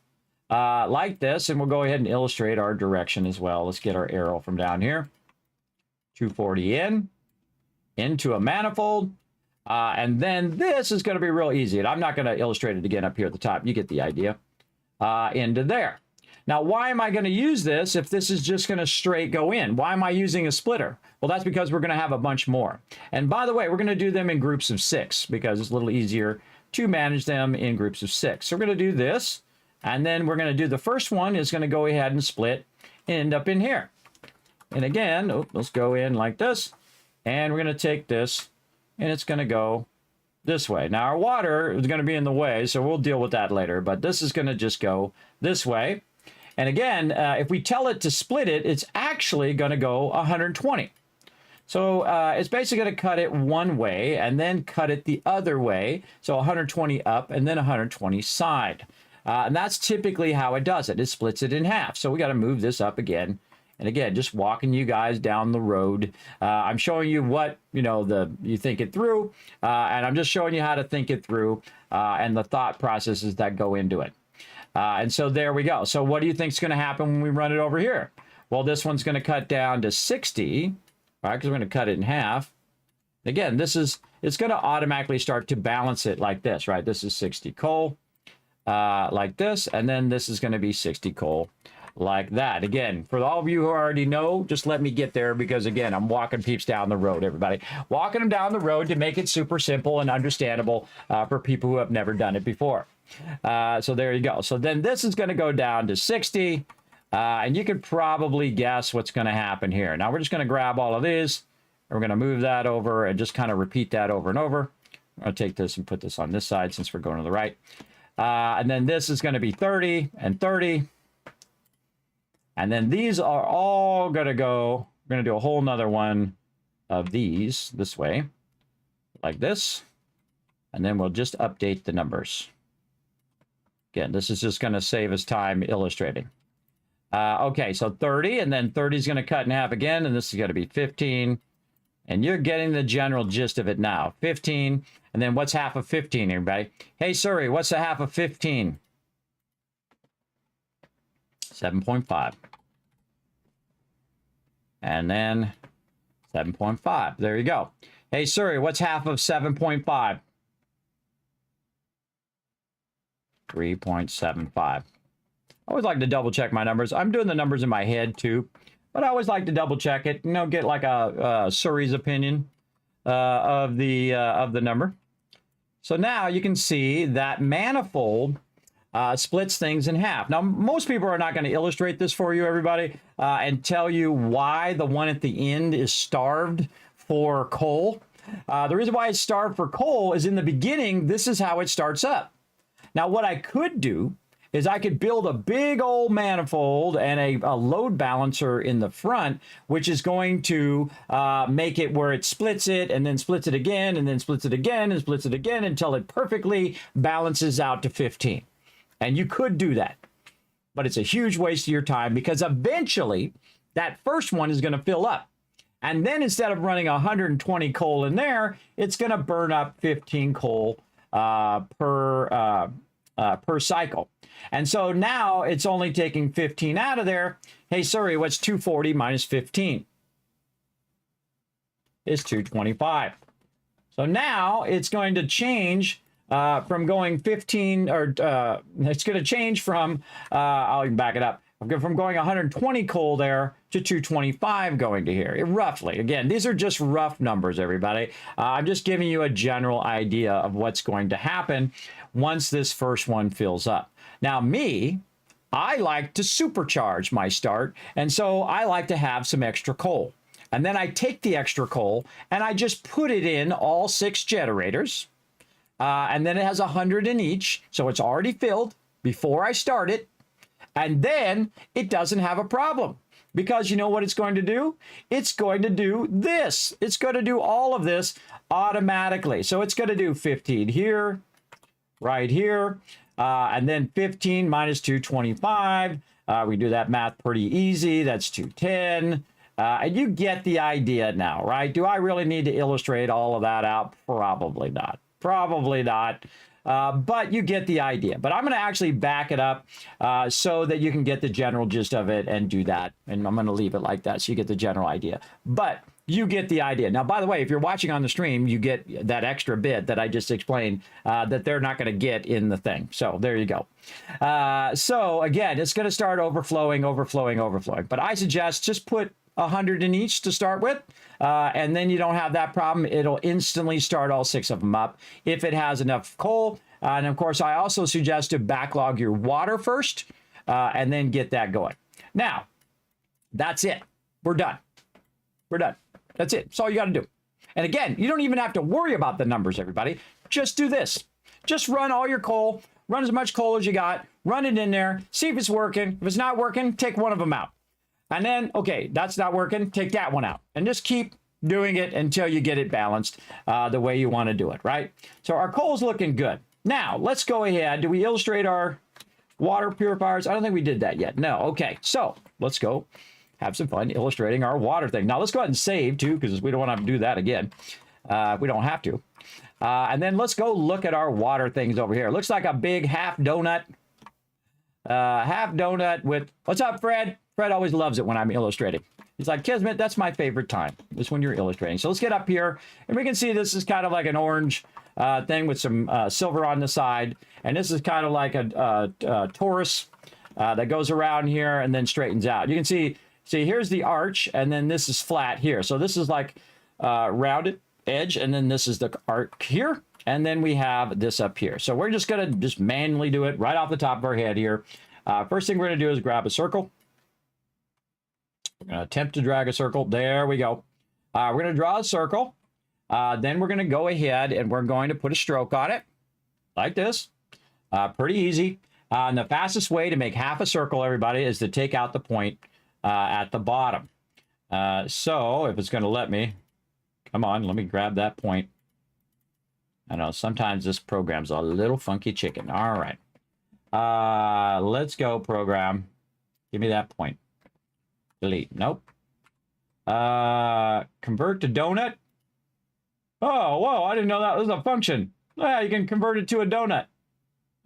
like this, and we'll go ahead and illustrate our direction as well. Let's get our arrow from down here. 240 into a manifold, and then this is going to be real easy. And I'm not going to illustrate it again up here at the top. You get the idea. Into there. Now, why am I going to use this if this is just going to straight go in? Why am I using a splitter? Well, that's because we're going to have a bunch more. And by the way, we're going to do them in groups of 6 because it's a little easier to manage them in groups of 6. So we're going to do this, and then we're going to do the first one is going to go ahead and split and end up in here. And again, let's go in like this, and we're going to take this, and it's going to go this way. Now, our water is going to be in the way, so we'll deal with that later, but this is going to just go this way. And again, if we tell it to split it, it's actually going to go 120. So it's basically going to cut it one way and then cut it the other way. So 120 up and then 120 side. And that's typically how it does it. It splits it in half. So we got to move this up again. And again, just walking you guys down the road. I'm showing you what, you think it through. And I'm just showing you how to think it through and the thought processes that go into it. And so there we go. So what do you think is going to happen when we run it over here? Well, this one's going to cut down to 60, right? Because we're going to cut it in half. Again, it's going to automatically start to balance it like this, right? This is 60 coal, like this, and then this is going to be 60 coal like that. Again, for all of you who already know, just let me get there because, again, I'm walking peeps down the road, everybody. Walking them down the road to make it super simple and understandable for people who have never done it before. So there you go. So then this is going to go down to 60, and you could probably guess what's going to happen here. Now we're just going to grab all of these. We're going to move that over and just kind of repeat that over and over. I'm going to take this and put this on this side since we're going to the right. And then this is going to be 30 and 30. And then these are all going to go, we're going to do a whole nother one of these this way, like this. And then we'll just update the numbers. Again, this is just going to save us time illustrating. Okay, so 30, and then 30 is going to cut in half again, and this is going to be 15. And you're getting the general gist of it now. 15, and then what's half of 15, everybody? Hey, Suri, what's the half of 15? 7.5. And then 7.5. There you go. Hey, Suri, what's half of 7.5? 3.75. I always like to double check my numbers. I'm doing the numbers in my head too, but I always like to double check it. You know, get like a Suri's opinion of the number. So now you can see that manifold splits things in half. Now, most people are not going to illustrate this for you, everybody, and tell you why the one at the end is starved for coal. The reason why it's starved for coal is in the beginning, this is how it starts up. Now, what I could do is I could build a big old manifold and a load balancer in the front, which is going to make it where it splits it and then splits it again and then splits it again and splits it again until it perfectly balances out to 15. And you could do that, but it's a huge waste of your time because eventually that first one is going to fill up. And then instead of running 120 coal in there, it's going to burn up 15 coal per cycle. And so now it's only taking 15 out of there. Hey, Suri, what's 240 minus 15? It's 225. So now it's going to change from going 15, or it's going to change from, I'll even back it up, from going 120 coal there to 225 going to here, roughly. Again, these are just rough numbers, everybody. I'm just giving you a general idea of what's going to happen once this first one fills up. Now, I like to supercharge my start, and so I like to have some extra coal. And then I take the extra coal, and I just put it in all 6 generators, and then it has 100 in each, so it's already filled before I start it. And then it doesn't have a problem because you know what it's going to do? It's going to do this. It's going to do all of this automatically. So it's going to do 15 here, right here, and then 15 minus 225. We do that math pretty easy. That's 210. And you get the idea now, right? Do I really need to illustrate all of that out? Probably not. Probably not. But you get the idea. But I'm going to actually back it up so that you can get the general gist of it and do that. And I'm going to leave it like that so you get the general idea. But you get the idea. Now, by the way, if you're watching on the stream, you get that extra bit that I just explained that they're not going to get in the thing. So there you go. So again, it's going to start overflowing. But I suggest just put 100 in each to start with. And then you don't have that problem. It'll instantly start all 6 of them up if it has enough coal. And of course, I also suggest to backlog your water first and then get that going. Now, that's it. We're done. We're done. That's it. That's all you got to do. And again, you don't even have to worry about the numbers, everybody. Just do this. Just run all your coal. Run as much coal as you got. Run it in there. See if it's working. If it's not working, take one of them out. And then, okay, that's not working. Take that one out. And just keep doing it until you get it balanced the way you want to do it, right? So our coal's looking good. Now, let's go ahead. Do we illustrate our water purifiers? I don't think we did that yet. No. Okay, so let's go have some fun illustrating our water thing. Now, let's go ahead and save, too, because we don't want to do that again. We don't have to. And then let's go look at our water things over here. It looks like a big half donut. Half donut with... What's up, Fred? Fred always loves it when I'm illustrating. He's like, Kismet, that's my favorite time. Is when you're illustrating. So let's get up here, and we can see this is kind of like an orange thing with some silver on the side, and this is kind of like a torus that goes around here and then straightens out. You can see here's the arch, and then this is flat here. So this is like rounded edge, and then this is the arc here, and then we have this up here. So we're just gonna manually do it right off the top of our head here. First thing we're gonna do is grab a circle. We're gonna attempt to drag a circle. There we go. We're gonna draw a circle. Then we're gonna go ahead and we're going to put a stroke on it, like this. Pretty easy. And the fastest way to make half a circle, everybody, is to take out the point at the bottom. So if it's gonna let me, come on, let me grab that point. I know sometimes this program's a little funky chicken. All right. Let's go, program. Give me that point. Delete. Nope. Convert to donut. Oh, whoa, I didn't know that was a function. Yeah, you can convert it to a donut.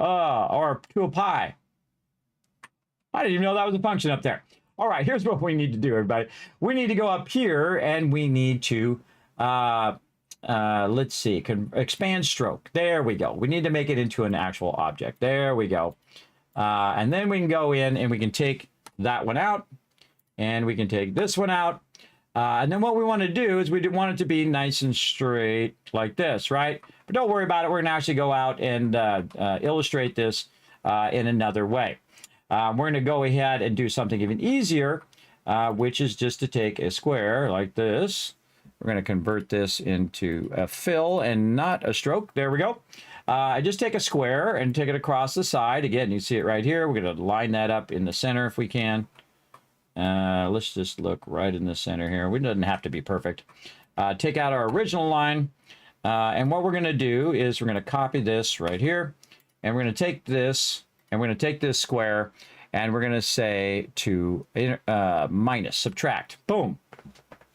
Or to a pie. I didn't even know that was a function up there. All right, here's what we need to do, everybody. We need to go up here and we need to, let's see, expand stroke. There we go. We need to make it into an actual object. There we go. And then we can go in and we can take that one out. And we can take this one out. And then what we want to do is we want it to be nice and straight like this, right? But don't worry about it. We're going to actually go out and illustrate this in another way. We're going to go ahead and do something even easier, which is just to take a square like this. We're going to convert this into a fill and not a stroke. There we go. I just take a square and take it across the side. Again, you see it right here. We're going to line that up in the center if we can. Let's just look right in the center here. It doesn't have to be perfect. Take out our original line. And what we're going to do is we're going to copy this right here. And we're going to take this, and we're going to take this square, and we're going to say to minus, subtract. Boom.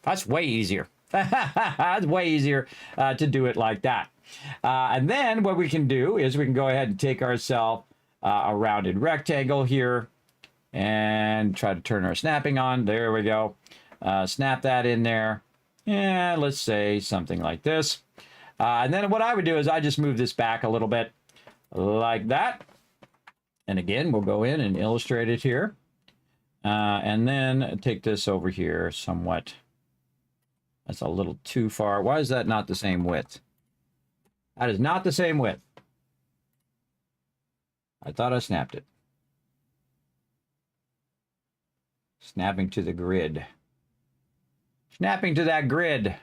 That's way easier. That's way easier to do it like that. And then what we can do is we can go ahead and take ourselves a rounded rectangle here. And try to turn our snapping on. There we go. Snap that in there. And let's say something like this. And then what I would do is I just move this back a little bit like that. And again, we'll go in and illustrate it here. And then take this over here somewhat. That's a little too far. Why is that not the same width? That is not the same width. I thought I snapped it. Snapping to the grid. Snapping to that grid.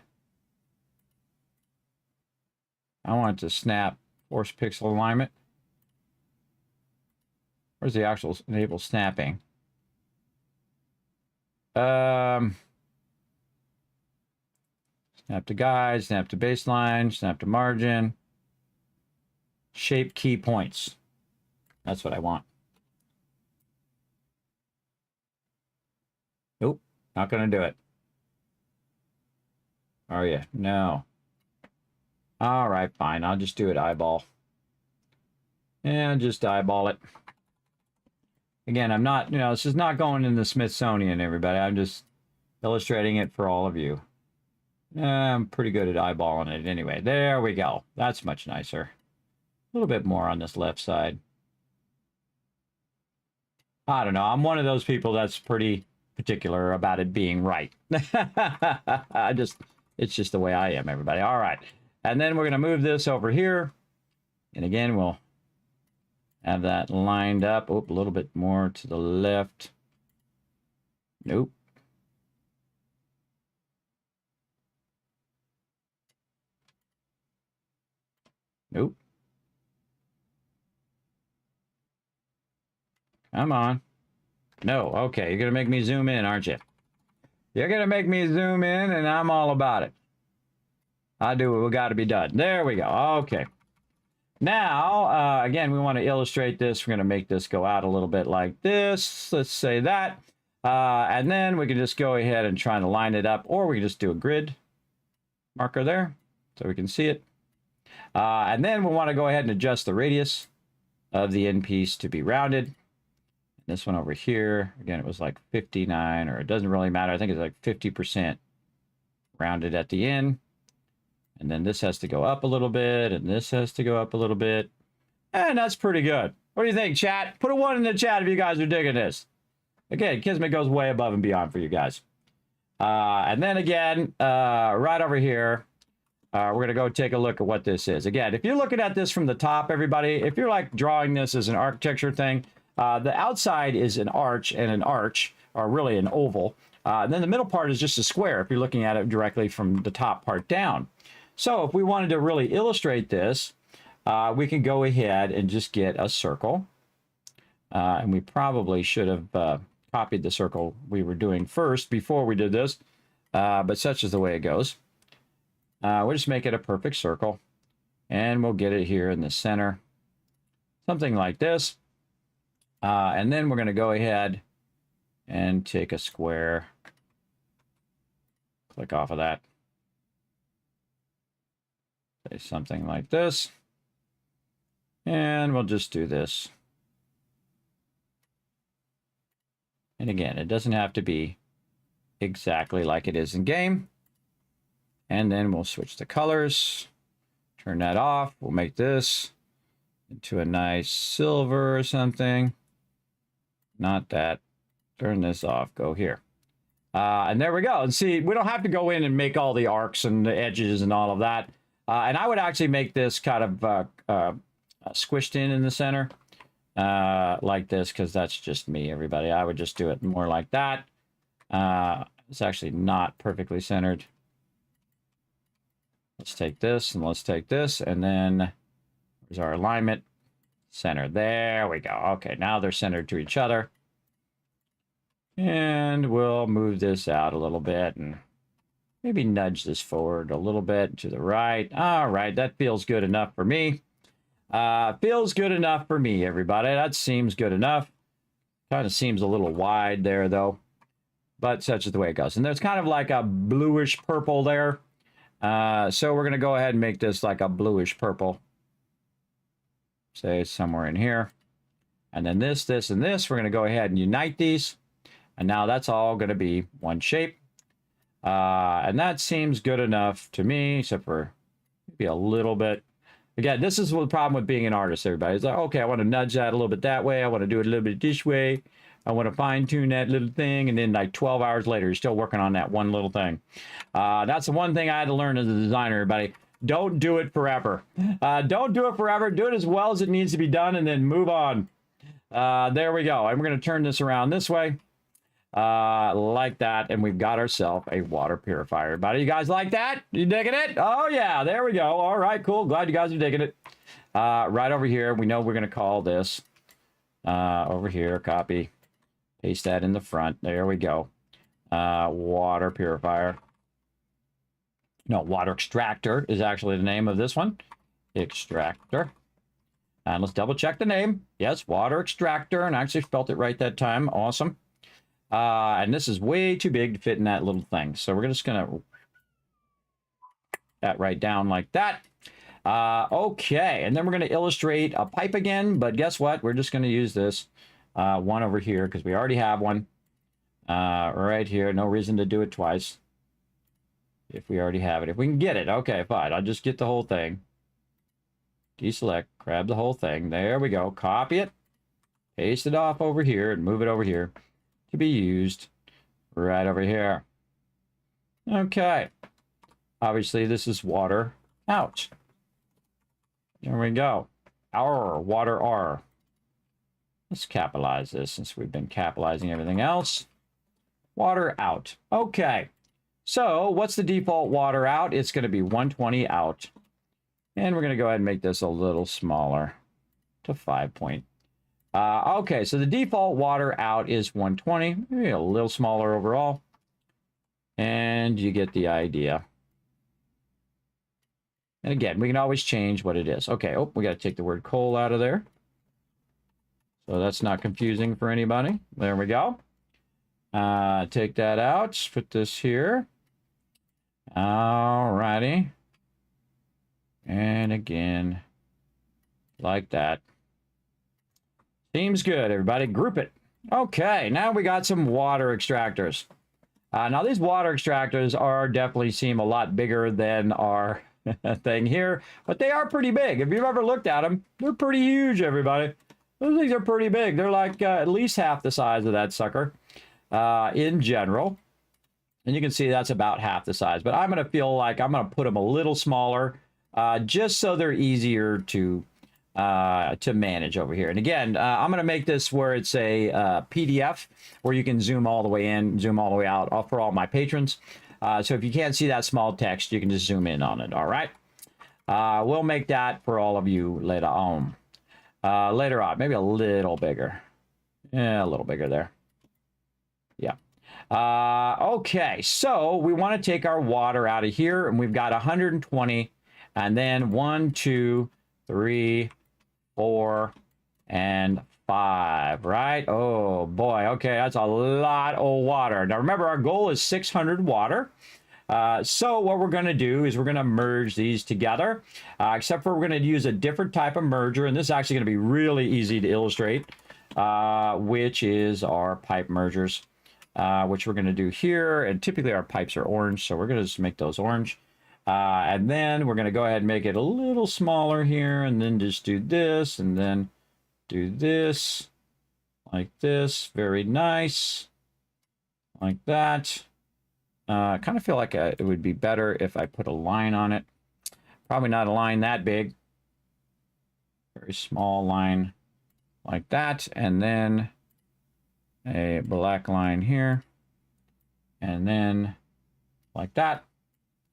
I want it to snap force pixel alignment. Where's the actual enable snapping? Snap to guide, snap to baseline, snap to margin. Shape key points. That's what I want. Nope, not going to do it. Are you? No. All right, fine. I'll just do it eyeball. And just eyeball it. Again, I'm not, this is not going in the Smithsonian, everybody. I'm just illustrating it for all of you. I'm pretty good at eyeballing it anyway. There we go. That's much nicer. A little bit more on this left side. I don't know. I'm one of those people that's pretty particular about it being right. It's just the way I am, everybody. All right. And then we're going to move this over here. And again, we'll have that lined up. Oh, a little bit more to the left. Nope. Nope. Come on. No, okay, you're going to make me zoom in, aren't you? You're going to make me zoom in, and I'm all about it. I do what we got to be done. There we go. Okay. Now, again, we want to illustrate this. We're going to make this go out a little bit like this. Let's say that. And then we can just go ahead and try to line it up, or we can just do a grid marker there so we can see it. And then we want to go ahead and adjust the radius of the end piece to be rounded. This one over here, again, it was like 59, or it doesn't really matter. I think it's like 50% rounded at the end. And then this has to go up a little bit, and this has to go up a little bit. And that's pretty good. What do you think, chat? Put a 1 in the chat if you guys are digging this. Again, Kismet goes way above and beyond for you guys. And then again, right over here, we're going to go take a look at what this is. Again, if you're looking at this from the top, everybody, if you're like drawing this as an architecture thing, the outside is an arch and an arch, or really an oval. And then the middle part is just a square if you're looking at it directly from the top part down. So if we wanted to really illustrate this, we can go ahead and just get a circle. And we probably should have copied the circle we were doing first before we did this. But such is the way it goes. We'll just make it a perfect circle. And we'll get it here in the center. Something like this. And then we're going to go ahead and take a square. Click off of that. Say something like this. And we'll just do this. And again, it doesn't have to be exactly like it is in game. And then we'll switch the colors. Turn that off. We'll make this into a nice silver or something. Not that. Turn this off. Go here. And there we go. And see, we don't have to go in and make all the arcs and the edges and all of that. And I would actually make this kind of squished in the center. Like this, because that's just me, everybody. I would just do it more like that. It's actually not perfectly centered. Let's take this and let's take this, and then there's our alignment. Center. There we go. Okay, now they're centered to each other. And we'll move this out a little bit and maybe nudge this forward a little bit to the right. All right, that feels good enough for me. Feels good enough for me, everybody. That seems good enough. Kind of seems a little wide there, though. But such is the way it goes. And there's kind of like a bluish purple there. So we're going to go ahead and make this like a bluish purple. Say somewhere in here. And then this, this, and this. We're going to go ahead and unite these. And now that's all going to be one shape. And that seems good enough to me, except for maybe a little bit. Again, this is the problem with being an artist, everybody. It's like, okay, I want to nudge that a little bit that way. I want to do it a little bit this way. I want to fine-tune that little thing. And then like 12 hours later, you're still working on that one little thing. That's the one thing I had to learn as a designer, everybody. Don't do it forever. Don't do it forever. Do it as well as it needs to be done and then move on. There we go. And we're going to turn this around this way. Like that, and we've got ourselves a water purifier. Everybody, you guys like that? You digging it? Oh yeah, there we go. All right, cool. Glad you guys are digging it. Right over here, we know we're going to call this over here, copy, paste that in the front. There we go. Water purifier. No, water extractor is actually the name of this one. Extractor. And let's double check the name. Yes, water extractor, and I actually spelled it right that time. Awesome. And this is way too big to fit in that little thing. So we're just going to that right down like that. Okay, and then we're going to illustrate a pipe again. But guess what? We're just going to use this one over here because we already have one right here. No reason to do it twice if we already have it. If we can get it. Okay, fine. I'll just get the whole thing. Deselect, grab the whole thing. There we go. Copy it. Paste it off over here and move it over here. To be used right over here. Okay. Obviously, this is water out. There we go. Our water R. Let's capitalize this since we've been capitalizing everything else. Water out. Okay. So what's the default water out? It's going to be 120 out. And we're going to go ahead and make this a little smaller to 5 point. Okay, so the default water out is 120, maybe a little smaller overall. And you get the idea. And again, we can always change what it is. Okay, oh, we got to take the word coal out of there. So that's not confusing for anybody. There we go. Take that out, put this here. All righty. And again, like that. Seems good, everybody. Group it. Okay, now we got some water extractors. Now these water extractors are definitely seem a lot bigger than our thing here, but they are pretty big. If you've ever looked at them, they're pretty huge, everybody. Those things are pretty big. They're like at least half the size of that sucker in general. And you can see that's about half the size. But I'm going to feel like I'm going to put them a little smaller just so they're easier to manage over here. And again, I'm going to make this where it's a PDF where you can zoom all the way in, zoom all the way out for all my patrons. So if you can't see that small text, you can just zoom in on it. All right. We'll make that for all of you later on. Later on, maybe a little bigger. Yeah, a little bigger there. Yeah. Okay, so we want to take our water out of here, and we've got 120, and then 1, 2, 3, 4, and 5, right? Oh boy, okay, that's a lot of water. Now remember, our goal is 600 water. So what we're going to do is we're going to merge these together, except for we're going to use a different type of merger, and this is actually going to be really easy to illustrate, which is our pipe mergers, which we're going to do here. And typically our pipes are orange, so we're going to just make those orange. And then we're going to go ahead and make it a little smaller here, and then just do this, and then do this, like this. Very nice. Like that. I kind of feel like it would be better if I put a line on it. Probably not a line that big. Very small line like that. And then a black line here. And then like that.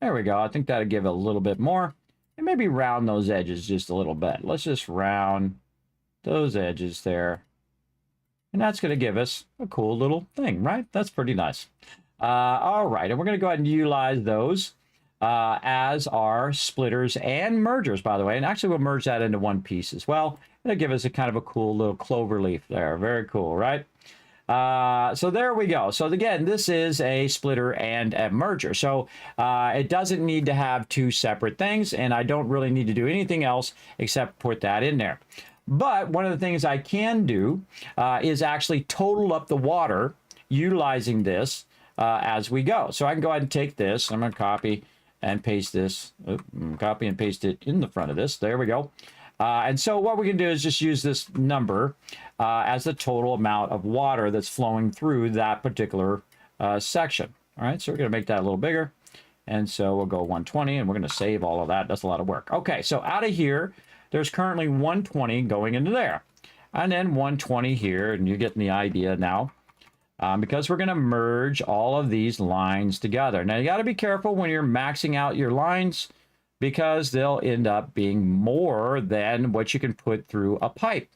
There we go. I think that'll give it a little bit more. And maybe round those edges just a little bit. Let's just round those edges there. And that's going to give us a cool little thing, right? That's pretty nice. All right, and we're going to go ahead and utilize those as our splitters and mergers, by the way. And actually, we'll merge that into one piece as well. It'll give us a kind of a cool little clover leaf there. Very cool, right? So there we go. So again, this is a splitter and a merger. So it doesn't need to have two separate things, and I don't really need to do anything else except put that in there. But one of the things I can do is actually total up the water utilizing this as we go. So I can go ahead and take this. I'm going to copy and paste this. Copy and paste it in the front of this. There we go. And so what we can do is just use this number as the total amount of water that's flowing through that particular section. All right, so we're going to make that a little bigger. And so we'll go 120, and we're going to save all of that. That's a lot of work. Okay, so out of here, there's currently 120 going into there. And then 120 here, and you're getting the idea now. Because we're going to merge all of these lines together. Now, you got to be careful when you're maxing out your lines, because they'll end up being more than what you can put through a pipe.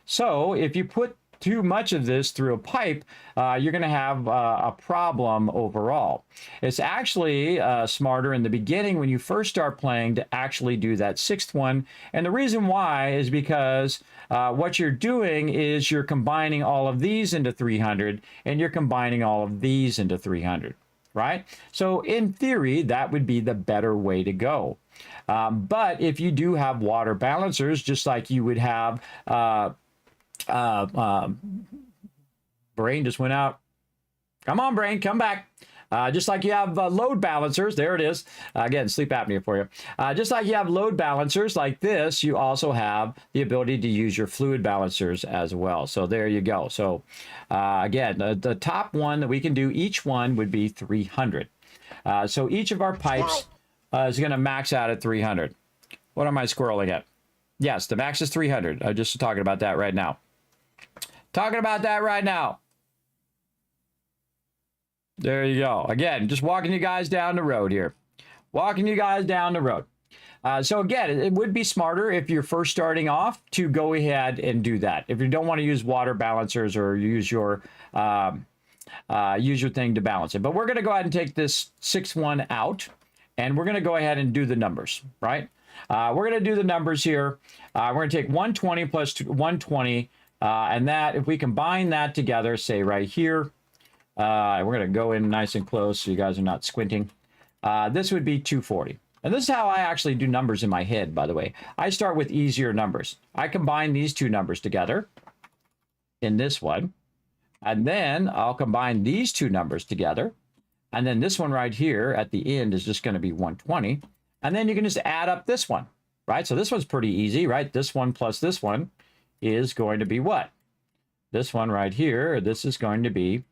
So if you put too much of this through a pipe, you're going to have a problem overall. It's actually smarter in the beginning when you first start playing to actually do that sixth one. And the reason why is because what you're doing is you're combining all of these into 300, and you're combining all of these into 300, right? So in theory, that would be the better way to go. But if you do have water balancers, just like you would have brain just went out. Come on, brain, come back. Just like you have load balancers, there it is. Again, sleep apnea for you. Just like you have load balancers like this, you also have the ability to use your fluid balancers as well. So there you go. So again, the top one that we can do, each one would be 300. So each of our pipes is going to max out at 300. What am I scrolling at? Yes, the max is 300. I'm just talking about that right now. Talking about that right now. There you go. Again, just walking you guys down the road here. Walking you guys down the road. So again, it would be smarter if you're first starting off to go ahead and do that. If you don't want to use water balancers or use your thing to balance it. But we're going to go ahead and take this 6-1 out, and we're going to go ahead and do the numbers, right? We're going to do the numbers here. We're going to take 120 plus 120, and that, if we combine that together, say right here, we're going to go in nice and close so you guys are not squinting. This would be 240. And this is how I actually do numbers in my head, by the way. I start with easier numbers. I combine these two numbers together in this one. And then I'll combine these two numbers together. And then this one right here at the end is just going to be 120. And then you can just add up this one, right? So this one's pretty easy, right? This one plus this one is going to be what? This one right here, this is going to be,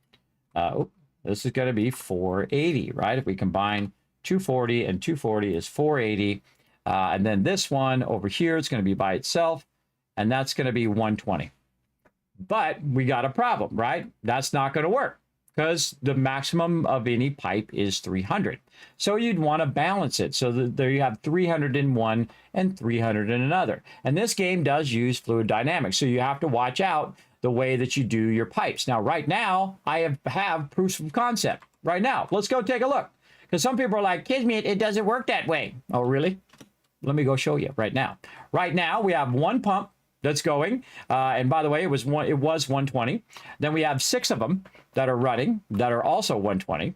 this is going to be 480, right? If we combine 240 and 240 is 480. And then this one over here is going to be by itself, and that's going to be 120. But we got a problem, right? That's not going to work because the maximum of any pipe is 300. So you'd want to balance it. So there you have 300 in one and 300 in another. And this game does use fluid dynamics. So you have to watch out the way that you do your pipes. Now, right now, I have proofs of concept. Right now, let's go take a look. Because some people are like, Kismet, it doesn't work that way. Oh, really? Let me go show you right now. Right now, we have one pump that's going. And by the way, it was 120. Then we have 6 of them that are running that are also 120.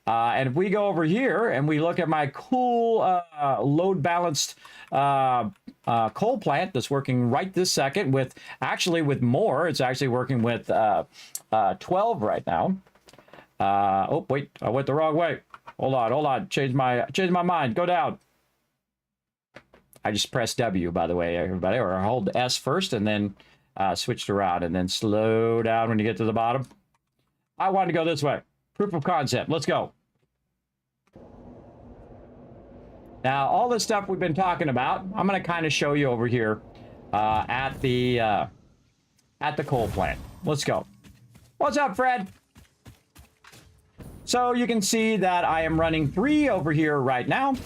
And if we go over here and we look at my cool load balanced coal plant that's working right this second with more. It's actually working with 12 right now. Oh, wait, I went the wrong way. Hold on. Change my mind. Go down. I just pressed W, by the way, everybody, or hold S first and then switched around and then slow down when you get to the bottom. I want to go this way. Proof of concept. Let's go. Now, all this stuff we've been talking about, I'm going to kind of show you over here at the coal plant. Let's go. What's up, Fred? So you can see that I am running 3 over here right now.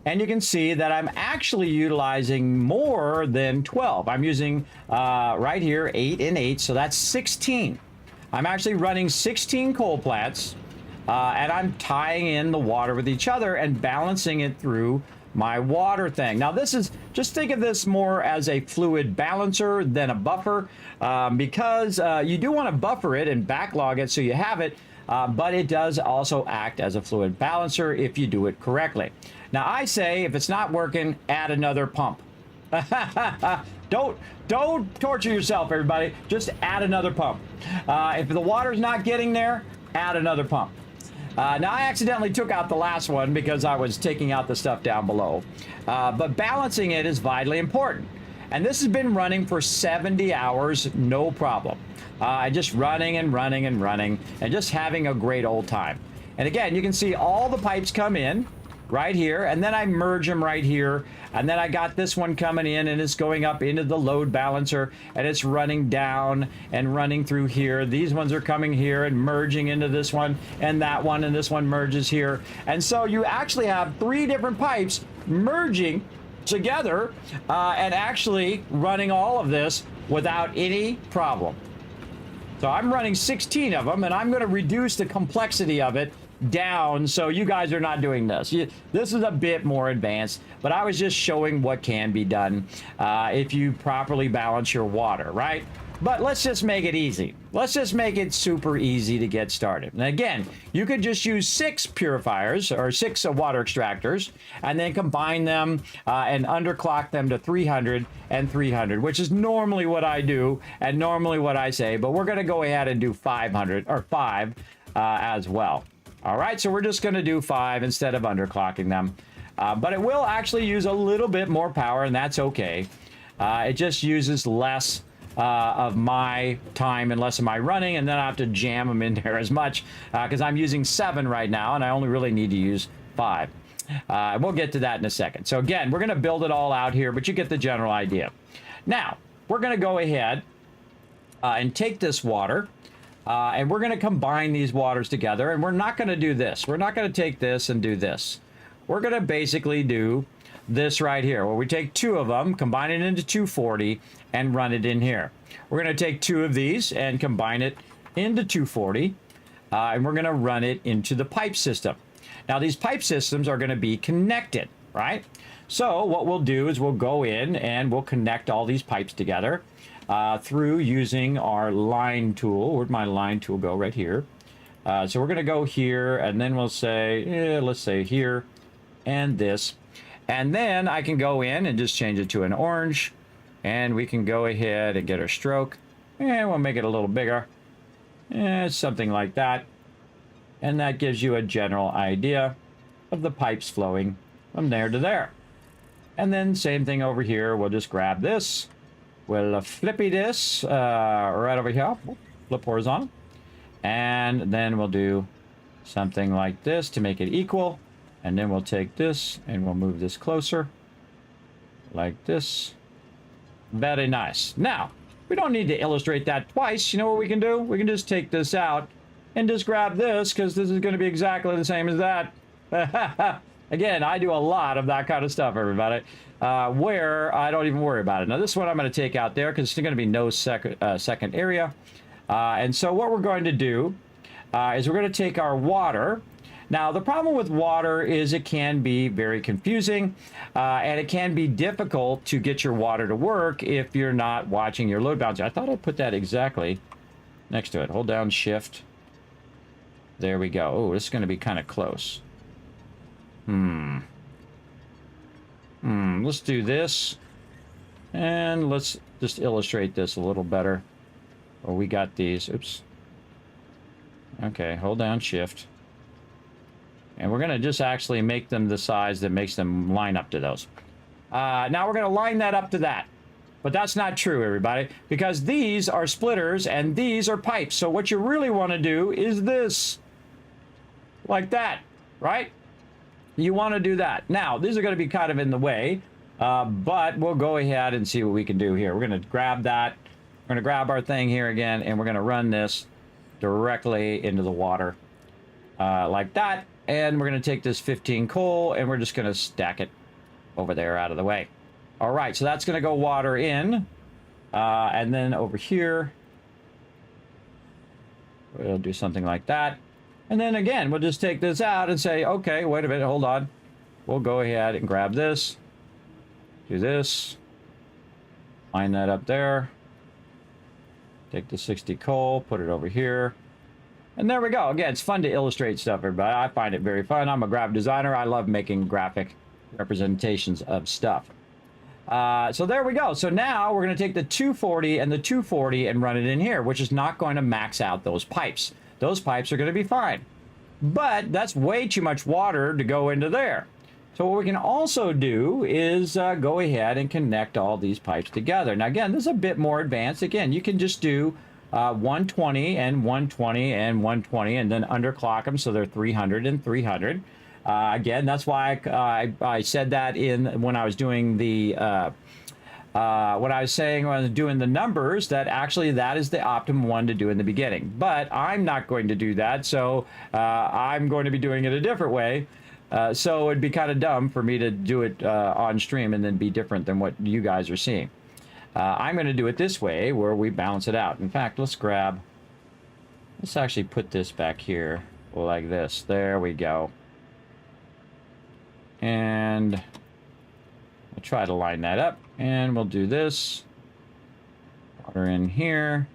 And you can see that I'm actually utilizing more than 12. I'm using right here 8 and 8, so that's 16. I'm actually running 16 coal plants, and I'm tying in the water with each other and balancing it through my water thing. Now this is, just think of this more as a fluid balancer than a buffer, because you do want to buffer it and backlog it so you have it, but it does also act as a fluid balancer if you do it correctly. Now I say, if it's not working, add another pump. Don't torture yourself, everybody. Just add another pump. If the water's not getting there, add another pump. Now I accidentally took out the last one because I was taking out the stuff down below. But balancing it is vitally important. And this has been running for 70 hours, no problem. Just running and just having a great old time. And again, you can see all the pipes come in right here, and then I merge them right here, and then I got this one coming in and it's going up into the load balancer and it's running down and running through here. These ones are coming here and merging into this one and that one, and this one merges here. And so you actually have 3 different pipes merging together and actually running all of this without any problem. So I'm running 16 of them, and I'm going to reduce the complexity of it down so you guys are not doing this. This is a bit more advanced, but I was just showing what can be done if you properly balance your water, right? But let's just make it easy. Let's just make it super easy to get started. And again, you could just use 6 purifiers or 6 water extractors and then combine them and underclock them to 300 and 300, which is normally what I do and normally what I say, but we're going to go ahead and do 500 or 5 as well. All right, so we're just going to do 5 instead of underclocking them. But it will actually use a little bit more power, and that's okay. It just uses less of my time and less of my running, and then I have to jam them in there as much because I'm using 7 right now, and I only really need to use 5. We'll get to that in a second. So again, we're going to build it all out here, but you get the general idea. Now, we're going to go ahead and take this water, and we're going to combine these waters together, and we're not going to do this. We're not going to take this and do this. We're going to basically do this right here, where we take 2 of them, combine it into 240, and run it in here. We're going to take 2 of these and combine it into 240, and we're going to run it into the pipe system. Now, these pipe systems are going to be connected, right? So what we'll do is we'll go in and we'll connect all these pipes together through using our line tool. Where'd my line tool go? Right here. So we're going to go here, and then we'll say, let's say here, and this. And then I can go in and just change it to an orange, and we can go ahead and get our stroke, and we'll make it a little bigger. Something like that. And that gives you a general idea of the pipes flowing from there to there. And then same thing over here. We'll just grab this. We'll flippy this right over here. Flip horizontal. And then we'll do something like this to make it equal. And then we'll take this and we'll move this closer. Like this. Very nice. Now, we don't need to illustrate that twice. You know what we can do? We can just take this out and just grab this, because this is going to be exactly the same as that. Again, I do a lot of that kind of stuff, everybody, where I don't even worry about it. Now, this one I'm going to take out there because it's going to be no second area. And so what we're going to do is we're going to take our water. Now, the problem with water is it can be very confusing, and it can be difficult to get your water to work if you're not watching your load balancer. I thought I'd put that exactly next to it. Hold down Shift. There we go. Oh, this is going to be kind of close. Let's do this. And let's just illustrate this a little better. Oh, we got these. Oops. Okay, hold down Shift. And we're going to just actually make them the size that makes them line up to those. Now we're going to line that up to that. But that's not true, everybody, because these are splitters and these are pipes. So what you really want to do is this. Like that, right? You want to do that. Now, these are going to be kind of in the way, but we'll go ahead and see what we can do here. We're going to grab that. We're going to grab our thing here again, and we're going to run this directly into the water like that. And we're going to take this 15 coal, and we're just going to stack it over there out of the way. All right, so that's going to go water in. And then over here, we'll do something like that. And then again, we'll just take this out and say, okay, wait a minute, hold on. We'll go ahead and grab this. Do this. Line that up there. Take the 60 coal, put it over here. And there we go. Again, it's fun to illustrate stuff, everybody. I find it very fun. I'm a graphic designer. I love making graphic representations of stuff. So there we go. So now we're going to take the 240 and the 240 and run it in here, which is not going to max out those pipes. Those pipes are going to be fine. But that's way too much water to go into there. So what we can also do is go ahead and connect all these pipes together. Now, again, this is a bit more advanced. Again, you can just do 120 and 120 and 120 and then underclock them so they're 300 and 300. Again, that's why I said that in when I was doing the what I was saying when I was doing the numbers, that actually that is the optimum one to do in the beginning. But I'm not going to do that, so I'm going to be doing it a different way. So it'd be kind of dumb for me to do it on stream and then be different than what you guys are seeing. I'm going to do it this way where we balance it out. In fact, let's actually put this back here like this. There we go. And we'll try to line that up. And we'll do this. Water in here.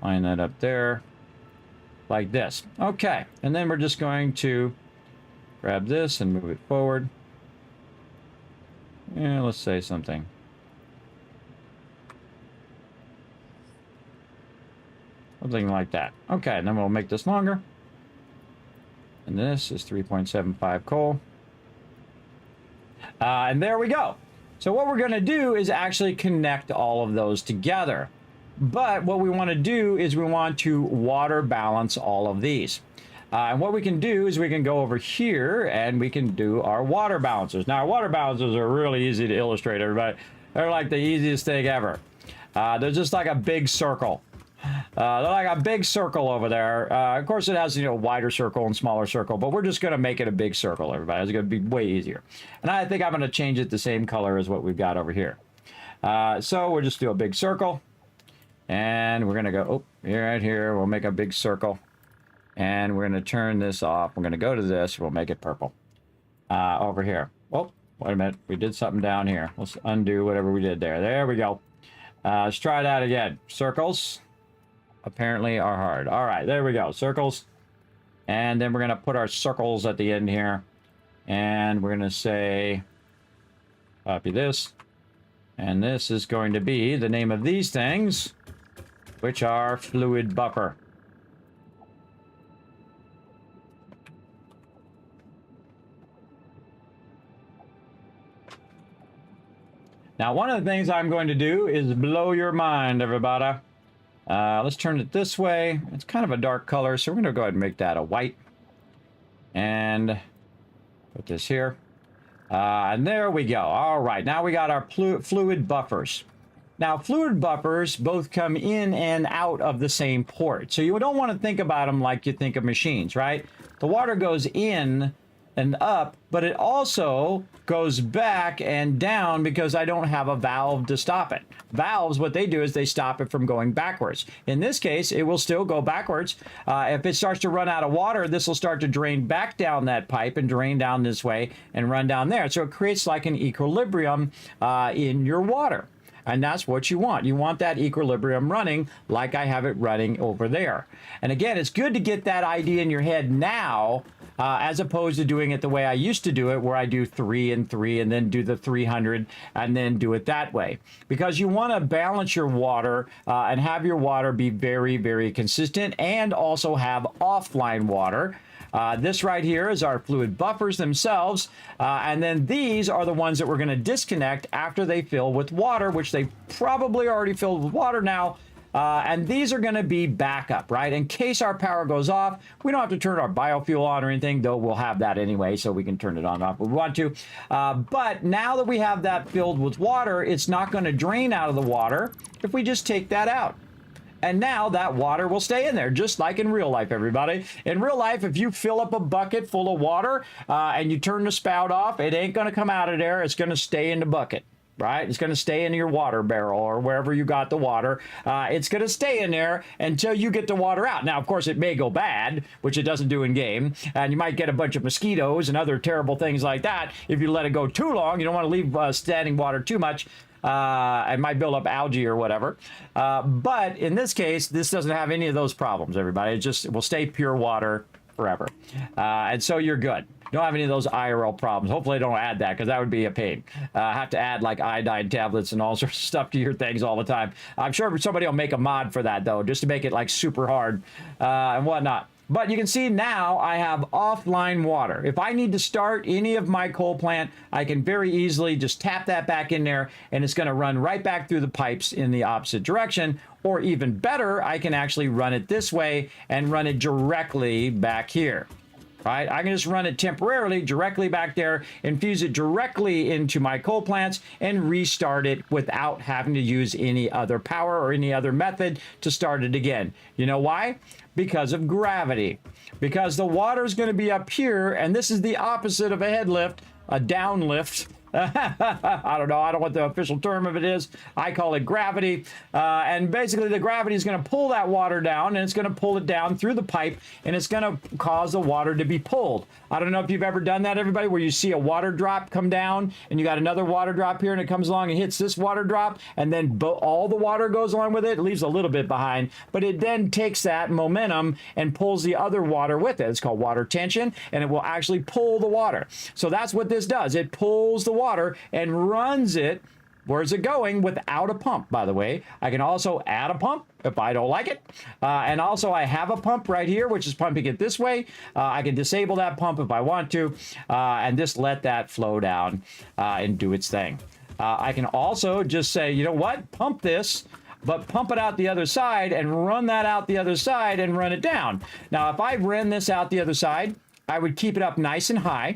Line that up there. Like this. Okay. And then we're just going to grab this and move it forward. And let's say something. Something like that. Okay, and then we'll make this longer. And this is 3.75 coal. And there we go. So what we're going to do is actually connect all of those together. But what we want to do is we want to water balance all of these. And what we can do is we can go over here and we can do our water balancers. Now, our water balancers are really easy to illustrate, everybody. They're like the easiest thing ever. They're just like a big circle. They're like a big circle over there. Of course, it has, wider circle and smaller circle, but we're just going to make it a big circle, everybody. It's going to be way easier. And I think I'm going to change it the same color as what we've got over here. So we'll just do a big circle. And we're going to go, right here. We'll make a big circle. And we're going to turn this off. We're going to go to this. We'll make it purple. Over here. Oh, wait a minute. We did something down here. Let's undo whatever we did there. There we go. Let's try that again. Circles. Apparently are hard. All right, there we go. Circles. And then we're going to put our circles at the end here. And we're going to say, copy this. And this is going to be the name of these things, which are fluid buffer. Now, one of the things I'm going to do is blow your mind, everybody. Let's turn it this way. It's kind of a dark color, so we're going to go ahead and make that a white. And put this here. And there we go. All right, now we got our fluid buffers. Now, fluid buffers both come in and out of the same port. So you don't want to think about them like you think of machines, right? The water goes in and up, but it also goes back and down because I don't have a valve to stop it. Valves, what they do is they stop it from going backwards. In this case, it will still go backwards. If it starts to run out of water, this will start to drain back down that pipe and drain down this way and run down there. So it creates like an equilibrium in your water. And that's what you want. You want that equilibrium running like I have it running over there. And again, it's good to get that idea in your head now, as opposed to doing it the way I used to do it, where I do 3 and 3 and then do the 300 and then do it that way. Because you want to balance your water and have your water be very, very consistent, and also have offline water. This right here is our fluid buffers themselves, and then these are the ones that we're going to disconnect after they fill with water, which they probably already filled with water now. And these are going to be backup, right? In case our power goes off, we don't have to turn our biofuel on or anything, though we'll have that anyway, so we can turn it on and off if we want to. But now that we have that filled with water, it's not going to drain out of the water if we just take that out. And now that water will stay in there, just like in real life, everybody. In real life, if you fill up a bucket full of water and you turn the spout off, it ain't going to come out of there. It's going to stay in the bucket, right? It's going to stay in your water barrel or wherever you got the water. It's going to stay in there until you get the water out. Now, of course, it may go bad, which it doesn't do in game. And you might get a bunch of mosquitoes and other terrible things like that if you let it go too long. You don't want to leave standing water too much. It might build up algae or whatever. But in this case, this doesn't have any of those problems, everybody. It will stay pure water forever. And so you're good. You don't have any of those IRL problems. Hopefully, don't add that, because that would be a pain. Have to add like iodine tablets and all sorts of stuff to your things all the time. I'm sure somebody will make a mod for that, though, just to make it like super hard and whatnot. But you can see now I have offline water. If I need to start any of my coal plant, I can very easily just tap that back in there, and it's going to run right back through the pipes in the opposite direction. Or even better, I can actually run it this way and run it directly back here. Right? I can just run it temporarily directly back there, infuse it directly into my coal plants, and restart it without having to use any other power or any other method to start it again. You know why? Because of gravity. Because the water is going to be up here, and this is the opposite of a head lift, a down lift. I don't know. I don't know what the official term of it is. I call it gravity. And basically the gravity is going to pull that water down, and it's going to pull it down through the pipe, and it's going to cause the water to be pulled. I don't know if you've ever done that, everybody, where you see a water drop come down and you got another water drop here, and it comes along and hits this water drop, and then all the water goes along with it. It leaves a little bit behind, but it then takes that momentum and pulls the other water with it. It's called water tension, and it will actually pull the water. So that's what this does. It pulls the water and runs it. Where's it going? Without a pump, by the way. I can also add a pump if I don't like it. And also I have a pump right here, which is pumping it this way. I can disable that pump if I want to, and just let that flow down and do its thing. I can also just say, you know what? Pump this, but pump it out the other side and run that out the other side and run it down. Now, if I ran this out the other side, I would keep it up nice and high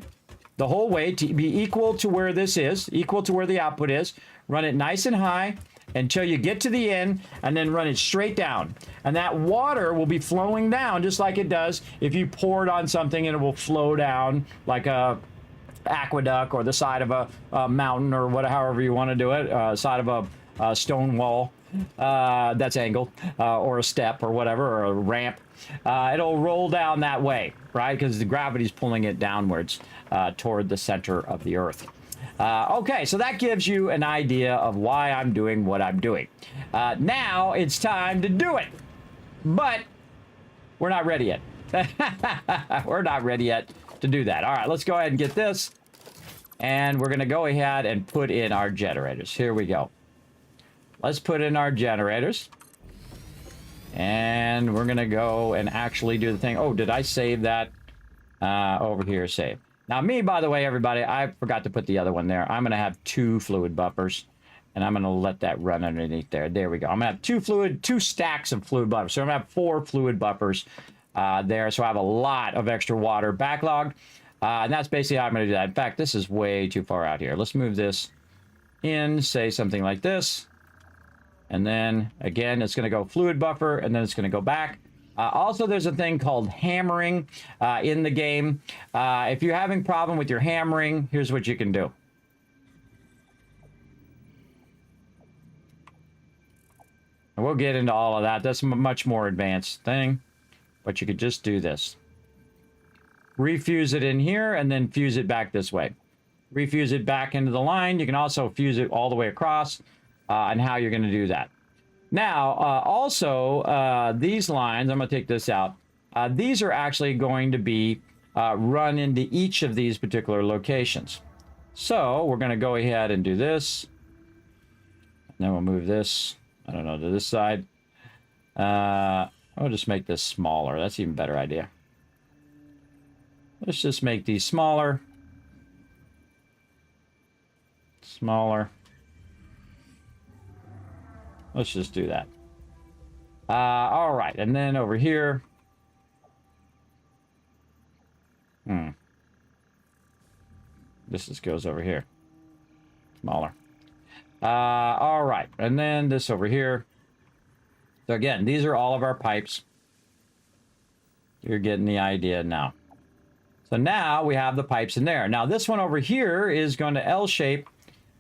the whole way to be equal to where this is, equal to where the output is. Run it nice and high until you get to the end, and then run it straight down. And that water will be flowing down just like it does if you pour it on something, and it will flow down like a aqueduct or the side of a mountain or whatever, however you want to do it, side of a stone wall that's angled, or a step or whatever, or a ramp. It'll roll down that way, right? Because the gravity's pulling it downwards toward the center of the earth. Okay, so that gives you an idea of why I'm doing what I'm doing. Now it's time to do it. But we're not ready yet. We're not ready yet to do that. All right, let's go ahead and get this. And we're going to go ahead and put in our generators. Here we go. Let's put in our generators. And we're going to go and actually do the thing. Oh, did I save that? Over here, save. Now, me, by the way, everybody, I forgot to put the other one there. I'm going to have 2 fluid buffers. And I'm going to let that run underneath there. There we go. I'm going to have two stacks of fluid buffers. So I'm going to have 4 fluid buffers there. So I have a lot of extra water backlogged. And that's basically how I'm going to do that. In fact, this is way too far out here. Let's move this in, say something like this. And then, again, it's going to go fluid buffer, and then it's going to go back. Also, there's a thing called hammering in the game. If you're having problem with your hammering, here's what you can do. And we'll get into all of that. That's a much more advanced thing. But you could just do this. Refuse it in here and then fuse it back this way. Refuse it back into the line. You can also fuse it all the way across and how you're going to do that. Now, also, these lines, I'm going to take this out. These are actually going to be run into each of these particular locations. So we're going to go ahead and do this. And then we'll move this. I don't know, to this side. I'll just make this smaller. That's an even better idea. Let's just make these smaller. Smaller. Let's just do that. All right, and then over here. This goes over here. Smaller. All right, and then this over here. So again, these are all of our pipes. You're getting the idea now. So now we have the pipes in there. Now this one over here is going to L-shape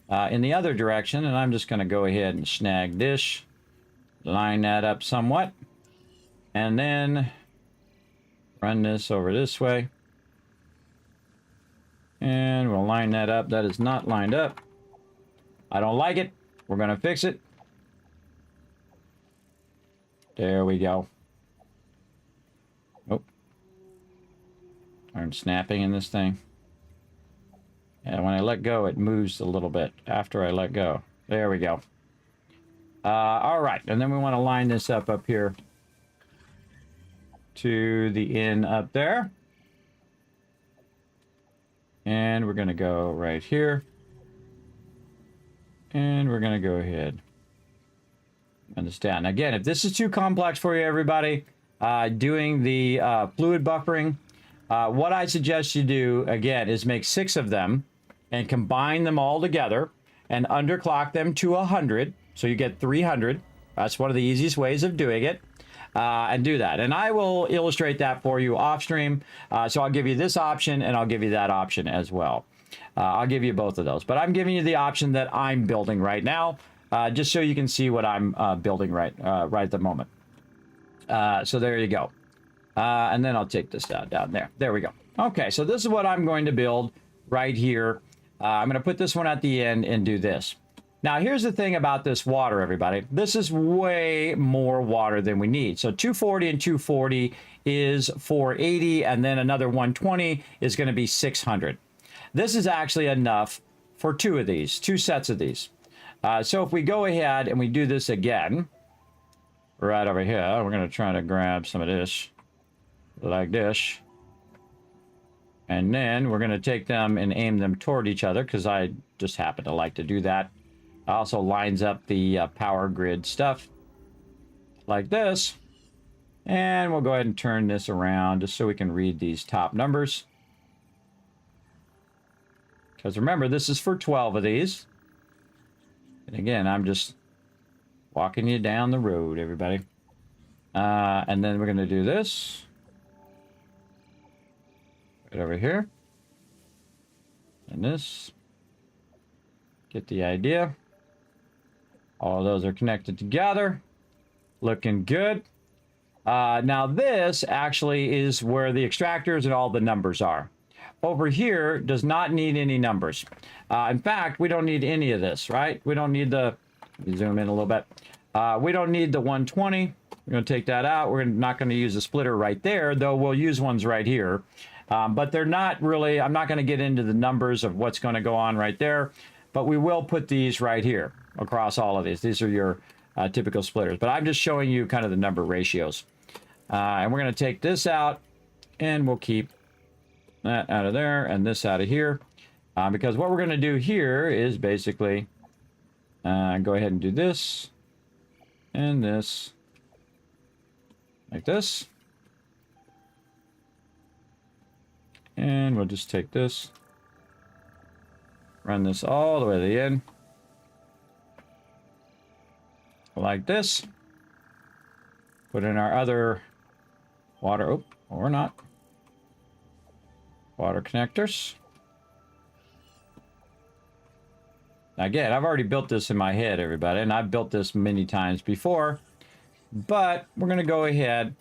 in the other direction, and I'm just going to go ahead and snag this, line that up somewhat, and then run this over this way. And we'll line that up. That is not lined up. I don't like it. We're going to fix it. There we go. Oh. I'm snapping in this thing. And when I let go, it moves a little bit after I let go. There we go. All right. And then we want to line this up here to the end up there. And we're going to go right here. And we're going to go ahead. Run this down. Again, if this is too complex for you, everybody, doing the fluid buffering, what I suggest you do, again, is make 6 of them and combine them all together and underclock them to 100. So you get 300. That's one of the easiest ways of doing it. And do that. And I will illustrate that for you off stream. So I'll give you this option and I'll give you that option as well. I'll give you both of those. But I'm giving you the option that I'm building right now, just so you can see what I'm building right at the moment. So there you go. And then I'll take this down there. There we go. Okay, so this is what I'm going to build right here. I'm going to put this one at the end and do this. Now, here's the thing about this water, everybody. This is way more water than we need. So 240 and 240 is 480, and then another 120 is going to be 600. This is actually enough for 2 of these, 2 sets of these. So if we go ahead and we do this again, right over here, we're going to try to grab some of this, like this. And then we're going to take them and aim them toward each other, because I just happen to like to do that. Also lines up the power grid stuff like this. And we'll go ahead and turn this around just so we can read these top numbers. Because remember, this is for 12 of these. And again, I'm just walking you down the road, everybody. And then we're going to do this. Right over here. And this. Get the idea. All of those are connected together. Looking good. Now this actually is where the extractors and all the numbers are. Over here does not need any numbers. In fact, we don't need any of this, right? We don't need the, let me zoom in a little bit. We don't need the 120. We're going to take that out. We're not going to use a splitter right there, though we'll use ones right here. But they're not really, I'm not going to get into the numbers of what's going to go on right there. But we will put these right here across all of these. These are your typical splitters. But I'm just showing you kind of the number ratios. And we're going to take this out, and we'll keep that out of there and this out of here. Because what we're going to do here is basically Go ahead and do this. And this. Like this. And we'll just take this. Run this all the way to the end. Like this. Put in our other water, oh, or not. Water connectors. Again, I've already built this in my head, everybody, and I've built this many times before. But we're going to go ahead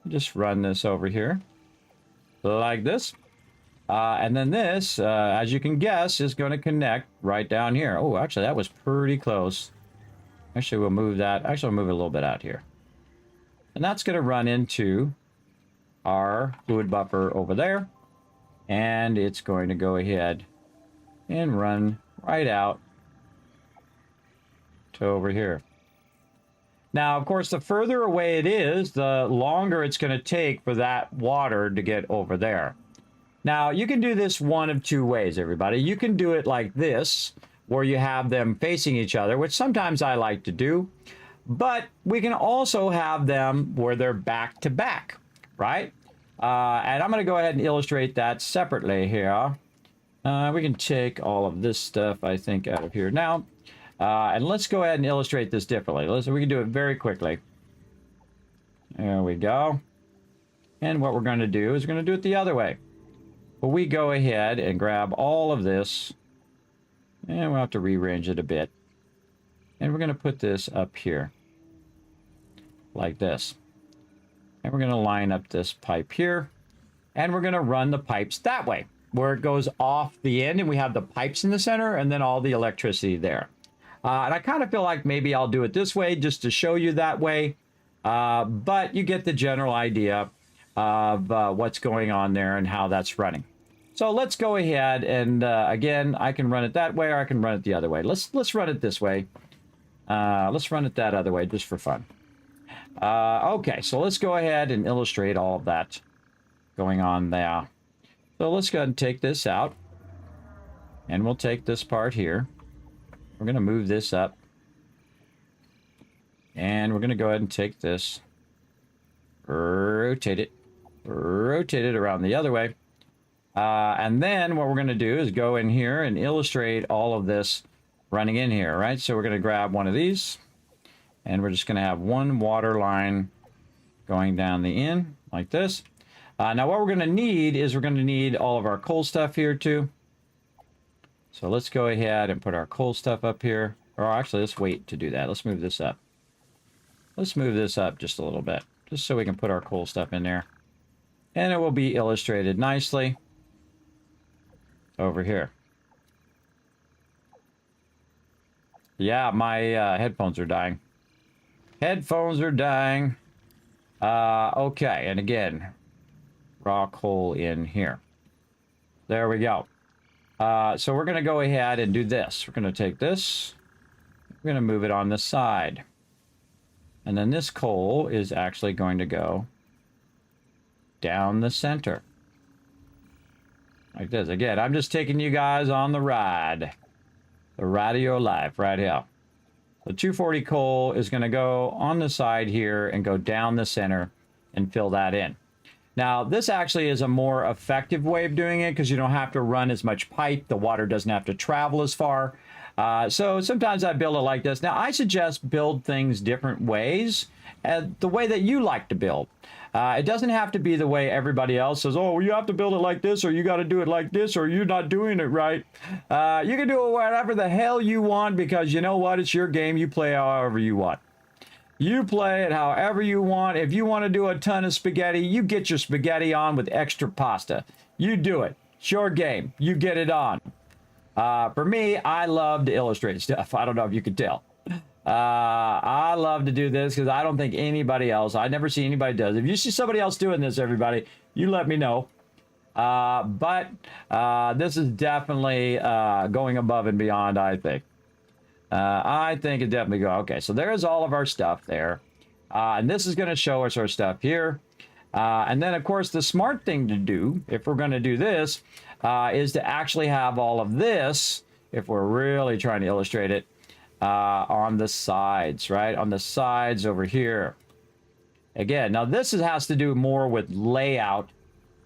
and just run this over here. Like this. And then this, as you can guess, is going to connect right down here. Oh, actually, that was pretty close. Actually, we'll move that. Actually, we'll move it a little bit out here. And that's going to run into our fluid buffer over there. And it's going to go ahead and run right out to over here. Now, of course, the further away it is, the longer it's going to take for that water to get over there. Now, you can do this one of two ways, everybody. You can do it like this, where you have them facing each other, which sometimes I like to do. But we can also have them where they're back to back, right? And I'm going to go ahead and illustrate that separately here. We can take all of this stuff, I think, out of here now. And let's go ahead and illustrate this differently. We can do it very quickly. There we go. And what we're going to do is we're going to do it the other way. But we go ahead and grab all of this. And we'll have to rearrange it a bit. And we're going to put this up here. Like this. And we're going to line up this pipe here. And we're going to run the pipes that way, where it goes off the end and we have the pipes in the center and then all the electricity there. And I kind of feel like maybe I'll do it this way just to show you that way. But you get the general idea of what's going on there and how that's running. So let's go ahead and again, I can run it that way or I can run it the other way. Let's run it this way. Let's run it that other way just for fun. Okay, so let's go ahead and illustrate all of that going on there. So let's go ahead and take this out. And we'll take this part here. We're going to move this up. And we're going to go ahead and take this. Rotate it around the other way. And then what we're going to do is go in here and illustrate all of this running in here, right? So we're going to grab one of these. And we're just going to have one water line going down the end like this. Now what we're going to need is we're going to need all of our coal stuff here too. So let's go ahead and put our coal stuff up here. Or actually, let's wait to do that. Let's move this up. Let's move this up just a little bit, just so we can put our coal stuff in there. And it will be illustrated nicely over here. Yeah, my headphones are dying. Headphones are dying. Okay, and again, raw coal in here. There we go. So we're going to go ahead and do this. We're going to take this. We're going to move it on the side. And then this coal is actually going to go down the center. Like this. Again, I'm just taking you guys on the ride. The ride of your life right here. The 240 coal is going to go on the side here and go down the center and fill that in. Now, this actually is a more effective way of doing it because you don't have to run as much pipe. The water doesn't have to travel as far. So sometimes I build it like this. Now, I suggest build things different ways, the way that you like to build. It doesn't have to be the way everybody else says, oh, you have to build it like this, or you got to do it like this, or you're not doing it right. You can do it whatever the hell you want because you know what? It's your game. You play however you want. You play it however you want. If you want to do a ton of spaghetti, you get your spaghetti on with extra pasta. You do it. It's your game. You get it on. For me, I love to illustrate stuff. I don't know if you could tell. I love to do this because I don't think anybody else, I never see anybody does. If you see somebody else doing this, everybody, you let me know. But this is definitely going above and beyond, I think. I think it definitely go. Okay, so there's all of our stuff there. And this is going to show us our stuff here. And then, of course, the smart thing to do, if we're going to do this, is to actually have all of this, if we're really trying to illustrate it, on the sides, right? On the sides over here. Again, now this has to do more with layout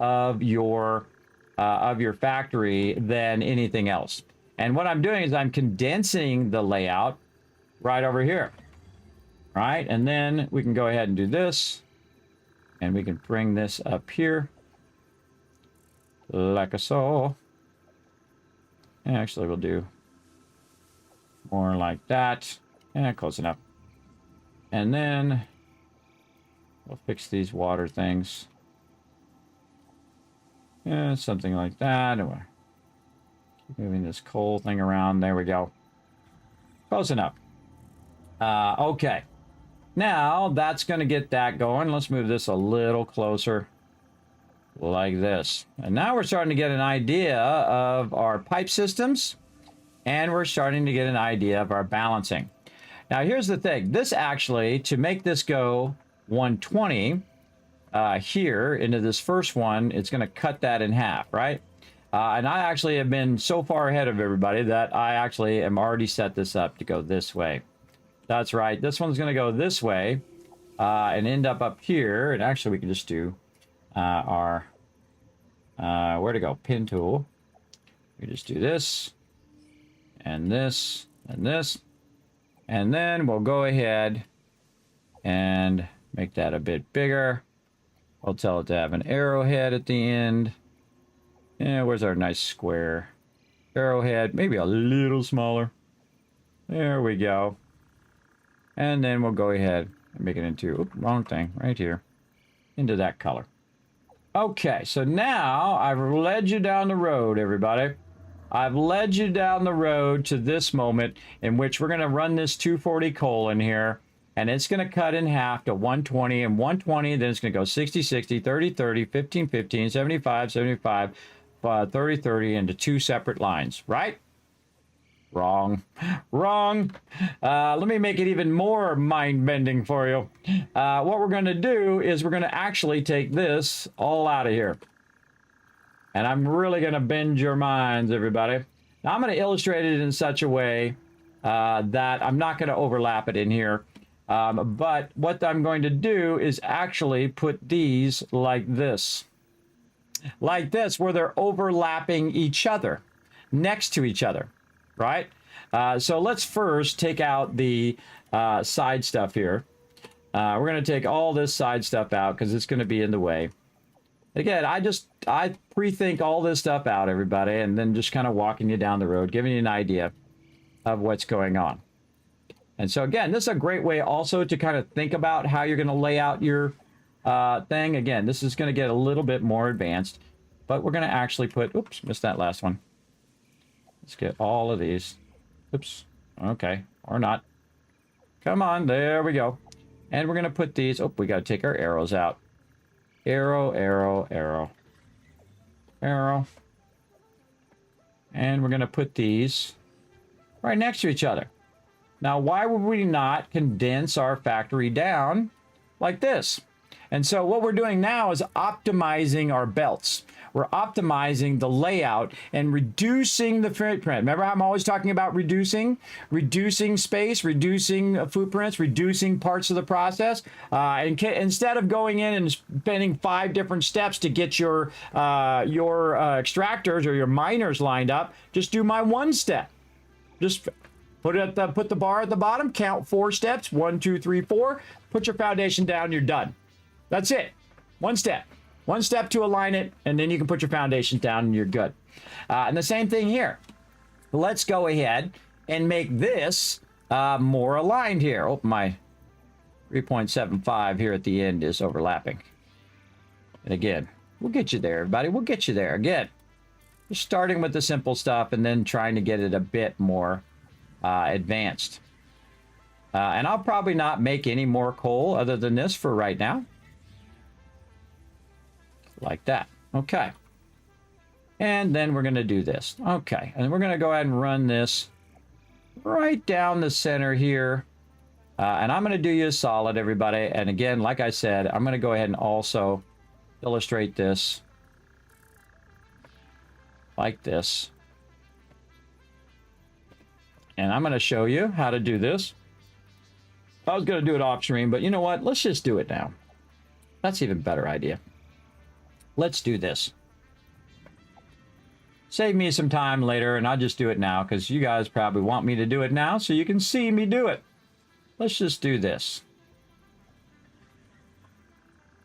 of your factory than anything else. And what I'm doing is I'm condensing the layout right over here, right? And then we can go ahead and do this, and we can bring this up here, like so. Actually, we'll do more like that. And close enough. And then we'll fix these water things. Yeah, something like that. And we'll keep moving this coal thing around. There we go. Close enough. Okay. Now, that's going to get that going. Let's move this a little closer. Like this. And now we're starting to get an idea of our pipe systems. And we're starting to get an idea of our balancing. Now, here's the thing. This actually, to make this go 120 here into this first one, it's going to cut that in half, right? And I actually have been so far ahead of everybody that I actually am already set this up to go this way. That's right. This one's going to go this way and end up here. And actually, we can just do our, where to go? Pin tool. We just do this, and this, and this. And then we'll go ahead and make that a bit bigger. We'll tell it to have an arrowhead at the end. Yeah, where's our nice square arrowhead? Maybe a little smaller. There we go. And then we'll go ahead and make it into, oops, wrong thing, right here, into that color. Okay, so now I've led you down the road, everybody. I've led you down the road to this moment in which we're going to run this 240 coal in here, and it's going to cut in half to 120 and 120, then it's going to go 60, 60, 30, 30, 15, 15, 75, 75, 30, 30 into two separate lines, right? Wrong. Wrong. Let me make it even more mind-bending for you. What we're going to do is we're going to actually take this all out of here. And I'm really going to bend your minds, everybody. Now, I'm going to illustrate it in such a way that I'm not going to overlap it in here. But what I'm going to do is actually put these like this. Like this, where they're overlapping each other, next to each other. Right? So let's first take out the side stuff here. We're going to take all this side stuff out because it's going to be in the way. Again, I pre-think all this stuff out, everybody, and then just kind of walking you down the road, giving you an idea of what's going on. And so again, this is a great way also to kind of think about how you're going to lay out your thing. Again, this is going to get a little bit more advanced, but we're going to actually put, oops, missed that last one. Let's get all of these. Oops. Okay. Or not. Come on. There we go. And we're going to put these. Oh, we got to take our arrows out. Arrow, arrow, arrow. Arrow. And we're going to put these right next to each other. Now, why would we not condense our factory down like this? And so what we're doing now is optimizing our belts. We're optimizing the layout and reducing the footprint. Remember how I'm always talking about reducing space, reducing footprints, reducing parts of the process. Instead of going in and spending 5 different steps to get your extractors or your miners lined up, just do my one step. Just put the bar at the bottom, count 4 steps, 1, 2, 3, 4. Put your foundation down, you're done. That's it. One step. One step to align it, and then you can put your foundations down and you're good. And the same thing here. Let's go ahead and make this more aligned here. Oh, my 3.75 here at the end is overlapping. And again, we'll get you there, everybody. We'll get you there. Again, just starting with the simple stuff and then trying to get it a bit more advanced. And I'll probably not make any more coal other than this for right now. Like that. Okay. And then we're going to do this. Okay. And we're going to go ahead and run this right down the center here. And I'm going to do you a solid, everybody. And again, like I said, I'm going to go ahead and also illustrate this like this. And I'm going to show you how to do this. I was going to do it off stream, but you know what? Let's just do it now. That's even better idea. Let's do this. Save me some time later, and I'll just do it now because you guys probably want me to do it now so you can see me do it. Let's just do this.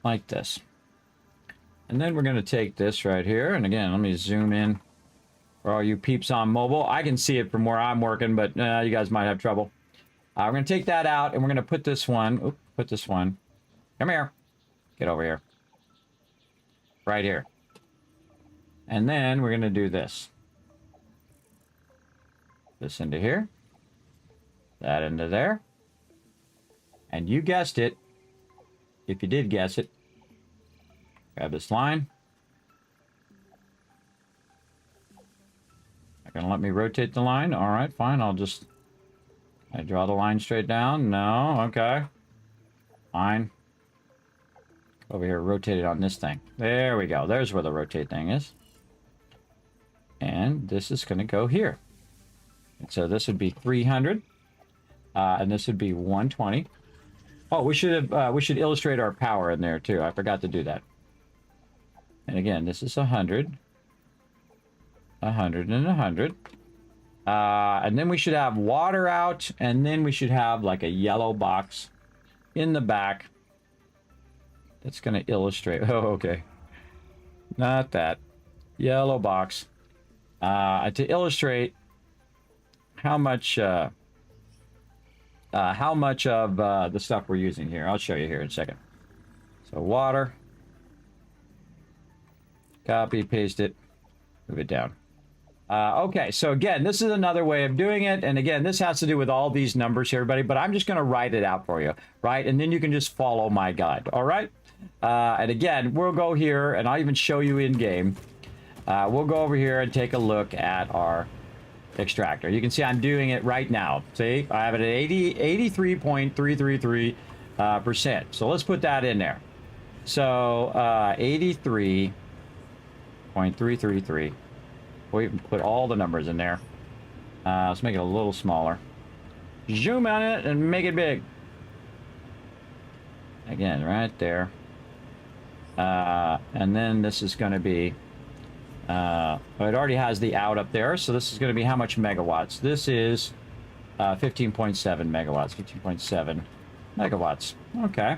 Like this. And then we're going to take this right here. And again, let me zoom in for all you peeps on mobile. I can see it from where I'm working, but you guys might have trouble. We're going to take that out, and we're going to put this one. Oop, put this one. Come here. Get over here. Right here. And then we're going to do this. This into here. That into there. And you guessed it. If you did guess it. Grab this line. Not going to let me rotate the line. All right, fine. I draw the line straight down. No, okay. Fine. Over here, rotate it on this thing. There we go. There's where the rotate thing is. And this is going to go here. And so this would be 300. And this would be 120. Oh, we should illustrate our power in there too. I forgot to do that. And again, this is 100. 100 and 100. And then we should have water out, and then we should have like a yellow box in the back that's going to illustrate. Oh, okay. Not that. Yellow box. To illustrate how much of the stuff we're using here. I'll show you here in a second. So water. Copy, paste it, move it down. Okay, so again, this is another way of doing it. And again, this has to do with all these numbers here, everybody, but I'm just going to write it out for you, right? And then you can just follow my guide, all right? And again, we'll go here, and I'll even show you in game. We'll go over here and take a look at our extractor. You can see I'm doing it right now. See, I have it at 83.333%. So let's put that in there. So 83.333. We can put all the numbers in there. Let's make it a little smaller. Zoom on it and make it big. Again, right there. And then this is going to be... it already has the out up there, so this is going to be how much megawatts? This is 15.7 megawatts. 15.7 megawatts. Okay.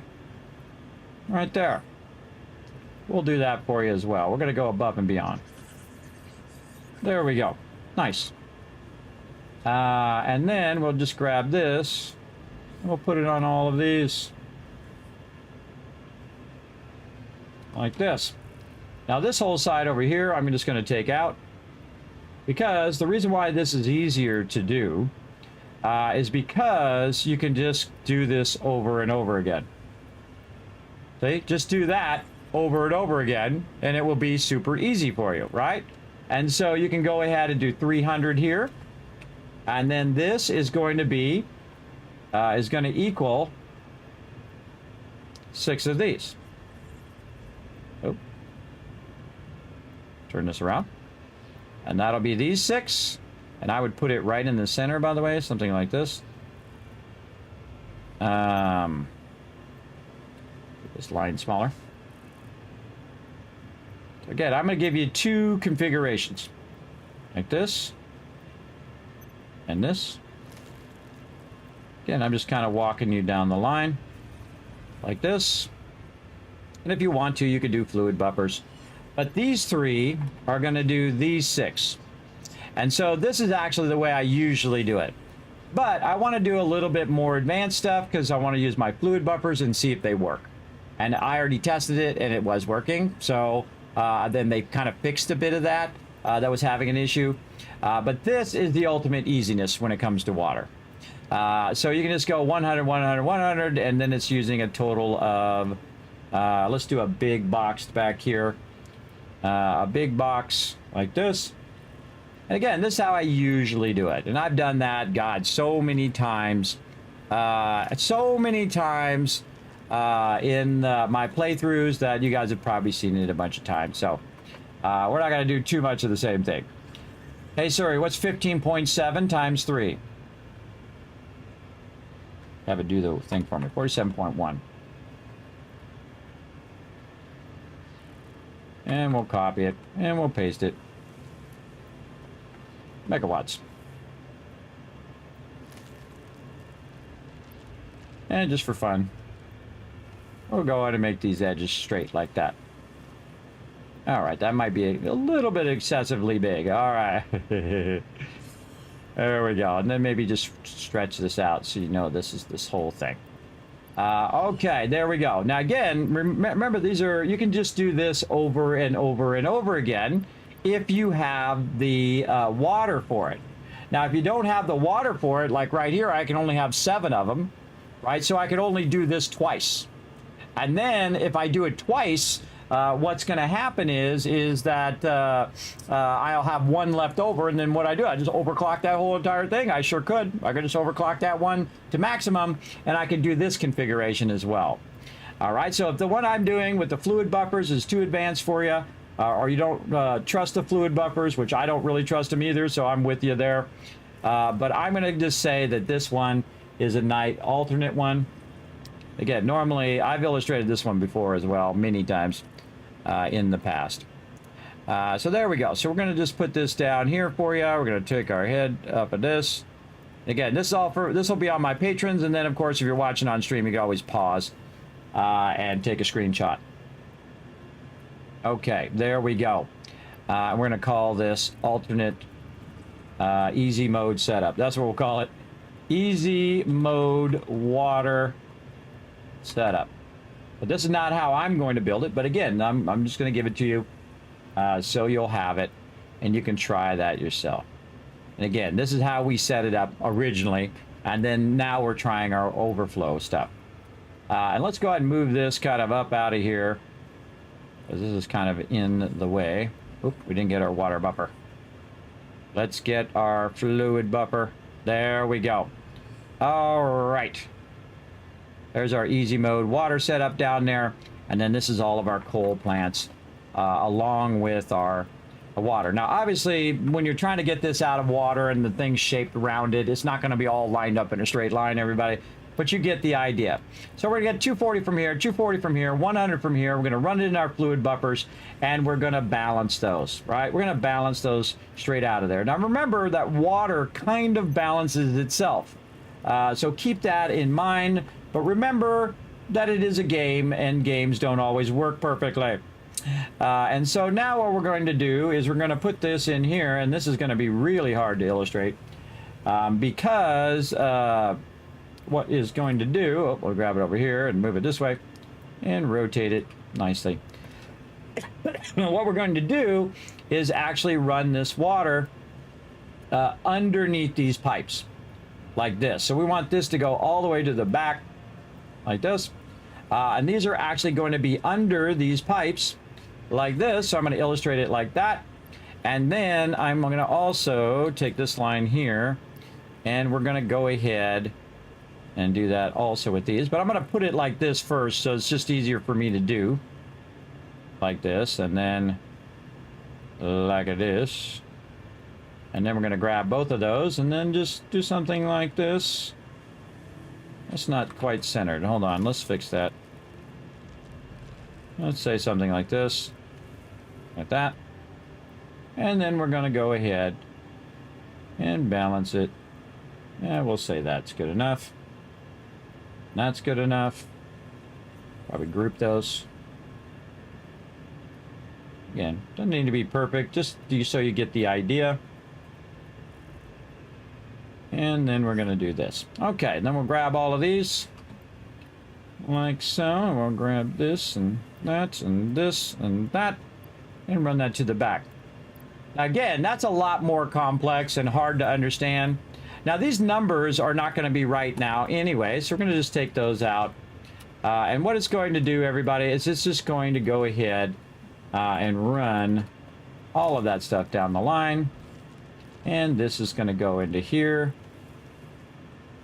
Right there. We'll do that for you as well. We're going to go above and beyond. There we go. Nice. And then we'll just grab this. And we'll put it on all of these. Like this. Now this whole side over here, I'm just going to take out. Because the reason why this is easier to do is because you can just do this over and over again. See? Just do that over and over again, and it will be super easy for you, right? And so you can go ahead and do 300 here. And then this is going to be, is going to equal 6 of these. Oh. Turn this around. And that'll be these 6. And I would put it right in the center, by the way, something like this. This line smaller. Again, I'm going to give you 2 configurations. Like this. And this. Again, I'm just kind of walking you down the line. Like this. And if you want to, you could do fluid buffers. But these 3 are going to do these 6. And so this is actually the way I usually do it. But I want to do a little bit more advanced stuff because I want to use my fluid buffers and see if they work. And I already tested it and it was working. So... then they kind of fixed a bit of that that was having an issue. But this is the ultimate easiness when it comes to water. So you can just go 100, 100, 100, and then it's using a total of, let's do a big box back here. A big box like this. And again, this is how I usually do it. And I've done that, God, so many times. In my playthroughs that you guys have probably seen it a bunch of times. So we're not going to do too much of the same thing. Hey, sorry, what's 15.7 times 3? have it do the thing for me. 47.1. And we'll copy it, and we'll paste it. Megawatts. And just for fun, we'll go ahead and make these edges straight like that. All right, that might be a little bit excessively big. All right. There we go. And then maybe just stretch this out so you know this is this whole thing. Okay, there we go. Now again, remember these are, you can just do this over and over and over again if you have the water for it. Now if you don't have the water for it, like right here, I can only have 7 of them, right? So I could only do this twice. And then if I do it twice, what's going to happen is that I'll have 1 left over, and then what I do, I just overclock that whole entire thing. I sure could. I could just overclock that one to maximum, and I could do this configuration as well. All right, so if the one I'm doing with the fluid buffers is too advanced for you, or you don't trust the fluid buffers, which I don't really trust them either, so I'm with you there. But I'm going to just say that this one is a night alternate one. Again, normally, I've illustrated this one before as well, many times. In the past. So there we go. So we're going to just put this down here for you. We're going to take our head up of this. Again, this is all for, this will be on my patrons, and then of course if you're watching on stream, you can always pause and take a screenshot. Okay, there we go. We're going to call this alternate easy mode setup. That's what we'll call it. Easy mode water setup. But this is not how I'm going to build it. But again, I'm just going to give it to you so you'll have it and you can try that yourself. And again, this is how we set it up originally. And then now we're trying our overflow stuff. And let's go ahead and move this kind of up out of here, because this is kind of in the way. Oop, we didn't get our water buffer. Let's get our fluid buffer. There we go. All right. There's our easy mode water setup down there. And then this is all of our coal plants along with our water. Now, obviously, when you're trying to get this out of water and the thing's shaped around it, it's not going to be all lined up in a straight line, everybody. But you get the idea. So we're going to get 240 from here, 240 from here, 100 from here. We're going to run it in our fluid buffers, and we're going to balance those, right? We're going to balance those straight out of there. Now, remember that water kind of balances itself. So keep that in mind. But remember that it is a game, and games don't always work perfectly. And so now what we're going to do is we're going to put this in here, and this is going to be really hard to illustrate because what is going to do, oh, we'll grab it over here and move it this way and rotate it nicely. Now what we're going to do is actually run this water underneath these pipes like this. So we want this to go all the way to the back like this. And these are actually going to be under these pipes like this. So I'm going to illustrate it like that. And then I'm going to also take this line here, and we're going to go ahead and do that also with these. But I'm going to put it like this first, so it's just easier for me to do. Like this, and then like this. And then we're going to grab both of those and then just do something like this. That's not quite centered. Hold on, let's fix that. Let's say something like this. Like that. And then we're going to go ahead and balance it. Yeah, we'll say that's good enough. That's good enough. Probably group those. Again, doesn't need to be perfect, just so you get the idea. And then we're going to do this. Okay, then we'll grab all of these. Like so. We'll grab this and that and this and that. And run that to the back. Again, that's a lot more complex and hard to understand. Now, these numbers are not going to be right now anyway, so we're going to just take those out. And what it's going to do, everybody, is it's just going to go ahead and run all of that stuff down the line. And this is going to go into here.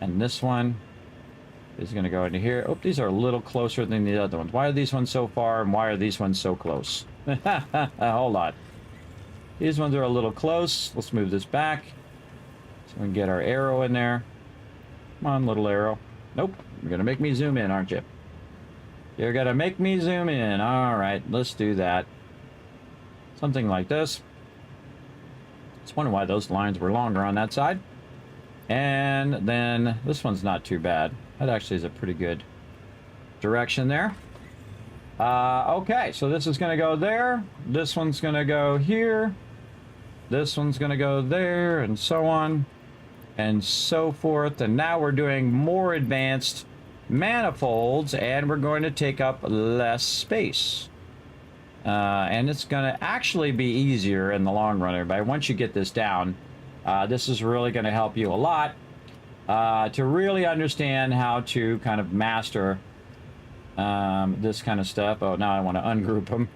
And this one is going to go into here. Oh, these are a little closer than the other ones. Why are these ones so far, and why are these ones so close? Hold on. These ones are a little close. Let's move this back so we can get our arrow in there. Come on, little arrow. Nope. You're going to make me zoom in, aren't you? You're going to make me zoom in. All right, let's do that. Something like this. Just wonder why those lines were longer on that side. And then this one's not too bad. That actually is a pretty good direction there. Okay, so this is going to go there. This one's going to go here. This one's going to go there, and so on and so forth. And now we're doing more advanced manifolds, and we're going to take up less space. And it's going to actually be easier in the long run, everybody. Once you get this down, this is really going to help you a lot to really understand how to kind of master this kind of stuff. Oh, now I want to ungroup them.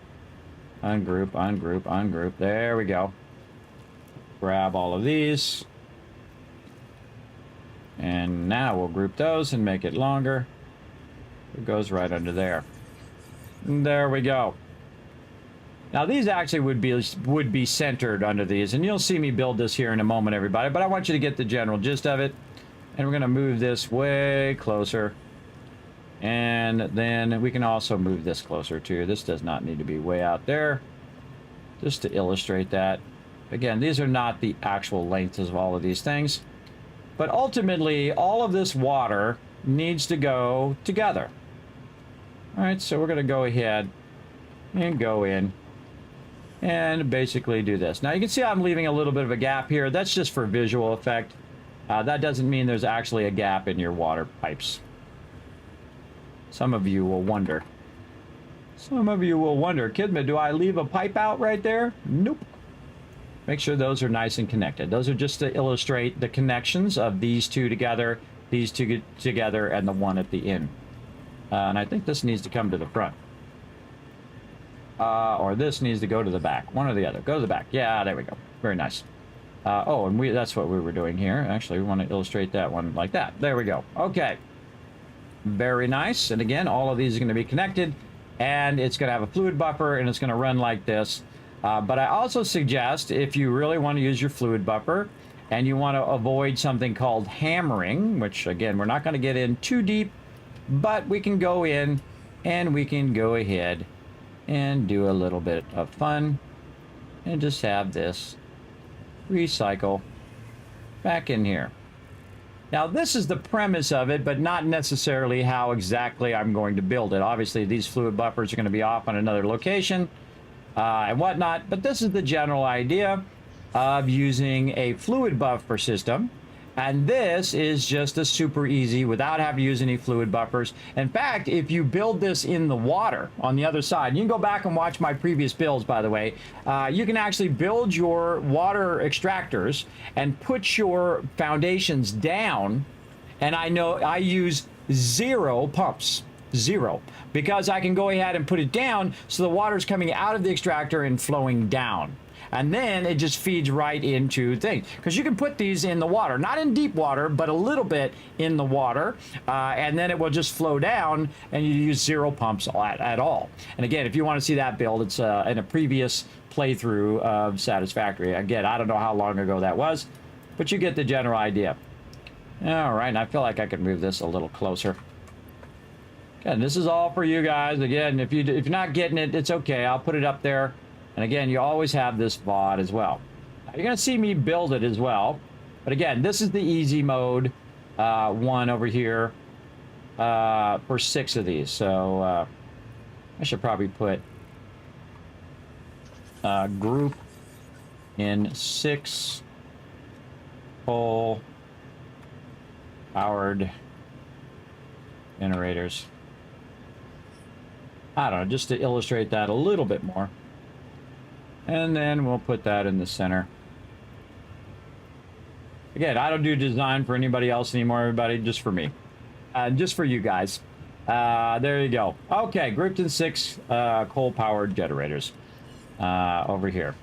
Ungroup, ungroup, ungroup. There we go. Grab all of these. And now we'll group those and make it longer. It goes right under there. There we go. Now these actually would be centered under these, and you'll see me build this here in a moment, everybody, but I want you to get the general gist of it. And we're going to move this way closer. And then we can also move this closer too. This does not need to be way out there. Just to illustrate that. Again, these are not the actual lengths of all of these things. But ultimately, all of this water needs to go together. All right, so we're going to go ahead and go in and basically do this. Now you can see I'm leaving a little bit of a gap here. That's just for visual effect. That doesn't mean there's actually a gap in your water pipes. Some of you will wonder. Some of you will wonder, Kismet, do I leave a pipe out right there? Nope. Make sure those are nice and connected. Those are just to illustrate the connections of these two together, these two together, and the one at the end. And I think this needs to come to the front. Or this needs to go to the back. One or the other. Go to the back. Yeah, there we go. Very nice. Oh, and that's what we were doing here. Actually, we want to illustrate that one like that. There we go. Okay. Very nice. And again, all of these are going to be connected. And it's going to have a fluid buffer, and it's going to run like this. But I also suggest, if you really want to use your fluid buffer, and you want to avoid something called hammering, which, again, we're not going to get in too deep, but we can go in, and we can go ahead and do a little bit of fun, and just have this recycle back in here. Now, this is the premise of it, but not necessarily how exactly I'm going to build it. Obviously, these fluid buffers are going to be off on another location and whatnot, but this is the general idea of using a fluid buffer system. And this is just a super easy without having to use any fluid buffers. In fact, if you build this in the water on the other side, you can go back and watch my previous builds, by the way. You can actually build your water extractors and put your foundations down. And I know I use 0 pumps. 0. Because I can go ahead and put it down so the water's coming out of the extractor and flowing down. And then it just feeds right into things. Because you can put these in the water, not in deep water, but a little bit in the water. And then it will just flow down, and you use 0 pumps at all. And again, if you want to see that build, it's in a previous playthrough of Satisfactory. Again, I don't know how long ago that was, but you get the general idea. All right, and I feel like I could move this a little closer. Again, this is all for you guys. Again, if you're not getting it, it's okay. I'll put it up there. And again, you always have this VOD as well. You're going to see me build it as well. But again, this is the easy mode one over here for 6 of these. So I should probably put group in 6 coal powered generators. I don't know, just to illustrate that a little bit more. And then we'll put that in the center. Again, I don't do design for anybody else anymore, everybody, just for me. Just for you guys. There you go. Okay, grouped in 6 coal-powered generators over here.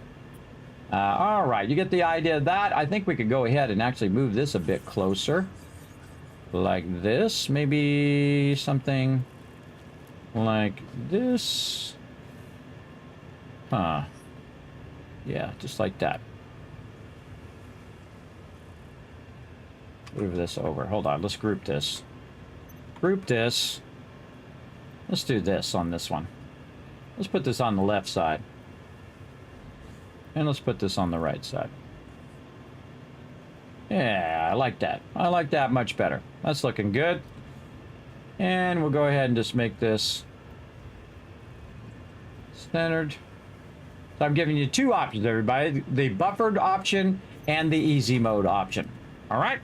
All right, you get the idea of that. I think we could go ahead and actually move this a bit closer. Like this. Maybe something like this. Huh. Yeah, just like that. Move this over. Hold on, let's group this. group this. Let's do this on this one. Let's put this on the left side. And let's put this on the right side. Yeah, I like that. I like that much better. That's looking good. And we'll go ahead and just make this centered. So I'm giving you two options, everybody. The buffered option and the easy mode option. All right?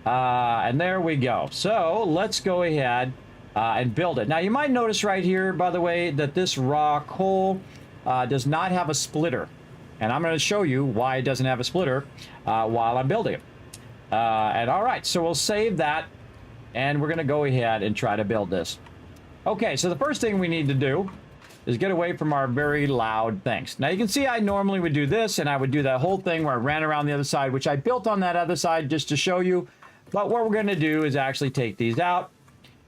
And there we go. So let's go ahead and build it. Now, you might notice right here, by the way, that this raw coal does not have a splitter. And I'm going to show you why it doesn't have a splitter while I'm building it. And all right, so we'll save that. And we're going to go ahead and try to build this. Okay, so the first thing we need to do is get away from our very loud things. Now, you can see I normally would do this, and I would do that whole thing where I ran around the other side, which I built on that other side just to show you. But what we're going to do is actually take these out,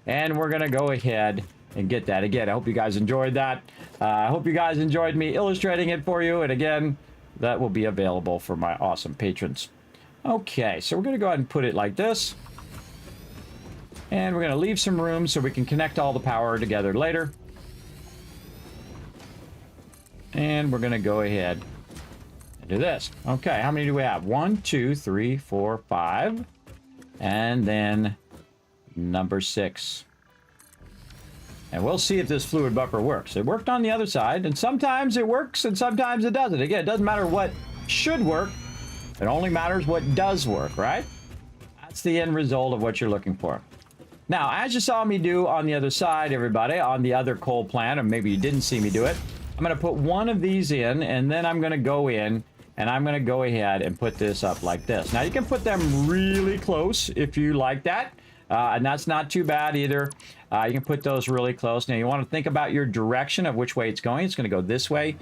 and we're going to go ahead and get that. Again, I hope you guys enjoyed that. I hope you guys enjoyed me illustrating it for you. And again, that will be available for my awesome patrons. Okay, so we're going to go ahead and put it like this. And we're going to leave some room so we can connect all the power together later. And we're going to go ahead and do this. Okay, how many do we have? 1, 2, 3, 4, 5. And then number 6. And we'll see if this fluid buffer works. It worked on the other side, and sometimes it works and sometimes it doesn't. Again, it doesn't matter what should work. It only matters what does work, right? That's the end result of what you're looking for. Now, as you saw me do on the other side, everybody, on the other coal plant, or maybe you didn't see me do it, I'm going to put one of these in, and then I'm going to go in, and I'm going to go ahead and put this up like this. Now, you can put them really close if you like that, and that's not too bad either. You can put those really close. Now, you want to think about your direction of which way it's going. It's going to go this way.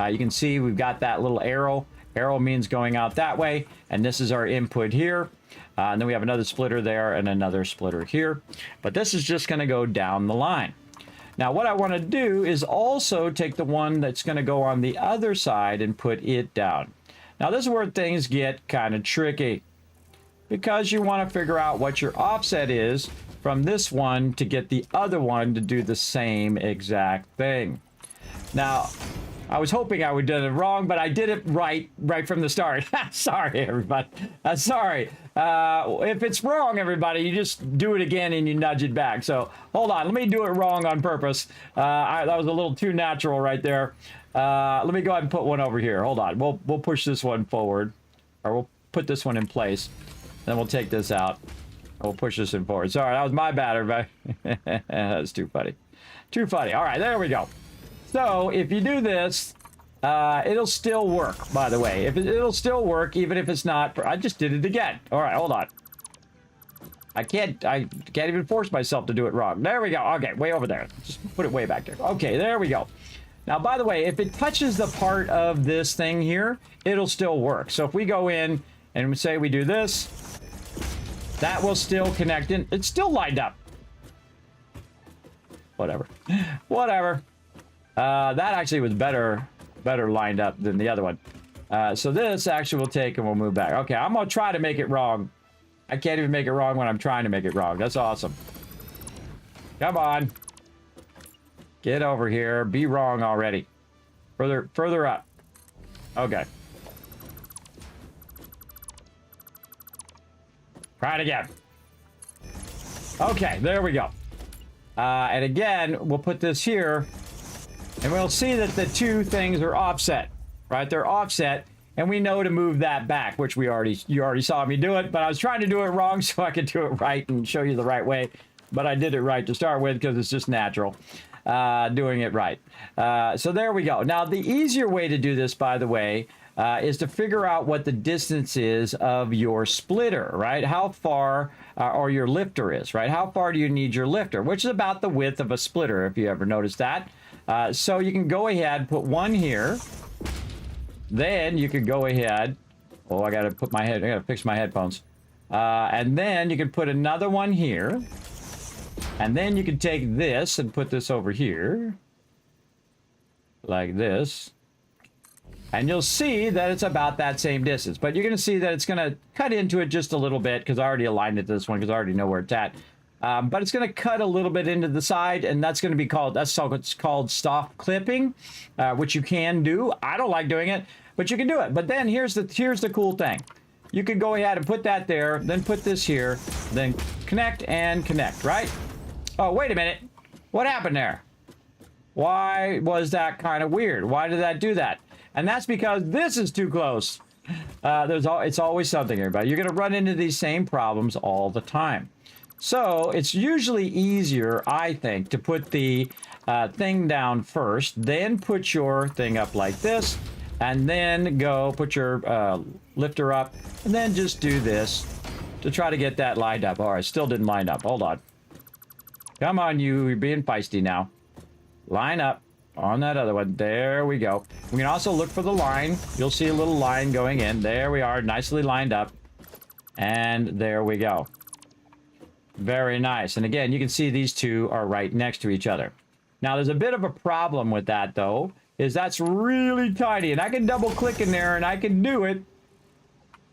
You can see we've got that little arrow. Arrow means going out that way, and this is our input here. And then we have another splitter there and another splitter here. But this is just going to go down the line. Now, what I want to do is also take the one that's going to go on the other side and put it down. Now, this is where things get kind of tricky, because you want to figure out what your offset is from this one to get the other one to do the same exact thing. Now, I was hoping I would have done it wrong, but I did it right from the start. Sorry, everybody. Sorry. If it's wrong, everybody, you just do it again and you nudge it back. So hold on. Let me do it wrong on purpose. That was a little too natural right there. Let me go ahead and put one over here. Hold on. We'll push this one forward, or we'll put this one in place. Then we'll take this out. We'll push this in forward. Sorry, that was my bad, everybody. That's too funny. Too funny. All right, there we go. So if you do this, it'll still work, by the way. It'll still work, even if it's not. I just did it again. All right, hold on. I can't even force myself to do it wrong. There we go. Okay, way over there. Just put it way back there. Okay, there we go. Now, by the way, if it touches the part of this thing here, it'll still work. So if we go in and we say we do this, that will still connect in. It's still lined up. Whatever. Whatever. That actually was better lined up than the other one. So this actually will take and we'll move back. Okay, I'm going to try to make it wrong. I can't even make it wrong when I'm trying to make it wrong. That's awesome. Come on. Get over here. Be wrong already. Further up. Okay. Try it again. Okay, there we go. And again, we'll put this here. And we'll see that the two things are offset, right? They're offset, and we know to move that back, which you already saw me do it, but I was trying to do it wrong so I could do it right and show you the right way. But I did it right to start with because it's just natural doing it right. So there we go. Now, the easier way to do this, by the way, is to figure out what the distance is of your splitter, right? How far, or your lifter is, right? How far do you need your lifter, which is about the width of a splitter, if you ever noticed that. So you can go ahead, put one here. Then you can go ahead. Oh, I gotta fix my headphones. And then you can put another one here. And then you can take this and put this over here. Like this. And you'll see that it's about that same distance. But you're gonna see that it's gonna cut into it just a little bit because I already aligned it to this one because I already know where it's at. But it's going to cut a little bit into the side, and that's going to be called, it's called soft clipping, which you can do. I don't like doing it, but you can do it. But then here's the cool thing. You can go ahead and put that there, then put this here, then connect and connect, right? Oh, wait a minute. What happened there? Why was that kind of weird? Why did that do that? And that's because this is too close. It's always something, everybody. You're going to run into these same problems all the time. So it's usually easier, I think, to put the thing down first, then put your thing up like this, and then go put your lifter up, and then just do this to try to get that lined up. All right, still didn't line up. Hold on. Come on, you're being feisty now. Line up on that other one. There we go. We can also look for the line. You'll see a little line going in. There we are, nicely lined up. And there we go. Very nice. And again, you can see these two are right next to each other. Now, there's a bit of a problem with that, though, is that's really tiny. And I can double click in there and I can do it.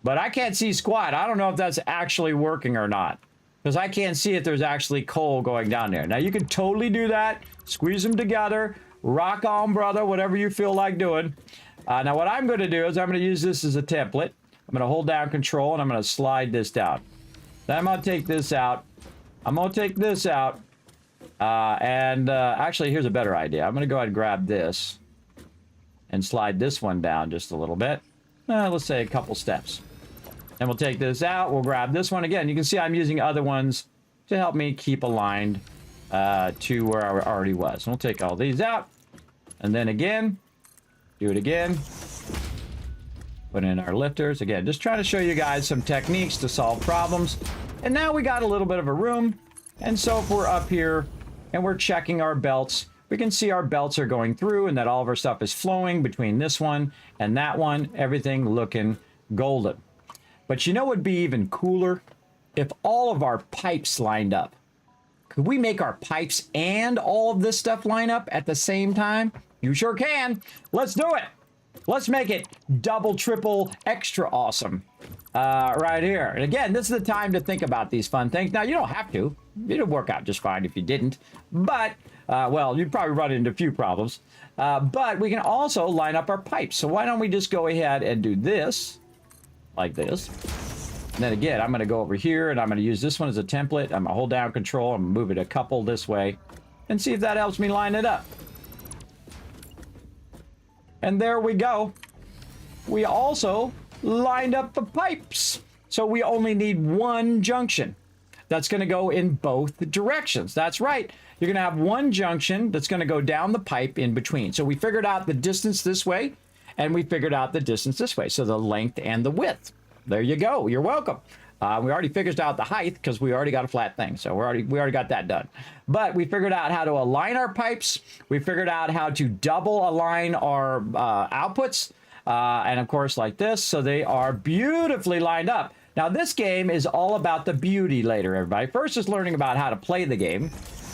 But I can't see squat. I don't know if that's actually working or not. Because I can't see if there's actually coal going down there. Now, you can totally do that. Squeeze them together. Rock on, brother. Whatever you feel like doing. Now, what I'm going to do is I'm going to use this as a template. I'm going to hold down control and I'm going to slide this down. Then I'm going to take this out. I'm going to take this out. Actually, here's a better idea. I'm going to go ahead and grab this. And slide this one down just a little bit. Let's say a couple steps. And we'll take this out. We'll grab this one again. You can see I'm using other ones to help me keep aligned to where I already was. And we'll take all these out. And then again, do it again. Put in our lifters. Again, just trying to show you guys some techniques to solve problems. And now we got a little bit of a room. And so if we're up here and we're checking our belts, we can see our belts are going through and that all of our stuff is flowing between this one and that one. Everything looking golden. But you know what would be even cooler? If all of our pipes lined up. Could we make our pipes and all of this stuff line up at the same time? You sure can. Let's do it. Let's make it double, triple, extra awesome. Right here. And again, this is the time to think about these fun things. Now, you don't have to. It'll work out just fine if you didn't. But, well, you'd probably run into a few problems. But we can also line up our pipes. So why don't we just go ahead and do this. Like this. And then again, I'm going to go over here and I'm going to use this one as a template. I'm going to hold down control and move it a couple this way. And see if that helps me line it up. And there we go. We also lined up the pipes. So we only need one junction. That's going to go in both directions. That's right. You're going to have one junction that's going to go down the pipe in between. So we figured out the distance this way. And we figured out the distance this way. So the length and the width. There you go. You're welcome. We already figured out the height because we already got a flat thing. So we already got that done. But we figured out how to align our pipes. We figured out how to double align our outputs. And of course like this. So they are beautifully lined up. Now this game is all about the beauty later, everybody. First is learning about how to play the game.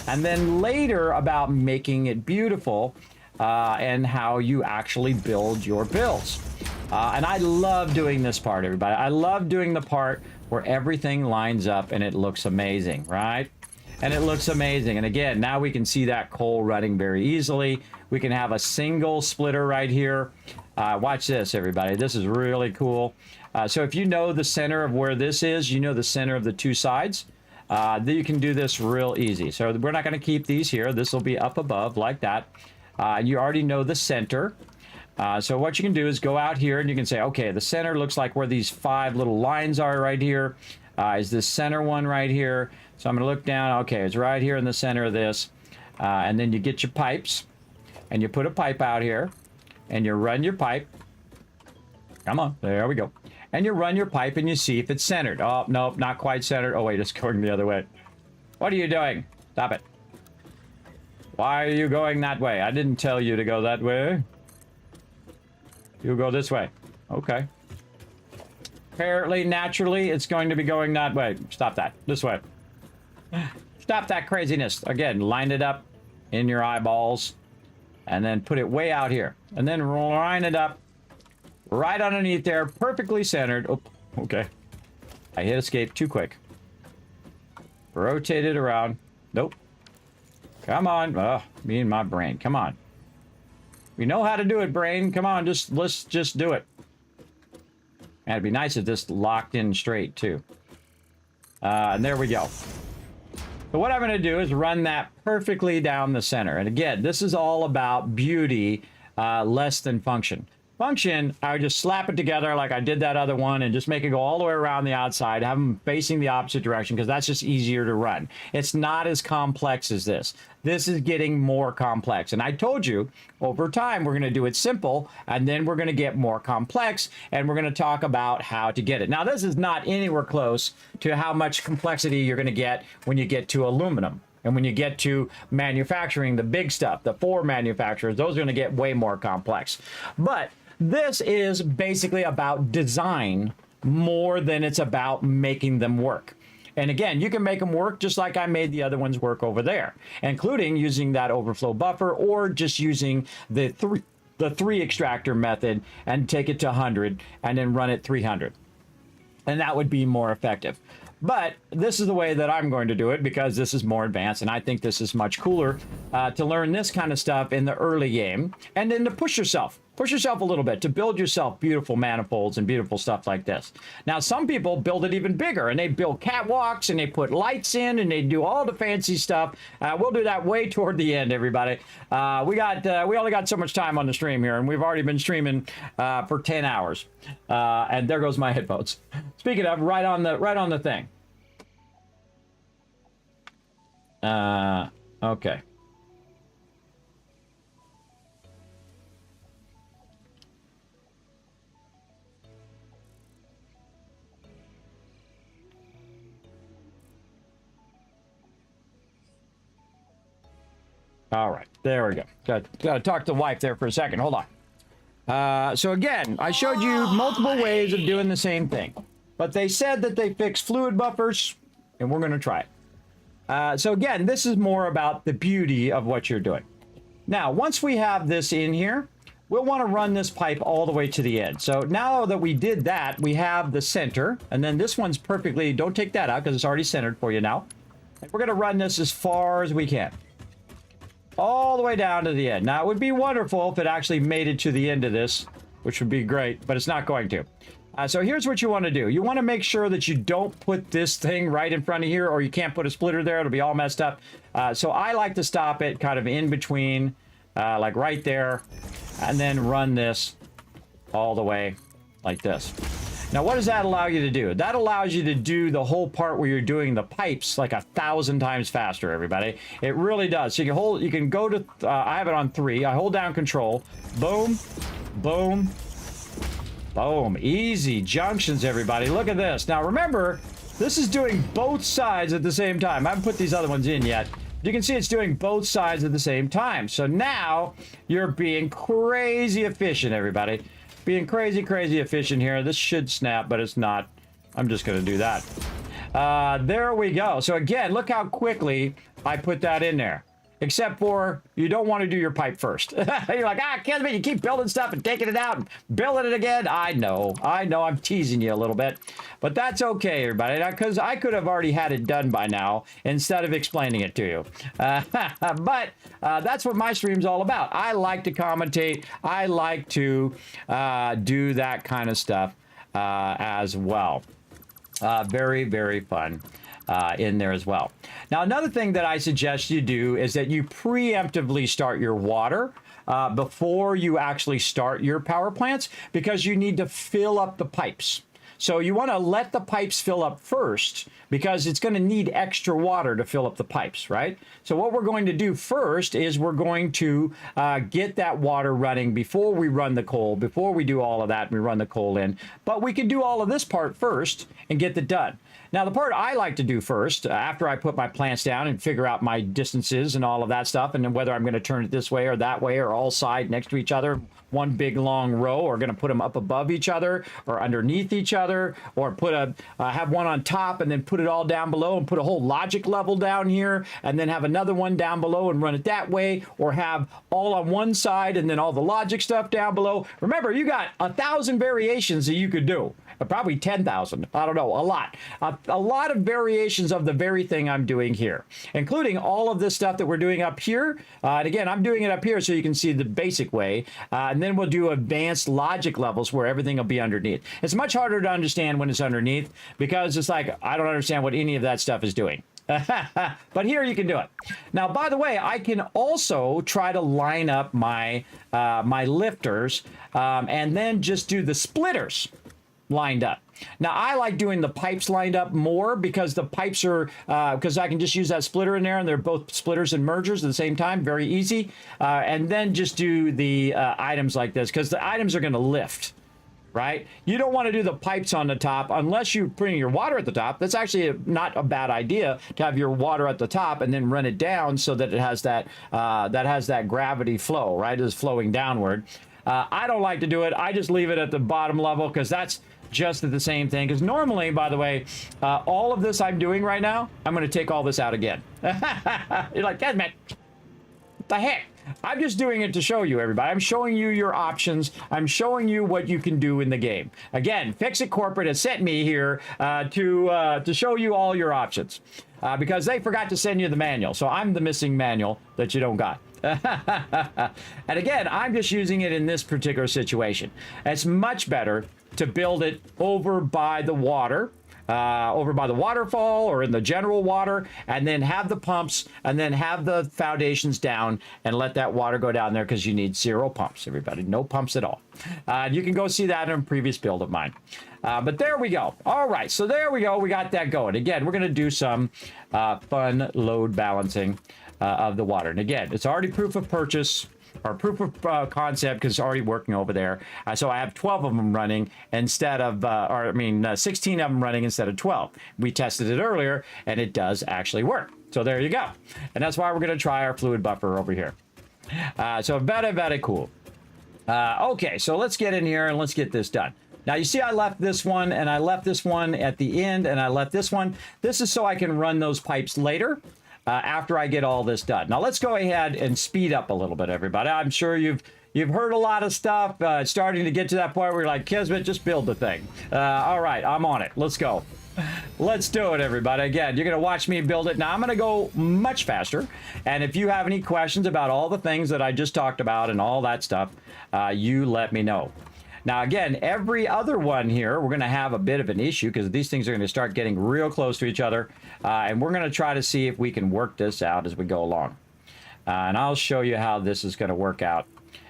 And then later about making it beautiful. And how you actually build your builds. And I love doing this part, everybody. I love doing the part where everything lines up and it looks amazing, right? And it looks amazing. And again, now we can see that coal running very easily. We can have a single splitter right here. Watch this, everybody. This is really cool. So if you know the center of where this is, you know the center of the two sides. Then you can do this real easy. So we're not going to keep these here. This will be up above like that. You already know the center. So what you can do is go out here and you can say, okay, the center looks like where these 5 little lines are right here. Is this center one right here? So I'm going to look down. Okay, it's right here in the center of this. And then you get your pipes and you put a pipe out here and you run your pipe. Come on, there we go. And you run your pipe and you see if it's centered. Oh, nope, not quite centered. Oh, wait, it's going the other way. What are you doing? Stop it. Why are you going that way? I didn't tell you to go that way. You go this way. Okay. Apparently, naturally, it's going to be going that way. Stop that. This way. Stop that craziness. Again, line it up in your eyeballs. And then put it way out here. And then line it up right underneath there. Perfectly centered. Oh, okay. I hit escape too quick. Rotate it around. Nope. Come on. Oh, me and my brain. Come on. We know how to do it, brain. Come on, let's just do it. And it'd be nice if this locked in straight, too. And there we go. So what I'm going to do is run that perfectly down the center. And again, this is all about beauty, less than function. Function, I would just slap it together like I did that other one and just make it go all the way around the outside, have them facing the opposite direction because that's just easier to run. It's not as complex as this. This is getting more complex. And I told you, over time, we're going to do it simple, and then we're going to get more complex, and we're going to talk about how to get it. Now, this is not anywhere close to how much complexity you're going to get when you get to aluminum. And when you get to manufacturing, the big stuff, the 4 manufacturers, those are going to get way more complex. But this is basically about design more than it's about making them work. And again, you can make them work just like I made the other ones work over there, including using that overflow buffer or just using the three extractor method and take it to 100 and then run it 300. And that would be more effective. But this is the way that I'm going to do it because this is more advanced, and I think this is much cooler to learn this kind of stuff in the early game and then to push yourself a little bit, to build yourself beautiful manifolds and beautiful stuff like this. Now, some people build it even bigger, and they build catwalks, and they put lights in, and they do all the fancy stuff. We'll do that way toward the end, everybody. We only got so much time on the stream here, and we've already been streaming for 10 hours. And there goes my headphones. Speaking of, right on the thing. Okay. All right, there we go. Got to talk to the wife there for a second. Hold on. So again, I showed you multiple ways of doing the same thing, but they said that they fixed fluid buffers, and we're going to try it. So again, this is more about the beauty of what you're doing. Now, once we have this in here, we'll want to run this pipe all the way to the end. So now that we did that, we have the center, and then this one's perfectly, don't take that out because it's already centered for you now. And we're going to run this as far as we can, all the way down to the end. Now, it would be wonderful if it actually made it to the end of this, which would be great, but it's not going to. So here's what you want to do. You want to make sure that you don't put this thing right in front of here, or you can't put a splitter there. It'll be all messed up. So I like to stop it kind of in between, like right there, and then run this all the way like this. Now, what does that allow you to do? That allows you to do the whole part where you're doing the pipes like 1,000 times faster, everybody. It really does. So you can go to, I have it on 3. I hold down control. Boom, boom, boom. Easy junctions, everybody. Look at this. Now, remember, this is doing both sides at the same time. I haven't put these other ones in yet. You can see it's doing both sides at the same time. So now you're being crazy efficient, everybody. Being crazy efficient here. This should snap, but it's not. I'm just going to do that. There we go. So again, look how quickly I put that in there. Except for you don't want to do your pipe first. You're like, Kismet, you keep building stuff and taking it out and building it again. I know, I'm teasing you a little bit. But that's okay, everybody, because I could have already had it done by now instead of explaining it to you. But that's what my stream's all about. I like to commentate. I like to do that kind of stuff as well. Very, very fun. In there as well. Now, another thing that I suggest you do is that you preemptively start your water before you actually start your power plants, because you need to fill up the pipes. So you want to let the pipes fill up first, because it's going to need extra water to fill up the pipes, right? So what we're going to do first is we're going to get that water running before we run the coal, before we do all of that, we run the coal in. But we can do all of this part first and get that done. Now, the part I like to do first, after I put my plants down and figure out my distances and all of that stuff, and then whether I'm going to turn it this way or that way or all side next to each other, one big long row, or going to put them up above each other or underneath each other, or put have one on top and then put it all down below and put a whole logic level down here and then have another one down below and run it that way, or have all on one side and then all the logic stuff down below. Remember, you got 1,000 variations that you could do. Probably 10,000. I don't know, a lot. a lot of variations of the very thing I'm doing here, including all of this stuff that we're doing up here. And again, I'm doing it up here so you can see the basic way. And then we'll do advanced logic levels where everything will be underneath. It's much harder to understand when it's underneath because it's like, I don't understand what any of that stuff is doing. But here you can do it. Now, by the way, I can also try to line up my my lifters and then just do the splitters lined up. Now, I like doing the pipes lined up more because the pipes are, because I can just use that splitter in there and they're both splitters and mergers at the same time. Very easy. And then just do the items like this because the items are going to lift. Right? You don't want to do the pipes on the top unless you're putting your water at the top. That's actually not a bad idea to have your water at the top and then run it down so that it has that that gravity flow, right? It's flowing downward. I don't like to do it. I just leave it at the bottom level because that's just the same thing. Because normally, by the way, all of this I'm doing right now, I'm going to take all this out again. You're like, Kismet, what the heck? I'm just doing it to show you, everybody. I'm showing you your options. I'm showing you what you can do in the game. Again, FICSIT Corporate has sent me here to show you all your options because they forgot to send you the manual. So I'm the missing manual that you don't got. And again, I'm just using it in this particular situation. It's much better to build it over by the water. Over by the waterfall or in the general water, and then have the pumps and then have the foundations down and let that water go down there because you need 0 pumps, everybody. No pumps at all. You can go see that in a previous build of mine. But there we go. All right, so there we go. We got that going. Again, we're going to do some fun load balancing of the water. And again, it's already proof of purchase. Or proof of concept because it's already working over there. So I have 12 of them running instead of, 16 of them running instead of 12. We tested it earlier and it does actually work. So there you go. And that's why we're going to try our fluid buffer over here. So very, very cool. Okay, so let's get in here and let's get this done. Now, you see I left this one and I left this one at the end and I left this one. This is so I can run those pipes later. After I get all this done. Now let's go ahead and speed up a little bit, everybody. I'm sure you've heard a lot of stuff. It's starting to get to that point where you're like, Kismet, just build the thing. All right, I'm on it. Let's go. Let's do it, everybody. Again, you're going to watch me build it. Now I'm going to go much faster. And if you have any questions about all the things that I just talked about and all that stuff, you let me know. Now, again, every other one here, we're going to have a bit of an issue because these things are going to start getting real close to each other. And we're going to try to see if we can work this out as we go along. And I'll show you how this is going to work out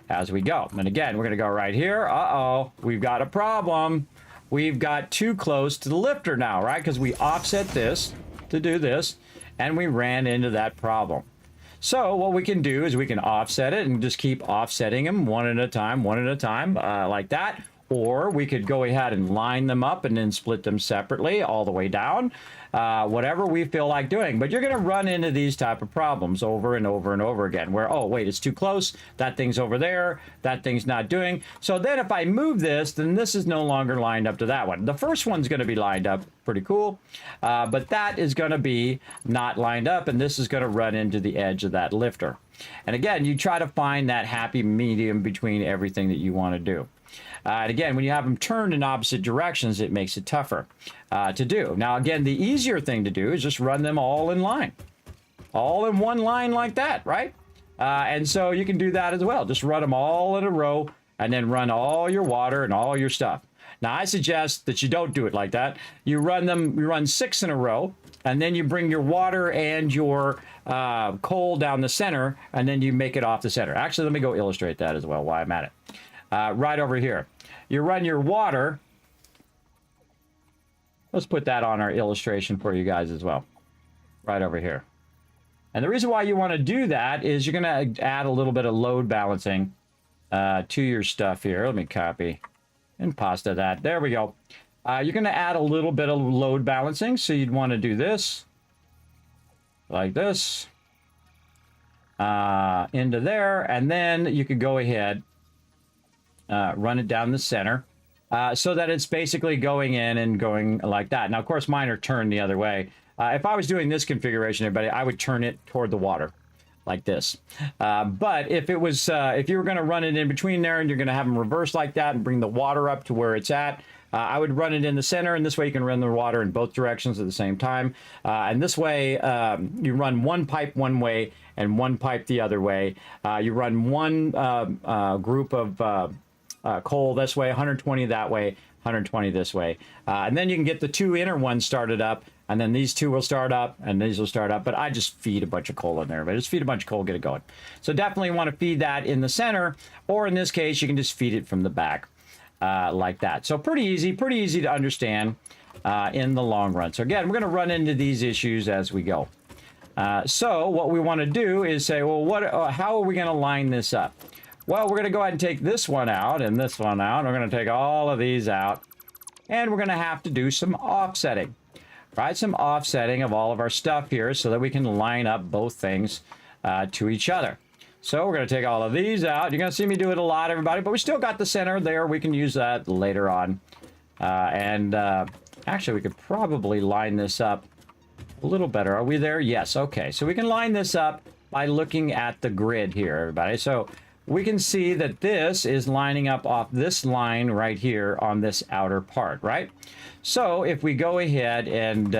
as we go. And again, we're going to go right here. Uh-oh, we've got a problem. We've got too close to the lifter now, right? Because we offset this to do this, and we ran into that problem. So what we can do is we can offset it and just keep offsetting them one at a time, like that. Or we could go ahead and line them up and then split them separately all the way down, whatever we feel like doing. But you're going to run into these type of problems over and over and over again where, oh, wait, it's too close. That thing's over there. That thing's not doing. So then if I move this, then this is no longer lined up to that one. The first one's going to be lined up. Pretty cool. But that is going to be not lined up, and this is going to run into the edge of that lifter. And again, you try to find that happy medium between everything that you want to do. And again, when you have them turned in opposite directions, it makes it tougher to do. Now, again, the easier thing to do is just run them all in line. All in one line like that, right? And so you can do that as well. Just run them all in a row and then run all your water and all your stuff. Now, I suggest that you don't do it like that. You run 6 in a row, and then you bring your water and your coal down the center, and then you make it off the center. Actually, let me go illustrate that as well while I'm at it. Right over here. You run your water. Let's put that on our illustration for you guys as well. Right over here. And the reason why you want to do that is you're going to add a little bit of load balancing to your stuff here. Let me copy and pasta that. There we go. You're going to add a little bit of load balancing. So you'd want to do this. Like this. Into there. And then you could go ahead. Run it down the center so that it's basically going in and going like that. Now, of course, mine are turned the other way. If I was doing this configuration, everybody, I would turn it toward the water. like this. But if it was, if you were going to run it in between there and you're going to have them reverse like that and bring the water up to where it's at, I would run it in the center, and this way you can run the water in both directions at the same time. And this way, you run one pipe one way and one pipe the other way. You run one group of coal this way, 120 that way, 120 this way. And then you can get the two inner ones started up, and then these two will start up, and these will start up. But I just feed a bunch of coal in there. But just feed a bunch of coal, get it going. So definitely want to feed that in the center, or in this case, you can just feed it from the back. Like that. So pretty easy to understand in the long run. So again, we're going to run into these issues as we go. So what we want to do is say, well, how are we going to line this up? Well, we're going to go ahead and take this one out and this one out. We're going to take all of these out, and we're going to have to do some offsetting, right? Some offsetting of all of our stuff here so that we can line up both things to each other. So we're going to take all of these out. You're going to see me do it a lot, everybody, but we still got the center there. We can use that later on. Actually, we could probably line this up a little better. Are we there? Yes. Okay. So we can line this up by looking at the grid here, everybody. So we can see that this is lining up off this line right here on this outer part, right? So if we go ahead and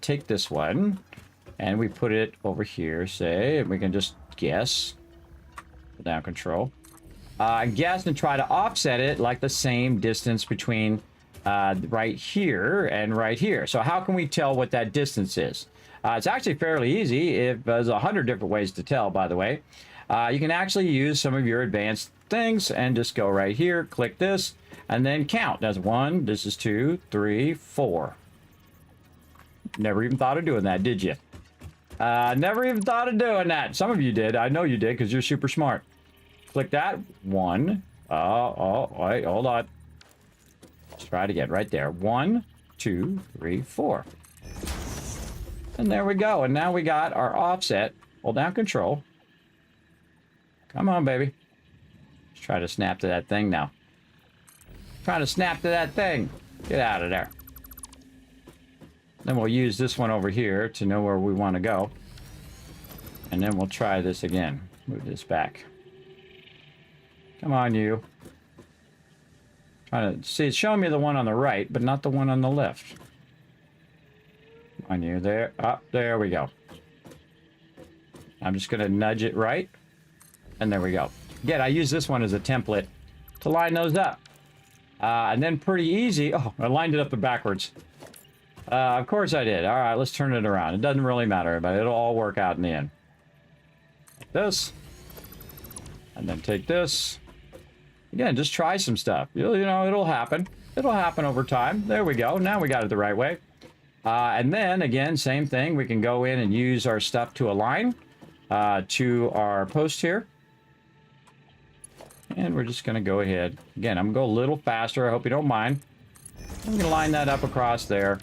take this one and we put it over here, say, and we can just guess, down control, guess and try to offset it like the same distance between right here and right here. So how can we tell what that distance is? It's actually fairly easy. There's 100 different ways to tell, by the way. You can actually use some of your advanced things and just go right here, click this, and then count. That's 1, this is 2, 3, 4. Never even thought of doing that, did you? Never even thought of doing that. Some of you did. I know you did because you're super smart. Click that. 1. Wait, hold on. Let's try it again. Right there. 1, 2, 3, 4. And there we go. And now we got our offset. Hold down control. Come on, baby. Let's try to snap to that thing now. Trying to snap to that thing. Get out of there. Then we'll use this one over here to know where we want to go. And then we'll try this again. Move this back. Come on, you. Trying to see, it's showing me the one on the right, but not the one on the left. Come on, you. There. Up. There we go. I'm just going to nudge it right. And there we go. Again, I use this one as a template to line those up. And then pretty easy. Oh, I lined it up backwards. Of course I did. All right, let's turn it around. It doesn't really matter, but it'll all work out in the end. Like this. And then take this. Again, just try some stuff. You know, it'll happen. It'll happen over time. There we go. Now we got it the right way. And then, again, same thing. We can go in and use our stuff to align to our post here. And we're just going to go ahead. Again, I'm going to go a little faster. I hope you don't mind. I'm going to line that up across there.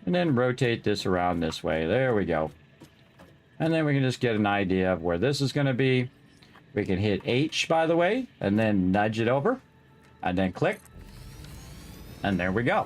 And then rotate this around this way. There we go. And then we can just get an idea of where this is going to be. We can hit H, by the way, and then nudge it over. And then click. And there we go.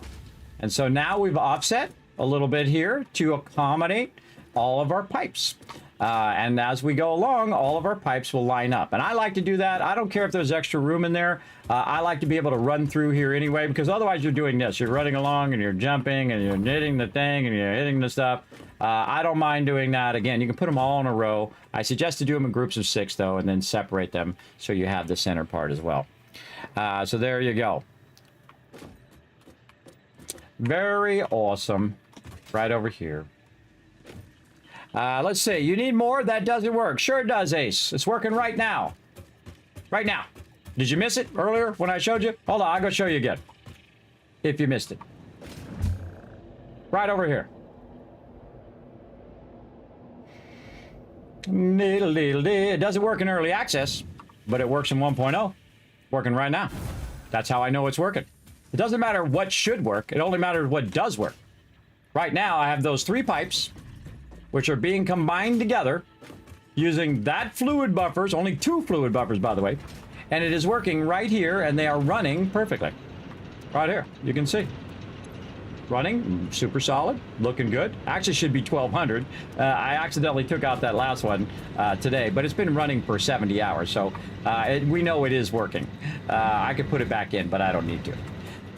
And so now we've offset a little bit here to accommodate all of our pipes. And as we go along, all of our pipes will line up. And I like to do that. I don't care if there's extra room in there. I like to be able to run through here anyway, because otherwise you're doing this. You're running along and you're jumping and you're hitting the thing and you're hitting the stuff. I don't mind doing that. Again, you can put them all in a row. I suggest to do them in groups of 6, though, and then separate them so you have the center part as well. So there you go. Very awesome. Right over here. Let's see. You need more? That doesn't work. Sure it does, Ace. It's working right now. Right now. Did you miss it earlier when I showed you? Hold on. I'll go show you again. If you missed it. Right over here. It doesn't work in early access, but it works in 1.0. Working right now. That's how I know it's working. It doesn't matter what should work. It only matters what does work. Right now, I have those 3 pipes, which are being combined together using that fluid buffers, only 2 fluid buffers, by the way, and it is working right here, and they are running perfectly. Right here, you can see. running, super solid, looking good. Actually should be 1200. I accidentally took out that last one today, but it's been running for 70 hours, so we know it is working. I could put it back in, but I don't need to.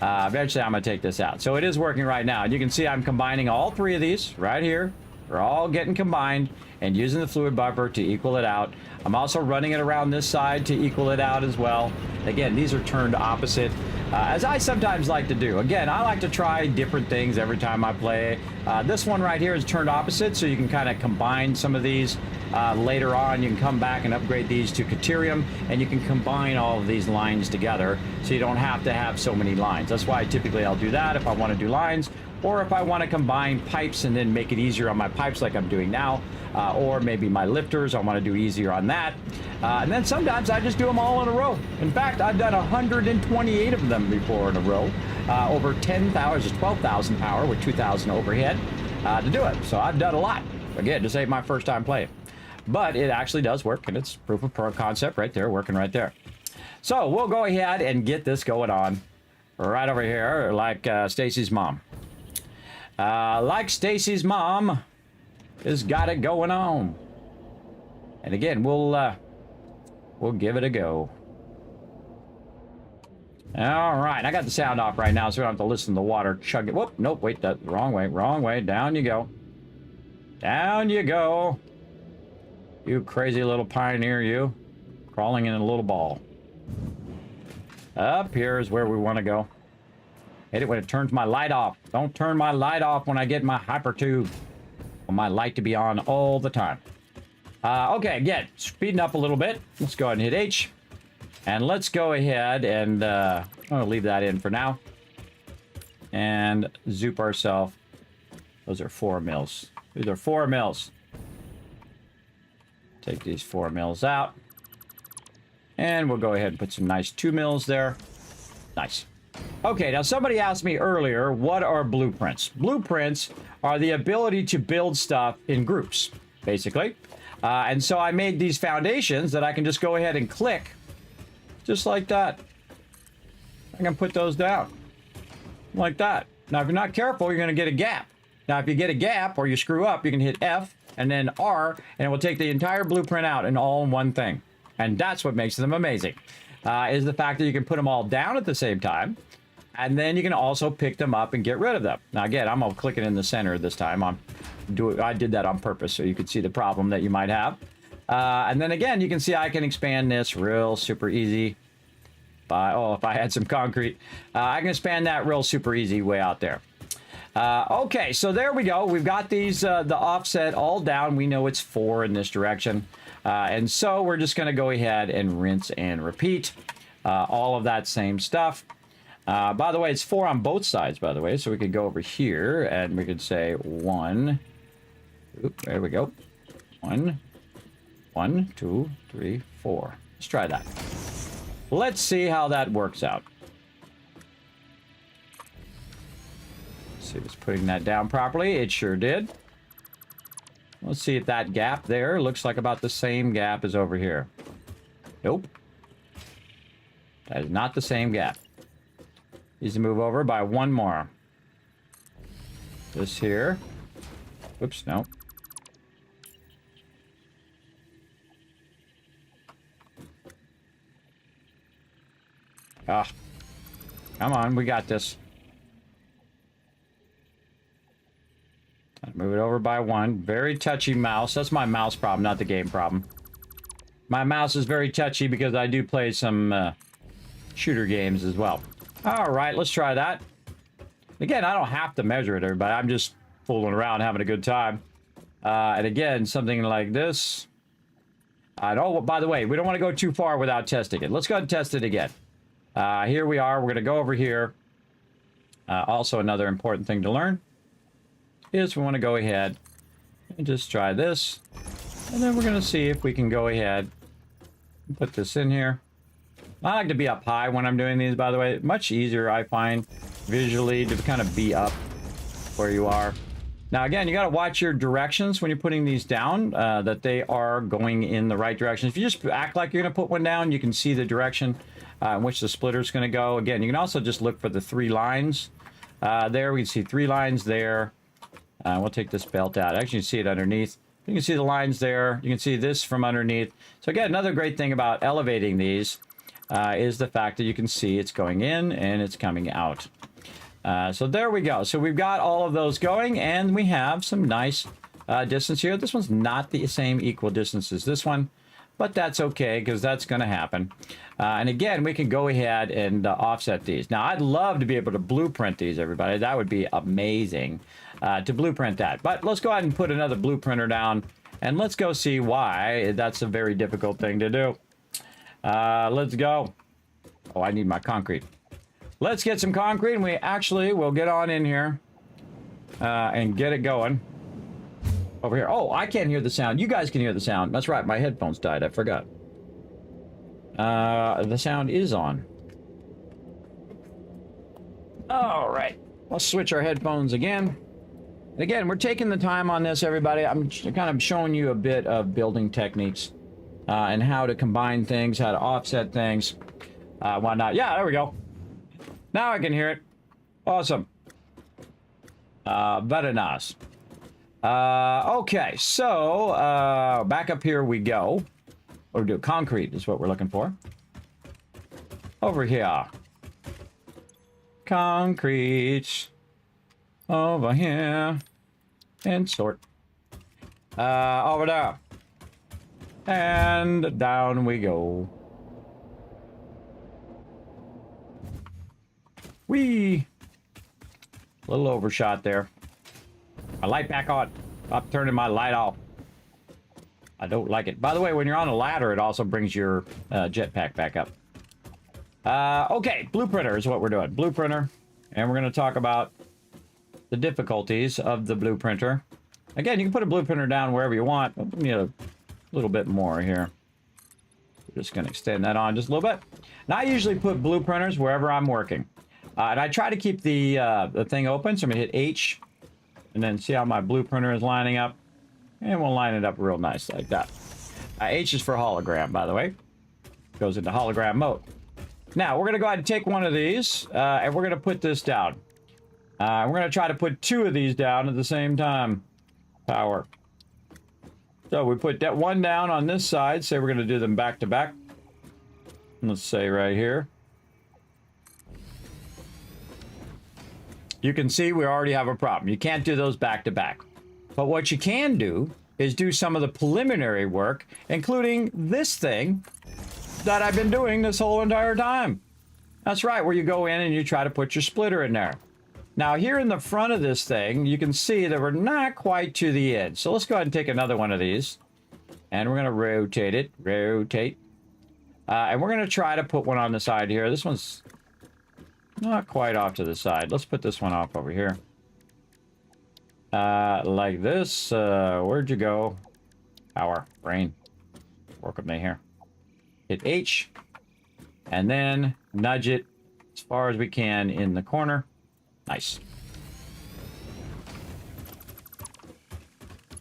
Eventually I'm gonna take this out. So it is working right now, and you can see I'm combining all three of these right here. They're all getting combined and using the fluid buffer to equal it out. I'm also running it around this side to equal it out as well. Again, these are turned opposite, as I sometimes like to do. Again, I like to try different things every time I play. This one right here is turned opposite, so you can kind of combine some of these later on. You can come back and upgrade these to Caterium, and you can combine all of these lines together, so you don't have to have so many lines. That's why typically I'll do that if I want to do lines, or if I want to combine pipes and then make it easier on my pipes like I'm doing now, or maybe my lifters, I want to do easier on that. And then sometimes I just do them all in a row. In fact, I've done 128 of them before in a row, over 10,000, 12,000 power with 2,000 overhead to do it. So I've done a lot. Again, this ain't my first time playing. But it actually does work, and it's proof of concept right there, working right there. So we'll go ahead and get this going on right over here, like Stacy's mom. Like Stacy's mom has got it going on. And again, we'll give it a go. All right, I got the sound off right now, so we don't have to listen to the water chug it. Whoop, nope, wait, that wrong way, wrong way. Down you go. Down you go. You crazy little pioneer, you. Crawling in a little ball. Up here is where we want to go. Hate it when it turns my light off. Don't turn my light off when I get my hyper tube. I want my light to be on all the time. Okay, again, speeding up a little bit. Let's go ahead and hit H. And let's go ahead and I'm going to leave that in for now. And zoop ourselves. Those are 4 mils. These are 4 mils. Take these 4 mils out. And we'll go ahead and put some nice 2 mils there. Nice. Okay, now somebody asked me earlier, what are blueprints? Blueprints are the ability to build stuff in groups, basically. And so I made these foundations that I can just go ahead and click, just like that. I can put those down, like that. Now, if you're not careful, you're going to get a gap. Now, if you get a gap or you screw up, you can hit F and then R, and it will take the entire blueprint out and all in one thing. And that's what makes them amazing. Is the fact that you can put them all down at the same time, and then you can also pick them up and get rid of them. Now again, I'm gonna click it in the center this time. I did that on purpose so you could see the problem that you might have. And then again, you can see I can expand this real super easy. If I had some concrete, I can expand that real super easy way out there. Okay, so there we go. We've got these the offset all down. We know it's 4 in this direction. And so we're just going to go ahead and rinse and repeat all of that same stuff. By the way, it's 4 on both sides, by the way. So we could go over here and we could say 1. Oop, there we go. 1, 1, 2, 3, 4. Let's try that. Let's see how that works out. Let's see if it's putting that down properly. It sure did. Let's see if that gap there looks like about the same gap as over here. Nope. That is not the same gap. Needs to move over by 1 more. This here. Oops, no. Ah. Come on, we got this. Move it over by 1. Very touchy mouse. That's my mouse problem, not the game problem. My mouse is very touchy because I do play some shooter games as well. All right, let's try that. Again, I don't have to measure it, everybody. I'm just fooling around, having a good time. And again, something like this. Oh, by the way, we don't want to go too far without testing it. Let's go ahead and test it again. Here we are. We're going to go over here. Also, another important thing to learn is we want to go ahead and just try this. And then we're going to see if we can go ahead and put this in here. I like to be up high when I'm doing these, by the way. Much easier, I find, visually to kind of be up where you are. Now, again, you got to watch your directions when you're putting these down, that they are going in the right direction. If you just act like you're going to put one down, you can see the direction in which the splitter is going to go. Again, you can also just look for the 3 lines There, we can see 3 lines there. We'll take this belt out. Actually, you can see it underneath. You can see the lines there. You can see this from underneath. So again, another great thing about elevating these is the fact that you can see it's going in and it's coming out. So there we go. So we've got all of those going, and we have some nice distance here. This one's not the same equal distance as this one, but that's okay because that's going to happen. And again, we can go ahead and offset these. Now, I'd love to be able to blueprint these, everybody. That would be amazing to blueprint that. But let's go ahead and put another blueprinter down, and let's go see why that's a very difficult thing to do. Let's go. Oh, I need my concrete. Let's get some concrete, and we actually will get on in here and get it going. Over here. Oh, I can't hear the sound. You guys can hear the sound. That's right. My headphones died. I forgot. The sound is on. All right. Let's switch our headphones again. And again, we're taking the time on this, everybody. I'm kind of showing you a bit of building techniques and how to combine things, how to offset things, whatnot. Yeah, there we go. Now I can hear it. Awesome. Very nice. Okay, so back up here we go. Or do concrete is what we're looking for. Over here. Concrete. Over here. And sort. Over there. And down we go. Whee! Little overshot there. My light back on. Stop turning my light off. I don't like it. By the way, when you're on a ladder, it also brings your jetpack back up. Okay, blueprinter is what we're doing. Blueprinter. And we're going to talk about the difficulties of the blueprinter. Again, you can put a blueprinter down wherever you want. I'll give you a little bit more here. We're just going to extend that on just a little bit. Now, I usually put blueprinters wherever I'm working. And I try to keep the thing open. So I'm going to hit H. And then see how my blueprinter is lining up. And we'll line it up real nice like that. H is for hologram, by the way. Goes into hologram mode. Now, we're going to go ahead and take one of these. And we're going to put this down. We're going to try to put 2 of these down at the same time. Power. So we put that one down on this side. Say we're going to do them back to back. Let's say right here. You can see we already have a problem. You can't do those back to back. But what you can do is do some of the preliminary work, including this thing that I've been doing this whole entire time. That's right, where you go in and you try to put your splitter in there. Now, here in the front of this thing, you can see that we're not quite to the edge. So let's go ahead and take another one of these. And we're going to rotate it. Rotate. And we're going to try to put one on the side here. This one's not quite off to the side. Let's put this one off over here. Like this. Where'd you go? Power. Brain. Work with me here. Hit H. And then nudge it as far as we can in the corner. Nice.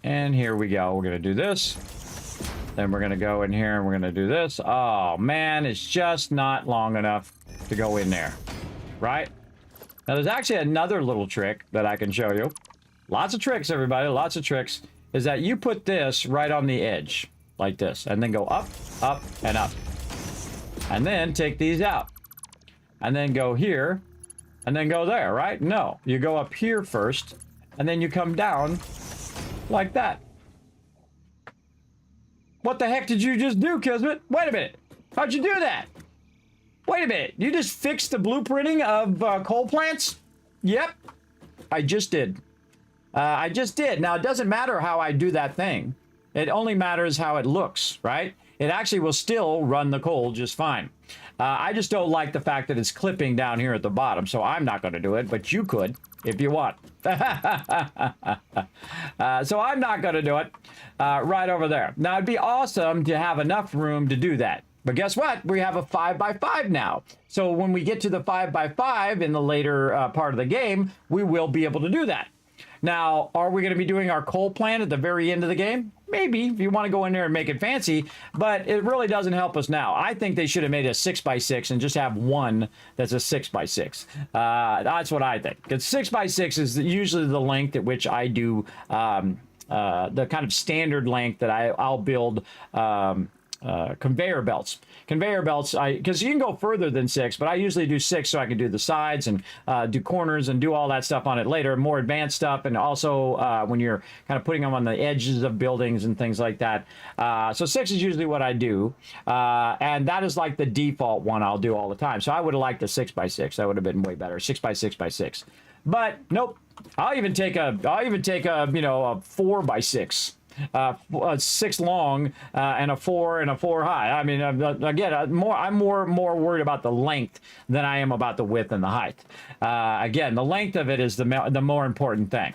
And here we go. We're going to do this. Then we're going to go in here and we're going to do this. Oh, man. It's just not long enough to go in there. Right? Now, there's actually another little trick that I can show you. Lots of tricks, everybody. Lots of tricks. Is that you put this right on the edge. Like this. And then go up, up, and up. And then take these out. And then go here. And then go there, right? No. You go up here first. And then you come down like that. What the heck did you just do, Kismet? Wait a minute. How'd you do that? Wait a minute. You just fixed the blueprinting of coal plants? Yep. I just did. I just did. Now, it doesn't matter how I do that thing. It only matters how it looks, right? It actually will still run the coal just fine. I just don't like the fact that it's clipping down here at the bottom, so I'm not going to do it, but you could if you want. So I'm not going to do it right over there. Now, it'd be awesome to have enough room to do that. But guess what? We have a 5x5 now. So when we get to the 5x5 in the later part of the game, we will be able to do that. Now, are we going to be doing our coal plant at the very end of the game? Maybe, if you want to go in there and make it fancy, but it really doesn't help us now. I think they should have made a 6x6 and just have one that's a 6x6. That's what I think. Because 6x6 is usually the length at which I do the kind of standard length that I'll build conveyor belts. Conveyor belts, because you can go further than 6, but I usually do 6 so I can do the sides and do corners and do all that stuff on it later, more advanced stuff, and also when you're kind of putting them on the edges of buildings and things like that. So 6 is usually what I do, and that is like the default one I'll do all the time. So I would have liked a 6x6. That would have been way better, 6x6x6. But nope, I'll even take a you know, a 4x6. 6 long and a 4 and a 4 high. I mean, again, I'm more worried about the length than I am about the width and the height. Again, the length of it is the more important thing.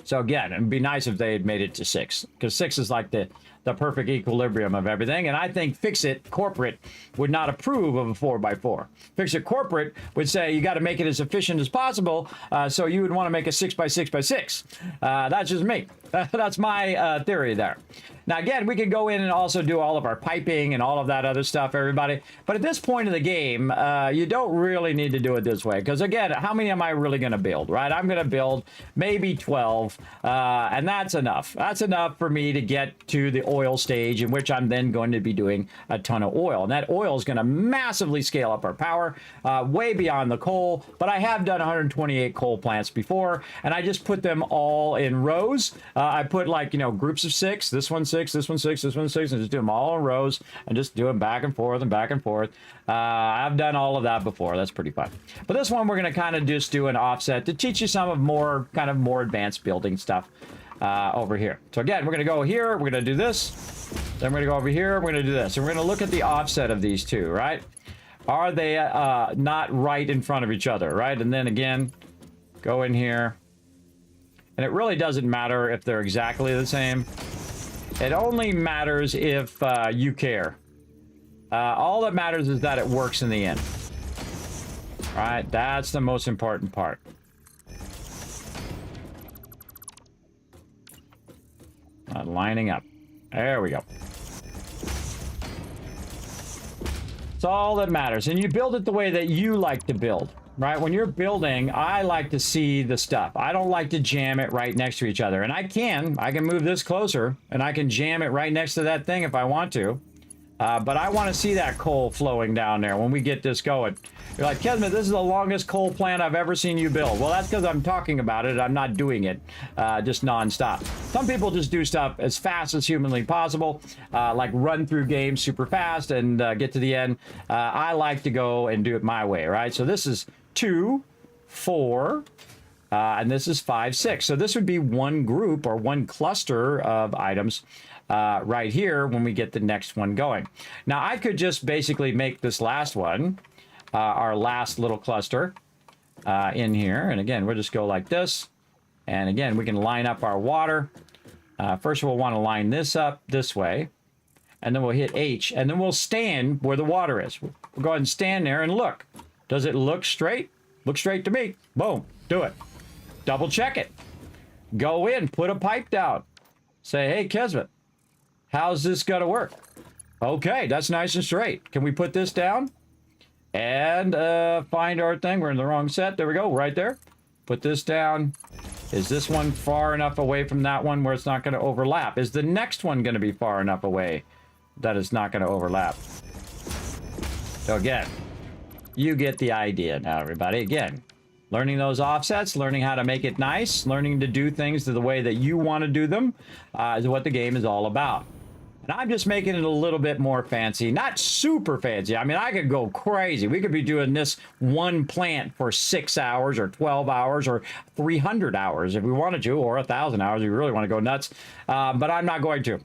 So again, it'd be nice if they had made it to 6, because 6 is like the perfect equilibrium of everything. And I think FICSIT corporate would not approve of a 4x4. FICSIT corporate would say you got to make it as efficient as possible, so you would want to make a 6x6x6. That's just me. That's my theory there. Now, again, we could go in and also do all of our piping and all of that other stuff, everybody. But at this point of the game, you don't really need to do it this way. Because, again, how many am I really going to build, right? I'm going to build maybe 12, and that's enough. That's enough for me to get to the oil stage, in which I'm then going to be doing a ton of oil. And that oil is going to massively scale up our power, way beyond the coal. But I have done 128 coal plants before, and I just put them all in rows. I put, like, you know, groups of 6, this one 6, this one 6, this one 6, and just do them all in rows and just do them back and forth and back and forth. I've done all of that before. That's pretty fun. But this one, we're going to kind of just do an offset to teach you some of more advanced building stuff over here. So again, we're going to go here. We're going to do this. Then we're going to go over here. We're going to do this. And we're going to look at the offset of these two, right? Are they not right in front of each other, right? And then again, go in here. And it really doesn't matter if they're exactly the same. It only matters if you care. All that matters is that it works in the end. All right, that's the most important part. Lining up. There we go. It's all that matters. And you build it the way that you like to build. Right? When you're building, I like to see the stuff. I don't like to jam it right next to each other. And I can move this closer, and I can jam it right next to that thing if I want to. But I want to see that coal flowing down there when we get this going. You're like, Kismet, this is the longest coal plant I've ever seen you build. Well, that's because I'm talking about it. I'm not doing it just nonstop. Some people just do stuff as fast as humanly possible, like run through games super fast and get to the end. I like to go and do it my way, right? So this is 2, 4, and this is 5, 6. So this would be one group or one cluster of items right here when we get the next one going. Now, I could just basically make this last one, our last little cluster in here. And again, we'll just go like this. And again, we can line up our water. First, we'll want to line this up this way. And then we'll hit H. And then we'll stand where the water is. We'll go ahead and stand there and look. Does it look straight? Look straight to me. Boom. Do it. Double check it. Go in. Put a pipe down. Say, hey, Kismet, how's this going to work? Okay, that's nice and straight. Can we put this down? And find our thing. We're in the wrong set. There we go. Right there. Put this down. Is this one far enough away from that one where it's not going to overlap? Is the next one going to be far enough away that it's not going to overlap? So again, you get the idea now, everybody. Again, learning those offsets, learning how to make it nice, learning to do things the way that you want to do them is what the game is all about. And I'm just making it a little bit more fancy, not super fancy. I mean, I could go crazy. We could be doing this one plant for 6 hours or 12 hours or 300 hours if we wanted to, or 1,000 hours if you really want to go nuts. But I'm not going to.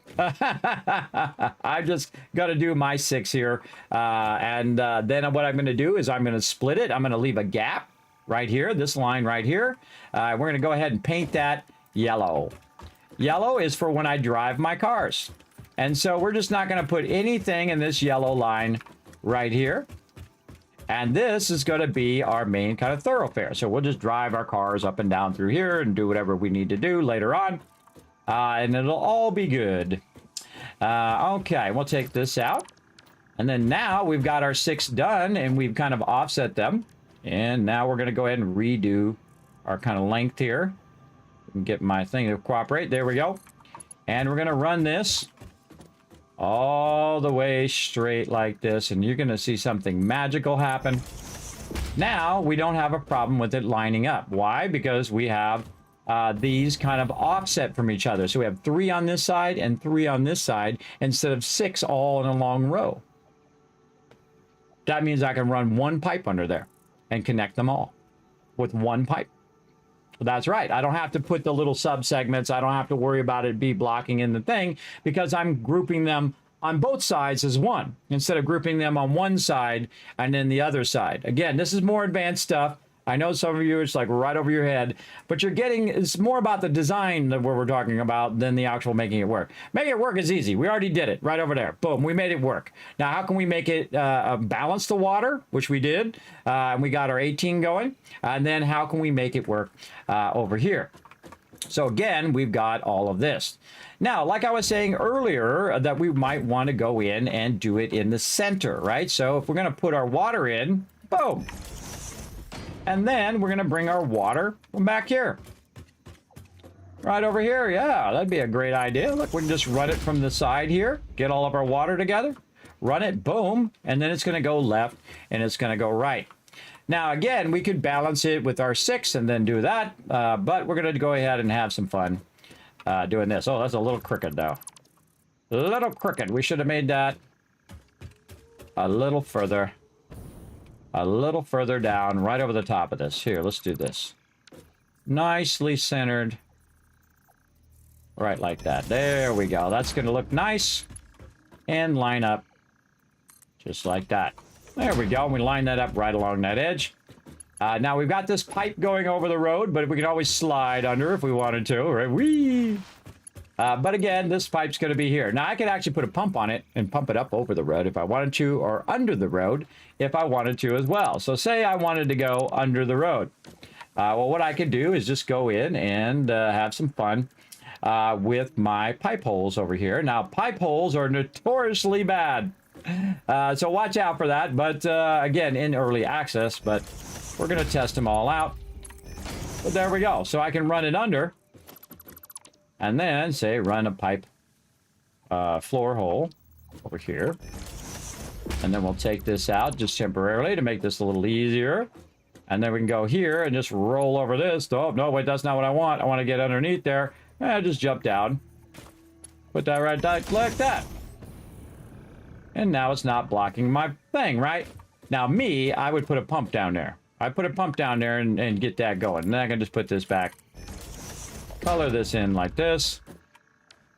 I'm just going to do my 6 here. And then what I'm going to do is I'm going to split it. I'm going to leave a gap right here, this line right here. We're going to go ahead and paint that yellow. Yellow is for when I drive my cars. And so we're just not going to put anything in this yellow line right here. And this is going to be our main kind of thoroughfare. So we'll just drive our cars up and down through here and do whatever we need to do later on. And it'll all be good. Okay, we'll take this out. And then now we've got our 6 done, and we've kind of offset them. And now we're going to go ahead and redo our kind of length here. Get my thing to cooperate. There we go. And we're going to run this all the way straight like this, and you're going to see something magical happen. Now we don't have a problem with it lining up. Why? Because we have these kind of offset from each other. So we have 3 on this side and 3 on this side instead of 6 all in a long row. That means I can run 1 pipe under there and connect them all with 1 pipe. That's right. I don't have to put the little sub-segments. I don't have to worry about it be blocking in the thing because I'm grouping them on both sides as one instead of grouping them on one side and then the other side. Again, this is more advanced stuff. I know some of you, it's like right over your head, but you're getting, it's more about the design that we're talking about than the actual making it work. Making it work is easy. We already did it right over there. Boom, we made it work. Now, how can we make it balance the water, which we did, and we got our 18 going, and then how can we make it work over here? So again, we've got all of this. Now, like I was saying earlier, that we might want to go in and do it in the center, right? So if we're going to put our water in, boom. And then we're going to bring our water from back here. Right over here. Yeah, that'd be a great idea. Look, we can just run it from the side here. Get all of our water together. Run it, boom. And then it's going to go left and it's going to go right. Now, again, we could balance it with our 6 and then do that. But we're going to go ahead and have some fun doing this. Oh, that's a little crooked, though. A little crooked. We should have made that a little further. A little further down, right over the top of this. Here, let's do this. Nicely centered. Right like that. There we go. That's going to look nice. And line up. Just like that. There we go. We line that up right along that edge. Now, we've got this pipe going over the road, but we can always slide under if we wanted to. Right? Whee! But again, this pipe's going to be here. Now, I could actually put a pump on it and pump it up over the road if I wanted to, or under the road if I wanted to as well. So say I wanted to go under the road. Well, what I could do is just go in and have some fun with my pipe holes over here. Now, pipe holes are notoriously bad. So watch out for that. But again, in early access, but we're going to test them all out. But there we go. So I can run it under. And then, say, run a pipe floor hole over here. And then we'll take this out just temporarily to make this a little easier. And then we can go here and just roll over this. Oh, no, wait, that's not what I want. I want to get underneath there. And just jump down. Put that right like that. And now it's not blocking my thing, right? Now, me, I would put a pump down there. I put a pump down there and get that going. And then I can just put this back. Color this in like this.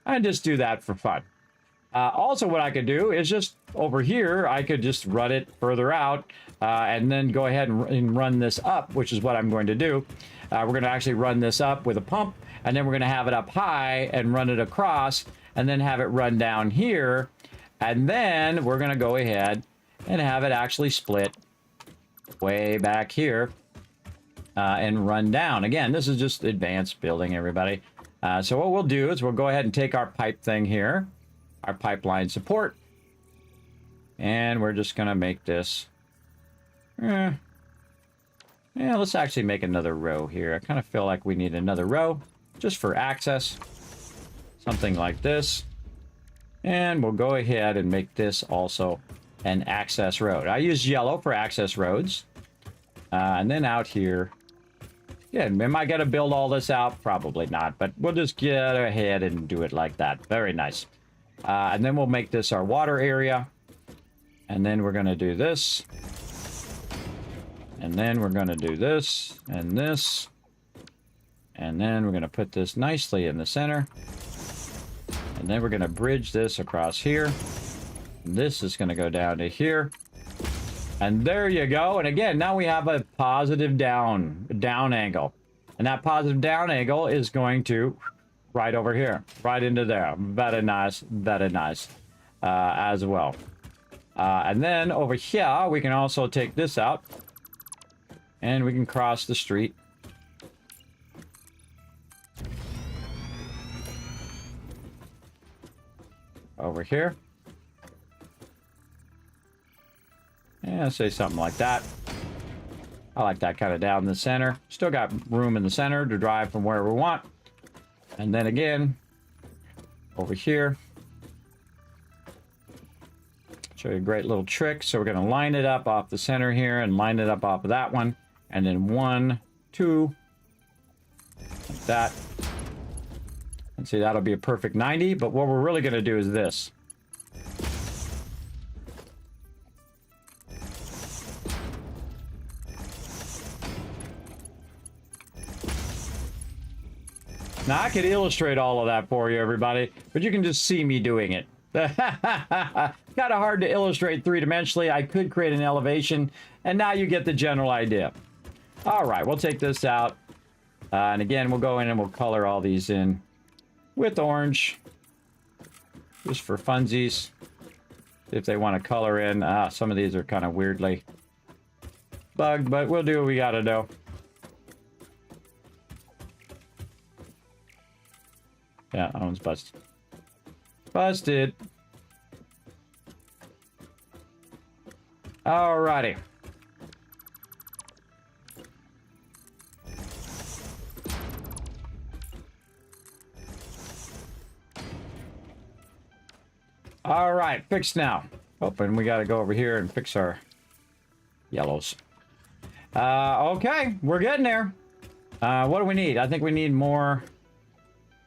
And just do that for fun. Also, what I could do is just over here, I could just run it further out and then go ahead and run this up, which is what I'm going to do. We're going to actually run this up with a pump, and then we're going to have it up high and run it across, and then have it run down here. And then we're going to go ahead and have it actually split way back here and run down. Again, this is just advanced building, everybody. So what we'll do is we'll go ahead and take our pipe thing here, our pipeline support, and we're just going to make this. Yeah, let's actually make another row here. I kind of feel like we need another row just for access. Something like this. And we'll go ahead and make this also an access road. I use yellow for access roads. And then out here. Yeah, am I going to build all this out? Probably not, but we'll just get ahead and do it like that. Very nice. And then we'll make this our water area. And then we're going to do this. And then we're going to do this and this. And then we're going to put this nicely in the center. And then we're going to bridge this across here. This is going to go down to here. And there you go. And again, now we have a positive down angle. And that positive down angle is going to right over here, right into there. Very nice as well. And then over here, we can also take this out. And we can cross the street. Over here. Yeah, say something like that. I like that kind of down the center. Still got room in the center to drive from where we want. And then again, over here. Show you a great little trick. So we're going to line it up off the center here and line it up off of that one. And then 1, 2, like that. And see, that'll be a perfect 90. But what we're really going to do is this. Now, I could illustrate all of that for you, everybody, but you can just see me doing it. Kind of hard to illustrate three-dimensionally. I could create an elevation, and now you get the general idea. All right, we'll take this out. And again, we'll go in and we'll color all these in with orange, just for funsies. If they want to color in, some of these are kind of weirdly bugged, but we'll do what we got to do. Yeah, that one's busted. Busted. Alrighty. Alright, fixed now. Oh, and we gotta go over here and fix our yellows. Okay, we're getting there. What do we need? I think we need more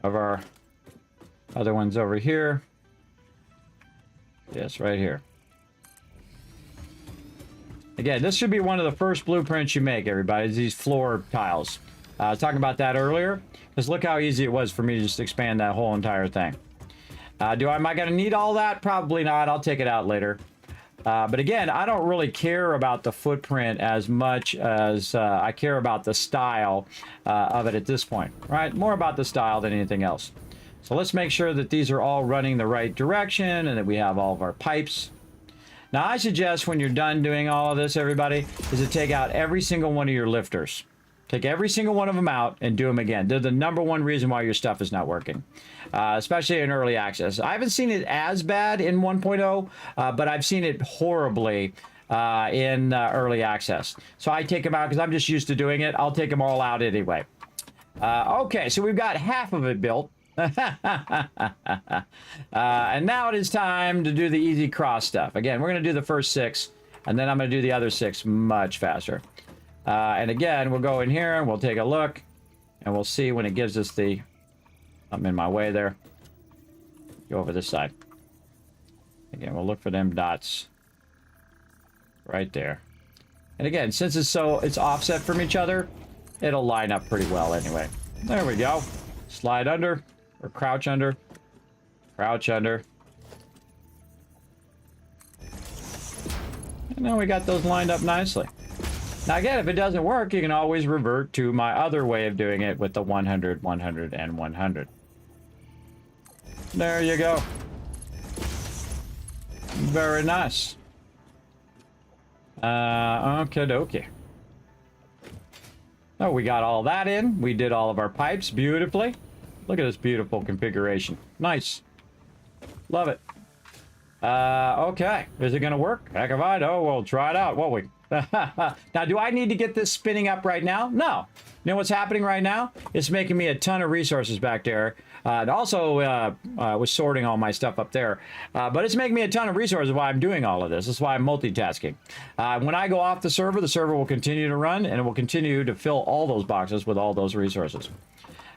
of our other ones over here. Yes, right here. Again, this should be one of the first blueprints you make, everybody, is these floor tiles. I was talking about that earlier, because look how easy it was for me to just expand that whole entire thing. Am I going to need all that? Probably not. I'll take it out later. But again, I don't really care about the footprint as much as I care about the style of it at this point, right? More about the style than anything else. So let's make sure that these are all running the right direction and that we have all of our pipes. Now, I suggest when you're done doing all of this, everybody, is to take out every single one of your lifters. Take every single one of them out and do them again. They're the #1 reason why your stuff is not working, especially in early access. I haven't seen it as bad in 1.0, but I've seen it horribly in early access. So I take them out because I'm just used to doing it. I'll take them all out anyway. Okay, so we've got half of it built. And now it is time to do the easy cross stuff. Again, we're going to do the first 6, and then I'm going to do the other 6 much faster. And again, we'll go in here and we'll take a look, and we'll see when it gives us the... I'm in my way there. Go over this side. Again, we'll look for them dots right there. And again, since it's offset from each other, it'll line up pretty well anyway. There we go. Slide under, or crouch under. Crouch under. And now we got those lined up nicely. Now again, if it doesn't work, you can always revert to my other way of doing it with the 100, 100, and 100. There you go. Very nice. Okie dokie. Oh, we got all that in. We did all of our pipes beautifully. Look at this beautiful configuration. Nice. Love it. Okay. Is it going to work? Heck if I know. We'll try it out, won't we? Now, do I need to get this spinning up right now? No. You know what's happening right now? It's making me a ton of resources back there. It also was sorting all my stuff up there. But it's making me a ton of resources while I'm doing all of this. That's why I'm multitasking. When I go off the server will continue to run, and it will continue to fill all those boxes with all those resources.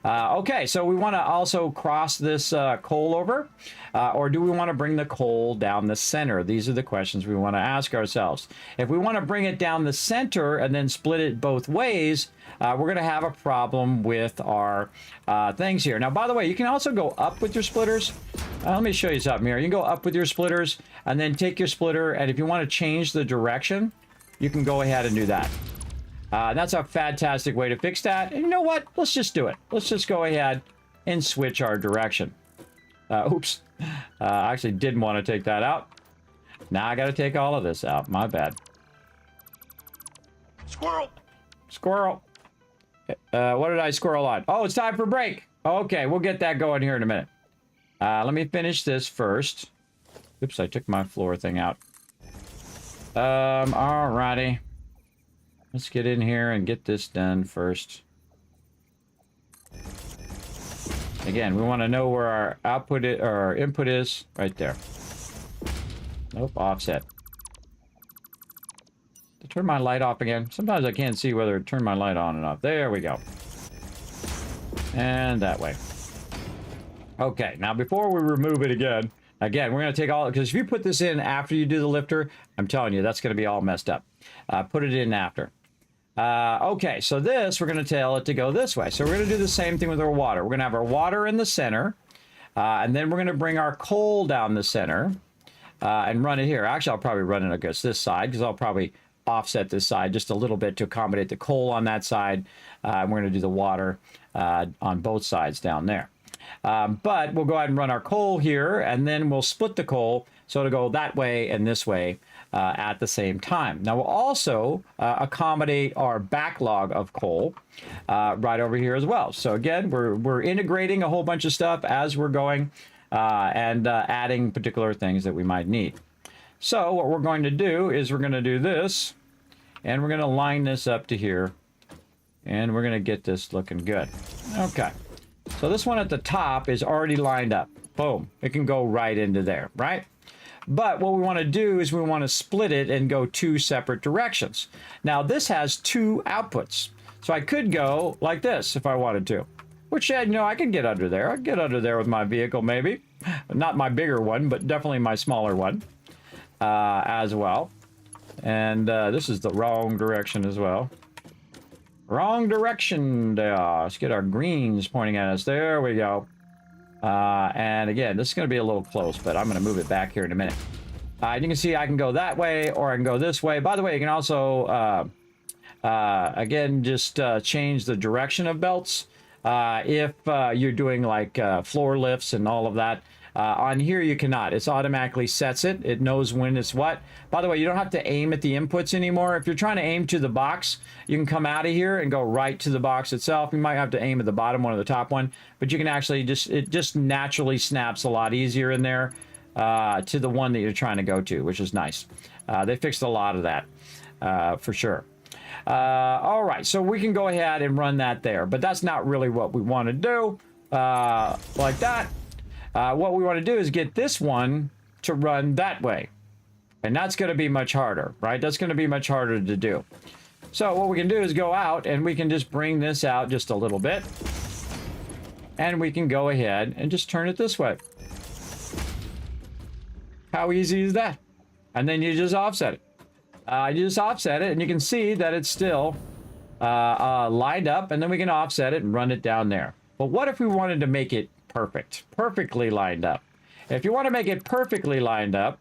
Okay, so we want to also cross this coal over, or do we want to bring the coal down the center? These are the questions we want to ask ourselves. If we want to bring it down the center and then split it both ways, we're going to have a problem with our things here. Now, by the way, you can also go up with your splitters. Let me show you something here. You can go up with your splitters and then take your splitter, and if you want to change the direction, you can go ahead and do that. That's a fantastic way to fix that. And you know what? Let's just do it. Let's just go ahead and switch our direction. Oops. I actually didn't want to take that out. Now I got to take all of this out. My bad. Squirrel! Squirrel. What did I squirrel on? Oh, it's time for break. Okay, we'll get that going here in a minute. Let me finish this first. Oops, I took my floor thing out. Alrighty. Let's get in here and get this done first. Again, we want to know where our output or our input is. Right there. Nope, offset. To turn my light off again. Sometimes I can't see whether it turned my light on and off. There we go. And that way. Okay, now before we remove it again, we're going to take all, because if you put this in after you do the lifter, I'm telling you, that's going to be all messed up. Put it in after. Okay, so this, we're going to tell it to go this way. So we're going to do the same thing with our water. We're going to have our water in the center, and then we're going to bring our coal down the center and run it here. Actually, I'll probably run it against this side, because I'll probably offset this side just a little bit to accommodate the coal on that side. And we're going to do the water on both sides down there. But we'll go ahead and run our coal here, and then we'll split the coal so it'll go that way and this way at the same time. Now we'll also accommodate our backlog of coal right over here as well. So again, we're integrating a whole bunch of stuff as we're going and adding particular things that we might need. So what we're going to do is we're going to do this, and we're going to line this up to here, and we're going to get this looking good. Okay. So this one at the top is already lined up. Boom. It can go right into there, right? But what we want to do is we want to split it and go two separate directions. Now this has two outputs. So I could go like this if I wanted to. Which, you know, I could get under there. I could get under there with my vehicle maybe. Not my bigger one, but definitely my smaller one as well. And this is the wrong direction as well. Wrong direction there. Let's get our greens pointing at us. There we go. And again, this is going to be a little close, but I'm going to move it back here in a minute. You can see I can go that way or I can go this way. By the way, you can also, again, just change the direction of belts. If you're doing like floor lifts and all of that. On here, you cannot. It automatically sets it. It knows when it's what. By the way, you don't have to aim at the inputs anymore. If you're trying to aim to the box, you can come out of here and go right to the box itself. You might have to aim at the bottom one or the top one, but you can actually it just naturally snaps a lot easier in there to the one that you're trying to go to, which is nice. They fixed a lot of that for sure. All right, so we can go ahead and run that there, but that's not really what we want to do like that. What we want to do is get this one to run that way. And that's going to be much harder, right? That's going to be much harder to do. So what we can do is go out and we can just bring this out just a little bit. And we can go ahead and just turn it this way. How easy is that? And then you just offset it. You just offset it and you can see that it's still lined up, and then we can offset it and run it down there. But what if we wanted to make it perfectly lined up? If you want to make it perfectly lined up,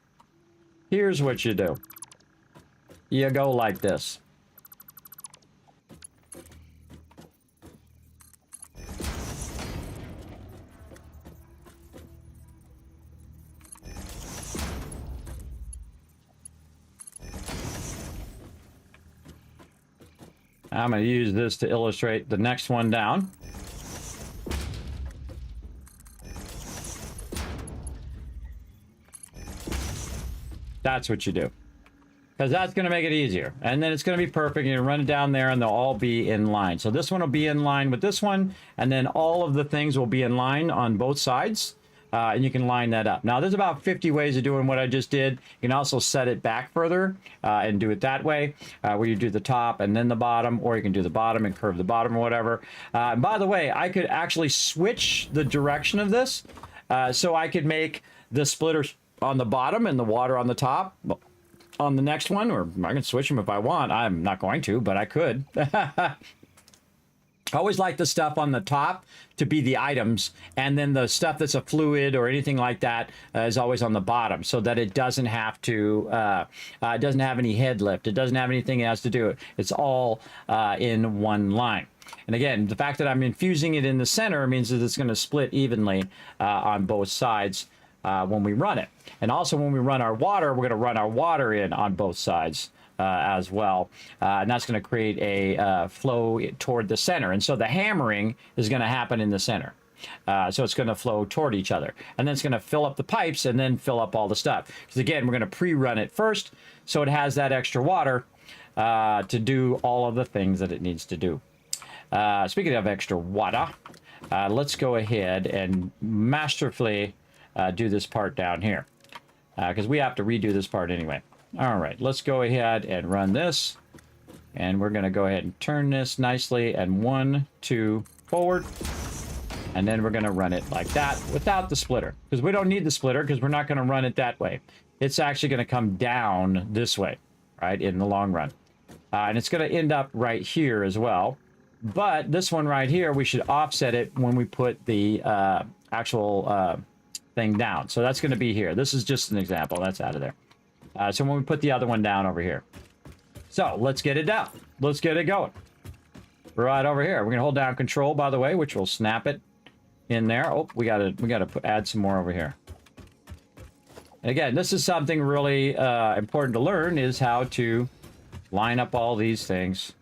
here's what you do. You go like this. I'm going to use this to illustrate the next one down. That's what you do, because that's going to make it easier, and then it's going to be perfect. You run it down there and they'll all be in line. So this one will be in line with this one, and then all of the things will be in line on both sides, and you can line that up. Now there's about 50 ways of doing what I just did. You can also set it back further and do it that way, where you do the top and then the bottom, or you can do the bottom and curve the bottom or whatever. And by the way, I could actually switch the direction of this, so I could make the splitters on the bottom and the water on the top on the next one, or I can switch them if I want. I'm not going to, but I could. I always like the stuff on the top to be the items, and then the stuff that's a fluid or anything like that is always on the bottom, so that it doesn't have to, it doesn't have any head lift. It doesn't have anything it has to do. It's all in one line. And again, the fact that I'm infusing it in the center means that it's going to split evenly on both sides when we run it. And also when we run our water, we're going to run our water in on both sides as well. And that's going to create a flow toward the center. And so the hammering is going to happen in the center. So it's going to flow toward each other. And then it's going to fill up the pipes and then fill up all the stuff. Because again, we're going to pre-run it first so it has that extra water to do all of the things that it needs to do. Speaking of extra water, let's go ahead and masterfully do this part down here. Because we have to redo this part anyway. All right, let's go ahead and run this. And we're going to go ahead and turn this nicely. And 1, 2, forward. And then we're going to run it like that without the splitter. Because we don't need the splitter because we're not going to run it that way. It's actually going to come down this way, right, in the long run. And it's going to end up right here as well. But this one right here, we should offset it when we put the actual thing down. So that's going to be here. This is just an example. That's out of there. So when we put the other one down over here. So let's get it down. Let's get it going. Right over here. We're going to hold down control, by the way, which will snap it in there. Oh, we got to add some more over here. And again, this is something really important to learn, is how to line up all these things.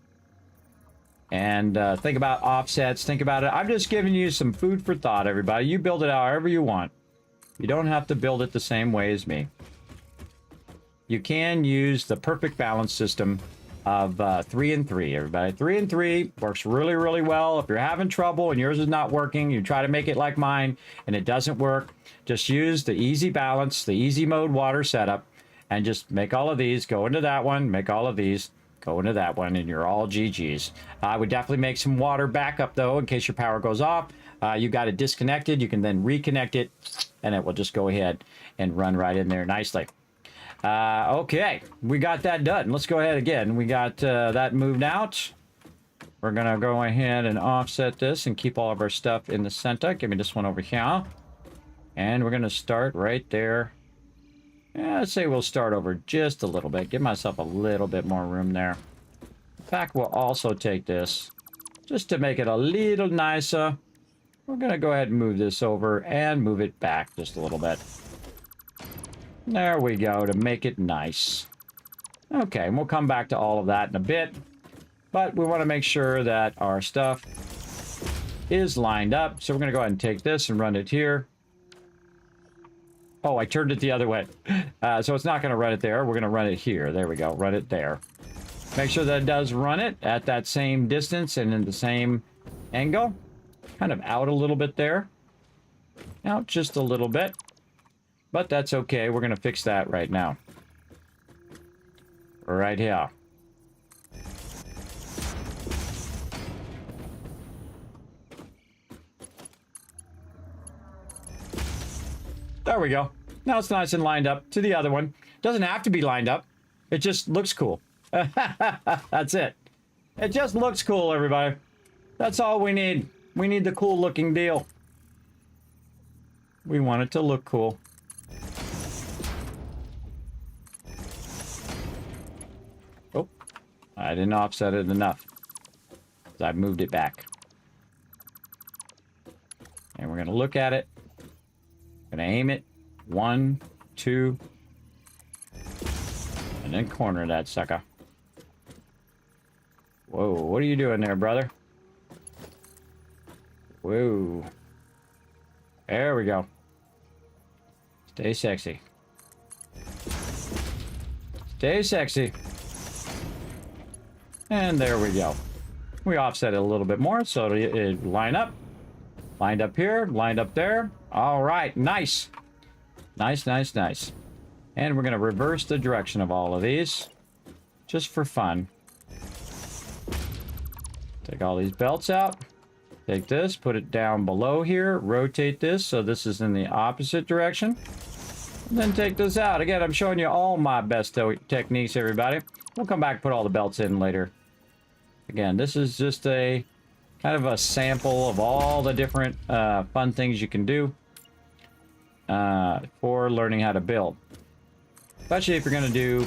And think about offsets. Think about it. I'm just giving you some food for thought, everybody. You build it however you want. You don't have to build it the same way as me. You can use the perfect balance system of 3 and 3, everybody. 3 and 3 works really, really well. If you're having trouble and yours is not working, you try to make it like mine and it doesn't work, just use the easy balance, the easy mode water setup, and just make all of these go into that one, make all of these go into that one, and you're all GG's. I would definitely make some water backup, though, in case your power goes off. You got it disconnected. You can then reconnect it, and it will just go ahead and run right in there nicely. Okay, we got that done. Let's go ahead again. We got that moved out. We're going to go ahead and offset this and keep all of our stuff in the center. Give me this one over here. And we're going to start right there. Yeah, let's say we'll start over just a little bit. Give myself a little bit more room there. In fact, we'll also take this just to make it a little nicer. We're going to go ahead and move this over and move it back just a little bit. There we go, to make it nice. Okay, and we'll come back to all of that in a bit. But we want to make sure that our stuff is lined up. So we're going to go ahead and take this and run it here. Oh, I turned it the other way. So it's not going to run it there. We're going to run it here. There we go. Run it there. Make sure that it does run it at that same distance and in the same angle. Kind of out a little bit there. Out just a little bit. But that's okay. We're going to fix that right now. Right here. There we go. Now it's nice and lined up to the other one. Doesn't have to be lined up. It just looks cool. That's it. It just looks cool, everybody. That's all we need. We need the cool looking deal. We want it to look cool. Oh, I didn't offset it enough. I moved it back. And we're going to look at it. Going to aim it. 1, 2. And then corner that sucker. Whoa, what are you doing there, brother? Whoa. There we go. Stay sexy. Stay sexy. And there we go. We offset it a little bit more so it line up. Lined up here, lined up there. All right, nice. Nice, nice, nice. And we're going to reverse the direction of all of these. Just for fun. Take all these belts out. Take this, put it down below here. Rotate this so this is in the opposite direction. And then take this out. Again, I'm showing you all my best techniques, everybody. We'll come back and put all the belts in later. Again, this is just a kind of a sample of all the different fun things you can do for learning how to build. Especially if you're going to do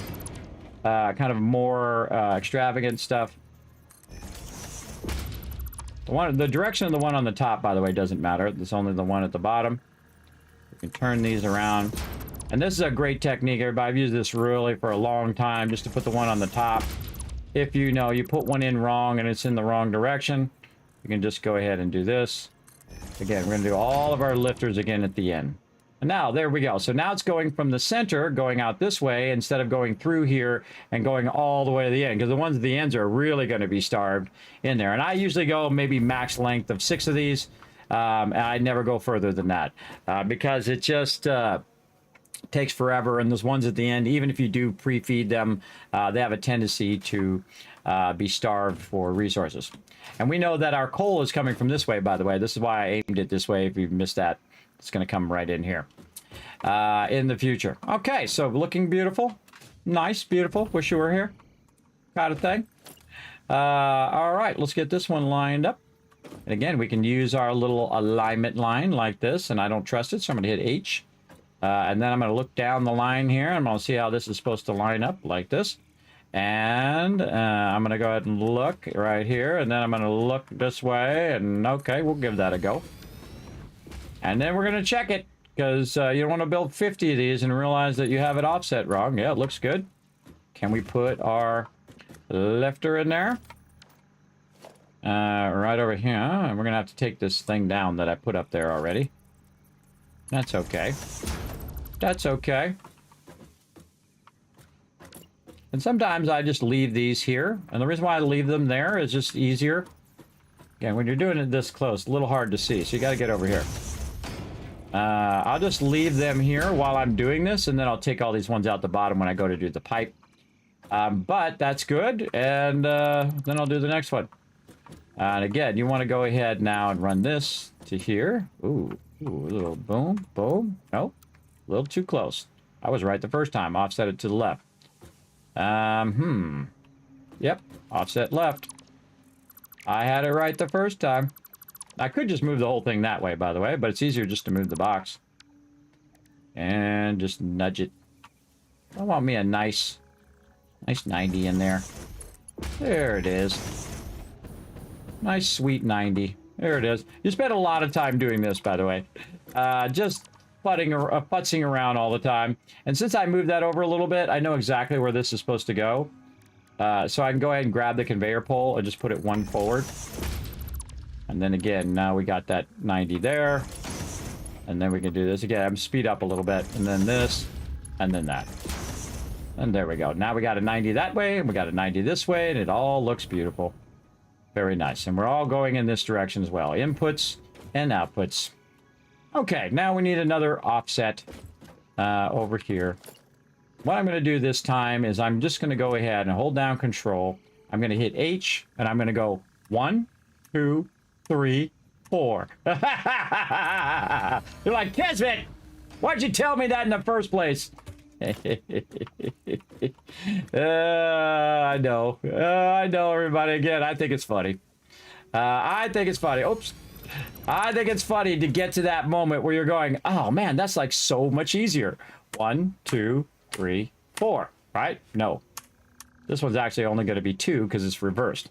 kind of more extravagant stuff. The direction of the one on the top, by the way, doesn't matter. It's only the one at the bottom. You turn these around. And this is a great technique, everybody. I've used this really for a long time, just to put the one on the top. If you know you put one in wrong and it's in the wrong direction, you can just go ahead and do this. Again, we're going to do all of our lifters again at the end. And now, there we go. So now it's going from the center, going out this way, instead of going through here and going all the way to the end. Because the ones at the ends are really going to be starved in there. And I usually go maybe max length of 6 of these. And I never go further than that. Because it just takes forever. And those ones at the end, even if you do pre-feed them, they have a tendency to be starved for resources. And we know that our coal is coming from this way, by the way. This is why I aimed it this way. If you've missed that, it's going to come right in here in the future. Okay, so looking beautiful. Nice, beautiful. Wish you were here. Kind of thing. All right, let's get this one lined up. And again, we can use our little alignment line like this, and I don't trust it, so I'm going to hit H. And then I'm going to look down the line here. I'm going to see how this is supposed to line up like this. And I'm going to go ahead and look right here. And then I'm going to look this way. And okay, we'll give that a go. And then we're going to check it. Because you don't want to build 50 of these and realize that you have it offset wrong. Yeah, it looks good. Can we put our lifter in there? Right over here. And we're going to have to take this thing down that I put up there already. That's okay. That's okay. And sometimes I just leave these here. And the reason why I leave them there is just easier. Again, when you're doing it this close, a little hard to see. So you got to get over here. I'll just leave them here while I'm doing this. And then I'll take all these ones out the bottom when I go to do the pipe. But that's good. And then I'll do the next one. And again, you want to go ahead now and run this to here. Ooh, a little boom, boom. Nope, a little too close. I was right the first time. Offset it to the left. Yep, offset left. I had it right the first time. I could just move the whole thing that way, by the way, but it's easier just to move the box. And just nudge it. I want me a nice 90 in there. There it is. Nice, sweet 90. There it is. You spend a lot of time doing this, by the way. Just putzing around all the time. And since I moved that over a little bit, I know exactly where this is supposed to go. So I can go ahead and grab the conveyor pole and just put it one forward. And then again, now we got that 90 there. And then we can do this again. I'm speed up a little bit. And then this. And then that. And there we go. Now we got a 90 that way. And we got a 90 this way. And it all looks beautiful. Very nice. And we're all going in this direction as well. Inputs and outputs. Okay, now we need another offset over here. What I'm going to do this time is I'm just going to go ahead and hold down Control. I'm going to hit H, and I'm going to go 1, 2, 3, 4. You're like, Kismet, why'd you tell me that in the first place? I know, everybody. Again, I think it's funny. I think it's funny. Oops. I think it's funny to get to that moment where you're going, oh man, that's like so much easier. 1, 2, 3, 4. Right? No. This one's actually only going to be 2 because it's reversed.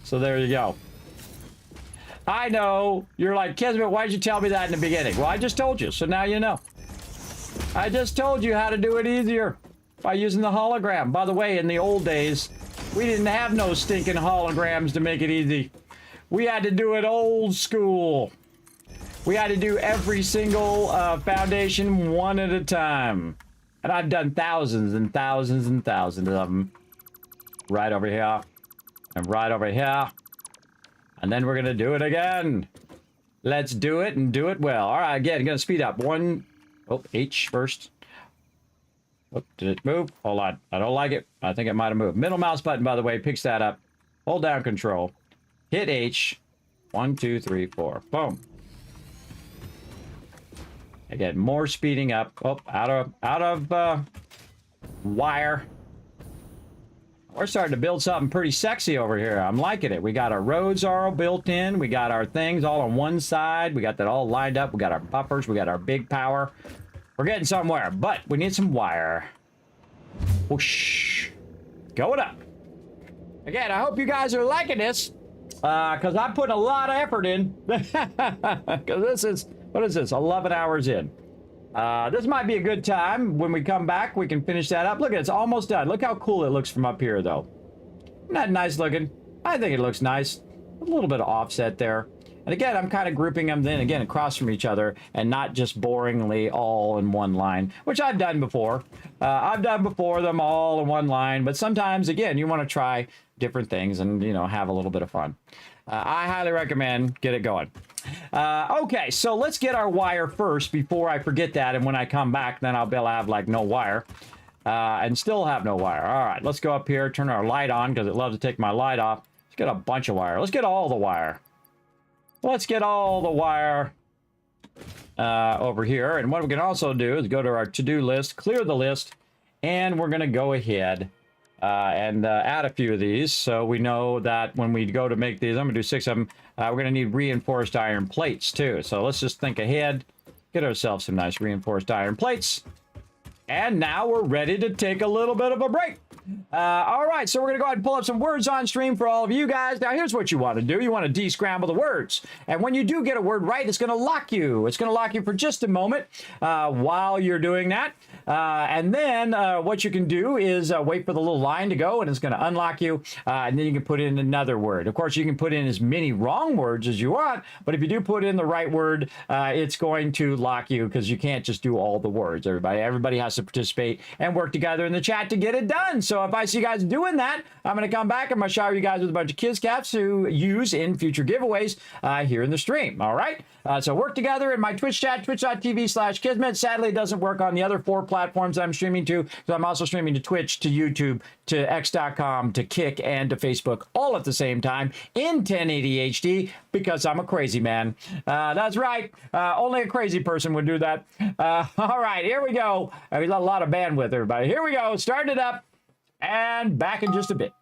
So there you go. I know. You're like, Kismet, why'd you tell me that in the beginning? Well, I just told you, so now you know. I just told you how to do it easier by using the hologram. By the way, in the old days, we didn't have no stinking holograms to make it easy. We had to do it old school. We had to do every single foundation one at a time. And I've done thousands and thousands and thousands of them. Right over here. And right over here. And then we're going to do it again. Let's do it and do it well. All right, again, going to speed up. 1... Oh, H first. Oh, did it move? Hold on. I don't like it. I think it might have moved. Middle mouse button, by the way, picks that up. Hold down Control. Hit H. 1, 2, 3, 4. Boom. Again, more speeding up. Oh, out of wire. We're starting to build something pretty sexy over here. I'm liking it. We got our roads all built in. We got our things all on one side. We got that all lined up. We got our buffers. We got our big power. We're getting somewhere, but we need some wire. Whoosh. Going up. Again, I hope you guys are liking this. Because I'm putting a lot of effort in. Because this is, what is this, 11 hours in. This might be a good time. When we come back, we can finish that up. Look, it's almost done. Look how cool it looks from up here, though. Isn't that nice looking? I think it looks nice. A little bit of offset there. And again, I'm kind of grouping them then again across from each other and not just boringly all in one line, which I've done before. I've done before them all in one line, but sometimes, again, you want to try different things and, you know, have a little bit of fun. I highly recommend get it going. Okay, so let's get our wire first before I forget that. And when I come back, then I'll be able to have like no wire and still have no wire. All right, let's go up here, turn our light on because it loves to take my light off. Let's get a bunch of wire. Let's get all the wire. Let's get all the wire over here. And what we can also do is go to our to-do list, clear the list, and we're going to go ahead and add a few of these. So we know that when we go to make these, I'm going to do 6 of them. We're going to need reinforced iron plates too. So let's just think ahead, get ourselves some nice reinforced iron plates. And now we're ready to take a little bit of a break. All right, so we're going to go ahead and pull up some words on stream for all of you guys. Now, here's what you want to do. You want to de-scramble the words. And when you do get a word right, it's going to lock you. It's going to lock you for just a moment while you're doing that. And then what you can do is wait for the little line to go, and it's going to unlock you. And then you can put in another word. Of course, you can put in as many wrong words as you want, but if you do put in the right word, it's going to lock you because you can't just do all the words, everybody. Everybody has to participate and work together in the chat to get it done. So if I see you guys doing that, I'm going to come back. I'm going to shower you guys with a bunch of Kiscaps to use in future giveaways here in the stream. All right. So work together in my Twitch chat, twitch.tv/Kismet. Sadly, it doesn't work on the other 4 platforms I'm streaming to. So I'm also streaming to Twitch, to YouTube, to x.com, to Kick, and to Facebook all at the same time in 1080 HD because I'm a crazy man. That's right. Only a crazy person would do that. All right, here we go. We got a lot of bandwidth, everybody. Here we go. Start it up and back in just a bit.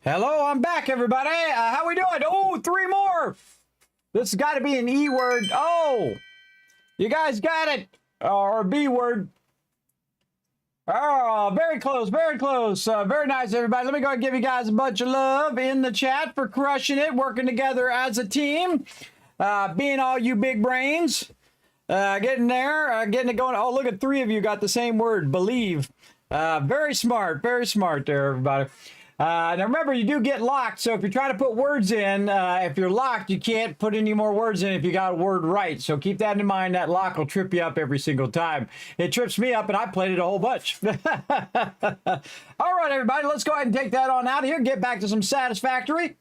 Hello, I'm back, everybody. How we doing? Oh, 3 more. This has got to be an E word. Oh, you guys got it. Or a B word. Oh, very close, very close. Very nice, everybody. Let me go and give you guys a bunch of love in the chat for crushing it, working together as a team, being all you big brains, getting there, getting it going. Oh, look at 3 of you got the same word, believe. Very smart there, everybody. Now remember, you do get locked, so if you're trying to put words in, if you're locked, you can't put any more words in if you got a word right. So keep that in mind. That lock will trip you up every single time. It trips me up, and I played it a whole bunch. All right, everybody, let's go ahead and take that on out of here. Get back to some Satisfactory.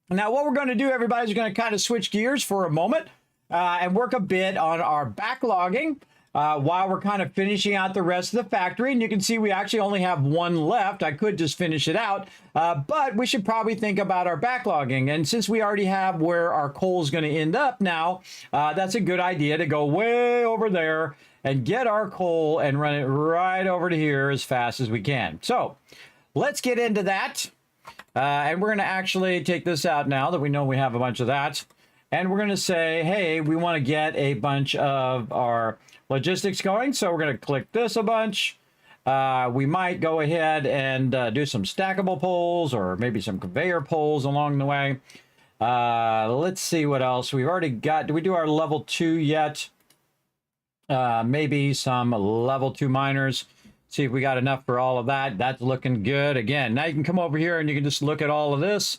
Now, what we're going to do, everybody, is going to kind of switch gears for a moment and work a bit on our backlogging. While we're kind of finishing out the rest of the factory. And you can see we actually only have 1 left. I could just finish it out, but we should probably think about our backlogging. And since we already have where our coal is going to end up now, that's a good idea to go way over there and get our coal and run it right over to here as fast as we can. So let's get into that. And we're going to actually take this out now that we know we have a bunch of that. And we're going to say, hey, we want to get a bunch of our logistics going, so we're going to click this a bunch. We might go ahead and do some stackable poles or maybe some conveyor poles along the way. Let's see what else we've already got. Do we do our level 2 yet? Maybe some level 2 miners. See if we got enough for all of that. That's looking good. Again, now you can come over here and you can just look at all of this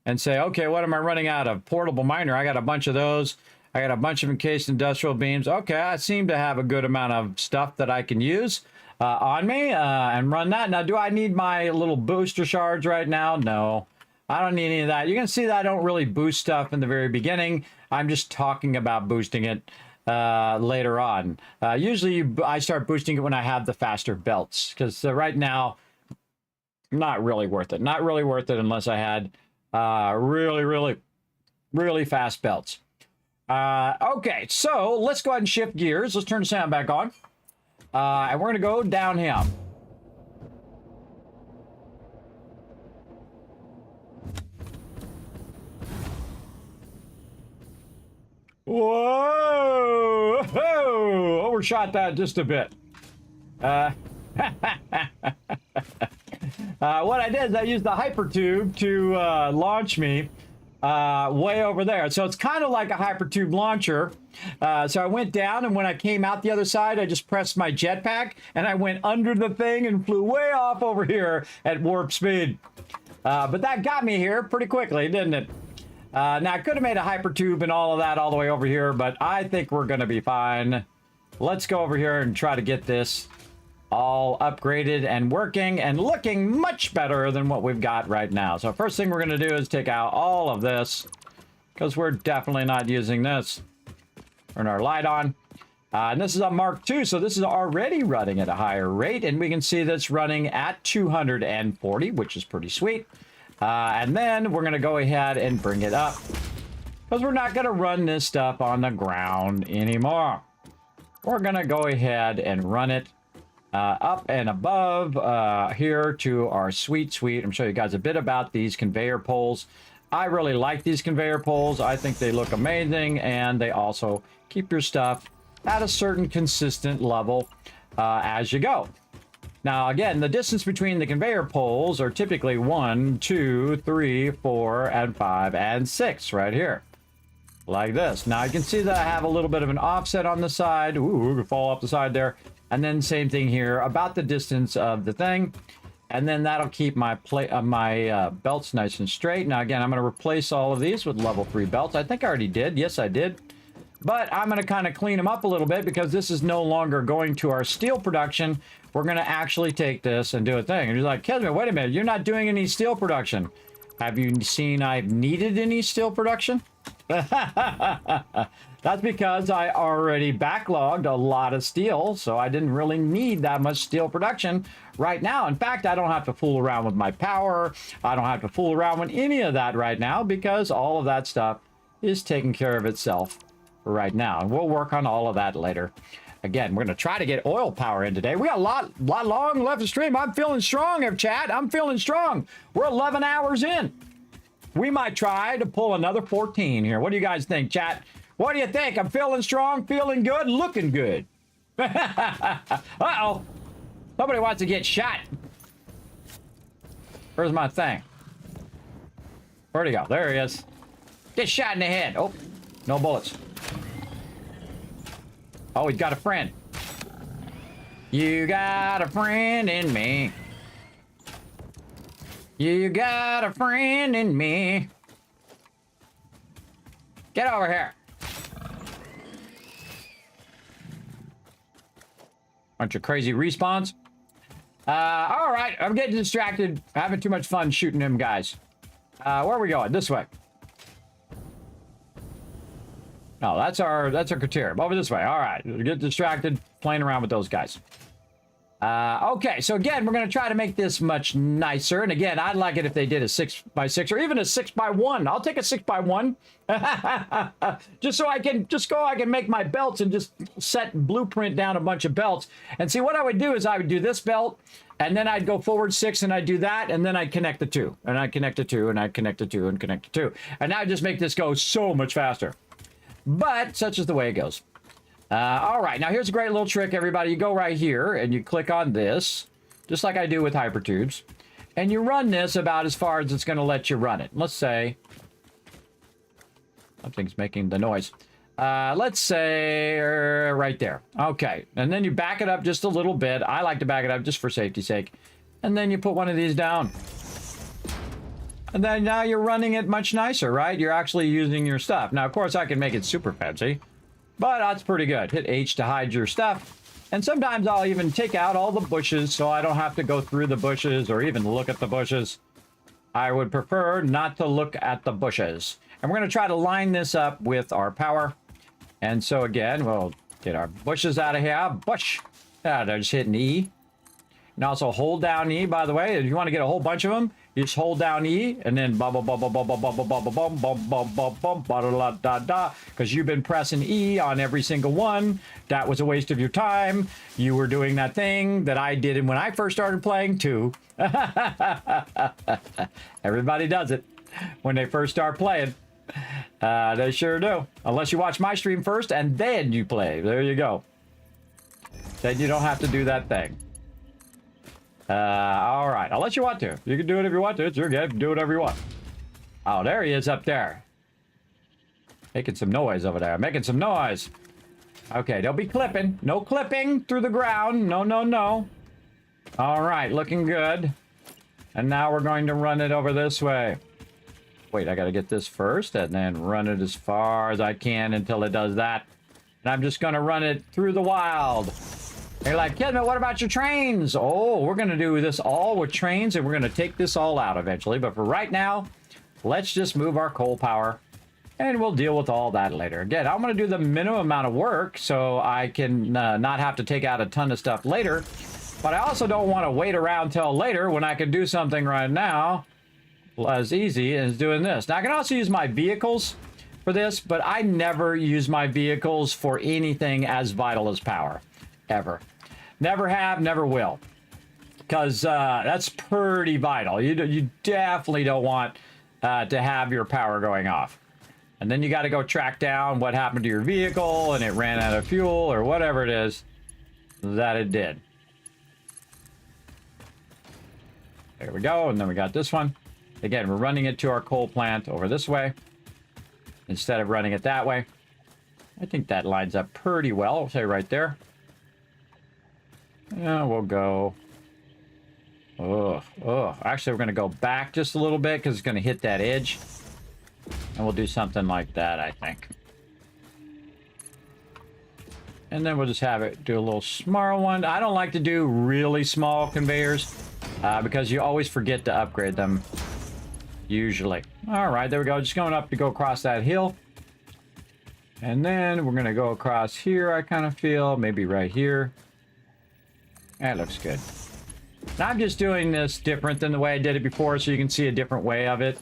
and say, okay, what am I running out of? Portable miner, I got a bunch of those. I got a bunch of encased industrial beams. Okay, I seem to have a good amount of stuff that I can use on me and run that. Now, do I need my little booster shards right now? No, I don't need any of that. You can see that I don't really boost stuff in the very beginning. I'm just talking about boosting it later on. Usually I start boosting it when I have the faster belts, because right now, not really worth it. Not really worth it unless I had really fast belts. Okay, so let's go ahead and shift gears. Let's turn the sound back on. And we're going to go down here. Whoa! Whoa! Overshot that just a bit. What I did is I used the hyper tube to launch me way over there. So it's kind of like a hypertube launcher. So I went down, and when I came out the other side, I just pressed my jetpack and I went under the thing and flew way off over here at warp speed. But that got me here pretty quickly, didn't it? Now I could have made a hypertube and all of that all the way over here, but I think we're going to be fine. Let's go over here and try to get this all upgraded and working and looking much better than what we've got right now. So first thing we're going to do is take out all of this, because we're definitely not using this. Turn our light on. And this is a Mark II, so this is already running at a higher rate, and we can see that's running at 240, which is pretty sweet. And then we're going to go ahead and bring it up, because we're not going to run this stuff on the ground anymore. We're going to go ahead and run it up and above here to our sweet. I'm showing you guys a bit about these conveyor poles. I really like these conveyor poles. I think they look amazing, and they also keep your stuff at a certain consistent level as you go. Now, again, the distance between the conveyor poles are typically 1, 2, 3, 4, and 5, and 6 right here. Like this. Now, you can see that I have a little bit of an offset on the side. Ooh, could fall off the side there. And then same thing here, about the distance of the thing. And then that'll keep my belts nice and straight. Now, again, I'm going to replace all of these with level 3 belts. I think I already did. Yes, I did. But I'm going to kind of clean them up a little bit because this is no longer going to our steel production. We're going to actually take this and do a thing. And you're like, Kismet, wait a minute. You're not doing any steel production. Have you seen I've needed any steel production? That's because I already backlogged a lot of steel, so I didn't really need that much steel production right now. In fact, I don't have to fool around with my power. I don't have to fool around with any of that right now because all of that stuff is taking care of itself right now. And we'll work on all of that later. Again, we're going to try to get oil power in today. We got a lot long left to stream. I'm feeling strong, chat. I'm feeling strong. We're 11 hours in. We might try to pull another 14 here. What do you guys think, chat? What do you think? I'm feeling strong, feeling good, looking good. Uh-oh. Somebody wants to get shot. Where's my thing? Where'd he go? There he is. Get shot in the head. Oh, no bullets. Oh, he's got a friend. You got a friend in me. You got a friend in me. Get over here. Bunch of crazy respawns. All right, I'm getting distracted. Having too much fun shooting them guys. Where are we going? This way. No, that's our criteria. Over this way. All right, get distracted playing around with those guys. Okay, so again, we're going to try to make this much nicer. And again, I'd like it if they did a 6x6 or even a 6x1. I'll take a 6x1. just so I can make my belts and just set blueprint down a bunch of belts. And see, what I would do is I would do this belt, and then I'd go forward 6, and I'd do that, and then I'd connect the 2, and I'd connect the 2, and I'd connect the 2, and connect the 2. And that would just make this go so much faster. But such is the way it goes. All right, now here's a great little trick, everybody. You go right here, and you click on this, just like I do with hypertubes, and you run this about as far as it's going to let you run it. Let's say, something's making the noise. Let's say right there. Okay, and then you back it up just a little bit. I like to back it up just for safety's sake. And then you put one of these down. And then now you're running it much nicer, right? You're actually using your stuff. Now, of course, I can make it super fancy. But that's pretty good. Hit H to hide your stuff. And sometimes I'll even take out all the bushes so I don't have to go through the bushes or even look at the bushes. I would prefer not to look at the bushes. And we're going to try to line this up with our power. And so again, we'll get our bushes out of here. Bush. Yeah, they're just hitting E. And also hold down E, by the way. If you want to get a whole bunch of them, you just hold down E and then bum because you've been pressing E on every single one. That was a waste of your time. You were doing that thing that I did when I first started playing too. Everybody does it when they first start playing. They sure do. Unless you watch my stream first and then you play. There you go. Then you don't have to do that thing. All right, unless you want to. You can do it if you want to. It's your game. Do whatever you want. Oh, there he is up there. Making some noise over there. Making some noise. Okay, don't be clipping. No clipping through the ground. No, no, no. All right, looking good. And now we're going to run it over this way. Wait, I got to get this first and then run it as far as I can until it does that. And I'm just going to run it through the wild. You're like, Kismet, what about your trains? Oh, we're going to do this all with trains, and we're going to take this all out eventually. But for right now, let's just move our coal power, and we'll deal with all that later. Again, I'm going to do the minimum amount of work so I can not have to take out a ton of stuff later. But I also don't want to wait around till later when I can do something right now as easy as doing this. Now, I can also use my vehicles for this, but I never use my vehicles for anything as vital as power. Ever. Never have, never will. Because that's pretty vital. You definitely don't want to have your power going off. And then you got to go track down what happened to your vehicle and it ran out of fuel or whatever it is that it did. There we go. And then we got this one. Again, we're running it to our coal plant over this way instead of running it that way. I think that lines up pretty well. I'll say right there. Yeah, we'll go. Actually, we're going to go back just a little bit because it's going to hit that edge. And we'll do something like that, I think. And then we'll just have it do a little smaller one. I don't like to do really small conveyors because you always forget to upgrade them. Usually. All right, there we go. Just going up to go across that hill. And then we're going to go across here, I kind of feel. Maybe right here. That looks good. Now I'm just doing this different than the way I did it before so you can see a different way of it.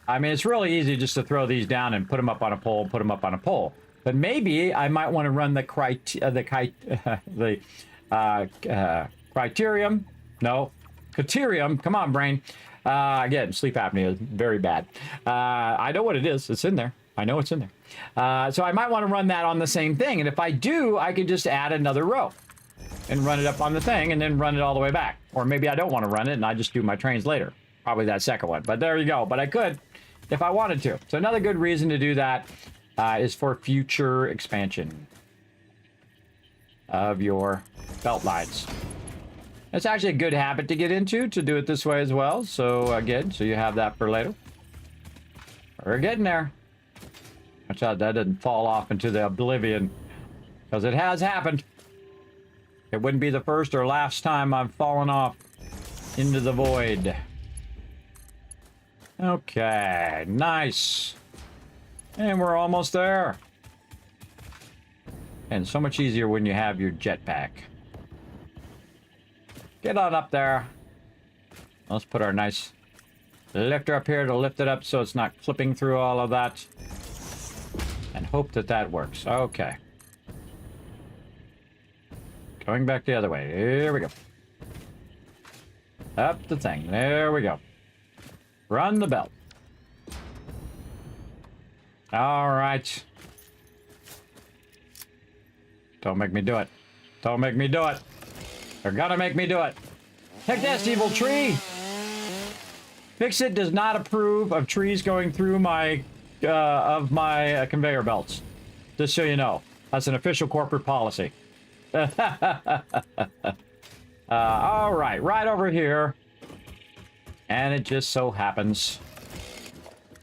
I mean, it's really easy just to throw these down and put them up on a pole, put them up on a pole. But maybe I might want to run the criterium. No, criterium. Come on, brain. Again, sleep apnea is very bad. I know what it is. It's in there. I know it's in there. So I might want to run that on the same thing. And if I do, I could just add another row and run it up on the thing and then run it all the way back. Or maybe I don't want to run it and I just do my trains later. Probably that second one. But there you go. But I could if I wanted to. So another good reason to do that is for future expansion of your belt lines. It's actually a good habit to get into, to do it this way as well. So again, so you have that for later. We're getting there. Watch out that doesn't fall off into the oblivion, because it has happened. It wouldn't be the first or last time I've fallen off into the void. Okay, nice. And we're almost there. And so much easier when you have your jetpack. Get on up there. Let's put our nice lifter up here to lift it up so it's not clipping through all of that. And hope that that works. Okay. Going back the other way. Here we go. Up the thing. There we go. Run the belt. All right. Don't make me do it. Don't make me do it. They're gonna make me do it. Take this, evil tree. FICSIT does not approve of trees going through my conveyor belts. Just so you know, that's an official corporate policy. All right, right over here. And it just so happens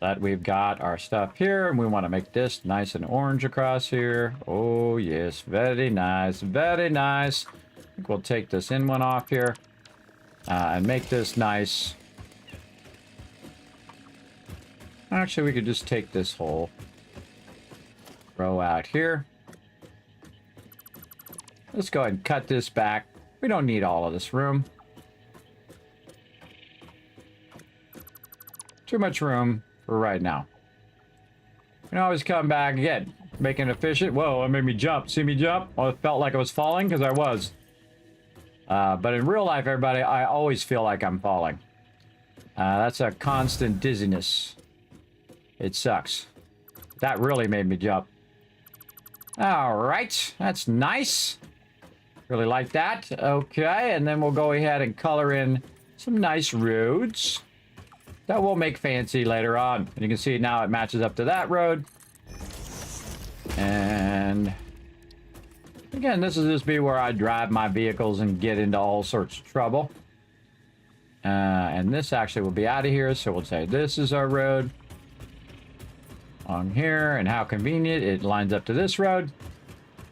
that we've got our stuff here, and we want to make this nice and orange across here. Oh, yes, very nice, very nice. I think we'll take this in one off here and make this nice. Actually, we could just take this whole row out here. Let's go ahead and cut this back. We don't need all of this room. Too much room for right now. You can always come back again, making it efficient. Whoa, that made me jump. See me jump? Oh, it felt like I was falling because I was. But in real life, everybody, I always feel like I'm falling. That's a constant dizziness. It sucks. That really made me jump. All right, that's nice. Really like that. Okay, and then we'll go ahead and color in some nice roads that we'll make fancy later on. And you can see now it matches up to that road. And again, this will just be where I drive my vehicles and get into all sorts of trouble. And this actually will be out of here, so we'll say this is our road on here, and how convenient it lines up to this road.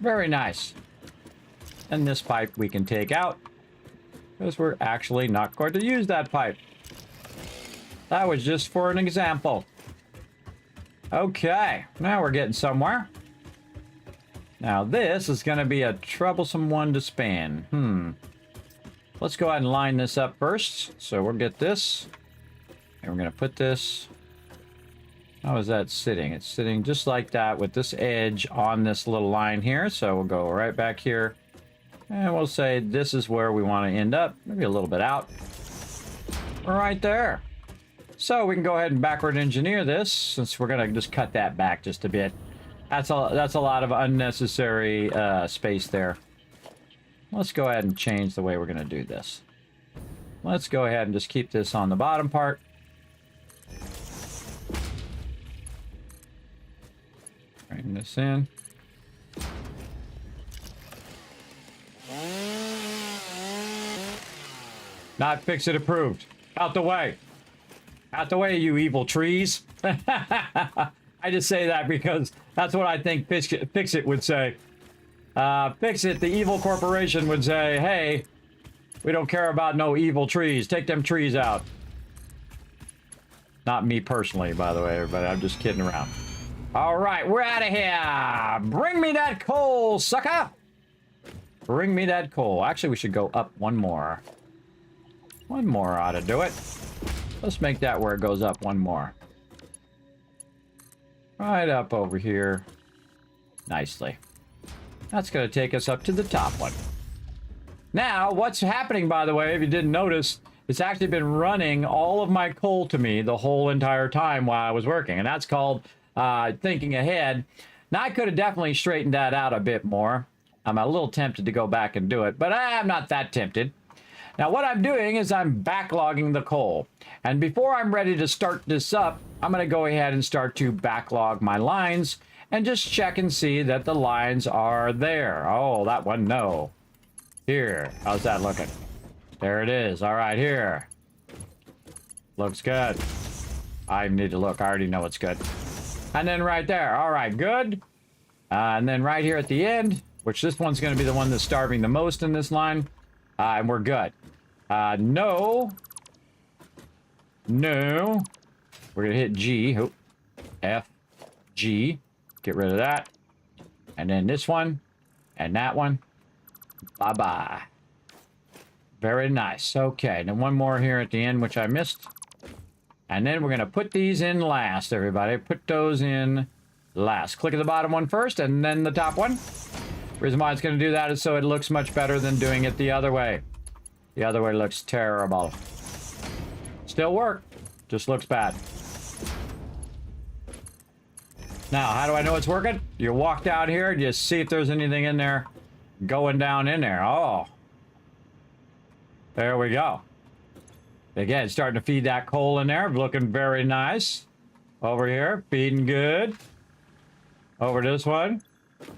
Very nice. And this pipe we can take out because we're actually not going to use that pipe. That was just for an example. Okay, now we're getting somewhere. Now this is going to be a troublesome one to span. Let's go ahead and line this up first. So we'll get this, and we're going to put this. How is that sitting? It's sitting just like that with this edge on this little line here. So we'll go right back here. And we'll say this is where we want to end up. Maybe a little bit out. Right there. So we can go ahead and backward engineer this, since we're going to just cut that back just a bit. That's a lot of unnecessary space there. Let's go ahead and change the way we're going to do this. Let's go ahead and just keep this on the bottom part. Bring this in. Not FICSIT approved. Out the way. Out the way, you evil trees. I just say that because that's what I think FICSIT would say. FICSIT, the evil corporation, would say, hey, we don't care about no evil trees. Take them trees out. Not me personally, by the way, everybody. I'm just kidding around. All right, we're out of here. Bring me that coal, sucker. Bring me that coal. Actually, we should go up one more. One more ought to do it. Let's make that where it goes up one more. Right up over here. Nicely. That's going to take us up to the top one. Now, what's happening, by the way, if you didn't notice, it's actually been running all of my coal to me the whole entire time while I was working. And that's called thinking ahead. Now, I could have definitely straightened that out a bit more. I'm a little tempted to go back and do it, but I'm not that tempted. Now, what I'm doing is I'm backlogging the coal. And before I'm ready to start this up, I'm going to go ahead and start to backlog my lines and just check and see that the lines are there. Oh, that one, no. Here, how's that looking? There it is. All right, here. Looks good. I need to look. I already know it's good. And then right there. All right, good. And then right here at the end, which this one's going to be the one that's starving the most in this line. And we're good. No. No. We're going to hit G. Oh. F. G. Get rid of that. And then this one. And that one. Bye-bye. Very nice. Okay. Then one more here at the end, which I missed. And then we're going to put these in last, everybody. Put those in last. Click at the bottom one first, and then the top one. Reason why it's going to do that is so it looks much better than doing it the other way. The other way looks terrible. Still work. Just looks bad. Now, how do I know it's working? You walk down here and you see if there's anything in there going down in there. Oh. There we go. Again, it's starting to feed that coal in there. Looking very nice. Over here, feeding good. Over this one.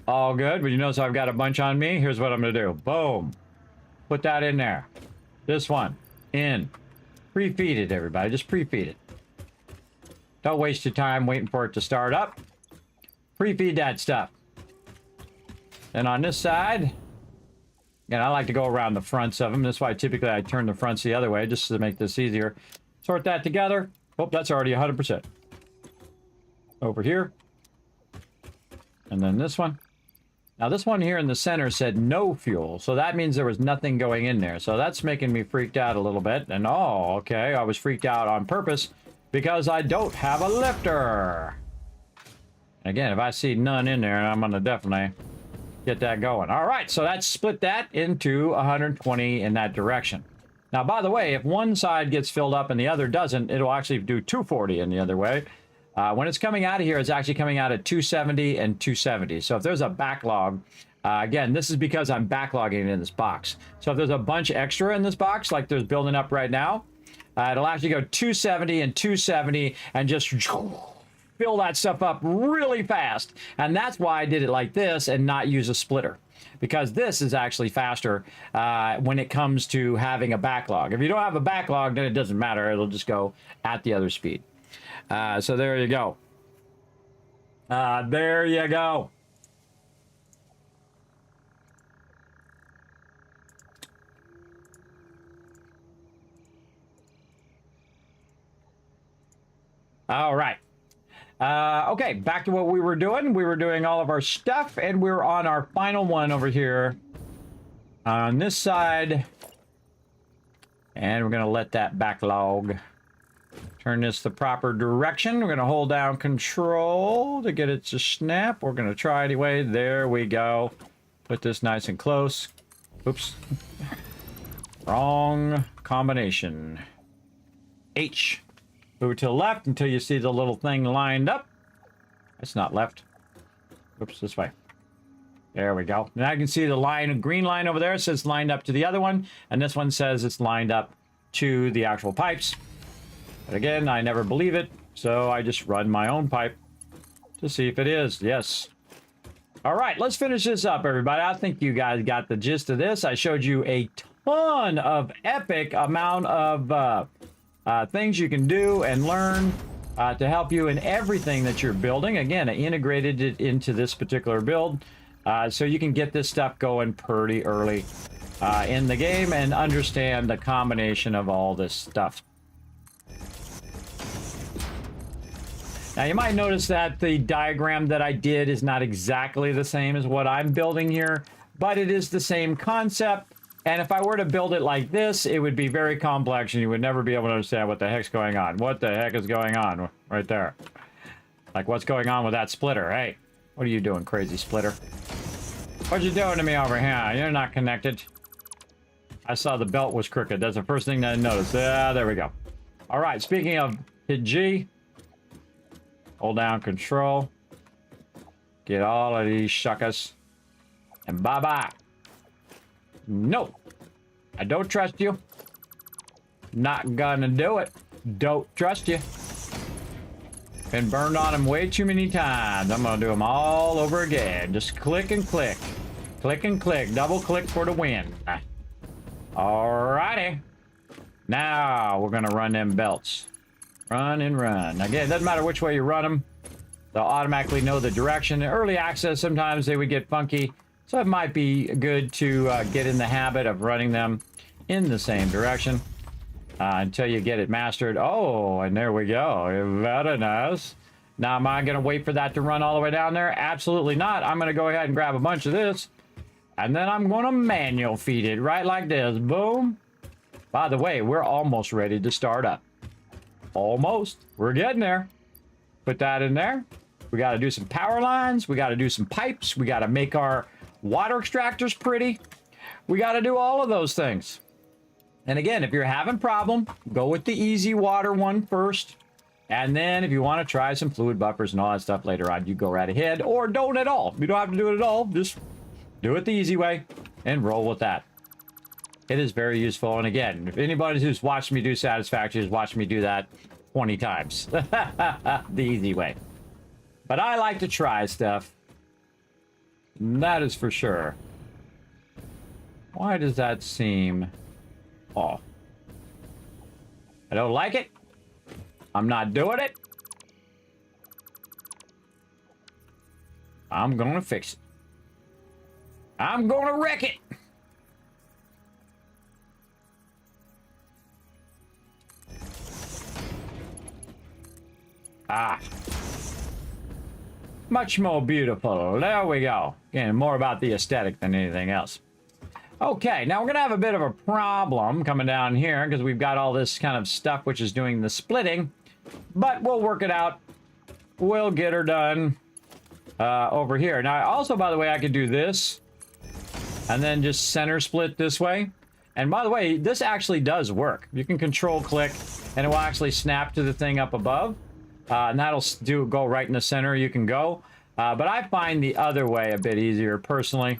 All good. But you notice I've got a bunch on me. Here's what I'm going to do. Boom. Put that in there. This one. In. Pre-feed it, everybody. Just pre-feed it. Don't waste your time waiting for it to start up. Pre-feed that stuff. And on this side, again, I like to go around the fronts of them. That's why typically I turn the fronts the other way, just to make this easier. Sort that together. Oh, that's already 100%. Over here. And then this one. Now this one here in the center said no fuel. So that means there was nothing going in there. So that's making me freaked out a little bit. And oh, okay. I was freaked out on purpose because I don't have a lifter. Again, if I see none in there, I'm going to definitely get that going. All right. So that's split that into 120 in that direction. Now, by the way, if one side gets filled up and the other doesn't, it'll actually do 240 in the other way. When it's coming out of here, it's actually coming out at 270 and 270. So if there's a backlog, again, this is because I'm backlogging it in this box. So if there's a bunch extra in this box, like there's building up right now, it'll actually go 270 and 270 and just fill that stuff up really fast. And that's why I did it like this and not use a splitter. Because this is actually faster when it comes to having a backlog. If you don't have a backlog, then it doesn't matter. It'll just go at the other speed. So there you go. There you go. All right. Okay, back to what we were doing. We were doing all of our stuff, and we're on our final one over here on this side. And we're going to let that backlog. Turn this the proper direction. We're going to hold down control to get it to snap. We're going to try anyway. There we go. Put this nice and close. Oops. Wrong combination. H. Move to the left until you see the little thing lined up. It's not left. Oops, this way. There we go. Now I can see the line, green line over there says lined up to the other one. And this one says it's lined up to the actual pipes. But again, I never believe it, so I just run my own pipe to see if it is. Yes. All right, let's finish this up, everybody. I think you guys got the gist of this. I showed you a ton of epic amount of things you can do and learn to help you in everything that you're building. Again, I integrated it into this particular build So you can get this stuff going pretty early in the game and understand the combination of all this stuff. Now you might notice that the diagram that I did is not exactly the same as what I'm building here, but it is the same concept. And if I were to build it like this, it would be very complex and you would never be able to understand what the heck's going on. What the heck is going on right there? Like, what's going on with that splitter? Hey, what are you doing, crazy splitter? What you doing to me over here? You're not connected. I saw the belt was crooked. That's the first thing that I noticed. There we go. All right, speaking of, hit G. Hold down control. Get all of these shuckers. And bye-bye. No. I don't trust you. Not gonna do it. Don't trust you. Been burned on them way too many times. I'm gonna do them all over again. Just click and click. Click and click. Double click for the win. Alrighty. Now we're gonna run them belts. Run and run. Again, it doesn't matter which way you run them. They'll automatically know the direction. In early access, sometimes they would get funky. So it might be good to get in the habit of running them in the same direction until you get it mastered. Oh, and there we go. Very nice. Now, am I going to wait for that to run all the way down there? Absolutely not. I'm going to go ahead and grab a bunch of this. And then I'm going to manual feed it right like this. Boom. By the way, we're almost ready to start up. Almost. We're getting there. Put that in there. We got to do some power lines. We got to do some pipes. We got to make our water extractors pretty. We got to do all of those things. And again, if you're having problem, go with the easy water one first. And then if you want to try some fluid buffers and all that stuff later on, you go right ahead, or don't at all. You don't have to do it at all. Just do it the easy way and roll with that. It is very useful. And again, if anybody who's watched me do Satisfactory has watched me do that 20 times. The easy way. But I like to try stuff. That is for sure. Why does that seem off? I don't like it. I'm not doing it. I'm gonna fix it. I'm gonna wreck it. Ah. Much more beautiful. There we go. Again, more about the aesthetic than anything else. Okay, now we're going to have a bit of a problem coming down here because we've got all this kind of stuff which is doing the splitting. But we'll work it out. We'll get her done over here. Now, also, by the way, I could do this and then just center split this way. And by the way, this actually does work. You can control click and it will actually snap to the thing up above. And that'll go right in the center. You can go. But I find the other way a bit easier personally.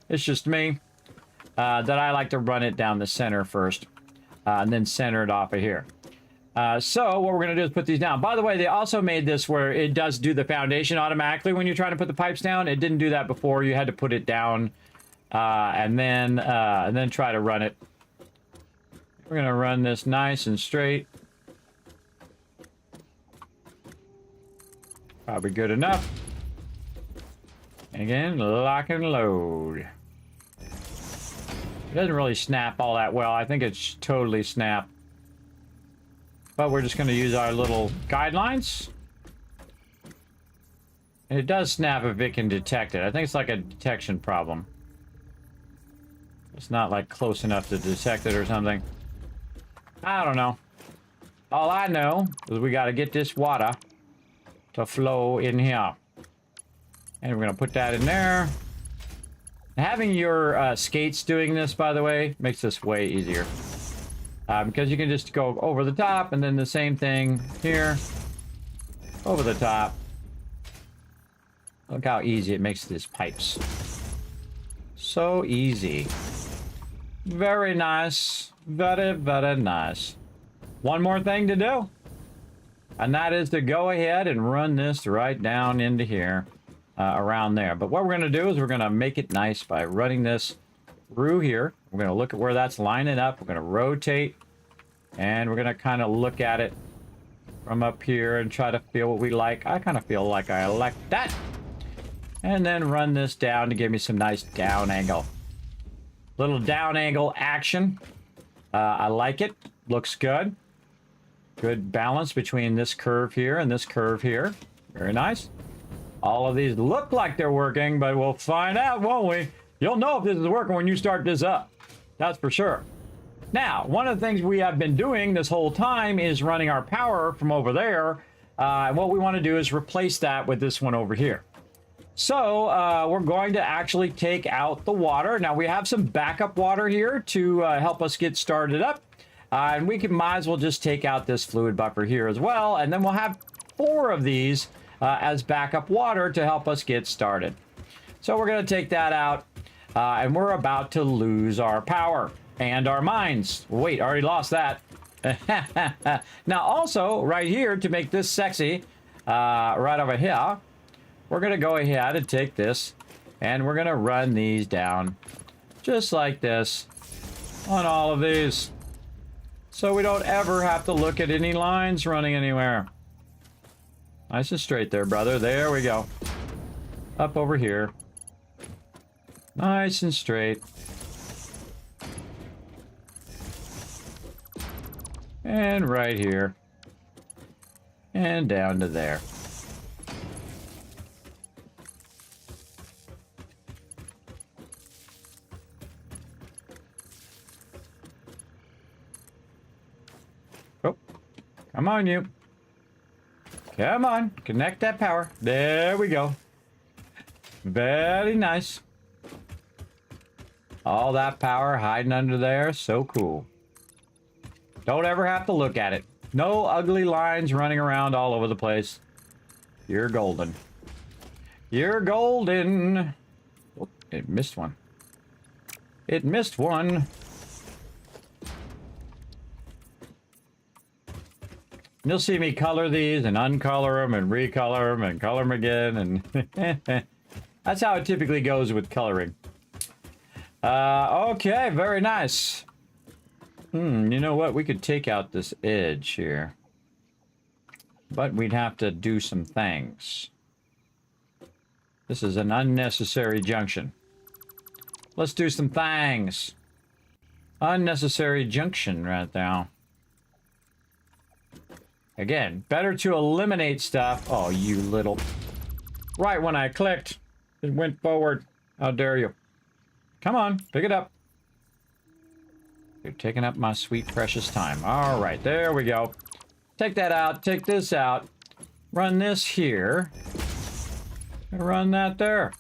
It's just me. That I like to run it down the center first. And then center it off of here. So what we're going to do is put these down. By the way, they also made this where it does do the foundation automatically when you're trying to put the pipes down. It didn't do that before. You had to put it down and then try to run it. We're going to run this nice and straight. Probably good enough. Again, lock and load. It doesn't really snap all that well. I think it's totally snap. But we're just going to use our little guidelines. And it does snap if it can detect it. I think it's like a detection problem. It's not like close enough to detect it or something. I don't know. All I know is we got to get this water to flow in here. And we're going to put that in there. Having your skates doing this, by the way, makes this way easier. Because you can just go over the top and then the same thing here. Over the top. Look how easy it makes these pipes. So easy. Very nice. Very, very nice. One more thing to do. And that is to go ahead and run this right down into here. Around there. But what we're going to do is we're going to make it nice by running this through here. We're going to look at where that's lining up. We're going to rotate. And we're going to kind of look at it from up here and try to feel what we like. I kind of feel like I like that. And then run this down to give me some nice down angle. Little down angle action. I like it. Looks good. Good balance between this curve here and this curve here. Very nice. All of these look like they're working, but we'll find out, won't we? You'll know if this is working when you start this up. That's for sure. Now, one of the things we have been doing this whole time is running our power from over there. What we want to do is replace that with this one over here. So we're going to actually take out the water. Now we have some backup water here to help us get started up. And we might as well just take out this fluid buffer here as well. And then we'll have 4 of these as backup water to help us get started. So we're going to take that out. And we're about to lose our power and our mines. Wait, already lost that. Now also, right here, to make this sexy, right over here, we're going to go ahead and take this, and we're going to run these down, just like this, on all of these. So we don't ever have to look at any lines running anywhere. Nice and straight there, brother. There we go. Up over here. Nice and straight. And right here. And down to there. Oh, come on, you. Come on, connect that power. There we go. Very nice. All that power hiding under there, so cool. Don't ever have to look at it. No ugly lines running around all over the place. You're golden. You're golden. Oh, it missed one. It missed one. You'll see me color these and uncolor them and recolor them and color them again. And that's how it typically goes with coloring. Okay, very nice. You know what? We could take out this edge here. But we'd have to do some things. This is an unnecessary junction. Let's do some things. Unnecessary junction right there. Again, better to eliminate stuff. Oh, you little... Right when I clicked, it went forward. How dare you. Come on, pick it up. You're taking up my sweet, precious time. All right, there we go. Take that out, take this out. Run this here. And run that there.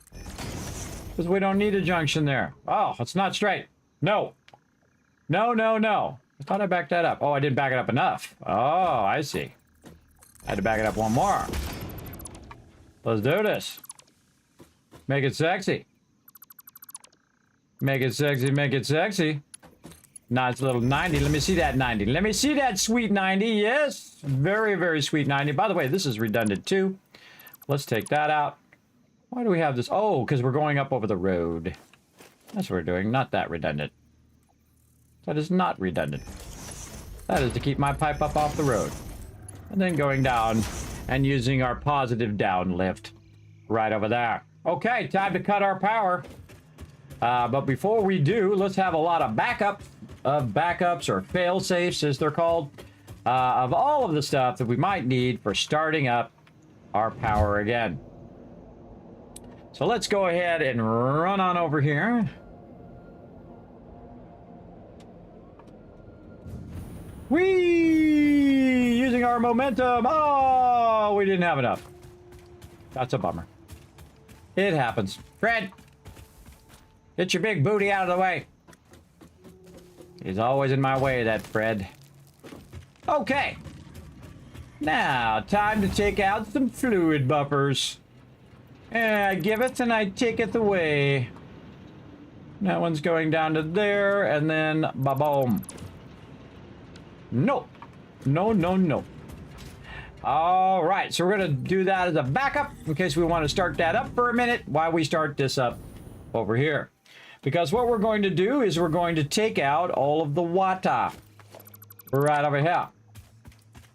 Because we don't need a junction there. Oh, it's not straight. No. No, no, no. I thought I backed that up. Oh, I didn't back it up enough. Oh, I see. I had to back it up one more. Let's do this. Make it sexy. Make it sexy, make it sexy. Nice little 90. Let me see that 90. Let me see that sweet 90. Yes. Very, very sweet 90. By the way, this is redundant too. Let's take that out. Why do we have this? Oh, because we're going up over the road. That's what we're doing. Not that redundant. That is not redundant. That is to keep my pipe up off the road. And then going down and using our positive down lift right over there. Okay, time to cut our power. But before we do, let's have a lot of backups or fail safes as they're called, of all of the stuff that we might need for starting up our power again. So let's go ahead and run on over here. Whee! Using our momentum. Oh, we didn't have enough. That's a bummer. It happens. Fred, get your big booty out of the way. He's always in my way, that Fred. Okay. Now, time to take out some fluid buffers. And I give it and I take it away. That one's going down to there, and then ba-boom. No. No, no, no. All right, so we're going to do that as a backup in case we want to start that up for a minute while we start this up over here. Because what we're going to do is we're going to take out all of the water right over here.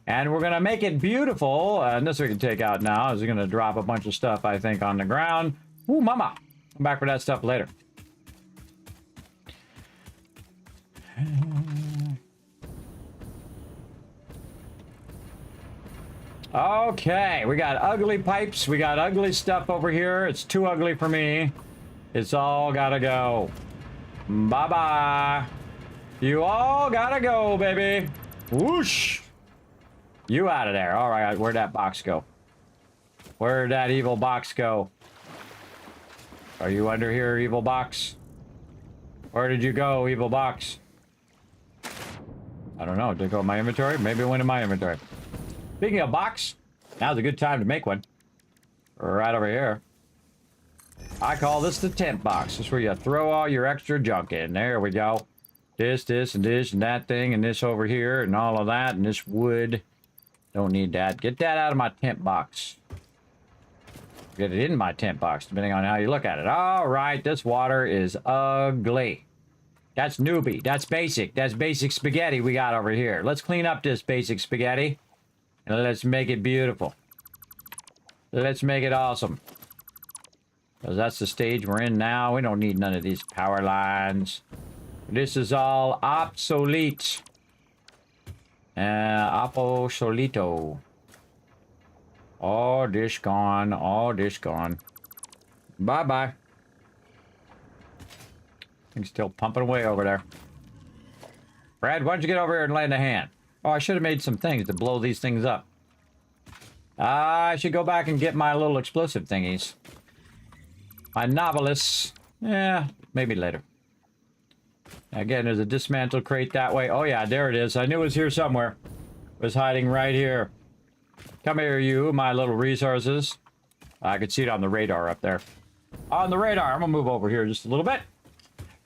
And we're going to make it beautiful. And this we can take out now. Is going to drop a bunch of stuff, I think, on the ground. Ooh, mama. Come back for that stuff later. Okay, we got ugly pipes. We got ugly stuff over here. It's too ugly for me. It's all gotta go. Bye-bye. You all gotta go, baby. Whoosh. You out of there. All right, where'd that box go? Where'd that evil box go? Are you under here, evil box? Where did you go, evil box? I don't know. Did it go in my inventory? Maybe it went in my inventory. Speaking of box, now's a good time to make one. Right over here. I call this the tent box. This is where you throw all your extra junk in. There we go. This, and this, and that thing, and this over here, and all of that, and this wood. Don't need that. Get that out of my tent box. Get it in my tent box, depending on how you look at it. All right, this water is ugly. That's newbie. That's basic. That's basic spaghetti we got over here. Let's clean up this basic spaghetti. And let's make it beautiful. Let's make it awesome. Because that's the stage we're in now. We don't need none of these power lines. This is all obsolete. Obsolito. All this gone. All this gone. Bye-bye. Thing's still pumping away over there. Brad, why don't you get over here and lend a hand? Oh, I should have made some things to blow these things up. I should go back and get my little explosive thingies. My novelists. Yeah, maybe later. Again, there's a dismantle crate that way. Oh yeah, there it is. I knew it was here somewhere. It was hiding right here. Come here, you, my little resources. I could see it on the radar up there. On the radar. I'm gonna move over here just a little bit.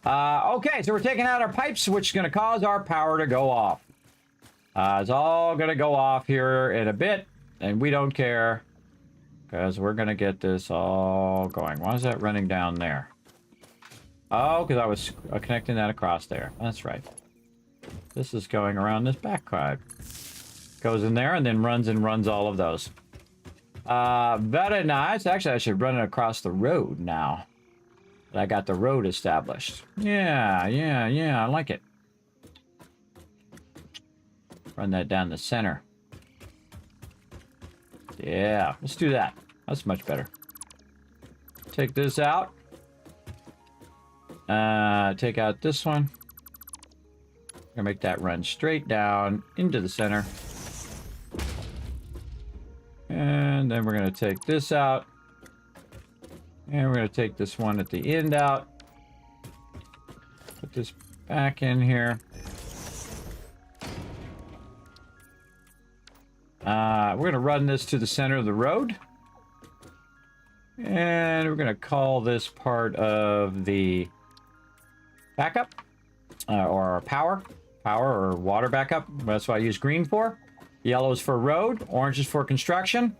Okay, so we're taking out our pipes, which is gonna cause our power to go off. It's all gonna go off here in a bit, and we don't care. Because we're gonna get this all going. Why is that running down there? Oh, because I was connecting that across there. That's right. This is going around this back side. Goes in there and then runs all of those. Very nice. Actually, I should run it across the road now. I got the road established. Yeah, I like it. Run that down the center. Yeah, let's do that. That's much better. Take this out. Take out this one. Gonna make that run straight down into the center. And then we're gonna take this out. And we're gonna take this one at the end out. Put this back in here. We're gonna run this to the center of the road. And we're gonna call this part of the backup, or power or water backup. That's what I use green for. Yellow is for road, orange is for construction.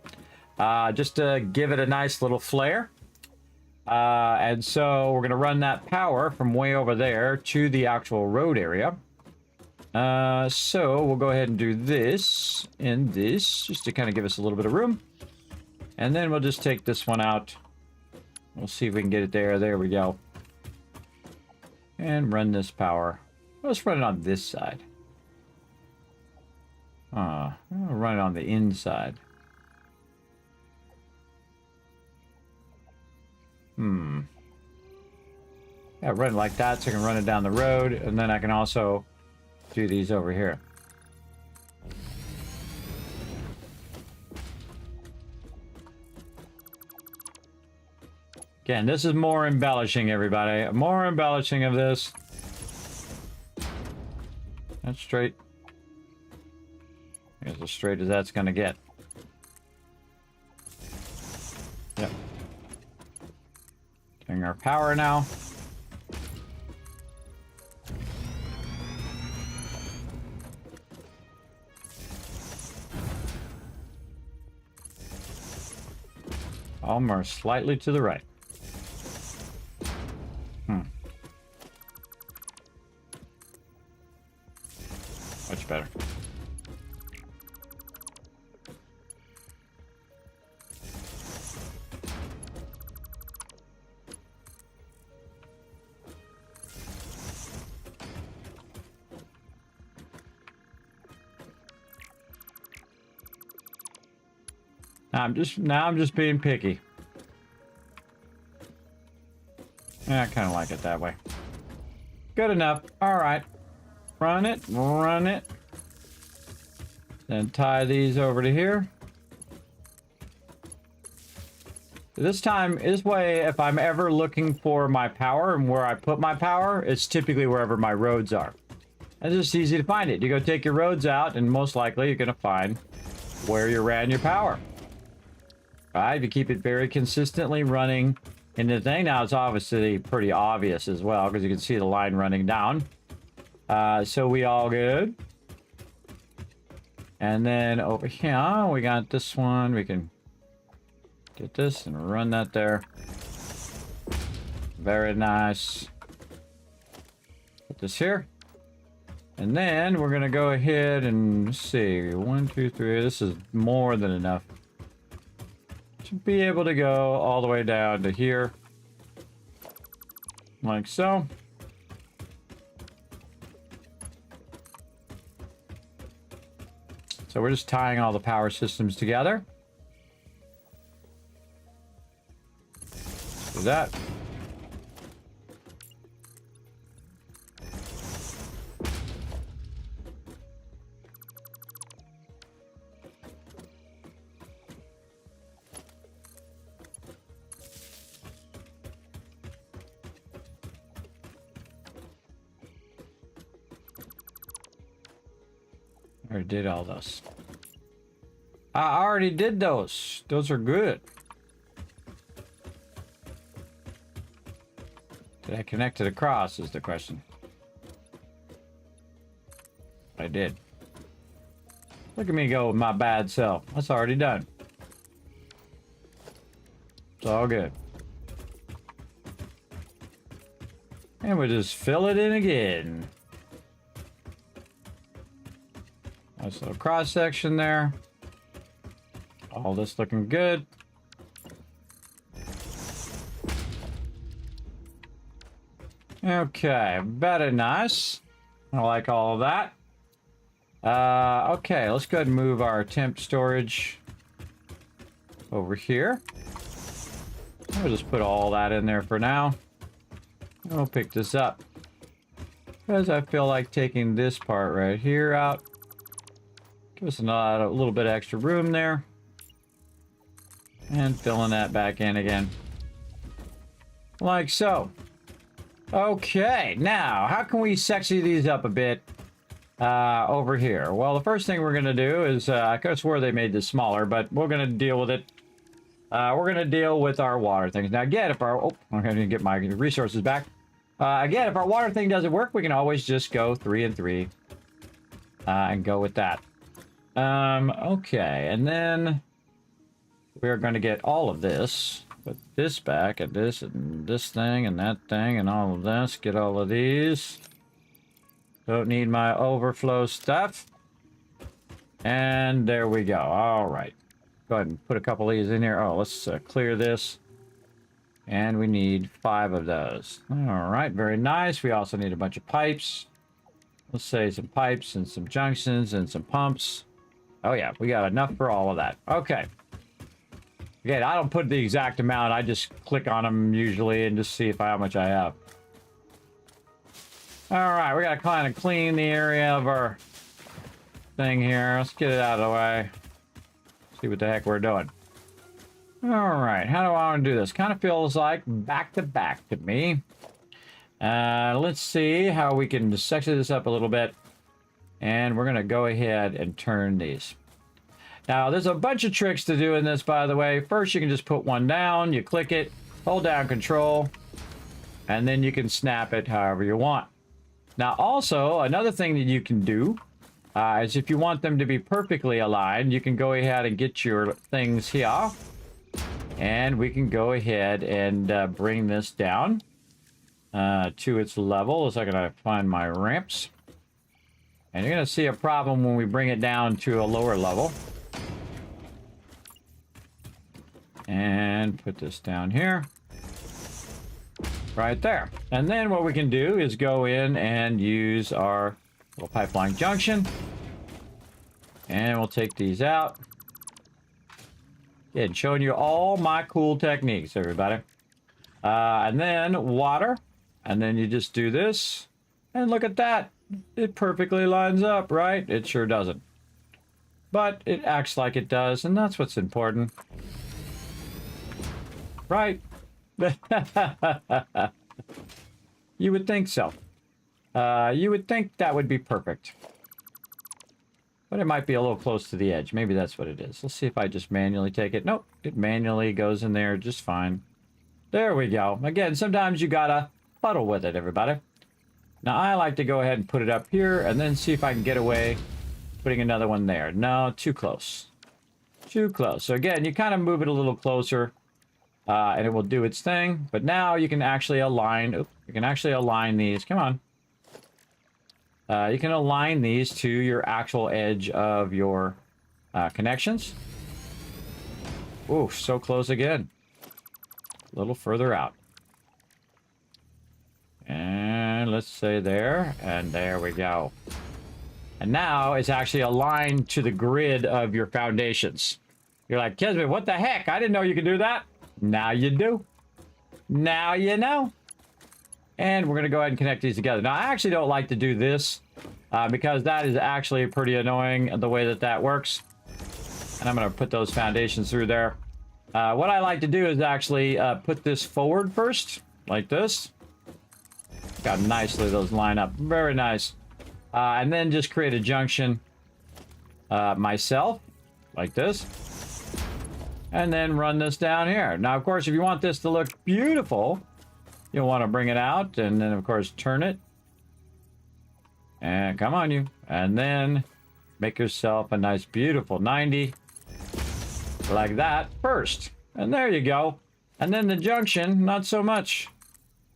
Just to give it a nice little flair. And so we're gonna run that power from way over there to the actual road area. So we'll go ahead and do this and this, just to kind of give us a little bit of room. And then we'll just take this one out. We'll see if we can get it there. There we go. And run this power. Let's run it on this side. I'll run it on the inside. Yeah, run it like that so I can run it down the road, and then I can also do these over here. Again, this is more embellishing, everybody. More embellishing of this. That's straight. It's as straight as that's gonna get. Yep. Getting our power now. Almost slightly to the right. Much better. I'm just being picky. Yeah, I kind of like it that way. Good enough. All right. Run it. Run it. Then tie these over to here. This way, if I'm ever looking for my power and where I put my power, it's typically wherever my roads are. It's just easy to find it. You go take your roads out, and most likely you're going to find where you ran your power. Right? If you keep it very consistently running. And the thing now is obviously pretty obvious as well, because you can see the line running down. So we all good. And then over here, we got this one. We can get this and run that there. Very nice. Put this here. And then we're going to go ahead and let's see. 1, 2, 3. This is more than enough to be able to go all the way down to here. Like so. So we're just tying all the power systems together. Do that. I already did all those. I already did those. Those are good. Did I connect it across is the question. I did. Look at me go with my bad self. That's already done. It's all good. And we'll just fill it in again. Nice little cross section there. All this looking good. Okay, very nice. I like all of that. Okay, let's go ahead and move our temp storage over here. I'll just put all that in there for now. I'll pick this up because I feel like taking this part right here out. Give us a little bit of extra room there. And filling that back in again. Like so. Okay, now, how can we sexy these up a bit over here? Well, the first thing we're going to do is, I could have swore they made this smaller, but we're going to deal with it. We're going to deal with our water things. Now, again, if our... Oh, I'm going to get my resources back. Again, if our water thing doesn't work, we can always just go 3 and 3. And go with that. Okay, and then we're going to get all of this, put this back, and this thing, and that thing, and all of this, get all of these. Don't need my overflow stuff. And there we go. All right. Go ahead and put a couple of these in here. Oh, let's clear this. And we need 5 of those. All right, very nice. We also need a bunch of pipes. Let's say some pipes and some junctions and some pumps. Oh yeah, we got enough for all of that. Okay. Again, I don't put the exact amount. I just click on them usually and just see how much I have. All right, we got to kind of clean the area of our thing here. Let's get it out of the way. See what the heck we're doing. All right, how do I want to do this? Kind of feels like back to back to me. Let's see how we can section this up a little bit. And we're going to go ahead and turn these. Now, there's a bunch of tricks to doing this, by the way. First, you can just put one down. You click it, hold down Control, and then you can snap it however you want. Now, also, another thing that you can do is if you want them to be perfectly aligned, you can go ahead and get your things here. And we can go ahead and bring this down to its level. It's like I find my ramps. And you're going to see a problem when we bring it down to a lower level. And put this down here. Right there. And then what we can do is go in and use our little pipeline junction. And we'll take these out. Again, showing you all my cool techniques, everybody. And then water. And then you just do this. And look at that. It perfectly lines up, right? It sure doesn't. But it acts like it does, and that's what's important. Right? You would think so. You would think that would be perfect. But it might be a little close to the edge. Maybe that's what it is. Let's see if I just manually take it. Nope, it manually goes in there just fine. There we go. Again, sometimes you gotta fuddle with it, everybody. Now, I like to go ahead and put it up here and then see if I can get away putting another one there. No, too close. Too close. So again, you kind of move it a little closer and it will do its thing. But now you can actually align. Oops, you can actually align these. Come on. You can align these to your actual edge of your connections. Ooh, so close again. A little further out. And let's say there, and there we go. And now it's actually aligned to the grid of your foundations. You're like, Kismet, what the heck? I didn't know you could do that. Now you do. Now you know. And we're going to go ahead and connect these together. Now, I actually don't like to do this because that is actually pretty annoying the way that that works. And I'm going to put those foundations through there. What I like to do is actually put this forward first, like this. Look how nicely those line up. Very nice. And then just create a junction myself, like this. And then run this down here. Now, of course, if you want this to look beautiful, you'll want to bring it out and then, of course, turn it. And come on, you. And then make yourself a nice, beautiful 90. Like that first. And there you go. And then the junction, not so much.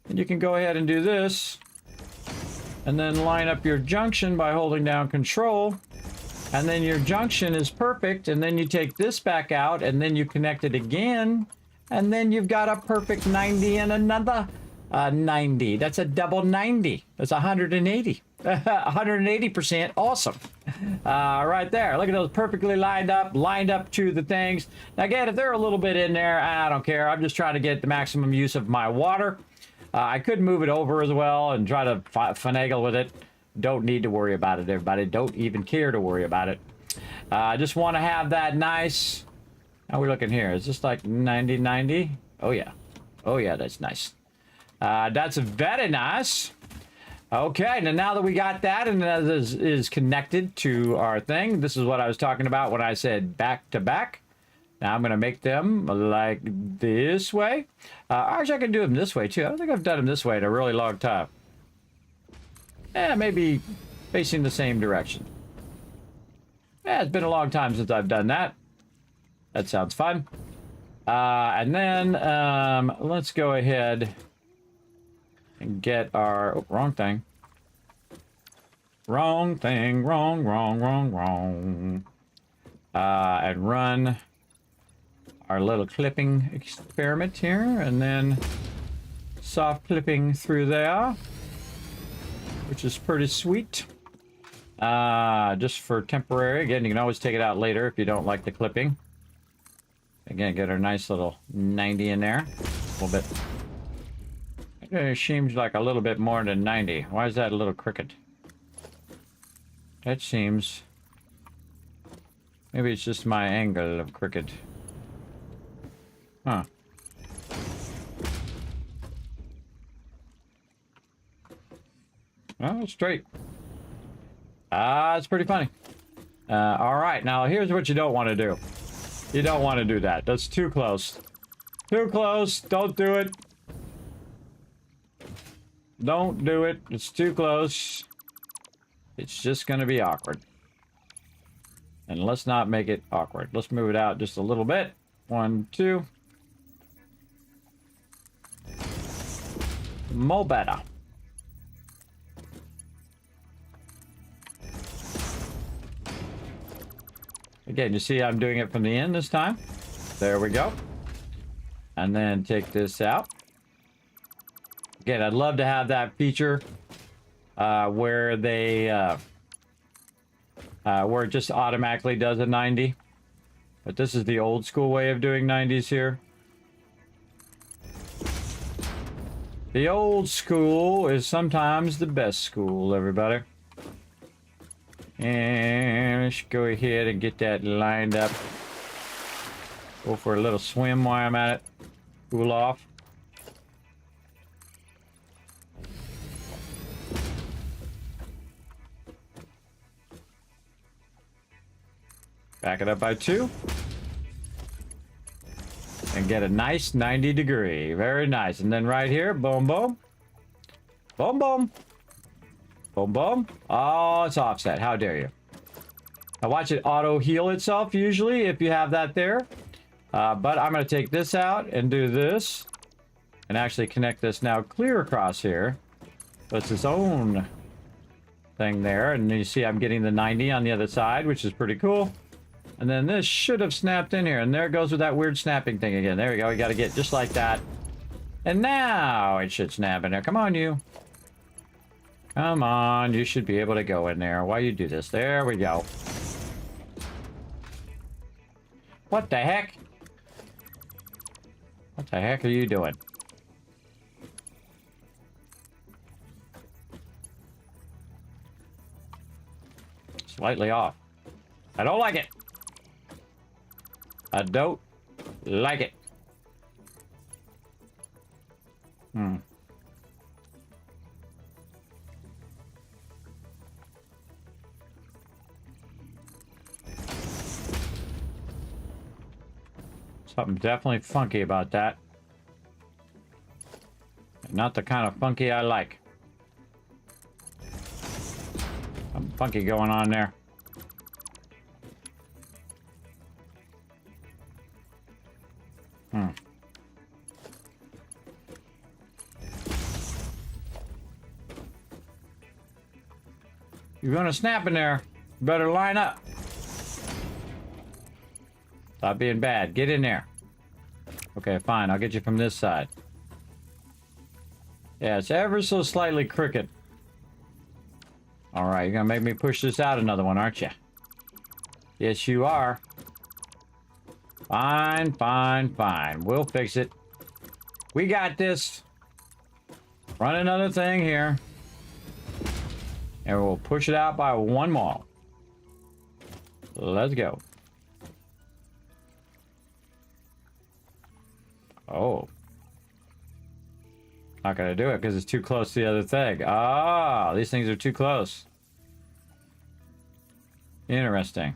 And you can go ahead and do this. And then line up your junction by holding down Control. And then your junction is perfect. And then you take this back out and then you connect it again. And then you've got a perfect 90 and another 90. That's a double 90. That's 180. 180% awesome. Right there. Look at those perfectly lined up to the things. Now, again, if they're a little bit in there, I don't care. I'm just trying to get the maximum use of my water. I could move it over as well and try to finagle with it. Don't need to worry about it, everybody. Don't even care to worry about it. I just want to have that nice. How are we looking here? Is this like 90, 90? Oh, yeah. Oh, yeah, that's nice. That's very nice. Okay, now that we got that and that is connected to our thing, this is what I was talking about when I said back to back. Now I'm going to make them like this way. Actually, I can do them this way too. I don't think I've done them this way in a really long time. Yeah, maybe facing the same direction. Yeah, it's been a long time since I've done that. That sounds fun. And then let's go ahead and get our wrong thing. Wrong thing. Wrong. And run our little clipping experiment here, and then soft clipping through there, which is pretty sweet. Just for temporary. Again, you can always take it out later if you don't like the clipping. Again, get our nice little 90 in there. A little bit. It seems like a little bit more than 90. Why is that a little crooked? That seems... Maybe it's just my angle of crooked. Huh. Oh, it's straight. It's pretty funny. All right, now here's what you don't want to do. You don't want to do that. That's too close. Too close. Don't do it. Don't do it. It's too close. It's just going to be awkward. And let's not make it awkward. Let's move it out just a little bit. 1, 2. More better. Again, you see I'm doing it from the end this time. There we go. And then take this out. Again, I'd love to have that feature where they where it just automatically does a 90. But this is the old school way of doing 90s here. The old school is sometimes the best school, everybody. And let's go ahead and get that lined up. Go for a little swim while I'm at it. Cool off. Back it up by 2. And get a nice 90 degree. Very nice. And then right here, boom, boom. Boom, boom. Boom, boom. Oh, it's offset. How dare you. Now watch it auto heal itself usually if you have that there. But I'm going to take this out and do this. And actually connect this now clear across here. So it's its own thing there. And you see I'm getting the 90 on the other side, which is pretty cool. And then this should have snapped in here. And there it goes with that weird snapping thing again. There we go. We got to get just like that. And now it should snap in there. Come on, you. Come on. You should be able to go in there while you do this. There we go. What the heck? What the heck are you doing? Slightly off. I don't like it. I don't like it. Something definitely funky about that. Not the kind of funky I like. Something funky going on there. You're gonna snap in there. You better line up. Stop being bad. Get in there. Okay, fine. I'll get you from this side. Yeah, it's ever so slightly crooked. Alright, you're gonna make me push this out another one, aren't you? Yes, you are. Fine, fine, fine. We'll fix it. We got this. Run another thing here. And we'll push it out by 1 more. Let's go. Oh. Not gonna do it because it's too close to the other thing. Ah, these things are too close. Interesting.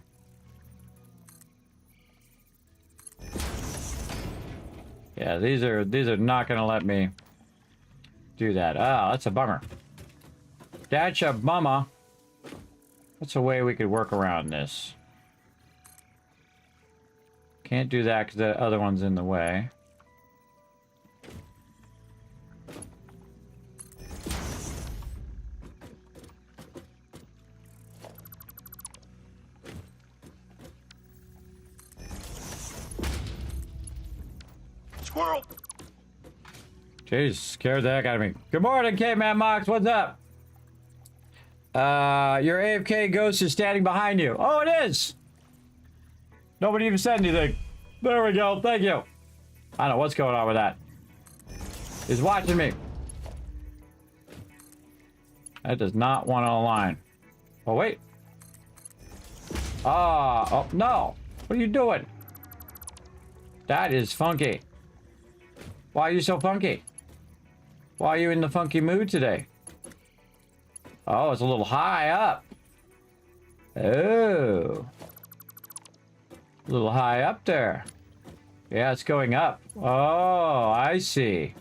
Yeah, these are not gonna let me do that. Ah, that's a bummer. That's a bummer. What's a way we could work around this? Can't do that because the other one's in the way. Squirrel! Jeez, scared the heck out of me. Good morning, Caveman Mox. What's up? Your AFK ghost is standing behind you. Oh, it is! Nobody even said anything. There we go. Thank you. I don't know what's going on with that. He's watching me. That does not want to align. Oh, wait. Oh, no. What are you doing? That is funky. Why are you so funky? Why are you in the funky mood today? Oh, it's a little high up. Oh. A little high up there. Yeah, it's going up. Oh, I see.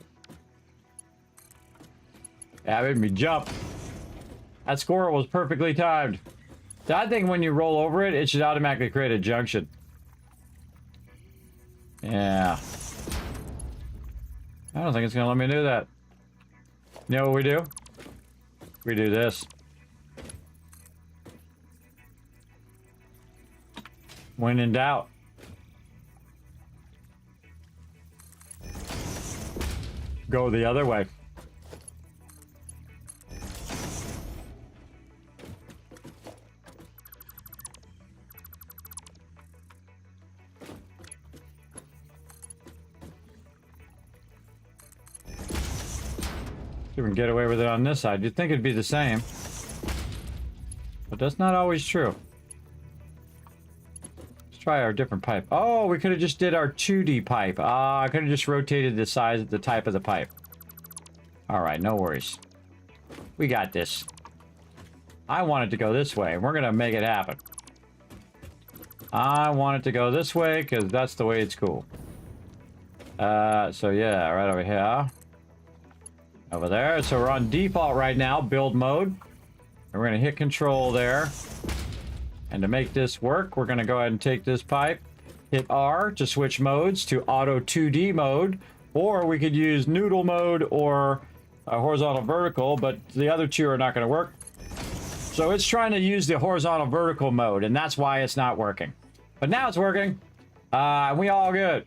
That made me jump. That squirrel was perfectly timed. I think when you roll over it, it should automatically create a junction. Yeah. I don't think it's gonna let me do that. You know what we do? We do this. When in doubt. Go the other way. See if we can get away with it on this side. You'd think it'd be the same. But that's not always true. Let's try our different pipe. Oh, we could have just did our 2D pipe. I could have just rotated the size, the type of the pipe. Alright, no worries. We got this. I want it to go this way. We're going to make it happen. I want it to go this way because that's the way it's cool. So yeah, right over here. Over there. So we're on default right now, build mode. And we're going to hit control there. And to make this work, we're going to go ahead and take this pipe, hit R to switch modes to auto 2D mode, or we could use noodle mode or horizontal vertical, but the other two are not going to work. So it's trying to use the horizontal vertical mode, and that's why it's not working. But now it's working. We all good.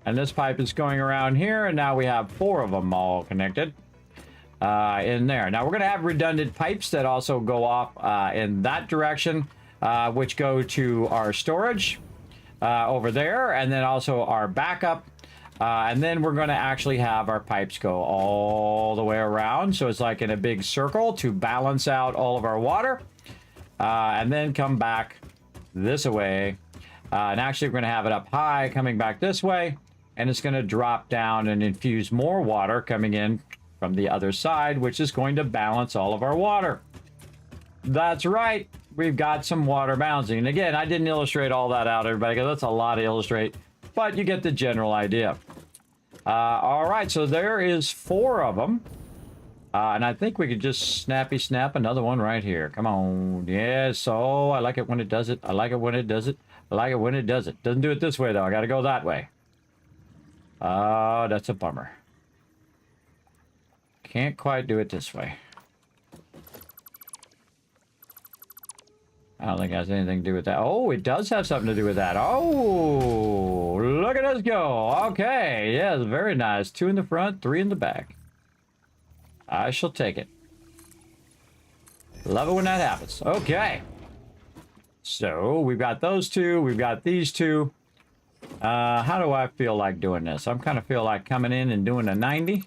And this pipe is going around here, and now we have 4 of them all connected in there. Now we're going to have redundant pipes that also go off in that direction, which go to our storage over there, and then also our backup. And then we're going to actually have our pipes go all the way around. So it's like in a big circle to balance out all of our water. And then come back this way. And actually we're going to have it up high coming back this way. And it's going to drop down and infuse more water coming in from the other side, which is going to balance all of our water. That's right. We've got some water balancing. And again, I didn't illustrate all that out, everybody, because that's a lot to illustrate. But you get the general idea. All right, so there is 4 of them. And I think we could just snappy snap another one right here. Come on. Yes, oh, I like it when it does it. I like it when it does it. I like it when it does it. Doesn't do it this way, though. I got to go that way. Oh, that's a bummer. Can't quite do it this way. I don't think it has anything to do with that. Oh, it does have something to do with that. Oh, look at us go. Okay, yeah, very nice. 2 in the front, 3 in the back. I shall take it. Love it when that happens. Okay. So, we've got those 2. We've got these 2. How do I feel like doing this? I'm kind of feel like coming in and doing a 90.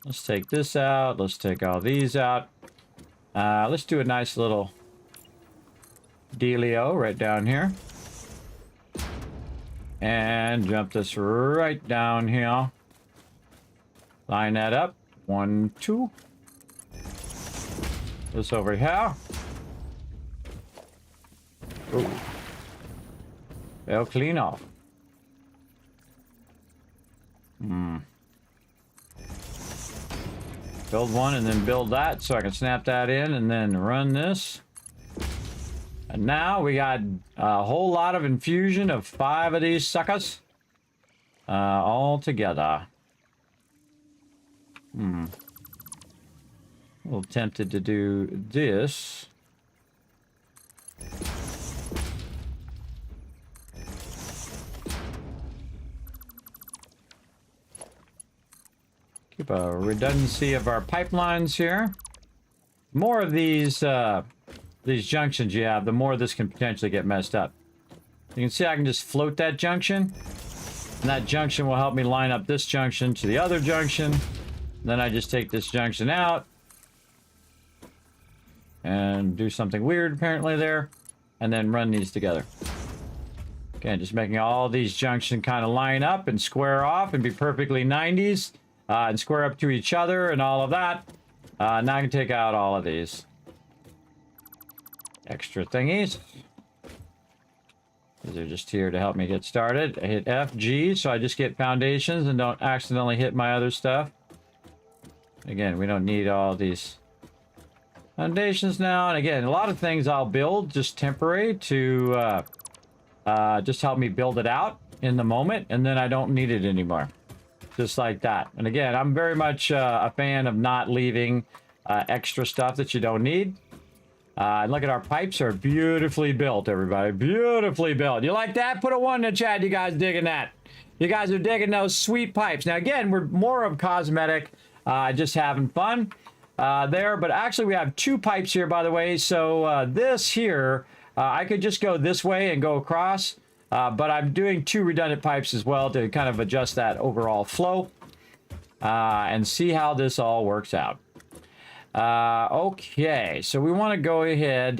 Let's take this out. Let's take all these out. Let's do a nice little dealio right down here. And jump this right down here. Line that up. 1, 2. This over here. Ooh. They'll clean off. Build one and then build that so I can snap that in and then run this. And now we got a whole lot of infusion of 5 of these suckers all together. A little tempted to do this. Keep a redundancy of our pipelines here. More of these junctions you have, the more this can potentially get messed up. You can see I can just float that junction. And that junction will help me line up this junction to the other junction. Then I just take this junction out. And do something weird apparently there. And then run these together. Again, just making all these junctions kind of line up and square off and be perfectly 90s. And square up to each other and all of that. Now I can take out all of these extra thingies. These are just here to help me get started. I hit F, G, so I just get foundations and don't accidentally hit my other stuff. Again, we don't need all these foundations now. And again, a lot of things I'll build just temporary to just help me build it out in the moment, and then I don't need it anymore. Just like that. And again, I'm very much a fan of not leaving extra stuff that you don't need. And look at our pipes are beautifully built, everybody. Beautifully built. You like that? Put a 1 in the chat. You guys digging that? You guys are digging those sweet pipes. Now, again, we're more of cosmetic, just having fun there. But actually, we have 2 pipes here, by the way. So this here, I could just go this way and go across. But I'm doing 2 redundant pipes as well to kind of adjust that overall flow. and see how this all works out. Okay, so we want to go ahead